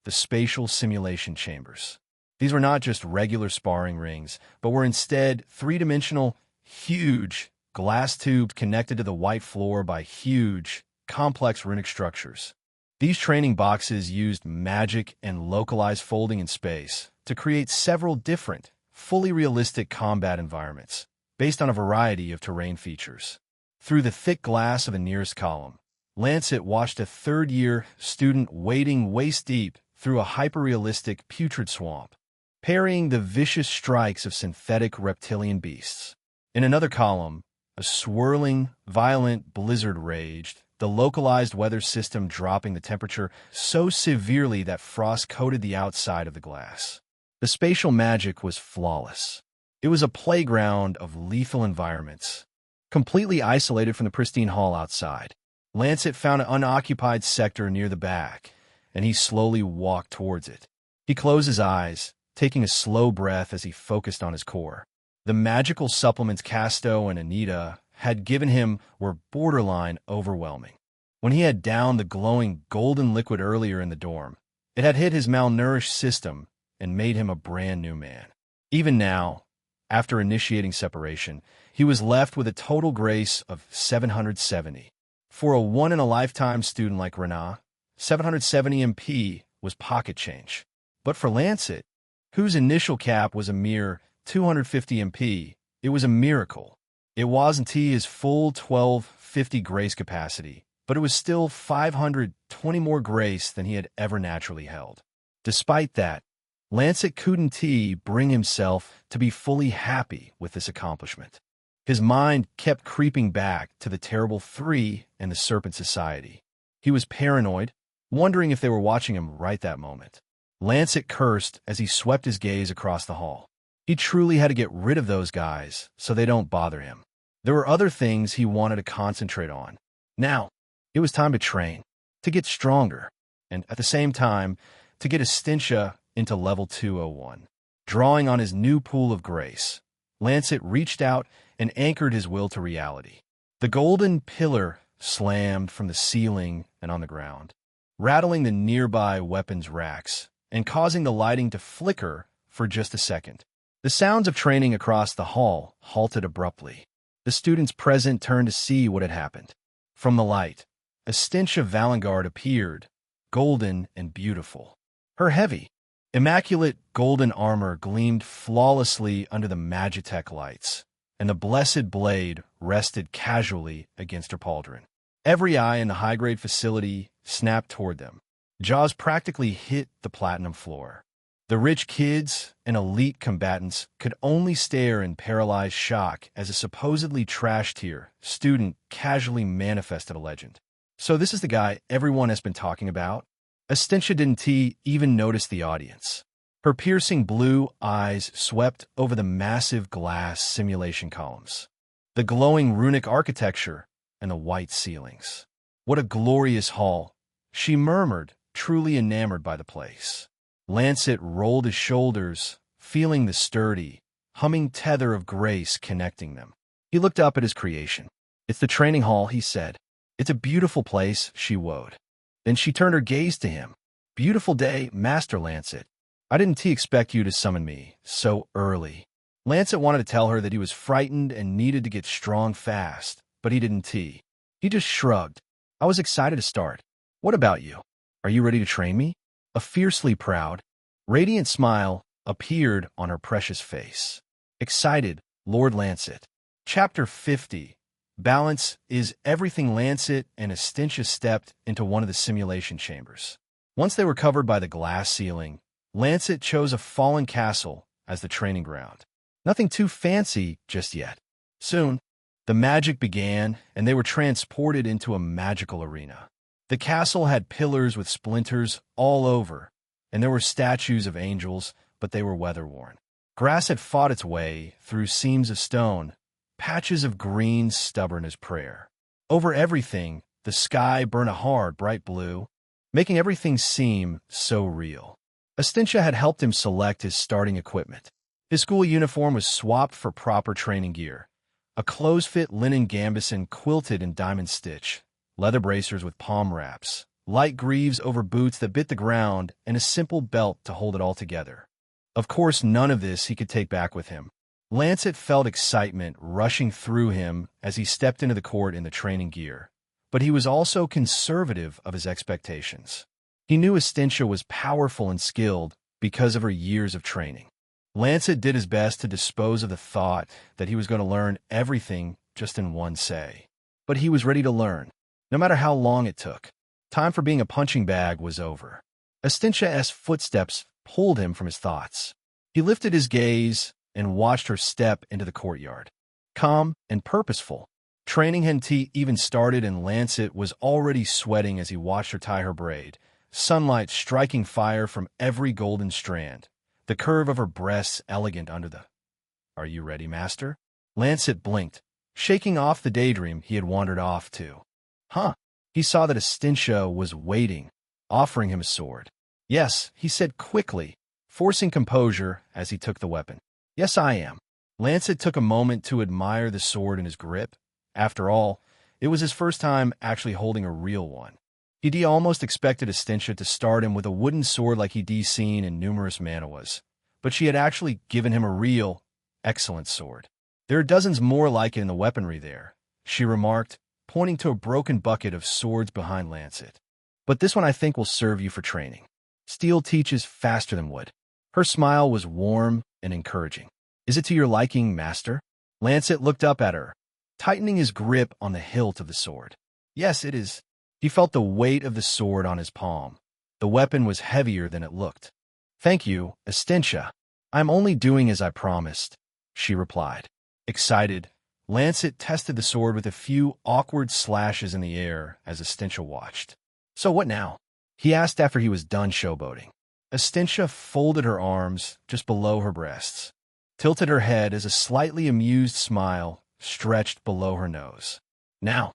the spatial simulation chambers. These were not just regular sparring rings, but were instead three-dimensional, huge glass tubes connected to the white floor by huge, complex runic structures. These training boxes used magic and localized folding in space to create several different, fully realistic combat environments based on a variety of terrain features. Through the thick glass of the nearest column, Lancet watched a third-year student wading waist-deep through a hyper-realistic putrid swamp, parrying the vicious strikes of synthetic reptilian beasts. In another column, a swirling, violent blizzard raged, the localized weather system dropping the temperature so severely that frost coated the outside of the glass. The spatial magic was flawless. It was a playground of lethal environments, completely isolated from the pristine hall outside. Lancet found an unoccupied sector near the back, and he slowly walked towards it. He closed his eyes, taking a slow breath as he focused on his core. The magical supplements Casto and Anita had given him were borderline overwhelming. When he had downed the glowing golden liquid earlier in the dorm, it had hit his malnourished system and made him a brand new man. Even now, after initiating separation, he was left with a total grace of 770. For a one-in-a-lifetime student like Renat, 770 MP was pocket change. But for Lancet, whose initial cap was a mere 250 MP, it was a miracle. It wasn't his full 1250 grace capacity, but it was still 520 more grace than he had ever naturally held. Despite that, Lancet couldn't bring himself to be fully happy with this accomplishment. His mind kept creeping back to the Terrible Three and the Serpent Society. He was paranoid, wondering if they were watching him right that moment. Lancet cursed as he swept his gaze across the hall. He truly had to get rid of those guys so they don't bother him. There were other things he wanted to concentrate on. Now, it was time to train, to get stronger, and at the same time, to get Estintia into level 201. Drawing on his new pool of grace, Lancet reached out and anchored his will to reality. The golden pillar slammed from the ceiling and on the ground, rattling the nearby weapons racks and causing the lighting to flicker for just a second. The sounds of training across the hall halted abruptly. The students present turned to see what had happened. From the light, Estintia Valengard appeared, golden and beautiful. Her heavy, immaculate golden armor gleamed flawlessly under the Magitech lights, and the blessed blade rested casually against her pauldron. Every eye in the high-grade facility snapped toward them. Jaws practically hit the platinum floor. The rich kids and elite combatants could only stare in paralyzed shock as a supposedly trash-tier student casually manifested a legend. So this is the guy everyone has been talking about? Estintia didn't even notice the audience. Her piercing blue eyes swept over the massive glass simulation columns, the glowing runic architecture, and the white ceilings. What a glorious hall, she murmured, truly enamored by the place. Lancet rolled his shoulders, feeling the sturdy, humming tether of grace connecting them. He looked up at his creation. "It's the training hall," he said. "It's a beautiful place," she woed. Then she turned her gaze to him. "Beautiful day, Master Lancet. I didn't expect you to summon me so early." Lancet wanted to tell her that he was frightened and needed to get strong fast, but he didn't. He just shrugged. "I was excited to start. What about you? Are you ready to train me?" A fiercely proud, radiant smile appeared on her precious face. "Excited, Lord Lancet." Chapter 50. Balance is everything. Lancet and Estintia stepped into one of the simulation chambers. Once they were covered by the glass ceiling, Lancet chose a fallen castle as the training ground. Nothing too fancy just yet. Soon, the magic began, and they were transported into a magical arena. The castle had pillars with splinters all over, and there were statues of angels, but they were weather-worn. Grass had fought its way through seams of stone, patches of green stubborn as prayer. Over everything, the sky burned a hard, bright blue, making everything seem so real. Estintia had helped him select his starting equipment. His school uniform was swapped for proper training gear, a close-fit linen gambeson quilted in diamond stitch, leather bracers with palm wraps, light greaves over boots that bit the ground, and a simple belt to hold it all together. Of course, none of this he could take back with him. Lancet felt excitement rushing through him as he stepped into the court in the training gear, but he was also conservative of his expectations. He knew Estintia was powerful and skilled because of her years of training. Lancet did his best to dispose of the thought that he was going to learn everything just in one say. But he was ready to learn, no matter how long it took. Time for being a punching bag was over. Estintia's footsteps pulled him from his thoughts. He lifted his gaze and watched her step into the courtyard. Calm and purposeful. Training hadn't even started, and Lancet was already sweating as he watched her tie her braid, sunlight striking fire from every golden strand, the curve of her breasts elegant under the... "Are you ready, Master?" Lancet blinked, shaking off the daydream he had wandered off to. "Huh." He saw that Estintia was waiting, offering him a sword. "Yes," he said quickly, forcing composure as he took the weapon. "Yes, I am." Lancet took a moment to admire the sword in his grip. After all, it was his first time actually holding a real one. He'd almost expected Estintia to start him with a wooden sword like he'd seen in numerous manhwas, but she had actually given him a real, excellent sword. "There are dozens more like it in the weaponry there," she remarked, pointing to a broken bucket of swords behind Lancet. "But this one I think will serve you for training. Steel teaches faster than wood." Her smile was warm and encouraging. "Is it to your liking, Master?" Lancet looked up at her, tightening his grip on the hilt of the sword. "Yes, it is." He felt the weight of the sword on his palm. The weapon was heavier than it looked. "Thank you, Estintia. I'm only doing as I promised," she replied. Excited, Lancet tested the sword with a few awkward slashes in the air as Estintia watched. "So what now?" he asked after he was done showboating. Estintia folded her arms just below her breasts, tilted her head as a slightly amused smile stretched below her nose. Now,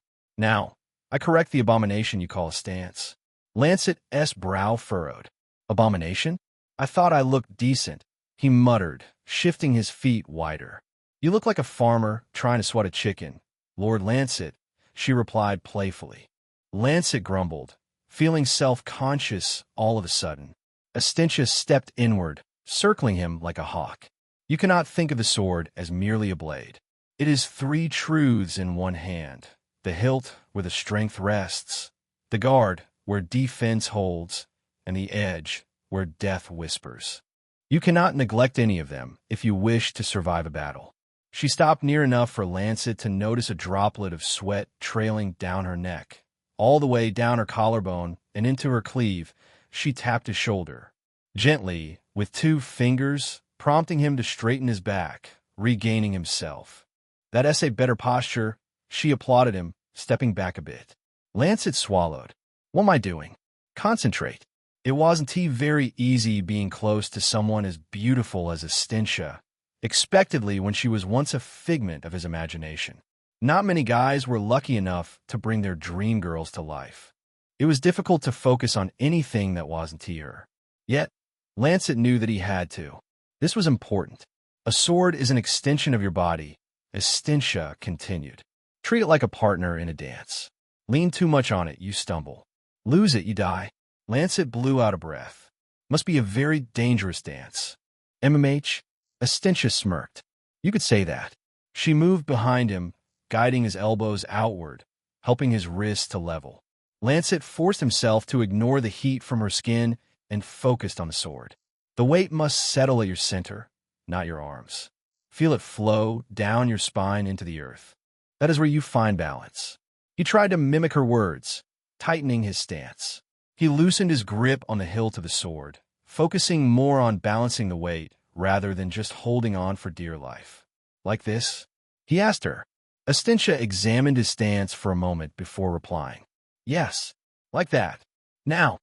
I correct the abomination you call a stance." Lancet's brow furrowed. "Abomination? I thought I looked decent," he muttered, shifting his feet wider. "You look like a farmer trying to swat a chicken, Lord Lancet," she replied playfully. Lancet grumbled, feeling self-conscious all of a sudden. Estintia stepped inward, circling him like a hawk. "You cannot think of the sword as merely a blade. It is three truths in one hand: the hilt where the strength rests, the guard where defense holds, and the edge where death whispers. You cannot neglect any of them if you wish to survive a battle." She stopped near enough for Lancet to notice a droplet of sweat trailing down her neck. All the way down her collarbone and into her cleave, she tapped his shoulder, gently, with 2 fingers, prompting him to straighten his back, regaining himself. "That's a better posture," she applauded him, stepping back a bit. Lancet swallowed. "What am I doing? Concentrate." It wasn't very easy being close to someone as beautiful as Estintia, expectedly when she was once a figment of his imagination. Not many guys were lucky enough to bring their dream girls to life. It was difficult to focus on anything that wasn't her. Yet, Lancet knew that he had to. This was important. "A sword is an extension of your body," Estintia continued. "Treat it like a partner in a dance. Lean too much on it, you stumble. Lose it, you die." Lancet blew out a breath. "Must be a very dangerous dance." "MMH?" Estintia smirked. "You could say that." She moved behind him, guiding his elbows outward, helping his wrists to level. Lancet forced himself to ignore the heat from her skin and focused on the sword. "The weight must settle at your center, not your arms. Feel it flow down your spine into the earth. That is where you find balance." He tried to mimic her words, tightening his stance. He loosened his grip on the hilt of the sword, focusing more on balancing the weight rather than just holding on for dear life. "Like this?" he asked her. Estintia examined his stance for a moment before replying. "Yes, like that. Now,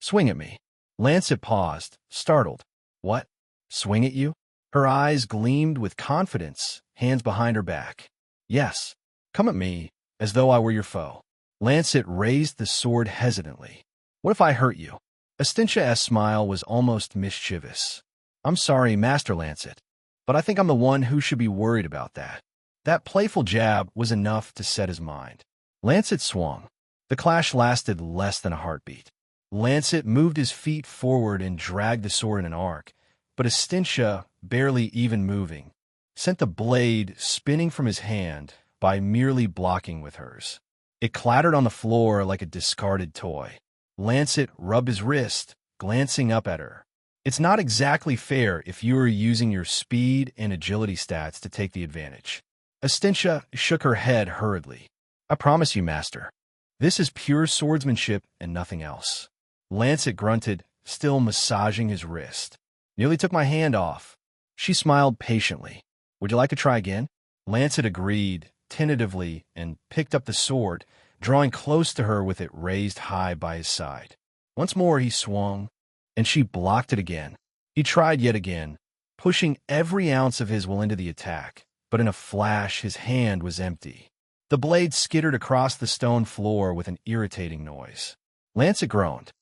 swing at me." Lancet paused, startled. "What? Swing at you?" Her eyes gleamed with confidence, hands behind her back. "Yes, come at me, as though I were your foe." Lancet raised the sword hesitantly. "What if I hurt you?" Estinthia's smile was almost mischievous. "I'm sorry, Master Lancet, but I think I'm the one who should be worried about that." That playful jab was enough to set his mind. Lancet swung. The clash lasted less than a heartbeat. Lancet moved his feet forward and dragged the sword in an arc, but Estintia, barely even moving, sent the blade spinning from his hand by merely blocking with hers. It clattered on the floor like a discarded toy. Lancet rubbed his wrist, glancing up at her. "It's not exactly fair if you are using your speed and agility stats to take the advantage." Estintia shook her head hurriedly. "I promise you, Master. This is pure swordsmanship and nothing else." Lancet grunted, still massaging his wrist. "Nearly took my hand off." She smiled patiently. "Would you like to try again?" Lancet agreed, tentatively, and picked up the sword, drawing close to her with it raised high by his side. Once more he swung, and she blocked it again. He tried yet again, pushing every ounce of his will into the attack, but in a flash his hand was empty. The blade skittered across the stone floor with an irritating noise. Lancet groaned.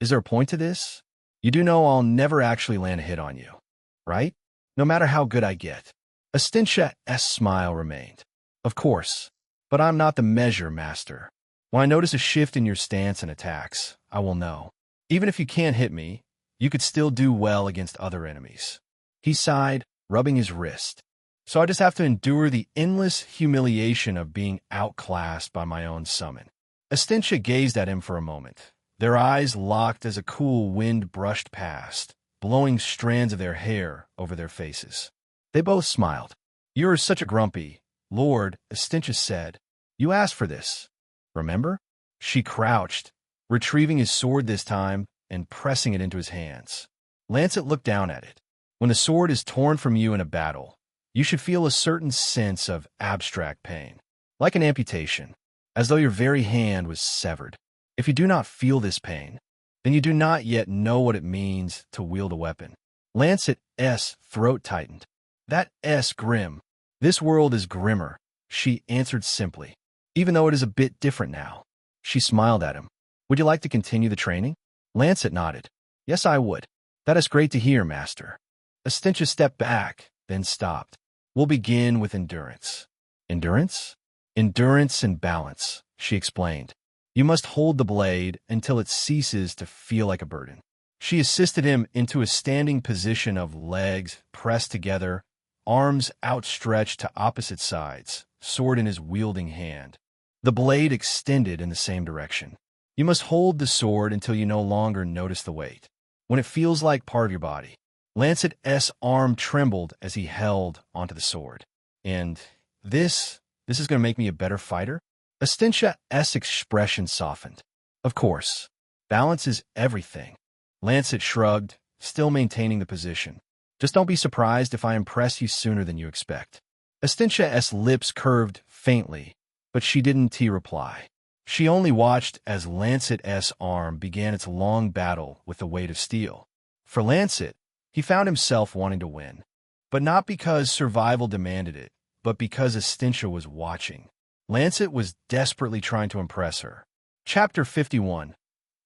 Is there a point to this? You do know I'll never actually land a hit on you, right? No matter how good I get." Estinthia's smile remained. "Of course, but I'm not the measure, Master. When I notice a shift in your stance and attacks, I will know. Even if you can't hit me, you could still do well against other enemies." He sighed, rubbing his wrist. "So I just have to endure the endless humiliation of being outclassed by my own summon." Estintia gazed at him for a moment, their eyes locked as a cool wind brushed past, blowing strands of their hair over their faces. They both smiled. "You're such a grumpy lord," Estintia said. "You asked for this. Remember?" She crouched, retrieving his sword this time and pressing it into his hands. Lancet looked down at it. "When the sword is torn from you in a battle, You should feel a certain sense of abstract pain, like an amputation, as though your very hand was severed. If you do not feel this pain, then you do not yet know what it means to wield a weapon. Lancet's throat tightened. That S grim. This world is grimmer, she answered simply, even though it is a bit different now. She smiled at him. Would you like to continue the training? Lancet nodded. Yes, I would. That is great to hear, master. Estintia stepped back, then stopped. We'll begin with endurance. Endurance? Endurance and balance, she explained. You must hold the blade until it ceases to feel like a burden. She assisted him into a standing position of legs pressed together, arms outstretched to opposite sides, sword in his wielding hand. The blade extended in the same direction. You must hold the sword until you no longer notice the weight, when it feels like part of your body. Lancet's arm trembled as he held onto the sword. And this is going to make me a better fighter? Estentia's expression softened. Of course. Balance is everything. Lancet shrugged, still maintaining the position. Just don't be surprised if I impress you sooner than you expect. Estentia's lips curved faintly, but she didn't reply. She only watched as Lancet's arm began its long battle with the weight of steel. For Lancet, he found himself wanting to win, but not because survival demanded it, but because Estintia was watching. Lancet was desperately trying to impress her. Chapter 51.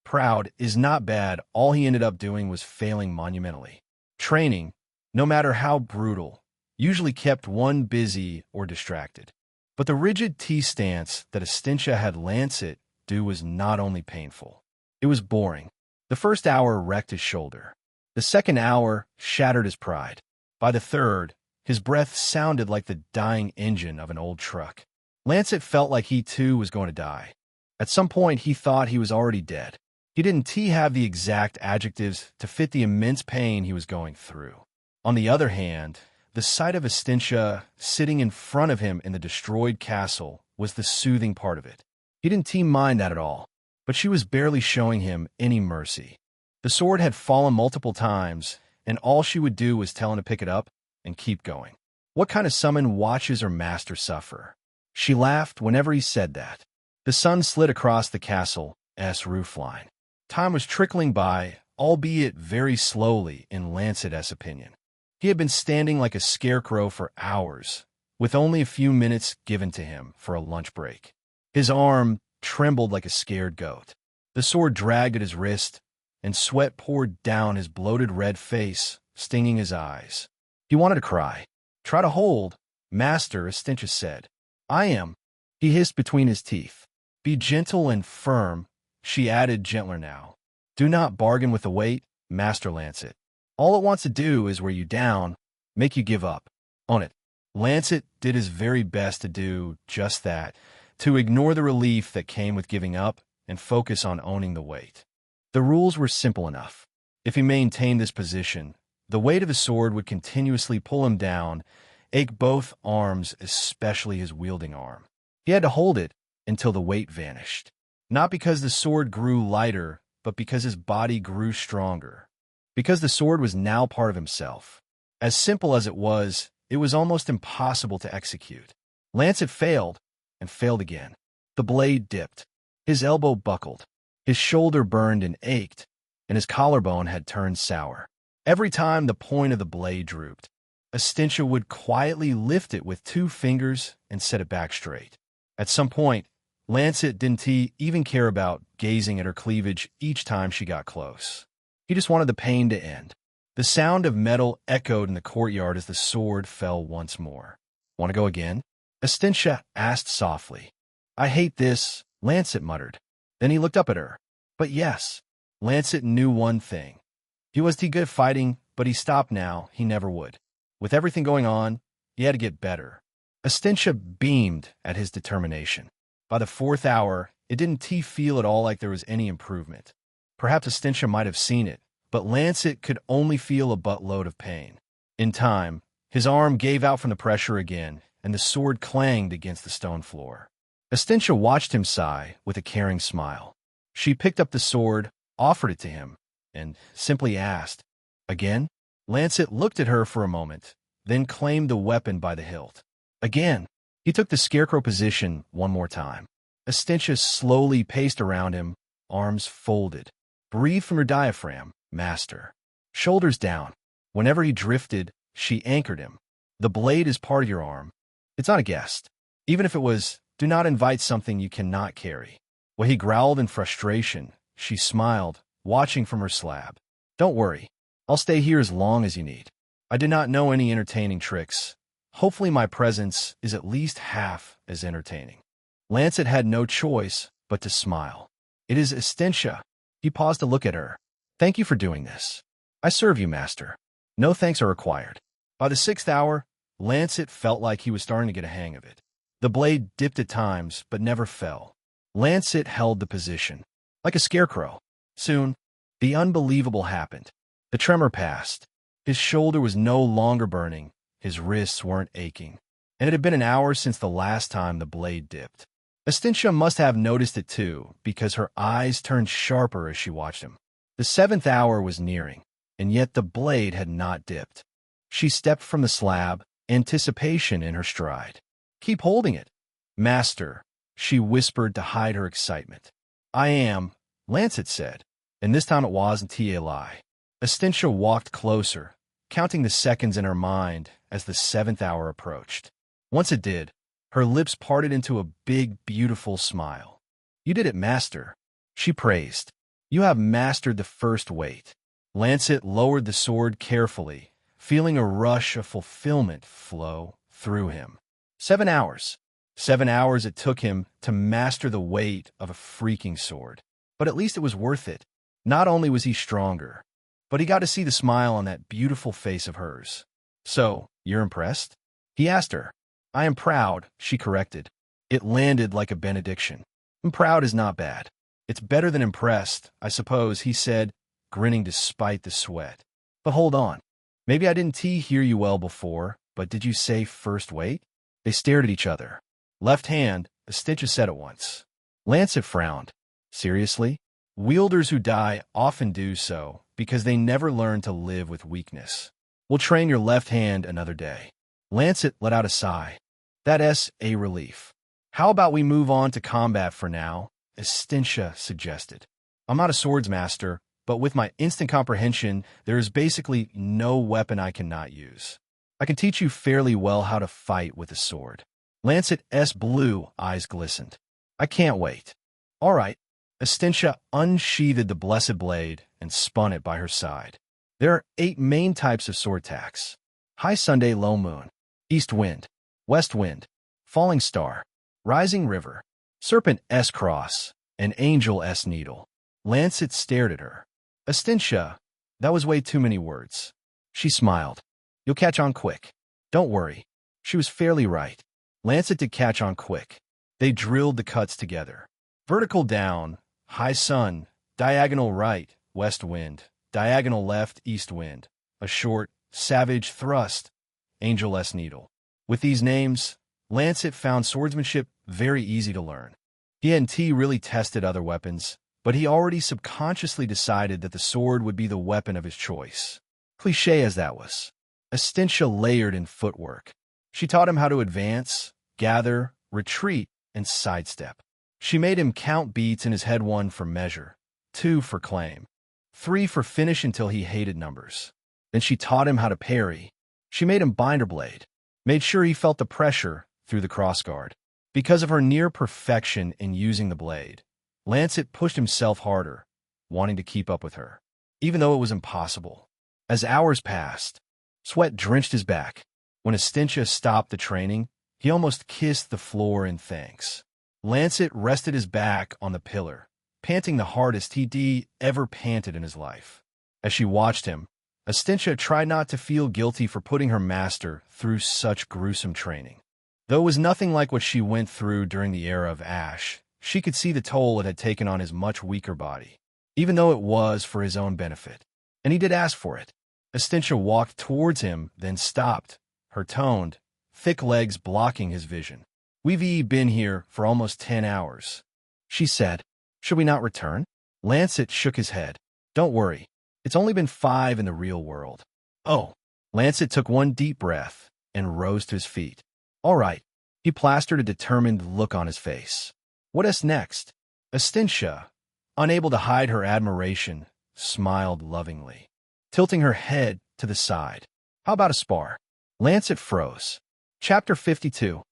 Proud is not bad. All he ended up doing was failing monumentally. Training, no matter how brutal, usually kept one busy or distracted. But the rigid T-stance that Estintia had Lancet do was not only painful. It was boring. The first hour wrecked his shoulder. The second hour shattered his pride. By the third, his breath sounded like the dying engine of an old truck. Lancet felt like he too was going to die. At some point, he thought he was already dead. He didn't have the exact adjectives to fit the immense pain he was going through. On the other hand, the sight of Estintia sitting in front of him in the destroyed castle was the soothing part of it. He didn't mind that at all, but she was barely showing him any mercy. The sword had fallen multiple times, and all she would do was tell him to pick it up and keep going. What kind of summon watches her master suffer? She laughed whenever he said that. The sun slid across the castle's roofline. Time was trickling by, albeit very slowly in Lancet's opinion. He had been standing like a scarecrow for hours, with only a few minutes given to him for a lunch break. His arm trembled like a scared goat. The sword dragged at his wrist, and sweat poured down his bloated red face, stinging his eyes. He wanted to cry. Try to hold, Master, Estintia said. I am, he hissed between his teeth. Be gentle and firm, she added gentler now. Do not bargain with the weight, Master Lancet. All it wants to do is wear you down, make you give up. Own it. Lancet did his very best to do just that, to ignore the relief that came with giving up and focus on owning the weight. The rules were simple enough. If he maintained this position, the weight of his sword would continuously pull him down, ache both arms, especially his wielding arm. He had to hold it until the weight vanished. Not because the sword grew lighter, but because his body grew stronger. Because the sword was now part of himself. As simple as it was almost impossible to execute. Lancet failed, and failed again. The blade dipped. His elbow buckled. His shoulder burned and ached, and his collarbone had turned sour. Every time the point of the blade drooped, Estintia would quietly lift it with 2 fingers and set it back straight. At some point, Lancet didn't even care about gazing at her cleavage each time she got close. He just wanted the pain to end. The sound of metal echoed in the courtyard as the sword fell once more. Want to go again? Estintia asked softly. I hate this, Lancet muttered. Then he looked up at her. But yes, Lancet knew one thing. He was too good at fighting, but he stopped now. He never would. With everything going on, he had to get better. Estintia beamed at his determination. By the 4th hour, it didn't feel at all like there was any improvement. Perhaps Estintia might have seen it, but Lancet could only feel a buttload of pain. In time, his arm gave out from the pressure again, and the sword clanged against the stone floor. Estintia watched him sigh with a caring smile. She picked up the sword, offered it to him, and simply asked, Again? Lancet looked at her for a moment, then claimed the weapon by the hilt. Again, he took the scarecrow position one more time. Estintia slowly paced around him, arms folded. Breathe from your diaphragm, master. Shoulders down. Whenever he drifted, she anchored him. The blade is part of your arm. It's not a guest. Even if it was, do not invite something you cannot carry. While he growled in frustration, she smiled, watching from her slab. Don't worry. I'll stay here as long as you need. I did not know any entertaining tricks. Hopefully my presence is at least half as entertaining. Lancet had no choice but to smile. It is Estintia. He paused to look at her. Thank you for doing this. I serve you, master. No thanks are required. By the 6th hour, Lancet felt like he was starting to get a hang of it. The blade dipped at times, but never fell. Lancet held the position, like a scarecrow. Soon, the unbelievable happened. The tremor passed. His shoulder was no longer burning. His wrists weren't aching. And it had been an hour since the last time the blade dipped. Estintia must have noticed it too, because her eyes turned sharper as she watched him. The 7th hour was nearing, and yet the blade had not dipped. She stepped from the slab, anticipation in her stride. Keep holding it, master, she whispered to hide her excitement. I am, Lancet said, and this time it wasn't a lie. Estintia walked closer, counting the seconds in her mind as the 7th hour approached. Once it did, her lips parted into a big, beautiful smile. You did it, master, she praised. You have mastered the first weight. Lancet lowered the sword carefully, feeling a rush of fulfillment flow through him. 7 hours. 7 hours it took him to master the weight of a freaking sword. But at least it was worth it. Not only was he stronger, but he got to see the smile on that beautiful face of hers. So, you're impressed? He asked her. I am proud, she corrected. It landed like a benediction. Proud is not bad. It's better than impressed, I suppose, he said, grinning despite the sweat. But hold on. Maybe I didn't hear you well before, but did you say first weight? They stared at each other. Left hand, Estintia said at once. Lancet frowned. Seriously? Wielders who die often do so because they never learn to live with weakness. We'll train your left hand another day. Lancet let out a sigh. That's a relief. How about we move on to combat for now? Estintia suggested. I'm not a swordsmaster, but with my instant comprehension, there is basically no weapon I cannot use. I can teach you fairly well how to fight with a sword. Lancet's blue eyes glistened. I can't wait. All right. Estintia unsheathed the blessed blade and spun it by her side. There are 8 main types of sword attacks. High Sunday, low moon. East wind. West wind. Falling star. Rising river. Serpent S cross. And angel S needle. Lancet stared at her. Estintia, that was way too many words. She smiled. You'll catch on quick. Don't worry. She was fairly right. Lancet did catch on quick. They drilled the cuts together. Vertical down, high sun, diagonal right, west wind, diagonal left, east wind, a short, savage thrust, angel S needle. With these names, Lancet found swordsmanship very easy to learn. He hadn't really tested other weapons, but he already subconsciously decided that the sword would be the weapon of his choice. Cliché as that was. Estintia layered in footwork. She taught him how to advance, gather, retreat, and sidestep. She made him count beats in his head, 1 for measure, 2 for claim, 3 for finish until he hated numbers. Then she taught him how to parry. She made him binder blade, made sure he felt the pressure through the crossguard. Because of her near perfection in using the blade, Lancet pushed himself harder, wanting to keep up with her, even though it was impossible. As hours passed, sweat drenched his back. When Estintia stopped the training, he almost kissed the floor in thanks. Lancet rested his back on the pillar, panting the hardest he'd ever panted in his life. As she watched him, Estintia tried not to feel guilty for putting her master through such gruesome training. Though it was nothing like what she went through during the era of Ash, she could see the toll it had taken on his much weaker body, even though it was for his own benefit. And he did ask for it. Estintia walked towards him, then stopped, her toned, thick legs blocking his vision. We've been here for almost 10 hours. She said, should we not return? Lancet shook his head. Don't worry. It's only been 5 in the real world. Oh, Lancet took one deep breath and rose to his feet. All right. He plastered a determined look on his face. What is next? Astincia, unable to hide her admiration, smiled lovingly, tilting her head to the side. How about a spar? Lancet froze. Chapter 52.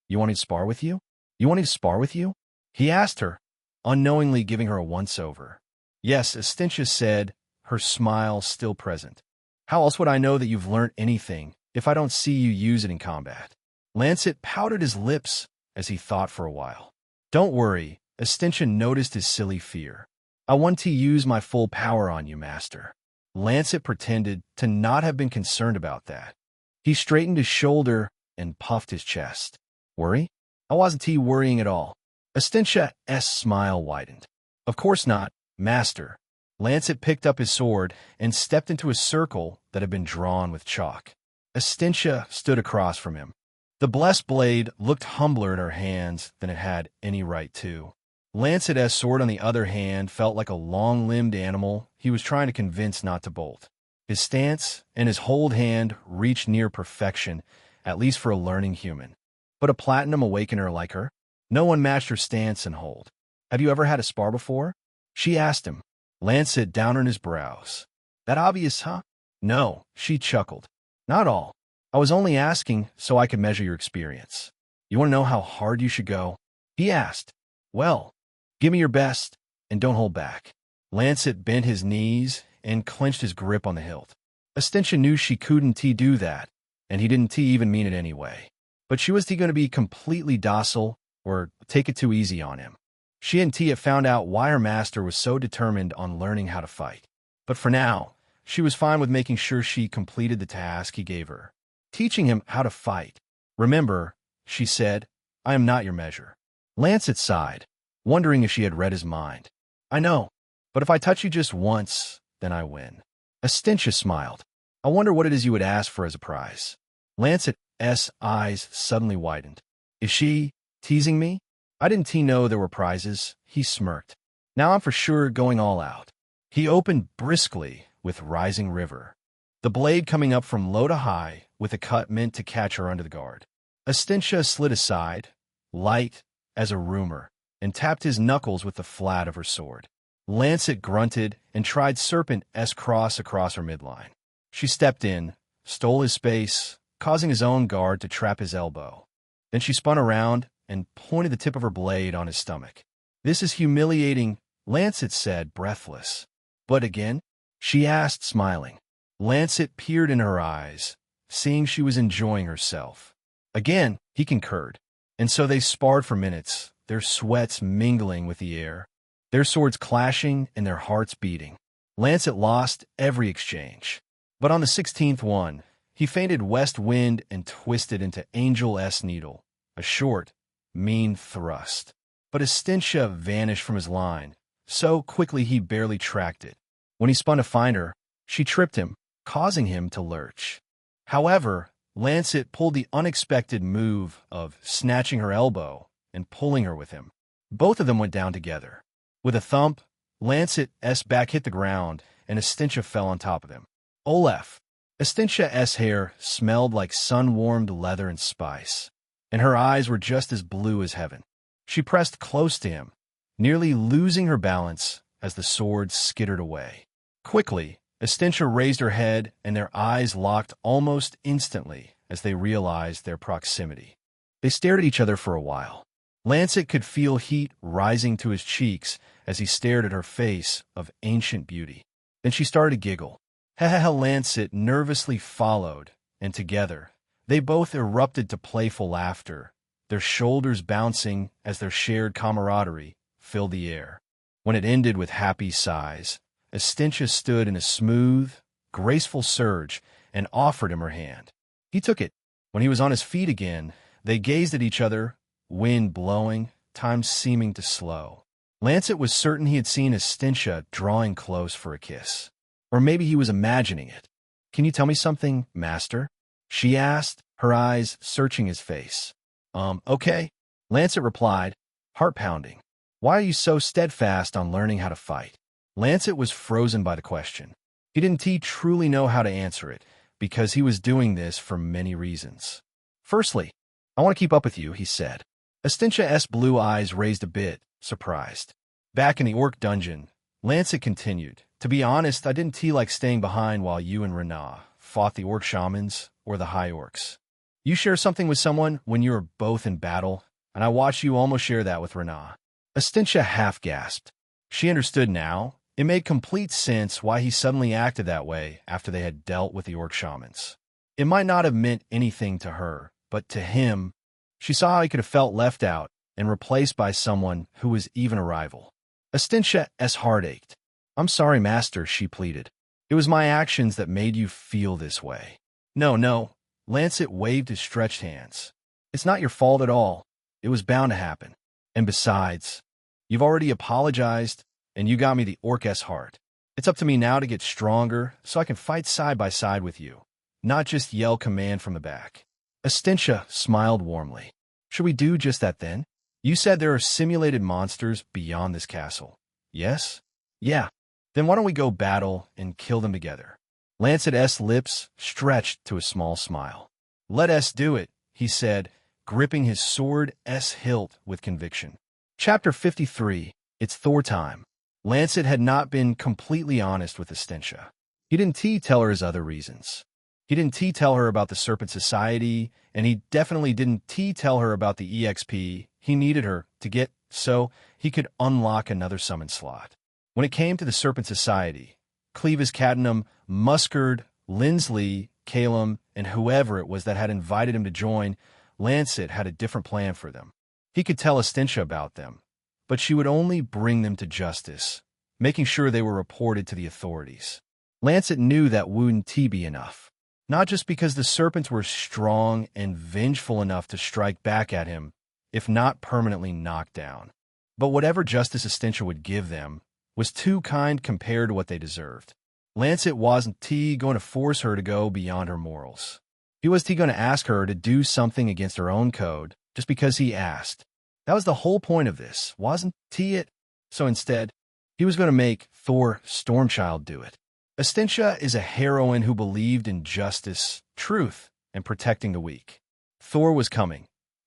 You want me to spar with you? You want me to spar with you? He asked her, unknowingly giving her a once-over. Yes, Astincia said, her smile still present. How else would I know that you've learned anything if I don't see you use it in combat? Lancet pouted his lips as he thought for a while. Don't worry, Astincia noticed his silly fear. I want to use my full power on you, master. Lancet pretended to not have been concerned about that. He straightened his shoulder and puffed his chest. Worry? I wasn't worrying at all. Astincia's smile widened. Of course not, master. Lancet picked up his sword and stepped into a circle that had been drawn with chalk. Astincia stood across from him. The blessed blade looked humbler in her hands than it had any right to. Lancet's sword, on the other hand, felt like a long-limbed animal he was trying to convince not to bolt. His stance and his hold hand reached near perfection, at least for a learning human. But a platinum awakener like her? No one matched her stance and hold. Have you ever had a spar before? She asked him. Lancet downed his brows. That obvious, huh? No, she chuckled. Not all. I was only asking so I could measure your experience. You want to know how hard you should go? He asked. Well, give me your best, and don't hold back. Lancet bent his knees and clenched his grip on the hilt. Astincia knew she couldn't do that, and he didn't even mean it anyway. But she was going to be completely docile or take it too easy on him. She and Tia found out why her master was so determined on learning how to fight. But for now, she was fine with making sure she completed the task he gave her. Teaching him how to fight. Remember, she said, I am not your measure. Lancet sighed, wondering if she had read his mind. I know, but if I touch you just once, then I win. Astincia smiled. I wonder what it is you would ask for as a prize. Lancet's eyes suddenly widened. Is she teasing me? I didn't know there were prizes. He smirked. Now I'm for sure going all out. He opened briskly with Rising River, the blade coming up from low to high with a cut meant to catch her under the guard. Astincia slid aside, light as a rumor, and tapped his knuckles with the flat of her sword. Lancet grunted and tried Serpent's cross across her midline. She stepped in, stole his space, causing his own guard to trap his elbow. Then she spun around and pointed the tip of her blade on his stomach. This is humiliating, Lancet said, breathless. But again? She asked, smiling. Lancet peered in her eyes, seeing she was enjoying herself. Again, he concurred. And so they sparred for minutes, their sweats mingling with the air, their swords clashing and their hearts beating. Lancet lost every exchange. But on the 16th one, he feinted west wind and twisted into Angel's needle, a short, mean thrust. But Astincia vanished from his line, so quickly he barely tracked it. When he spun to find her, she tripped him, causing him to lurch. However, Lancet pulled the unexpected move of snatching her elbow and pulling her with him. Both of them went down together. With a thump, Lancet's back hit the ground, and Astincia fell on top of him. Olaf. Astincia's hair smelled like sun-warmed leather and spice, and her eyes were just as blue as heaven. She pressed close to him, nearly losing her balance as the sword skittered away. Quickly, Astincia raised her head, and their eyes locked almost instantly as they realized their proximity. They stared at each other for a while. Lancet could feel heat rising to his cheeks as he stared at her face of ancient beauty. Then she started to giggle. Lancet nervously followed, and together, they both erupted to playful laughter, their shoulders bouncing as their shared camaraderie filled the air. When it ended with happy sighs, Astincia stood in a smooth, graceful surge and offered him her hand. He took it. When he was on his feet again, they gazed at each other, wind blowing, time seeming to slow. Lancet was certain he had seen Astincia drawing close for a kiss. Or maybe he was imagining it. Can you tell me something, master? She asked, her eyes searching his face. Okay. Lancet replied, heart-pounding. Why are you so steadfast on learning how to fight? Lancet was frozen by the question. He didn't truly know how to answer it, because he was doing this for many reasons. Firstly, I want to keep up with you, he said. Estintia's blue eyes raised a bit, surprised. Back in the orc dungeon, Lancet continued. To be honest, I didn't like staying behind while you and Renah fought the orc shamans or the high orcs. You share something with someone when you are both in battle, and I watched you almost share that with Renah. Estintia half gasped. She understood now. It made complete sense why he suddenly acted that way after they had dealt with the orc shamans. It might not have meant anything to her, but to him, she saw how he could have felt left out and replaced by someone who was even a rival. Estintia's heart ached. I'm sorry, Master, she pleaded. It was my actions that made you feel this way. No. Lancet waved his stretched hands. It's not your fault at all. It was bound to happen. And besides, you've already apologized, and you got me the orc's heart. It's up to me now to get stronger so I can fight side by side with you, not just yell command from the back. Estintia smiled warmly. Should we do just that then? You said there are simulated monsters beyond this castle. Yes? Yeah. Then why don't we go battle and kill them together? Lancet's lips stretched to a small smile. Let us do it, he said, gripping his sword's hilt with conviction. Chapter 53. It's Thor time. Lancet had not been completely honest with Estintia. He didn't tell her his other reasons. He didn't tell her about the Serpent Society, and he definitely didn't tell her about the EXP he needed her to get so he could unlock another summon slot. When it came to the Serpent Society, Clevis Cadenham, Muskard, Lindsley, Calum, and whoever it was that had invited him to join, Lancet had a different plan for them. He could tell Estintia about them, but she would only bring them to justice, making sure they were reported to the authorities. Lancet knew that wouldn't be enough, not just because the serpents were strong and vengeful enough to strike back at him, if not permanently knocked down, but whatever justice Estintia would give them was too kind compared to what they deserved. Lancet wasn't going to force her to go beyond her morals. He was going to ask her to do something against her own code just because he asked. That was the whole point of this, wasn't it? So instead, he was going to make Thor Stormchild do it. Estintia is a heroine who believed in justice, truth, and protecting the weak. Thor was coming,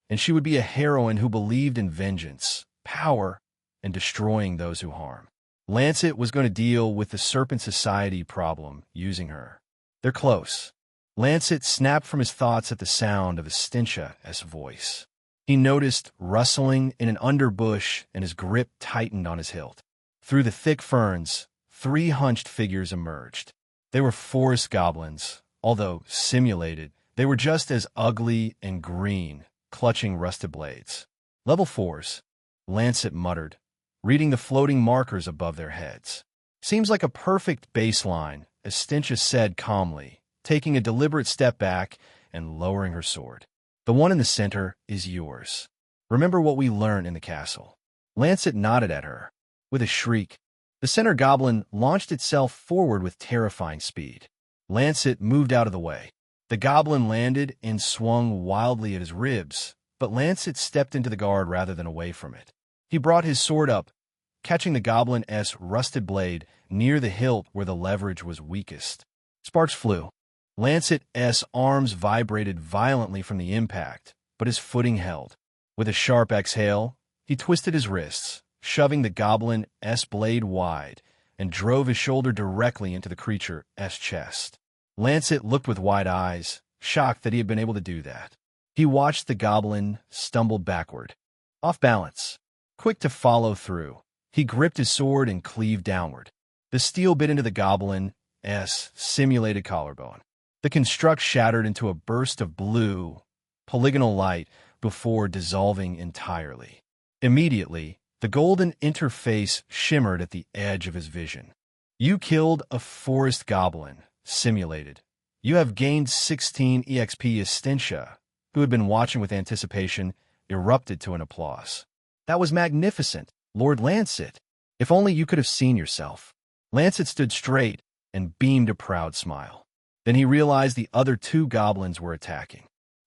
and she would be a heroine who believed in vengeance, power, and destroying those who harm. Lancet was going to deal with the Serpent Society problem using her. They're close. Lancet snapped from his thoughts at the sound of Estinthia's voice. He noticed rustling in an underbush and his grip tightened on his hilt. Through the thick ferns, 3 hunched figures emerged. They were forest goblins. Although simulated, they were just as ugly and green, clutching rusted blades. Level 4s, Lancet muttered, reading the floating markers above their heads. Seems like a perfect baseline, Estintia said calmly, taking a deliberate step back and lowering her sword. The one in the center is yours. Remember what we learned in the castle. Lancet nodded at her. With a shriek, the center goblin launched itself forward with terrifying speed. Lancet moved out of the way. The goblin landed and swung wildly at his ribs, but Lancet stepped into the guard rather than away from it. He brought his sword up, catching the goblin's rusted blade near the hilt where the leverage was weakest. Sparks flew. Lancet's arms vibrated violently from the impact, but his footing held. With a sharp exhale, he twisted his wrists, shoving the goblin's blade wide, and drove his shoulder directly into the creature's chest. Lancet looked with wide eyes, shocked that he had been able to do that. He watched the goblin stumble backward. Off balance, quick to follow through, he gripped his sword and cleaved downward. The steel bit into the goblin's simulated collarbone. The construct shattered into a burst of blue, polygonal light before dissolving entirely. Immediately, the golden interface shimmered at the edge of his vision. You killed a forest goblin, simulated. You have gained 16 EXP. Estintia, who had been watching with anticipation, erupted to an applause. That was magnificent, Lord Lancet. If only you could have seen yourself. Lancet stood straight and beamed a proud smile. Then he realized the other 2 goblins were attacking.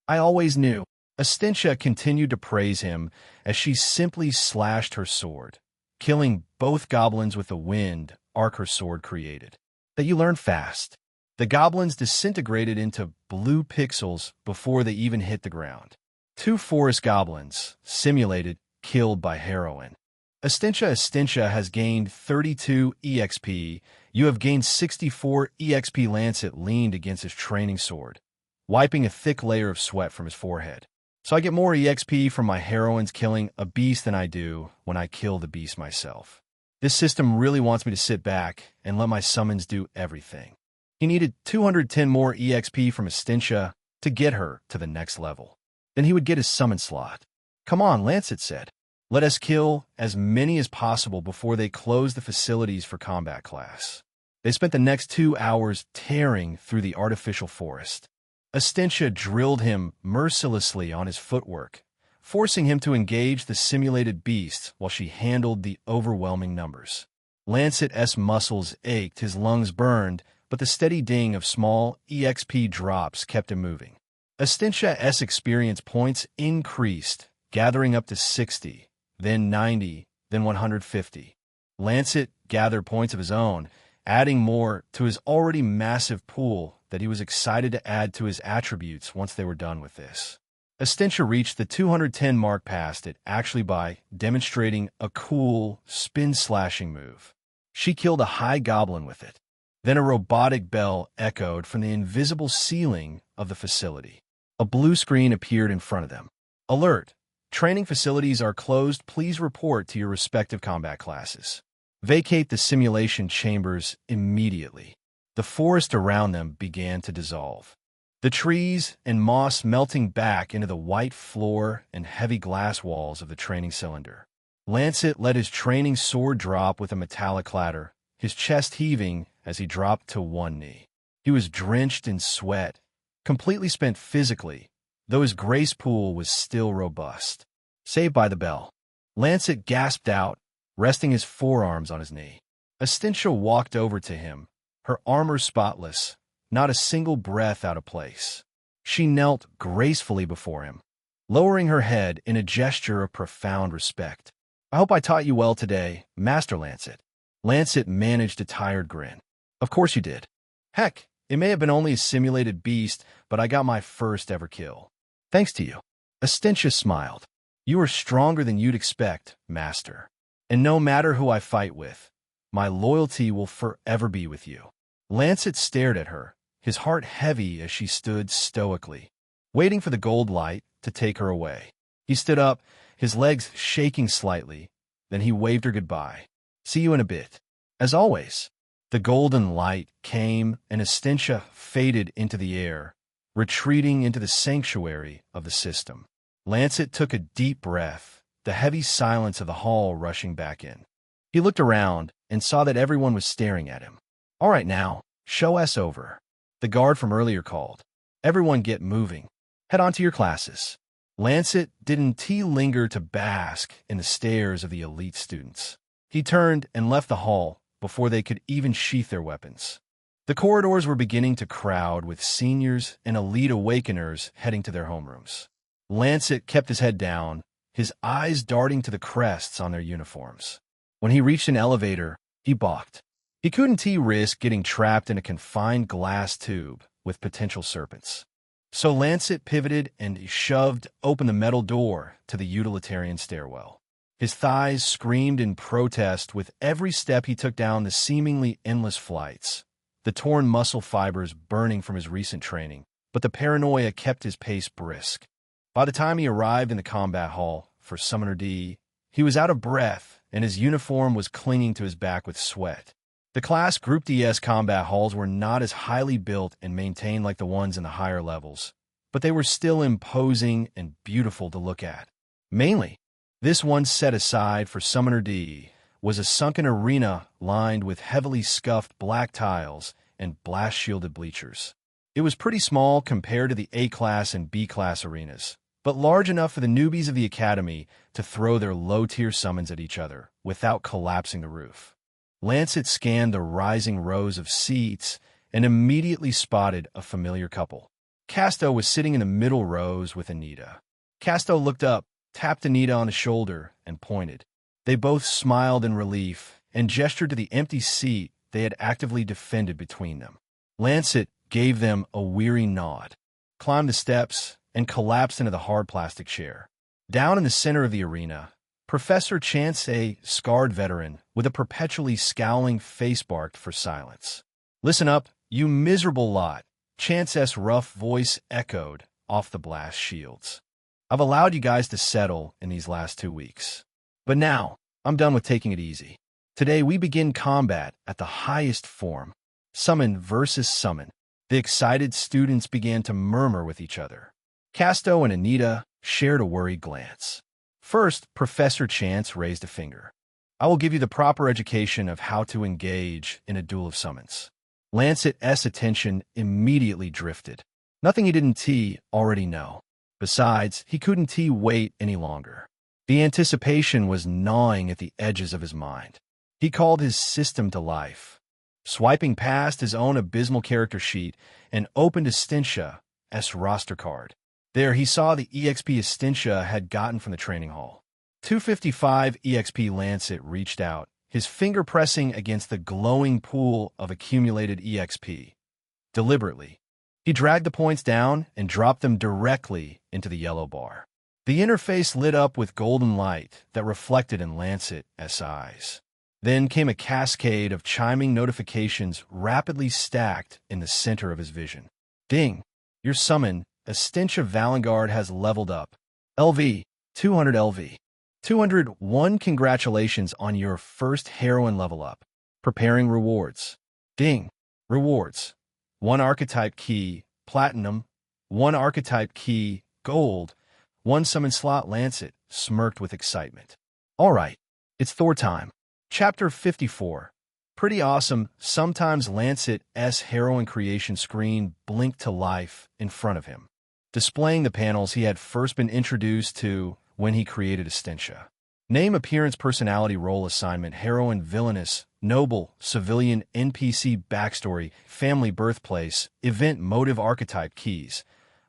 I always knew. Estintia continued to praise him as she simply slashed her sword, killing both goblins with the wind arc her sword created. That you learn fast. The goblins disintegrated into blue pixels before they even hit the ground. 2 forest goblins, simulated, killed by heroin. Estintia has gained 32 EXP. You have gained 64 EXP. Lancet leaned against his training sword, wiping a thick layer of sweat from his forehead. So I get more EXP from my heroines killing a beast than I do when I kill the beast myself. This system really wants me to sit back and let my summons do everything. He needed 210 more EXP from Estintia to get her to the next level. Then he would get his summon slot. Come on, Lancet said. Let us kill as many as possible before they close the facilities for combat class. They spent the next 2 hours tearing through the artificial forest. Estintia drilled him mercilessly on his footwork, forcing him to engage the simulated beast while she handled the overwhelming numbers. Lancet's muscles ached, his lungs burned, but the steady ding of small EXP drops kept him moving. Estintia's experience points increased, gathering up to 60, then 90, then 150. Lancet gathered points of his own, adding more to his already massive pool that he was excited to add to his attributes once they were done with this. Estintia reached the 210 mark past it actually by demonstrating a cool spin-slashing move. She killed a high goblin with it. Then a robotic bell echoed from the invisible ceiling of the facility. A blue screen appeared in front of them. Alert! Training facilities are closed. Please report to your respective combat classes. Vacate the simulation chambers immediately. The forest around them began to dissolve. The trees and moss melting back into the white floor and heavy glass walls of the training cylinder. Lancet let his training sword drop with a metallic clatter, his chest heaving as he dropped to one knee. He was drenched in sweat, completely spent physically, though his grace pool was still robust. Saved by the bell. Lancet gasped out, resting his forearms on his knee. Estintia walked over to him, her armor spotless, not a single breath out of place. She knelt gracefully before him, lowering her head in a gesture of profound respect. I hope I taught you well today, Master Lancet. Lancet managed a tired grin. Of course you did. Heck, it may have been only a simulated beast, but I got my first ever kill. Thanks to you. Estintia smiled. You are stronger than you'd expect, Master. And no matter who I fight with, my loyalty will forever be with you. Lancet stared at her, his heart heavy as she stood stoically, waiting for the gold light to take her away. He stood up, his legs shaking slightly, then he waved her goodbye. See you in a bit. As always. The golden light came, and Estintia faded into the air, retreating into the sanctuary of the system. Lancet took a deep breath, the heavy silence of the hall rushing back in. He looked around and saw that everyone was staring at him. All right now, show us over. The guard from earlier called. Everyone get moving. Head on to your classes. Lancet didn't linger to bask in the stares of the elite students. He turned and left the hall before they could even sheath their weapons. The corridors were beginning to crowd with seniors and elite awakeners heading to their homerooms. Lancet kept his head down, his eyes darting to the crests on their uniforms. When he reached an elevator, he balked. He couldn't risk getting trapped in a confined glass tube with potential serpents. So Lancet pivoted and shoved open the metal door to the utilitarian stairwell. His thighs screamed in protest with every step he took down the seemingly endless flights, the torn muscle fibers burning from his recent training, but the paranoia kept his pace brisk. By the time he arrived in the combat hall for Summoner D, he was out of breath and his uniform was clinging to his back with sweat. The class Group DS combat halls were not as highly built and maintained like the ones in the higher levels, but they were still imposing and beautiful to look at. Mainly, this one set aside for Summoner D was a sunken arena lined with heavily scuffed black tiles and blast-shielded bleachers. It was pretty small compared to the A-class and B-class arenas, but large enough for the newbies of the academy to throw their low-tier summons at each other without collapsing the roof. Lancet scanned the rising rows of seats and immediately spotted a familiar couple. Casto was sitting in the middle rows with Anita. Casto looked up, tapped Anita on the shoulder, and pointed. They both smiled in relief and gestured to the empty seat they had actively defended between them. Lancet gave them a weary nod, climbed the steps, and collapsed into the hard plastic chair. Down in the center of the arena, Professor Chance, a scarred veteran with a perpetually scowling face, barked for silence. "Listen up, you miserable lot," Chance's rough voice echoed off the blast shields. "I've allowed you guys to settle in these last 2 weeks. But now, I'm done with taking it easy. Today we begin combat at the highest form, summon versus summon." The excited students began to murmur with each other. Casto and Anita shared a worried glance. First, Professor Chance raised a finger. "I will give you the proper education of how to engage in a duel of summons." Lancet's attention immediately drifted. Nothing he didn't already know. Besides, he couldn't wait any longer. The anticipation was gnawing at the edges of his mind. He called his system to life, swiping past his own abysmal character sheet and opened Estentia's roster card. There he saw the EXP Estencia had gotten from the training hall. 255 EXP. Lancet reached out, his finger pressing against the glowing pool of accumulated EXP. Deliberately, he dragged the points down and dropped them directly into the yellow bar. The interface lit up with golden light that reflected in Lancet's eyes. Then came a cascade of chiming notifications rapidly stacked in the center of his vision. "Ding! Your summon, Estencia Valengard, has leveled up. LV, 200 LV. 201. Congratulations on your first heroine level up. Preparing rewards. Ding! Rewards. 1 archetype key, platinum. 1 archetype key, gold. 1 summon slot." Lancet smirked with excitement. "All right, it's Thor time." Chapter 54. Pretty awesome. Sometimes Lancet's heroine creation screen blinked to life in front of him, displaying the panels he had first been introduced to when he created Estencia. Name, appearance, personality, role assignment, heroine, villainess, noble, civilian, NPC, backstory, family, birthplace, event, motive, archetype keys.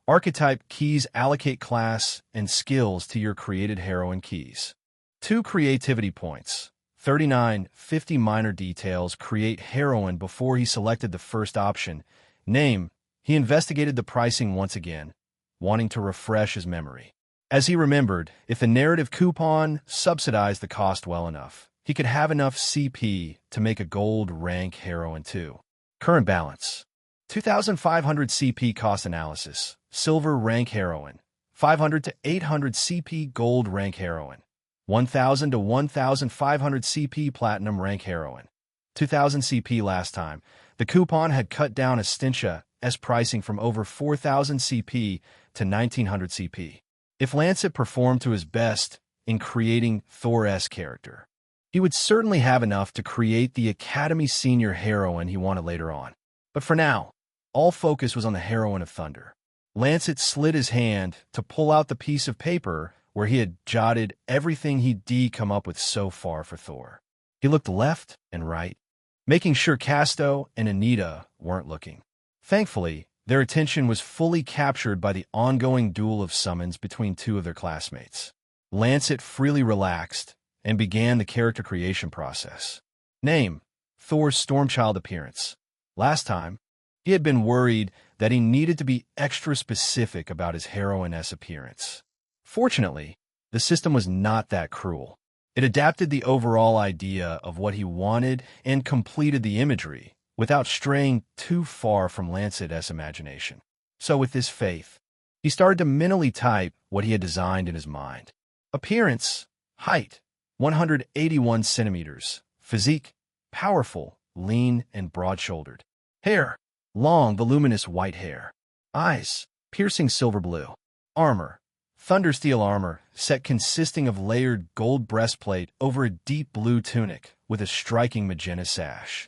Archetype keys allocate class and skills to your created heroine keys. 2 creativity points. 39, 50 minor details. Create heroine before he selected the first option. Name, he investigated the pricing once again, wanting to refresh his memory. As he remembered, if the narrative coupon subsidized the cost well enough, he could have enough CP to make a gold rank heroine too. Current balance: 2,500 CP. Cost analysis: silver rank heroine, 500 to 800 CP. Gold rank heroine, 1,000 to 1,500 CP. Platinum rank heroine, 2,000 CP. Last time, the coupon had cut down Estentia's pricing from over 4,000 CP to 1,900 CP. If Lancet performed to his best in creating Thor's character, he would certainly have enough to create the Academy senior heroine he wanted later on. But for now, all focus was on the heroine of Thunder. Lancet slid his hand to pull out the piece of paper where he had jotted everything he'd come up with so far for Thor. He looked left and right, making sure Casto and Anita weren't looking. Thankfully, their attention was fully captured by the ongoing duel of summons between 2 of their classmates. Lancet freely relaxed and began the character creation process. Name: Thor's Stormchild. Appearance: last time, he had been worried that he needed to be extra specific about his heroine's appearance. Fortunately, the system was not that cruel. It adapted the overall idea of what he wanted and completed the imagery without straying too far from Lancet's imagination. So with this faith, he started to mentally type what he had designed in his mind. Appearance: height, 181 centimeters. Physique: powerful, lean, and broad-shouldered. Hair: long, voluminous white hair. Eyes: piercing silver blue. Armor: Thundersteel armor, set consisting of layered gold breastplate over a deep blue tunic with a striking magenta sash.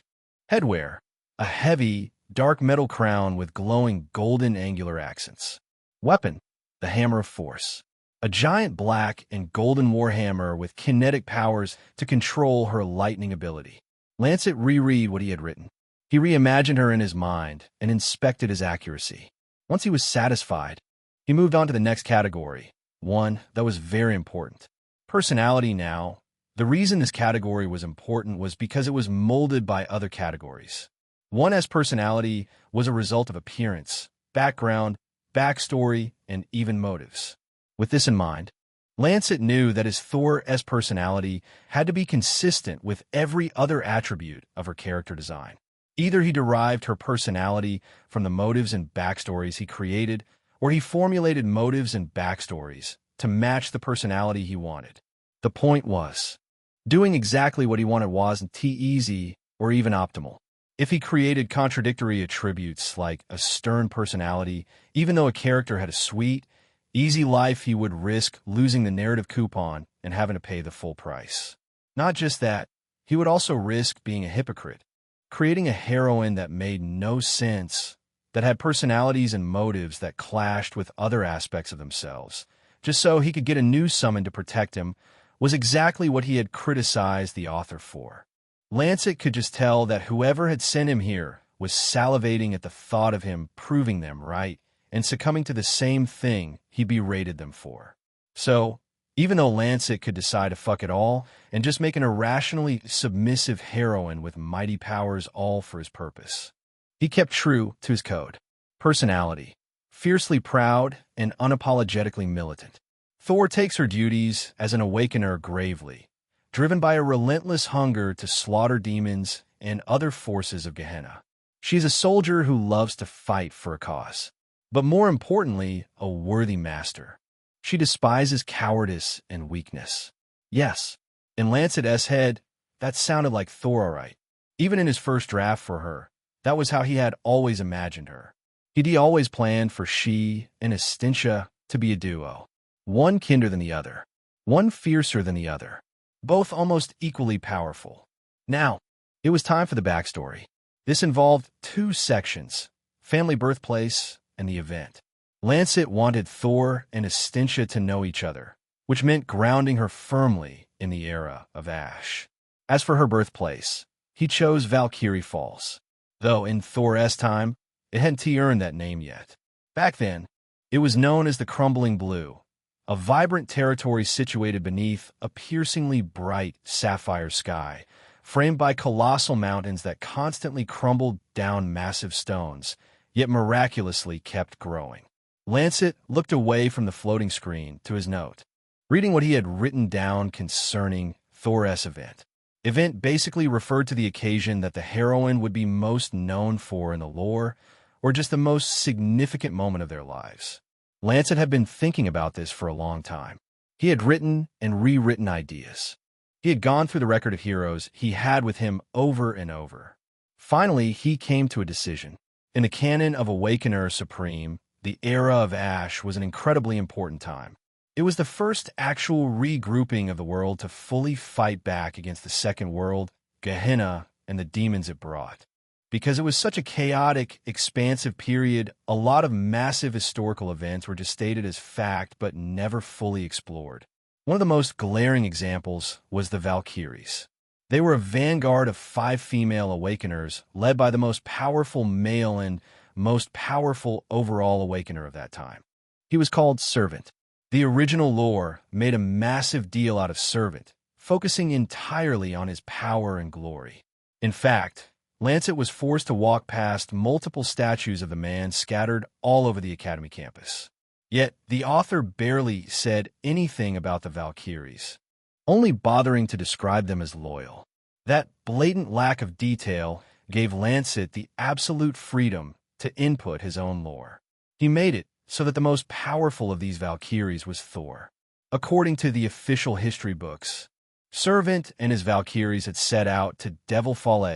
Headwear: a heavy, dark metal crown with glowing golden angular accents. Weapon: the Hammer of Force, a giant black and golden warhammer with kinetic powers to control her lightning ability. Lancet reread what he had written. He reimagined her in his mind and inspected his accuracy. Once he was satisfied, he moved on to the next category, one that was very important. Personality. Now, the reason this category was important was because it was molded by other categories. One S personality was a result of appearance, background, backstory, and even motives. With this in mind, Lancet knew that his Thor-S personality had to be consistent with every other attribute of her character design. Either he derived her personality from the motives and backstories he created, or he formulated motives and backstories to match the personality he wanted. The point was, doing exactly what he wanted wasn't easy or even optimal. If he created contradictory attributes like a stern personality, even though a character had a sweet, easy life, he would risk losing the narrative coupon and having to pay the full price. Not just that, he would also risk being a hypocrite, creating a heroine that made no sense, that had personalities and motives that clashed with other aspects of themselves, just so he could get a new summon to protect him, was exactly what he had criticized the author for. Lancet could just tell that whoever had sent him here was salivating at the thought of him proving them right and succumbing to the same thing he berated them for. So, even though Lancet could decide to fuck it all and just make an irrationally submissive heroine with mighty powers all for his purpose, he kept true to his code. Personality. Fiercely proud and unapologetically militant. Thor takes her duties as an awakener gravely, driven by a relentless hunger to slaughter demons and other forces of Gehenna. She is a soldier who loves to fight for a cause, but more importantly, a worthy master. She despises cowardice and weakness. Yes, in Lancet's head, that sounded like Thor all right. Even in his first draft for her, that was how he had always imagined her. He'd always planned for she and Estintia to be a duo, one kinder than the other, one fiercer than the other, both almost equally powerful. Now, it was time for the backstory. This involved two sections, family birthplace and the event. Lancet wanted Thor and Estintia to know each other, which meant grounding her firmly in the era of Ash. As for her birthplace, he chose Valkyrie Falls, though in Thor's time, it hadn't earned that name yet. Back then, it was known as the Crumbling Blue, a vibrant territory situated beneath a piercingly bright sapphire sky, framed by colossal mountains that constantly crumbled down massive stones, yet miraculously kept growing. Lancet looked away from the floating screen to his note, reading what he had written down concerning Thor's event. Event basically referred to the occasion that the heroine would be most known for in the lore, or just the most significant moment of their lives. Lancet had been thinking about this for a long time. He had written and rewritten ideas. He had gone through the record of heroes he had with him over and over. Finally, he came to a decision. In the canon of Awakener Supreme, the era of Ash was an incredibly important time. It was the first actual regrouping of the world to fully fight back against the Second World, Gehenna, and the demons it brought. Because it was such a chaotic, expansive period, a lot of massive historical events were just stated as fact but never fully explored. One of the most glaring examples was the Valkyries. They were a vanguard of 5 female awakeners led by the most powerful male and most powerful overall awakener of that time. He was called Servant. The original lore made a massive deal out of Servant, focusing entirely on his power and glory. In fact, Lancet was forced to walk past multiple statues of the man scattered all over the Academy campus. Yet, the author barely said anything about the Valkyries, only bothering to describe them as loyal. That blatant lack of detail gave Lancet the absolute freedom to input his own lore. He made it so that the most powerful of these Valkyries was Thor. According to the official history books, Servant and his Valkyries had set out to Devil Fall,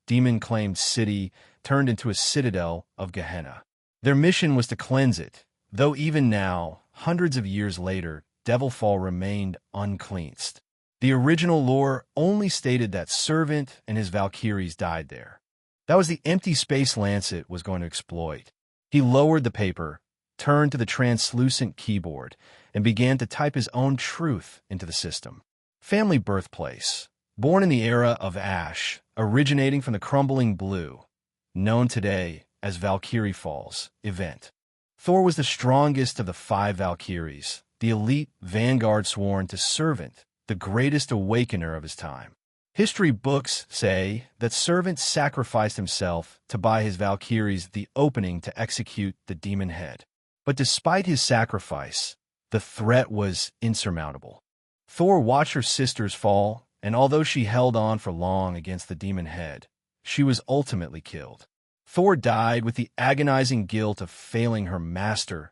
demon-claimed city turned into a citadel of Gehenna. Their mission was to cleanse it, though even now, hundreds of years later, Devil Fall remained uncleansed. The original lore only stated that Servant and his Valkyries died there. That was the empty space Lancet was going to exploit. He lowered the paper, turned to the translucent keyboard, and began to type his own truth into the system. Family birthplace. Born in the era of Ash, originating from the Crumbling Blue, known today as Valkyrie Falls, event. Thor was the strongest of the 5 Valkyries, the elite vanguard sworn to Servant, the greatest awakener of his time. History books say that Servant sacrificed himself to buy his Valkyries the opening to execute the demon head. But despite his sacrifice, the threat was insurmountable. Thor watched her sisters fall, and although she held on for long against the demon head, she was ultimately killed. Thor died with the agonizing guilt of failing her master's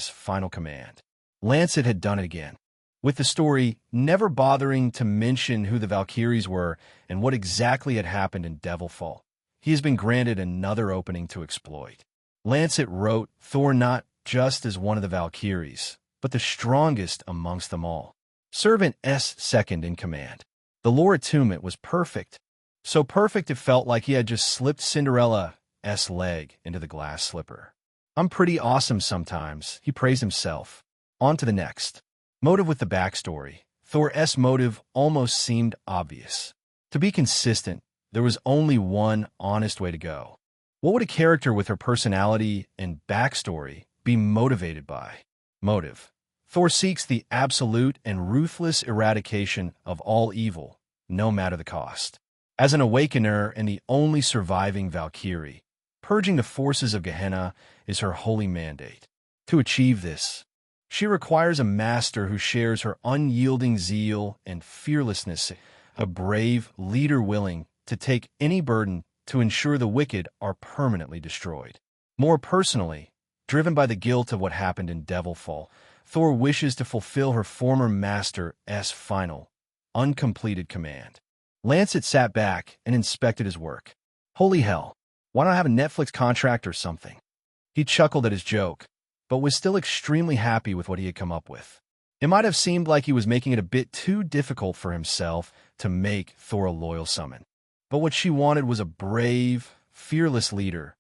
final command. Lancet had done it again, with the story never bothering to mention who the Valkyries were and what exactly had happened in Devilfall. He has been granted another opening to exploit. Lancet wrote Thor not just as one of the Valkyries, but the strongest amongst them all. Servant's second in command. The lore attunement was perfect. So perfect it felt like he had just slipped Cinderella's leg into the glass slipper. I'm pretty awesome sometimes, he praised himself. On to the next. Motive. With the backstory, Thor's motive almost seemed obvious. To be consistent, there was only one honest way to go. What would a character with her personality and backstory be motivated by? Motive. Thor seeks the absolute and ruthless eradication of all evil, no matter the cost. As an awakener and the only surviving Valkyrie, purging the forces of Gehenna is her holy mandate. To achieve this, she requires a master who shares her unyielding zeal and fearlessness, a brave leader willing to take any burden to ensure the wicked are permanently destroyed. More personally, driven by the guilt of what happened in Devilfall, Thor wishes to fulfill her former master's final, uncompleted command. Lancet sat back and inspected his work. Holy hell, why don't I have a Netflix contract or something? He chuckled at his joke, but was still extremely happy with what he had come up with. It might have seemed like he was making it a bit too difficult for himself to make Thor a loyal summon. But what she wanted was a brave, fearless leader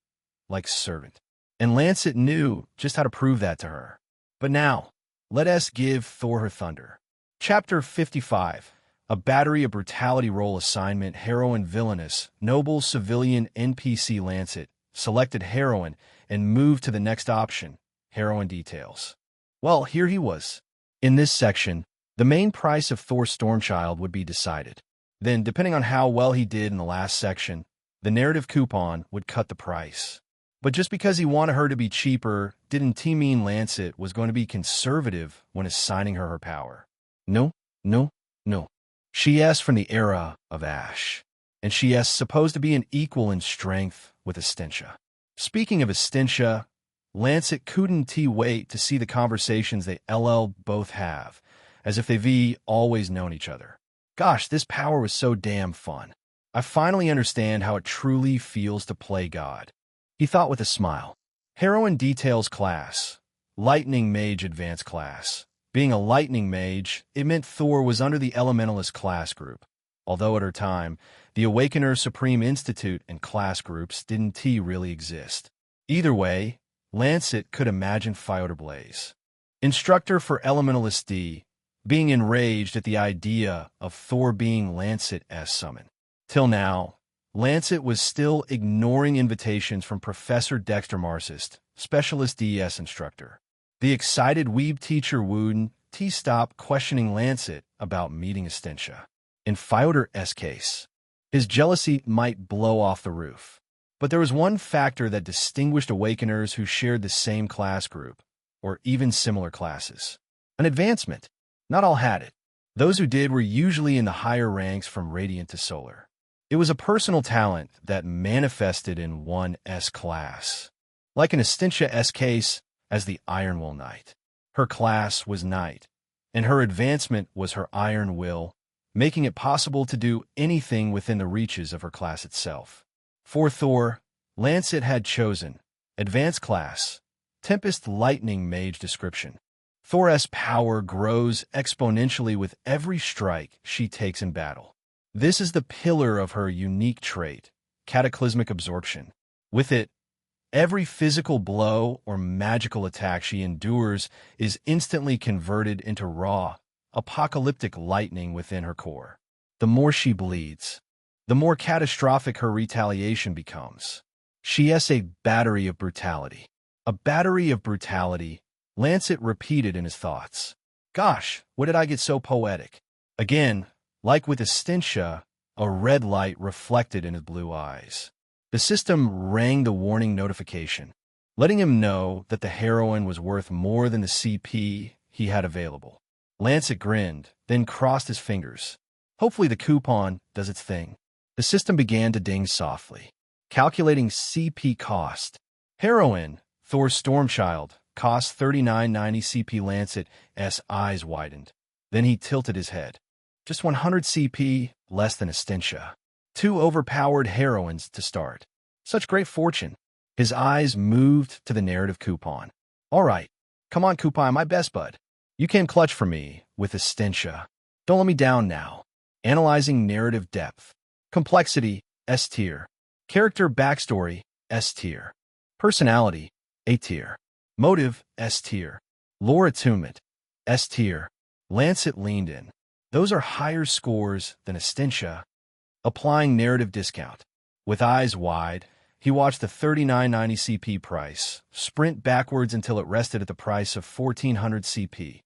like Servant. And Lancet knew just how to prove that to her. But now, let us give Thor her thunder. Chapter 55. A battery of brutality role assignment. Heroine Villainesses. Noble civilian NPC Lancet selected heroine and moved to the next option. Heroine details. Well, here he was. In this section, the main price of Thor Stormchild would be decided. Then, depending on how well he did in the last section, the narrative coupon would cut the price. But just because he wanted her to be cheaper, didn't mean Lancet was going to be conservative when assigning her power. No, no, no. She is from the era of Ash, and she is supposed to be an equal in strength with Estintia. Speaking of Estintia, Lancet couldn't wait to see the conversations they both have, as if they've always known each other. Gosh, this power was so damn fun. I finally understand how it truly feels to play God, he thought with a smile. Heroine details class. Lightning Mage Advanced Class. Being a Lightning Mage, it meant Thor was under the Elementalist class group, although at her time, the Awakener Supreme Institute and class groups didn't really exist. Either way, Lancet could imagine fire blaze. Instructor for Elementalist D, being enraged at the idea of Thor being Lancet as summoned. Till now, Lancet was still ignoring invitations from Professor Dexter Marxist, Specialist DES instructor. The excited weeb teacher wouldn't stop questioning Lancet about meeting Estintia. In Fyodor's case, his jealousy might blow off the roof. But there was one factor that distinguished Awakeners who shared the same class group, or even similar classes. An advancement. Not all had it. Those who did were usually in the higher ranks from Radiant to Solar. It was a personal talent that manifested in one's class. Like in Estintia's case, as the Iron Will Knight. Her class was Knight, and her advancement was her Iron Will, making it possible to do anything within the reaches of her class itself. For Thor, Lancet had chosen Advanced Class, Tempest Lightning Mage description. Thor's power grows exponentially with every strike she takes in battle. This is the pillar of her unique trait, Cataclysmic Absorption. With it, every physical blow or magical attack she endures is instantly converted into raw, apocalyptic lightning within her core. The more she bleeds, the more catastrophic her retaliation becomes. She has a battery of brutality. A battery of brutality, Lancet repeated in his thoughts. Gosh, what did I get so poetic? Again, like with Estintia, a red light reflected in his blue eyes. The system rang the warning notification, letting him know that the heroine was worth more than the CP he had available. Lancet grinned, then crossed his fingers. Hopefully the coupon does its thing. The system began to ding softly, calculating CP cost. Heroine, Thor Stormchild, cost $39.90 CP. Lancet's eyes widened. Then he tilted his head. Just 100 CP, less than Essentia. 2 overpowered heroines to start. Such great fortune. His eyes moved to the narrative coupon. All right, come on coupon, my best bud. You came clutch for me with Essentia. Don't let me down now. Analyzing narrative depth. Complexity, S tier. Character backstory, S tier. Personality, A tier. Motive, S tier. Lore attunement, S tier. Lancet leaned in. Those are higher scores than Essentia. Applying narrative discount. With eyes wide, he watched the $39.90 CP price sprint backwards until it rested at the price of $1,400 CP.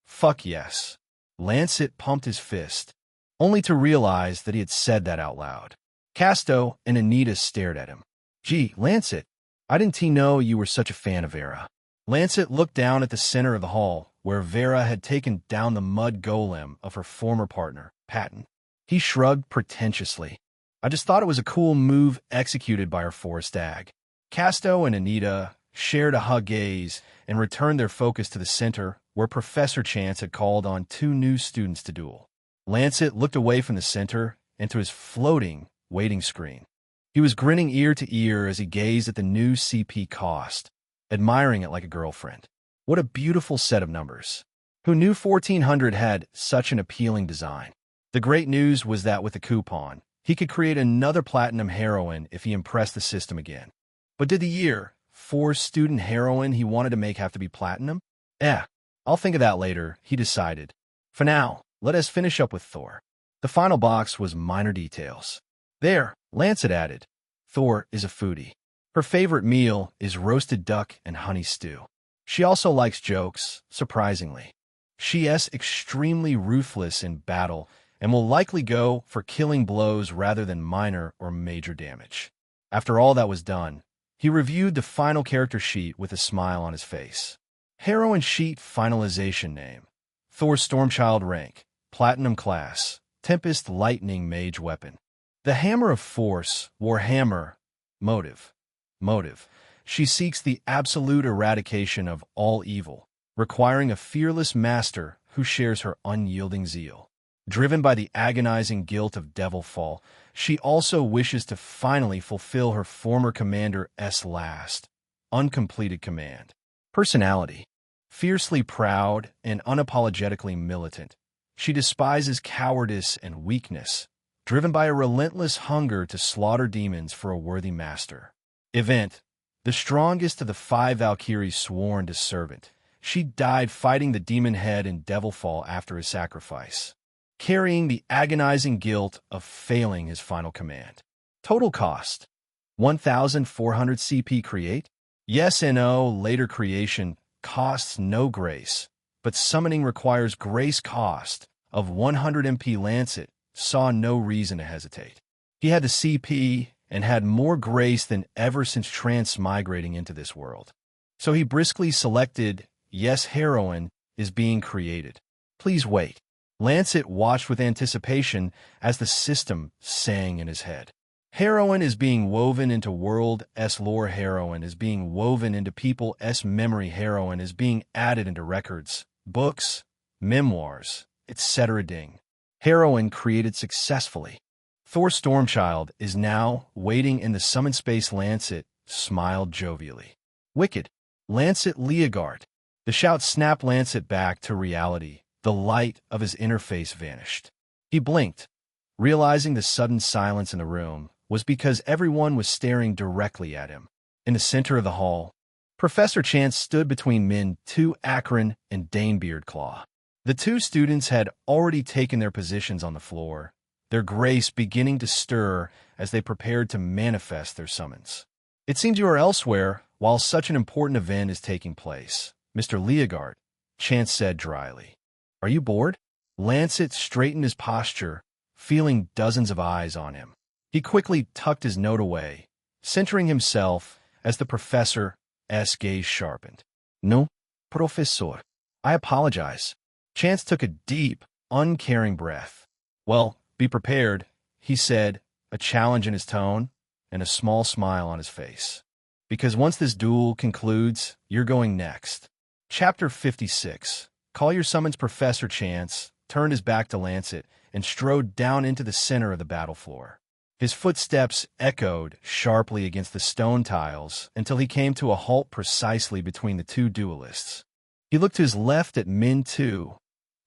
Fuck yes. Lancet pumped his fist, only to realize that he had said that out loud. Casto and Anita stared at him. Gee, Lancet, I didn't know you were such a fan of Vera. Lancet looked down at the center of the hall, where Vera had taken down the mud golem of her former partner, Patton. He shrugged pretentiously. I just thought it was a cool move executed by our forest ag. Casto and Anita shared a hug gaze and returned their focus to the center, where Professor Chance had called on 2 new students to duel. Lancet looked away from the center and to his floating, waiting screen. He was grinning ear to ear as he gazed at the new CP cost, admiring it like a girlfriend. What a beautiful set of numbers. Who knew 1400 had such an appealing design? The great news was that with the coupon, he could create another platinum heroine if he impressed the system again. But did the year 4 student heroine he wanted to make have to be platinum? I'll think of that later, he decided. For now, let us finish up with Thor. The final box was minor details. There, Lancet added. Thor is a foodie. Her favorite meal is roasted duck and honey stew. She also likes jokes, surprisingly. She is extremely ruthless in battle and will likely go for killing blows rather than minor or major damage. After all that was done, he reviewed the final character sheet with a smile on his face. Heroine sheet finalization name. Thor Stormchild rank. Platinum class. Tempest Lightning Mage weapon. The Hammer of Force, Warhammer. Motive. She seeks the absolute eradication of all evil, requiring a fearless master who shares her unyielding zeal. Driven by the agonizing guilt of Devilfall, she also wishes to finally fulfill her former commander's last, uncompleted command. Personality. Fiercely proud and unapologetically militant, she despises cowardice and weakness, driven by a relentless hunger to slaughter demons for a worthy master. Event. The strongest of the 5 Valkyries sworn to servant. She died fighting the demon head in Devilfall after his sacrifice, carrying the agonizing guilt of failing his final command. Total cost. 1,400 CP create? Yes and no, later creation costs no grace, but summoning requires grace cost of 100 MP. Lancet saw no reason to hesitate. He had the CP and had more grace than ever since transmigrating into this world. So he briskly selected, yes, heroine is being created. Please wait. Lancet watched with anticipation as the system sang in his head. Heroine is being woven into world-s lore. Heroine is being woven into people's memory. Heroine is being added into records, books, memoirs, etc. Ding. Heroine created successfully. Thor Stormchild is now waiting in the summon space. Lancet smiled jovially. Wicked. Lancet Leogard. The shout snapped Lancet back to reality. The light of his interface vanished. He blinked, realizing the sudden silence in the room was because everyone was staring directly at him. In the center of the hall, Professor Chance stood between Min 2 Akron and Dane Beardclaw. The 2 students had already taken their positions on the floor, their grace beginning to stir as they prepared to manifest their summons. It seems you are elsewhere while such an important event is taking place, Mr. Leogard, Chance said dryly. Are you bored? Lancet straightened his posture, feeling dozens of eyes on him. He quickly tucked his note away, centering himself as the professor's gaze sharpened. No, professor. I apologize. Chance took a deep, uncaring breath. Well, be prepared, he said, a challenge in his tone and a small smile on his face. Because once this duel concludes, you're going next. Chapter 56. Call your summons. Professor Chance turned his back to Lancet and strode down into the center of the battle floor. His footsteps echoed sharply against the stone tiles until he came to a halt precisely between the two duelists. He looked to his left at Min Tu,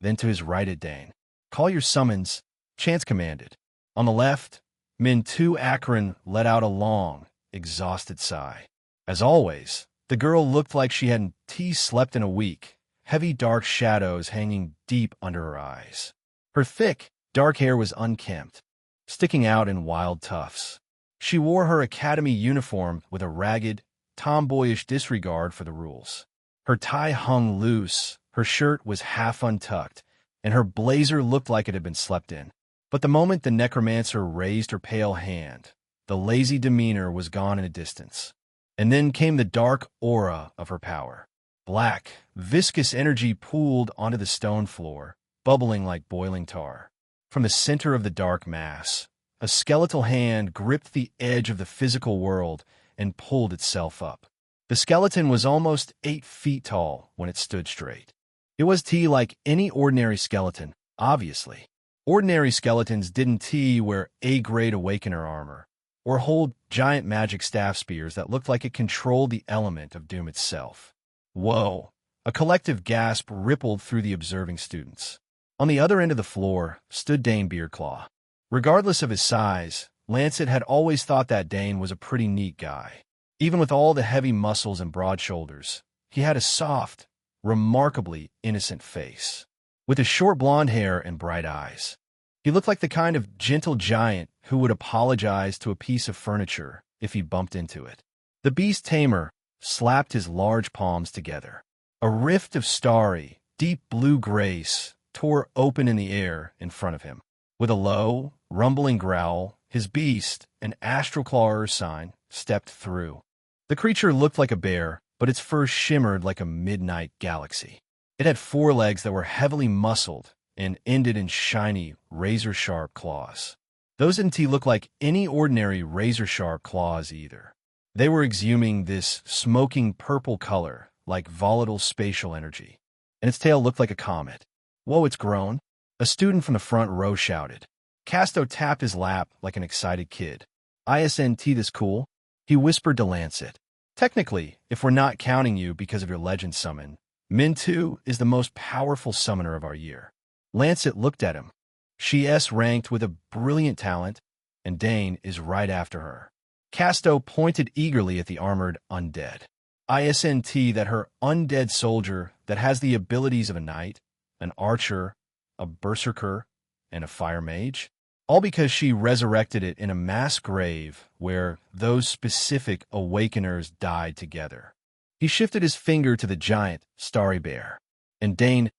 then to his right at Dane. Call your summons, Chance commanded. On the left, Min Tu Akron let out a long, exhausted sigh. As always, the girl looked like she hadn't slept in a week, heavy dark shadows hanging deep under her eyes. Her thick, dark hair was unkempt, sticking out in wild tufts. She wore her academy uniform with a ragged, tomboyish disregard for the rules. Her tie hung loose, her shirt was half untucked, and her blazer looked like it had been slept in. But the moment the necromancer raised her pale hand, the lazy demeanor was gone in a distance. And then came the dark aura of her power. Black, viscous energy pooled onto the stone floor, bubbling like boiling tar. From the center of the dark mass, a skeletal hand gripped the edge of the physical world and pulled itself up. The skeleton was almost 8 feet tall when it stood straight. It was like any ordinary skeleton, obviously. Ordinary skeletons didn't wear A-grade Awakener armor, or hold giant magic staff spears that looked like it controlled the element of doom itself. Whoa! A collective gasp rippled through the observing students. On the other end of the floor stood Dane Beardclaw. Regardless of his size, Lancet had always thought that Dane was a pretty neat guy. Even with all the heavy muscles and broad shoulders, he had a soft, remarkably innocent face. With his short blonde hair and bright eyes, he looked like the kind of gentle giant who would apologize to a piece of furniture if he bumped into it. The beast tamer slapped his large palms together. A rift of starry, deep blue grace tore open in the air in front of him. With a low, rumbling growl, his beast, an astral claw sign, stepped through. The creature looked like a bear, but its fur shimmered like a midnight galaxy. It had 4 legs that were heavily muscled and ended in shiny, razor-sharp claws. Those didn't look like any ordinary razor-sharp claws either. They were exhuming this smoking purple color like volatile spatial energy, and its tail looked like a comet. Whoa, it's grown! A student from the front row shouted. Casto tapped his lap like an excited kid. "Isn't this cool?" he whispered to Lancet. "Technically, if we're not counting you because of your legend summon, Min Tu is the most powerful summoner of our year." Lancet looked at him. She's ranked with a brilliant talent, and Dane is right after her. Casto pointed eagerly at the armored undead. Isn't that her undead soldier that has the abilities of a knight, an archer, a berserker, and a fire mage? All because she resurrected it in a mass grave where those specific awakeners died together. He shifted his finger to the giant, starry bear, and Dane's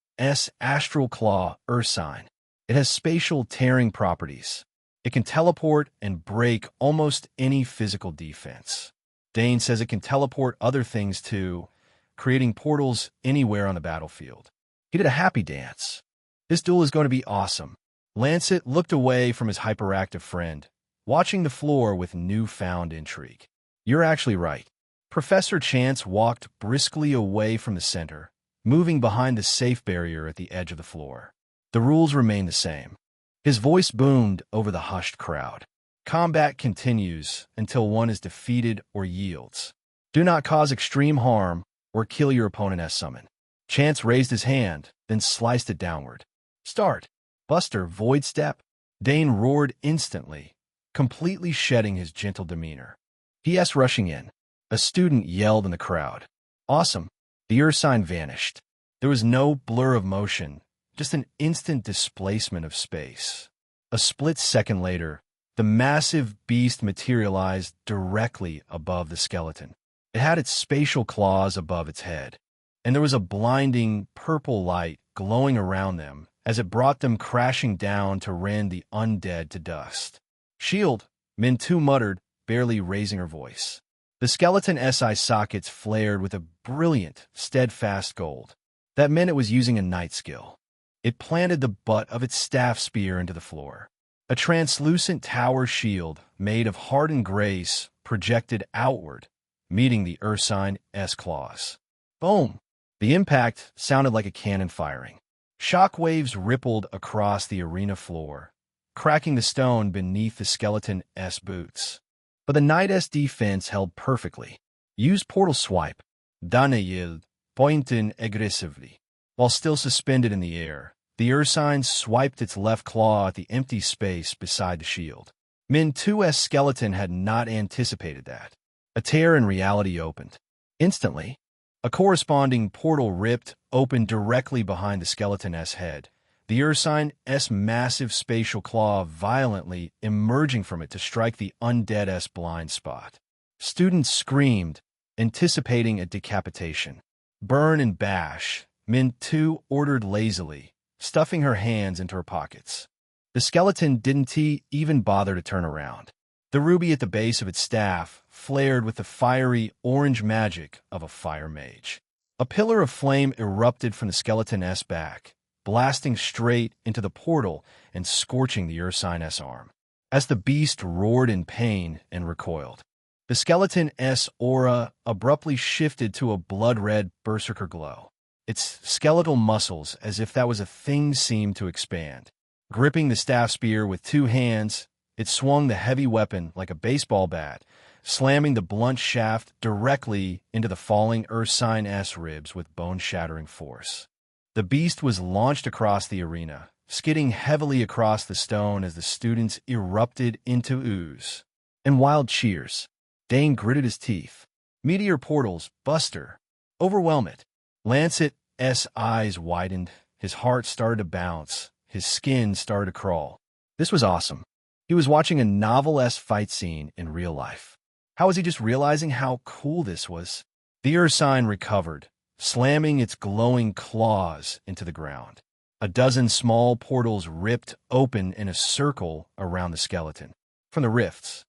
astral claw sign. It has spatial tearing properties. It can teleport and break almost any physical defense. Dane says it can teleport other things too, creating portals anywhere on the battlefield. He did a happy dance. This duel is going to be awesome. Lancet looked away from his hyperactive friend, watching the floor with newfound intrigue. You're actually right. Professor Chance walked briskly away from the center, moving behind the safe barrier at the edge of the floor. The rules remain the same. His voice boomed over the hushed crowd. Combat continues until one is defeated or yields. Do not cause extreme harm or kill your opponent as summoned. Chance raised his hand, then sliced it downward. Start. Buster, void step. Dane roared instantly, completely shedding his gentle demeanor. P.S. rushing in. A student yelled in the crowd. Awesome. The sign vanished. There was no blur of motion, just an instant displacement of space. A split second later, the massive beast materialized directly above the skeleton. It had its spatial claws above its head, and there was a blinding purple light glowing around them as it brought them crashing down to rend the undead to dust. "Shield," Min2 muttered, barely raising her voice. The skeleton SI sockets flared with a brilliant, steadfast gold. That meant it was using a knight skill. It planted the butt of its staff spear into the floor. A translucent tower shield, made of hardened grace, projected outward, meeting the Ursine S claws. Boom! The impact sounded like a cannon firing. Shockwaves rippled across the arena floor, cracking the stone beneath the skeleton S boots. But the Knight S defense held perfectly. Use portal swipe, Dana yield, pointing aggressively. While still suspended in the air, the Ursine swiped its left claw at the empty space beside the shield. Min2's skeleton had not anticipated that. A tear in reality opened. Instantly, a corresponding portal ripped open directly behind the skeleton S head, the Ursine S massive spatial claw violently emerging from it to strike the undead S blind spot. Students screamed, anticipating a decapitation. "Burn and bash," Min2 ordered lazily, stuffing her hands into her pockets. The skeleton didn't even bother to turn around. The ruby at the base of its staff flared with the fiery orange magic of a fire mage. A pillar of flame erupted from the skeleton S back, blasting straight into the portal and scorching the Ursine S arm. As the beast roared in pain and recoiled, the skeleton S aura abruptly shifted to a blood-red berserker glow. Its skeletal muscles, as if that was a thing, seemed to expand. Gripping the staff spear with two hands, it swung the heavy weapon like a baseball bat, slamming the blunt shaft directly into the falling Ursine S ribs with bone-shattering force. The beast was launched across the arena, skidding heavily across the stone as the students erupted into ooze and wild cheers. Dane gritted his teeth. "Meteor portals, Buster. Overwhelm it." Lancet's eyes widened, his heart started to bounce, his skin started to crawl. This was awesome. He was watching a novel-esque fight scene in real life. How was he just realizing how cool this was? The Ursine recovered, slamming its glowing claws into the ground. A dozen small portals ripped open in a circle around the skeleton. From the rifts,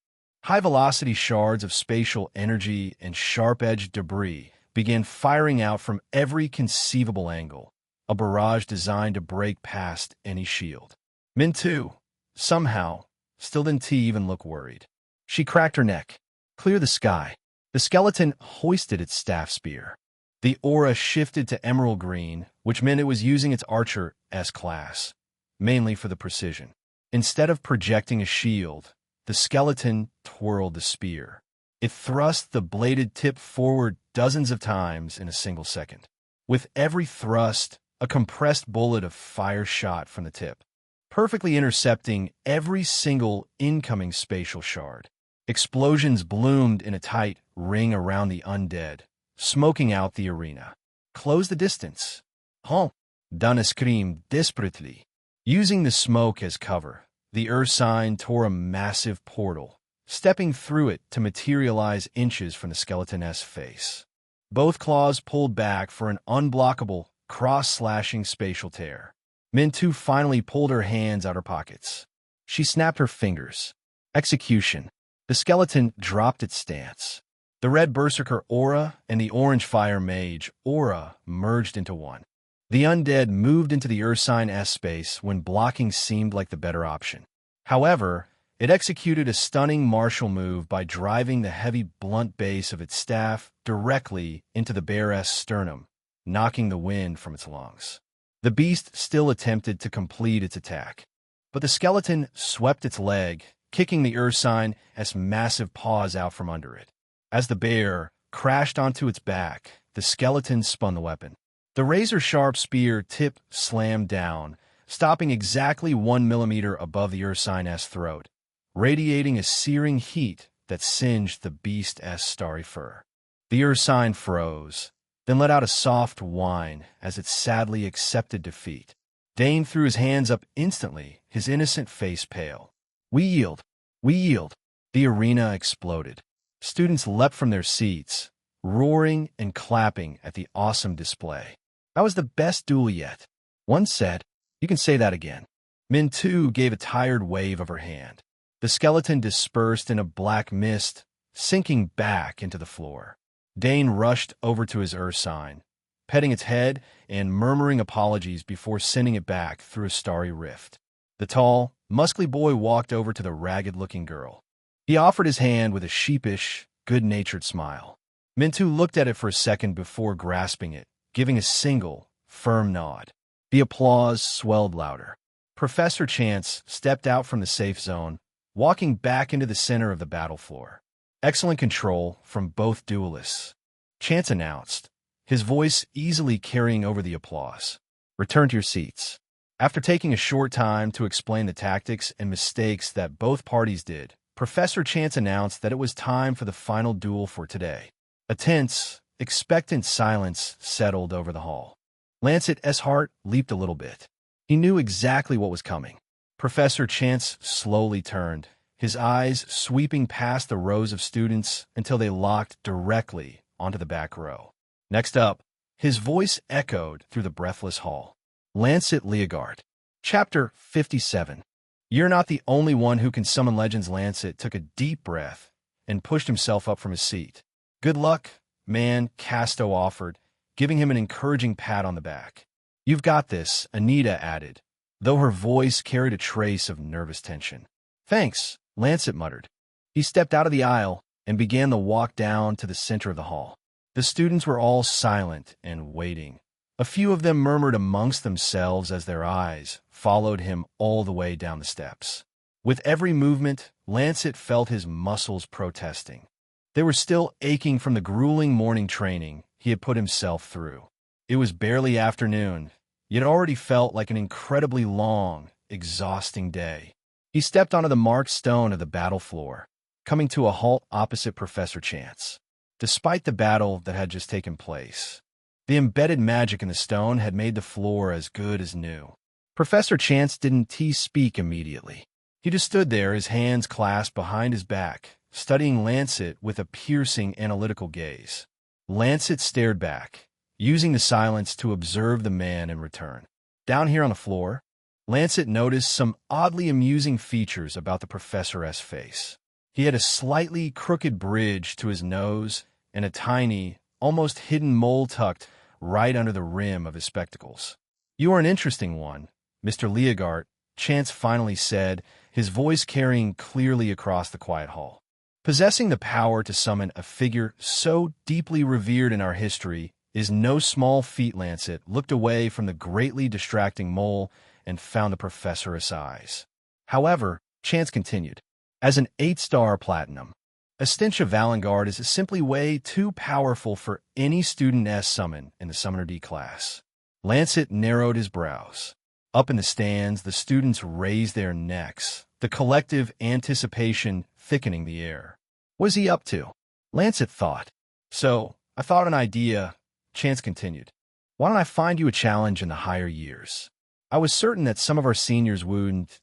high-velocity shards of spatial energy and sharp-edged debris began firing out from every conceivable angle, a barrage designed to break past any shield. Min2, somehow, still didn't even look worried. She cracked her neck. "Clear the sky." The skeleton hoisted its staff spear. The aura shifted to emerald green, which meant it was using its Archer S class, mainly for the precision. Instead of projecting a shield, the skeleton twirled the spear. It thrust the bladed tip forward dozens of times in a single second. With every thrust, a compressed bullet of fire shot from the tip, perfectly intercepting every single incoming spatial shard. Explosions bloomed in a tight ring around the undead, smoking out the arena. "Close the distance." "Huh?" Dana screamed desperately. Using the smoke as cover, the Ursine tore a massive portal, stepping through it to materialize inches from the skeleton S face. Both claws pulled back for an unblockable, cross-slashing spatial tear. Min2 finally pulled her hands out her pockets. She snapped her fingers. Execution. The skeleton dropped its stance. The red berserker aura and the orange fire mage aura merged into one. The undead moved into the Ursine S space when blocking seemed like the better option. However, it executed a stunning martial move by driving the heavy blunt base of its staff directly into the bear S sternum, knocking the wind from its lungs. The beast still attempted to complete its attack, but the skeleton swept its leg, kicking the Ursine S massive paws out from under it. As the bear crashed onto its back, the skeleton spun the weapon. The razor-sharp spear tip slammed down, stopping exactly 1 millimeter above the Ursine S throat, radiating a searing heat that singed the beast S starry fur. The Ursine froze, then let out a soft whine as it sadly accepted defeat. Dane threw his hands up instantly, his innocent face pale. "We yield! We yield!" The arena exploded. Students leapt from their seats, roaring and clapping at the awesome display. "That was the best duel yet," one said. You can say that again. Min Tu gave a tired wave of her hand. The skeleton dispersed in a black mist, sinking back into the floor. Dane rushed over to his sign, petting its head and murmuring apologies before sending it back through a starry rift. The tall, muscly boy walked over to the ragged-looking girl. He offered his hand with a sheepish, good-natured smile. Mintu looked at it for a second before grasping it, giving a single, firm nod. The applause swelled louder. Professor Chance stepped out from the safe zone, walking back into the center of the battle floor. Excellent control from both duelists, Chance announced, his voice easily carrying over the applause. Return to your seats. After taking a short time to explain the tactics and mistakes that both parties did, Professor Chance announced that it was time for the final duel for today. A tense, expectant silence settled over the hall. Lancet's heart leaped a little bit. He knew exactly what was coming. Professor Chance slowly turned, his eyes sweeping past the rows of students until they locked directly onto the back row. Next up, his voice echoed through the breathless hall. Lancet Leogard. Chapter 57. You're not the only one who can summon legends. Lancet took a deep breath and pushed himself up from his seat. Good luck, man, Casto offered, giving him an encouraging pat on the back. You've got this, Anita added, though her voice carried a trace of nervous tension. Thanks, Lancet muttered. He stepped out of the aisle and began the walk down to the center of the hall. The students were all silent and waiting. A few of them murmured amongst themselves as their eyes followed him all the way down the steps. With every movement, Lancet felt his muscles protesting. They were still aching from the grueling morning training he had put himself through. It was barely afternoon, yet it already felt like an incredibly long, exhausting day. He stepped onto the marked stone of the battle floor, coming to a halt opposite Professor Chance. Despite the battle that had just taken place, the embedded magic in the stone had made the floor as good as new. Professor Chance didn't speak immediately. He just stood there, his hands clasped behind his back, studying Lancet with a piercing, analytical gaze. Lancet stared back, using the silence to observe the man in return. Down here on the floor, Lancet noticed some oddly amusing features about the professor's face. He had a slightly crooked bridge to his nose and a tiny, almost hidden mole tucked right under the rim of his spectacles. You are an interesting one, Mr. Leogard, Chance finally said, his voice carrying clearly across the quiet hall. Possessing the power to summon a figure so deeply revered in our history is no small feat. Lancet looked away from the greatly distracting mole and found the professor's eyes. However, Chance continued, as an 8-star platinum, Essentia Valengard is simply way too powerful for any student summon in the Summoner D class. Lancet narrowed his brows. Up in the stands, the students raised their necks, the collective anticipation thickening the air. What is he up to? Lancet thought. So, I thought an idea, Chance continued. Why don't I find you a challenge in the higher years? I was certain that some of our seniors wouldn't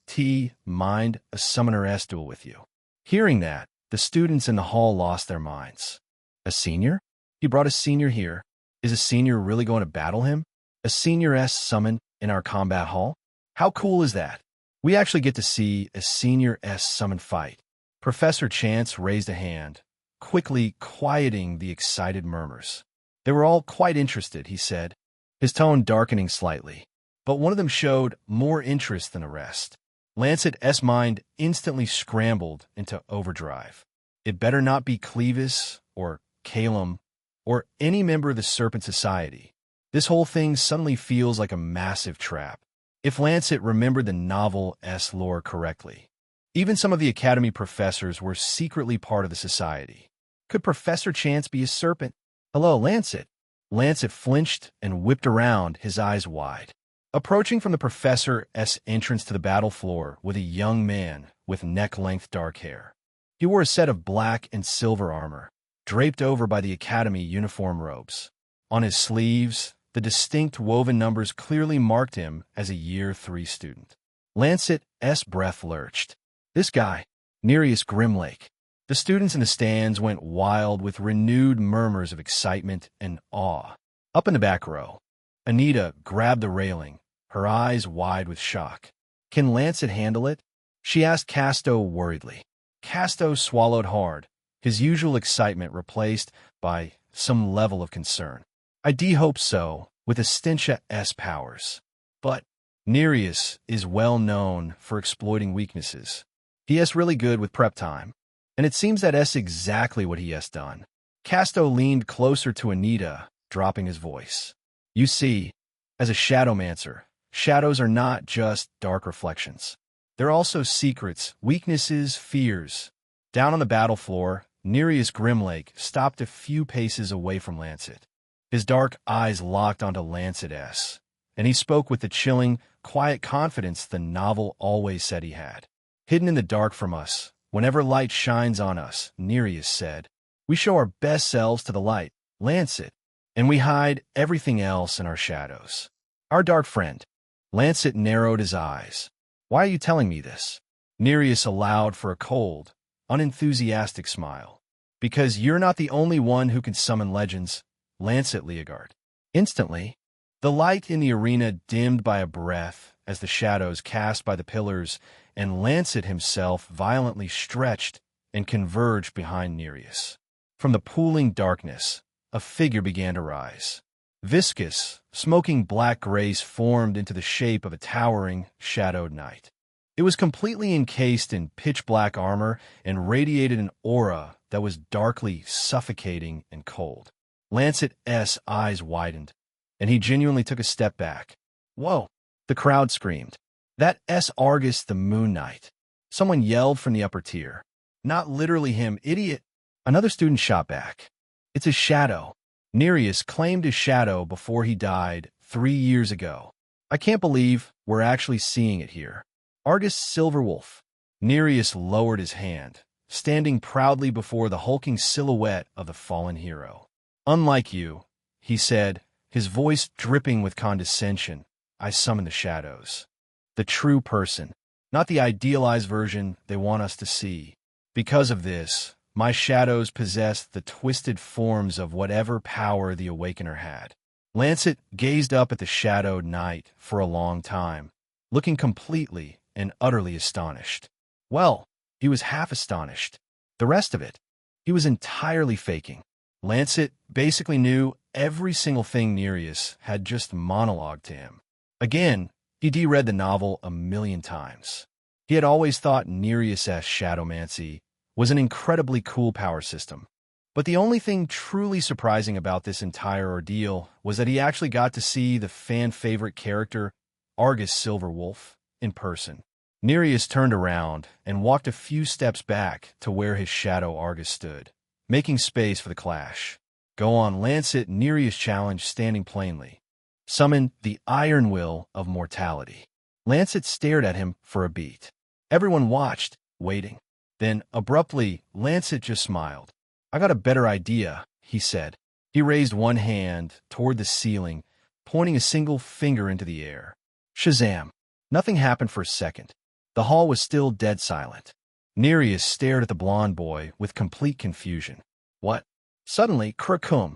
mind a Summoner duel with you. Hearing that, the students in the hall lost their minds. A senior? He brought a senior here. Is a senior really going to battle him? A senior summon in our combat hall? How cool is that? We actually get to see a senior summon fight. Professor Chance raised a hand, quickly quieting the excited murmurs. They were all quite interested, he said, his tone darkening slightly. But one of them showed more interest than the rest. Lancet's mind instantly scrambled into overdrive. It better not be Clevis or Calum or any member of the Serpent Society. This whole thing suddenly feels like a massive trap. If Lancet remembered the novel's lore correctly, even some of the Academy professors were secretly part of the society. Could Professor Chance be a serpent? Hello, Lancet. Lancet flinched and whipped around, his eyes wide. Approaching from the professor's entrance to the battle floor was a young man with neck-length dark hair. He wore a set of black and silver armor, draped over by the Academy uniform robes. On his sleeves, the distinct woven numbers clearly marked him as a Year 3 student. Lancet's breath lurched. This guy, Nereus Grimlake. The students in the stands went wild with renewed murmurs of excitement and awe. Up in the back row, Anita grabbed the railing, her eyes wide with shock. "Can Lancet handle it?" she asked Casto worriedly. Casto swallowed hard, his usual excitement replaced by some level of concern. "I hope so, with Estintia-S powers. But Nereus is well known for exploiting weaknesses. He is really good with prep time, and it seems that's exactly what he has done." Casto leaned closer to Anita, dropping his voice. "You see, as a shadowmancer, shadows are not just dark reflections. They're also secrets, weaknesses, fears." Down on the battle floor, Nereus Grimlake stopped a few paces away from Lancet. His dark eyes locked onto Lancet-S, and he spoke with the chilling, quiet confidence the novel always said he had. "Hidden in the dark from us, whenever light shines on us," Nereus said, "we show our best selves to the light, Lancet, and we hide everything else in our shadows." "Our dark friend." Lancet narrowed his eyes. "Why are you telling me this?" Nereus allowed for a cold, unenthusiastic smile. "Because you're not the only one who can summon legends, Lancet Leogard." Instantly, the light in the arena dimmed by a breath as the shadows cast by the pillars, and Lancet himself violently stretched and converged behind Nereus. From the pooling darkness, a figure began to rise. Viscous, smoking black grace formed into the shape of a towering, shadowed knight. It was completely encased in pitch-black armor and radiated an aura that was darkly suffocating and cold. Lancet's eyes widened, and he genuinely took a step back. "Whoa!" the crowd screamed. "That's Argus the Moon Knight." Someone yelled from the upper tier. "Not literally him, idiot!" Another student shot back. "It's a shadow. Nereus claimed his shadow before he died 3 years ago. I can't believe we're actually seeing it here. Argus Silverwolf." Nereus lowered his hand, standing proudly before the hulking silhouette of the fallen hero. "Unlike you," he said, his voice dripping with condescension, "I summon the shadows. The true person, not the idealized version they want us to see. Because of this, my shadows possess the twisted forms of whatever power the Awakener had." Lancet gazed up at the shadowed knight for a long time, looking completely and utterly astonished. Well, he was half astonished. The rest of it, he was entirely faking. Lancet basically knew every single thing Nereus had just monologued to him. Again, he read the novel a million times. He had always thought Nereus' shadowmancy was an incredibly cool power system. But the only thing truly surprising about this entire ordeal was that he actually got to see the fan-favorite character, Argus Silverwolf, in person. Nereus turned around and walked a few steps back to where his shadow Argus stood, making space for the clash. "Go on, Lancet," Nereus challenged, standing plainly. "Summon the Iron Will of Mortality." Lancet stared at him for a beat. Everyone watched, waiting. Then, abruptly, Lancet just smiled. "I got a better idea," he said. He raised one hand toward the ceiling, pointing a single finger into the air. Shazam! Nothing happened for a second. The hall was still dead silent. Nereus stared at the blond boy with complete confusion. "What?" Suddenly, krakum!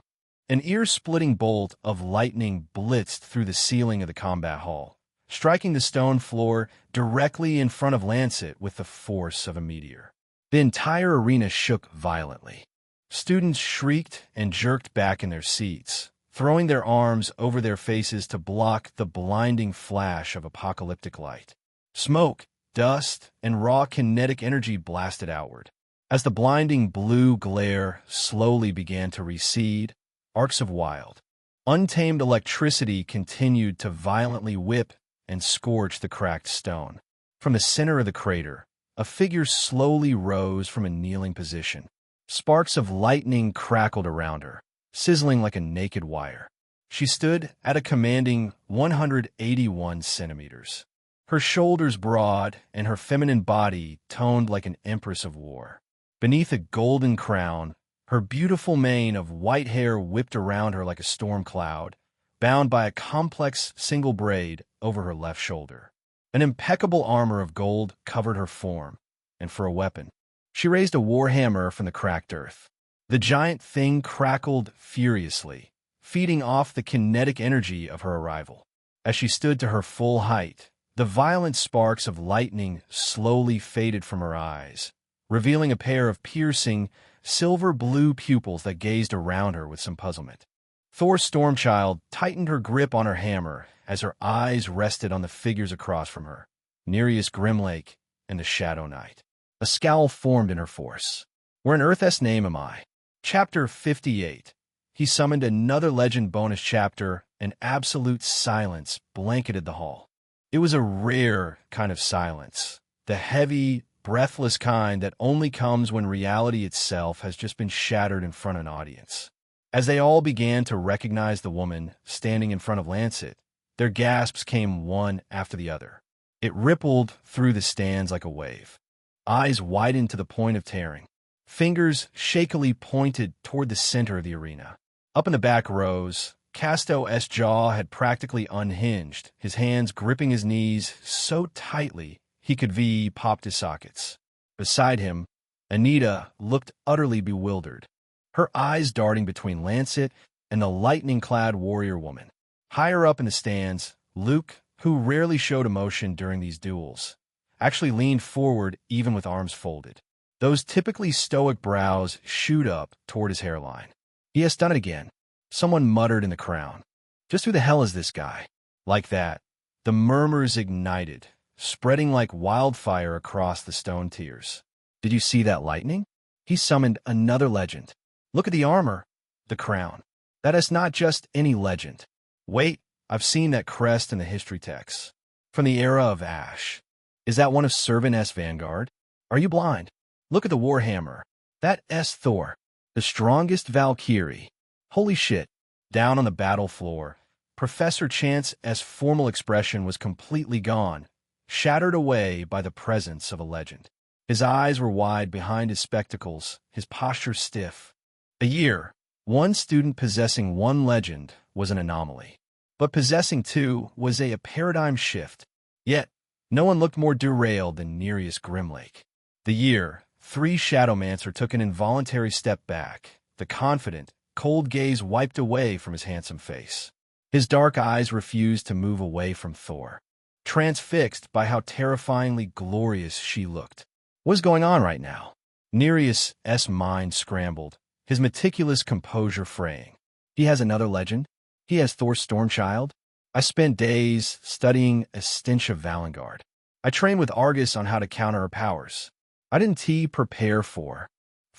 An ear-splitting bolt of lightning blitzed through the ceiling of the combat hall, striking the stone floor directly in front of Lancet with the force of a meteor. The entire arena shook violently. Students shrieked and jerked back in their seats, throwing their arms over their faces to block the blinding flash of apocalyptic light. Smoke, dust, and raw kinetic energy blasted outward. As the blinding blue glare slowly began to recede, arcs of wild, untamed electricity continued to violently whip and scorch the cracked stone. From the center of the crater, a figure slowly rose from a kneeling position. Sparks of lightning crackled around her, sizzling like a naked wire. She stood at a commanding 181 centimeters. Her shoulders broad and her feminine body toned like an empress of war. Beneath a golden crown, her beautiful mane of white hair whipped around her like a storm cloud, bound by a complex single braid over her left shoulder. An impeccable armor of gold covered her form, and for a weapon, she raised a warhammer from the cracked earth. The giant thing crackled furiously, feeding off the kinetic energy of her arrival. As she stood to her full height, the violent sparks of lightning slowly faded from her eyes, revealing a pair of piercing, silver-blue pupils that gazed around her with some puzzlement. Thor Stormchild tightened her grip on her hammer as her eyes rested on the figures across from her, Nereus Grimlake and the Shadow Knight. A scowl formed in her force. "Where in Earth's name am I?" Chapter 58. He summoned another legend bonus chapter, and absolute silence blanketed the hall. It was a rare kind of silence, the heavy, breathless kind that only comes when reality itself has just been shattered in front of an audience. As they all began to recognize the woman standing in front of Lancet, their gasps came one after the other. It rippled through the stands like a wave. Eyes widened to the point of tearing. Fingers shakily pointed toward the center of the arena. Up in the back rows, Casto's jaw had practically unhinged, his hands gripping his knees so tightly he could popped his sockets. Beside him, Anita looked utterly bewildered, her eyes darting between Lancet and the lightning-clad warrior woman. Higher up in the stands, Luke, who rarely showed emotion during these duels, actually leaned forward even with arms folded. Those typically stoic brows shoot up toward his hairline. "He has done it again," someone muttered in the crowd. "Just who the hell is this guy?" Like that, the murmurs ignited, spreading like wildfire across the stone tiers. "Did you see that lightning? He summoned another legend. Look at the armor, the crown. That is not just any legend. Wait, I've seen that crest in the history texts. From the era of Ash. Is that one of Servant's Vanguard? Are you blind? Look at the Warhammer. That S Thor, the strongest Valkyrie. Holy shit." Down on the battle floor, Professor Chance's formal expression was completely gone, shattered away by the presence of a legend. His eyes were wide behind his spectacles, his posture stiff. A year, one student possessing one legend was an anomaly. But possessing two was a paradigm shift. Yet, no one looked more derailed than Nereus Grimlake. The year, 3 Shadowmancer took an involuntary step back, the confident, cold gaze wiped away from his handsome face. His dark eyes refused to move away from Thor, transfixed by how terrifyingly glorious she looked. What is going on right now? Nereus' mind scrambled, his meticulous composure fraying. He has another legend? He has Thor Stormchild? I spent days studying a stench of Valengard. I trained with Argus on how to counter her powers. I didn't prepare for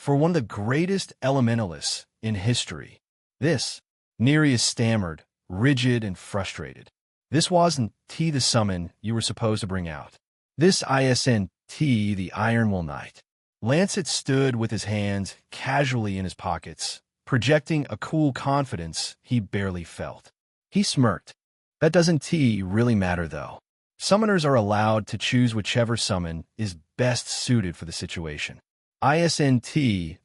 one of the greatest elementalists in history. This, Nereus stammered, rigid and frustrated. This wasn't the summon you were supposed to bring out. This isn't the Ironwool Knight. Lancet stood with his hands casually in his pockets, projecting a cool confidence he barely felt. He smirked. That doesn't really matter, though. Summoners are allowed to choose whichever summon is best suited for the situation. Isn't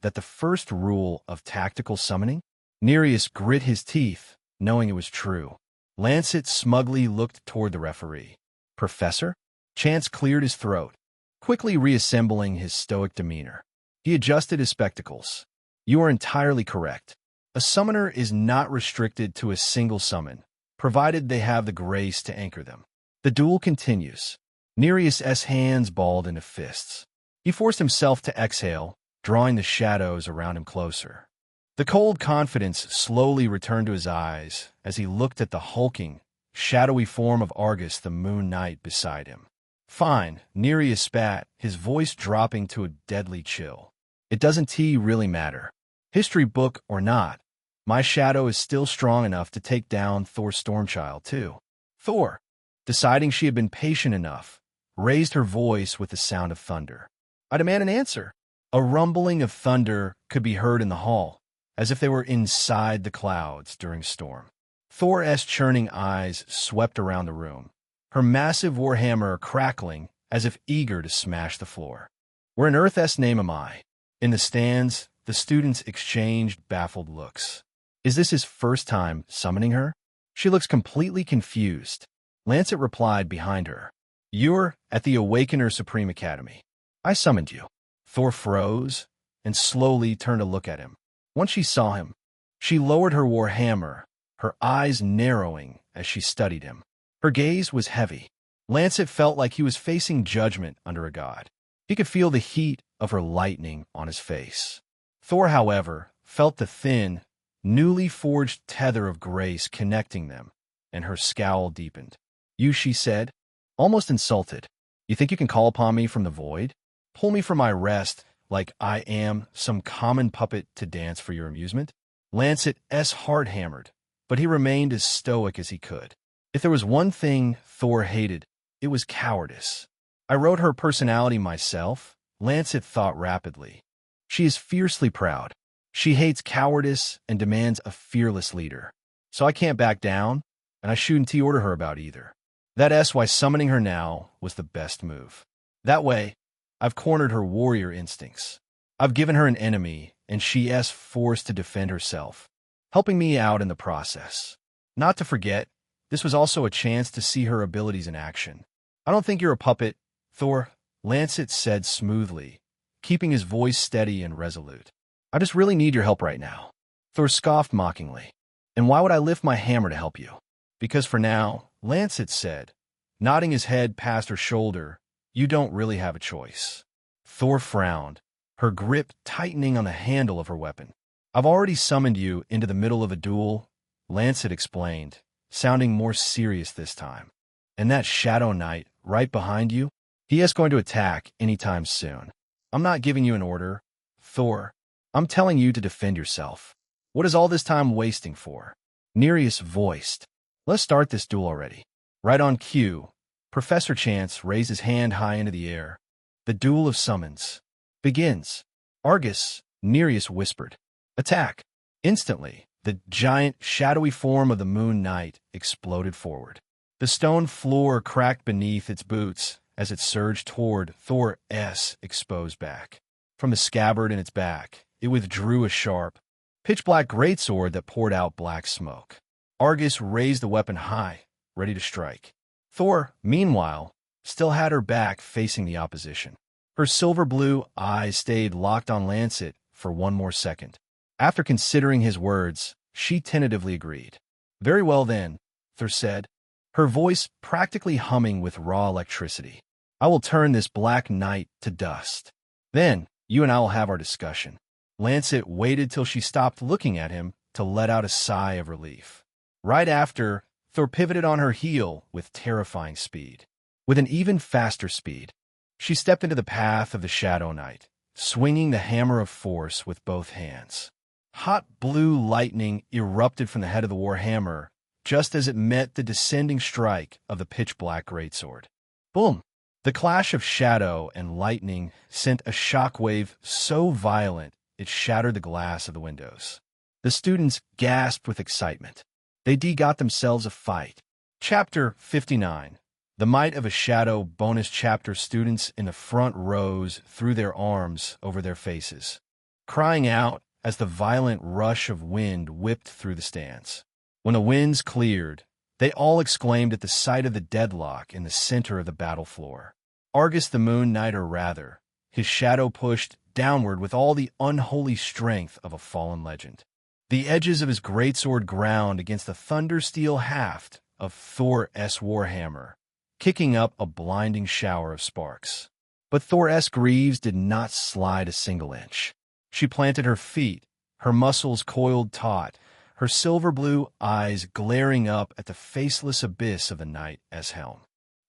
that the first rule of tactical summoning? Nereus grit his teeth, knowing it was true. Lancet smugly looked toward the referee. "Professor?" Chance cleared his throat, quickly reassembling his stoic demeanor. He adjusted his spectacles. "You are entirely correct. A summoner is not restricted to a single summon, provided they have the grace to anchor them." The duel continues. Nereus' hands balled into fists. He forced himself to exhale, drawing the shadows around him closer. The cold confidence slowly returned to his eyes as he looked at the hulking, shadowy form of Argus the Moon Knight beside him. "Fine," Nereus spat, his voice dropping to a deadly chill. "It doesn't really matter. History book or not, my shadow is still strong enough to take down Thor Stormchild, too." Thor, deciding she had been patient enough, raised her voice with the sound of thunder. "I demand an answer." A rumbling of thunder could be heard in the hall, as if they were inside the clouds during a storm. Thor's churning eyes swept around the room, her massive warhammer crackling as if eager to smash the floor. "Where in Earth's name am I?" In the stands, the students exchanged baffled looks. Is this his first time summoning her? She looks completely confused. Lancet replied behind her. "You're at the Awakener Supreme Academy. I summoned you." Thor froze and slowly turned to look at him. Once she saw him, she lowered her warhammer, her eyes narrowing as she studied him. Her gaze was heavy. Lancet felt like he was facing judgment under a god. He could feel the heat of her lightning on his face. Thor, however, felt the thin, newly forged tether of grace connecting them, and her scowl deepened. "You," she said, almost insulted. "You think you can call upon me from the void? Pull me from my rest like I am some common puppet to dance for your amusement?" Lancet's heart hammered, but he remained as stoic as he could. If there was one thing Thor hated, it was cowardice. "I wrote her personality myself," Lancet thought rapidly. "She is fiercely proud. She hates cowardice and demands a fearless leader. So I can't back down, and I shouldn't order her about either. That's why summoning her now was the best move. That way, I've cornered her warrior instincts. I've given her an enemy, and she's forced to defend herself, helping me out in the process. Not to forget, this was also a chance to see her abilities in action. I don't think you're a puppet, Thor," Lancet said smoothly, keeping his voice steady and resolute. "I just really need your help right now." Thor scoffed mockingly. "And why would I lift my hammer to help you?" "Because for now," Lancet said, nodding his head past her shoulder, "you don't really have a choice." Thor frowned, her grip tightening on the handle of her weapon. "I've already summoned you into the middle of a duel," Lancet explained, sounding more serious this time. "And that Shadow Knight right behind you, he is going to attack anytime soon. I'm not giving you an order, Thor. I'm telling you to defend yourself. What is all this time wasting for?" Nereus voiced. "Let's start this duel already." Right on cue, Professor Chance raised his hand high into the air. "The duel of summons begins." "Argus," Nereus whispered. "Attack." Instantly, the giant, shadowy form of the Moon Knight exploded forward. The stone floor cracked beneath its boots as it surged toward Thor's exposed back. From the scabbard in its back, it withdrew a sharp, pitch-black greatsword that poured out black smoke. Argus raised the weapon high, ready to strike. Thor, meanwhile, still had her back facing the opposition. Her silver-blue eyes stayed locked on Lancet for one more second. After considering his words, she tentatively agreed. "Very well then," Thor said, her voice practically humming with raw electricity. "I will turn this black knight to dust. Then, you and I will have our discussion." Lancet waited till she stopped looking at him to let out a sigh of relief. Right after, Thor pivoted on her heel with terrifying speed. With an even faster speed, she stepped into the path of the Shadow Knight, swinging the hammer of force with both hands. Hot blue lightning erupted from the head of the warhammer just as it met the descending strike of the pitch-black greatsword. Boom! The clash of shadow and lightning sent a shockwave so violent it shattered the glass of the windows. The students gasped with excitement. They got themselves a fight. Chapter 59. The Might of a Shadow bonus chapter. Students in the front rows threw their arms over their faces, crying out as the violent rush of wind whipped through the stands. When the winds cleared, they all exclaimed at the sight of the deadlock in the center of the battle floor. Argus the Moon Knight, or rather, his shadow pushed downward with all the unholy strength of a fallen legend. The edges of his greatsword ground against the thunder-steel haft of Thor's warhammer, kicking up a blinding shower of sparks. But Thor's greaves did not slide a single inch. She planted her feet, her muscles coiled taut, her silver-blue eyes glaring up at the faceless abyss of the knight's helm.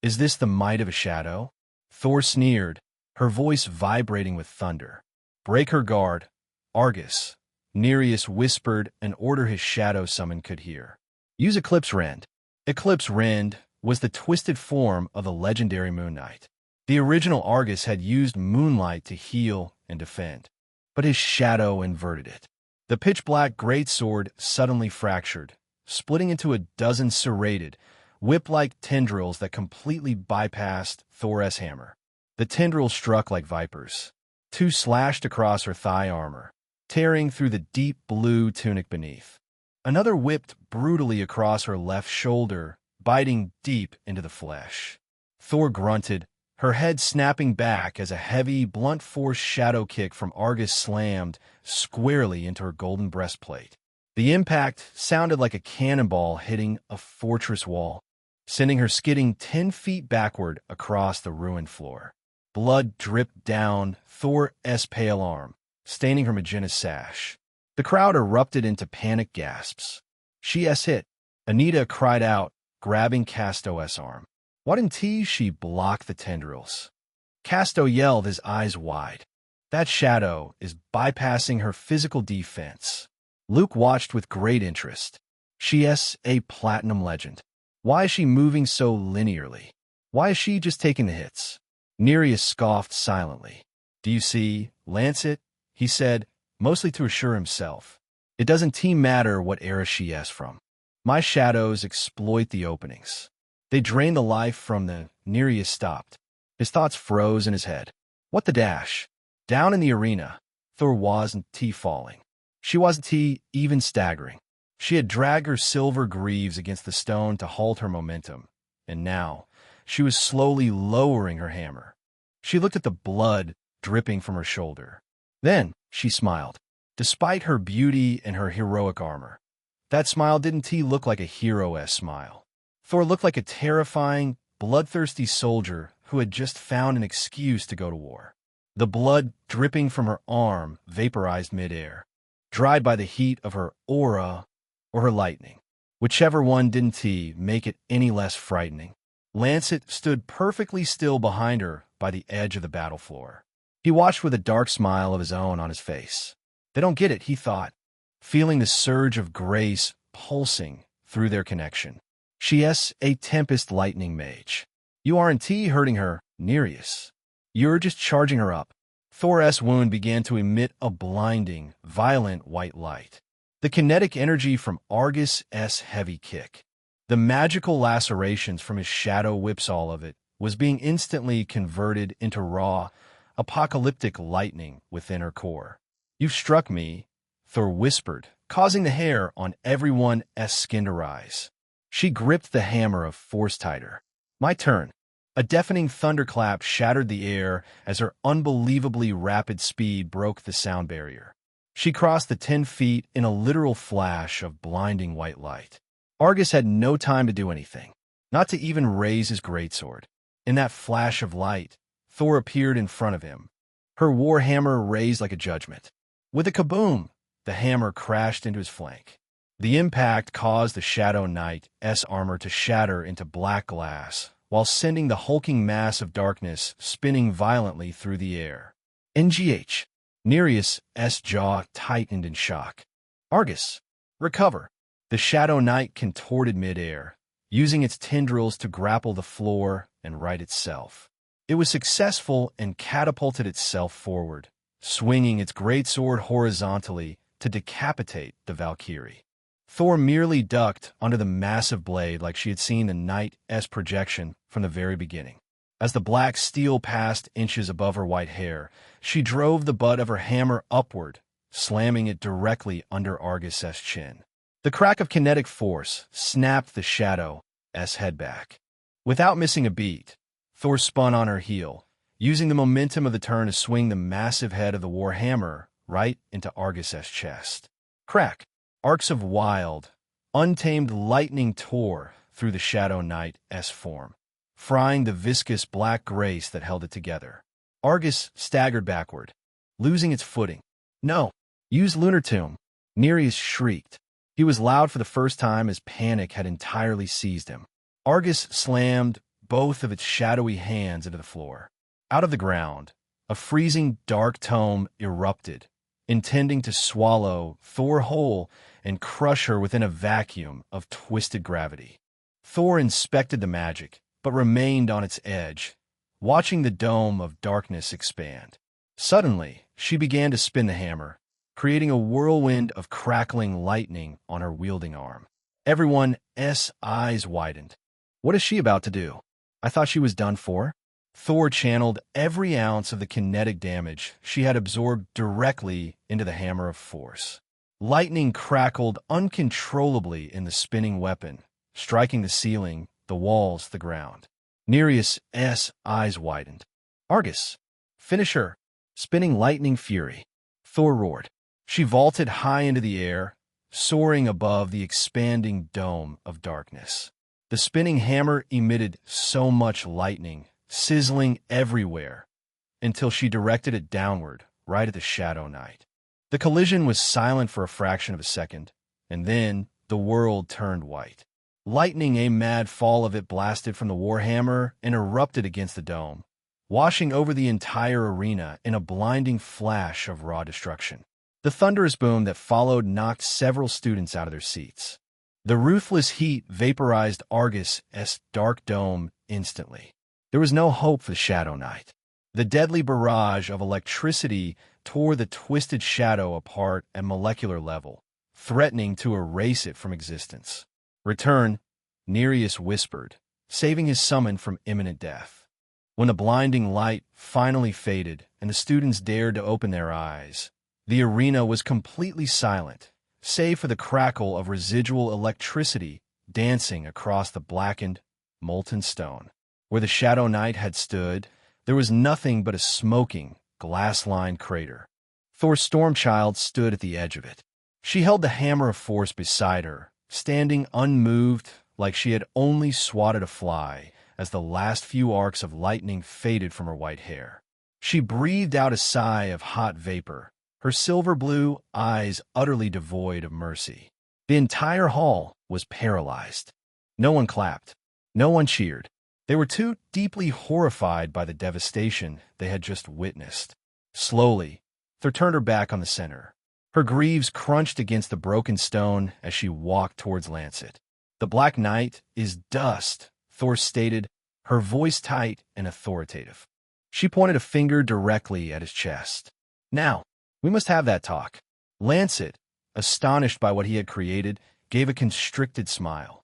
"Is this the might of a shadow?" Thor sneered, her voice vibrating with thunder. "Break her guard, Argus," Nereus whispered an order his shadow summon could hear. "Use Eclipse Rend." Eclipse Rend was the twisted form of the legendary Moon Knight. The original Argus had used moonlight to heal and defend, but his shadow inverted it. The pitch-black greatsword suddenly fractured, splitting into a dozen serrated, whip-like tendrils that completely bypassed Thor's hammer. The tendrils struck like vipers. Two slashed across her thigh armor, tearing through the deep blue tunic beneath. Another whipped brutally across her left shoulder, biting deep into the flesh. Thor grunted, her head snapping back as a heavy, blunt-force shadow kick from Argus slammed squarely into her golden breastplate. The impact sounded like a cannonball hitting a fortress wall. sending her skidding 10 feet backward across the ruined floor. Blood dripped down Thor's pale arm, staining her magenta sash. The crowd erupted into panic gasps. "She's hit," Anita cried out, grabbing Casto's arm. Why didn't she block the tendrils? Casto yelled, his eyes wide. That shadow is bypassing her physical defense. Luke watched with great interest. She's a platinum legend. Why is she moving so linearly? Why is she just taking the hits? Nereus scoffed silently. "Do you see, Lancet?" he said, mostly to assure himself. "It doesn't matter what era she is from. My shadows exploit the openings. They drain the life from the—" Nereus stopped. His thoughts froze in his head. What the dash? Down in the arena, Thor wasn't falling. She wasn't even staggering. She had dragged her silver greaves against the stone to halt her momentum, and now she was slowly lowering her hammer. She looked at the blood dripping from her shoulder. Then she smiled. Despite her beauty and her heroic armor, that smile didn't look like a hero-esque smile. Thor looked like a terrifying, bloodthirsty soldier who had just found an excuse to go to war. The blood dripping from her arm vaporized midair, dried by the heat of her aura or her lightning. Whichever one didn't make it any less frightening. Lancet stood perfectly still behind her by the edge of the battle floor. He watched with a dark smile of his own on his face. They don't get it, he thought, feeling the surge of grace pulsing through their connection. She's a Tempest Lightning Mage. You aren't hurting her, Nereus. You're just charging her up. Thor's wound began to emit a blinding, violent white light. The kinetic energy from Argus's heavy kick, the magical lacerations from his shadow whips, all of it was being instantly converted into raw, apocalyptic lightning within her core. "You've struck me," Thor whispered, causing the hair on everyone's skin to rise. She gripped the hammer of force tighter. "My turn." A deafening thunderclap shattered the air as her unbelievably rapid speed broke the sound barrier. She crossed the 10 feet in a literal flash of blinding white light. Argus had no time to do anything, not to even raise his greatsword. In that flash of light, Thor appeared in front of him, her war hammer raised like a judgment. With a kaboom, the hammer crashed into his flank. The impact caused the Shadow Knight's armor to shatter into black glass, while sending the hulking mass of darkness spinning violently through the air. "NGH." Nereus' jaw tightened in shock. "Argus, recover." The Shadow Knight contorted midair, using its tendrils to grapple the floor and right itself. It was successful and catapulted itself forward, swinging its greatsword horizontally to decapitate the Valkyrie. Thor merely ducked under the massive blade like she had seen the knight's projection from the very beginning. As the black steel passed inches above her white hair, she drove the butt of her hammer upward, slamming it directly under Argus's chin. The crack of kinetic force snapped the Shadow's head back. Without missing a beat, Thor spun on her heel, using the momentum of the turn to swing the massive head of the war hammer right into Argus's chest. Crack! Arcs of wild, untamed lightning tore through the Shadow Knight's form, frying the viscous black grace that held it together. Argus staggered backward, losing its footing. "No! Use Lunar Tomb!" Nereus shrieked. He was loud for the first time as panic had entirely seized him. Argus slammed both of its shadowy hands into the floor. Out of the ground, a freezing dark tome erupted, intending to swallow Thor whole and crush her within a vacuum of twisted gravity. Thor inspected the magic, but remained on its edge, watching the dome of darkness expand. Suddenly, she began to spin the hammer, creating a whirlwind of crackling lightning on her wielding arm. Everyone's eyes widened. What is she about to do? I thought she was done for. Thor channeled every ounce of the kinetic damage she had absorbed directly into the hammer of force. Lightning crackled uncontrollably in the spinning weapon, striking the ceiling, the walls, the ground. Nereus' eyes widened. "Argus, finish her!" Spinning lightning fury, Thor roared. She vaulted high into the air, soaring above the expanding dome of darkness. The spinning hammer emitted so much lightning, sizzling everywhere, until she directed it downward, right at the Shadow Knight. The collision was silent for a fraction of a second, and then the world turned white. Lightning, a mad fall of it, blasted from the warhammer and erupted against the dome, washing over the entire arena in a blinding flash of raw destruction. The thunderous boom that followed knocked several students out of their seats. The ruthless heat vaporized Argus's dark dome instantly. There was no hope for the Shadow Knight. The deadly barrage of electricity tore the twisted shadow apart at molecular level, threatening to erase it from existence. "Return," Nereus whispered, saving his summon from imminent death. When the blinding light finally faded and the students dared to open their eyes, the arena was completely silent, save for the crackle of residual electricity dancing across the blackened, molten stone. Where the Shadow Knight had stood, there was nothing but a smoking, glass-lined crater. Thor's Stormchild stood at the edge of it. She held the hammer of force beside her, standing unmoved like she had only swatted a fly as the last few arcs of lightning faded from her white hair. She breathed out a sigh of hot vapor, her silver-blue eyes utterly devoid of mercy. The entire hall was paralyzed. No one clapped. No one cheered. They were too deeply horrified by the devastation they had just witnessed. Slowly, Thor turned her back on the center. Her greaves crunched against the broken stone as she walked towards Lancet. "The Black Knight is dust," Thor stated, her voice tight and authoritative. She pointed a finger directly at his chest. "Now, we must have that talk." Lancet, astonished by what he had created, gave a constricted smile.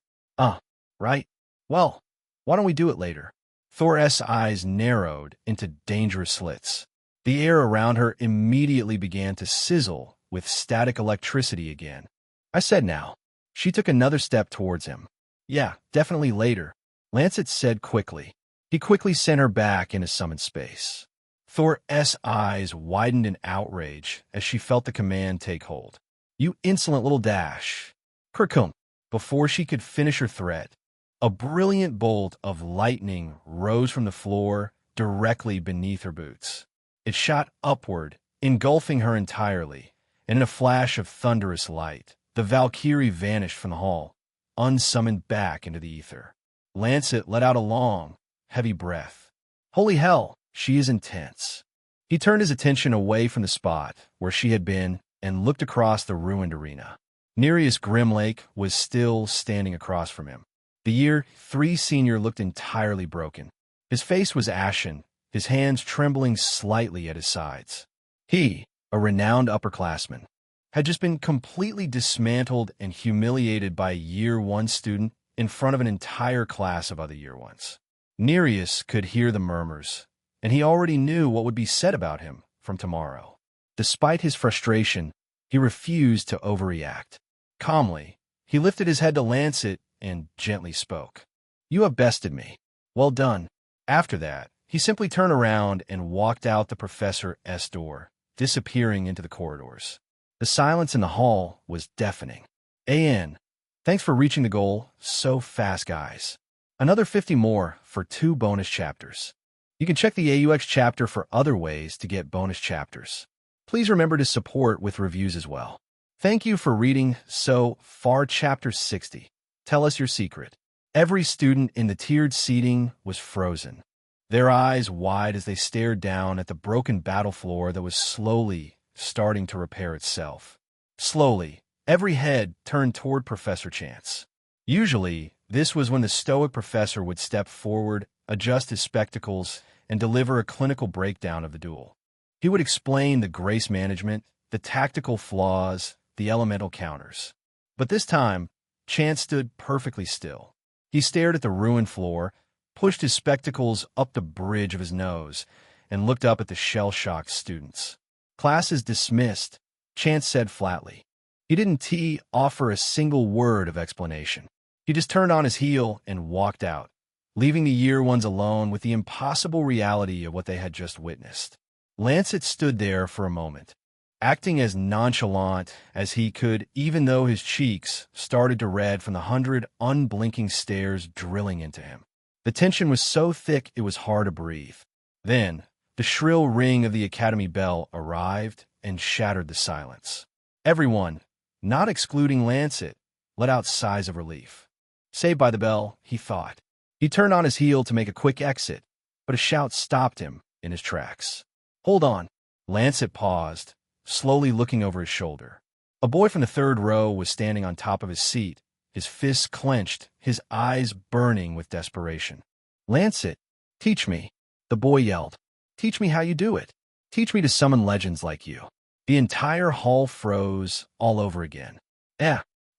Right. Well, why don't we do it later?" Thor's eyes narrowed into dangerous slits. The air around her immediately began to sizzle with static electricity again. "I said now." She took another step towards him. "Yeah, definitely later," Lancet said quickly. He quickly sent her back into summoned space. Thor's eyes widened in outrage as she felt the command take hold. "You insolent little dash." Kirkum. Before she could finish her threat, a brilliant bolt of lightning rose from the floor directly beneath her boots. It shot upward, engulfing her entirely, and in a flash of thunderous light, the Valkyrie vanished from the hall, unsummoned back into the ether. Lancet let out a long, heavy breath. "Holy hell, she is intense." He turned his attention away from the spot where she had been and looked across the ruined arena. Nereus Grimlake was still standing across from him. The Year 3 senior looked entirely broken. His face was ashen, his hands trembling slightly at his sides. He, a renowned upperclassman, had just been completely dismantled and humiliated by a Year 1 student in front of an entire class of other Year 1s. Nereus could hear the murmurs, and he already knew what would be said about him from tomorrow. Despite his frustration, he refused to overreact. Calmly, he lifted his head to Lancet and gently spoke. "You have bested me. Well done." After that, he simply turned around and walked out the professor's door, disappearing into the corridors. The silence in the hall was deafening. "AN, thanks for reaching the goal so fast, guys. Another 50 more for 2 bonus chapters. You can check the AUX chapter for other ways to get bonus chapters. Please remember to support with reviews as well. Thank you for reading so far Chapter 60. Tell us your secret." Every student in the tiered seating was frozen, their eyes wide as they stared down at the broken battle floor that was slowly starting to repair itself. Slowly, every head turned toward Professor Chance. Usually, this was when the stoic professor would step forward, adjust his spectacles, and deliver a clinical breakdown of the duel. He would explain the grace management, the tactical flaws, the elemental counters. But this time, Chance stood perfectly still. He stared at the ruined floor, pushed his spectacles up the bridge of his nose, and looked up at the shell-shocked students. "Class is dismissed," Chance said flatly. He didn't offer a single word of explanation. He just turned on his heel and walked out, leaving the Year 1s alone with the impossible reality of what they had just witnessed. Lancet stood there for a moment, acting as nonchalant as he could, even though his cheeks started to red from the 100 unblinking stares drilling into him. The tension was so thick it was hard to breathe. Then, the shrill ring of the academy bell arrived and shattered the silence. Everyone, not excluding Lancet, let out sighs of relief. Saved by the bell, he thought. He turned on his heel to make a quick exit, but a shout stopped him in his tracks. "Hold on." Lancet paused, slowly looking over his shoulder. A boy from the third row was standing on top of his seat, his fists clenched, his eyes burning with desperation. "Lancet, teach me," the boy yelled. "Teach me how you do it. Teach me to summon legends like you." The entire hall froze all over again.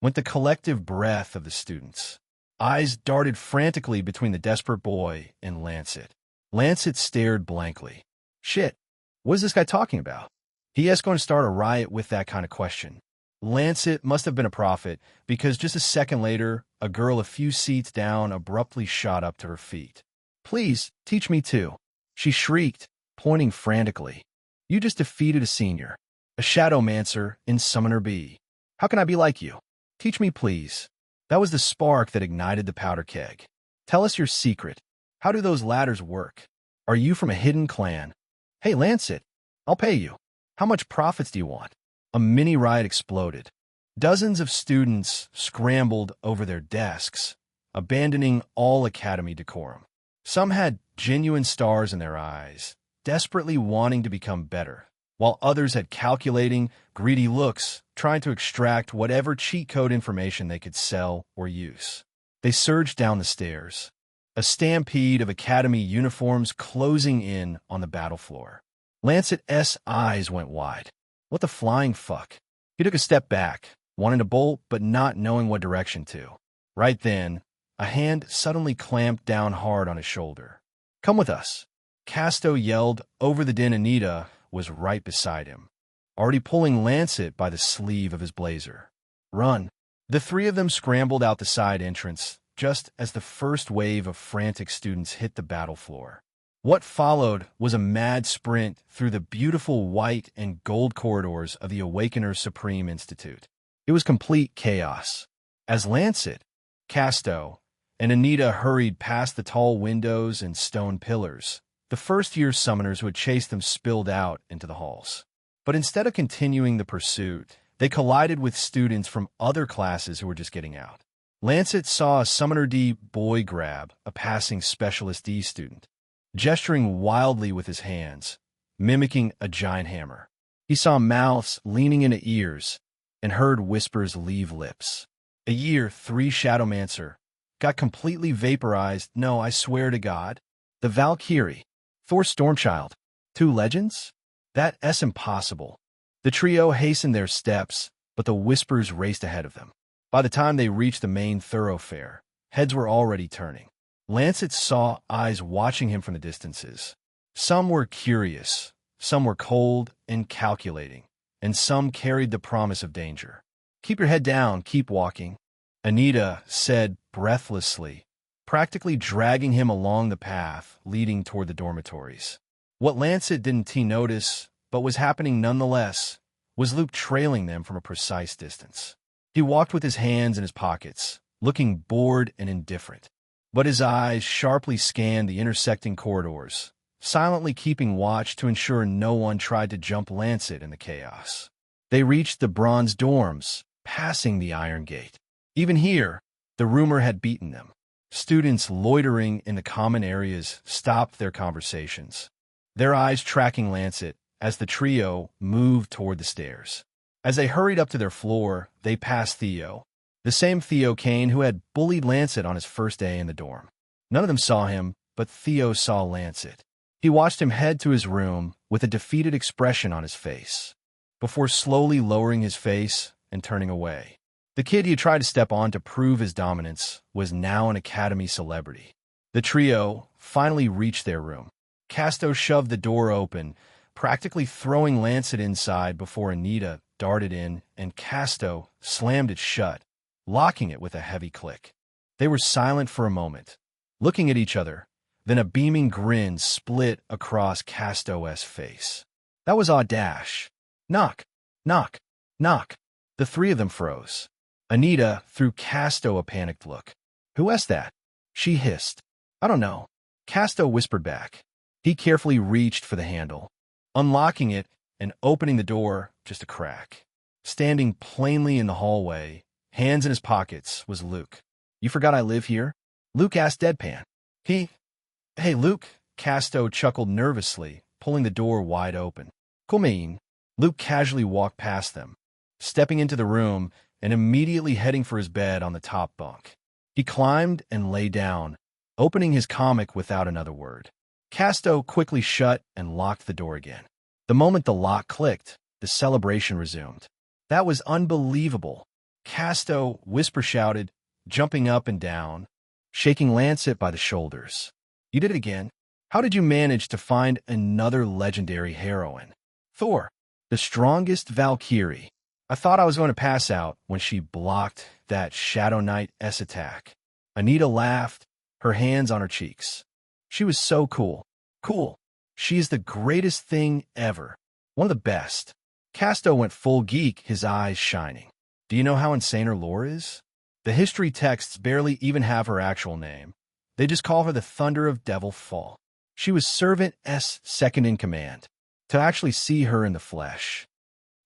Went the collective breath of the students. Eyes darted frantically between the desperate boy and Lancet. Lancet stared blankly. Shit, what is this guy talking about? He is going to start a riot with that kind of question. Lancet must have been a prophet, because just a second later, a girl a few seats down abruptly shot up to her feet. "Please, teach me too," she shrieked, pointing frantically. "You just defeated a senior, a shadowmancer in Summoner B. How can I be like you? Teach me, please." That was the spark that ignited the powder keg. "Tell us your secret. How do those ladders work? Are you from a hidden clan?" "Hey, Lancet, I'll pay you. How much profits do you want?" A mini riot exploded. Dozens of students scrambled over their desks, abandoning all academy decorum. Some had genuine stars in their eyes, desperately wanting to become better, while others had calculating, greedy looks, trying to extract whatever cheat code information they could sell or use. They surged down the stairs, a stampede of academy uniforms closing in on the battle floor. Lancet's eyes went wide. What the flying fuck? He took a step back, wanting to bolt but not knowing what direction to. Right then, a hand suddenly clamped down hard on his shoulder. "Come with us." Casto yelled over the din. Anita was right beside him, already pulling Lancet by the sleeve of his blazer. "Run." The three of them scrambled out the side entrance, just as the first wave of frantic students hit the battle floor. What followed was a mad sprint through the beautiful white and gold corridors of the Awakener Supreme Institute. It was complete chaos. As Lancet, Casto, and Anita hurried past the tall windows and stone pillars, the first-year summoners who had chased them spilled out into the halls. But instead of continuing the pursuit, they collided with students from other classes who were just getting out. Lancet saw a Summoner D boy grab a passing Specialist D student, gesturing wildly with his hands, mimicking a giant hammer. He saw mouths leaning into ears and heard whispers leave lips. A Year 3 Shadowmancer got completely vaporized. "No, I swear to God." The Valkyrie. Thor Stormchild. 2 legends? That's impossible. The trio hastened their steps, but the whispers raced ahead of them. By the time they reached the main thoroughfare, heads were already turning. Lancet saw eyes watching him from the distances. Some were curious, some were cold and calculating, and some carried the promise of danger. "Keep your head down, keep walking," Anita said breathlessly, practically dragging him along the path leading toward the dormitories. What Lancet didn't notice, but was happening nonetheless, was Luke trailing them from a precise distance. He walked with his hands in his pockets, looking bored and indifferent. But his eyes sharply scanned the intersecting corridors, silently keeping watch to ensure no one tried to jump Lancet in the chaos. They reached the bronze dorms, passing the iron gate. Even here, the rumor had beaten them. Students loitering in the common areas stopped their conversations, their eyes tracking Lancet as the trio moved toward the stairs. As they hurried up to their floor, they passed Theo, the same Theo Kane who had bullied Lancet on his first day in the dorm. None of them saw him, but Theo saw Lancet. He watched him head to his room with a defeated expression on his face, before slowly lowering his face and turning away. The kid he had tried to step on to prove his dominance was now an academy celebrity. The trio finally reached their room. Casto shoved the door open, practically throwing Lancet inside before Anita darted in, and Casto slammed it shut, locking it with a heavy click. They were silent for a moment, looking at each other, then a beaming grin split across Casto's face. "That was audacious. Knock." Knock, knock. The three of them froze. Anita threw Casto a panicked look. Who asked that? She hissed. I don't know. Casto whispered back. He carefully reached for the handle, unlocking it and opening the door just a crack. Standing plainly in the hallway, hands in his pockets, was Luke. You forgot I live here? Luke asked deadpan. Hey, Luke, Casto chuckled nervously, pulling the door wide open. Come in. Luke casually walked past them, stepping into the room and immediately heading for his bed on the top bunk. He climbed and lay down, opening his comic without another word. Casto quickly shut and locked the door again. The moment the lock clicked, the celebration resumed. That was unbelievable. Casto whisper-shouted, jumping up and down, shaking Lancet by the shoulders. You did it again. How did you manage to find another legendary heroine? Thor, the strongest Valkyrie. I thought I was going to pass out when she blocked that Shadow Knight-S attack. Anita laughed, her hands on her cheeks. She was so cool. Cool. She is the greatest thing ever. One of the best. Casto went full geek, his eyes shining. Do you know how insane her lore is? The history texts barely even have her actual name. They just call her the Thunder of Devil Fall. She was Servant S second in command. To actually see her in the flesh.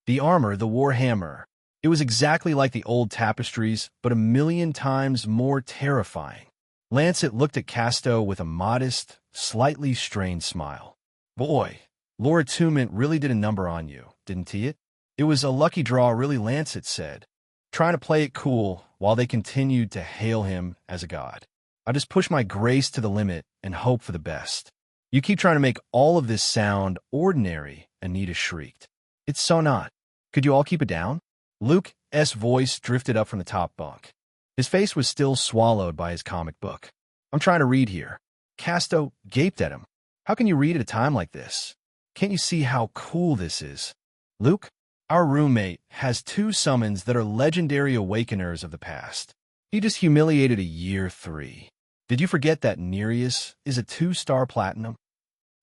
The armor, the war hammer. It was exactly like the old tapestries, but a million times more terrifying. Lancet looked at Casto with a modest, slightly strained smile. Boy, Lord Attunement really did a number on you, didn't he? It was a lucky draw, really, Lancet said, trying to play it cool while they continued to hail him as a god. I just push my grace to the limit and hope for the best. You keep trying to make all of this sound ordinary, Anita shrieked. It's so not. Could you all keep it down? Luke's voice drifted up from the top bunk. His face was still swallowed by his comic book. I'm trying to read here. Casto gaped at him. How can you read at a time like this? Can't you see how cool this is? Luke, our roommate, has 2 summons that are legendary awakeners of the past. He just humiliated a year 3. Did you forget that Nereus is a 2-star platinum?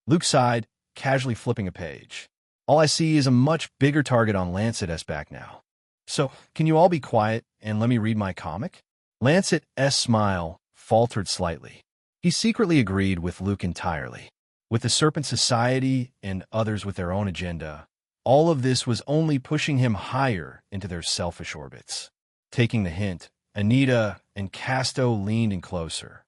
Luke sighed, casually flipping a page. All I see is a much bigger target on Lancet's back now. So, can you all be quiet and let me read my comic? Lancet's smile faltered slightly. He secretly agreed with Luke entirely. With the Serpent Society and others with their own agenda, all of this was only pushing him higher into their selfish orbits. Taking the hint, Anita and Casto leaned in closer,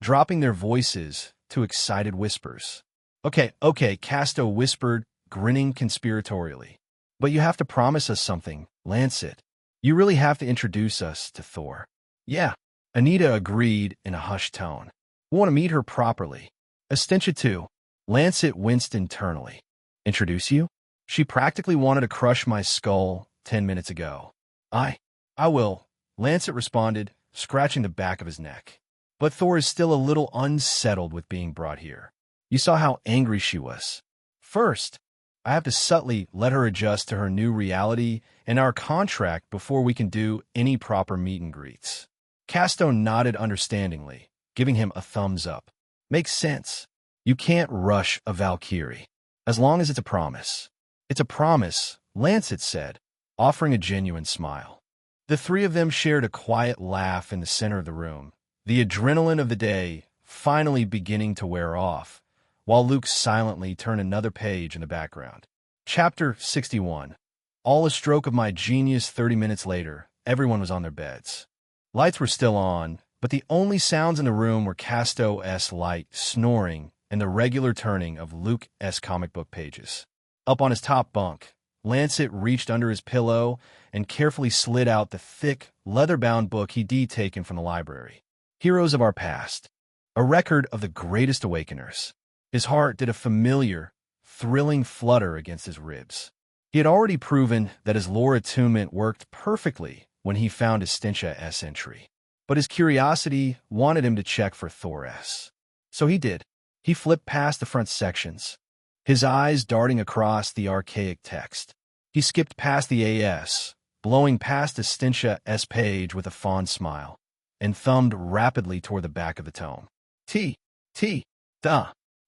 dropping their voices to excited whispers. Okay, Casto whispered, grinning conspiratorially. But you have to promise us something, Lancet. You really have to introduce us to Thor. Yeah, Anita agreed in a hushed tone. We want to meet her properly. Estintia too. Lancet winced internally. Introduce you? She practically wanted to crush my skull 10 minutes ago. I will, Lancet responded, scratching the back of his neck. But Thor is still a little unsettled with being brought here. You saw how angry she was. First, I have to subtly let her adjust to her new reality and our contract before we can do any proper meet and greets. Casto nodded understandingly, giving him a thumbs up. Makes sense. You can't rush a Valkyrie, as long as it's a promise. It's a promise, Lancet said, offering a genuine smile. The 3 of them shared a quiet laugh in the center of the room, the adrenaline of the day finally beginning to wear off, while Luke silently turned another page in the background. Chapter 61. All a stroke of my genius. 30 minutes later, everyone was on their beds. Lights were still on, but the only sounds in the room were Casto's light snoring and the regular turning of Luke's comic book pages. Up on his top bunk, Lancet reached under his pillow and carefully slid out the thick, leather-bound book he'd taken from the library. Heroes of Our Past, a record of the greatest awakeners. His heart did a familiar, thrilling flutter against his ribs. He had already proven that his lore attunement worked perfectly when he found Estintia's entry. But his curiosity wanted him to check for Thor's. So he did. He flipped past the front sections, his eyes darting across the archaic text. He skipped past the AS, blowing past Estintia's page with a fond smile, and thumbed rapidly toward the back of the tome.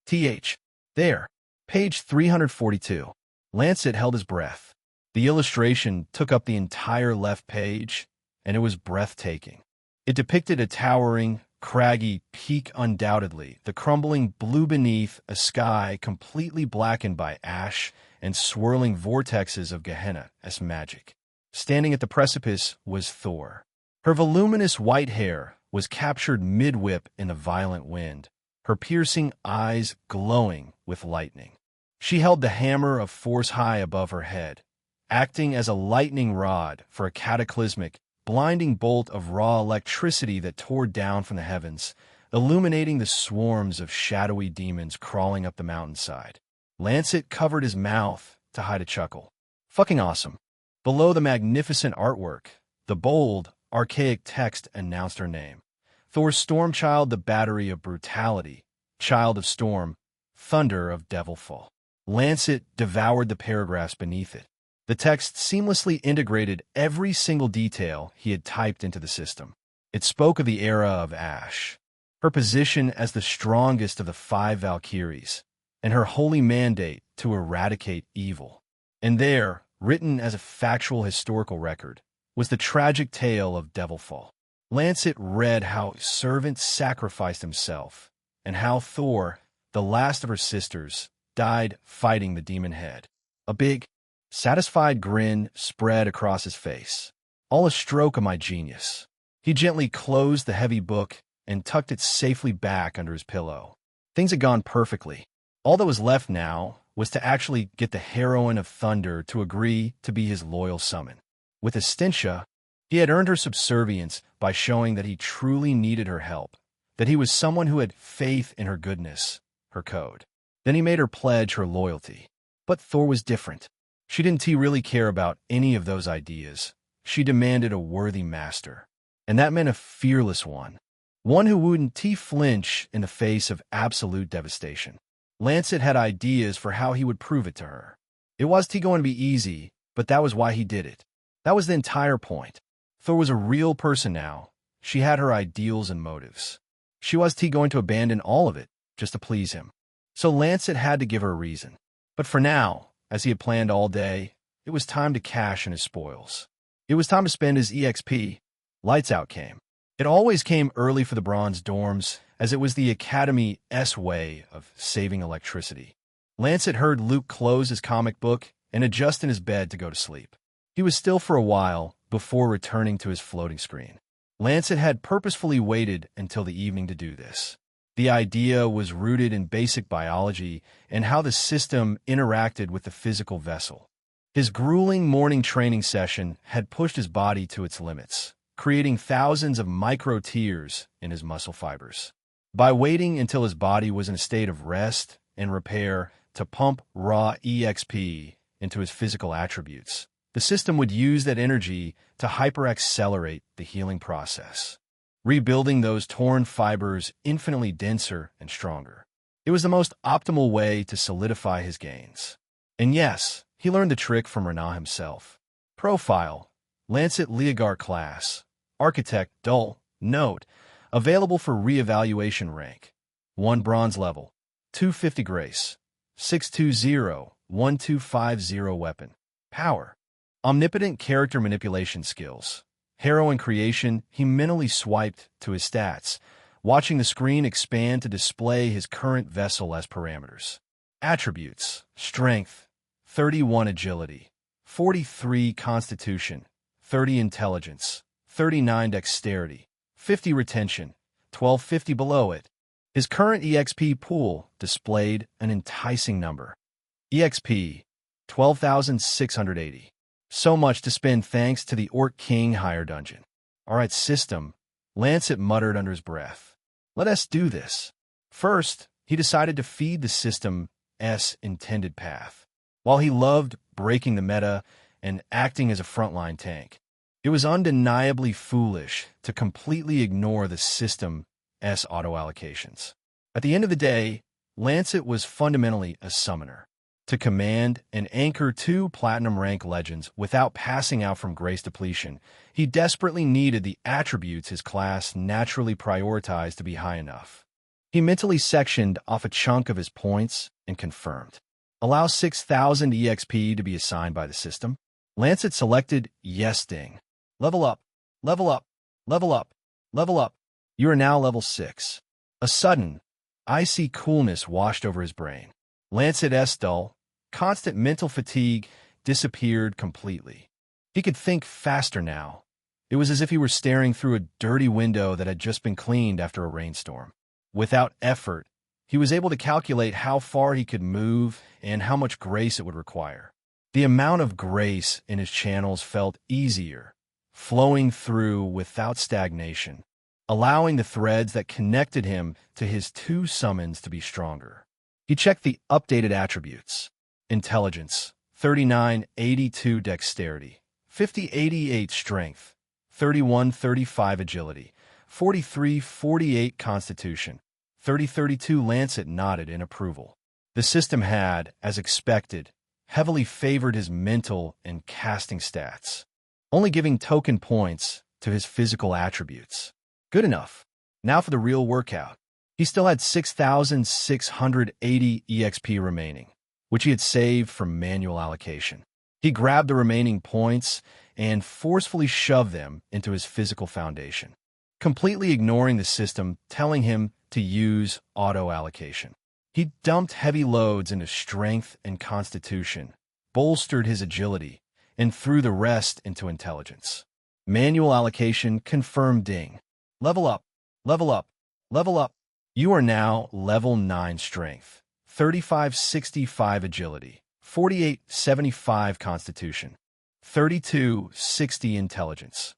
TH. There. Page 342. Lancet held his breath. The illustration took up the entire left page, and it was breathtaking. It depicted a towering, craggy peak undoubtedly, the crumbling blue beneath a sky completely blackened by ash and swirling vortexes of Gehenna as magic. Standing at the precipice was Thor. Her voluminous white hair was captured mid-whip in the violent wind, her piercing eyes glowing with lightning. She held the hammer of force high above her head, acting as a lightning rod for a cataclysmic, blinding bolt of raw electricity that tore down from the heavens, illuminating the swarms of shadowy demons crawling up the mountainside. Lancet covered his mouth to hide a chuckle. Fucking awesome. Below the magnificent artwork, the bold, archaic text announced her name. Thor's storm child, the battery of brutality, child of storm, thunder of devilfall. Lancet devoured the paragraphs beneath it. The text seamlessly integrated every single detail he had typed into the system. It spoke of the era of Ash, her position as the strongest of the 5 Valkyries, and her holy mandate to eradicate evil. And there, written as a factual historical record, was the tragic tale of Devilfall. Lancet read how Servant sacrificed himself, and how Thor, the last of her sisters, died fighting the demon head. A big, satisfied grin spread across his face. All a stroke of my genius. He gently closed the heavy book and tucked it safely back under his pillow. Things had gone perfectly. All that was left now was to actually get the heroine of Thunder to agree to be his loyal summon. With Estintia, he had earned her subservience by showing that he truly needed her help, that he was someone who had faith in her goodness, her code. Then he made her pledge her loyalty. But Thor was different. She didn't really care about any of those ideas. She demanded a worthy master. And that meant a fearless one. One who wouldn't flinch in the face of absolute devastation. Lancet had ideas for how he would prove it to her. It wasn't going to be easy, but that was why he did it. That was the entire point. Thor was a real person now. She had her ideals and motives. She wasn't going to abandon all of it just to please him. So Lancet had to give her a reason. But for now, as he had planned all day, it was time to cash in his spoils. It was time to spend his EXP. Lights out came. It always came early for the Bronze dorms, as it was the Academy's way of saving electricity. Lancet heard Luke close his comic book and adjust in his bed to go to sleep. He was still for a while before returning to his floating screen. Lancet had purposefully waited until the evening to do this. The idea was rooted in basic biology and how the system interacted with the physical vessel. His grueling morning training session had pushed his body to its limits, creating thousands of micro-tears in his muscle fibers. By waiting until his body was in a state of rest and repair to pump raw EXP into his physical attributes, the system would use that energy to hyper-accelerate the healing process, rebuilding those torn fibers infinitely denser and stronger. It was the most optimal way to solidify his gains. And yes, he learned the trick from Renah himself. Profile: Lancet Leogar class. Architect Dull. Note: available for re-evaluation rank. 1 bronze level. 250 grace. 620-1250 weapon. Power: omnipotent character manipulation skills. Heroine creation. He mentally swiped to his stats, watching the screen expand to display his current vessel as parameters. Attributes: strength, 31 agility, 43 constitution, 30 intelligence, 39 dexterity, 50 retention, 1250 below it. His current EXP pool displayed an enticing number. EXP, 12,680. So much to spend thanks to the Orc King higher dungeon. Alright, system, Lancet muttered under his breath. Let us do this. First, he decided to feed the system's intended path. While he loved breaking the meta and acting as a frontline tank, it was undeniably foolish to completely ignore the system's auto-allocations. At the end of the day, Lancet was fundamentally a summoner. To command and anchor 2 platinum rank legends without passing out from grace depletion, he desperately needed the attributes his class naturally prioritized to be high enough. He mentally sectioned off a chunk of his points and confirmed. Allow 6,000 EXP to be assigned by the system. Lancet selected Yes Ding. Level up, level up, level up, level up. You are now level 6. A sudden, icy coolness washed over his brain. Lancet's dull, constant mental fatigue disappeared completely. He could think faster now. It was as if he were staring through a dirty window that had just been cleaned after a rainstorm. Without effort, he was able to calculate how far he could move and how much grace it would require. The amount of grace in his channels felt easier, flowing through without stagnation, allowing the threads that connected him to his 2 summons to be stronger. He checked the updated attributes. Intelligence, 3982 dexterity, 5088 strength, 3135 agility, 4348 constitution, 3032 Lancet nodded in approval. The system had, as expected, heavily favored his mental and casting stats, only giving token points to his physical attributes. Good enough. Now for the real workout. He still had 6,680 EXP remaining, which he had saved from manual allocation. He grabbed the remaining points and forcefully shoved them into his physical foundation, completely ignoring the system telling him to use auto-allocation. He dumped heavy loads into strength and constitution, bolstered his agility, and threw the rest into intelligence. Manual allocation confirmed Ding. Level up, level up, level up. You are now level 9 strength, 3565 agility, 4875 constitution, 3260 intelligence,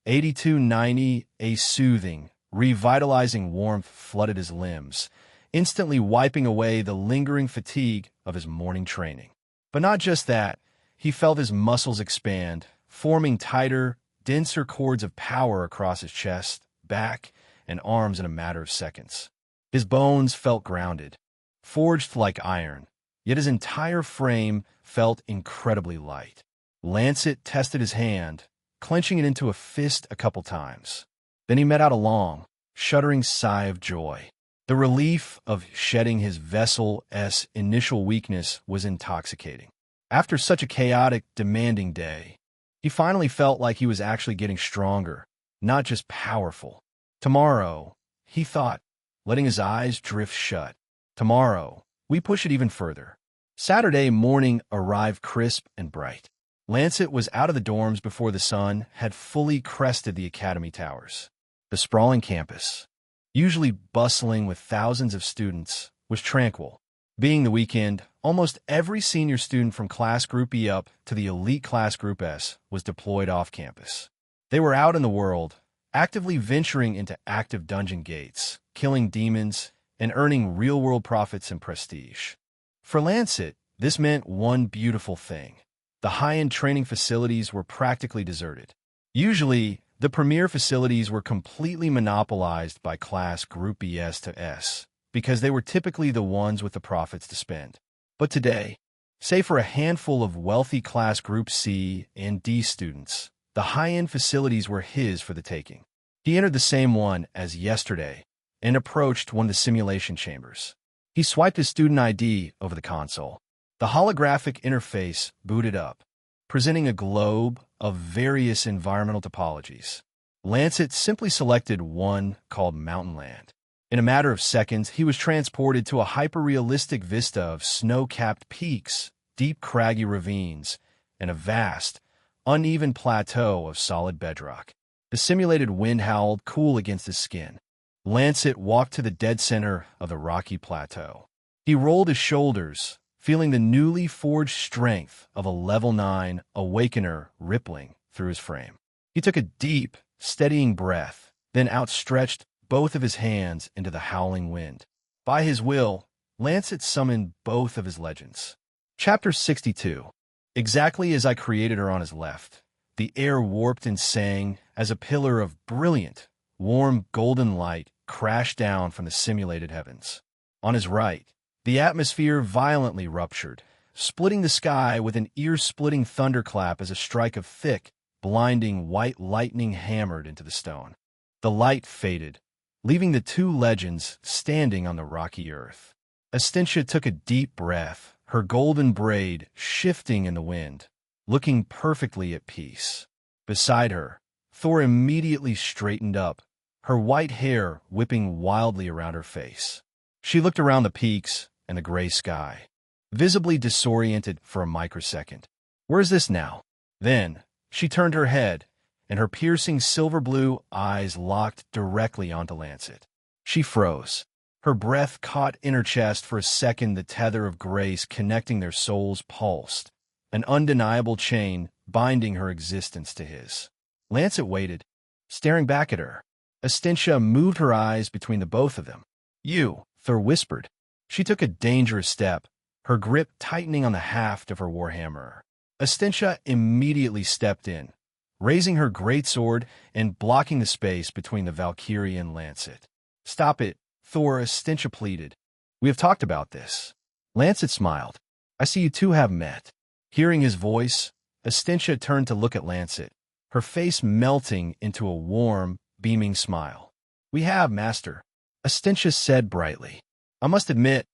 8290 a soothing, revitalizing warmth flooded his limbs, instantly wiping away the lingering fatigue of his morning training. But not just that, he felt his muscles expand, forming tighter, denser cords of power across his chest, back, and arms in a matter of seconds. His bones felt grounded, forged like iron, yet his entire frame felt incredibly light. Lancet tested his hand, clenching it into a fist a couple times. Then he let out a long, shuddering sigh of joy. The relief of shedding his vessel's initial weakness was intoxicating. After such a chaotic, demanding day, he finally felt like he was actually getting stronger, not just powerful. Tomorrow, he thought, letting his eyes drift shut. Tomorrow, we push it even further. Saturday morning arrived crisp and bright. Lancet was out of the dorms before the sun had fully crested the academy towers. The sprawling campus, usually bustling with thousands of students, was tranquil. Being the weekend, almost every senior student from Class Group E up to the elite Class Group S was deployed off campus. They were out in the world, actively venturing into active dungeon gates, killing demons, and earning real-world profits and prestige. For Lancet, this meant one beautiful thing. The high-end training facilities were practically deserted. Usually, the premier facilities were completely monopolized by Class Group ES to S, because they were typically the ones with the profits to spend. But today, save for a handful of wealthy Class Group C and D students, the high-end facilities were his for the taking. He entered the same one as yesterday and approached one of the simulation chambers. He swiped his student ID over the console. The holographic interface booted up, presenting a globe of various environmental topologies. Lancet simply selected one called Mountain Land. In a matter of seconds, he was transported to a hyper-realistic vista of snow-capped peaks, deep craggy ravines, and a vast, uneven plateau of solid bedrock. The simulated wind howled cool against his skin. Lancet walked to the dead center of the rocky plateau. He rolled his shoulders, feeling the newly forged strength of a level 9 awakener rippling through his frame. He took a deep, steadying breath, then outstretched both of his hands into the howling wind. By his will, Lancet summoned both of his legends. Chapter 62. Exactly as I created her on his left, the air warped and sang as a pillar of brilliant, warm golden light crashed down from the simulated heavens. On his right, the atmosphere violently ruptured, splitting the sky with an ear-splitting thunderclap as a strike of thick, blinding white lightning hammered into the stone. The light faded, leaving the two legends standing on the rocky earth. Astentia took a deep breath, her golden braid shifting in the wind. looking perfectly at peace. Beside her, Thor immediately straightened up, her white hair whipping wildly around her face. She looked around the peaks and the gray sky, visibly disoriented for a microsecond. Where is this now? Then, she turned her head, and her piercing silver-blue eyes locked directly onto Lancet. She froze. Her breath caught in her chest for a second. The tether of grace connecting their souls pulsed, an undeniable chain binding her existence to his. Lancet waited, staring back at her. Astentia moved her eyes between the both of them. "You," Thor whispered. She took a dangerous step, her grip tightening on the haft of her warhammer. Astentia immediately stepped in, raising her greatsword and blocking the space between the Valkyrie and Lancet. "Stop it," Thor, Astentia pleaded. "We have talked about this." Lancet smiled. "I see you two have met." Hearing his voice, Astentia turned to look at Lancet, her face melting into a warm, beaming smile. "We have, Master," Astentia said brightly. "I must admit,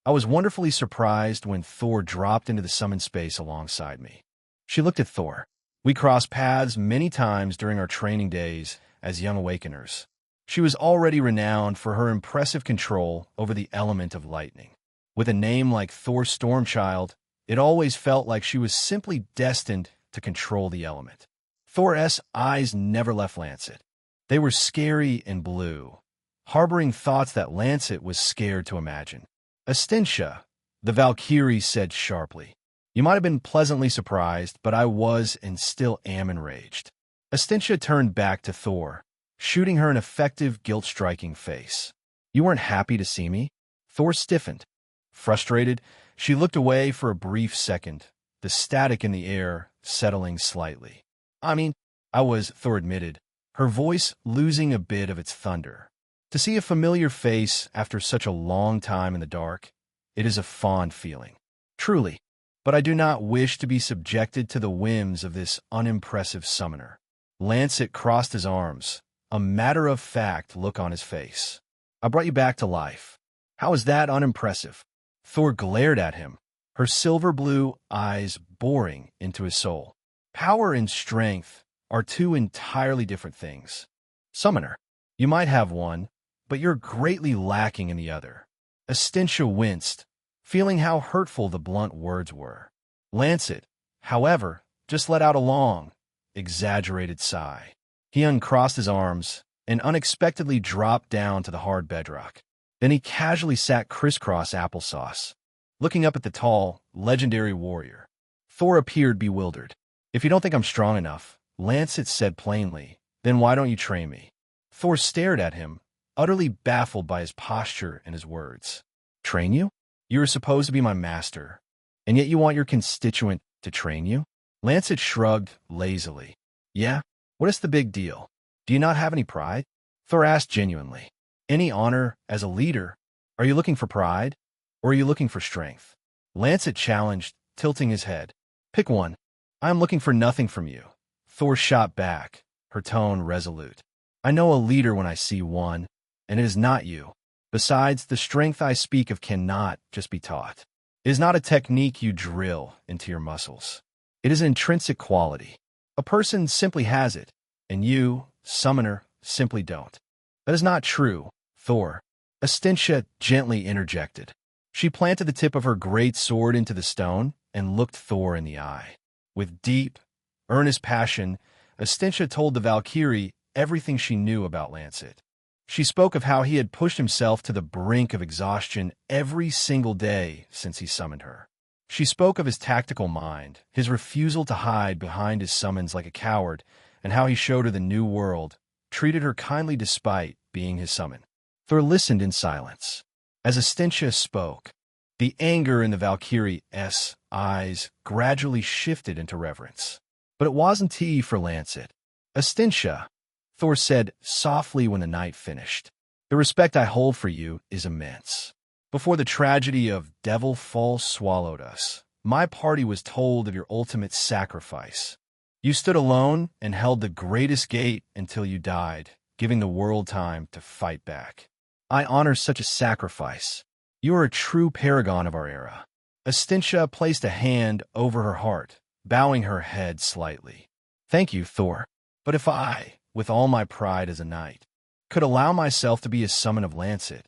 I was wonderfully surprised when Thor dropped into the summon space alongside me." She looked at Thor. "We crossed paths many times during our training days as young awakeners." She was already renowned for her impressive control over the element of lightning. With a name like Thor Stormchild, it always felt like she was simply destined to control the element. Thor's eyes never left Lancet. They were scary and blue, harboring thoughts that Lancet was scared to imagine. "Astentia," the Valkyrie said sharply. "You might have been pleasantly surprised, but I was and still am enraged." Astentia turned back to Thor, shooting her an effective, guilt-striking face. "You weren't happy to see me?" Thor stiffened. Frustrated, she looked away for a brief second, the static in the air settling slightly. I was," Thor admitted, her voice losing a bit of its thunder. "To see a familiar face after such a long time in the dark, it is a fond feeling. Truly. But I do not wish to be subjected to the whims of this unimpressive summoner." Lancet crossed his arms, a matter-of-fact look on his face. "I brought you back to life. How is that unimpressive?" Thor glared at him, her silver-blue eyes boring into his soul. "Power and strength are two entirely different things. Summoner, you might have one, but you're greatly lacking in the other." Astentia winced, feeling how hurtful the blunt words were. Lancet, however, just let out a long, exaggerated sigh. He uncrossed his arms and unexpectedly dropped down to the hard bedrock. Then he casually sat crisscross applesauce, looking up at the tall, legendary warrior. Thor appeared bewildered. "If you don't think I'm strong enough," Lancet said plainly, "then why don't you train me?" Thor stared at him, utterly baffled by his posture and his words. "Train you? You are supposed to be my master, and yet you want your constituent to train you?" Lancet shrugged lazily. "Yeah? What is the big deal? Do you not have any pride?" Thor asked genuinely. "Any honor as a leader? Are you looking for pride, or are you looking for strength?" Lancet challenged, tilting his head. "Pick one." "I am looking for nothing from you." Thor shot back, her tone resolute. "I know a leader when I see one, and it is not you. Besides, the strength I speak of cannot just be taught. It is not a technique you drill into your muscles. It is an intrinsic quality. A person simply has it, and you, summoner, simply don't." "That is not true, Thor," Astentia gently interjected. She planted the tip of her great sword into the stone and looked Thor in the eye. With deep, earnest passion, Astentia told the Valkyrie everything she knew about Lancet. She spoke of how he had pushed himself to the brink of exhaustion every single day since he summoned her. She spoke of his tactical mind, his refusal to hide behind his summons like a coward, and how he showed her the new world, treated her kindly despite being his summon. Thor listened in silence. As Astentia spoke, the anger in the Valkyrie's eyes gradually shifted into reverence. "But it wasn't tea for Lancet." "Astentia," Thor said softly when the night finished, "the respect I hold for you is immense. Before the tragedy of Devil Falls swallowed us, my party was told of your ultimate sacrifice. You stood alone and held the greatest gate until you died, giving the world time to fight back. I honor such a sacrifice. You are a true paragon of our era." Astentia placed a hand over her heart, bowing her head slightly. "Thank you, Thor. But if I, with all my pride as a knight, could allow myself to be a summon of Lancet,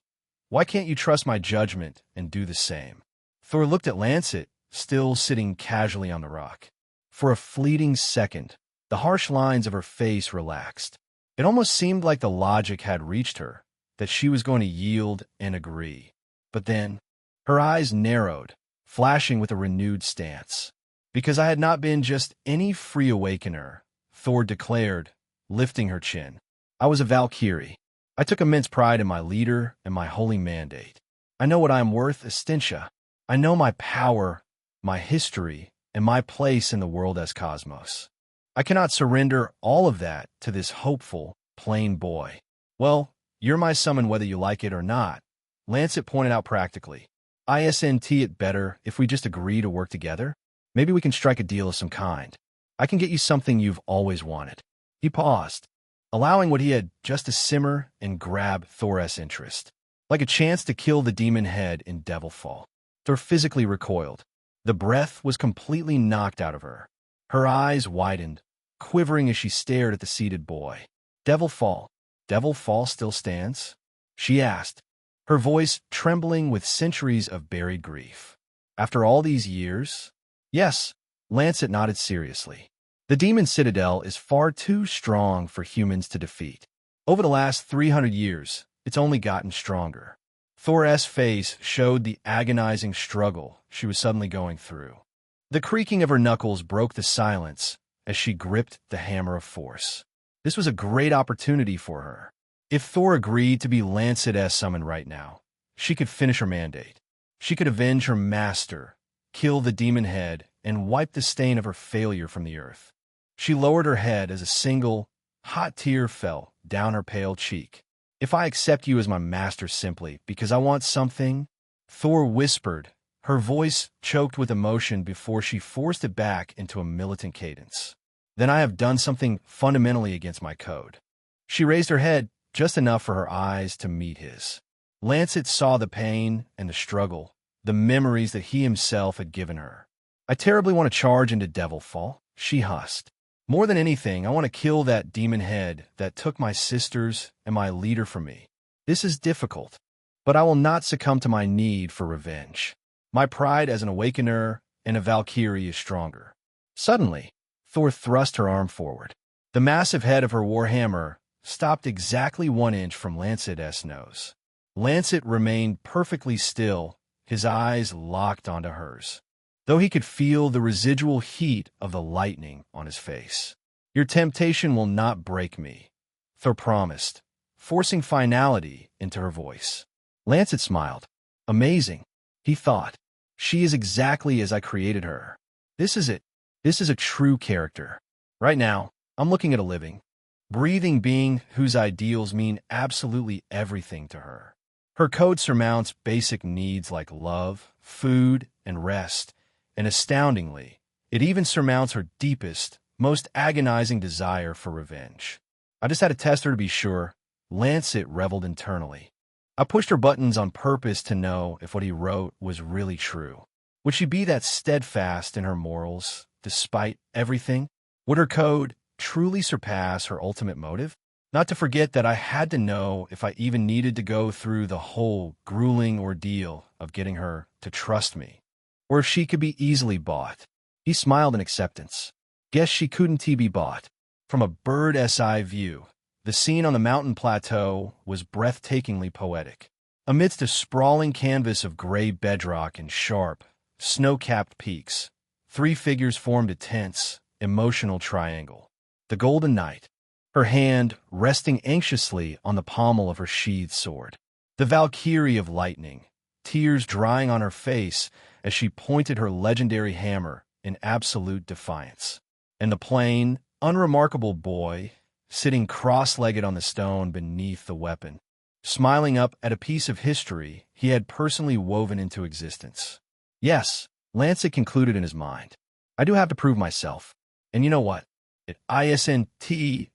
why can't you trust my judgment and do the same?" Thor looked at Lancet, still sitting casually on the rock. For a fleeting second, the harsh lines of her face relaxed. It almost seemed like the logic had reached her, that she was going to yield and agree. But then, her eyes narrowed, flashing with a renewed stance. "Because I had not been just any free awakener," Thor declared, lifting her chin. "I was a Valkyrie. I took immense pride in my leader and my holy mandate. I know what I am worth, Estintia. I know my power, my history, and my place in the world as Cosmos. I cannot surrender all of that to this hopeful, plain boy." "Well, you're my summon whether you like it or not," Lancet pointed out practically. "Isn't it better if we just agree to work together? Maybe we can strike a deal of some kind. I can get you something you've always wanted." He paused, allowing what he had just to simmer and grab Thor's interest. Like a chance to kill the demon head in Devilfall. Thor physically recoiled. The breath was completely knocked out of her. Her eyes widened, quivering as she stared at the seated boy. "Devilfall. Devilfall still stands?" she asked, her voice trembling with centuries of buried grief. "After all these years?" "Yes," Lancet nodded seriously. "The Demon Citadel is far too strong for humans to defeat. Over the last 300 years, it's only gotten stronger." Thor's face showed the agonizing struggle she was suddenly going through. The creaking of her knuckles broke the silence as she gripped the hammer of force. This was a great opportunity for her. If Thor agreed to be Lancet's summon right now, she could finish her mandate. She could avenge her master, kill the demon head, and wipe the stain of her failure from the earth. She lowered her head as a single, hot tear fell down her pale cheek. "If I accept you as my master simply because I want something," Thor whispered, her voice choked with emotion before she forced it back into a militant cadence, "then I have done something fundamentally against my code." She raised her head just enough for her eyes to meet his. Lancet saw the pain and the struggle, the memories that he himself had given her. "I terribly want to charge into Devilfall," she husked. "More than anything, I want to kill that demon head that took my sisters and my leader from me. This is difficult, but I will not succumb to my need for revenge. My pride as an awakener and a Valkyrie is stronger." Suddenly, Thor thrust her arm forward. The massive head of her warhammer stopped exactly 1 inch from Lancet's nose. Lancet remained perfectly still, his eyes locked onto hers, though he could feel the residual heat of the lightning on his face. "Your temptation will not break me," Thor promised, forcing finality into her voice. Lancet smiled. "Amazing," he thought. "She is exactly as I created her. This is it. This is a true character. Right now, I'm looking at a living, breathing being whose ideals mean absolutely everything to her. Her code surmounts basic needs like love, food, and rest, and astoundingly, it even surmounts her deepest, most agonizing desire for revenge. I just had to test her to be sure," Lancet reveled internally. "I pushed her buttons on purpose to know if what he wrote was really true. Would she be that steadfast in her morals, despite everything? Would her code truly surpass her ultimate motive? Not to forget that I had to know if I even needed to go through the whole grueling ordeal of getting her to trust me, or if she could be easily bought." He smiled in acceptance. "Guess she couldn't be bought." From a bird's eye view, the scene on the mountain plateau was breathtakingly poetic. Amidst a sprawling canvas of gray bedrock and sharp, snow-capped peaks, 3 figures formed a tense, emotional triangle. The Golden Knight, her hand resting anxiously on the pommel of her sheathed sword. The Valkyrie of Lightning, tears drying on her face as she pointed her legendary hammer in absolute defiance. And the plain, unremarkable boy, sitting cross-legged on the stone beneath the weapon, smiling up at a piece of history he had personally woven into existence. "Yes," Lancet concluded in his mind, "I do have to prove myself. And you know what? It isn't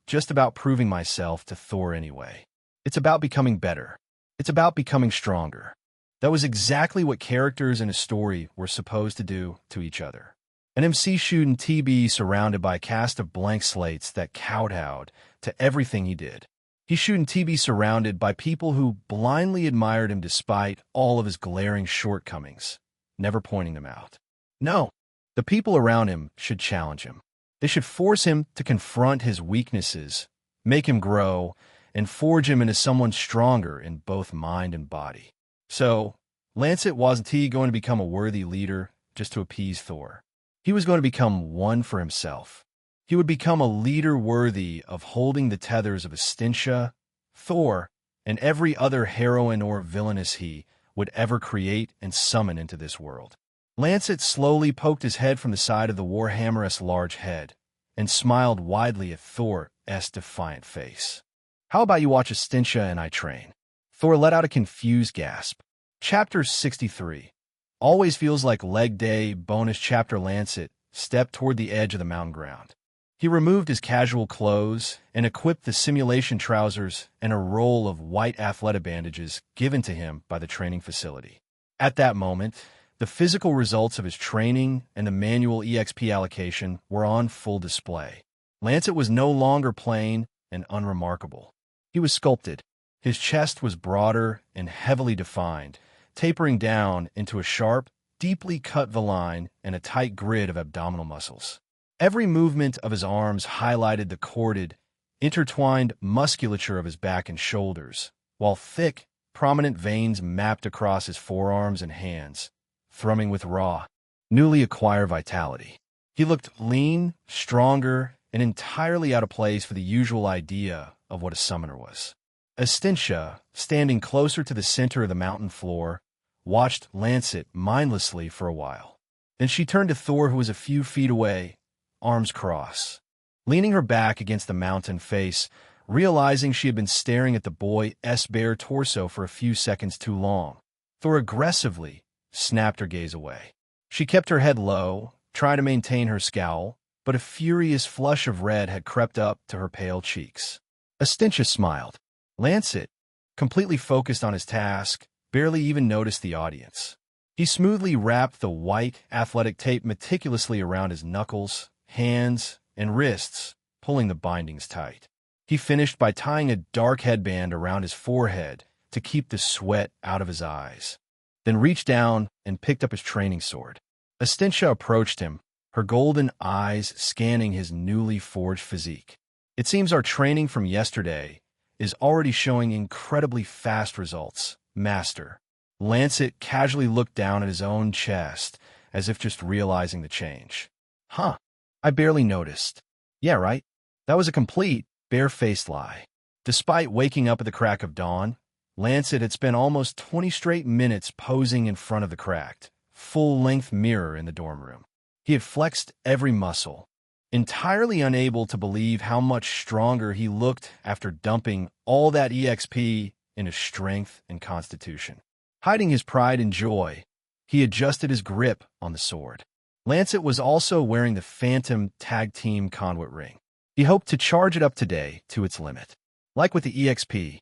just about proving myself to Thor anyway. It's about becoming better. It's about becoming stronger." That was exactly what characters in a story were supposed to do to each other. An MC shooting TB surrounded by a cast of blank slates that kowtowed to everything he did. He's shooting TB surrounded by people who blindly admired him despite all of his glaring shortcomings, never pointing them out. No, the people around him should challenge him. They should force him to confront his weaknesses, make him grow, and forge him into someone stronger in both mind and body. So, Lancet wasn't he going to become a worthy leader just to appease Thor? He was going to become one for himself. He would become a leader worthy of holding the tethers of Estintia, Thor, and every other heroine or villainess he would ever create and summon into this world. Lancet slowly poked his head from the side of the Warhammer's large head and smiled widely at Thor's defiant face. How about you watch Estintia and I train? Thor let out a confused gasp. Chapter 63. Always feels like leg day bonus chapter. Lancet stepped toward the edge of the mountain ground. He removed his casual clothes and equipped the simulation trousers and a roll of white athletic bandages given to him by the training facility. At that moment, the physical results of his training and the manual EXP allocation were on full display. Lancet was no longer plain and unremarkable. He was sculpted. His chest was broader and heavily defined, tapering down into a sharp, deeply cut V-line and a tight grid of abdominal muscles. Every movement of his arms highlighted the corded, intertwined musculature of his back and shoulders, while thick, prominent veins mapped across his forearms and hands, thrumming with raw, newly acquired vitality. He looked lean, stronger, and entirely out of place for the usual idea of what a summoner was. Estintia, standing closer to the center of the mountain floor, watched Lancet mindlessly for a while. Then she turned to Thor, who was a few feet away, arms crossed. Leaning her back against the mountain face, realizing she had been staring at the boy's bare torso for a few seconds too long, Thor aggressively snapped her gaze away. She kept her head low, trying to maintain her scowl, but a furious flush of red had crept up to her pale cheeks. Estintia smiled. Lancet, completely focused on his task, barely even noticed the audience. He smoothly wrapped the white athletic tape meticulously around his knuckles, hands, and wrists, pulling the bindings tight. He finished by tying a dark headband around his forehead to keep the sweat out of his eyes, then reached down and picked up his training sword. Estintia approached him, her golden eyes scanning his newly forged physique. It seems our training from yesterday is already showing incredibly fast results, Master. Lancet casually looked down at his own chest, as if just realizing the change. Huh, I barely noticed. Yeah, right. That was a complete, bare-faced lie. Despite waking up at the crack of dawn, Lancet had spent almost 20 straight minutes posing in front of the cracked, full-length mirror in the dorm room. He had flexed every muscle, entirely unable to believe how much stronger he looked after dumping all that EXP into strength and constitution. Hiding his pride and joy, he adjusted his grip on the sword. Lancet was also wearing the Phantom Tag Team Conduit ring. He hoped to charge it up today to its limit. Like with the EXP,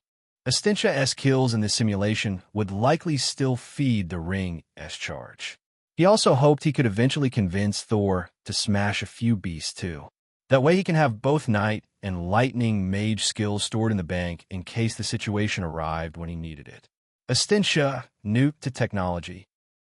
Estintia's kills in this simulation would likely still feed the ring's charge. He also hoped he could eventually convince Thor to smash a few beasts too. That way he can have both Knight and Lightning Mage skills stored in the bank in case the situation arrived when he needed it. Estintia, new to technology,